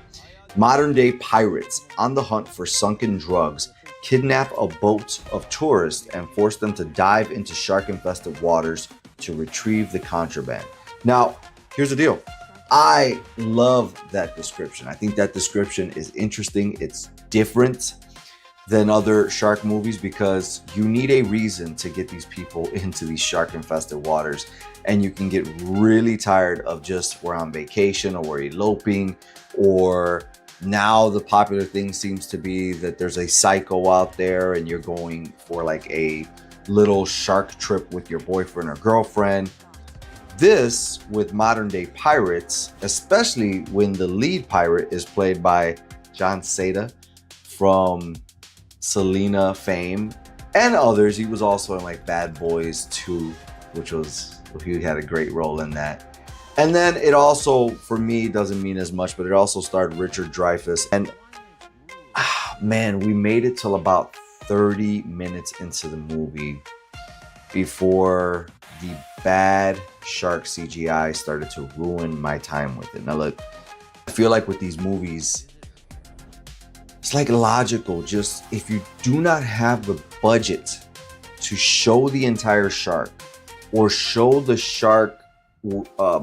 Modern day pirates on the hunt for sunken drugs kidnap a boat of tourists and force them to dive into shark-infested waters to retrieve the contraband. Now, here's the deal. I love that description. I think that description is interesting. It's different than other shark movies because you need a reason to get these people into these shark-infested waters. And you can get really tired of just we're on vacation or we're eloping, or now the popular thing seems to be that there's a psycho out there and you're going for like a little shark trip with your boyfriend or girlfriend. This, with modern day pirates, especially when the lead pirate is played by John Seda from Selena fame and others. He was also in like Bad Boys 2, he had a great role in that. And then it also, for me, doesn't mean as much, but it also starred Richard Dreyfuss. And man, we made it till about 30 minutes into the movie before the bad shark CGI started to ruin my time with it. Now look, I feel like with these movies, it's like logical. Just if you do not have the budget to show the entire shark or show the shark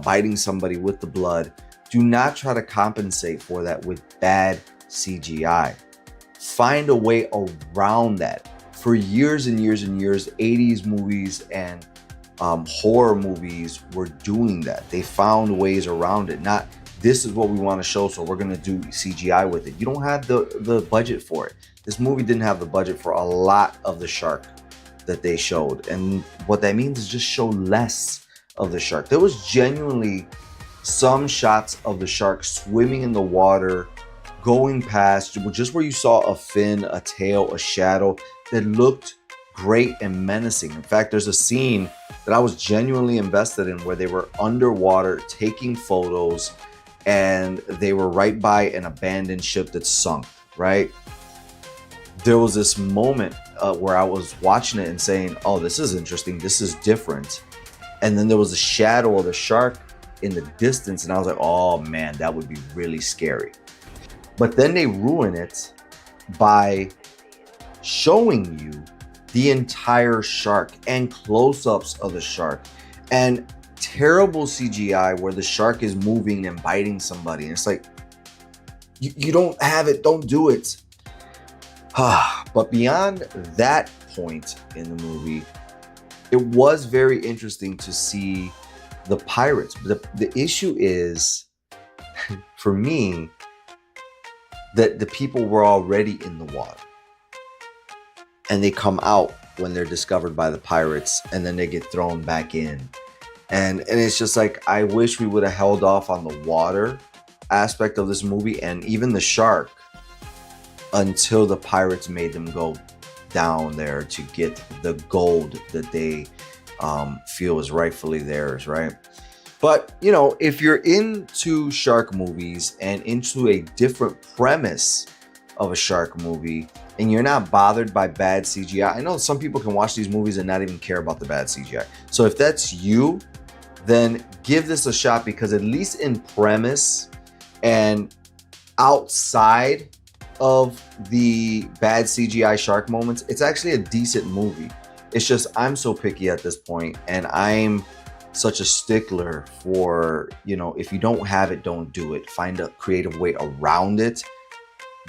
biting somebody with the blood, do not try to compensate for that with bad CGI. Find a way around that. For years and years and years, 80s movies and horror movies were doing that. They found ways around it. Not, this is what we want to show, so we're going to do CGI with it. You don't have the budget for it. This movie didn't have the budget for a lot of the shark that they showed. And what that means is just show less of the shark. There was genuinely some shots of the shark swimming in the water, going past, just where you saw a fin, a tail, a shadow that looked great and menacing. In fact, there's a scene that I was genuinely invested in where they were underwater taking photos and they were right by an abandoned ship that sunk, right? There was this moment where I was watching it and saying, oh, this is interesting, this is different. And then there was a shadow of the shark in the distance and I was like, oh man, that would be really scary. But then they ruin it by showing you the entire shark and close-ups of the shark and terrible CGI where the shark is moving and biting somebody. And it's like, you don't have it, don't do it. But beyond that point in the movie, it was very interesting to see the pirates. The issue is, for me, that the people were already in the water. And they come out when they're discovered by the pirates and then they get thrown back in. And it's just like, I wish we would have held off on the water aspect of this movie and even the shark until the pirates made them go down there to get the gold that they feel is rightfully theirs, right? But, you know, if you're into shark movies and into a different premise of a shark movie and you're not bothered by bad CGI, I know some people can watch these movies and not even care about the bad CGI. So if that's you, then give this a shot, because at least in premise and outside of the bad CGI shark moments, it's actually a decent movie. It's just I'm so picky at this point, and I'm such a stickler for, you know, if you don't have it, don't do it. Find a creative way around it.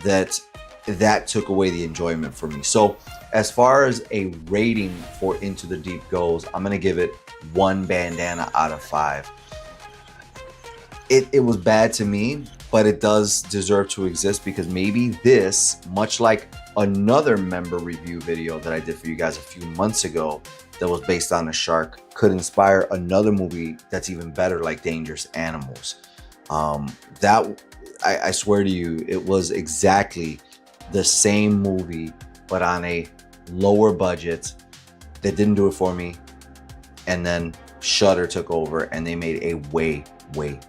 That took away the enjoyment for me. So as far as a rating for Into the Deep goes, I'm gonna give it 1 bandana out of 5. It was bad to me, but it does deserve to exist, because maybe this, much like another member review video that I did for you guys a few months ago that was based on a shark, could inspire another movie that's even better, like Dangerous Animals. I swear to you, it was exactly the same movie, but on a lower budget. That didn't do it for me. And then Shudder took over and they made a way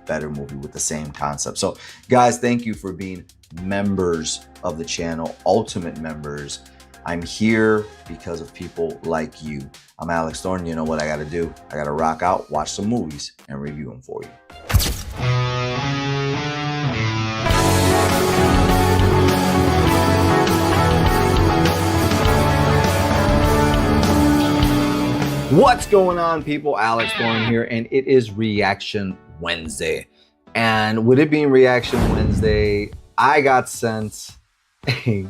better movie with the same concept. So guys, thank you for being members of the channel, ultimate members. I'm here because of people like you. I'm Alex Thorn. You know what I gotta do? I gotta rock out, watch some movies, and review them for you. What's going on, people? Alex Thorn here, and it is Reaction Wednesday. And with it being Reaction Wednesday, I got sent a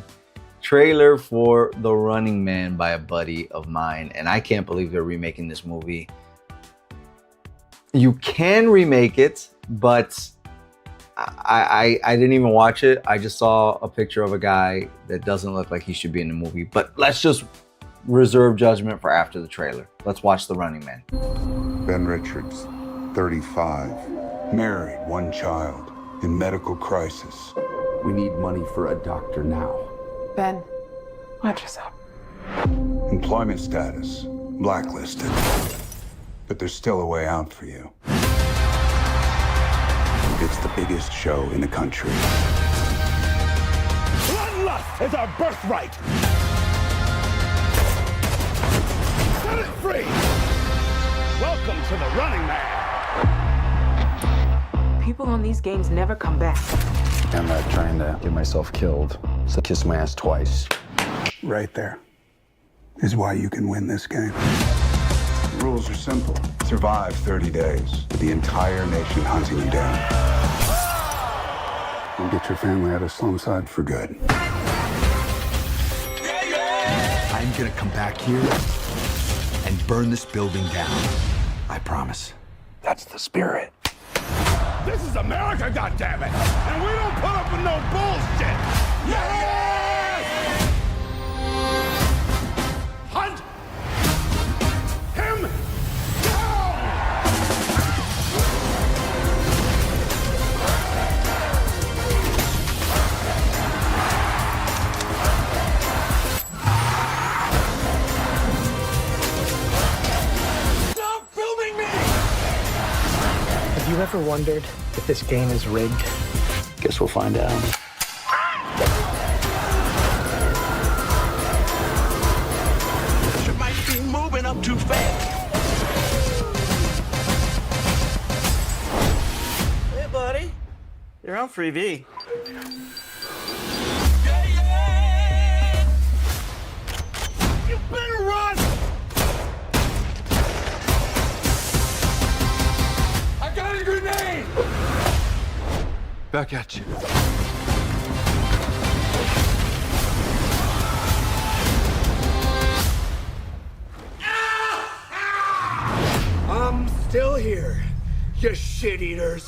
trailer for The Running Man by a buddy of mine, and I can't believe they're remaking this movie. You can remake it, but I didn't even watch it. I just saw a picture of a guy that doesn't look like he should be in the movie. But let's just reserve judgment for after the trailer. Let's watch The Running Man. Ben Richards, 35, married, one child, in medical crisis. We need money for a doctor now. Ben, watch yourself. Employment status, blacklisted. But there's still a way out for you. It's the biggest show in the country. Bloodlust is our birthright! Set it free! Welcome to The Running Man! People on these games never come back. I'm not trying to get myself killed, so kiss my ass twice. Right there is why you can win this game. The rules are simple. Survive 30 days, with the entire nation hunting you down. And get your family out of Slumside for good. I'm gonna come back here and burn this building down. I promise. That's the spirit. This is America, goddammit! And we don't put up with no bullshit! Yes! Hunt him down! Stop filming me! Have you ever wondered if this game is rigged? Guess we'll find out. You might be moving up too fast. Hey, buddy. You're on Freebie. You better run! I got a grenade! Back at you. I'm still here, you shit eaters.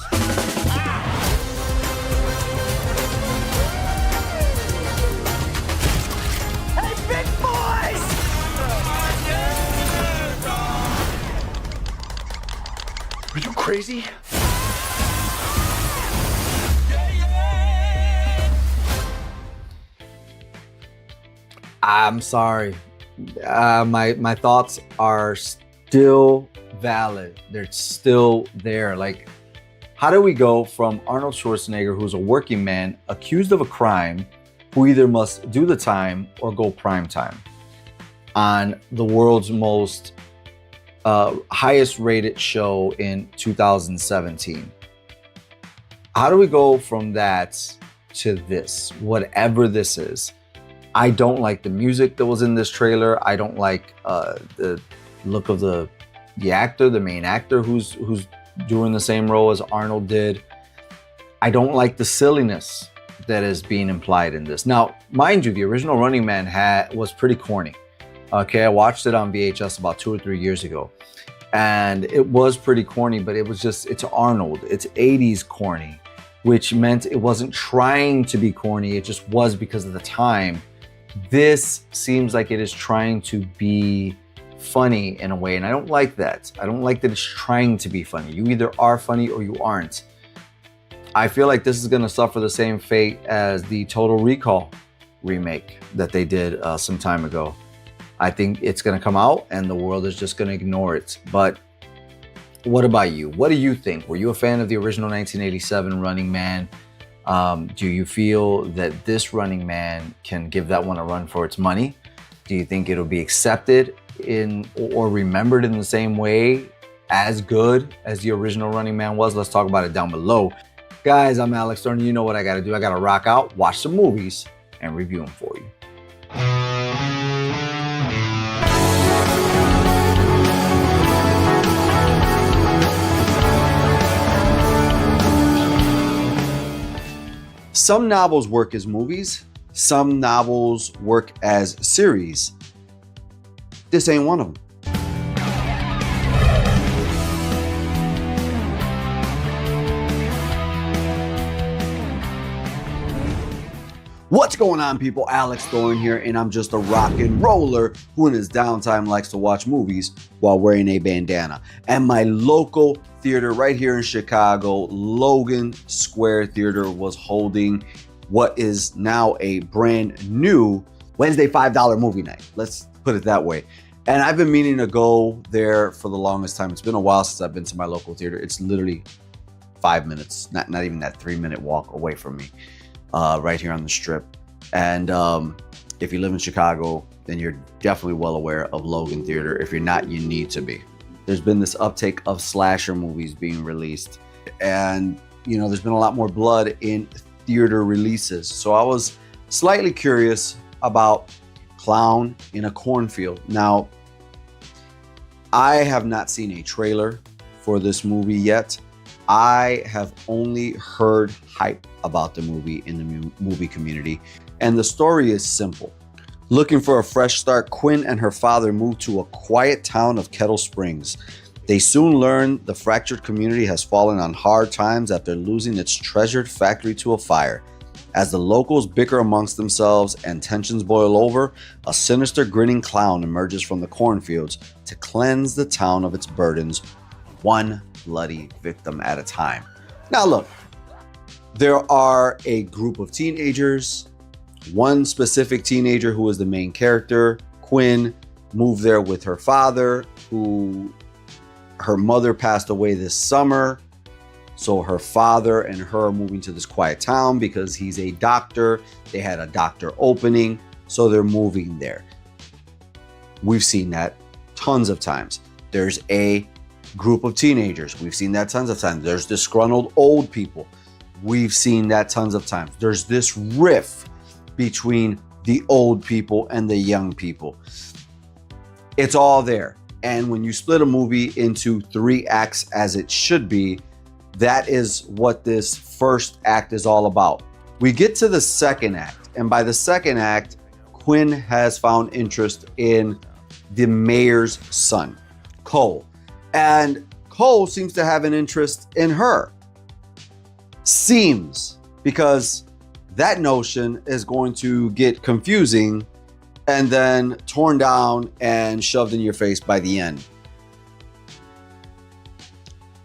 Hey, big boys! Are you crazy? I'm sorry. My thoughts are still valid. They're still there. Like, how do we go from Arnold Schwarzenegger, who's a working man, accused of a crime, who either must do the time or go prime time on the world's most highest rated show in 2017? How do we go from that to this, whatever this is? I don't like the music that was in this trailer. I don't like the look of the actor, the main actor who's doing the same role as Arnold did. I don't like the silliness that is being implied in this. Now, mind you, the original Running Man was pretty corny. Okay, I watched it on VHS about 2 or 3 years ago, and it was pretty corny, but it was just, it's Arnold. It's 80s corny, which meant it wasn't trying to be corny. It just was because of the time. This seems like it is trying to be funny in a way, and I don't like that. I don't like that it's trying to be funny. You either are funny or you aren't. I feel like this is going to suffer the same fate as the Total Recall remake that they did some time ago. I think it's going to come out and the world is just going to ignore it. But what about you? What do you think? Were you a fan of the original 1987 Running Man? Do you feel that this Running Man can give that one a run for its money? Do you think it'll be accepted in or remembered in the same way, as good as the original Running Man was? Let's talk about it down below. Guys, I'm Alex Thorn. You know what I got to do. I got to rock out, watch some movies, and review them for you. Some novels work as movies, some novels work as series. This ain't one of them. What's going on, people? Alex Thorn here, and I'm just a rock and roller who in his downtime likes to watch movies while wearing a bandana. And my local theater right here in Chicago, Logan Square Theater, was holding what is now a brand new Wednesday $5 movie night. Let's put it that way. And I've been meaning to go there for the longest time. It's been a while since I've been to my local theater. It's literally 5 minutes, not even that 3-minute walk away from me. Right here on the Strip. And if you live in Chicago, then you're definitely well aware of Logan Theater. If you're not, you need to be. There's been this uptake of slasher movies being released. And, you know, there's been a lot more blood in theater releases. So I was slightly curious about Clown in a Cornfield. Now, I have not seen a trailer for this movie yet. I have only heard hype about the movie in the movie community, and the story is simple. Looking for a fresh start, Quinn and her father moved to a quiet town of Kettle Springs. They soon learn the fractured community has fallen on hard times after losing its treasured factory to a fire. As the locals bicker amongst themselves and tensions boil over, a sinister grinning clown emerges from the cornfields to cleanse the town of its burdens, one bloody victim at a time. Now look, there are a group of teenagers. One specific teenager who is the main character, Quinn, moved there with her father, who her mother passed away this summer. So her father and her are moving to this quiet town because he's a doctor. They had a doctor opening, so they're moving there. We've seen that tons of times. There's a group of teenagers. We've seen that tons of times. There's disgruntled old people. We've seen that tons of times. There's this rift between the old people and the young people. It's all there. And when you split a movie into 3 acts as it should be, that is what this first act is all about. We get to the second act, and by the second act, Quinn has found interest in the mayor's son, Cole. And Cole seems to have an interest in her. Seems, because that notion is going to get confusing and then torn down and shoved in your face by the end.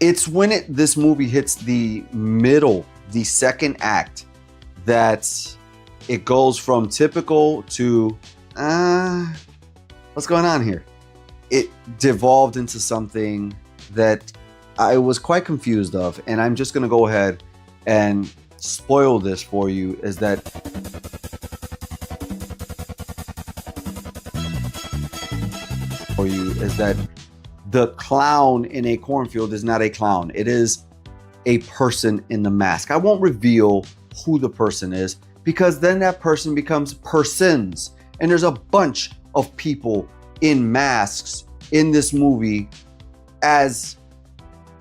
It's when this movie hits the middle, the second act, that it goes from typical to, what's going on here? It devolved into something that I was quite confused of, and I'm just gonna go ahead and spoil this for you, is that the clown in a cornfield is not a clown. It is a person in the mask. I won't reveal who the person is, because then that person becomes persons. And there's a bunch of people in masks in this movie as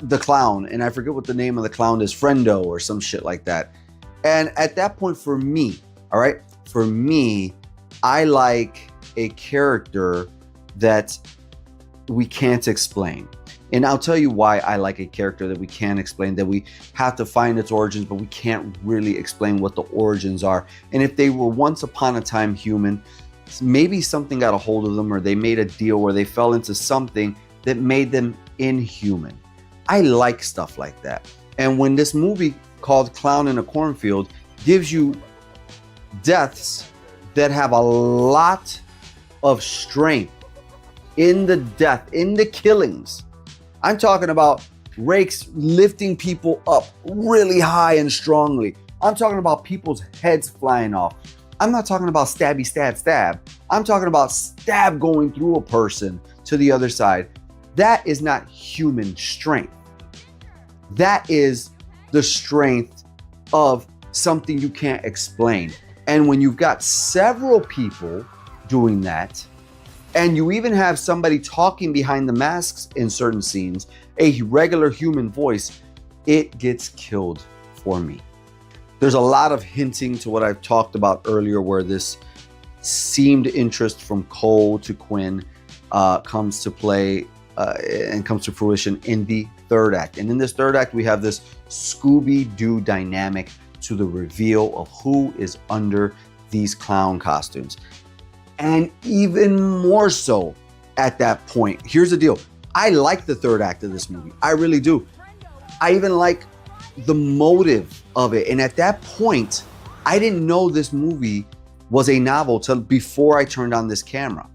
the clown. And I forget what the name of the clown is, Friendo or some shit like that. And at that point, for me, all right, for me, I like a character that we can't explain. And I'll tell you why I like a character that we can't explain, that we have to find its origins, but we can't really explain what the origins are. And if they were once upon a time human, maybe something got a hold of them, or they made a deal where they fell into something that made them inhuman. I like stuff like that. And when this movie called Clown in a Cornfield gives you deaths that have a lot of strength in the death, in the killings. I'm talking about rakes lifting people up really high and strongly. I'm talking about people's heads flying off. I'm not talking about stabby, stab, stab. I'm talking about stab going through a person to the other side. That is not human strength. That is the strength of something you can't explain. And when you've got several people doing that, and you even have somebody talking behind the masks in certain scenes, a regular human voice, it gets killed for me. There's a lot of hinting to what I've talked about earlier, where this seemed interest from Cole to Quinn comes to play and comes to fruition in the third act. And in this third act, we have this Scooby-Doo dynamic to the reveal of who is under these clown costumes. And even more so at that point. Here's the deal. I like the third act of this movie. I really do. I even like the motive of it. And at that point, I didn't know this movie was a novel till before I turned on this camera.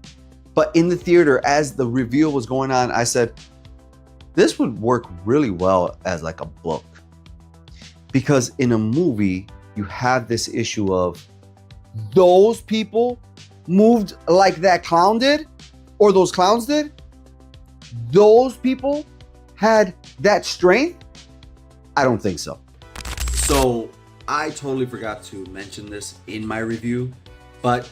But in the theater, as the reveal was going on, I said, this would work really well as like a book. Because in a movie, you have this issue of those people moved like that clown did, or those clowns did. Those people had that strength. I don't think so. So I totally forgot to mention this in my review, but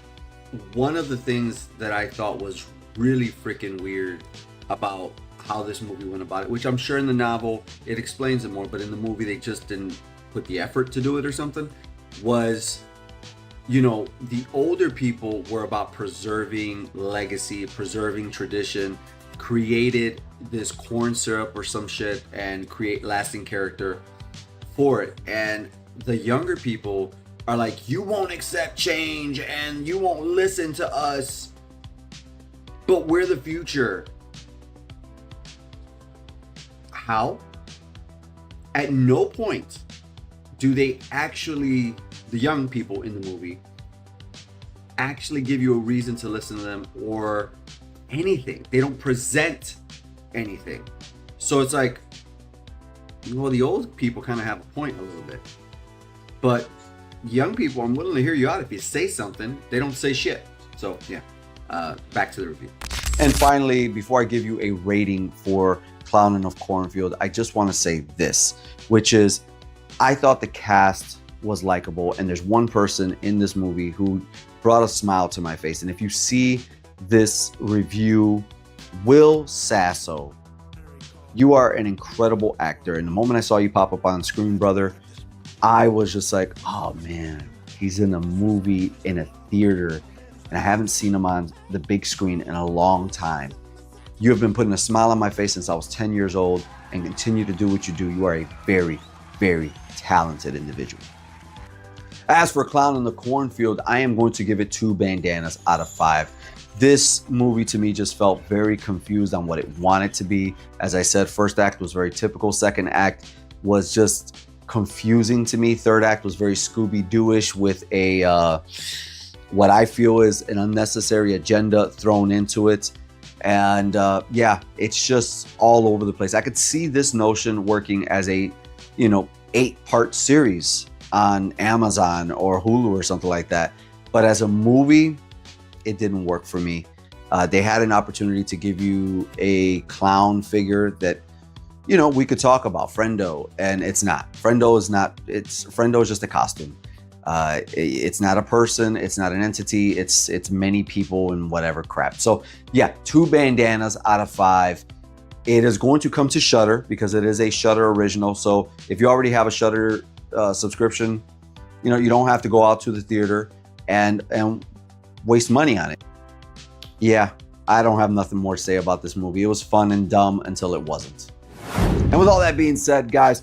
one of the things that I thought was really freaking weird about how this movie went about it, which I'm sure in the novel it explains it more, but in the movie they just didn't put the effort to do it or something, was, you know, the older people were about preserving legacy, preserving tradition, created this corn syrup or some shit and create lasting character for it. And the younger people are like, you won't accept change and you won't listen to us, but we're the future. How? At no point do they actually, the young people in the movie, actually give you a reason to listen to them or anything. They don't present anything. So it's like, well, the old people kind of have a point a little bit. But young people, I'm willing to hear you out. If you say something, they don't say shit. So yeah, back to the review. And finally, before I give you a rating for Clownin' of Cornfield, I just want to say this, which is, I thought the cast was likable, and there's one person in this movie who brought a smile to my face. And if you see this review, Will Sasso, you are an incredible actor. And the moment I saw you pop up on screen, brother, I was just like, oh man, he's in a movie in a theater, and I haven't seen him on the big screen in a long time. You have been putting a smile on my face since I was 10 years old, and continue to do what you do. You are a very, very talented individual. As for Clownin' the Cornfield, I am going to give it 2 bandanas out of 5. This movie to me just felt very confused on what it wanted to be. As I said, first act was very typical. Second act was just confusing to me. Third act was very Scooby-Doo-ish with a, what I feel is an unnecessary agenda thrown into it. And yeah, it's just all over the place. I could see this notion working as a, 8-part series on Amazon or Hulu or something like that. But as a movie, it didn't work for me. They had an opportunity to give you a clown figure that, we could talk about, Friendo, and it's not. Friendo is just a costume. It's not a person, it's not an entity, it's many people and whatever crap. So yeah, 2 bandanas out of 5. It is going to come to Shudder because it is a Shudder original. So if you already have a Shudder subscription, you don't have to go out to the theater and waste money on it. Yeah, I don't have nothing more to say about this movie. It was fun and dumb until it wasn't. And with all that being said, guys,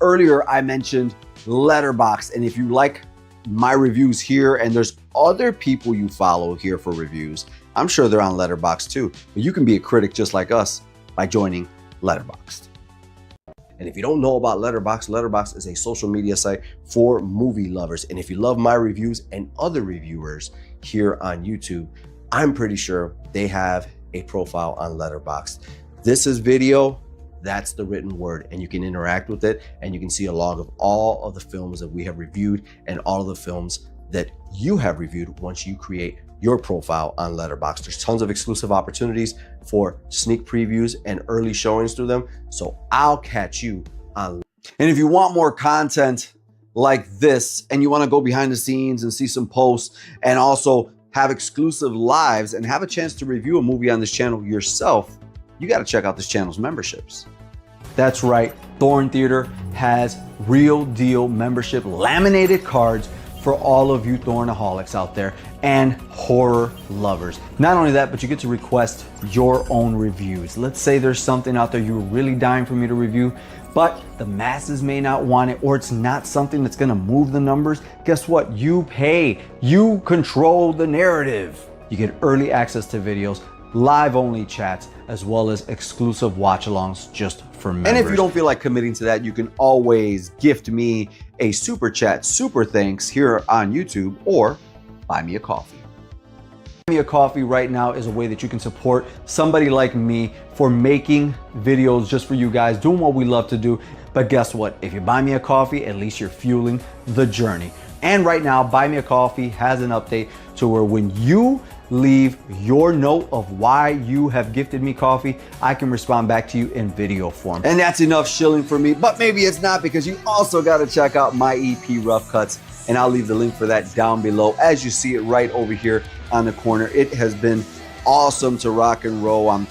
earlier I mentioned Letterboxd, and if you like my reviews here, and there's other people you follow here for reviews, I'm sure they're on Letterboxd too. But you can be a critic just like us by joining Letterboxd. And if you don't know about Letterboxd, Letterboxd is a social media site for movie lovers. And if you love my reviews and other reviewers here on YouTube, I'm pretty sure they have a profile on Letterboxd. This is video, that's the written word, and you can interact with it, and you can see a log of all of the films that we have reviewed and all of the films that you have reviewed once you create your profile on Letterboxd. There's tons of exclusive opportunities for sneak previews and early showings through them. So I'll catch you on. And if you want more content like this, and you want to go behind the scenes and see some posts, and also have exclusive lives and have a chance to review a movie on this channel yourself, you got to check out this channel's memberships. That's right, Thorn Theater has real deal membership laminated cards for all of you Thornaholics out there and horror lovers. Not only that, but you get to request your own reviews. Let's say there's something out there you're really dying for me to review, but the masses may not want it, or it's not something that's gonna move the numbers. Guess what? You pay, you control the narrative. You get early access to videos, live only chats, as well as exclusive watch alongs just for members. And if you don't feel like committing to that, you can always gift me a super chat, super thanks here on YouTube, or buy me a coffee. Buy me a coffee right now is a way that you can support somebody like me for making videos just for you guys, doing what we love to do. But guess what? If you buy me a coffee, at least you're fueling the journey. And right now, Buy Me a Coffee has an update to where when you leave your note of why you have gifted me coffee, I can respond back to you in video form. And that's enough shilling for me, but maybe it's not, because you also got to check out my EP Rough Cuts, and I'll leave the link for that down below as you see it right over here on the corner. It has been awesome to rock and roll. I'm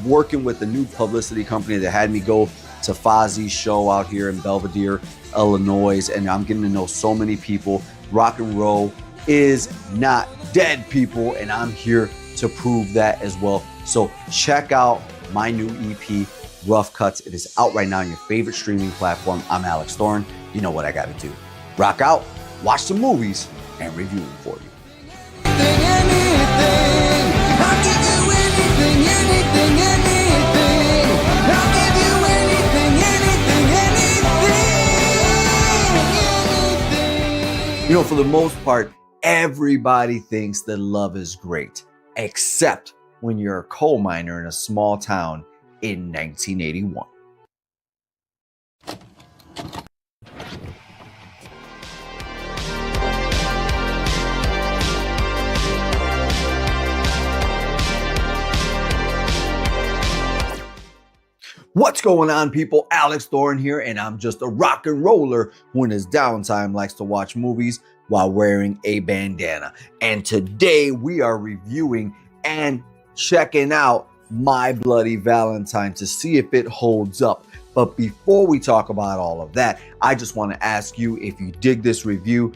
working with a new publicity company that had me go to Fozzie's show out here in Belvedere, Illinois, and I'm getting to know so many people. Rock and roll is not dead, people, and I'm here to prove that as well. So check out my new EP, Rough Cuts. It is out right now on your favorite streaming platform. I'm Alex Thorn. You know what I gotta do. Rock out, watch some movies, and review them for you. You know, for the most part, everybody thinks that love is great, except when you're a coal miner in a small town in 1981. What's going on, people? Alex Thorn here, and I'm just a rock and roller who in his downtime likes to watch movies while wearing a bandana. And today we are reviewing and checking out My Bloody Valentine to see if it holds up. But before we talk about all of that, I just want to ask you, if you dig this review,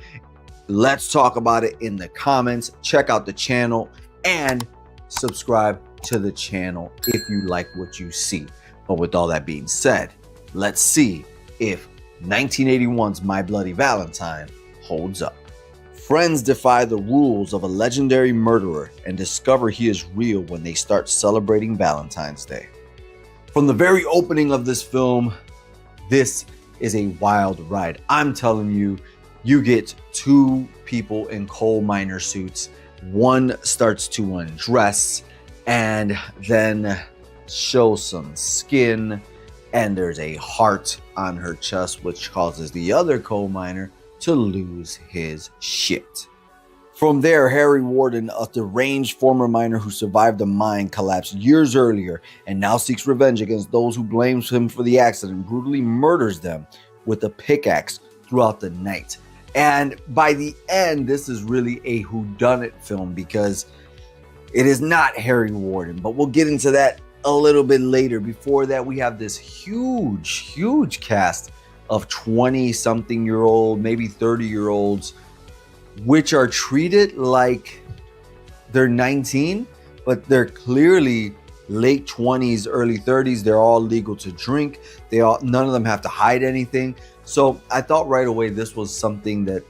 let's talk about it in the comments. Check out the channel and subscribe to the channel if you like what you see. But with all that being said, let's see if 1981's My Bloody Valentine holds up. Friends defy the rules of a legendary murderer and discover he is real when they start celebrating Valentine's Day. From the very opening of this film, this is a wild ride. I'm telling you, you get two people in coal miner suits. One starts to undress and then show some skin, and there's a heart on her chest, which causes the other coal miner to lose his shit. From there, Harry Warden, a deranged former miner who survived a mine collapse years earlier and now seeks revenge against those who blames him for the accident, brutally murders them with a pickaxe throughout the night. And by the end, this is really a whodunit film because it is not Harry Warden, but we'll get into that a little bit later. Before that, we have this huge cast of 20-something-year-old, maybe 30-year-olds, which are treated like they're 19, but they're clearly late 20s, early 30s. They're all legal to drink. None of them have to hide anything. So I thought right away this was something that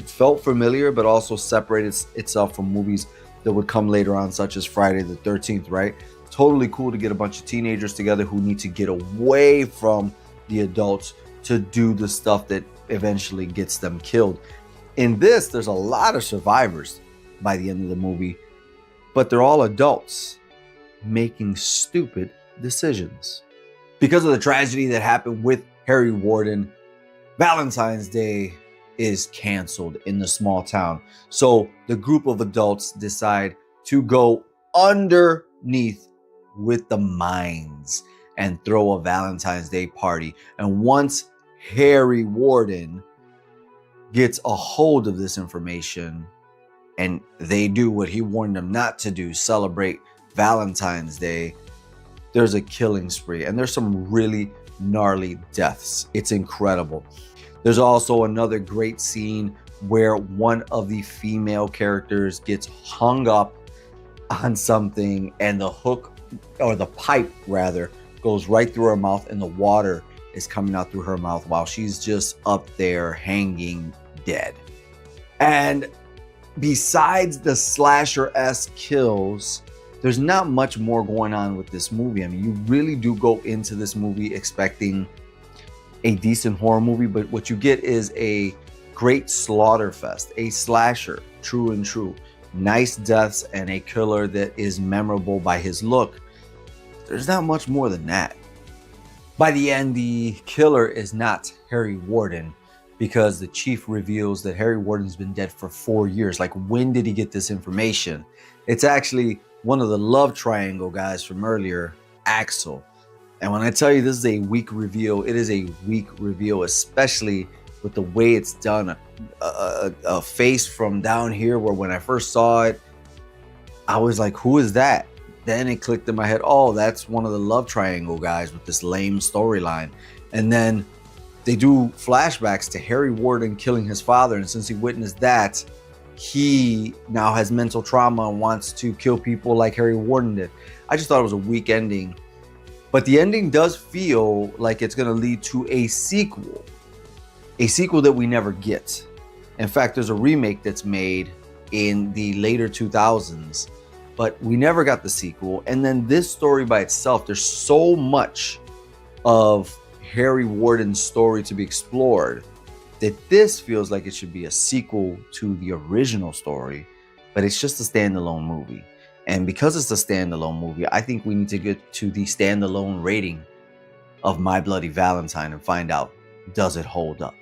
felt familiar, but also separated itself from movies that would come later on, such as Friday the 13th, right? Totally cool to get a bunch of teenagers together who need to get away from the adults to do the stuff that eventually gets them killed. In this, there's a lot of survivors by the end of the movie, but they're all adults making stupid decisions. Because of the tragedy that happened with Harry Warden, Valentine's Day is canceled in the small town. So the group of adults decide to go underneath with the mines and throw a Valentine's Day party. And once Harry Warden gets a hold of this information and they do what he warned them not to do, celebrate Valentine's Day, there's a killing spree, and there's some really gnarly deaths. It's incredible. There's also another great scene where one of the female characters gets hung up on something, and the hook, or the pipe rather, goes right through her mouth, and the water is coming out through her mouth while she's just up there hanging dead. And besides the slasher-esque kills, there's not much more going on with this movie. I mean, you really do go into this movie expecting a decent horror movie, but what you get is a great slaughter fest, a slasher, true and true. Nice deaths and a killer that is memorable by his look. There's not much more than that. By the end, the killer is not Harry Warden, because the chief reveals that Harry Warden's been dead for 4 years. Like, when did he get this information? It's actually one of the love triangle guys from earlier, Axel. And when I tell you this is a weak reveal, it is a weak reveal, especially with the way it's done. A face from down here where when I first saw it, I was like, who is that? Then it clicked in my head, oh, that's one of the love triangle guys with this lame storyline. And then they do flashbacks to Harry Warden killing his father. And since he witnessed that, he now has mental trauma and wants to kill people like Harry Warden did. I just thought it was a weak ending. But the ending does feel like it's going to lead to a sequel that we never get. In fact, there's a remake that's made in the later 2000s, but we never got the sequel. And then this story by itself, there's so much of Harry Warden's story to be explored that this feels like it should be a sequel to the original story, but it's just a standalone movie. And because it's a standalone movie, I think we need to get to the standalone rating of My Bloody Valentine and find out, does it hold up?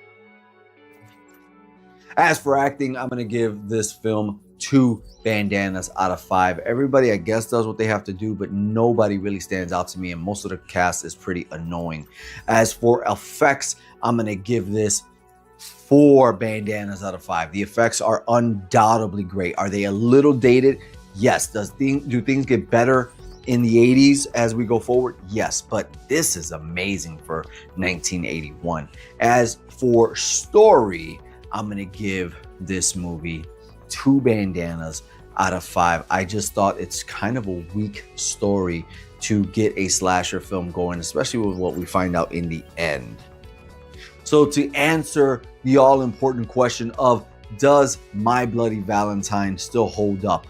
As for acting, I'm going to give this film 2 bandanas out of 5. Everybody, I guess, does what they have to do, but nobody really stands out to me, and most of the cast is pretty annoying. As for effects, I'm going to give this 4 bandanas out of 5. The effects are undoubtedly great. Are they a little dated? Yes. Do things get better in the 80s as we go forward? Yes, but this is amazing for 1981. As for story, I'm going to give this movie 2 bandanas out of 5. I just thought it's kind of a weak story to get a slasher film going, especially with what we find out in the end. So to answer the all-important question of, does My Bloody Valentine still hold up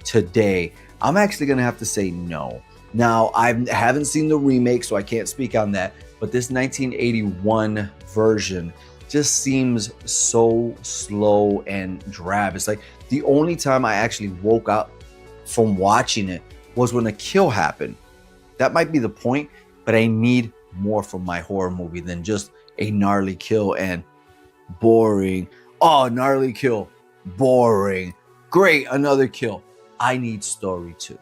today? I'm actually going to have to say no. Now, I haven't seen the remake, so I can't speak on that, but this 1981 version just seems so slow and drab. It's like the only time I actually woke up from watching it was when a kill happened. That might be the point, but I need more from my horror movie than just a gnarly kill and boring. Oh, gnarly kill, boring. Great, another kill. I need story too.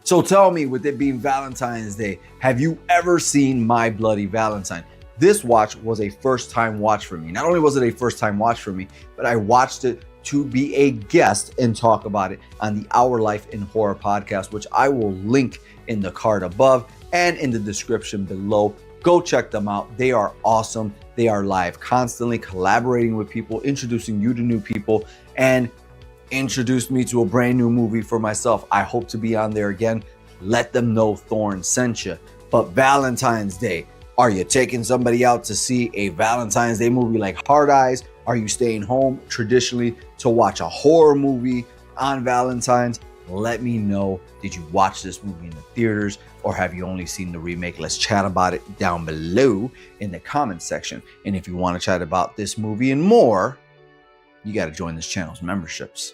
So tell me, with it being Valentine's Day, have you ever seen My Bloody Valentine? This watch was a first-time watch for me. Not only was it a first-time watch for me, but I watched it to be a guest and talk about it on the Our Life in Horror podcast, which I will link in the card above and in the description below. Go check them out. They are awesome. They are live, constantly collaborating with people, introducing you to new people, and introduced me to a brand new movie for myself. I hope to be on there again. Let them know Thorn sent you. But Valentine's Day, are you taking somebody out to see a Valentine's Day movie like Hard Eyes? Are you staying home traditionally to watch a horror movie on Valentine's? Let me know. Did you watch this movie in the theaters, or have you only seen the remake? Let's chat about it down below in the comments section. And if you want to chat about this movie and more, you got to join this channel's memberships.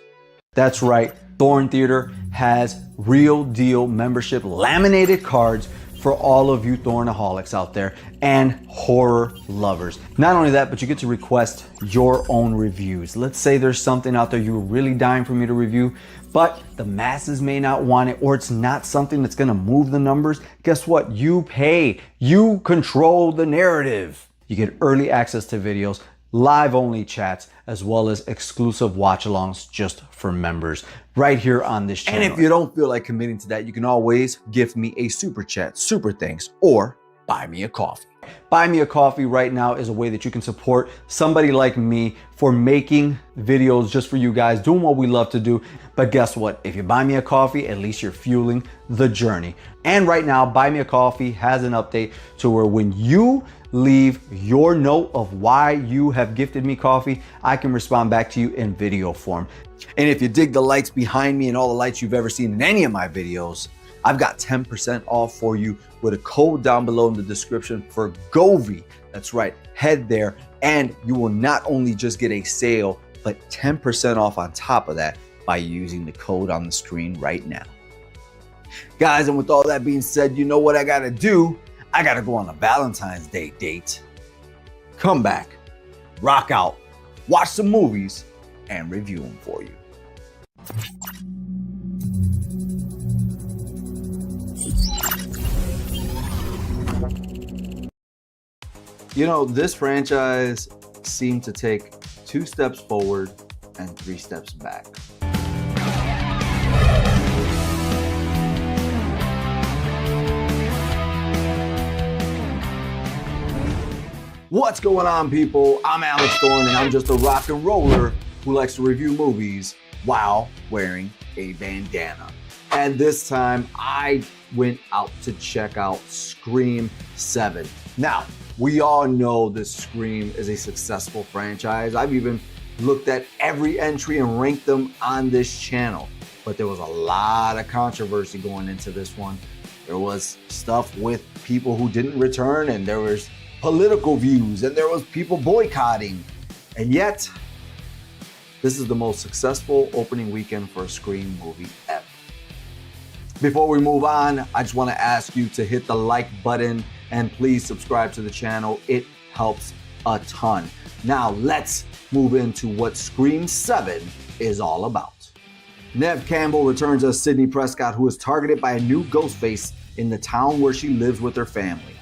That's right. Thorn Theater has real deal membership laminated cards for all of you Thornaholics out there and horror lovers. Not only that, but you get to request your own reviews. Let's say there's something out there you're really dying for me to review, but the masses may not want it, or it's not something that's gonna move the numbers. Guess what? You pay. You control the narrative. You get early access to videos, live only chats, as well as exclusive watch alongs just for members right here on this channel. And if you don't feel like committing to that, you can always gift me a super chat, super thanks, or buy me a coffee. Buy me a coffee right now is a way that you can support somebody like me for making videos just for you guys, doing what we love to do. But guess what? If you buy me a coffee, at least you're fueling the journey. And right now, Buy Me a Coffee has an update to where when you leave your note of why you have gifted me coffee, I can respond back to you in video form. And if you dig the lights behind me and all the lights you've ever seen in any of my videos, I've got 10% off for you with a code down below in the description for Govee. That's right, head there and you will not only just get a sale, but 10% off on top of that by using the code on the screen right now. Guys, and with all that being said, you know what I gotta do? I gotta go on a Valentine's Day date. Come back, rock out, watch some movies, and review them for you. You know, this franchise seemed to take 2 steps forward and 3 steps back. What's going on, people? I'm Alex Thorn, and I'm just a rock and roller who likes to review movies while wearing a bandana. And this time, I went out to check out Scream 7. Now, we all know this Scream is a successful franchise. I've even looked at every entry and ranked them on this channel. But there was a lot of controversy going into this one. There was stuff with people who didn't return, and there was political views, and there was people boycotting. And yet, this is the most successful opening weekend for a Scream movie ever. Before we move on, I just want to ask you to hit the like button and please subscribe to the channel. It helps a ton. Now let's move into what Scream 7 is all about. Neve Campbell returns as Sidney Prescott, who is targeted by a new Ghostface in the town where she lives with her family.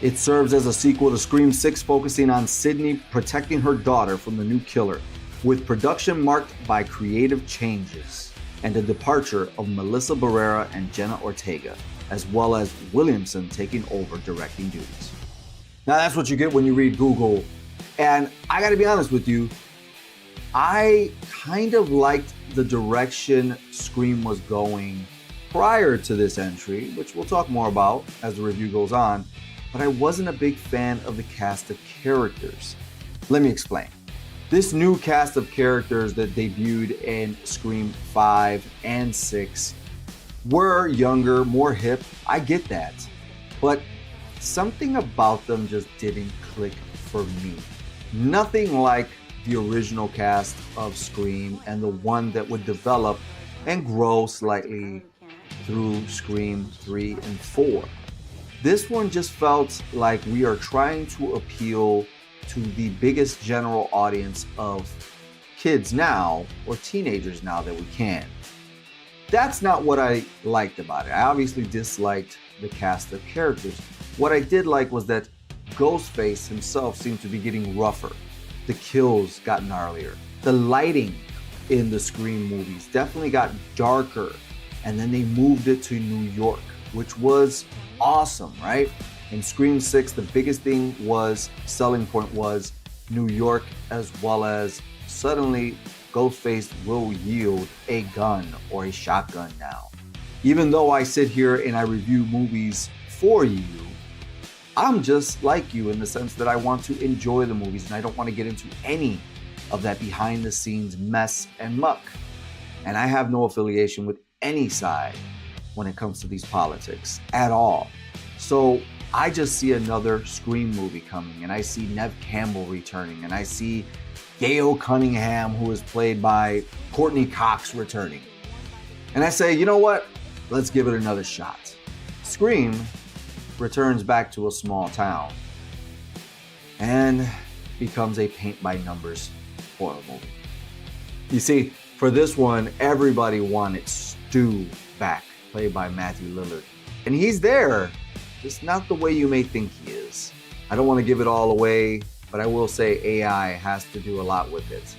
It serves as a sequel to Scream 6, focusing on Sidney protecting her daughter from the new killer, with production marked by creative changes and the departure of Melissa Barrera and Jenna Ortega, as well as Williamson taking over directing duties. Now that's what you get when you read Google. And I gotta be honest with you, I kind of liked the direction Scream was going prior to this entry, which we'll talk more about as the review goes on, but I wasn't a big fan of the cast of characters. Let me explain. This new cast of characters that debuted in Scream 5 and 6 were younger, more hip. I get that. But something about them just didn't click for me. Nothing like the original cast of Scream and the one that would develop and grow slightly through Scream 3 and 4. This one just felt like we are trying to appeal to the biggest general audience of kids now, or teenagers now, that we can. That's not what I liked about it. I obviously disliked the cast of characters. What I did like was that Ghostface himself seemed to be getting rougher. The kills got gnarlier. The lighting in the Scream movies definitely got darker. And then they moved it to New York, which was awesome, right? In Scream 6, the biggest thing was, selling point was New York, as well as suddenly Ghostface will yield a gun or a shotgun now. Even though I sit here and I review movies for you, I'm just like you in the sense that I want to enjoy the movies and I don't want to get into any of that behind the scenes mess and muck. And I have no affiliation with any side when it comes to these politics at all. So I just see another Scream movie coming, and I see Neve Campbell returning, and I see Gail Cunningham, who is played by Courtney Cox, returning. And I say, you know what? Let's give it another shot. Scream returns back to a small town and becomes a paint-by-numbers horror movie. You see, for this one, everybody wanted Stu back, played by Matthew Lillard. And he's there, just not the way you may think he is. I don't want to give it all away, but I will say AI has to do a lot with it.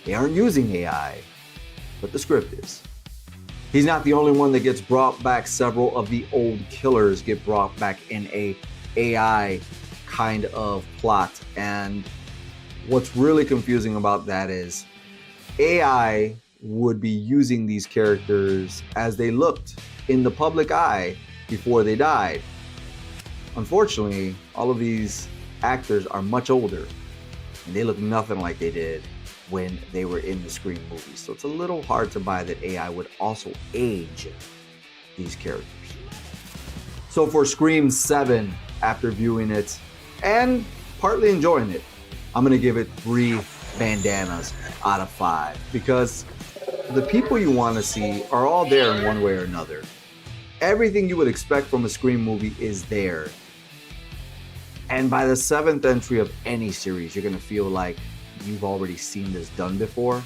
They aren't using AI, but the script is. He's not the only one that gets brought back. Several of the old killers get brought back in a AI kind of plot. And what's really confusing about that is AI would be using these characters as they looked in the public eye before they died. Unfortunately, all of these actors are much older and they look nothing like they did when they were in the Scream movies. So it's a little hard to buy that AI would also age these characters. So for Scream 7, after viewing it and partly enjoying it, I'm gonna give it 3 bandanas out of 5 because the people you want to see are all there in one way or another. Everything you would expect from a Scream movie is there. And by the 7th entry of any series, you're gonna feel like you've already seen this done before,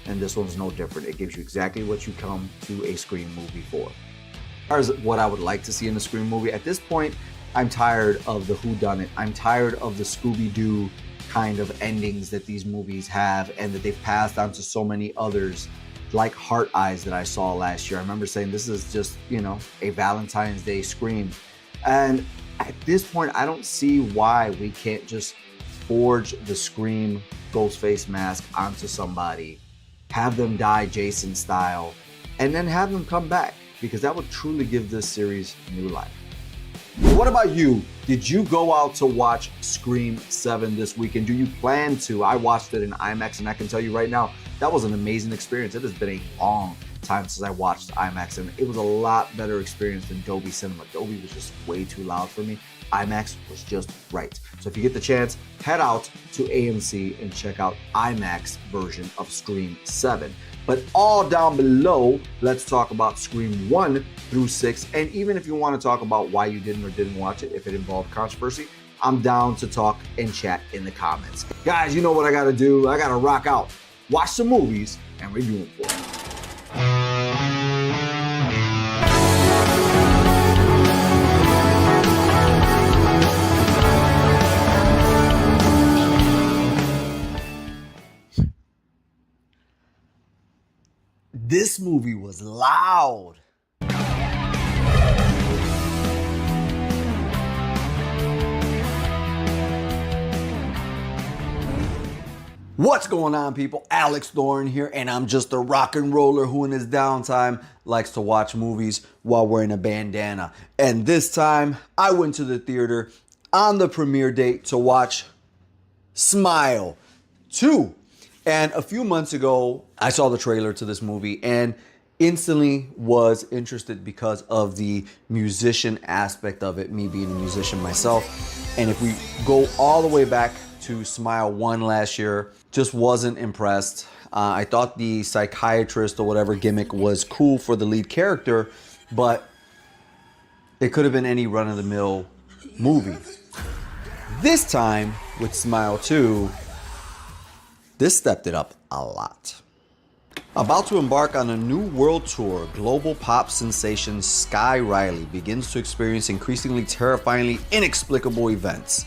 and this one's no different. It gives you exactly what you come to a Scream movie for. As far as what I would like to see in a Scream movie, at this point, I'm tired of the whodunit. I'm tired of the Scooby-Doo kind of endings that these movies have and that they've passed on to so many others, like Heart Eyes that I saw last year. I remember saying this is just, you know, a Valentine's Day Scream. And at this point, I don't see why we can't just forge the Scream Ghostface mask onto somebody, have them die Jason style, and then have them come back, because that would truly give this series new life. What about you? Did you go out to watch Scream 7 this weekend? Do you plan to? I watched it in IMAX, and I can tell you right now, that was an amazing experience. It has been a long time since I watched IMAX, and it was a lot better experience than Dolby Cinema. Dolby was just way too loud for me. IMAX was just right. So if you get the chance, head out to AMC and check out IMAX version of Scream 7. But all down below, let's talk about Scream 1 through 6. And even if you want to talk about why you didn't or didn't watch it, if it involved controversy, I'm down to talk and chat in the comments. Guys, you know what I gotta do? I gotta rock out, watch some movies, and review them for you. This movie was loud. What's going on, people? Alex Thorn here, and I'm just a rock and roller who in his downtime likes to watch movies while wearing a bandana. And this time, I went to the theater on the premiere date to watch Smile 2. And a few months ago, I saw the trailer to this movie and instantly was interested because of the musician aspect of it, me being a musician myself. And if we go all the way back to Smile 1 last year, just wasn't impressed. I thought the psychiatrist or whatever gimmick was cool for the lead character, but it could have been any run-of-the-mill movie. This time, with Smile 2, this stepped it up a lot. About to embark on a new world tour, global pop sensation Sky Riley begins to experience increasingly terrifyingly inexplicable events.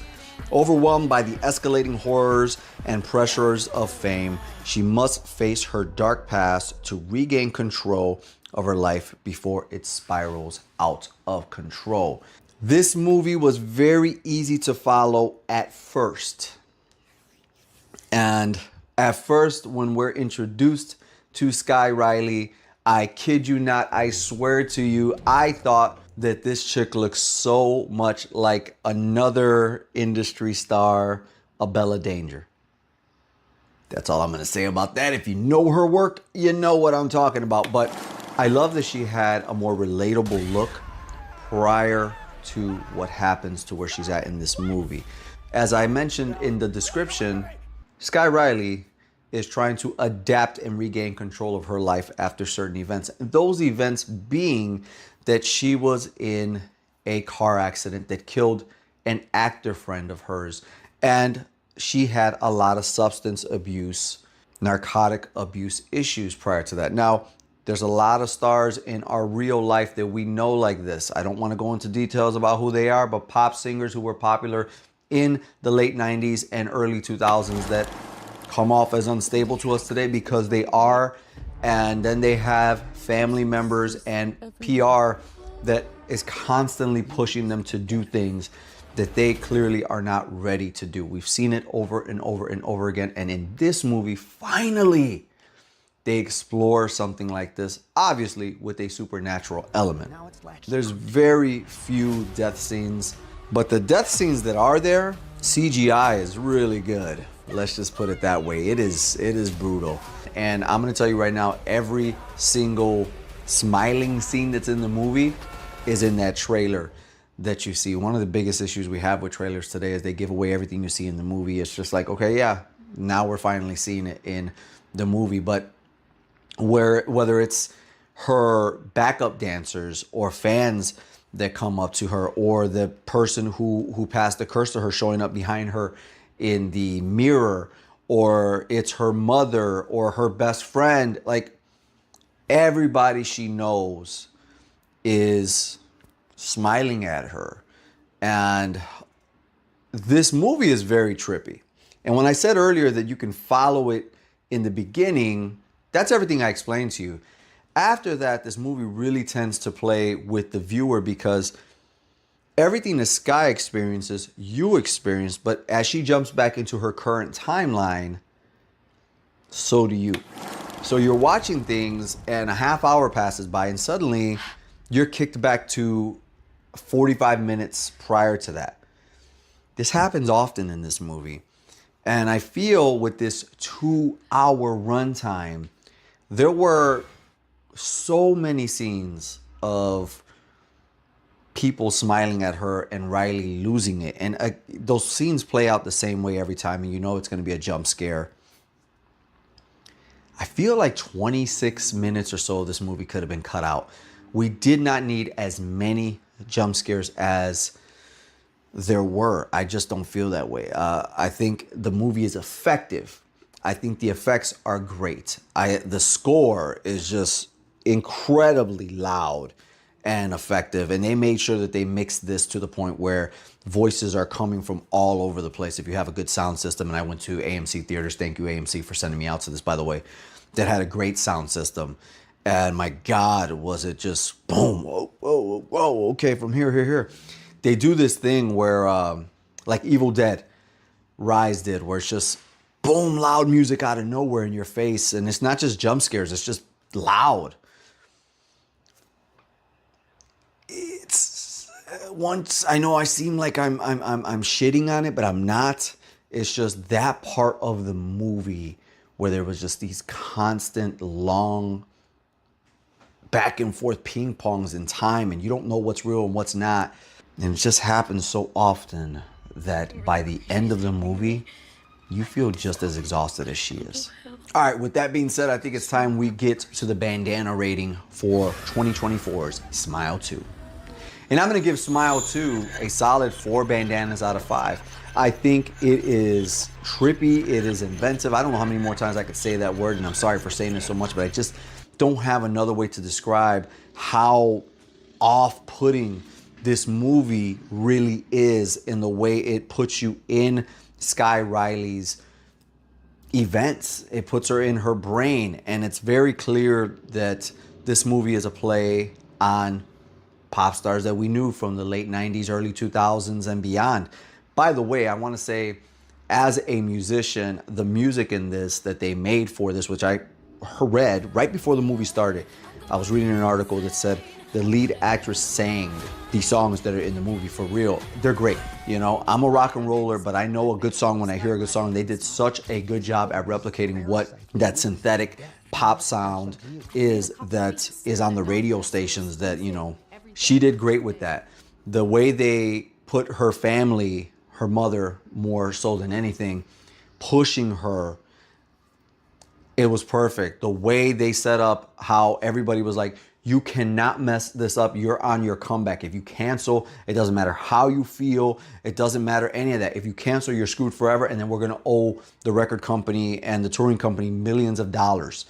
Overwhelmed by the escalating horrors and pressures of fame, she must face her dark past to regain control of her life before it spirals out of control. This movie was very easy to follow at first. And at first, when we're introduced to Sky Riley, I kid you not, I swear to you, I thought that this chick looks so much like another industry star, a Bella Danger. That's all I'm gonna say about that. If you know her work, you know what I'm talking about. But I love that she had a more relatable look prior to what happens to where she's at in this movie. As I mentioned in the description, Sky Riley is trying to adapt and regain control of her life after certain events. Those events being that she was in a car accident that killed an actor friend of hers. And she had a lot of substance abuse, narcotic abuse issues prior to that. Now, there's a lot of stars in our real life that we know like this. I don't want to go into details about who they are, but pop singers who were popular in the late 90s and early 2000s that come off as unstable to us today, because they are. And then they have family members and PR that is constantly pushing them to do things that they clearly are not ready to do. We've seen it over and over and over again. And in this movie, finally, they explore something like this, obviously with a supernatural element. There's very few death scenes, but the death scenes that are there, CGI is really good. Let's just put it that way. It is brutal. And I'm gonna tell you right now, every single smiling scene that's in the movie is in that trailer that you see. One of the biggest issues we have with trailers today is they give away everything you see in the movie. It's just like, okay, yeah, now we're finally seeing it in the movie. But whether it's her backup dancers or fans that come up to her, or the person who passed the curse to her showing up behind her in the mirror, or it's her mother or her best friend, like everybody she knows is smiling at her. And this movie is very trippy. And when I said earlier that you can follow it in the beginning, that's everything I explained to you. After that, this movie really tends to play with the viewer, because everything that Sky experiences, you experience, but as she jumps back into her current timeline, so do you. So you're watching things and a half hour passes by and suddenly you're kicked back to 45 minutes prior to that. This happens often in this movie. And I feel with this 2-hour runtime, there were so many scenes of people smiling at her and Riley losing it. And those scenes play out the same way every time, and you know it's going to be a jump scare. I feel like 26 minutes or so of this movie could have been cut out. We did not need as many jump scares as there were. I just don't feel that way. I think the movie is effective. I think the effects are great. The score is just incredibly loud and effective. And they made sure that they mixed this to the point where voices are coming from all over the place. If you have a good sound system, and I went to AMC Theaters, thank you AMC for sending me out to this, by the way, that had a great sound system. And my God, was it just boom, whoa, whoa, whoa, okay, from here. They do this thing where, like Evil Dead Rise did, where it's just boom, loud music out of nowhere in your face. And it's not just jump scares, it's just loud. It's once, I know I seem like I'm shitting on it, but I'm not. It's just that part of the movie where there was just these constant long back and forth ping pongs in time, and you don't know what's real and what's not. And it just happens so often that by the end of the movie, you feel just as exhausted as she is. All right, with that being said, I think it's time we get to the bandana rating for 2024's Smile 2. And I'm going to give Smile 2 a solid 4 bandanas out of 5. I think it is trippy, it is inventive. I don't know how many more times I could say that word, and I'm sorry for saying it so much, but I just don't have another way to describe how off-putting this movie really is in the way it puts you in Sky Riley's events. It puts her in her brain, and it's very clear that this movie is a play on pop stars that we knew from the late 90s, early 2000s and beyond. By the way, I want to say, as a musician, the music in this that they made for this, which I read right before the movie started, I was reading an article that said the lead actress sang the songs that are in the movie for real. They're great. You know, I'm a rock and roller, but I know a good song when I hear a good song. They did such a good job at replicating what that synthetic pop sound is that is on the radio stations that, you know, she did great with that. The way they put her family, her mother more so than anything, pushing her, it was perfect. The way they set up how everybody was like, you cannot mess this up. You're on your comeback. If you cancel, it doesn't matter how you feel. It doesn't matter any of that. If you cancel, you're screwed forever. And then we're going to owe the record company and the touring company millions of dollars.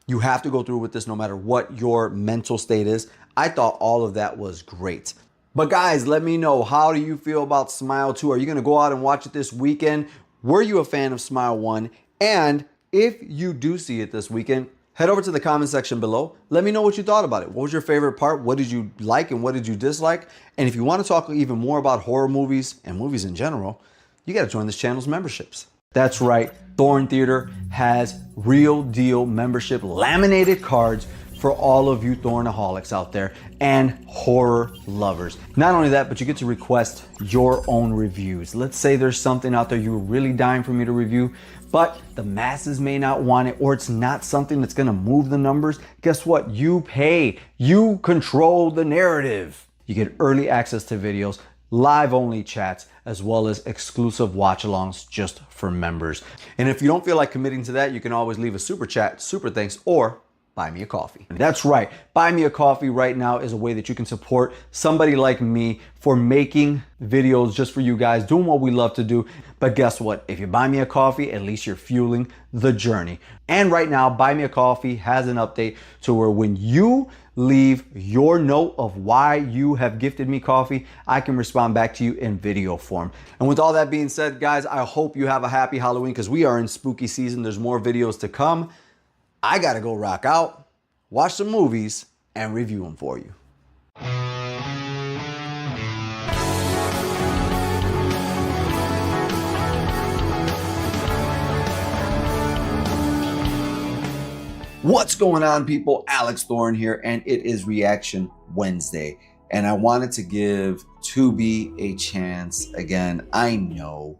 You have to go through with this no matter what your mental state is. I thought all of that was great. But guys, let me know, how do you feel about Smile 2? Are you going to go out and watch it this weekend? Were you a fan of Smile 1? And if you do see it this weekend, head over to the comment section below. Let me know what you thought about it. What was your favorite part? What did you like and what did you dislike? And if you want to talk even more about horror movies and movies in general, you got to join this channel's memberships. That's right, Thorn Theater has real deal membership laminated cards for all of you Thornaholics out there and horror lovers. Not only that, but you get to request your own reviews. Let's say there's something out there you're really dying for me to review, but the masses may not want it, or it's not something that's gonna move the numbers. Guess what? You pay. You control the narrative. You get early access to videos, live only chats, as well as exclusive watch alongs just for members. And if you don't feel like committing to that, you can always leave a super chat, super thanks, or buy me a coffee. That's right, buy me a coffee right now is a way that you can support somebody like me for making videos just for you guys, doing what we love to do. But guess what? If you buy me a coffee, at least you're fueling the journey. And right now, Buy Me a Coffee has an update to where when you leave your note of why you have gifted me coffee, I can respond back to you in video form. And with all that being said, guys, I hope you have a happy Halloween because we are in spooky season. There's more videos to come. I gotta go rock out, watch some movies, and review them for you. What's going on, people? Alex Thorn here, and it is Reaction Wednesday. And I wanted to give Tubi a chance again. I know,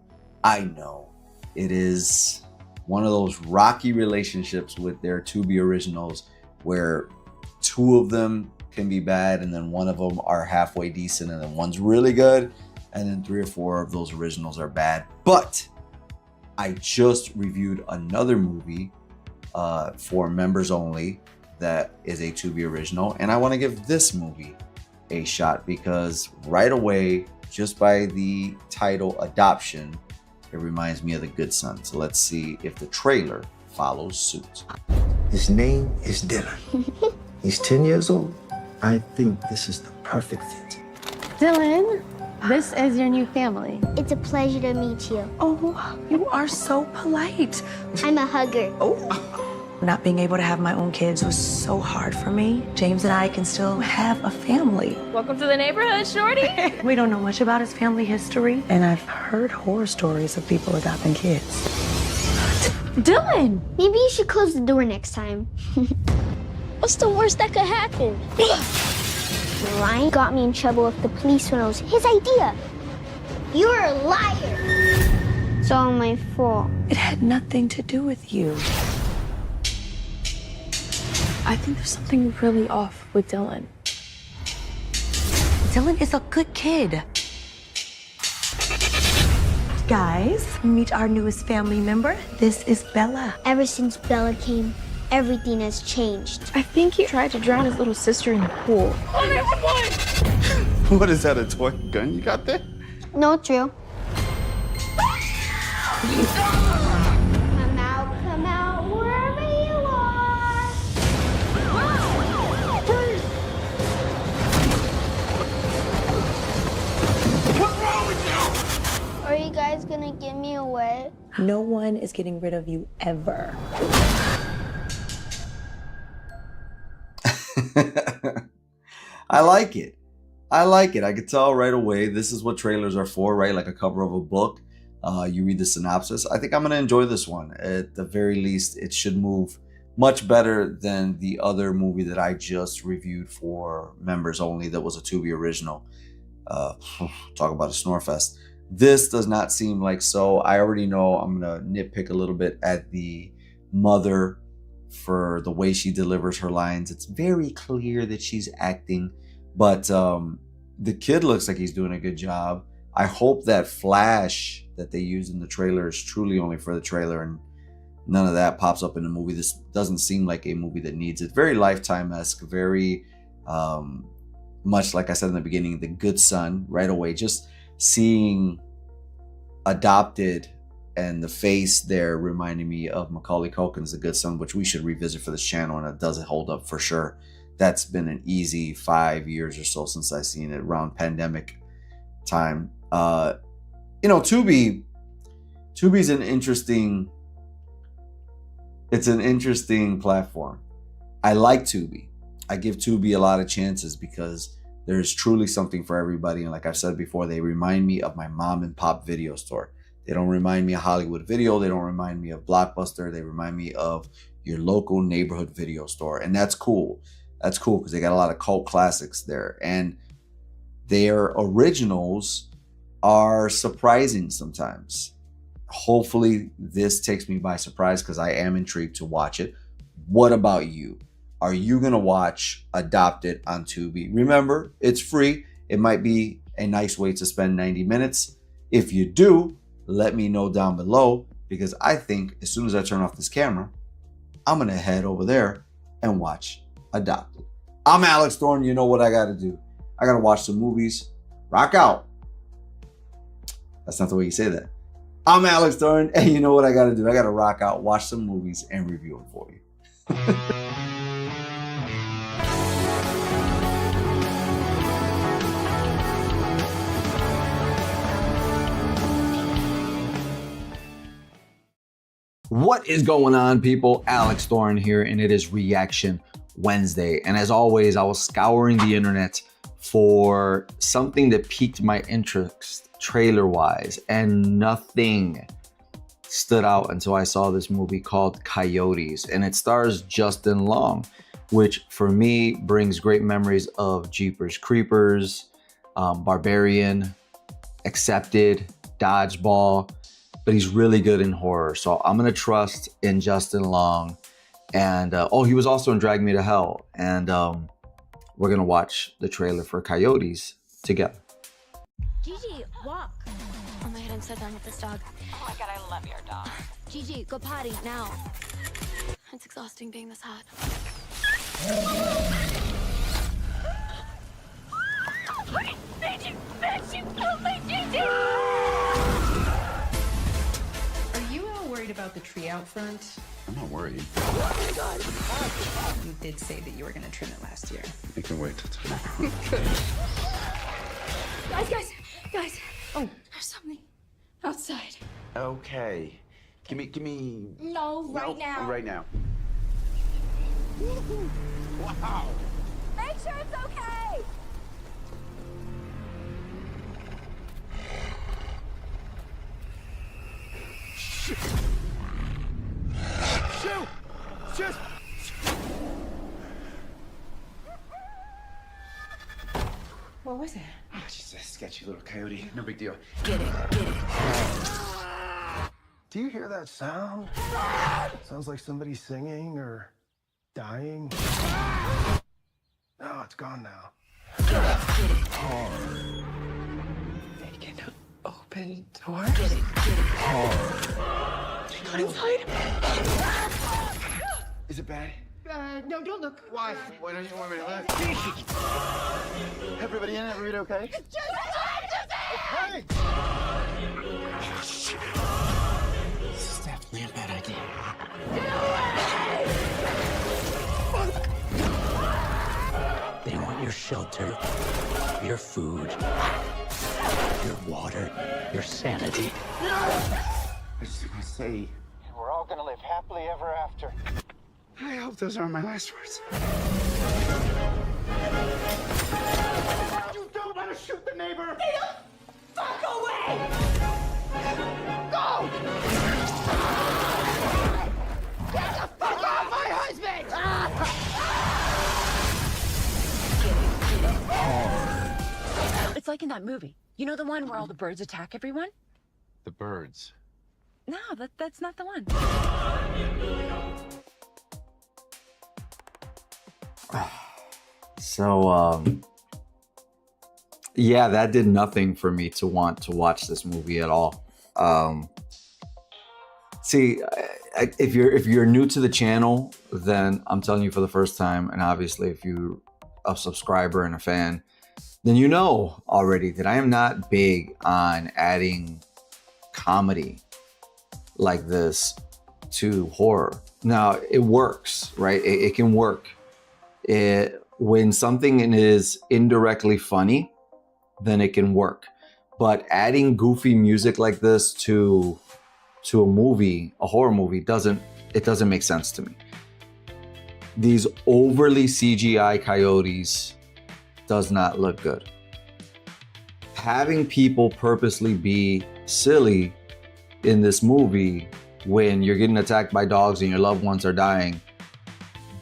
it is one of those rocky relationships with their Tubi originals where two of them can be bad and then one of them are halfway decent and then one's really good and then 3 or 4 of those originals are bad. But I just reviewed another movie for members only that is a Tubi original, and I want to give this movie a shot because right away, just by the title Adoption, it reminds me of The Good Son. So let's see if the trailer follows suit. His name is Dylan. He's 10 years old. I think this is the perfect fit. Dylan, this is your new family. It's a pleasure to meet you. Oh, you are so polite. I'm a hugger. Not being able to have my own kids was so hard for me. James and I can still have a family. Welcome to the neighborhood, shorty. We don't know much about his family history, and I've heard horror stories of people adopting kids. Dylan! Maybe you should close the door next time. What's the worst that could happen? Ryan got me in trouble with the police when it was his idea. You're a liar. It's all my fault. It had nothing to do with you. I think there's something really off with Dylan. Dylan is a good kid. Guys, meet our newest family member. This is Bella. Ever since Bella came, everything has changed. I think he tried to drown his little sister in the pool. What is that, a toy gun you got there? No, it's real. Come out, wherever you are. What's wrong with you? Are you guys gonna give me away? No one is getting rid of you ever. I like it. I could tell right away this is what trailers are for, right? Like a cover of a book. You read the synopsis. I think I'm going to enjoy this one. At the very least, it should move much better than the other movie that I just reviewed for members only that was a Tubi original. Talk about a snore fest. This does not seem like so. I already know I'm going to nitpick a little bit at the mother for the way she delivers her lines. It's very clear that she's acting, but the kid looks like he's doing a good job. I hope that flash that they used in the trailer is truly only for the trailer and none of that pops up in the movie. This doesn't seem like a movie that needs it. Very Lifetime-esque, very much like I said in the beginning, The Good Son, right away. Just seeing Adopted and the face there reminding me of Macaulay Culkin's The Good Son, which we should revisit for this channel, and it doesn't hold up for sure. that's been an easy 5 years or so since I've seen it, around pandemic time. Tubi's an interesting platform. I like Tubi. I give Tubi a lot of chances because there's truly something for everybody. And like I've said before, they remind me of my mom and pop video store. They don't remind me of Hollywood Video. They don't remind me of Blockbuster. They remind me of your local neighborhood video store. And that's cool. That's cool because they got a lot of cult classics there. And their originals are surprising sometimes. Hopefully this takes me by surprise because I am intrigued to watch it. What about you? Are you going to watch Adopted on Tubi? Remember, it's free. It might be a nice way to spend 90 minutes. If you do, let me know down below because I think as soon as I turn off this camera, I'm going to head over there and watch Adopted. I'm Alex Thorn. You know what I got to do. I got to watch some movies. Rock out. That's not the way you say that. I'm Alex Thorn, and you know what I got to do. I got to rock out, watch some movies, and review them for you. What is going on, people? Alex Thorn here, and it is Reaction Wednesday. And as always, I was scouring the internet for something that piqued my interest trailer-wise, and nothing stood out until I saw this movie called Coyotes, and it stars Justin Long, which for me brings great memories of Jeepers Creepers, Barbarian, Accepted, Dodgeball, but he's really good in horror. So I'm gonna trust in Justin Long. And he was also in Drag Me to Hell. And we're gonna watch the trailer for Coyotes together. Gigi, walk. Oh my god, I'm so done with this dog. Oh my god, I love your dog. Gigi, go potty now. It's exhausting being this hot. Are you all worried about the tree out front? I'm not worried. Oh my god! You did say that you were gonna trim it last year. You can wait till tomorrow. Good. Guys. Oh, there's something outside. Okay. Give me. No, right now. Right now. Wow. Make sure it's okay. Shoot! Just. What was it? Oh, she's a sketchy little coyote. No big deal. Get it. Do you hear that sound? Sounds like somebody singing or dying. No, it's gone now. Hard. Make an open door. Get it. Hard. Go inside. Is it bad? No, don't look. Why? Why don't you want me to look? Everybody in? Everybody okay? Okay. This is definitely a bad idea. They want your shelter, your food, your water, your sanity. I just want to say, We're all gonna live happily ever after. I hope those aren't my last words. You don't want to shoot the neighbor! Stay the fuck away! Go! Get the fuck off my husband! It's like in that movie. You know the one where all the birds attack everyone? The birds. No, that's not the one. So, yeah, that did nothing for me to want to watch this movie at all. See, if you're new to the channel, then I'm telling you for the first time, and obviously if you're a subscriber and a fan, then you know already that I am not big on adding comedy like this to horror. Now, it works, right? It can work. It when something is indirectly funny, then it can work. But adding goofy music like this to a movie, a horror movie, doesn't make sense to me. These overly CGI coyotes does not look good. Having people purposely be silly in this movie when you're getting attacked by dogs and your loved ones are dying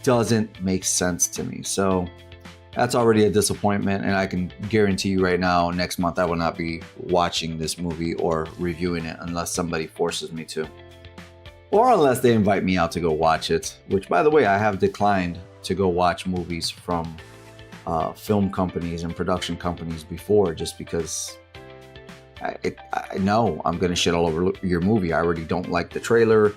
doesn't make sense to me. So that's already a disappointment, and I can guarantee you right now, next month I will not be watching this movie or reviewing it unless somebody forces me to. Or unless they invite me out to go watch it, which, by the way, I have declined to go watch movies from film companies and production companies before, just because I know I'm going to shit all over your movie. I already don't like the trailer.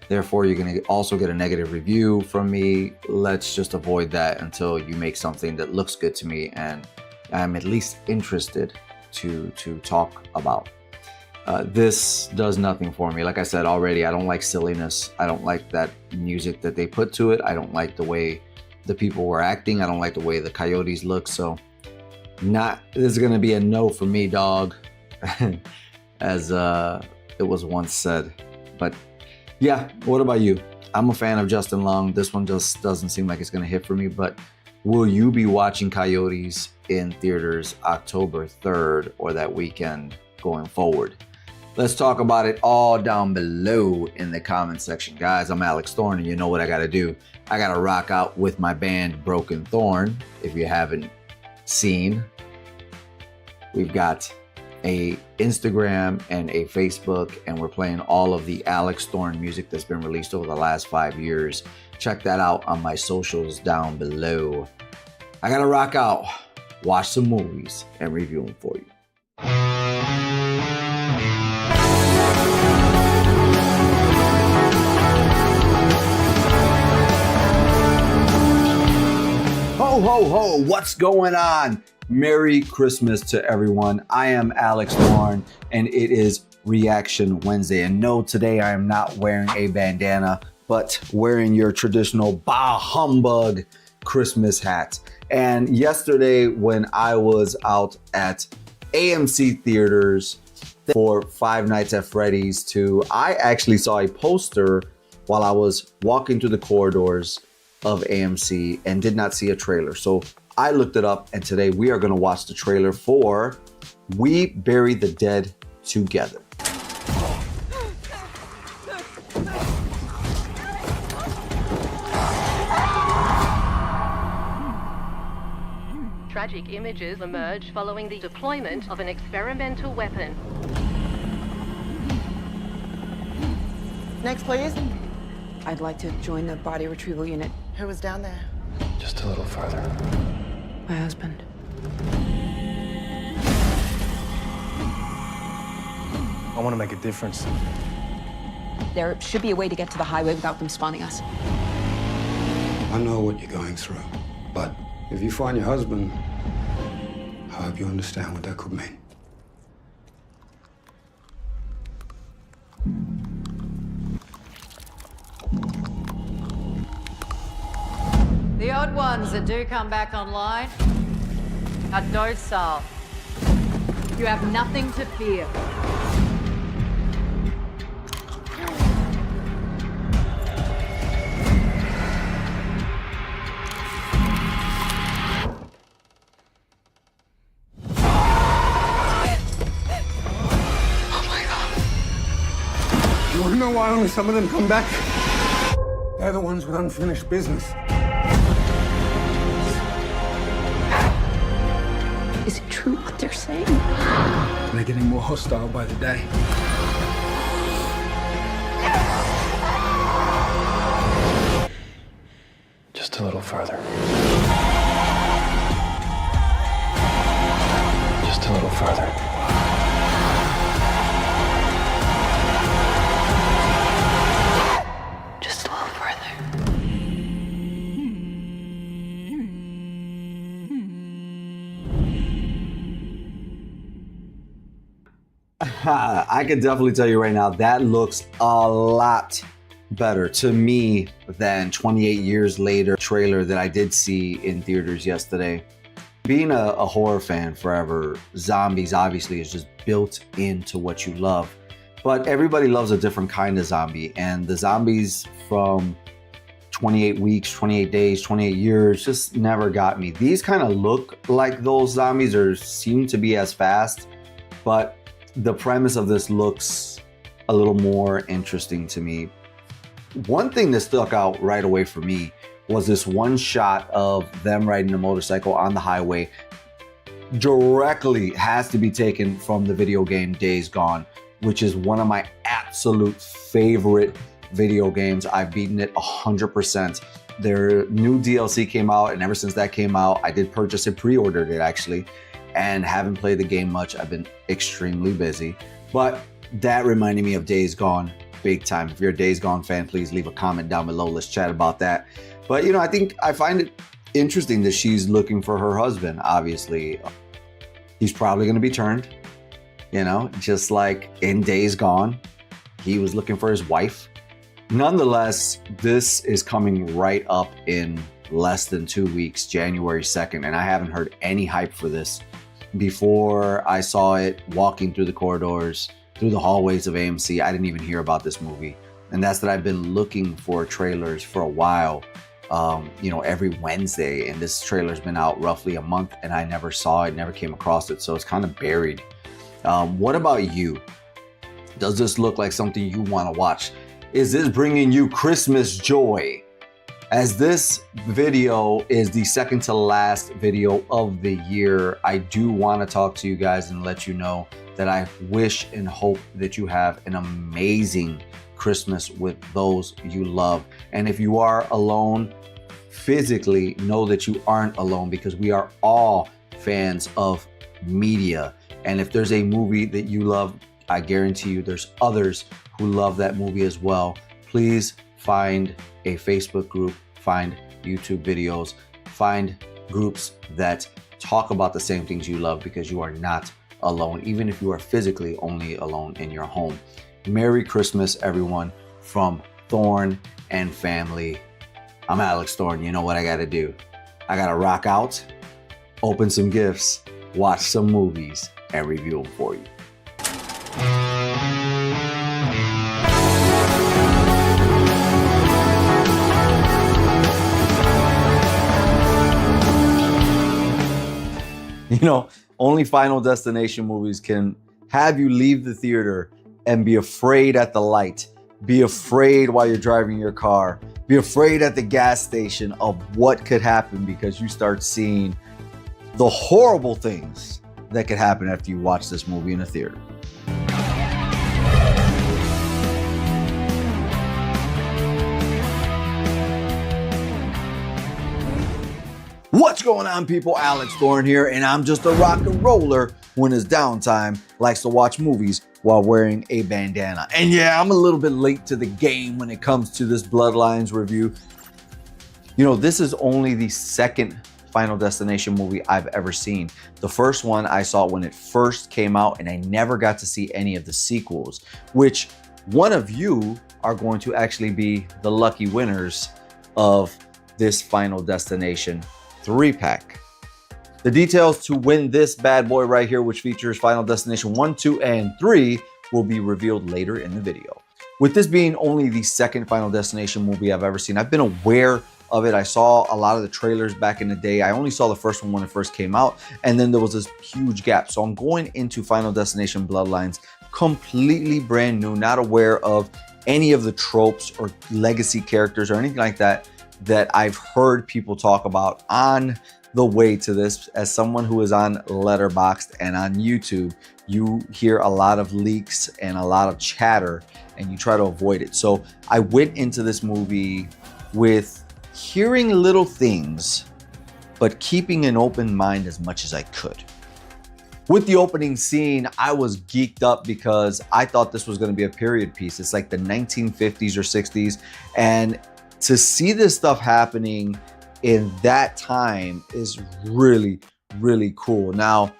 Therefore, you're going to also get a negative review from me. Let's just avoid that until you make something that looks good to me and I'm at least interested to talk about. This does nothing for me. Like I said already, I don't like silliness. I don't like that music that they put to it. I don't like the way the people were acting. I don't like the way the coyotes look. So this is going to be a no for me, dog, as it was once said. But yeah, what about you? I'm a fan of Justin Long. This one just doesn't seem like it's going to hit for me, but will you be watching Coyotes in theaters October 3rd or that weekend going forward? Let's talk about it all down below in the comment section. Guys, I'm Alex Thorn, and you know what I got to do. I got to rock out with my band Broken Thorn. If you haven't seen, we've got a Instagram and a Facebook, and we're playing all of the Alex Thorn music that's been released over the last 5 years. Check that out on my socials down below. I gotta rock out, watch some movies, and review them for you. Ho, ho, ho, what's going on? Merry Christmas to everyone. I am Alex Thorn, and it is Reaction Wednesday. And no, today I am not wearing a bandana, but wearing your traditional bah humbug Christmas hat. And yesterday, when I was out at AMC theaters for Five Nights at Freddy's 2, I actually saw a poster while I was walking through the corridors of AMC and did not see a trailer. So I looked it up, and today we are going to watch the trailer for We Bury the Dead Together. Tragic images emerge following the deployment of an experimental weapon. Next, please. I'd like to join the body retrieval unit. Who was down there? Just a little farther. My husband. I want to make a difference. There should be a way to get to the highway without them spawning us. I know what you're going through, but if you find your husband, I hope you understand what that could mean. The odd ones that do come back online are docile. You have nothing to fear. You want to know why only some of them come back? They're the ones with unfinished business. Is it true what they're saying? They're getting more hostile by the day. Just a little farther. Just a little farther. Just a little further. I can definitely tell you right now, that looks a lot better to me than 28 Years Later trailer that I did see in theaters yesterday. Being a horror fan forever, zombies obviously is just built into what you love. But everybody loves a different kind of zombie, and the zombies from 28 weeks, 28 days, 28 years just never got me. These kind of look like those zombies or seem to be as fast, but the premise of this looks a little more interesting to me. One thing that stuck out right away for me was this one shot of them riding a motorcycle on the highway. Directly has to be taken from the video game Days Gone, which is one of my absolute favorite video games. I've beaten it 100%. Their new DLC came out, and ever since that came out, I did purchase it, pre-ordered it actually, and haven't played the game much. I've been extremely busy, but that reminded me of Days Gone big time. If you're a Days Gone fan, please leave a comment down below. Let's chat about that. But you know, I find it interesting that she's looking for her husband. Obviously, he's probably going to be turned, you know, just like in Days Gone, he was looking for his wife. Nonetheless, this is coming right up in less than 2 weeks, January 2nd, and I haven't heard any hype for this. Before I saw it walking through the corridors, through the hallways of AMC, I didn't even hear about this movie. And that's that I've been looking for trailers for a while, you know, every Wednesday, and this trailer's been out roughly a month and I never saw it, never came across it, so it's kind of buried. What about you? Does this look like something you want to watch? Is this bringing you Christmas joy? As this video is the second to last video of the year, I do want to talk to you guys and let you know that I wish and hope that you have an amazing Christmas with those you love. And if you are alone physically, know that you aren't alone, because we are all fans of media. And if there's a movie that you love, I guarantee you there's others who love that movie as well. Please find a Facebook group, find YouTube videos, find groups that talk about the same things you love, because you are not alone, even if you are physically only alone in your home. Merry Christmas, everyone, from Thorn and family. I'm Alex Thorn. You know what I gotta do? I gotta rock out, open some gifts, watch some movies, and review them for you. You know, only Final Destination movies can have you leave the theater and be afraid at the light, be afraid while you're driving your car, be afraid at the gas station of what could happen, because you start seeing the horrible things that could happen after you watch this movie in a theater. What's going on, people? Alex Thorn here, and I'm just a rock and roller who in his downtime likes to watch movies while wearing a bandana. And yeah, I'm a little bit late to the game when it comes to this Bloodlines review. You know, this is only the second Final Destination movie I've ever seen. The first one I saw when it first came out, and I never got to see any of the sequels, which one of you are going to actually be the lucky winners of this Final Destination 3-pack. The details to win this bad boy right here, which features Final Destination 1, 2, and 3, will be revealed later in the video. With this being only the second Final Destination movie I've ever seen, I've been aware of it. I saw a lot of the trailers back in the day. I only saw the first one when it first came out, and then there was this huge gap. So I'm going into Final Destination Bloodlines completely brand new, not aware of any of the tropes or legacy characters or anything like that that I've heard people talk about on the way to this. As someone who is on Letterboxd and on YouTube, you hear a lot of leaks and a lot of chatter, and you try to avoid it. So I went into this movie with hearing little things, but keeping an open mind as much as I could. With the opening scene, I was geeked up because I thought this was going to be a period piece. It's like the 1950s or 60s, and to see this stuff happening in that time is really, really cool. Now,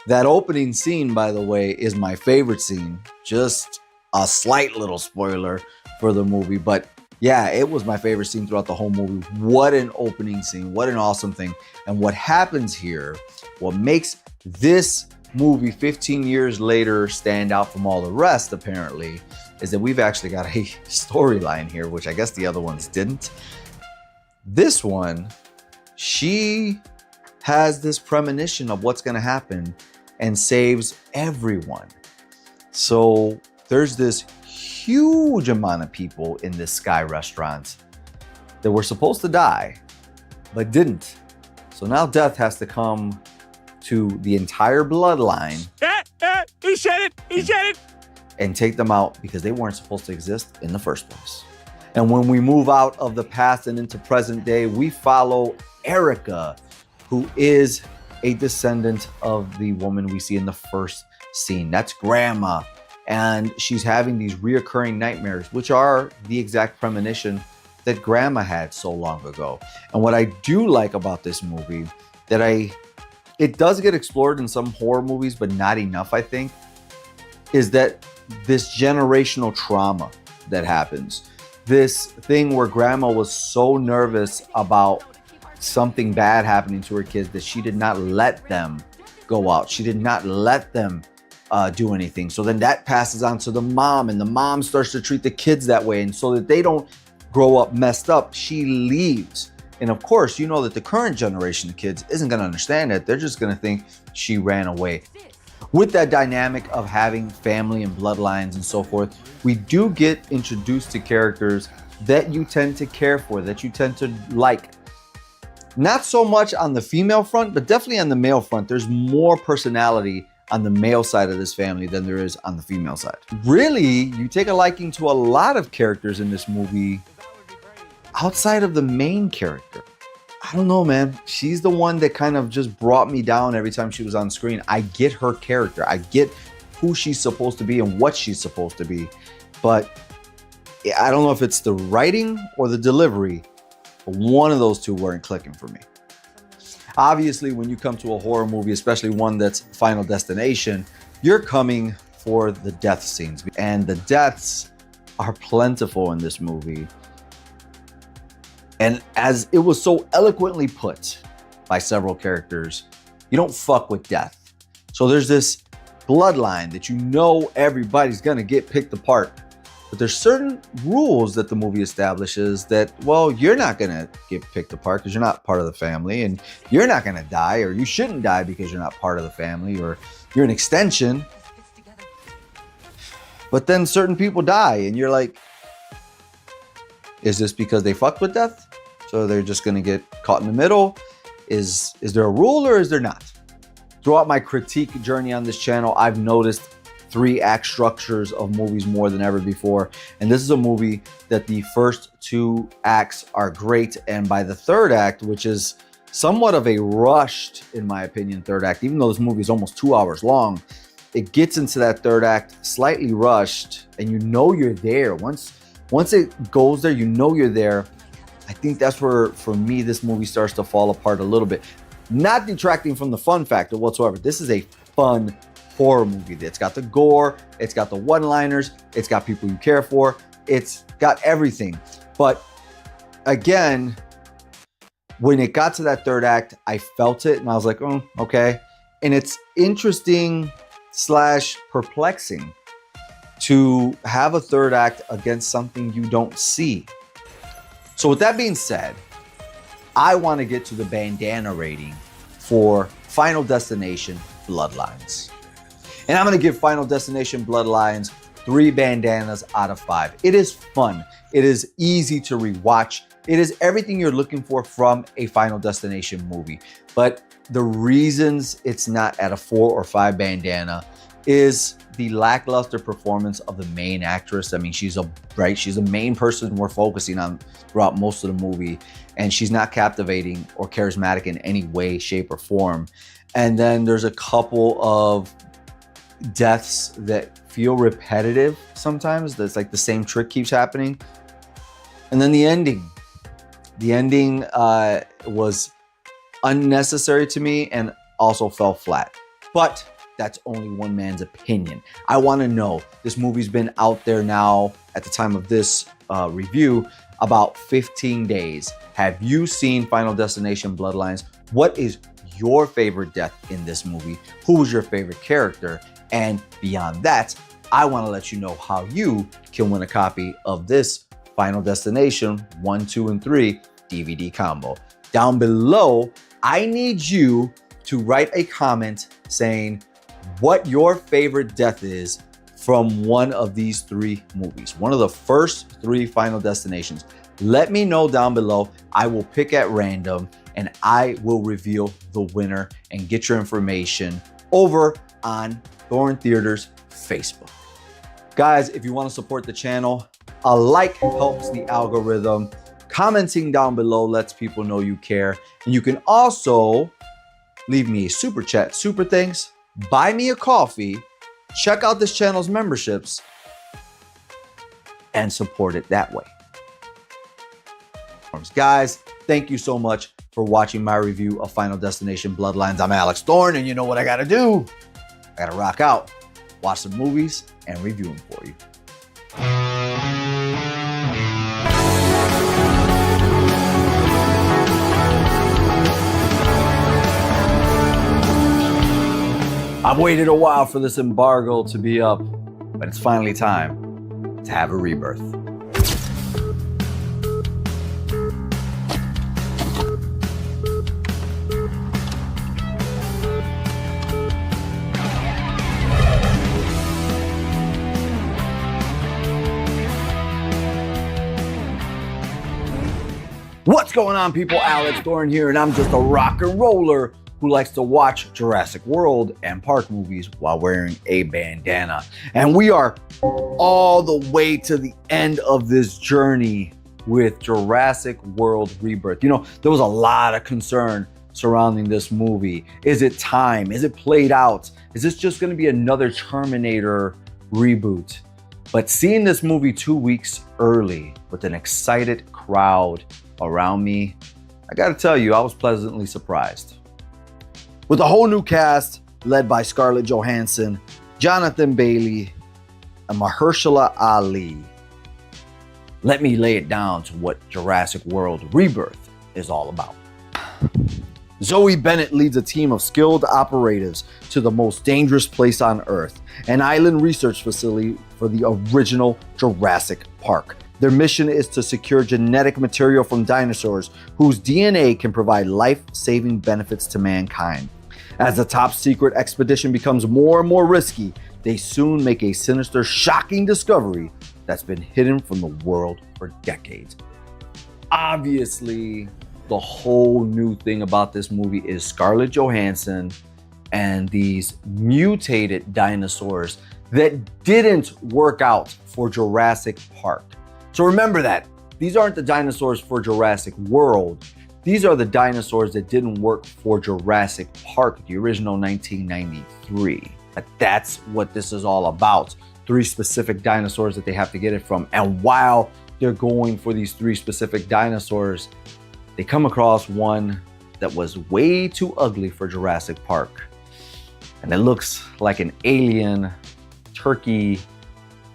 that opening scene, by the way, is my favorite scene. Just a slight little spoiler for the movie. But yeah, it was my favorite scene throughout the whole movie. What an opening scene. What an awesome thing. And what happens here, what makes this movie 15 years later stand out from all the rest, apparently, is that we've actually got a storyline here, which I guess the other ones didn't. This one, she has this premonition of what's going to happen and saves everyone. So there's this huge amount of people in this Sky restaurant that were supposed to die, but didn't. So now death has to come to the entire bloodline. He said it! He said it! And take them out because they weren't supposed to exist in the first place. And when we move out of the past and into present day, we follow Erica, who is a descendant of the woman we see in the first scene. That's Grandma. And she's having these reoccurring nightmares, which are the exact premonition that Grandma had so long ago. And what I do like about this movie, it does get explored in some horror movies, but not enough, I think, is that this generational trauma that happens. This thing where Grandma was so nervous about something bad happening to her kids that she did not let them go out. She did not let them do anything. So then that passes on to the mom, and the mom starts to treat the kids that way. And so that they don't grow up messed up, she leaves. And of course, you know that the current generation of kids isn't going to understand that. They're just going to think she ran away. With that dynamic of having family and bloodlines and so forth, we do get introduced to characters that you tend to care for, that you tend to like. Not so much on the female front, but definitely on the male front. There's more personality on the male side of this family than there is on the female side. Really, you take a liking to a lot of characters in this movie outside of the main character. I don't know, man. She's the one that kind of just brought me down every time she was on screen. I get her character. I get who she's supposed to be and what she's supposed to be. But I don't know if it's the writing or the delivery, but one of those two weren't clicking for me. Obviously, when you come to a horror movie, especially one that's Final Destination, you're coming for the death scenes. And the deaths are plentiful in this movie. And as it was so eloquently put by several characters, you don't fuck with death. So there's this bloodline that you know everybody's gonna get picked apart. But there's certain rules that the movie establishes that, well, you're not gonna get picked apart because you're not part of the family, and you're not gonna die, or you shouldn't die because you're not part of the family, or you're an extension. But then certain people die, and you're like, is this because they fucked with death? So they're just gonna get caught in the middle? Is there a rule or is there not? Throughout my critique journey on this channel, I've noticed 3-act structures of movies more than ever before. And this is a movie that the first 2 acts are great. And by the 3rd act, which is somewhat of a rushed, in my opinion, 3rd act, even though this movie is almost 2 hours long, it gets into that 3rd act slightly rushed, and you know you're there. Once it goes there, you know you're there. I think that's where, for me, this movie starts to fall apart a little bit. Not detracting from the fun factor whatsoever. This is a fun horror movie. It's got the gore, it's got the one-liners, it's got people you care for, it's got everything. But again, when it got to that 3rd act, I felt it and I was like, oh, okay. And it's interesting / perplexing to have a 3rd act against something you don't see. So with that being said, I want to get to the bandana rating for Final Destination Bloodlines. And I'm going to give Final Destination Bloodlines 3 bandanas out of 5. It is fun. It is easy to rewatch. It is everything you're looking for from a Final Destination movie. But the reasons it's not at a 4 or 5 bandana is the lackluster performance of the main actress. I mean, she's a main person we're focusing on throughout most of the movie, and she's not captivating or charismatic in any way, shape, or form. And then there's a couple of deaths that feel repetitive sometimes. That's like the same trick keeps happening. And then the ending was unnecessary to me and also fell flat. But that's only one man's opinion. I want to know, this movie's been out there now at the time of this review about 15 days. Have you seen Final Destination Bloodlines? What is your favorite death in this movie? Who was your favorite character? And beyond that, I want to let you know how you can win a copy of this Final Destination 1, 2, and 3 DVD combo. Down below, I need you to write a comment saying what your favorite death is from one of these 3 movies, one of the first 3 Final Destinations. Let me know down below. I will pick at random and I will reveal the winner and get your information over on Thorn Theaters Facebook. Guys, if you want to support the channel, a like helps the algorithm. Commenting down below lets people know you care. And you can also leave me a super chat, super thanks, buy me a coffee, check out this channel's memberships, and support it that way. Guys, thank you so much for watching my review of Final Destination Bloodlines. I'm Alex Thorn, and you know what I gotta do? I gotta rock out, watch some movies, and review them for you. I've waited a while for this embargo to be up, but it's finally time to have a rebirth. What's going on, people? Alex Thorn here, and I'm just a rock and roller who likes to watch Jurassic World and park movies while wearing a bandana. And we are all the way to the end of this journey with Jurassic World Rebirth. You know, there was a lot of concern surrounding this movie. Is it time? Is it played out? Is this just gonna be another Terminator reboot? But seeing this movie 2 weeks early with an excited crowd around me, I gotta tell you, I was pleasantly surprised. With a whole new cast led by Scarlett Johansson, Jonathan Bailey, and Mahershala Ali, let me lay it down to what Jurassic World Rebirth is all about. Zoe Bennett leads a team of skilled operatives to the most dangerous place on Earth, an island research facility for the original Jurassic Park. Their mission is to secure genetic material from dinosaurs whose DNA can provide life-saving benefits to mankind. As the top secret expedition becomes more and more risky, they soon make a sinister, shocking discovery that's been hidden from the world for decades. Obviously, the whole new thing about this movie is Scarlett Johansson and these mutated dinosaurs that didn't work out for Jurassic Park. So remember that. These aren't the dinosaurs for Jurassic World. These are the dinosaurs that didn't work for Jurassic Park, the original 1993. But that's what this is all about. 3 specific dinosaurs that they have to get it from. And while they're going for these 3 specific dinosaurs, they come across one that was way too ugly for Jurassic Park. And it looks like an alien, turkey,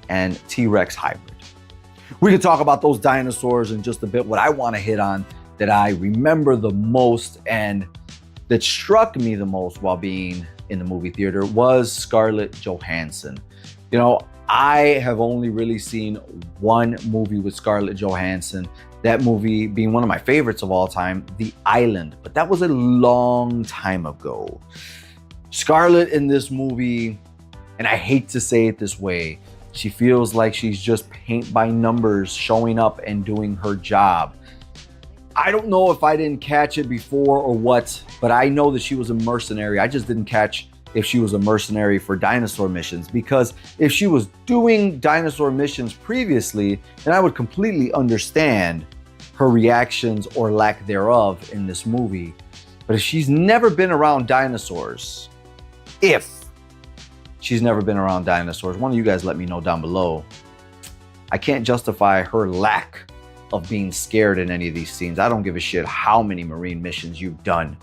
and T-Rex hybrid. We can talk about those dinosaurs in just a bit. What I want to hit on that I remember the most and that struck me the most while being in the movie theater was Scarlett Johansson. You know, I have only really seen one movie with Scarlett Johansson, that movie being one of my favorites of all time, The Island, but that was a long time ago. Scarlett in this movie, and I hate to say it this way, she feels like she's just paint by numbers, showing up and doing her job. I don't know if I didn't catch it before or what, but I know that she was a mercenary. I just didn't catch if she was a mercenary for dinosaur missions, because if she was doing dinosaur missions previously, then I would completely understand her reactions or lack thereof in this movie. But if she's never been around dinosaurs, one of you guys let me know down below. I can't justify her lack of being scared in any of these scenes. I don't give a shit how many marine missions you've done.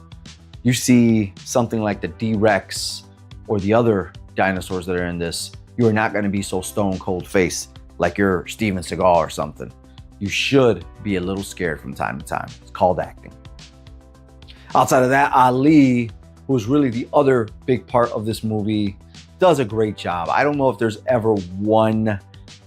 You see something like the D-Rex or the other dinosaurs that are in this, you are not going to be so stone cold faced like you're Steven Seagal or something. You should be a little scared from time to time. It's called acting. Outside of that, Ali, who's really the other big part of this movie, does a great job. I don't know if there's ever one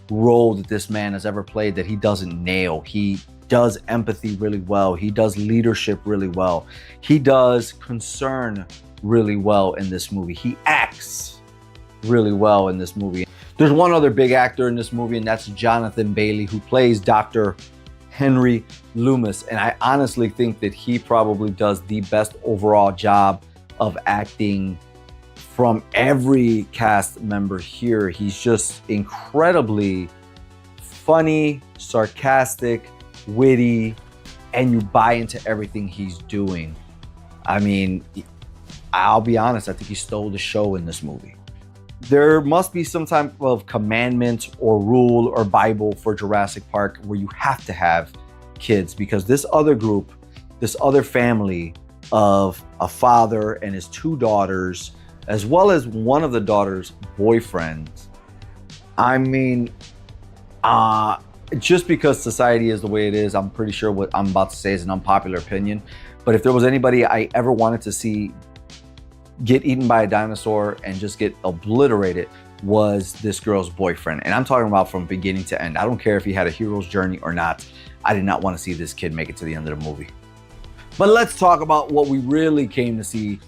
role that this man has ever played that he doesn't nail. He does empathy really well. He does leadership really well. He does concern really well in this movie. He acts really well in this movie. There's one other big actor in this movie, and that's Jonathan Bailey, who plays Dr. Henry Loomis. And I honestly think that he probably does the best overall job of acting from every cast member here. He's just incredibly funny, sarcastic, witty, and you buy into everything he's doing. I mean, I'll be honest, I think he stole the show in this movie. There must be some type of commandment or rule or Bible for Jurassic Park where you have to have kids, because this other group, this other family of a father and his two daughters, as well as one of the daughter's boyfriends. I mean, just because society is the way it is, I'm pretty sure what I'm about to say is an unpopular opinion. But if there was anybody I ever wanted to see get eaten by a dinosaur and just get obliterated, was this girl's boyfriend. And I'm talking about from beginning to end. I don't care if he had a hero's journey or not. I did not want to see this kid make it to the end of the movie. But let's talk about what we really came to see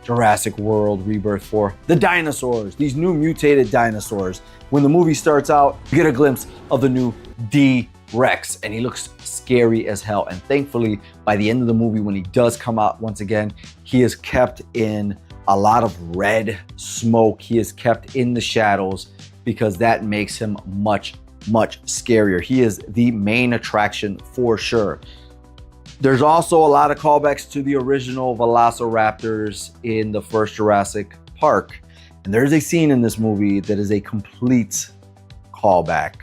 Jurassic World Rebirth for. The dinosaurs, these new mutated dinosaurs. When the movie starts out, you get a glimpse of the new D-Rex, and he looks scary as hell. And thankfully, by the end of the movie, when he does come out once again, he is kept in a lot of red smoke. He is kept in the shadows because that makes him much, much scarier. He is the main attraction for sure. There's also a lot of callbacks to the original Velociraptors in the first Jurassic Park. And there's a scene in this movie that is a complete callback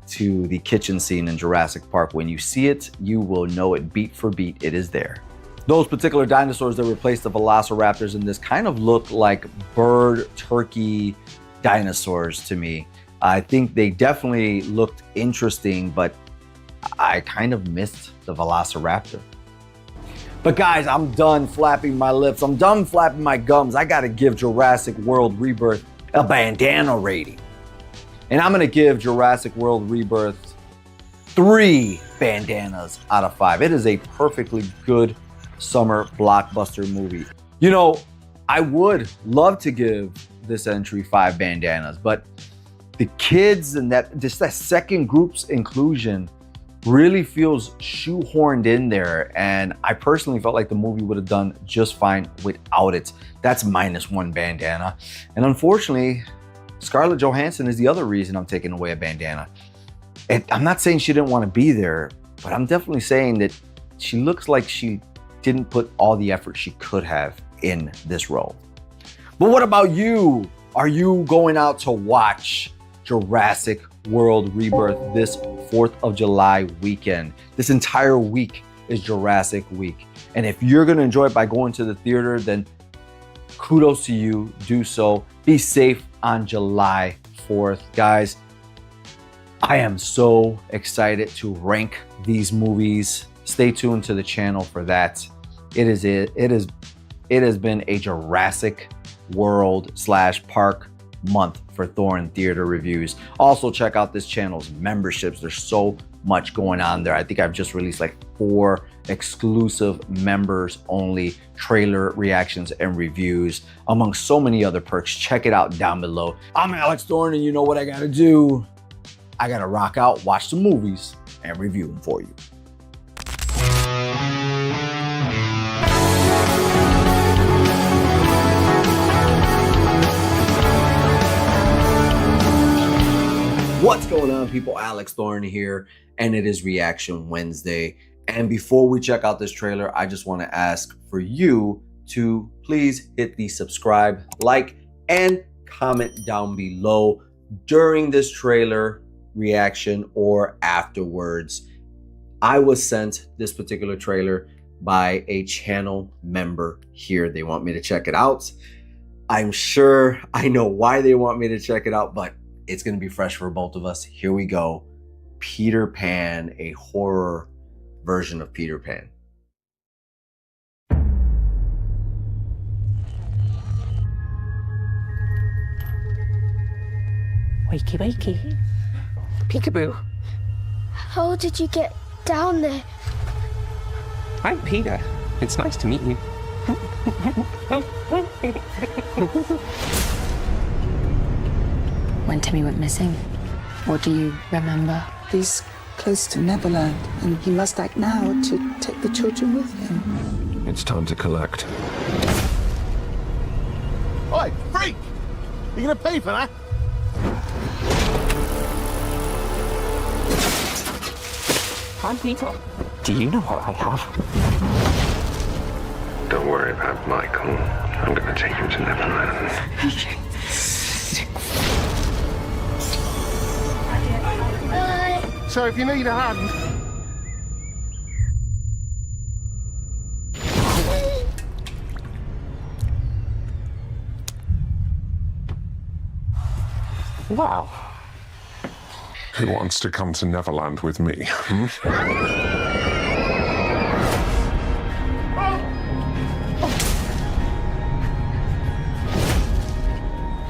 to the kitchen scene in Jurassic Park. When you see it, you will know it beat for beat. It is there. Those particular dinosaurs that replaced the Velociraptors in this kind of look like bird turkey dinosaurs to me. I think they definitely looked interesting, but I kind of missed the Velociraptor. But guys, I'm done flapping my lips. I'm done flapping my gums. I gotta give Jurassic World Rebirth a bandana rating. And I'm gonna give Jurassic World Rebirth 3 bandanas out of 5. It is a perfectly good summer blockbuster movie. You know, I would love to give this entry 5 bandanas, but the kids and that second group's inclusion really feels shoehorned in there, and I personally felt like the movie would have done just fine without it. That's -1 bandana. And unfortunately, Scarlett Johansson is the other reason I'm taking away a bandana. And I'm not saying she didn't want to be there, but I'm definitely saying that she looks like she didn't put all the effort she could have in this role. But what about you? Are you going out to watch Jurassic World Rebirth this 4th of July weekend? This entire week is Jurassic Week. And if you're gonna enjoy it by going to the theater, then kudos to you, do so. Be safe on July 4th. Guys, I am so excited to rank these movies. Stay tuned to the channel for that. It has been a Jurassic World / park month for Thorn Theater Reviews. Also check out this channel's memberships. There's so much going on there. I think I've just released like 4 exclusive members only trailer reactions and reviews, among so many other perks. Check it out down below. I'm Alex Thorn, and you know what I gotta do. I gotta rock out, watch some movies, and review them for you. What's going on, people? Alex Thorn here, and it is Reaction Wednesday. And before we check out this trailer, I just want to ask for you to please hit the subscribe, like, and comment down below during this trailer reaction or afterwards. I was sent this particular trailer by a channel member here. They want me to check it out. I'm sure I know why they want me to check it out, but it's going to be fresh for both of us. Here we go. Peter Pan, a horror version of Peter Pan. Wakey, wakey. Peekaboo. How did you get down there? I'm Peter. It's nice to meet you. When Timmy went missing, what do you remember? He's close to Neverland, and he must act now to take the children with him. It's time to collect. Oi, freak! You gonna pay for that? Hi, Peter. Do you know what I have? Don't worry about Michael. I'm gonna take him to Neverland. So if you need a hand... Wow. Who wants to come to Neverland with me?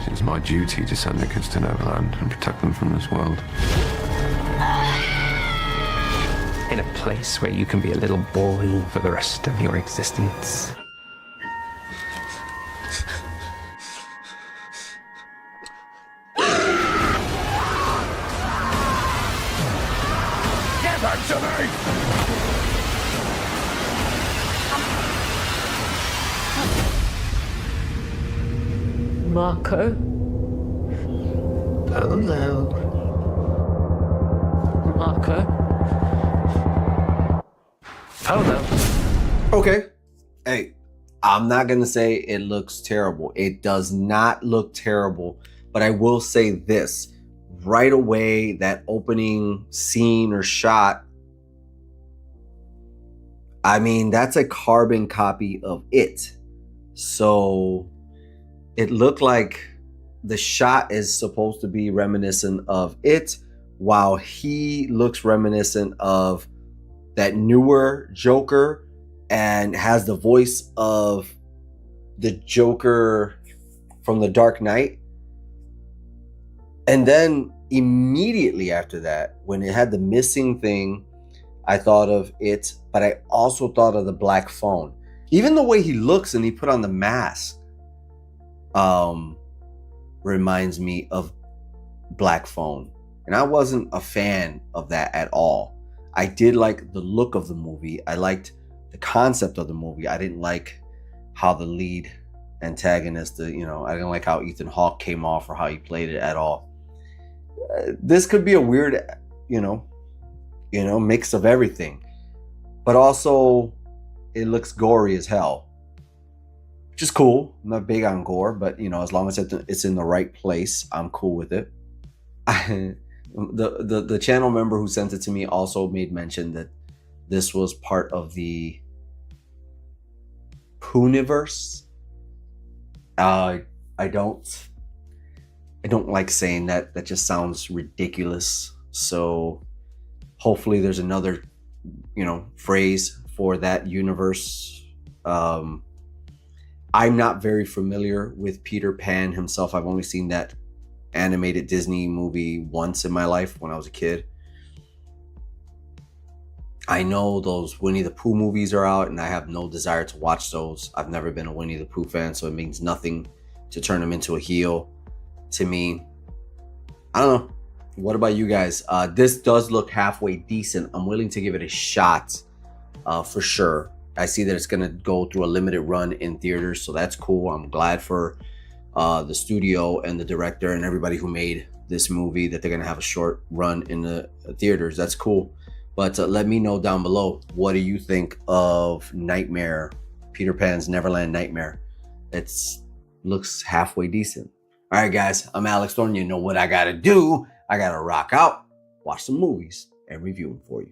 It's my duty to send the kids to Neverland and protect them from this world. In a place where you can be a little boy for the rest of your existence. Get back to me! Marco? Hello. Marco? Hello. Okay. Hey, I'm not going to say it looks terrible. It does not look terrible. But I will say this. Right away, that opening scene or shot, I mean, that's a carbon copy of it. So it looked like the shot is supposed to be reminiscent of it, while he looks reminiscent of that newer Joker and has the voice of the Joker from The Dark Knight. And then immediately after that, when it had the missing thing, I thought of it, but I also thought of the Black Phone. Even the way he looks and he put on the mask reminds me of Black Phone. And I wasn't a fan of that at all. I did like the look of the movie. I liked the concept of the movie. I didn't like how the lead antagonist, I didn't like how Ethan Hawke came off or how he played it at all. This could be a weird, mix of everything. But also, it looks gory as hell. Which is cool. I'm not big on gore, but, as long as it's in the right place, I'm cool with it. The channel member who sent it to me also made mention that this was part of the Pooniverse. I don't like saying that. That just sounds ridiculous. So hopefully there's another, phrase for that universe. I'm not very familiar with Peter Pan himself. I've only seen that animated Disney movie once in my life when I was a kid. I know those Winnie the Pooh movies are out and I have no desire to watch those. I've never been a Winnie the Pooh fan, so it means nothing to turn him into a heel to me. I don't know. What about you guys? This does look halfway decent. I'm willing to give it a shot for sure. I see that it's going to go through a limited run in theaters, so that's cool. I'm glad for the studio and the director and everybody who made this movie that they're going to have a short run in the theaters. That's cool. But let me know down below, what do you think of Nightmare, Peter Pan's Neverland Nightmare? It looks halfway decent. All right, guys, I'm Alex Thorn. You know what I got to do. I got to rock out, watch some movies, and review them for you.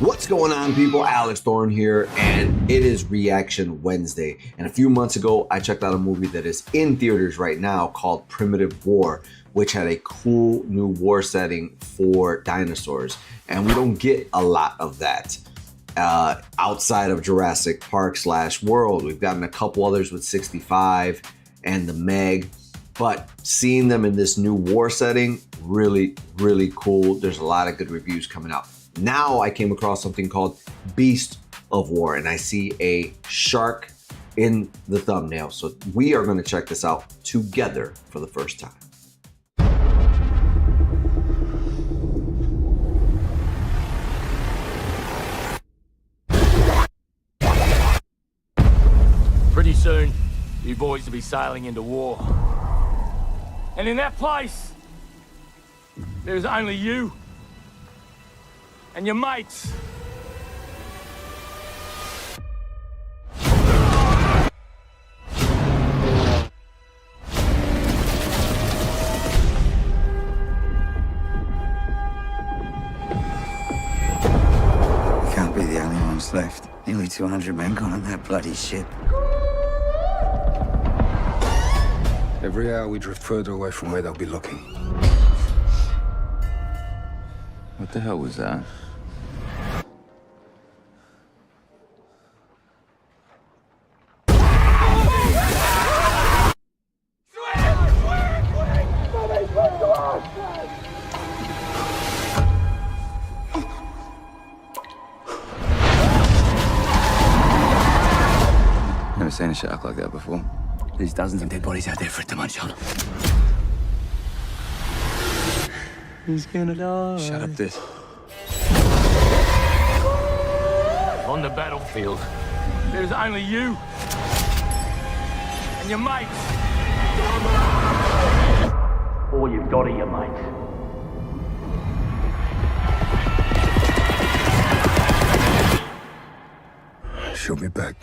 What's going on, people? Alex Thorn here, and it is Reaction Wednesday. And a few months ago, I checked out a movie that is in theaters right now called Primitive War, which had a cool new war setting for dinosaurs. And we don't get a lot of that outside of Jurassic Park / World. We've gotten a couple others with 65 and the Meg, but seeing them in this new war setting, really, really cool. There's a lot of good reviews coming out. Now I came across something called Beast of War, and I see a shark in the thumbnail. So we are going to check this out together for the first time. Pretty soon, you boys will be sailing into war. And in that place, there's only you and your mates. We can't be the only ones left. Nearly 200 men gone on that bloody ship. Every hour we drift further away from where they'll be looking. What the hell was that? Never seen a shark like that before. There's dozens of dead bodies out there for it to munch on. He's gonna die. Shut up, this. On the battlefield, there's only you and your mates. All you've got are your mates. She'll be back.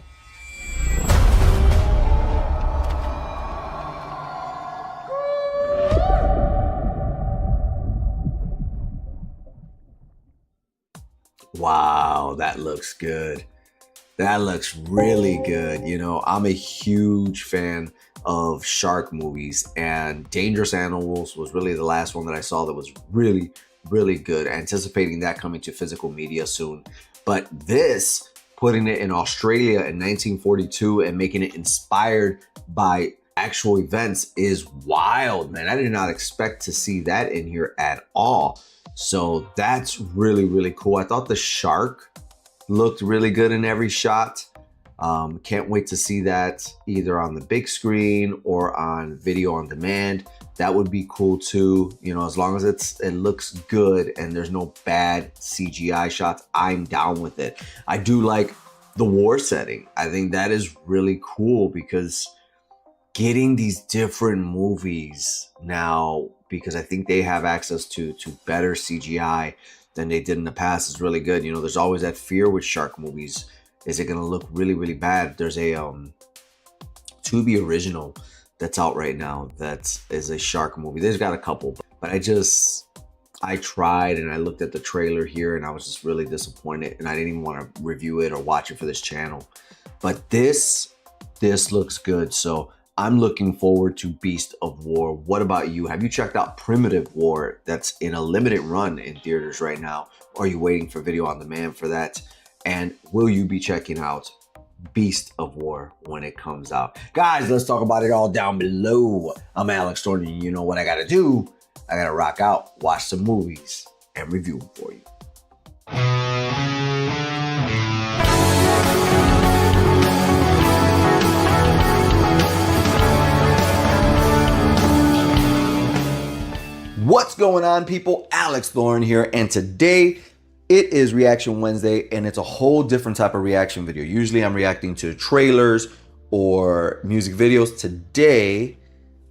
Wow, that looks good. That looks really good. You know, I'm a huge fan of shark movies, and Dangerous Animals was really the last one that I saw that was really, really good. Anticipating that coming to physical media soon. But this, putting it in Australia in 1942 and making it inspired by actual events is wild, man. I did not expect to see that in here at all. So that's really, really cool. I thought the shark looked really good in every shot. Can't wait to see that either on the big screen or on video on demand. That would be cool too. You know, as long as it looks good and there's no bad CGI shots, I'm down with it. I do like the war setting. I think that is really cool because getting these different movies now, because I think they have access to better CGI than they did in the past, is really good. You know, there's always that fear with shark movies. Is it going to look really, really bad? There's a Tubi original that's out right now that is a shark movie. There's got a couple, but I tried and I looked at the trailer here and I was just really disappointed, and I didn't even want to review it or watch it for this channel. But this looks good. So I'm looking forward to Beast of War. What about you? Have you checked out Primitive War? That's in a limited run in theaters right now. Or are you waiting for video on demand for that? And will you be checking out Beast of War when it comes out? Guys, let's talk about it all down below. I'm Alex Thorn, and you know what I gotta do. I gotta rock out, watch some movies, and review them for you. What's going on, people? Alex Thorn here, and today it is Reaction Wednesday, and it's a whole different type of reaction video. Usually I'm reacting to trailers or music videos. Today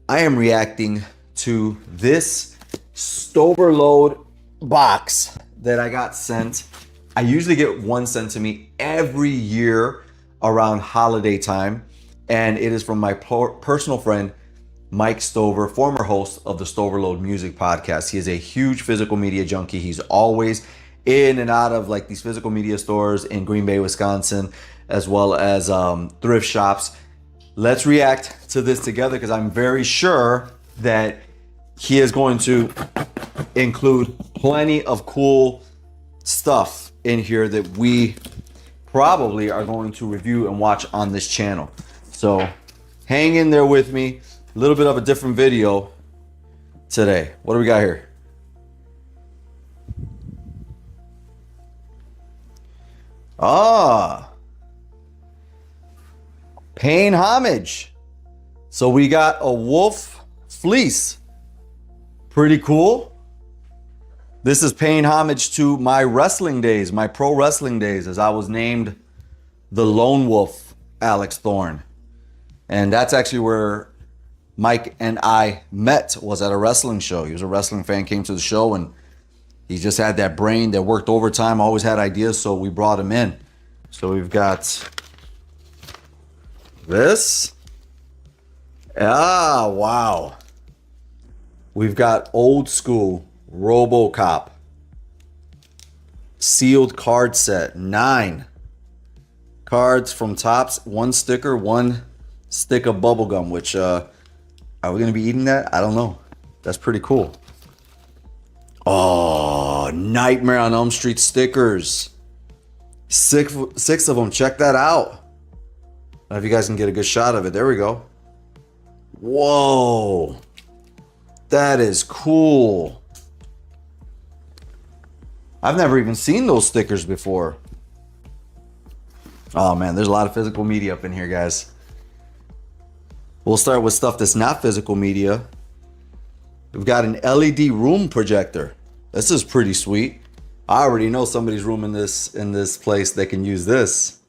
I am reacting to this Stover Load box that I got sent. I usually get one sent to me every year around holiday time, and it is from my personal friend Mike Stover, former host of the Stover Load Music Podcast. He is a huge physical media junkie. He's always in and out of like these physical media stores in Green Bay, Wisconsin, as well as thrift shops. Let's react to this together because I'm very sure that he is going to include plenty of cool stuff in here that we probably are going to review and watch on this channel. So hang in there with me. A little bit of a different video today. What do we got here? Paying homage. So we got a wolf fleece. Pretty cool. This is paying homage to my wrestling days, my pro wrestling days, as I was named the Lone Wolf Alex Thorn. And that's actually where Mike and I met, was at a wrestling show. He was a wrestling fan, came to the show, and he just had that brain that worked overtime, always had ideas, so we brought him in. So we've got this. Wow. We've got old school RoboCop. Sealed card set. 9 cards from Topps. 1 sticker, 1 stick of bubblegum, which, are we going to be eating that? I don't know. That's pretty cool. Oh, Nightmare on Elm Street stickers. 6 of them. Check that out. I don't know if you guys can get a good shot of it. There we go. Whoa. That is cool. I've never even seen those stickers before. Oh man, there's a lot of physical media up in here, guys. We'll start with stuff that's not physical media. We've got an LED room projector. This is pretty sweet. I already know somebody's room in this place that can use this.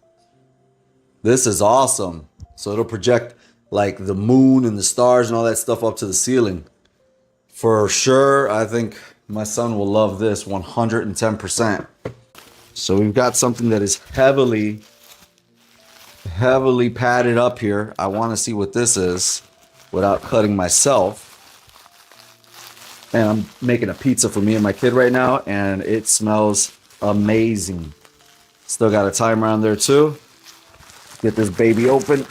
This is awesome. So it'll project like the moon and the stars and all that stuff up to the ceiling. For sure, I think my son will love this 110%. So we've got something that is heavily padded up here. I want to see what this is without cutting myself. And I'm making a pizza for me and my kid right now, and it smells amazing. Still got a timer on there too. Get this baby open.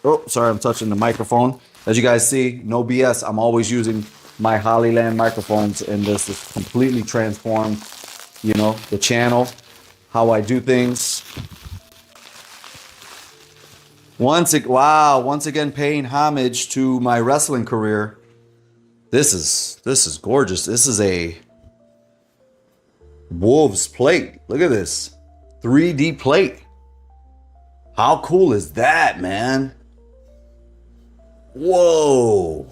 Oh, sorry, I'm touching the microphone. As you guys see, no BS. I'm always using my Hollyland microphones, and this is completely transformed, you know, the channel, how I do things. Once again, paying homage to my wrestling career. This is gorgeous. This is a Wolves plate. Look at this. 3D plate. How cool is that, man? Whoa.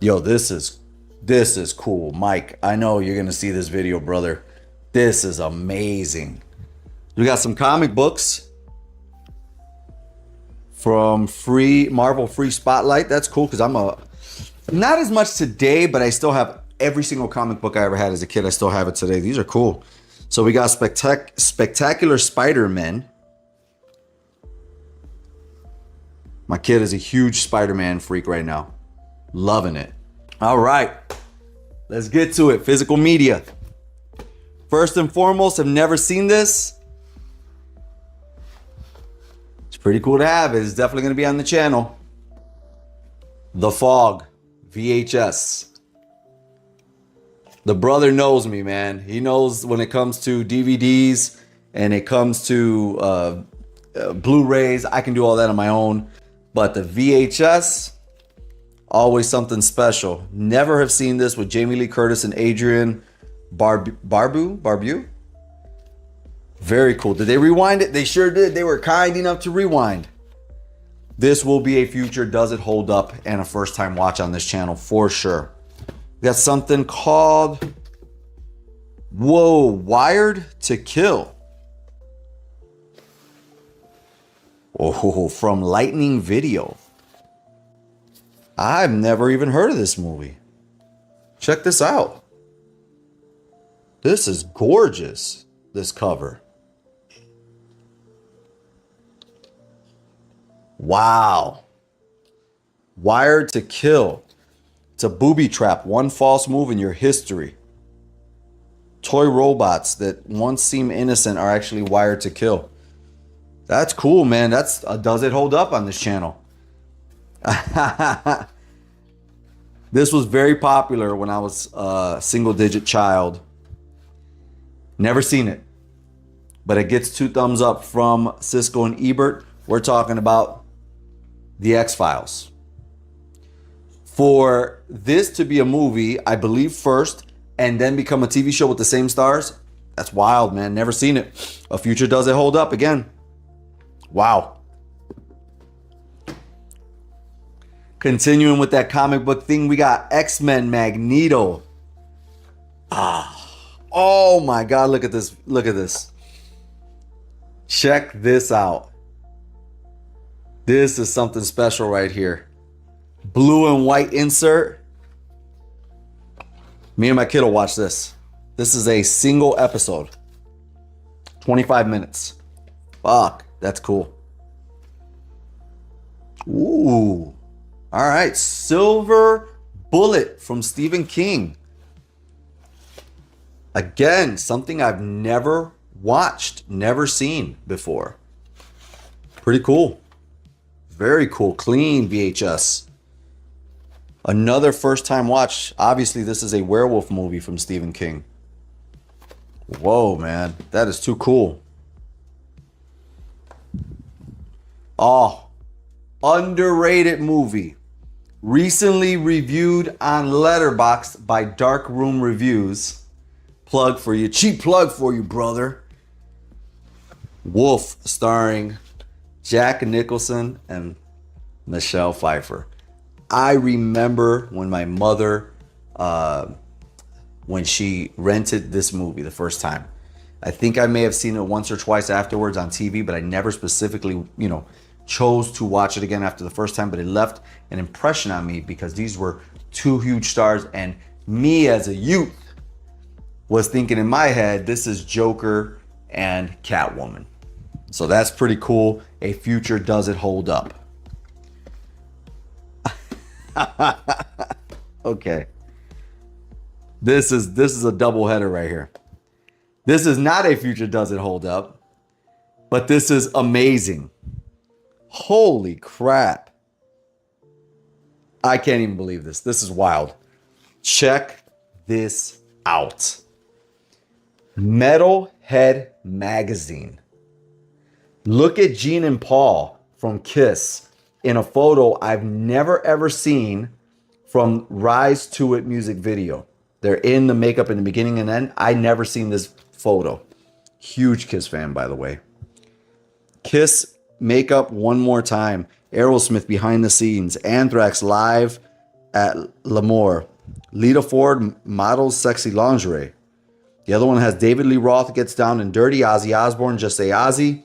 Yo, this is cool. Mike, I know you're going to see this video, brother. This is amazing. We got some comic books from Marvel Free Spotlight. That's cool because not as much today, but I still have every single comic book I ever had as a kid. I still have it today. These are cool. So we got Spectacular Spider-Man. My kid is a huge Spider-Man freak right now. Loving it. All right, let's get to it. Physical media. First and foremost, I've never seen this. It's pretty cool to have. It's definitely going to be on the channel. The Fog VHS. The brother knows me, man. He knows when it comes to DVDs and it comes to Blu-rays, I can do all that on my own. But the VHS, always something special. Never have seen this with Jamie Lee Curtis and Adrian Barbeau. Very cool. Did they rewind it? They sure did. They were kind enough to rewind. This will be a future Does It Hold Up and a first time watch on this channel for sure. We got something called, whoa, Wired to Kill. Oh, from Lightning Video. I've never even heard of this movie. Check this out. This is gorgeous, this cover. Wow. Wired to Kill. It's a booby trap. One false move in your history. Toy robots that once seem innocent are actually wired to kill. That's cool, man. That's does it hold up on this channel? This was very popular when I was a single-digit child. Never seen it. But it gets 2 thumbs up from Cisco and Ebert. We're talking about The X-Files. For this to be a movie, I believe first, and then become a TV show with the same stars, that's wild, man. Never seen it. A future does it hold up again. Wow. Continuing with that comic book thing, we got X-Men Magneto. Oh my God, look at this. Look at this. Check this out. This is something special right here. Blue and white insert. Me and my kid will watch this. This is a single episode. 25 minutes. Fuck, that's cool. Ooh. All right, Silver Bullet from Stephen King. Again, something I've never watched, never seen before. Pretty cool. Very cool. Clean VHS. Another first time watch. Obviously, this is a werewolf movie from Stephen King. Whoa, man. That is too cool. Oh, underrated movie. Recently reviewed on Letterboxd by Dark Room Reviews. Plug for you. Cheap plug for you, brother. Wolf, starring Jack Nicholson and Michelle Pfeiffer. I remember when my mother, when she rented this movie the first time. I think I may have seen it once or twice afterwards on TV, but I never specifically, chose to watch it again after the first time. But it left an impression on me because these were 2 huge stars, and me as a youth was thinking in my head, this is Joker and Catwoman. So that's pretty cool. A future does it hold up. Okay. This is a double header right here. This is not a future does it hold up, but this is amazing. Holy crap. I can't even believe this. This is wild. Check this out. Metalhead Magazine. Look at Gene and Paul from Kiss in a photo I've never ever seen from Rise to It music video. They're in the makeup in the beginning and end. I never seen this photo. Huge Kiss fan, by the way. Kiss makeup one more time. Aerosmith behind the scenes. Anthrax live at L'Amour. Lita Ford models sexy lingerie. The other one has David Lee Roth gets down and dirty. Ozzy Osbourne, just say Ozzy.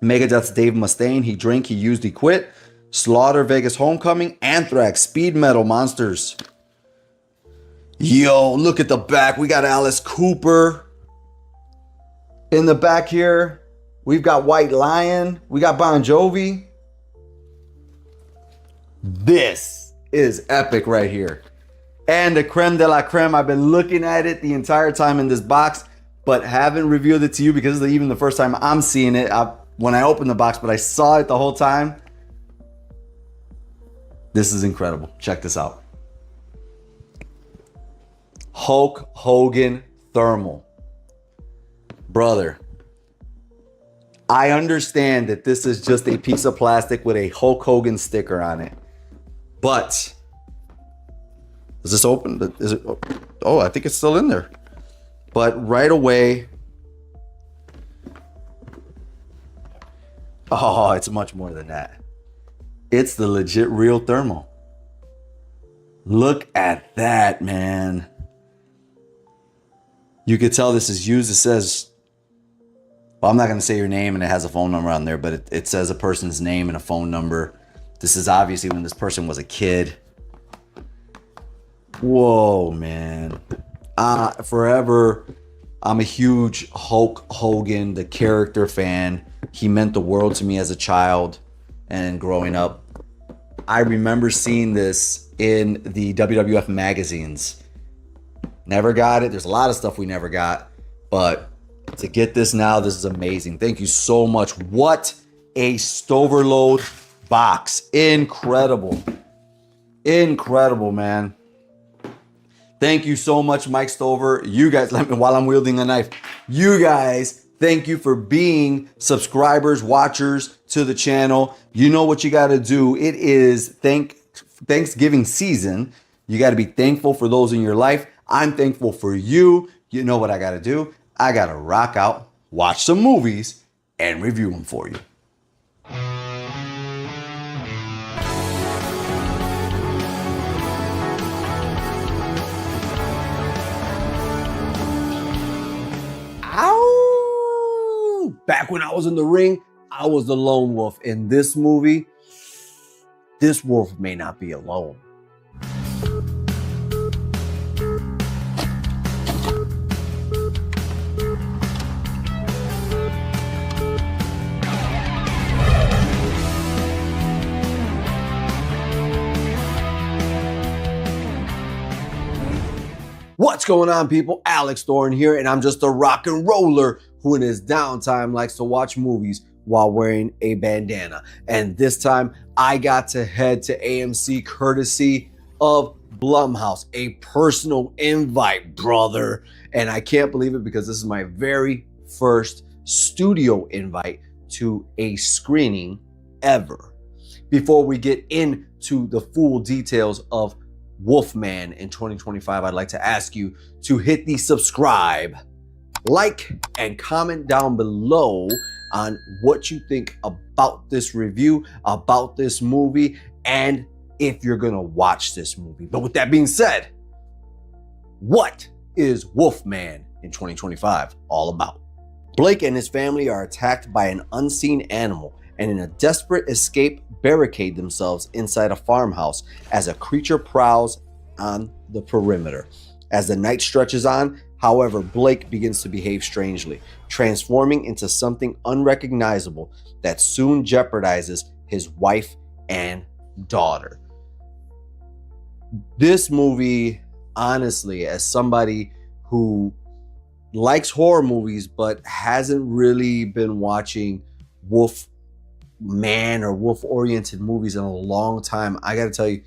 Megadeth's Dave Mustaine, he drank, he used, he quit. Slaughter, Vegas Homecoming. Anthrax, Speed Metal, Monsters. Yo, look at the back. We got Alice Cooper. In the back here, we've got White Lion. We got Bon Jovi. This is epic right here. And the creme de la creme. I've been looking at it the entire time in this box, but haven't revealed it to you because this is even the first time I'm seeing it when I opened the box, but I saw it the whole time. This is incredible. Check this out. Hulk Hogan thermal. Brother, I understand that this is just a piece of plastic with a Hulk Hogan sticker on it, but is this open? Is it? Oh, I think it's still in there. But right away, oh, it's much more than that. It's the legit real thermal. Look at that, man. You could tell this is used. It says, well, I'm not going to say your name, and it has a phone number on there, but it says a person's name and a phone number. This is obviously when this person was a kid. Whoa, man. Forever, I'm a huge Hulk Hogan, the character fan. He meant the world to me as a child and growing up. I remember seeing this in the WWF magazines. Never got it. There's a lot of stuff we never got, but to get this now, this is amazing. Thank you so much. What a Stoverload box. Incredible. Incredible, man. Thank you so much, Mike Stover. You guys, let me, while I'm wielding a knife, you guys, thank you for being subscribers, watchers to the channel. You know what you got to do. It is Thanksgiving season. You got to be thankful for those in your life. I'm thankful for you. You know what I got to do? I got to rock out, watch some movies, and review them for you. Ow! Back when I was in the ring, I was the lone wolf. In this movie, this wolf may not be alone. What's going on, people? Alex Thorn here, and I'm just a rock and roller who in his downtime likes to watch movies while wearing a bandana. And this time, I got to head to AMC courtesy of Blumhouse, a personal invite, brother. And I can't believe it because this is my very first studio invite to a screening ever. Before we get into the full details of Wolfman in 2025, I'd like to ask you to hit the subscribe, like, and comment down below on what you think about this review, about this movie, and if you're gonna watch this movie. But with that being said, what is Wolfman in 2025 all about? Blake and his family are attacked by an unseen animal and in a desperate escape barricade themselves inside a farmhouse as a creature prowls on the perimeter. As the night stretches on, however, Blake begins to behave strangely, transforming into something unrecognizable that soon jeopardizes his wife and daughter. This movie, honestly, as somebody who likes horror movies but hasn't really been watching Wolfman or wolf-oriented movies in a long time, I gotta tell you,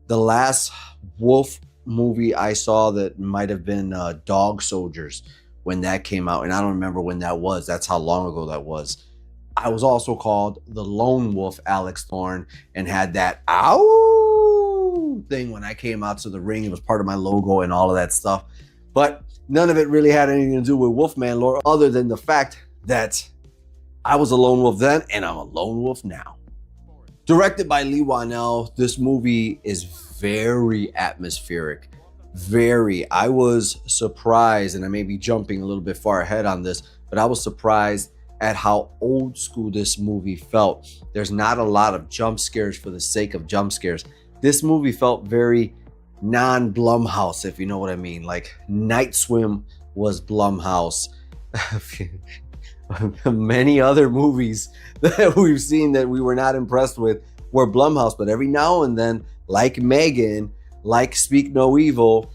the last wolf movie I saw that might have been Dog Soldiers when that came out, and I don't remember when that was. That's how long ago that was. I was also called the Lone Wolf Alex Thorn and had that ow thing when I came out to the ring. It was part of my logo and all of that stuff, but none of it really had anything to do with Wolfman lore other than the fact that I was a lone wolf then, and I'm a lone wolf now. Directed by Lee Wanell, this movie is very atmospheric. I was surprised, and I may be jumping a little bit far ahead on this, but I was surprised at how old school this movie felt. There's not a lot of jump scares for the sake of jump scares. This movie felt very non-Blumhouse, if you know what I mean. Like Night Swim was Blumhouse. Many other movies that we've seen that we were not impressed with were Blumhouse, but every now and then, like Megan, like Speak No Evil,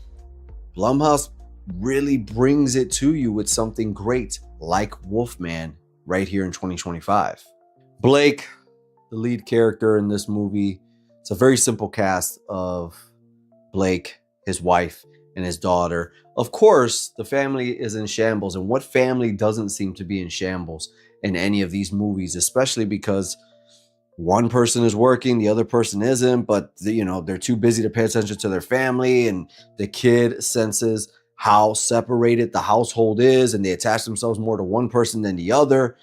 Blumhouse really brings it to you with something great like Wolfman right here in 2025. Blake, the lead character in this movie, it's a very simple cast of Blake, his wife, and his daughter. Of course, the family is in shambles, and what family doesn't seem to be in shambles in any of these movies, especially because one person is working, the other person isn't, but they're too busy to pay attention to their family, and the kid senses how separated the household is, and they attach themselves more to one person than the other.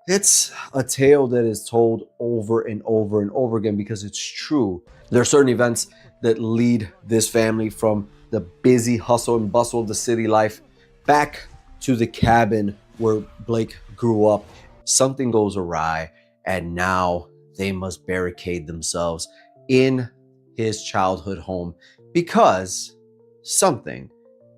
It's a tale that is told over and over and over again because it's true. There are certain events that lead this family from the busy hustle and bustle of the city life back to the cabin where Blake grew up. Something goes awry, and now they must barricade themselves in his childhood home because something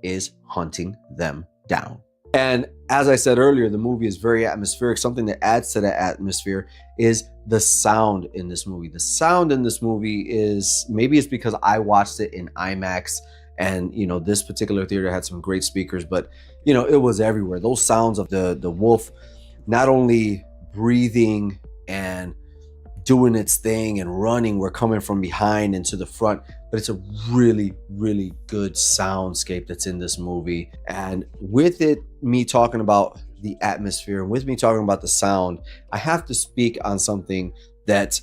is hunting them down. And as I said earlier, the movie is very atmospheric. Something that adds to that atmosphere is the sound in this movie. The sound in this movie is, maybe it's because I watched it in IMAX, and you know, this particular theater had some great speakers, but you know, it was everywhere. Those sounds of the wolf not only breathing and doing its thing and running were coming from behind and to the front, but it's a really, really good soundscape that's in this movie. And with it, me talking about the atmosphere and with me talking about the sound, I have to speak on something that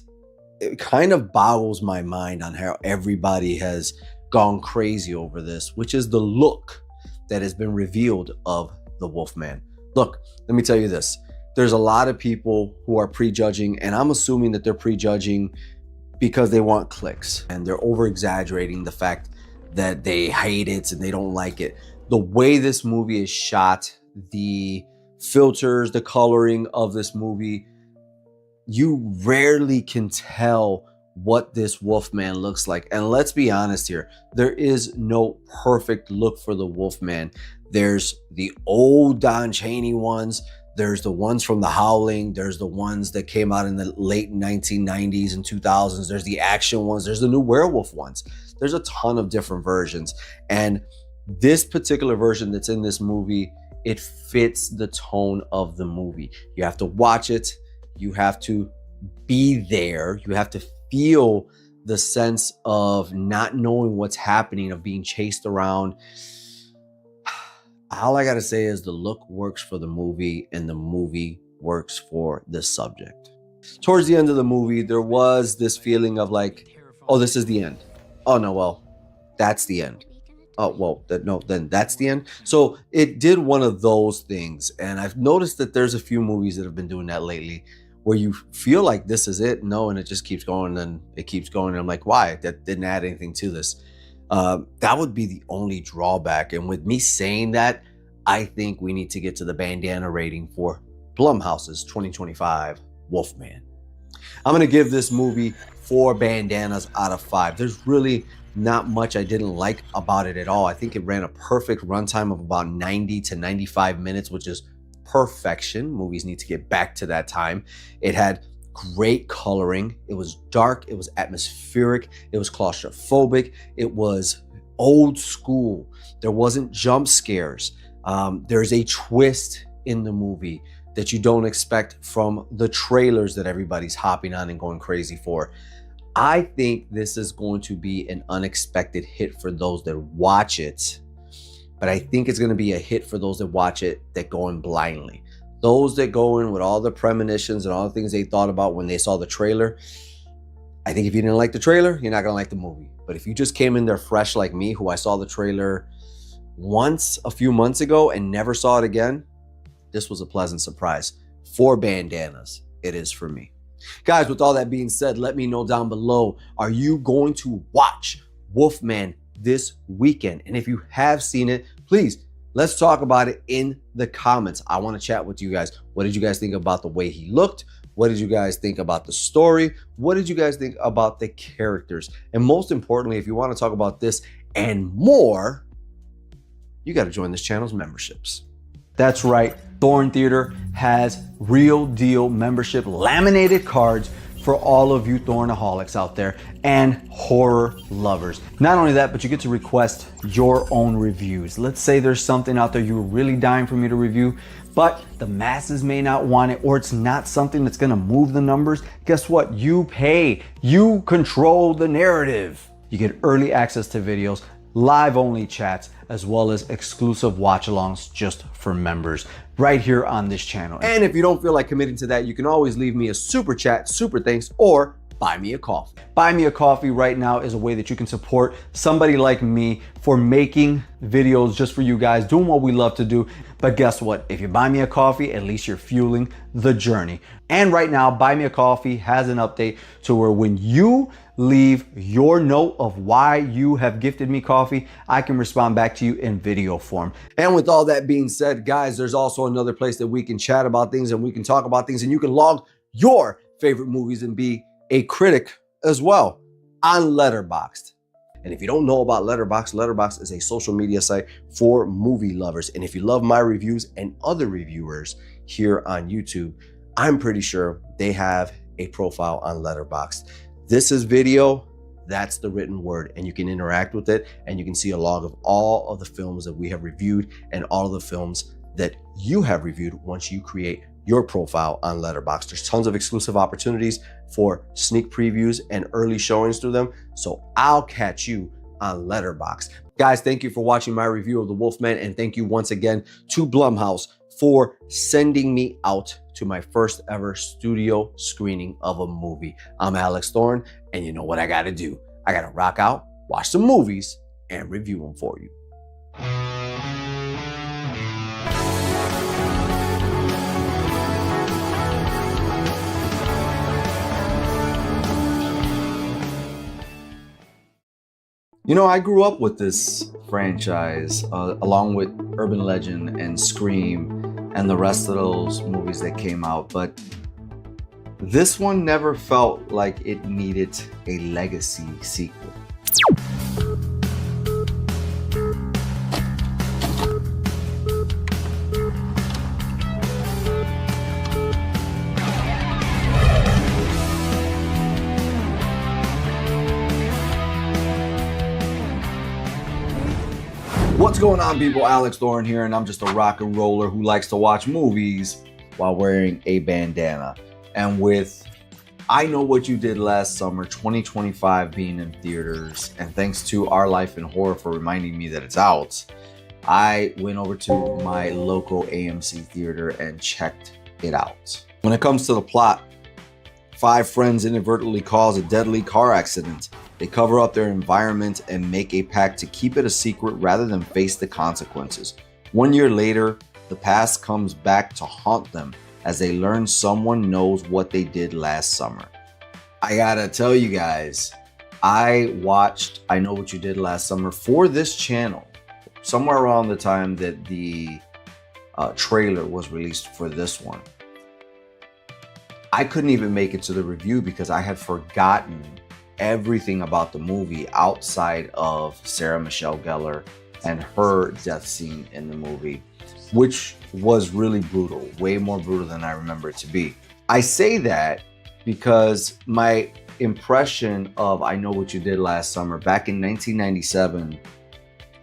it kind of boggles my mind on how everybody has gone crazy over this, which is the look that has been revealed of the Wolfman. Look, let me tell you this. There's a lot of people who are prejudging, and I'm assuming that they're prejudging because they want clicks and they're over exaggerating the fact that they hate it and they don't like it. The way this movie is shot, the filters, the coloring of this movie, you rarely can tell what this Wolfman looks like. And let's be honest here, there is no perfect look for the Wolfman. There's the old Don Chaney ones, there's the ones from The Howling, there's the ones that came out in the late 1990s and 2000s, there's the action ones, there's the new werewolf ones. There's a ton of different versions. And this particular version that's in this movie, it fits the tone of the movie. You have to watch it, you have to be there, you have to feel the sense of not knowing what's happening, of being chased around. All I gotta say is the look works for the movie and the movie works for the subject. Towards the end of the movie, there was this feeling of like, oh, this is the end. Oh no, well, that's the end. Oh, well, no, then that's the end. So it did one of those things. And I've noticed that there's a few movies that have been doing that lately, where you feel like this is it. No, and it just keeps going and it keeps going. And I'm like, why? That didn't add anything to this. That would be the only drawback. And with me saying that, I think we need to get to the bandana rating for Blumhouse's 2025 Wolfman. I'm going to give this movie 4 bandanas out of 5. There's really not much I didn't like about it at all. I think it ran a perfect runtime of about 90 to 95 minutes, which is perfection. Movies need to get back to that time. It had great coloring. It was dark. It was atmospheric. It was claustrophobic. It was old school. There wasn't jump scares. There's a twist in the movie that you don't expect from the trailers that everybody's hopping on and going crazy for. I think this is going to be an unexpected hit for those that watch it, but I think it's going to be a hit for those that watch it that go in blindly. Those that go in with all the premonitions and all the things they thought about when they saw the trailer. I think if you didn't like the trailer, you're not going to like the movie. But if you just came in there fresh like me, who I saw the trailer once a few months ago and never saw it again, this was a pleasant surprise. 4 bandanas it is for me. Guys, with all that being said, let me know down below, are you going to watch Wolfman this weekend? And if you have seen it, please, let's talk about it in the comments. I want to chat with you guys. What did you guys think about the way he looked? What did you guys think about the story? What did you guys think about the characters? And most importantly, if you want to talk about this and more, you got to join this channel's memberships. That's right. Thorn Theater has real deal membership laminated cards for all of you Thornaholics out there and horror lovers. Not only that, but you get to request your own reviews. Let's say there's something out there you're really dying for me to review, but the masses may not want it, or it's not something that's gonna move the numbers. Guess what? You pay. You control the narrative. You get early access to videos, live only chats, as well as exclusive watch-alongs just for members right here on this channel. And if you don't feel like committing to that, you can always leave me a super chat, super thanks, or buy me a coffee. Buy me a coffee right now is a way that you can support somebody like me for making videos just for you guys, doing what we love to do. But guess what? If you buy me a coffee, at least you're fueling the journey. And right now, Buy Me a Coffee has an update to where when you leave your note of why you have gifted me coffee, I can respond back to you in video form. And with all that being said, guys, there's also another place that we can chat about things and we can talk about things, and you can log your favorite movies and be a critic as well on Letterboxd. And if you don't know about Letterboxd, Letterboxd is a social media site for movie lovers. And if you love my reviews and other reviewers here on YouTube, I'm pretty sure they have a profile on Letterboxd. This is video, that's the written word, and you can interact with it and you can see a log of all of the films that we have reviewed and all of the films that you have reviewed once you create your profile on Letterboxd. There's tons of exclusive opportunities for sneak previews and early showings through them. So I'll catch you on Letterboxd. Guys, thank you for watching my review of The Wolfman, and thank you once again to Blumhouse for sending me out to my first ever studio screening of a movie. I'm Alex Thorn, and you know what I gotta do? I gotta rock out, watch some movies, and review them for you. You know, I grew up with this franchise along with Urban Legend and Scream and the rest of those movies that came out, but this one never felt like it needed a legacy sequel. What's going on, people? Alex Thorn here, and I'm just a rock and roller who likes to watch movies while wearing a bandana. And with I Know What You Did Last Summer 2025 being in theaters, and thanks to Our Life in Horror for reminding me that it's out, I went over to my local AMC theater and checked it out. When it comes to the plot, 5 friends inadvertently cause a deadly car accident. They cover up their environment and make a pact to keep it a secret rather than face the consequences. 1 year later, the past comes back to haunt them as they learn someone knows what they did last summer. I gotta tell you guys, I watched I Know What You Did Last Summer for this channel somewhere around the time that the trailer was released for this one. I couldn't even make it to the review because I had forgotten everything about the movie outside of Sarah Michelle Gellar and her death scene in the movie, which was really brutal, way more brutal than I remember it to be. I say that because my impression of I Know What You Did Last Summer back in 1997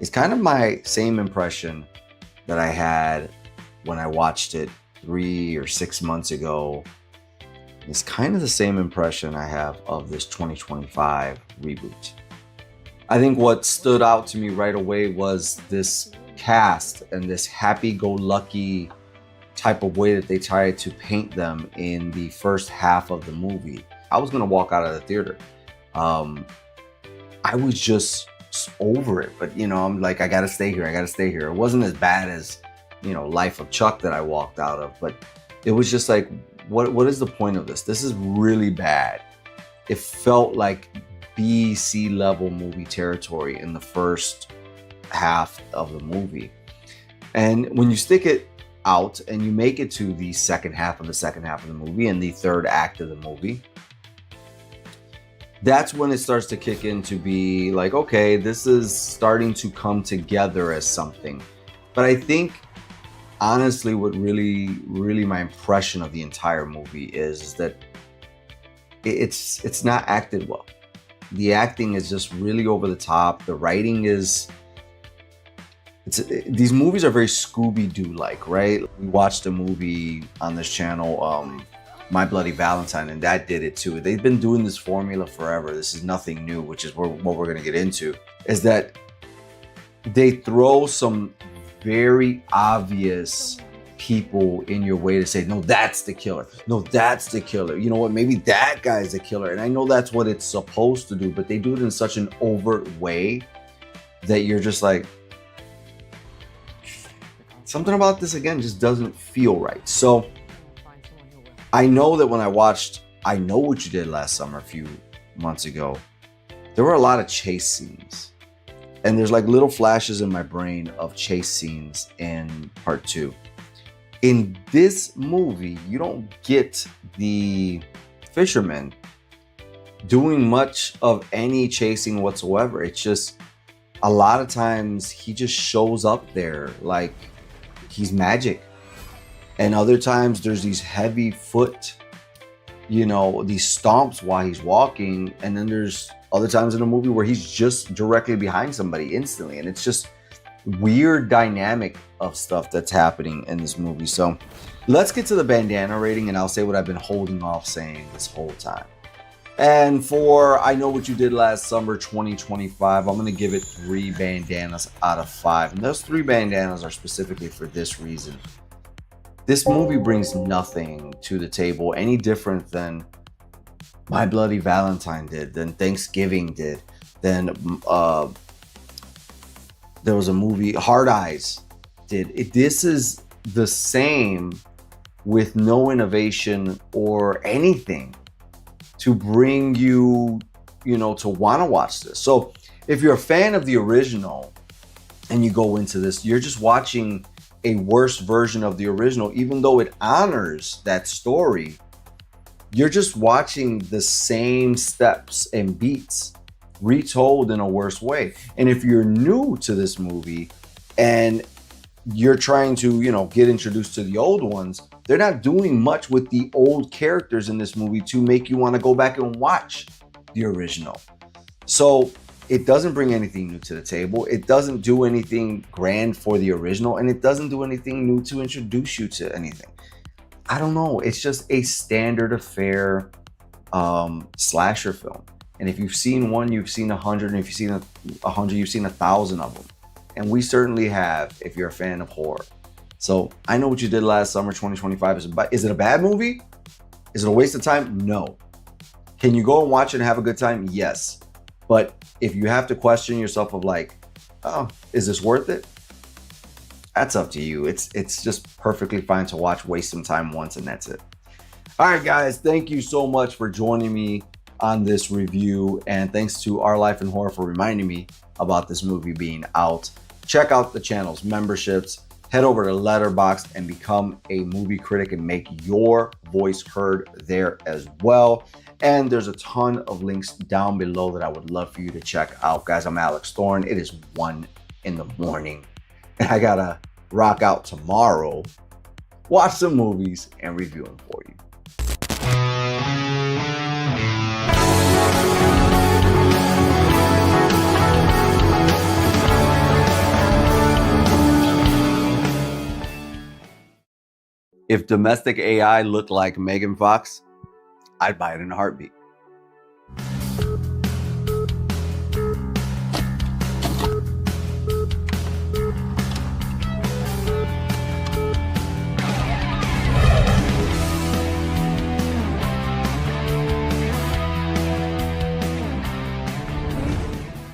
is kind of my same impression that I had when I watched it 3 or 6 months ago. It's kind of the same impression I have of this 2025 reboot. I think what stood out to me right away was this cast and this happy-go-lucky type of way that they tried to paint them in the first half of the movie. I was gonna walk out of the theater. I was just over it, but you know, I'm like, I gotta stay here, I gotta stay here. It wasn't as bad as, you know, Life of Chuck that I walked out of, but it was just like, what is the point of this? This is really bad. It felt like B-C level movie territory in the first half of the movie. And when you stick it out and you make it to the second half of the movie and the third act of the movie, that's when it starts to kick in to be like, okay, this is starting to come together as something. But I think honestly, what really my impression of the entire movie is that it's not acted well. The acting is just really over the top. The writing is, these movies are very Scooby-Doo like, right? We watched a movie on this channel, My Bloody Valentine, and that did it too. They've been doing this formula forever. This is nothing new, which is what we're gonna get into, is that they throw some very obvious people in your way to say, no, that's the killer. No, that's the killer. You know what? Maybe that guy's the killer. And I know that's what it's supposed to do, but they do it in such an overt way that you're just like, something about this again just doesn't feel right. So I know that when I watched I Know What You Did Last Summer a few months ago, there were a lot of chase scenes. And there's like little flashes in my brain of chase scenes in part 2. In this movie, you don't get the fishermen doing much of any chasing whatsoever. It's just a lot of times he just shows up there like he's magic. And other times there's these heavy foot, these stomps while he's walking. And then there's other times in the movie where he's just directly behind somebody instantly. And it's just weird dynamic of stuff that's happening in this movie. So let's get to the bandana rating, and I'll say what I've been holding off saying this whole time. And for I Know What You Did Last Summer 2025, I'm going to give it 3 bandanas out of 5. And those 3 bandanas are specifically for this reason. This movie brings nothing to the table any different than My Bloody Valentine did, than Thanksgiving did, than there was a movie, Hard Eyes did. This is the same with no innovation or anything to bring you, to want to watch this. So if you're a fan of the original and you go into this, you're just watching a worse version of the original, even though it honors that story. You're just watching the same steps and beats retold in a worse way. And if you're new to this movie and you're trying to, get introduced to the old ones, they're not doing much with the old characters in this movie to make you want to go back and watch the original. So it doesn't bring anything new to the table. It doesn't do anything grand for the original, and it doesn't do anything new to introduce you to anything. I don't know. It's just a standard affair slasher film. And if you've seen one, you've seen 100. And if you've seen 100, you've seen 1,000 of them. And we certainly have, if you're a fan of horror. So I Know What You Did Last Summer 2025. Is it a bad movie? Is it a waste of time? No. Can you go and watch it and have a good time? Yes. But if you have to question yourself of like, oh, is this worth it? That's up to you. It's just perfectly fine to watch, waste some time once, and that's it. All right, guys, thank you so much for joining me on this review. And thanks to Our Life in Horror for reminding me about this movie being out. Check out the channel's memberships. Head over to Letterboxd and become a movie critic and make your voice heard there as well. And there's a ton of links down below that I would love for you to check out. Guys, I'm Alex Thorn. It is 1 in the morning. And I gotta rock out tomorrow, watch some movies, and review them for you. If domestic AI looked like Megan Fox, I'd buy it in a heartbeat.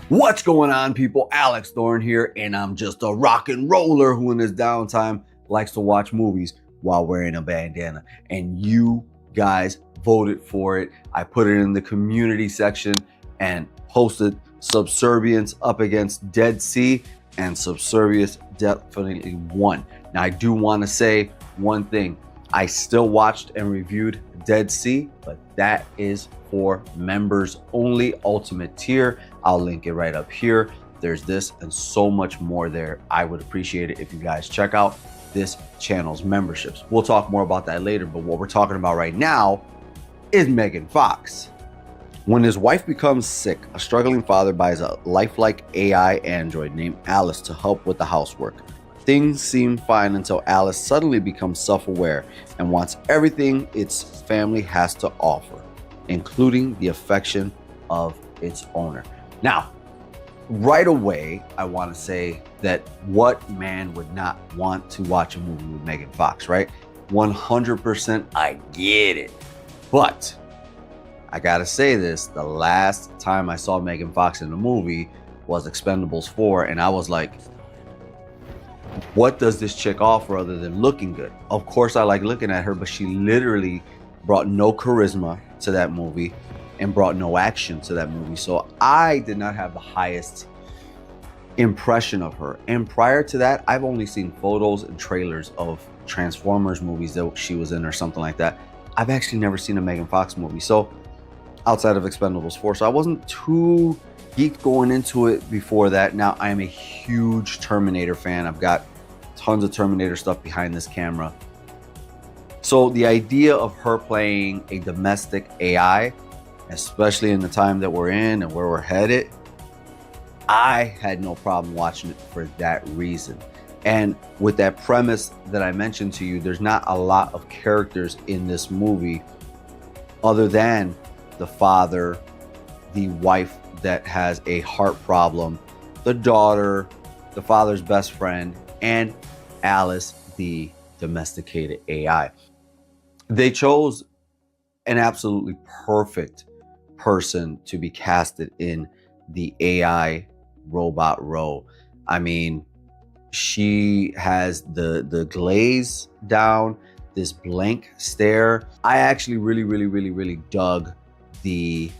What's going on, people? Alex Thorn here, and I'm just a rock and roller who in his downtime likes to watch movies while wearing a bandana. And you guys voted for it. I put it in the community section and posted Subservience up against Dead Sea, and Subservience definitely won. Now, I do want to say one thing. I still watched and reviewed Dead Sea, but that is for members only, ultimate tier. I'll link it right up here. There's this and so much more there. I would appreciate it if you guys check out this channel's memberships. We'll talk more about that later, but what we're talking about right now is Megan Fox. When his wife becomes sick, a struggling father buys a lifelike AI android named Alice to help with the housework. Things seem fine until Alice suddenly becomes self-aware and wants everything its family has to offer, including the affection of its owner. Now, right away, I want to say that what man would not want to watch a movie with Megan Fox, right? 100% I get it. But I gotta say this, the last time I saw Megan Fox in a movie was Expendables 4, and I was like, what does this chick offer other than looking good? Of course I like looking at her, but she literally brought no charisma to that movie and brought no action to that movie. So I did not have the highest impression of her. And prior to that, I've only seen photos and trailers of Transformers movies that she was in or something like that. I've actually never seen a Megan Fox movie. So outside of Expendables 4. So I wasn't too geeked going into it before that. Now I am a huge Terminator fan. I've got tons of Terminator stuff behind this camera. So the idea of her playing a domestic AI, especially in the time that we're in and where we're headed, I had no problem watching it for that reason. And with that premise that I mentioned to you, there's not a lot of characters in this movie other than the father, the wife that has a heart problem, the daughter, the father's best friend, and Alice, the domesticated AI. They chose an absolutely perfect person to be casted in the AI robot role. I mean, she has the glaze down, this blank stare. I actually really dug the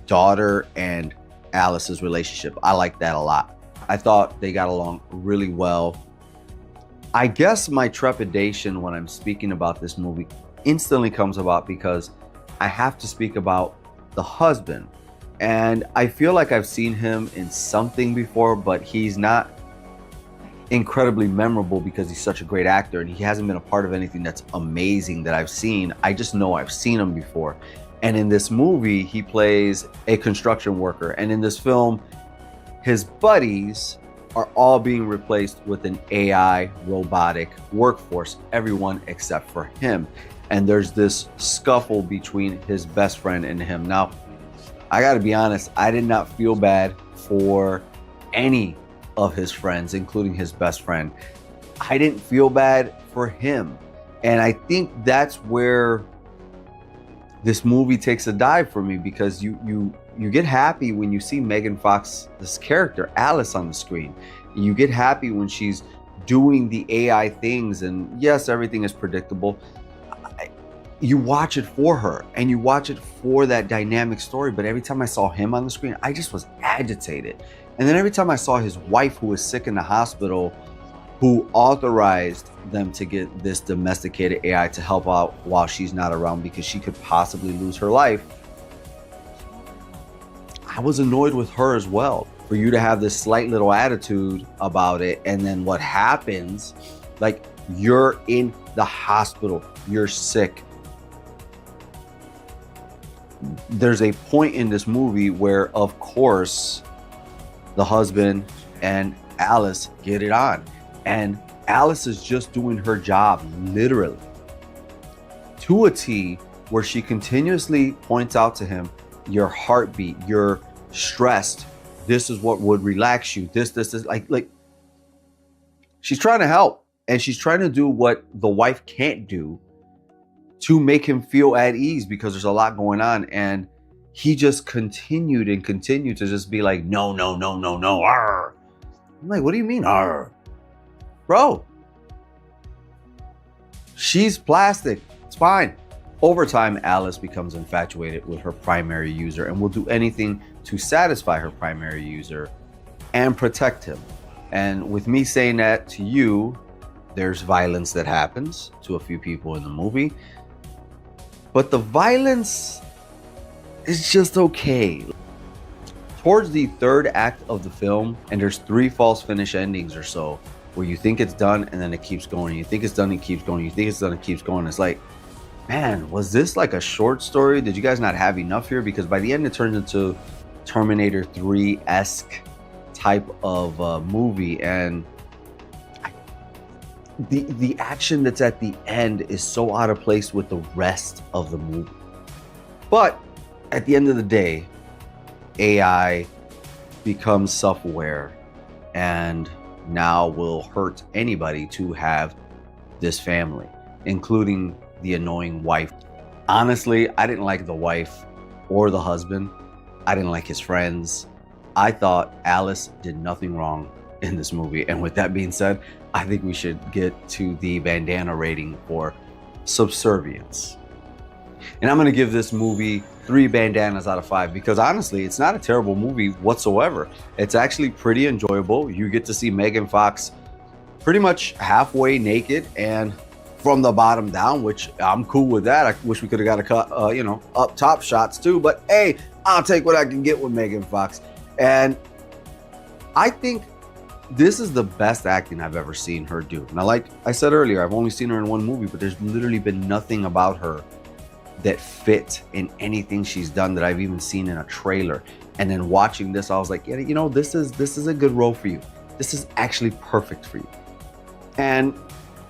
daughter and Alice's relationship. I like that a lot. I thought they got along really well. I guess my trepidation when I'm speaking about this movie instantly comes about because I have to speak about the husband. And I feel like I've seen him in something before, but he's not incredibly memorable because he's such a great actor and he hasn't been a part of anything that's amazing that I've seen. I just know I've seen him before. And in this movie, he plays a construction worker. And in this film, his buddies are all being replaced with an AI robotic workforce, everyone except for him. And there's this scuffle between his best friend and him. Now, I gotta be honest, I did not feel bad for any of his friends, including his best friend. I didn't feel bad for him. And I think that's where this movie takes a dive for me, because you get happy when you see Megan Fox, this character, Alice, on the screen. You get happy when she's doing the AI things, and yes, everything is predictable. You watch it for her and you watch it for that dynamic story. But every time I saw him on the screen, I just was agitated. And then every time I saw his wife, who was sick in the hospital, who authorized them to get this domesticated AI to help out while she's not around because she could possibly lose her life, I was annoyed with her as well. For you to have this slight little attitude about it, and then what happens, like, you're in the hospital, you're sick. There's a point in this movie where, of course, the husband and Alice get it on. And Alice is just doing her job, literally, to a T, where she continuously points out to him, your heartbeat, you're stressed. This is what would relax you. This, like, she's trying to help. And she's trying to do what the wife can't do to make him feel at ease, because there's a lot going on. And he just continued to just be like, no, arr. I'm like, what do you mean, arr? Bro, she's plastic. It's fine. Over time, Alice becomes infatuated with her primary user and will do anything to satisfy her primary user and protect him. And with me saying that to you, there's violence that happens to a few people in the movie. But the violence is just okay. Towards the third act of the film, and there's 3 false finish endings or so, where you think it's done and then it keeps going. You think it's done, it keeps going. You think it's done, it keeps going. It's like, man, was this like a short story? Did you guys not have enough here? Because by the end, it turns into Terminator 3-esque type of movie. And the action that's at the end is so out of place with the rest of the movie. But at the end of the day, AI becomes self-aware and now will hurt anybody to have this family, including the annoying wife. Honestly, I didn't like the wife or the husband. I didn't like his friends. I thought Alice did nothing wrong in this movie. And with that being said, I think we should get to the bandana rating for subservience. And I'm going to give this movie 3 bandanas out of 5, because honestly, it's not a terrible movie whatsoever. It's actually pretty enjoyable. You get to see Megan Fox pretty much halfway naked and from the bottom down, which I'm cool with that. I wish we could have got a cut, you know, up top shots too. But hey, I'll take what I can get with Megan Fox. And I think this is the best acting I've ever seen her do. Now, like I said earlier, I've only seen her in one movie, but there's literally been nothing about her that fit in anything she's done that I've even seen in a trailer. And then watching this, I was like, yeah, you know, this is a good role for you. This is actually perfect for you. And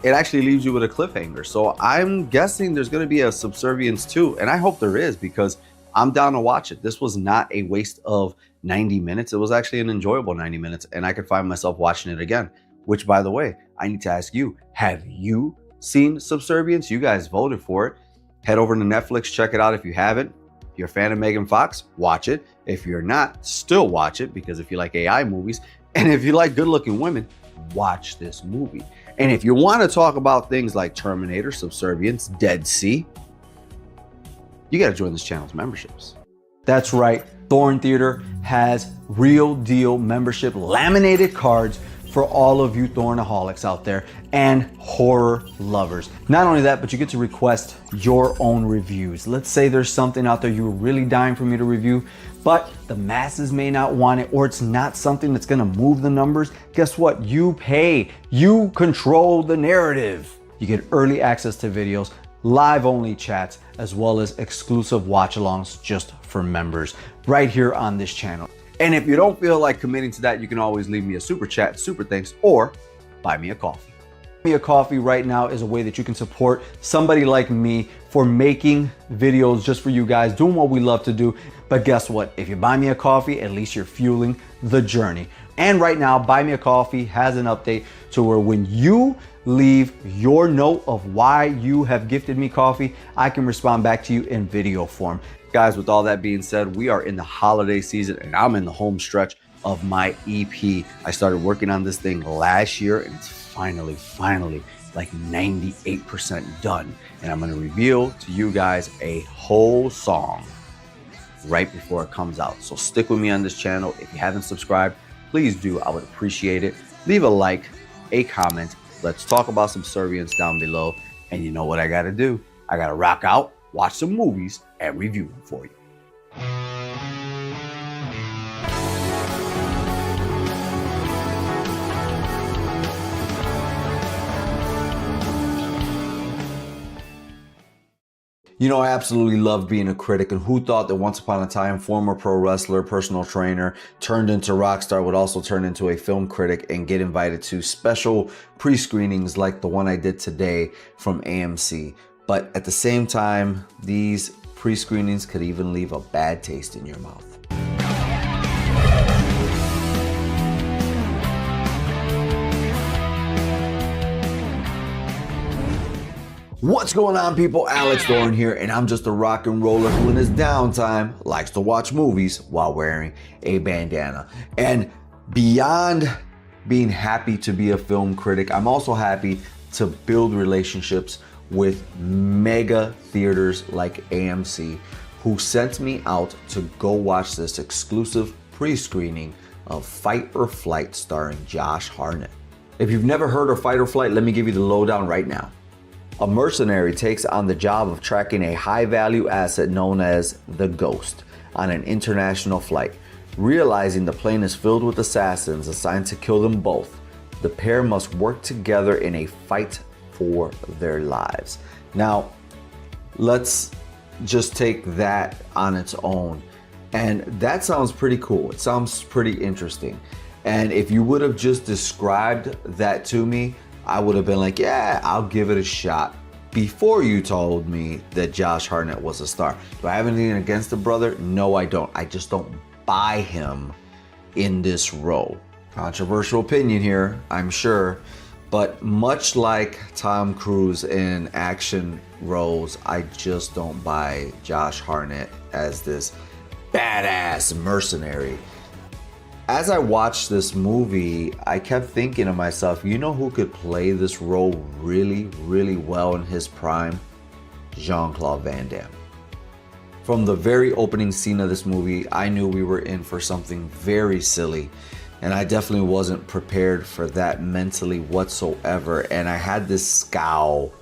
it actually leaves you with a cliffhanger. So I'm guessing there's going to be a Subservience 2, and I hope there is, because I'm down to watch it. This was not a waste of 90 minutes. It was actually an enjoyable 90 minutes, and I could find myself watching it again. Which, by the way, I need to ask you, have you seen Subservience? You guys voted for it. Head over to Netflix, check it out if you haven't. If you're a fan of Megan Fox, watch it. If you're not, still watch it, because if you like AI movies, and if you like good-looking women, watch this movie. And if you want to talk about things like Terminator, Subservience, Dead Sea, you got to join this channel's memberships. That's right. Thorn Theater has real deal membership laminated cards for all of you Thornaholics out there and horror lovers. Not only that, but you get to request your own reviews. Let's say there's something out there you're really dying for me to review, but the masses may not want it, or it's not something that's gonna move the numbers. Guess what? You pay. You control the narrative. You get early access to videos, live only chats, as well as exclusive watch-alongs just for members right here on this channel. And if you don't feel like committing to that, you can always leave me a super chat, super thanks, or buy me a coffee. Buy me a coffee right now is a way that you can support somebody like me for making videos just for you guys, doing what we love to do. But guess what? If you buy me a coffee, at least you're fueling the journey. And right now, Buy Me a Coffee has an update to where when you leave your note of why you have gifted me coffee, I can respond back to you in video form. Guys, with all that being said, we are in the holiday season and I'm in the home stretch of my EP. I started working on this thing last year and it's finally like 98% done. And I'm gonna reveal to you guys a whole song right before it comes out. So stick with me on this channel. If you haven't subscribed, please do. I would appreciate it. Leave a like, a comment. Let's talk about Subservience down below. And you know what I gotta do? I gotta rock out, watch some movies, and review them for you. You know, I absolutely love being a critic, and who thought that once upon a time, former pro wrestler, personal trainer, turned into rock star would also turn into a film critic and get invited to special pre-screenings like the one I did today from AMC. But at the same time, these pre-screenings could even leave a bad taste in your mouth. What's going on, people? Alex Thorn here, and I'm just a rock and roller who in his downtime likes to watch movies while wearing a bandana. And beyond being happy to be a film critic, I'm also happy to build relationships with mega theaters like AMC, who sent me out to go watch this exclusive pre-screening of Fight or Flight starring Josh Hartnett. If you've never heard of Fight or Flight, let me give you the lowdown right now. A mercenary takes on the job of tracking a high-value asset known as the Ghost on an international flight. Realizing the plane is filled with assassins assigned to kill them both, the pair must work together in a fight for their lives. Now, let's just take that on its own. And that sounds pretty cool. It sounds pretty interesting. And if you would have just described that to me, I would have been like, yeah, I'll give it a shot, before you told me that Josh Hartnett was a star. Do I have anything against the brother? No, I don't. I just don't buy him in this role. Controversial opinion here, I'm sure. But much like Tom Cruise in action roles, I just don't buy Josh Hartnett as this badass mercenary. As I watched this movie, I kept thinking to myself, you know who could play this role really, really well in his prime? Jean-Claude Van Damme. From the very opening scene of this movie, I knew we were in for something very silly, and I definitely wasn't prepared for that mentally whatsoever. And I had this scowl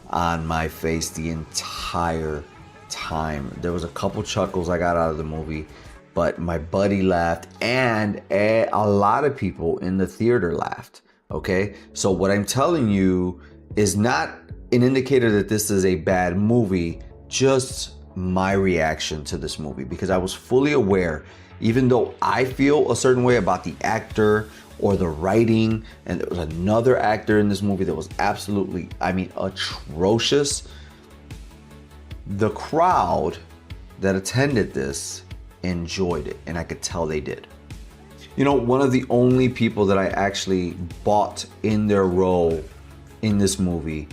on my face the entire time. There was a couple chuckles I got out of the movie, but my buddy laughed, and a lot of people in the theater laughed. Okay, so what I'm telling you is not an indicator that this is a bad movie, just my reaction to this movie, because I was fully aware, even though I feel a certain way about the actor or the writing, and there was another actor in this movie that was absolutely, I mean, atrocious. The crowd that attended this enjoyed it, and I could tell they did. You know, one of the only people that I actually bought in their role in this movie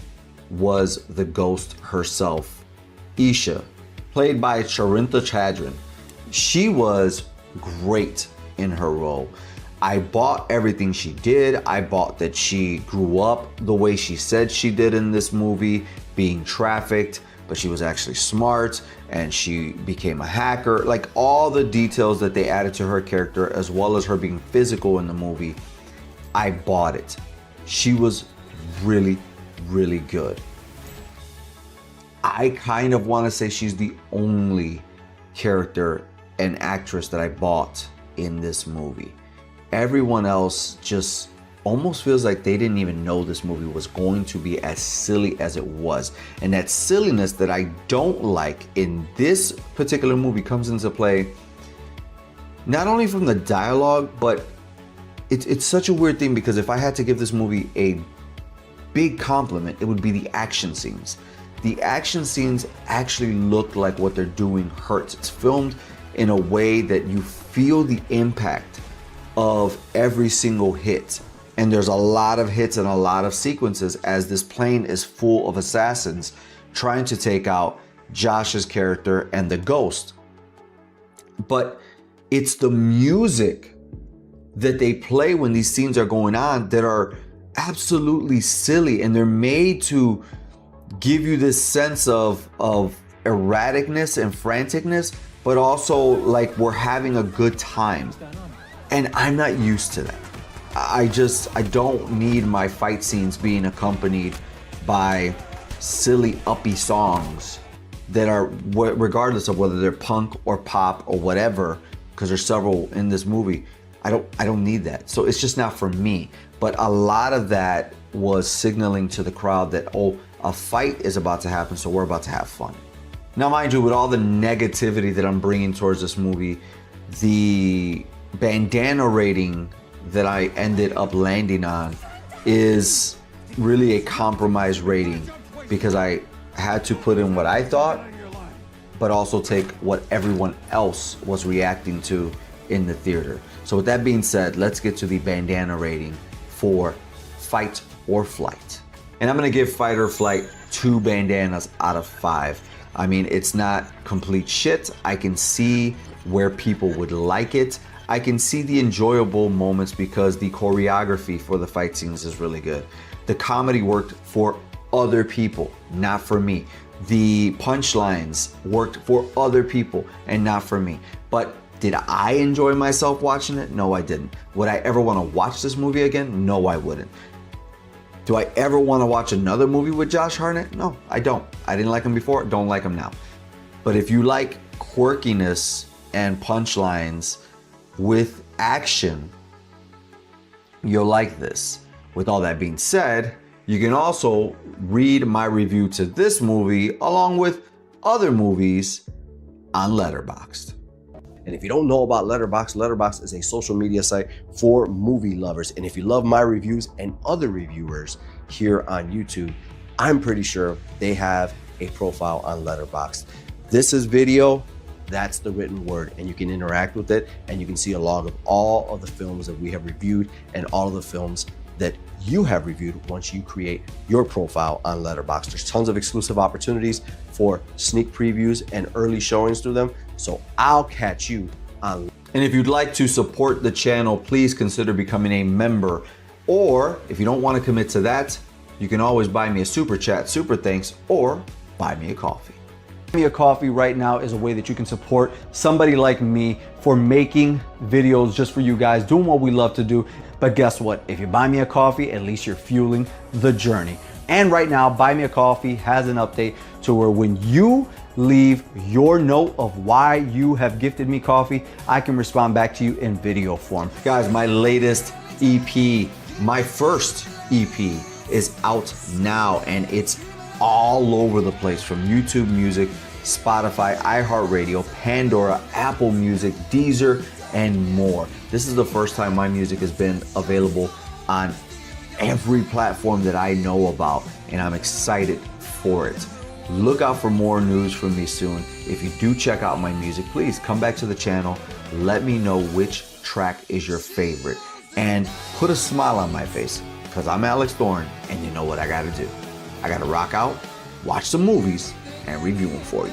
was the ghost herself, Isha, played by Charintha Chadran. She was great in her role. I bought everything she did. I bought that she grew up the way she said she did in this movie, being trafficked, but she was actually smart and she became a hacker. Like, all the details that they added to her character, as well as her being physical in the movie, I bought it. She was really, really good. I kind of want to say she's the only character and actress that I bought in this movie. Everyone else just almost feels like they didn't even know this movie was going to be as silly as it was. And that silliness that I don't like in this particular movie comes into play not only from the dialogue, but it's such a weird thing, because if I had to give this movie a big compliment, it would be the action scenes. The action scenes actually look like what they're doing hurts. It's filmed in a way that you feel the impact of every single hit. And there's a lot of hits and a lot of sequences as this plane is full of assassins trying to take out Josh's character and the ghost. But it's the music that they play when these scenes are going on that are absolutely silly, and they're made to give you this sense of erraticness and franticness, but also like we're having a good time. And I'm not used to that. I don't need my fight scenes being accompanied by silly uppy songs that are, regardless of whether they're punk or pop or whatever, because there's several in this movie. I don't need that. So it's just not for me. But a lot of that was signaling to the crowd that, oh, a fight is about to happen, so we're about to have fun. Now, mind you, with all the negativity that I'm bringing towards this movie, the bandana rating that I ended up landing on is really a compromise rating, because I had to put in what I thought, but also take what everyone else was reacting to in the theater. So with that being said, let's get to the bandana rating for Fight or Flight. And I'm gonna give Fight or Flight 2 bandanas out of 5. I mean, it's not complete shit. I can see where people would like it. I can see the enjoyable moments because the choreography for the fight scenes is really good. The comedy worked for other people, not for me. The punchlines worked for other people and not for me. But did I enjoy myself watching it? No, I didn't. Would I ever want to watch this movie again? No, I wouldn't. Do I ever want to watch another movie with Josh Hartnett? No, I don't. I didn't like him before, don't like him now. But if you like quirkiness and punchlines with action, you'll like this. With all that being said, you can also read my review to this movie along with other movies on Letterboxd. And if you don't know about Letterboxd, Letterboxd is a social media site for movie lovers. And if you love my reviews and other reviewers here on YouTube, I'm pretty sure they have a profile on Letterboxd. This is video, that's the written word, and you can interact with it, and you can see a log of all of the films that we have reviewed and all of the films that you have reviewed once you create your profile on Letterboxd. There's tons of exclusive opportunities for sneak previews and early showings through them. So I'll catch you on. And if you'd like to support the channel, please consider becoming a member. Or if you don't want to commit to that, you can always buy me a super chat, super thanks, or buy me a coffee. Buy me a coffee right now is a way that you can support somebody like me for making videos just for you guys, doing what we love to do. But guess what? If you buy me a coffee, at least you're fueling the journey. And right now, Buy Me a Coffee has an update to where when you leave your note of why you have gifted me coffee, I can respond back to you in video form. Guys, my latest EP, my first EP is out now, and it's all over the place from YouTube Music, Spotify, iHeartRadio, Pandora, Apple Music, Deezer, and more. This is the first time my music has been available on every platform that I know about, and I'm excited for it. Look out for more news from me soon. If you do check out my music, please come back to the channel. Let me know which track is your favorite, and put a smile on my face, because I'm Alex Thorn, and you know what I gotta do. I gotta rock out, watch some movies, and review them for you.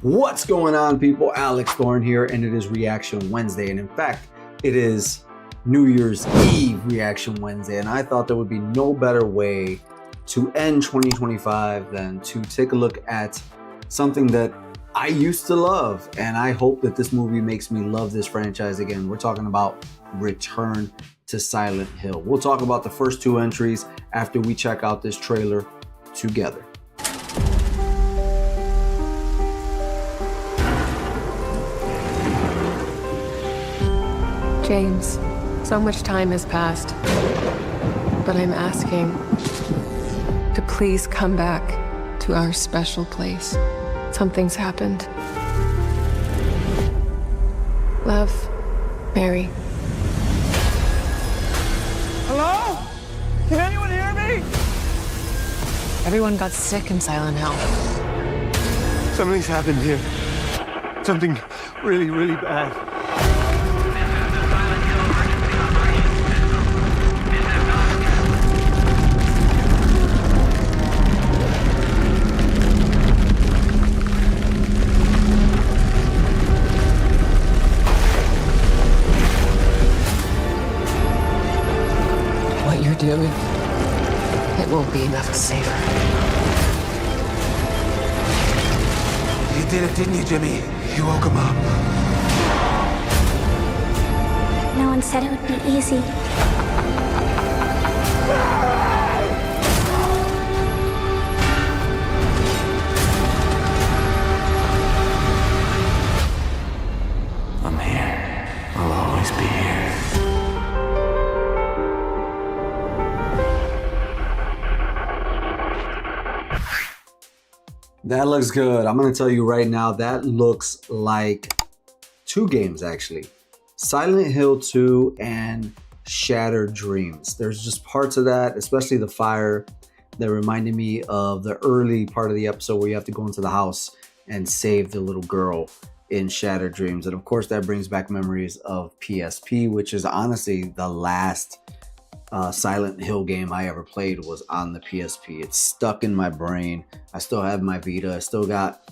What's going on, people? Alex Thorn here, and it is Reaction Wednesday. And in fact, it is New Year's Eve Reaction Wednesday. And I thought there would be no better way to end 2025 than to take a look at something that I used to love. And I hope that this movie makes me love this franchise again. We're talking about Return to Silent Hill. We'll talk about the first two entries after we check out this trailer together. James, so much time has passed, but I'm asking to please come back to our special place. Something's happened. Love, Mary. Hello? Can anyone hear me? Everyone got sick in Silent Hill. Something's happened here. Something really, really bad. What you're doing, it won't be enough to save her. You did it, didn't you, Jimmy? You woke him up. No one said it would be easy. I'm here. I'll always be here. That looks good. I'm gonna tell you right now, that looks like two games actually. Silent Hill 2 and Shattered Dreams. There's just parts of that, especially the fire, that reminded me of the early part of the episode where you have to go into the house and save the little girl in Shattered Dreams. And of course that brings back memories of PSP, which is honestly the last Silent Hill game I ever played was on the PSP. It's stuck in my brain. I still have my Vita. I still got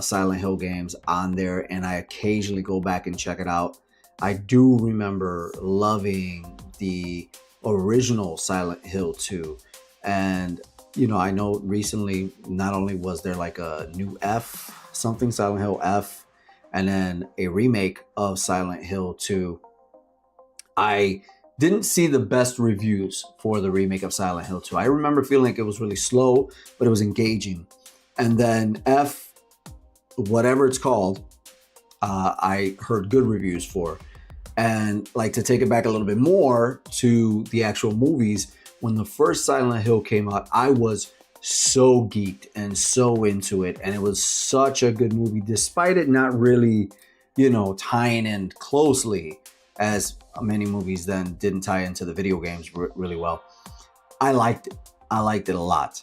Silent Hill games on there, and I occasionally go back and check it out. I do remember loving the original Silent Hill 2. And, you know, I know recently not only was there like a new F, something Silent Hill F, and then a remake of Silent Hill 2. I didn't see the best reviews for the remake of Silent Hill 2. I remember feeling like it was really slow, but it was engaging. And then F, whatever it's called, I heard good reviews for. And like to take it back a little bit more to the actual movies, when the first Silent Hill came out, I was so geeked and so into it. And it was such a good movie, despite it not really, you know, tying in closely, as many movies then didn't tie into the video games really well. I liked it. I liked it a lot.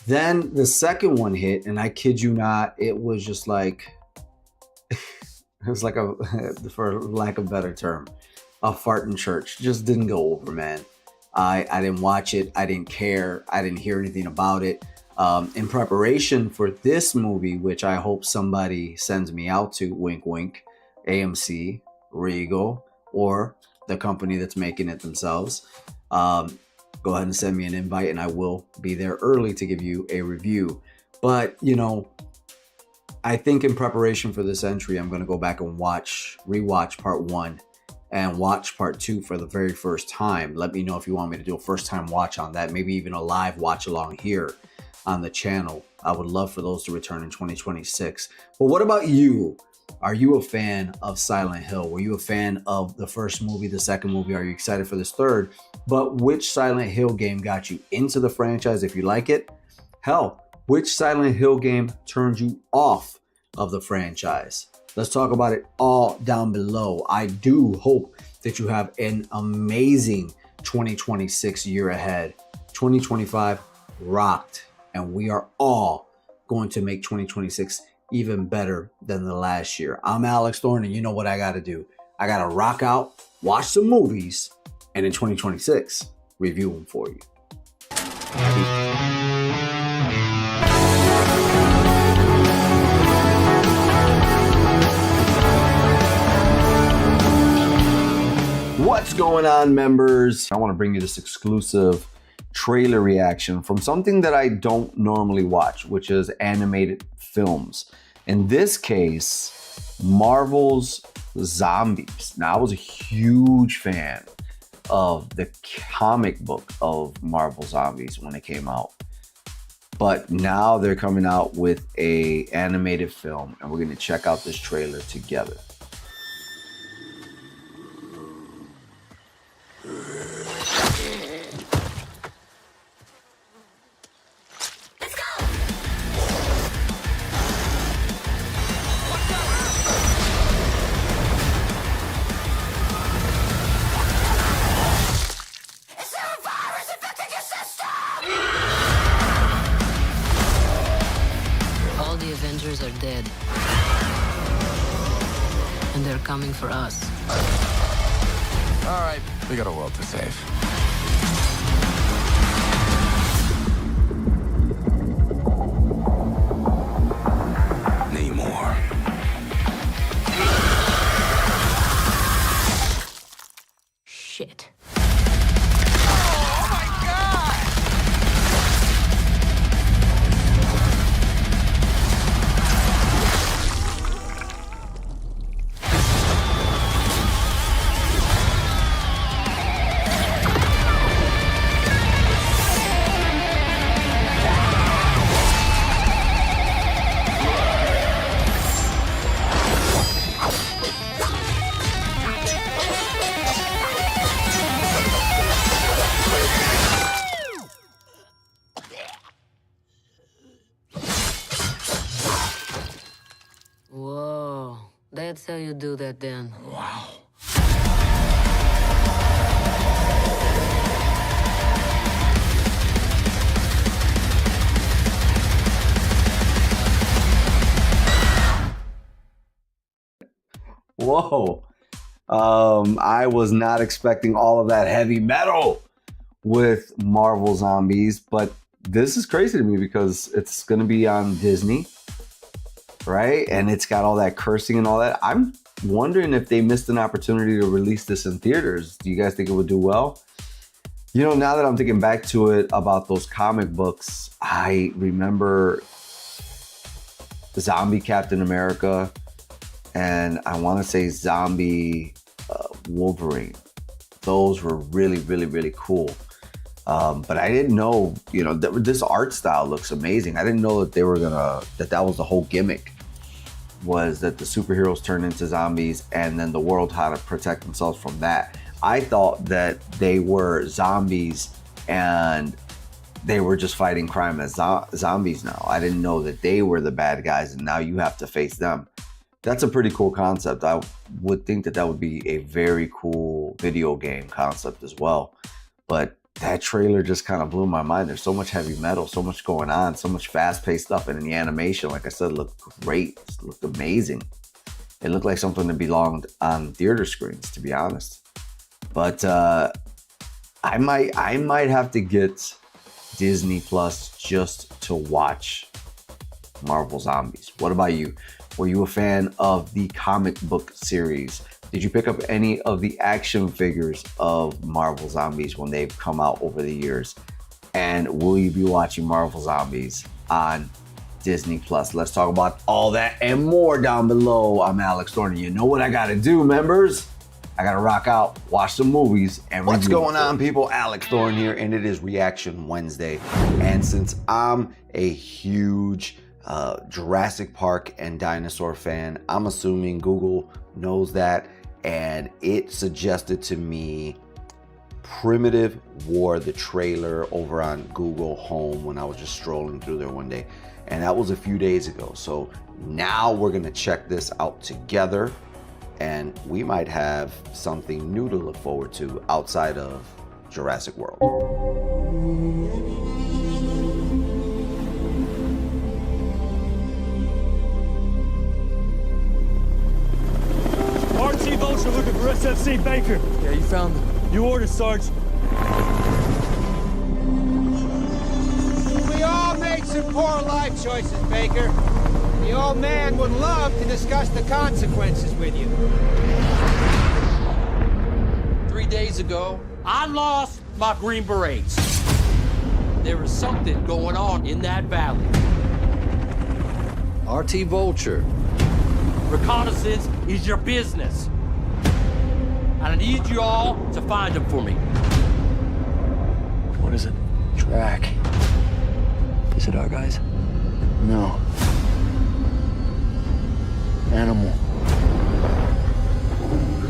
Then the second one hit, and I kid you not, it was just like, it was like a, for lack of a better term, a fart in church. Just didn't go over, man. I didn't watch it. I didn't care. I didn't hear anything about it. In preparation for this movie, which I hope somebody sends me out to, wink, wink, AMC, Regal, or the company that's making it themselves, go ahead and send me an invite and I will be there early to give you a review. But, you know, I think in preparation for this entry, I'm going to go back and rewatch part 1 and watch part 2 for the very first time. Let me know if you want me to do a first time watch on that, maybe even a live watch along here on the channel. I would love for those to return in 2026. But what about you? Are you a fan of Silent Hill? Were you a fan of the first movie, the second movie? Are you excited for this third? But which Silent Hill game got you into the franchise if you like it? Hell, which Silent Hill game turned you off of the franchise? Let's talk about it all down below. I do hope that you have an amazing 2026 year ahead. 2025 rocked, and we are all going to make 2026 even better than the last year. I'm Alex Thorn, and you know what I got to do. I got to rock out, watch some movies, and in 2026, review them for you. What's going on, members? I want to bring you this exclusive trailer reaction from something that I don't normally watch, which is animated films. In this case, Marvel's Zombies. Now, I was a huge fan of the comic book of Marvel Zombies when it came out. But now they're coming out with an animated film, and we're going to check out this trailer together. All the Avengers are dead. And they're coming for us. All right, we got a world to save. Namor. Shit. Whoa, that's how you do that then. Wow. Whoa. I was not expecting all of that heavy metal with Marvel Zombies, but this is crazy to me because it's going to be on Disney, right? And it's got all that cursing and all that. I'm wondering if they missed an opportunity to release this in theaters. Do you guys think it would do well? You know, now that I'm thinking back to it about those comic books, I remember Zombie Captain America, and I want to say Zombie Wolverine. Those were really, really, really cool. But I didn't know, you know, this art style looks amazing. I didn't know that they were that was the whole gimmick, was that the superheroes turned into zombies and then the world had to protect themselves from that. I thought that they were zombies and they were just fighting crime as zombies now. I didn't know that they were the bad guys and now you have to face them. That's a pretty cool concept. I would think that that would be a very cool video game concept as well. But that trailer just kind of blew my mind. There's so much heavy metal, so much going on, so much fast-paced stuff. And in the animation, like I said, looked great. It looked amazing. It looked like something that belonged on theater screens, to be honest. But I might have to get Disney Plus just to watch Marvel Zombies. What about you? Were you a fan of the comic book series? Did you pick up any of the action figures of Marvel Zombies when they've come out over the years? And will you be watching Marvel Zombies on Disney Plus. Let's talk about all that and more down below. I'm Alex Thorn. You know what I gotta do, members? I gotta rock out, watch some movies, and What's review going them. on, people? Alex Thorn here, and it is Reaction Wednesday. And since I'm a huge Jurassic Park and dinosaur fan, I'm assuming Google knows that, and it suggested to me Primitive War, the trailer, over on Google Home when I was just strolling through there one day. And that was a few days ago. So now we're gonna check this out together, and we might have something new to look forward to outside of Jurassic World. RT Vulture looking for SFC Baker. Yeah, you found them. You ordered, Sarge. We all made some poor life choices, Baker. The old man would love to discuss the consequences with you. 3 days ago, I lost my Green Berets. There is something going on in that valley. RT Vulture. Reconnaissance is your business. And I need you all to find them for me. What is it? Track. Is it our guys? No. Animal.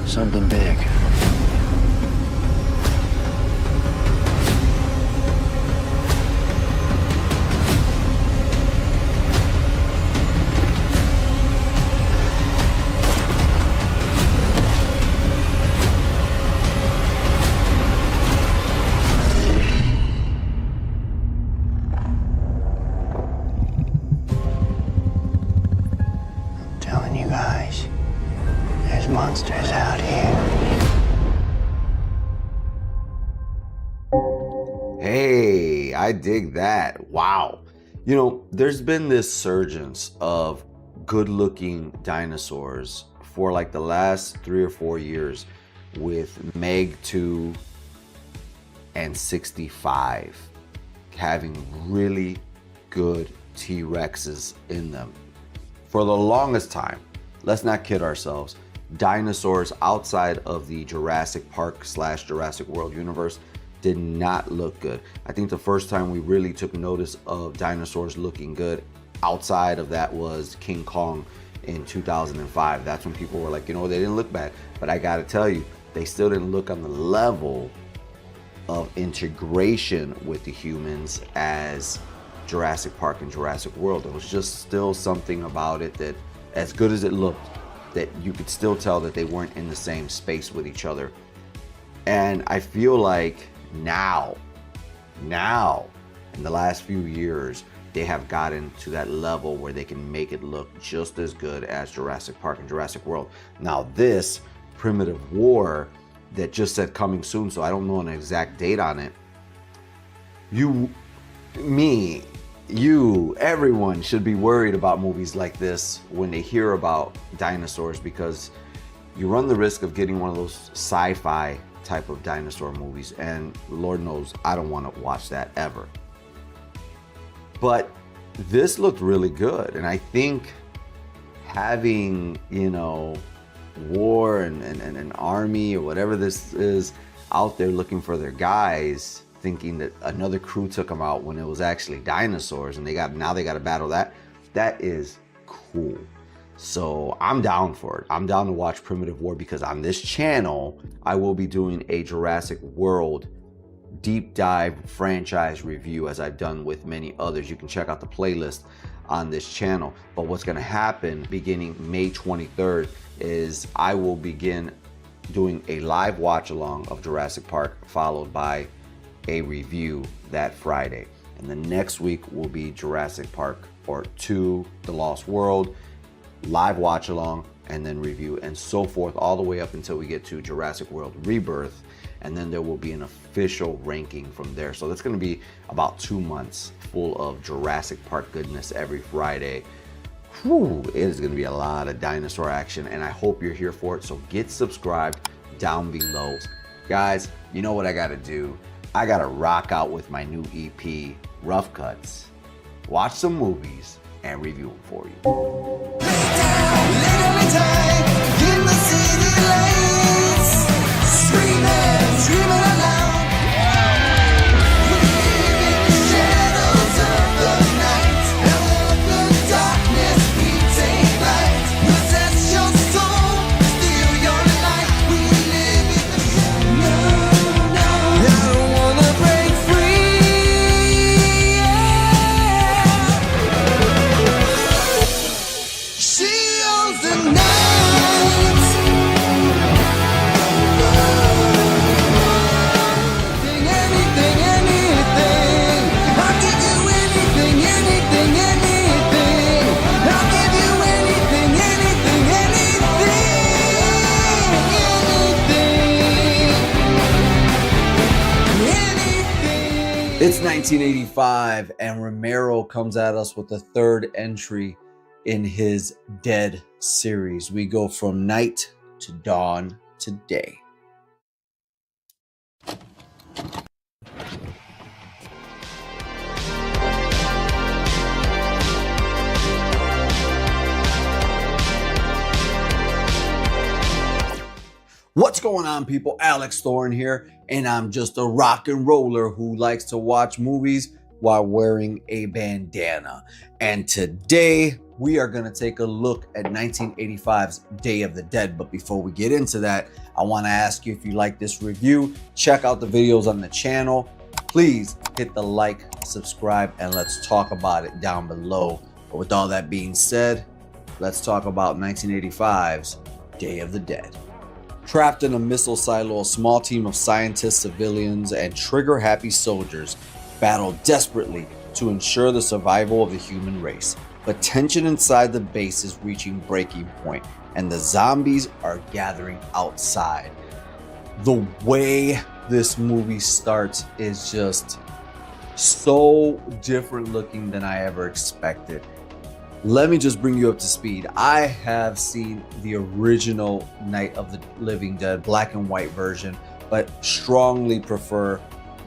Something big. Telling you guys, there's monsters out here. Hey, I dig that. Wow. You know, there's been this surgence of good-looking dinosaurs for like the last 3 or 4 years with Meg 2 and 65 having really good T-Rexes in them. For the longest time, let's not kid ourselves, dinosaurs outside of the Jurassic Park / Jurassic World universe did not look good. I think the first time we really took notice of dinosaurs looking good outside of that was King Kong in 2005. That's when people were like, you know, they didn't look bad. But I gotta tell you, they still didn't look on the level of integration with the humans as Jurassic Park and Jurassic World. There was just still something about it that, as good as it looked, that you could still tell that they weren't in the same space with each other. And I feel like now, in the last few years, they have gotten to that level where they can make it look just as good as Jurassic Park and Jurassic World. Now this Primitive War that just said coming soon, so I don't know an exact date on it. Everyone should be worried about movies like this when they hear about dinosaurs, because you run the risk of getting one of those sci-fi type of dinosaur movies, and Lord knows I don't want to watch that ever. But this looked really good, and I think having, you know, war and an army or whatever this is out there looking for their guys, thinking that another crew took them out when it was actually dinosaurs, and now they got to battle that. That is cool. So I'm down for it. I'm down to watch Primitive War, because on this channel, I will be doing a Jurassic World deep dive franchise review, as I've done with many others. You can check out the playlist on this channel. But what's going to happen beginning May 23rd is I will begin doing a live watch along of Jurassic Park, followed by a review that Friday. And the next week will be Jurassic Park Part 2, The Lost World, live watch along, and then review, and so forth, all the way up until we get to Jurassic World Rebirth. And then there will be an official ranking from there. So that's going to be about 2 months full of Jurassic Park goodness every Friday. Whew, it is going to be a lot of dinosaur action, and I hope you're here for it. So get subscribed down below. Guys, you know what I got to do? I got to rock out with my new EP, Rough Cuts, watch some movies, and review them for you. It's 1985, and Romero comes at us with the third entry in his Dead series. We go from night to dawn to day. What's going on, people? Alex Thorn here, and I'm just a rock and roller who likes to watch movies while wearing a bandana. And today we are going to take a look at 1985's Day of the Dead. But before we get into that, I want to ask you, if you like this review, check out the videos on the channel. Please hit the like, subscribe, and let's talk about it down below. But with all that being said, let's talk about 1985's Day of the Dead. Trapped in a missile silo, a small team of scientists, civilians, and trigger-happy soldiers battle desperately to ensure the survival of the human race. But tension inside the base is reaching breaking point, and the zombies are gathering outside. The way this movie starts is just so different looking than I ever expected. Let me just bring you up to speed. I have seen the original Night of the Living Dead black and white version, but strongly prefer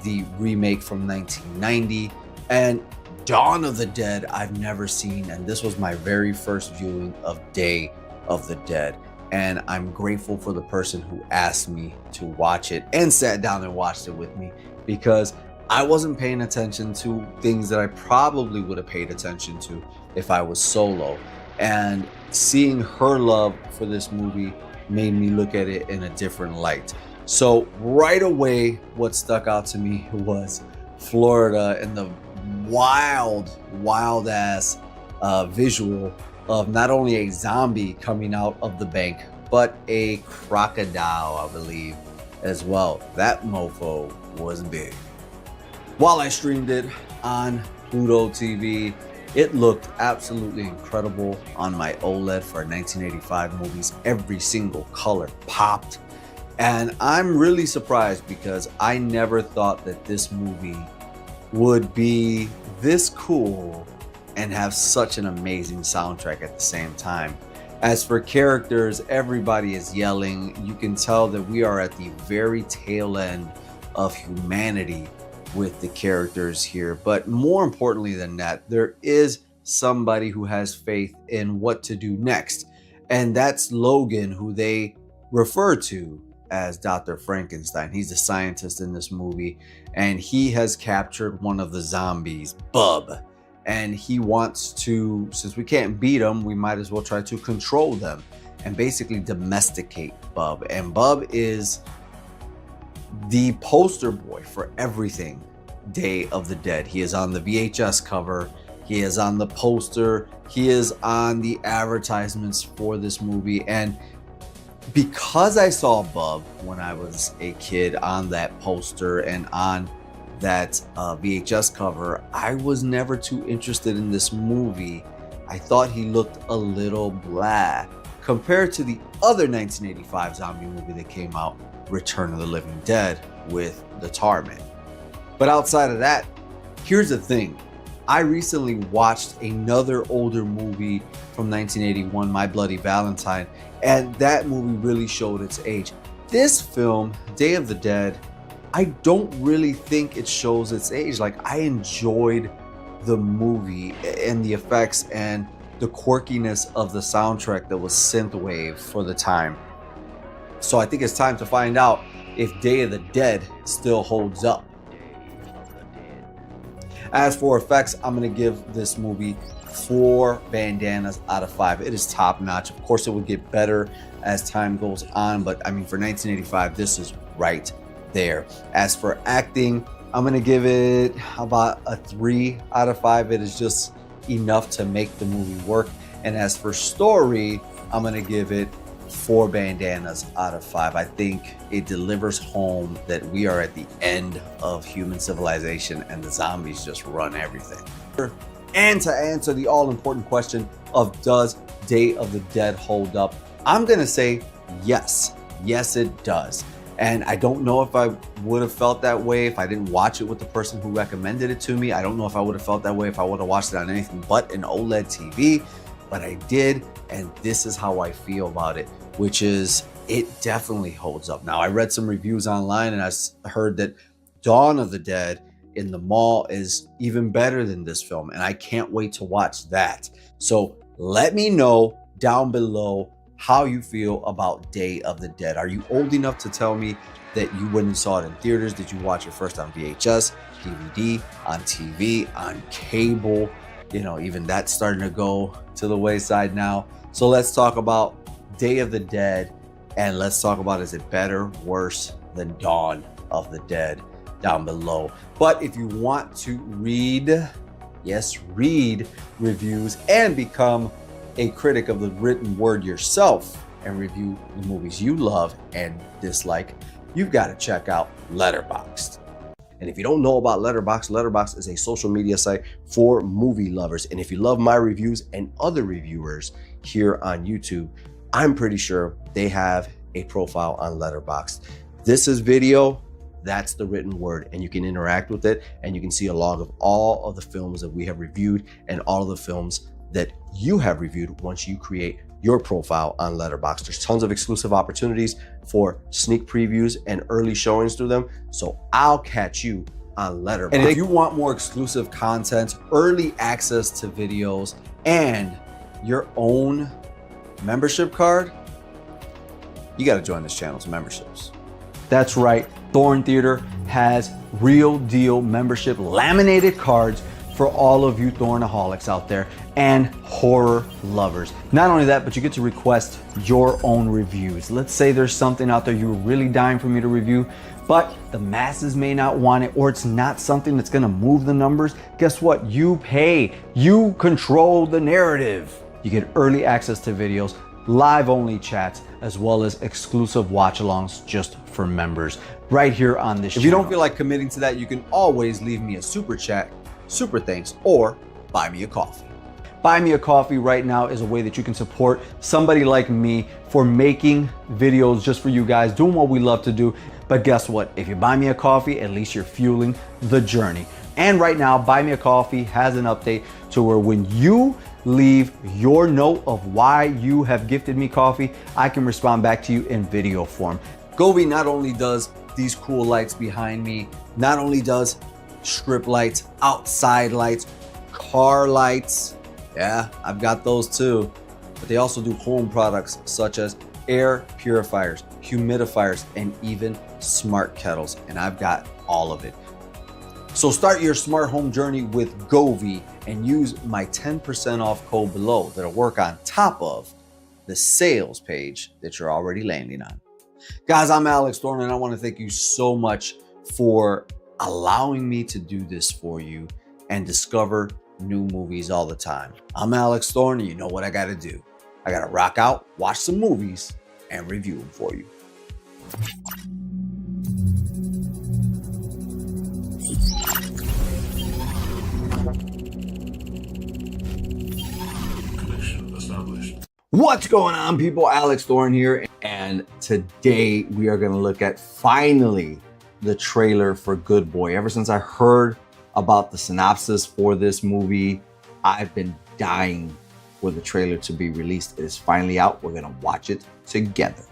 the remake from 1990. And Dawn of the Dead I've never seen, and this was my very first viewing of Day of the Dead. And I'm grateful for the person who asked me to watch it and sat down and watched it with me, because I wasn't paying attention to things that I probably would have paid attention to if I was solo. And seeing her love for this movie made me look at it in a different light. So right away, what stuck out to me was Florida and the wild ass visual of not only a zombie coming out of the bank, but a crocodile, I believe, as well. That mofo was big. While I streamed it on Pluto TV, it looked absolutely incredible on my OLED for 1985 movies. Every single color popped. And I'm really surprised, because I never thought that this movie would be this cool and have such an amazing soundtrack at the same time. As for characters, everybody is yelling. You can tell that we are at the very tail end of humanity with the characters here. But more importantly than that, there is somebody who has faith in what to do next. And that's Logan, who they refer to as Dr. Frankenstein. He's a scientist in this movie, and he has captured one of the zombies, Bub. And he wants to, since we can't beat them, we might as well try to control them and basically domesticate Bub. And Bub is the poster boy for everything Day of the Dead. He is on the VHS cover, he is on the poster, he is on the advertisements for this movie. And because I saw Bub when I was a kid on that poster and on that VHS cover, I was never too interested in this movie. I thought he looked a little blah compared to the other 1985 zombie movie that came out, Return of the Living Dead, with the Tar Man. But outside of that, here's the thing. I recently watched another older movie from 1981, My Bloody Valentine, and that movie really showed its age. This film, Day of the Dead, I don't really think it shows its age. Like, I enjoyed the movie and the effects and the quirkiness of the soundtrack that was synthwave for the time. So I think it's time to find out if Day of the Dead still holds up. As for effects, I'm going to give this movie 4 bandanas out of 5. It is top notch. Of course, it would get better as time goes on, but I mean, for 1985, this is right there. As for acting, I'm going to give it about a 3 out of 5. It is just enough to make the movie work. And as for story, I'm going to give it 4 bandanas out of 5. I think it delivers home that we are at the end of human civilization and the zombies just run everything. And to answer the all-important question of does Day of the Dead hold up, I'm going to say yes. Yes, it does. And I don't know if I would have felt that way if I didn't watch it with the person who recommended it to me. I don't know if I would have felt that way if I would have watched it on anything but an OLED TV, but I did. And this is how I feel about it, which is it definitely holds up. Now, I read some reviews online and I heard that Dawn of the Dead in the mall is even better than this film, and I can't wait to watch that. So let me know down below how you feel about Day of the Dead. Are you old enough to tell me that you went and saw it in theaters? Did you watch it first on VHS, DVD, on TV, on cable? You know, even that's starting to go to the wayside now. So let's talk about Day of the Dead, and let's talk about, is it better, worse than Dawn of the Dead down below. But if you want to read, yes, read reviews and become a critic of the written word yourself and review the movies you love and dislike, you've got to check out Letterboxd. And if you don't know about Letterboxd, Letterboxd is a social media site for movie lovers. And if you love my reviews and other reviewers here on YouTube, I'm pretty sure they have a profile on Letterboxd. This is video, that's the written word, and you can interact with it and you can see a log of all of the films that we have reviewed and all of the films that you have reviewed once you create your profile on Letterboxd. There's tons of exclusive opportunities for sneak previews and early showings through them. So I'll catch you on Letterboxd. And if you want more exclusive content, early access to videos, and your own membership card, you got to join this channel's memberships. That's right. Thorn Theater has real deal membership laminated cards for all of you Thornaholics out there and horror lovers. Not only that, but you get to request your own reviews. Let's say there's something out there you're really dying for me to review, but the masses may not want it, or it's not something that's gonna move the numbers. Guess what? You pay. You control the narrative. You get early access to videos, live only chats, as well as exclusive watch-alongs just for members right here on this channel. If you don't feel like committing to that, you can always leave me a super chat, super thanks, or buy me a coffee. Buy me a coffee right now is a way that you can support somebody like me for making videos just for you guys, doing what we love to do. But guess what? If you buy me a coffee, at least you're fueling the journey. And right now, Buy Me a Coffee has an update to where when you leave your note of why you have gifted me coffee, I can respond back to you in video form. Govee not only does these cool lights behind me, not only does strip lights, outside lights, car lights, yeah, I've got those too, but they also do home products such as air purifiers, humidifiers, and even smart kettles, and I've got all of it. So start your smart home journey with Govee and use my 10% off code below that'll work on top of the sales page that you're already landing on. Guys, I'm Alex Thorn, and I want to thank you so much for allowing me to do this for you and discover new movies all the time. I'm Alex Thorn, and you know what I got to do. I got to rock out, watch some movies, and review them for you. What's going on, people? Alex Thorn here, and today we are going to look at finally the trailer for Good Boy. Ever since I heard about the synopsis for this movie, I've been dying for the trailer to be released. It is finally out. We're going to watch it together.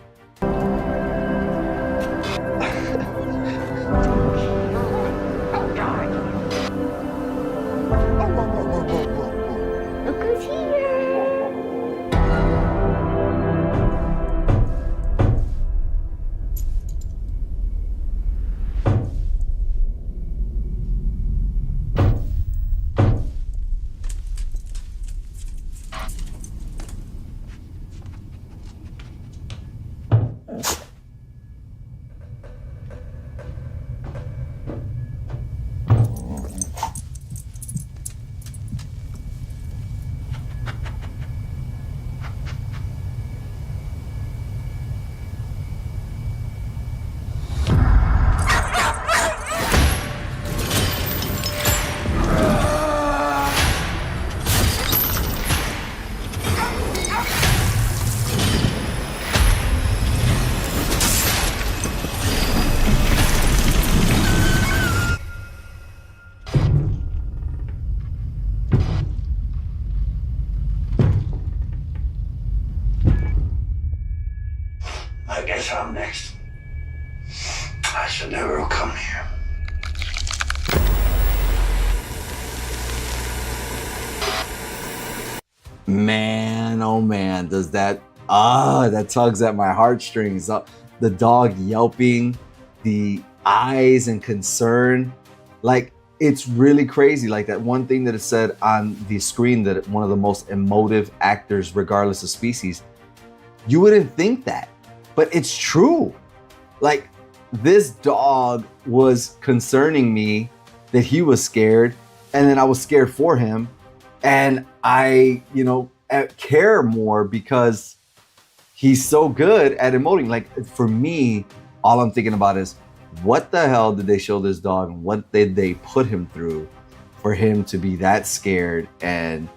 I guess I'm next. I should never have come here. Man, oh man, does that that tugs at my heartstrings. The dog yelping, the eyes and concern, like it's really crazy. Like that one thing that it said on the screen, that one of the most emotive actors, regardless of species. You wouldn't think that, but it's true. Like this dog was concerning me, that he was scared, and then I was scared for him. And I, care more because he's so good at emoting. Like for me, all I'm thinking about is what the hell did they show this dog and what did they put him through for him to be that scared and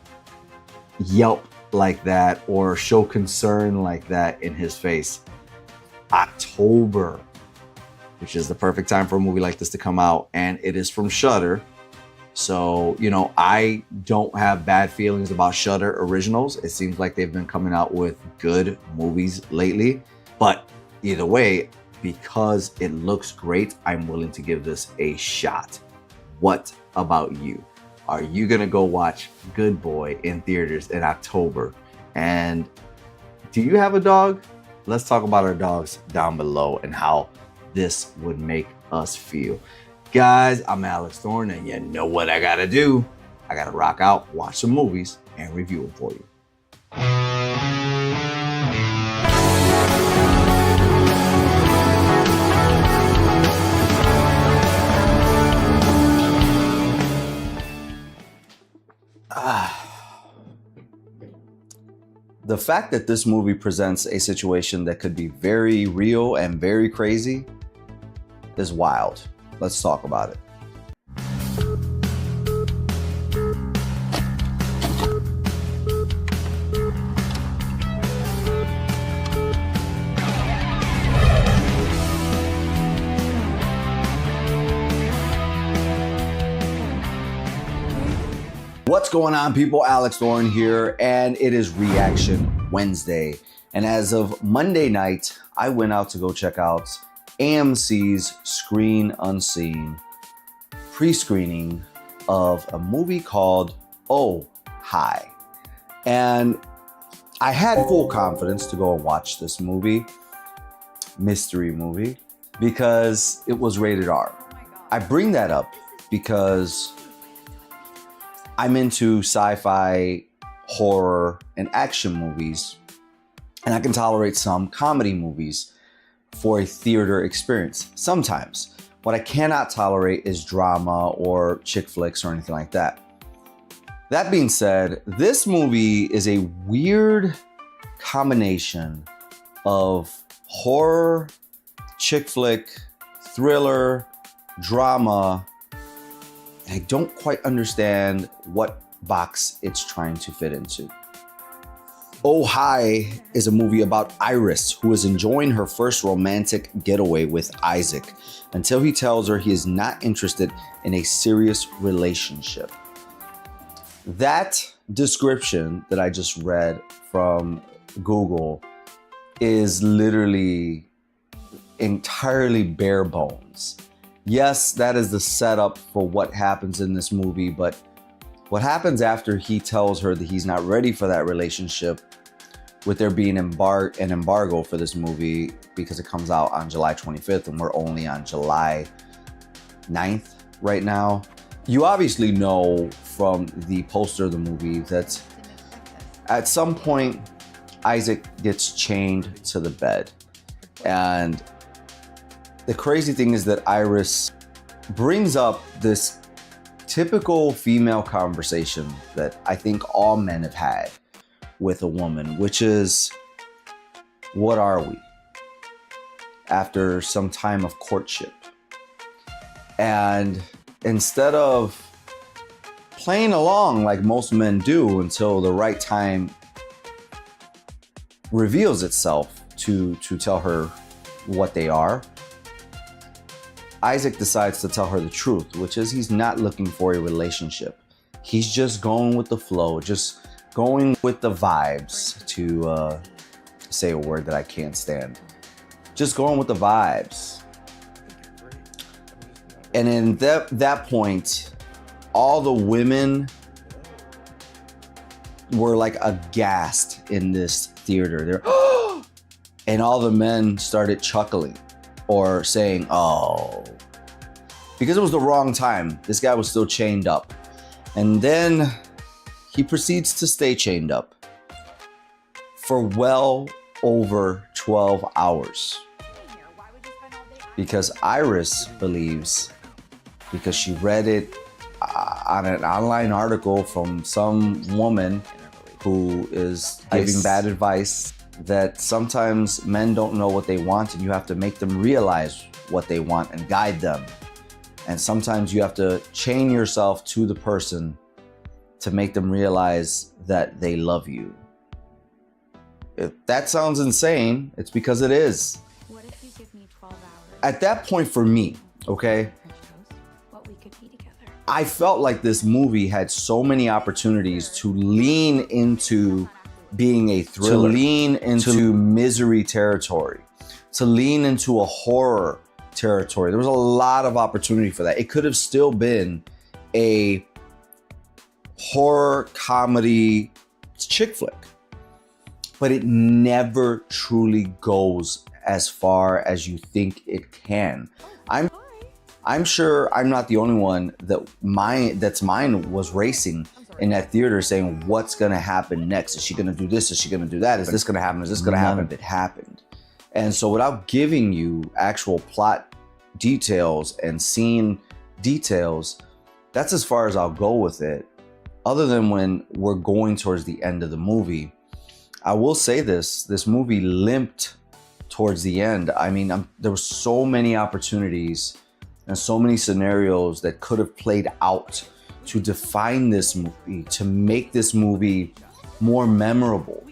yelp like that or show concern like that in his face. October, which is the perfect time for a movie like this to come out, and it is from Shudder. So, I don't have bad feelings about Shudder originals. It seems like they've been coming out with good movies lately. But either way, because it looks great, I'm willing to give this a shot. What about you? Are you going to go watch Good Boy in theaters in October? And do you have a dog? Let's talk about our dogs down below and how this would make us feel. Guys, I'm Alex Thorn, and you know what I gotta do. I gotta rock out, watch some movies, and review them for you. The fact that this movie presents a situation that could be very real and very crazy is wild. Let's talk about it. What's going on, people? Alex Thorn here, and it is Reaction Wednesday. And as of Monday night, I went out to go check out AMC's Screen Unseen pre-screening of a movie called Oh Hi. And I had full confidence to go and watch this movie, mystery movie, because it was rated R. I bring that up because I'm into sci-fi, horror, and action movies, and I can tolerate some comedy movies for a theater experience sometimes. What I cannot tolerate is drama or chick flicks or anything like that. That being said, this movie is a weird combination of horror, chick flick, thriller, drama. I don't quite understand what box it's trying to fit into. Oh Hi is a movie about Iris, who is enjoying her first romantic getaway with Isaac until he tells her he is not interested in a serious relationship. That description that I just read from Google is literally entirely bare bones. Yes, that is the setup for what happens in this movie, but what happens after he tells her that he's not ready for that relationship, with there being an embargo for this movie because it comes out on July 25th and we're only on July 9th right now. You obviously know from the poster of the movie that at some point Isaac gets chained to the bed. And the crazy thing is that Iris brings up this typical female conversation that I think all men have had with a woman, which is, what are we? After some time of courtship. And instead of playing along like most men do until the right time reveals itself to tell her what they are, Isaac decides to tell her the truth, which is he's not looking for a relationship. He's just going with the flow, just going with the vibes, to say a word that I can't stand. just going with the vibes. And in that point, all the women were like aghast in this theater. They're and all the men started chuckling or saying, oh, because it was the wrong time. This guy was still chained up. And then he proceeds to stay chained up for well over 12 hours. Because Iris believes, because she read it on an online article from some woman who is giving bad advice, that sometimes men don't know what they want and you have to make them realize what they want and guide them. And sometimes you have to chain yourself to the person to make them realize that they love you. If that sounds insane, it's because it is. What if you give me 12 hours? At that point for me, okay, What we could be together. I felt like this movie had so many opportunities to lean into being a thriller, to lean into misery territory, to lean into a horror territory. There was a lot of opportunity for that. It could have still been a horror comedy chick flick, but it never truly goes as far as you think it can. I'm sure I'm not the only one that's mine was racing in that theater saying, what's gonna happen next? Is she gonna do this? Is she gonna do that? Is this gonna happen? Is this gonna happen? None of it happened. And so without giving you actual plot details and scene details, that's as far as I'll go with it. Other than when we're going towards the end of the movie, I will say this movie limped towards the end. I mean, there were so many opportunities and so many scenarios that could have played out to define this movie, to make this movie more memorable.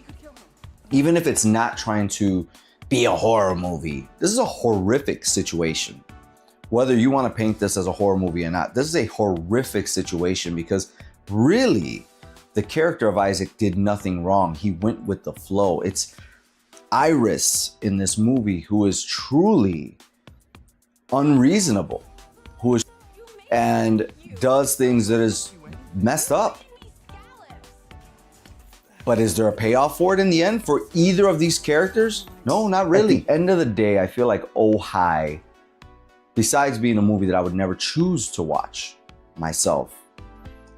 Even if it's not trying to be a horror movie, this is a horrific situation. Whether you want to paint this as a horror movie or not, this is a horrific situation because really, the character of Isaac did nothing wrong. He went with the flow. It's Iris in this movie who is truly unreasonable, and does things that is messed up. But is there a payoff for it in the end for either of these characters? No, not really. At the end of the day, I feel like Oh Hi, besides being a movie that I would never choose to watch myself,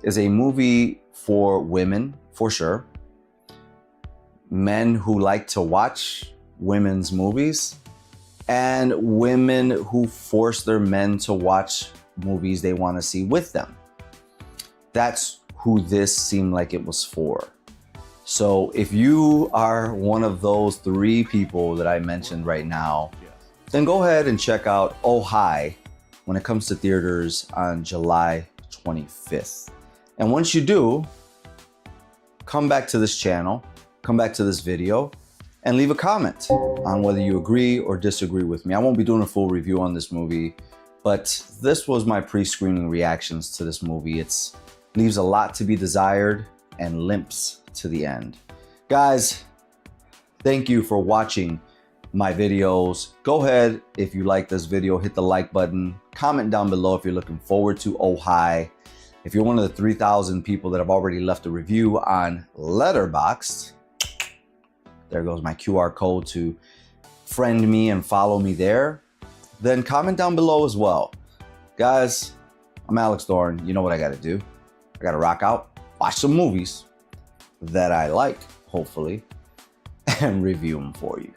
is a movie for women, for sure. Men who like to watch women's movies, and women who force their men to watch movies they want to see with them. That's who this seemed like it was for. So if you are one of those three people that I mentioned right now, then go ahead and check out Oh Hi when it comes to theaters on July 25th. And once you do, come back to this channel, come back to this video, and leave a comment on whether you agree or disagree with me. I won't be doing a full review on this movie, but this was my pre-screening reactions to this movie. It leaves a lot to be desired and limps to the end. Guys, thank you for watching my videos. Go ahead, if you like this video, hit the like button. Comment down below if you're looking forward to Oh Hi. If you're one of the 3,000 people that have already left a review on Letterboxd, there goes my QR code to friend me and follow me there. Then comment down below as well. Guys, I'm Alex Thorn. You know what I gotta do. I gotta rock out, watch some movies that I like, hopefully, and review them for you.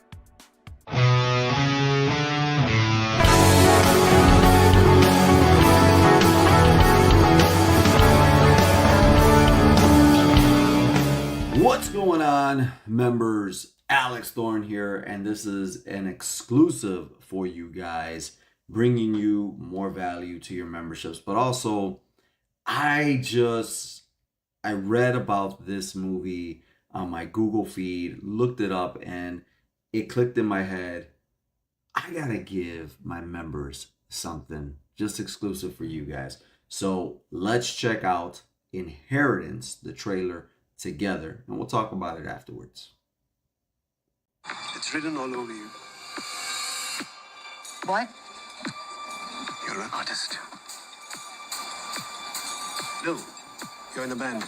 What's going on, members? Alex Thorn here, and this is an exclusive for you guys, bringing you more value to your memberships. But also, I read about this movie on my Google feed, looked it up, and it clicked in my head. I gotta give my members something just exclusive for you guys. So let's check out Inheritance, the trailer, together, and we'll talk about it afterwards. It's written all over you. What? You're an artist. No, you're in a band.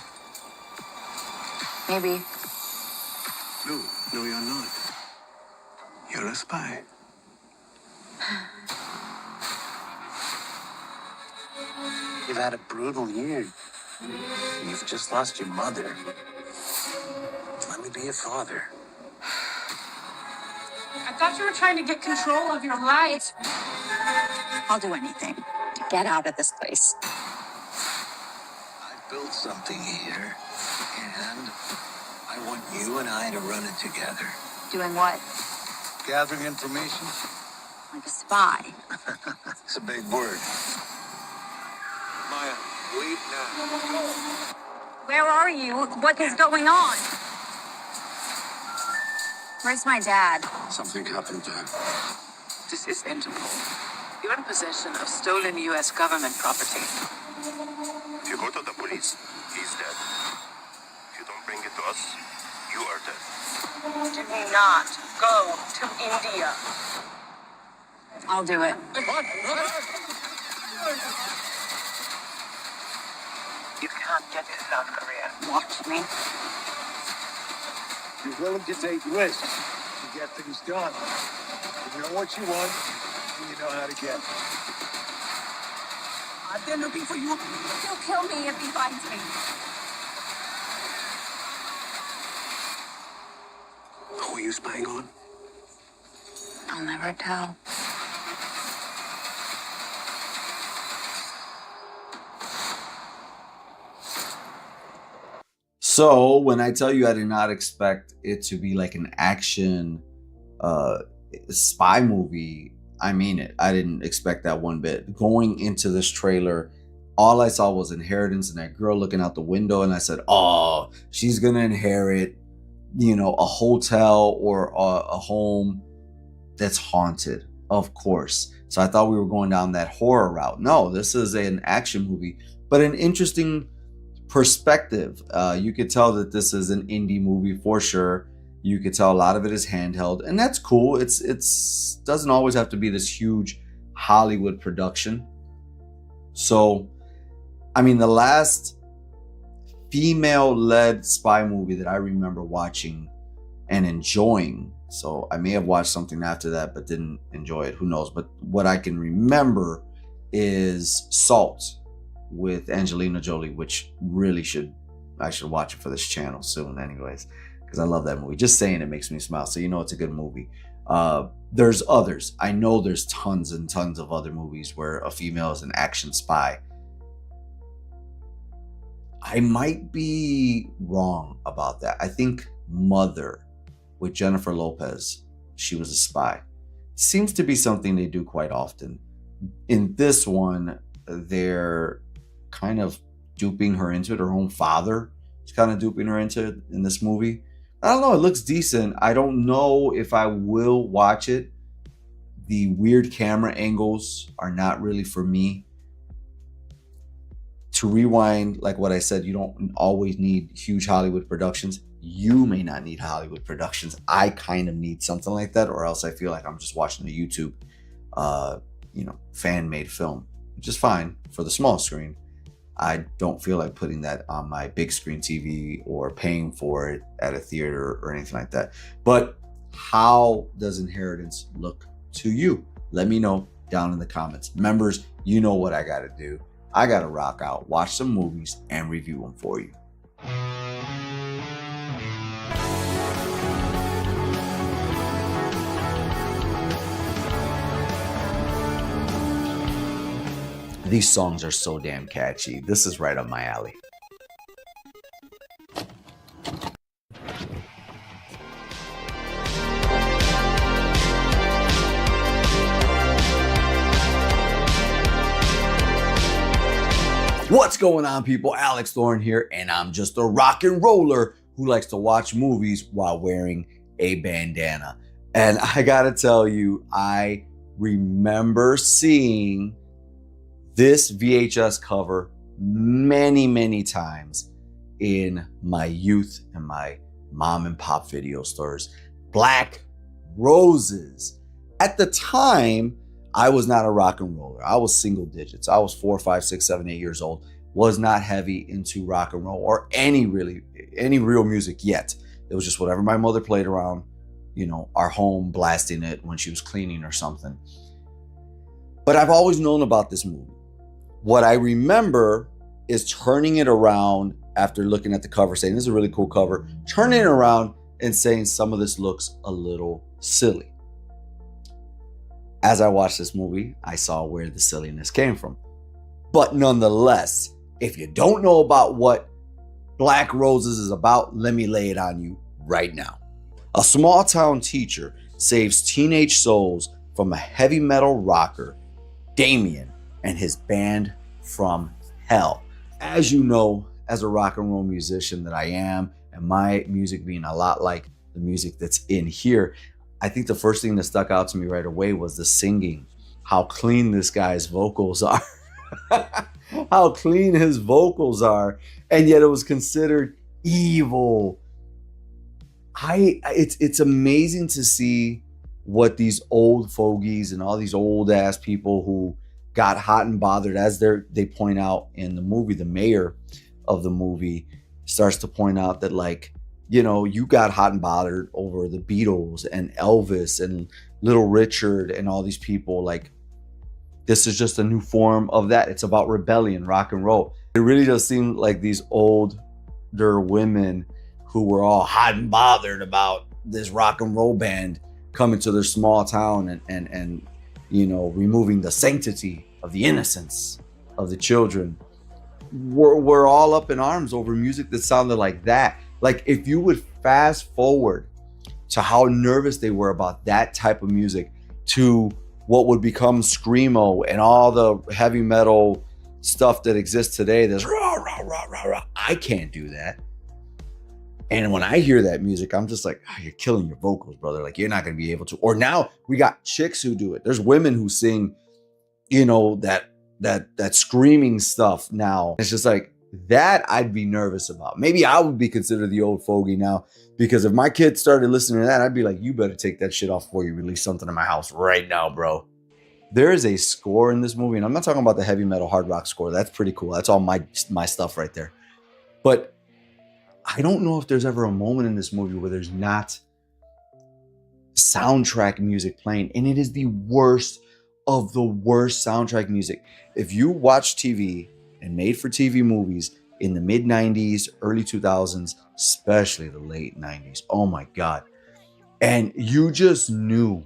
Maybe. No, you're not. You're a spy. You've had a brutal year. You've just lost your mother. Let me be your father. I thought you were trying to get control of your life. I'll do anything to get out of this place. I built something here, and I want you and I to run it together. Doing what? Gathering information. Like a spy. It's a big word. Maya, leave now. Where are you? What is going on? Where's my dad? Something happened to him. This is Interpol. You're in possession of stolen U.S. government property. If you go to the police, he's dead. If you don't bring it to us, you are dead. Do not go to India. I'll do it. You can't get to South Korea. Watch me. You're willing to take risks to get things done. You know what you want, and you know how to get it. They're looking for you. He'll kill me if he finds me. Who are you spying on? I'll never tell. So when I tell you I did not expect it to be like an action spy movie, I mean it. I didn't expect that one bit. Going into this trailer, all I saw was inheritance and that girl looking out the window, and I said, oh, she's gonna inherit, you know, a hotel or a home that's haunted, of course. So I thought we were going down that horror route. No, this is an action movie, but an interesting perspective. You could tell that this is an indie movie for sure. You could tell a lot of it is handheld, and that's cool. It's doesn't always have to be this huge Hollywood production. So, I mean, the last female-led spy movie that I remember watching and enjoying, so I may have watched something after that but didn't enjoy it, who knows, but what I can remember is Salt with Angelina Jolie, which really I should watch it for this channel soon anyways, because I love that movie. Just saying it makes me smile, so you know it's a good movie. There's others. I know there's tons and tons of other movies where a female is an action spy. I might be wrong about that. I think Mother with Jennifer Lopez, she was a spy. Seems to be something they do quite often. In this one, they're kind of duping her into it. Her own father is kind of duping her into it in this movie. I don't know. It looks decent. I don't know if I will watch it. The weird camera angles are not really for me. To rewind, like what I said, you don't always need huge Hollywood productions. You may not need Hollywood productions. I kind of need something like that, or else I feel like I'm just watching a YouTube, fan-made film, which is fine for the small screen. I don't feel like putting that on my big screen TV or paying for it at a theater or anything like that. But how does Inheritance look to you? Let me know down in the comments. Members, you know what I got to do. I got to rock out, watch some movies, and review them for you. These songs are so damn catchy. This is right up my alley. What's going on, people? Alex Thorn here, and I'm just a rock and roller who likes to watch movies while wearing a bandana. And I gotta tell you, I remember seeing this VHS cover many, many times in my youth and my mom and pop video stores. Black Roses. At the time, I was not a rock and roller. I was single digits. I was 4, 5, 6, 7, 8 years old. Was not heavy into rock and roll or any real music yet. It was just whatever my mother played around, our home, blasting it when she was cleaning or something. But I've always known about this movie. What I remember is turning it around after looking at the cover, saying, this is a really cool cover, turning it around and saying some of this looks a little silly. As I watched this movie, I saw where the silliness came from. But nonetheless, if you don't know about what Black Roses is about, let me lay it on you right now. A small town teacher saves teenage souls from a heavy metal rocker, Damien, and his band from hell. As you know, as a rock and roll musician that I am, and my music being a lot like the music that's in here, I think the first thing that stuck out to me right away was the singing. How clean this guy's vocals are. How clean his vocals are. And yet it was considered evil. It's amazing to see what these old fogies and all these old ass people who got hot and bothered, as they point out in the movie. The mayor of the movie starts to point out that, like, you got hot and bothered over the Beatles and Elvis and Little Richard and all these people. Like, this is just a new form of that. It's about rebellion, rock and roll. It really does seem like these older women who were all hot and bothered about this rock and roll band coming to their small town and removing the sanctity of the innocence of the children. We're all up in arms over music that sounded like that. Like, if you would fast forward to how nervous they were about that type of music to what would become screamo and all the heavy metal stuff that exists today, there's rah, rah, rah, rah, rah. I can't do that. And when I hear that music, I'm just like, you're killing your vocals, brother. Like, you're not going to be able to. Or now we got chicks who do it. There's women who sing, that screaming stuff now. It's just like, that I'd be nervous about. Maybe I would be considered the old fogey now, because if my kids started listening to that, I'd be like, you better take that shit off before you release something in my house right now, bro. There is a score in this movie, and I'm not talking about the heavy metal hard rock score. That's pretty cool. That's all my stuff right there. But I don't know if there's ever a moment in this movie where there's not soundtrack music playing, and it is the worst of the worst soundtrack music. If you watch TV and made-for-TV movies in the mid-90s, early 2000s, especially the late 90s, oh my God. And you just knew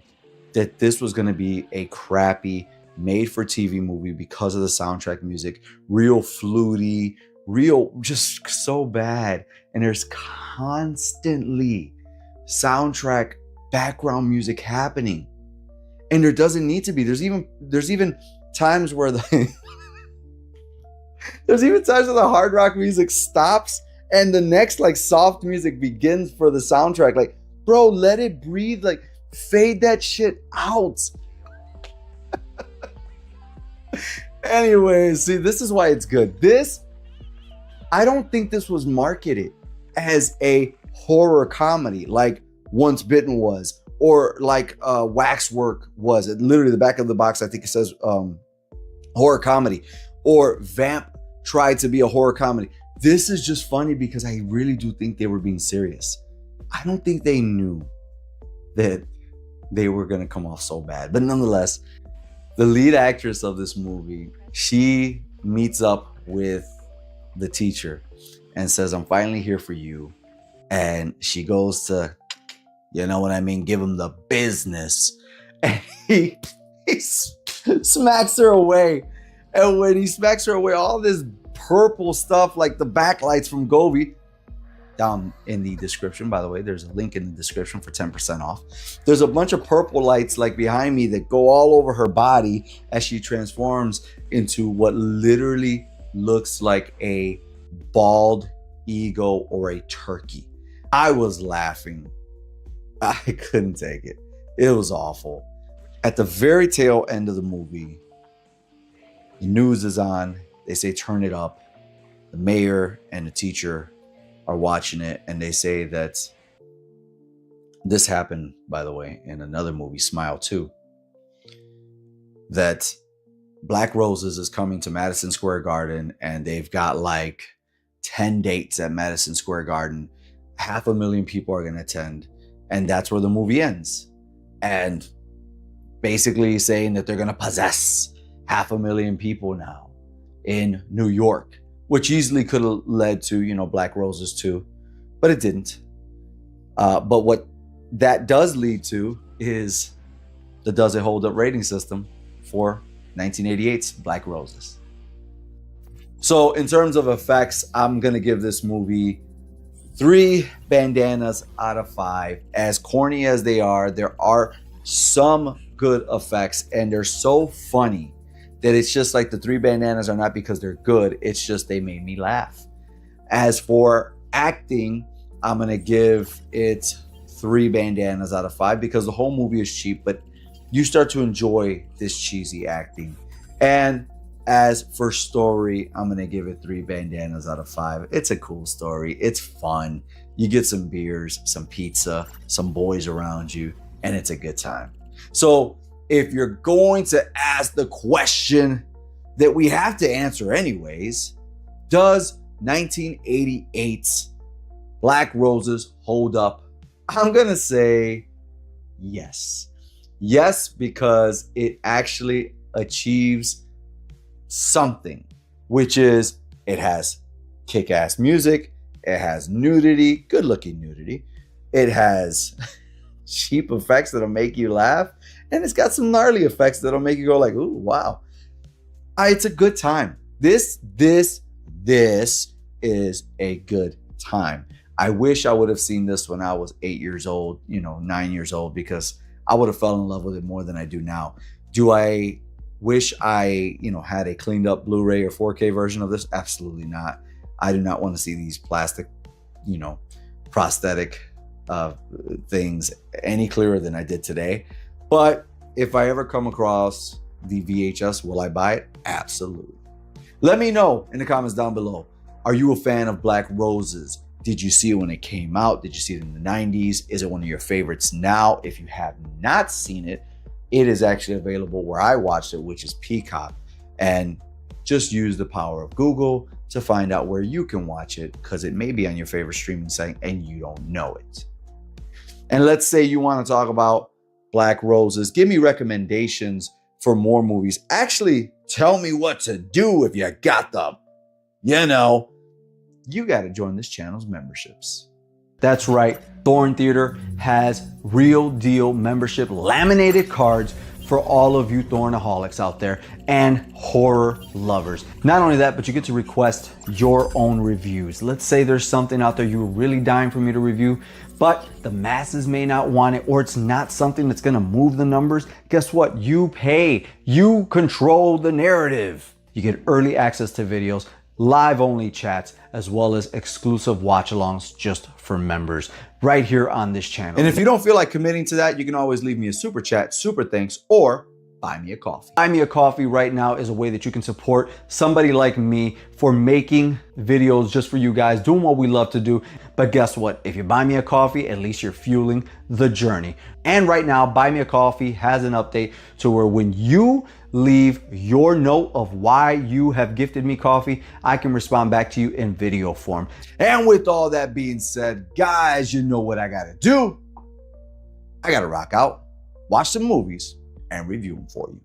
that this was going to be a crappy made-for-TV movie because of the soundtrack music. Real fluty, real just so bad. And there's constantly soundtrack background music happening. And there doesn't need to be. There's even times where there's even times where the hard rock music stops and the next like soft music begins for the soundtrack. Like, bro, let it breathe. Like, fade that shit out. Anyways, see, this is why it's good. I don't think this was marketed as a horror comedy like Once Bitten was, or like Waxwork was. Literally, the back of the box, I think it says horror comedy, or Vamp tried to be a horror comedy. This is just funny because I really do think they were being serious. I don't think they knew that they were going to come off so bad. But nonetheless, the lead actress of this movie, she meets up with the teacher and says, I'm finally here for you. And she goes to, you know what I mean, give him the business. And he smacks her away. And when he smacks her away, all this purple stuff, like the backlights from Gobi, down in the description, by the way, there's a link in the description for 10% off. There's a bunch of purple lights like behind me that go all over her body as she transforms into what literally looks like a bald eagle or a turkey. I was laughing. I couldn't take it. It was awful. At the very tail end of the movie, the news is on. They say, turn it up. The mayor and the teacher are watching it, and they say that this happened, by the way, in another movie, Smile 2. that Black Roses is coming to Madison Square Garden, and they've got like 10 dates at Madison Square Garden. 500,000 people are going to attend, and that's where the movie ends. And basically saying that they're going to possess 500,000 people now in New York, which easily could have led to, you know, Black Roses too, but it didn't. But what that does lead to is the Does It Hold Up rating system for 1988's Black Roses. So in terms of effects, I'm going to give this movie 3 bandanas out of 5. As corny as they are, there are some good effects, and they're so funny that it's just like the 3 bandanas are not because they're good, it's just they made me laugh. As for acting, I'm going to give it 3 bandanas out of 5 because the whole movie is cheap, but you start to enjoy this cheesy acting. And as for story, I'm going to give it 3 bandanas out of 5. It's a cool story. It's fun. You get some beers, some pizza, some boys around you, and it's a good time. So if you're going to ask the question that we have to answer anyways, does 1988's Black Roses hold up? I'm going to say yes. Yes, because it actually achieves something, which is it has kick-ass music, it has nudity, good-looking nudity, it has cheap effects that'll make you laugh, and it's got some gnarly effects that'll make you go like, ooh, wow. It's a good time. This is a good time. I wish I would have seen this when I was 8 years old, 9 years old, because I would have fell in love with it more than I do now. Do I wish I, had a cleaned up Blu-ray or 4K version of this? Absolutely not. I do not want to see these plastic, prosthetic things any clearer than I did today. But if I ever come across the VHS, will I buy it? Absolutely. Let me know in the comments down below. Are you a fan of Black Roses? Did you see it when it came out? Did you see it in the 90s? Is it one of your favorites now? If you have not seen it, it is actually available where I watched it, which is Peacock. And just use the power of Google to find out where you can watch it, because it may be on your favorite streaming site and you don't know it. And let's say you want to talk about Black Roses. Give me recommendations for more movies. Actually, tell me what to do if you got them. You got to join this channel's memberships. That's right. Thorn Theater has real deal membership laminated cards for all of you Thornaholics out there and horror lovers. Not only that, but you get to request your own reviews. Let's say there's something out there you're really dying for me to review, but the masses may not want it, or it's not something that's gonna move the numbers. Guess what? You pay. You control the narrative. You get early access to videos, live only chats, as well as exclusive watch alongs just for members right here on this channel. And if you don't feel like committing to that, you can always leave me a super chat, super thanks, or buy me a coffee. Buy me a coffee right now is a way that you can support somebody like me for making videos just for you guys, doing what we love to do. But guess what? If you buy me a coffee, at least you're fueling the journey. And right now, Buy Me a Coffee has an update to where when you leave your note of why you have gifted me coffee, I can respond back to you in video form. And with all that being said, guys, you know what I gotta do. I gotta rock out, watch some movies, and review them for you.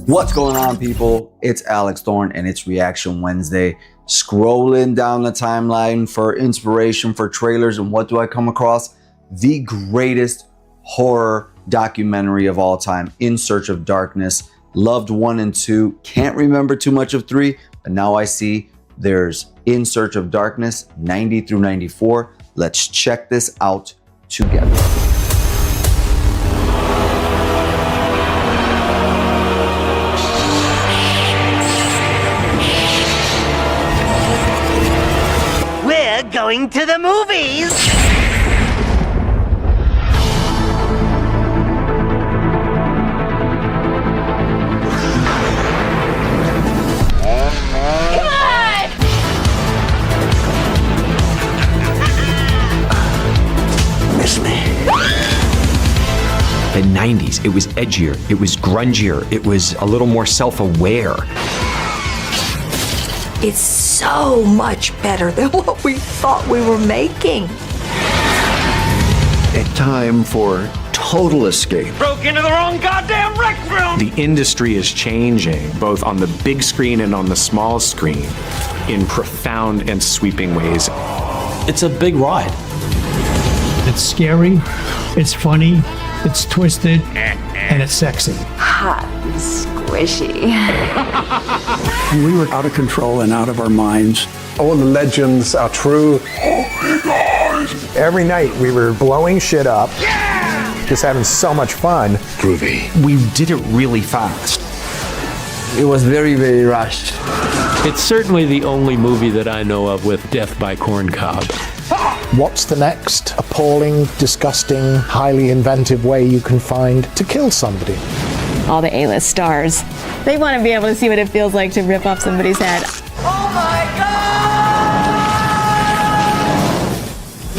What's going on, people? It's Alex Thorn, and it's Reaction Wednesday. Scrolling down the timeline for inspiration for trailers, and what do I come across? The greatest horror documentary of all time, In Search of Darkness. Loved 1 and 2. Can't remember too much of 3, but now I see there's In Search of Darkness 90 through 94. Let's check this out together. We're going to the movies! Miss me. 90s. It was edgier, it was grungier, it was a little more self-aware. It's so much better than what we thought we were making. A time for total escape. Broke into the wrong goddamn rec room! The industry is changing, both on the big screen and on the small screen, in profound and sweeping ways. It's a big ride. It's scary, it's funny, it's twisted, and it's sexy. Hot and squishy. We were out of control and out of our minds. All the legends are true. Every night we were blowing shit up. Just having so much fun. Groovy. We did it really fast. It was very, very rushed. It's certainly the only movie that I know of with death by corn cob. What's the next appalling, disgusting, highly inventive way you can find to kill somebody? All the A-list stars. They want to be able to see what it feels like to rip off somebody's head. Oh my God!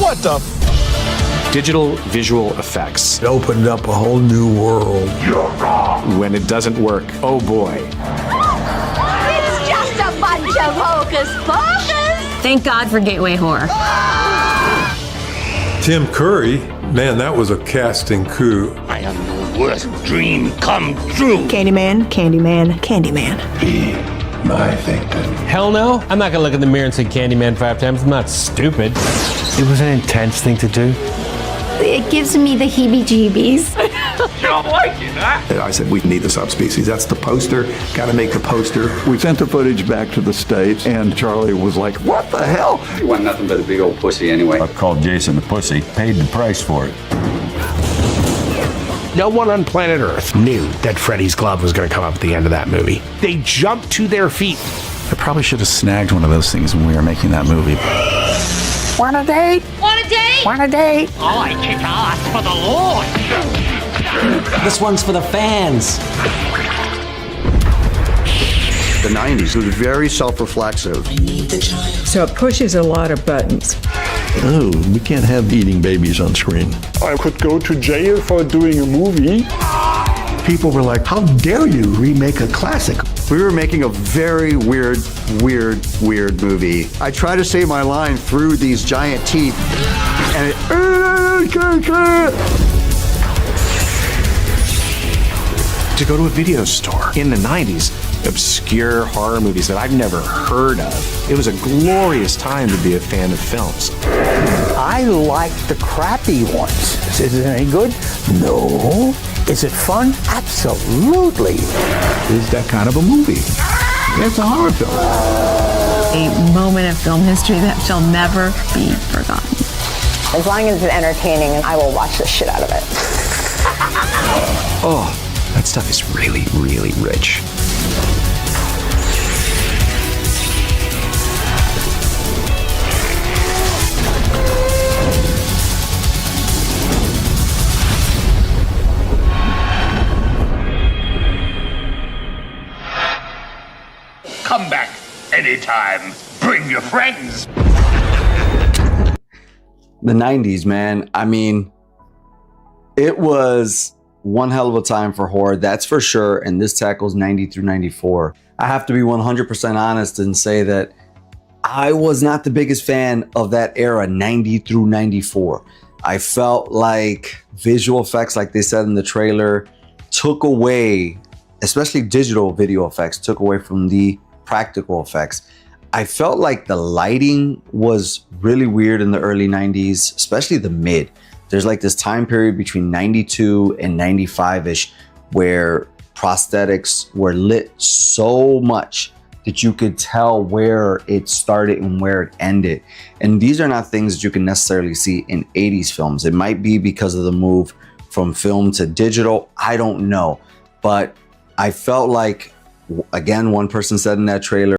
What the? Digital visual effects. It opened up a whole new world. When it doesn't work, oh boy. It's just a bunch of hocus pocus! Thank God for Gateway Horror. Tim Curry, man, that was a casting coup. I am the worst dream come true. Candyman, Candyman, Candyman. Be my victim. Hell no. I'm not gonna look in the mirror and say Candyman 5 times. I'm not stupid. It was an intense thing to do. It gives me the heebie-jeebies. You don't like it, huh? I said, we need a subspecies. That's the poster. Got to make the poster. We sent the footage back to the States, and Charlie was like, what the hell? He wasn't nothing but a big old pussy anyway. I called Jason a pussy, paid the price for it. No one on planet Earth knew that Freddy's glove was going to come up at the end of that movie. They jumped to their feet. I probably should have snagged one of those things when we were making that movie. Want a date? Want a date? Want a date? I kick ass for the Lord. This one's for the fans. The 90s was very self-reflexive. So it pushes a lot of buttons. Oh, we can't have eating babies on screen. I could go to jail for doing a movie. People were like, how dare you remake a classic? We were making a very weird movie. I tried to say my line through these giant teeth, and it... To go to a video store in the 90s, obscure horror movies that I've never heard of. It was a glorious time to be a fan of films. I like the crappy ones. Is it any good? No. Is it fun? Absolutely. Is that kind of a movie? It's a horror film. A moment of film history that shall never be forgotten. As long as it's entertaining, I will watch the shit out of it. Oh, that stuff is really, really rich. Come back anytime. Bring your friends. The 90s, man. I mean, it was one hell of a time for horror, that's for sure. And this tackles 90 through 94. I have to be 100% honest and say that I was not the biggest fan of that era, 90 through 94. I felt like visual effects, like they said in the trailer, took away, especially digital video effects, took away from the practical effects. I felt like the lighting was really weird in the early 90s, especially the mid. There's like this time period between 92 and 95-ish where prosthetics were lit so much that you could tell where it started and where it ended. And these are not things that you can necessarily see in 80s films. It might be because of the move from film to digital. I don't know. But I felt like, again, one person said in that trailer,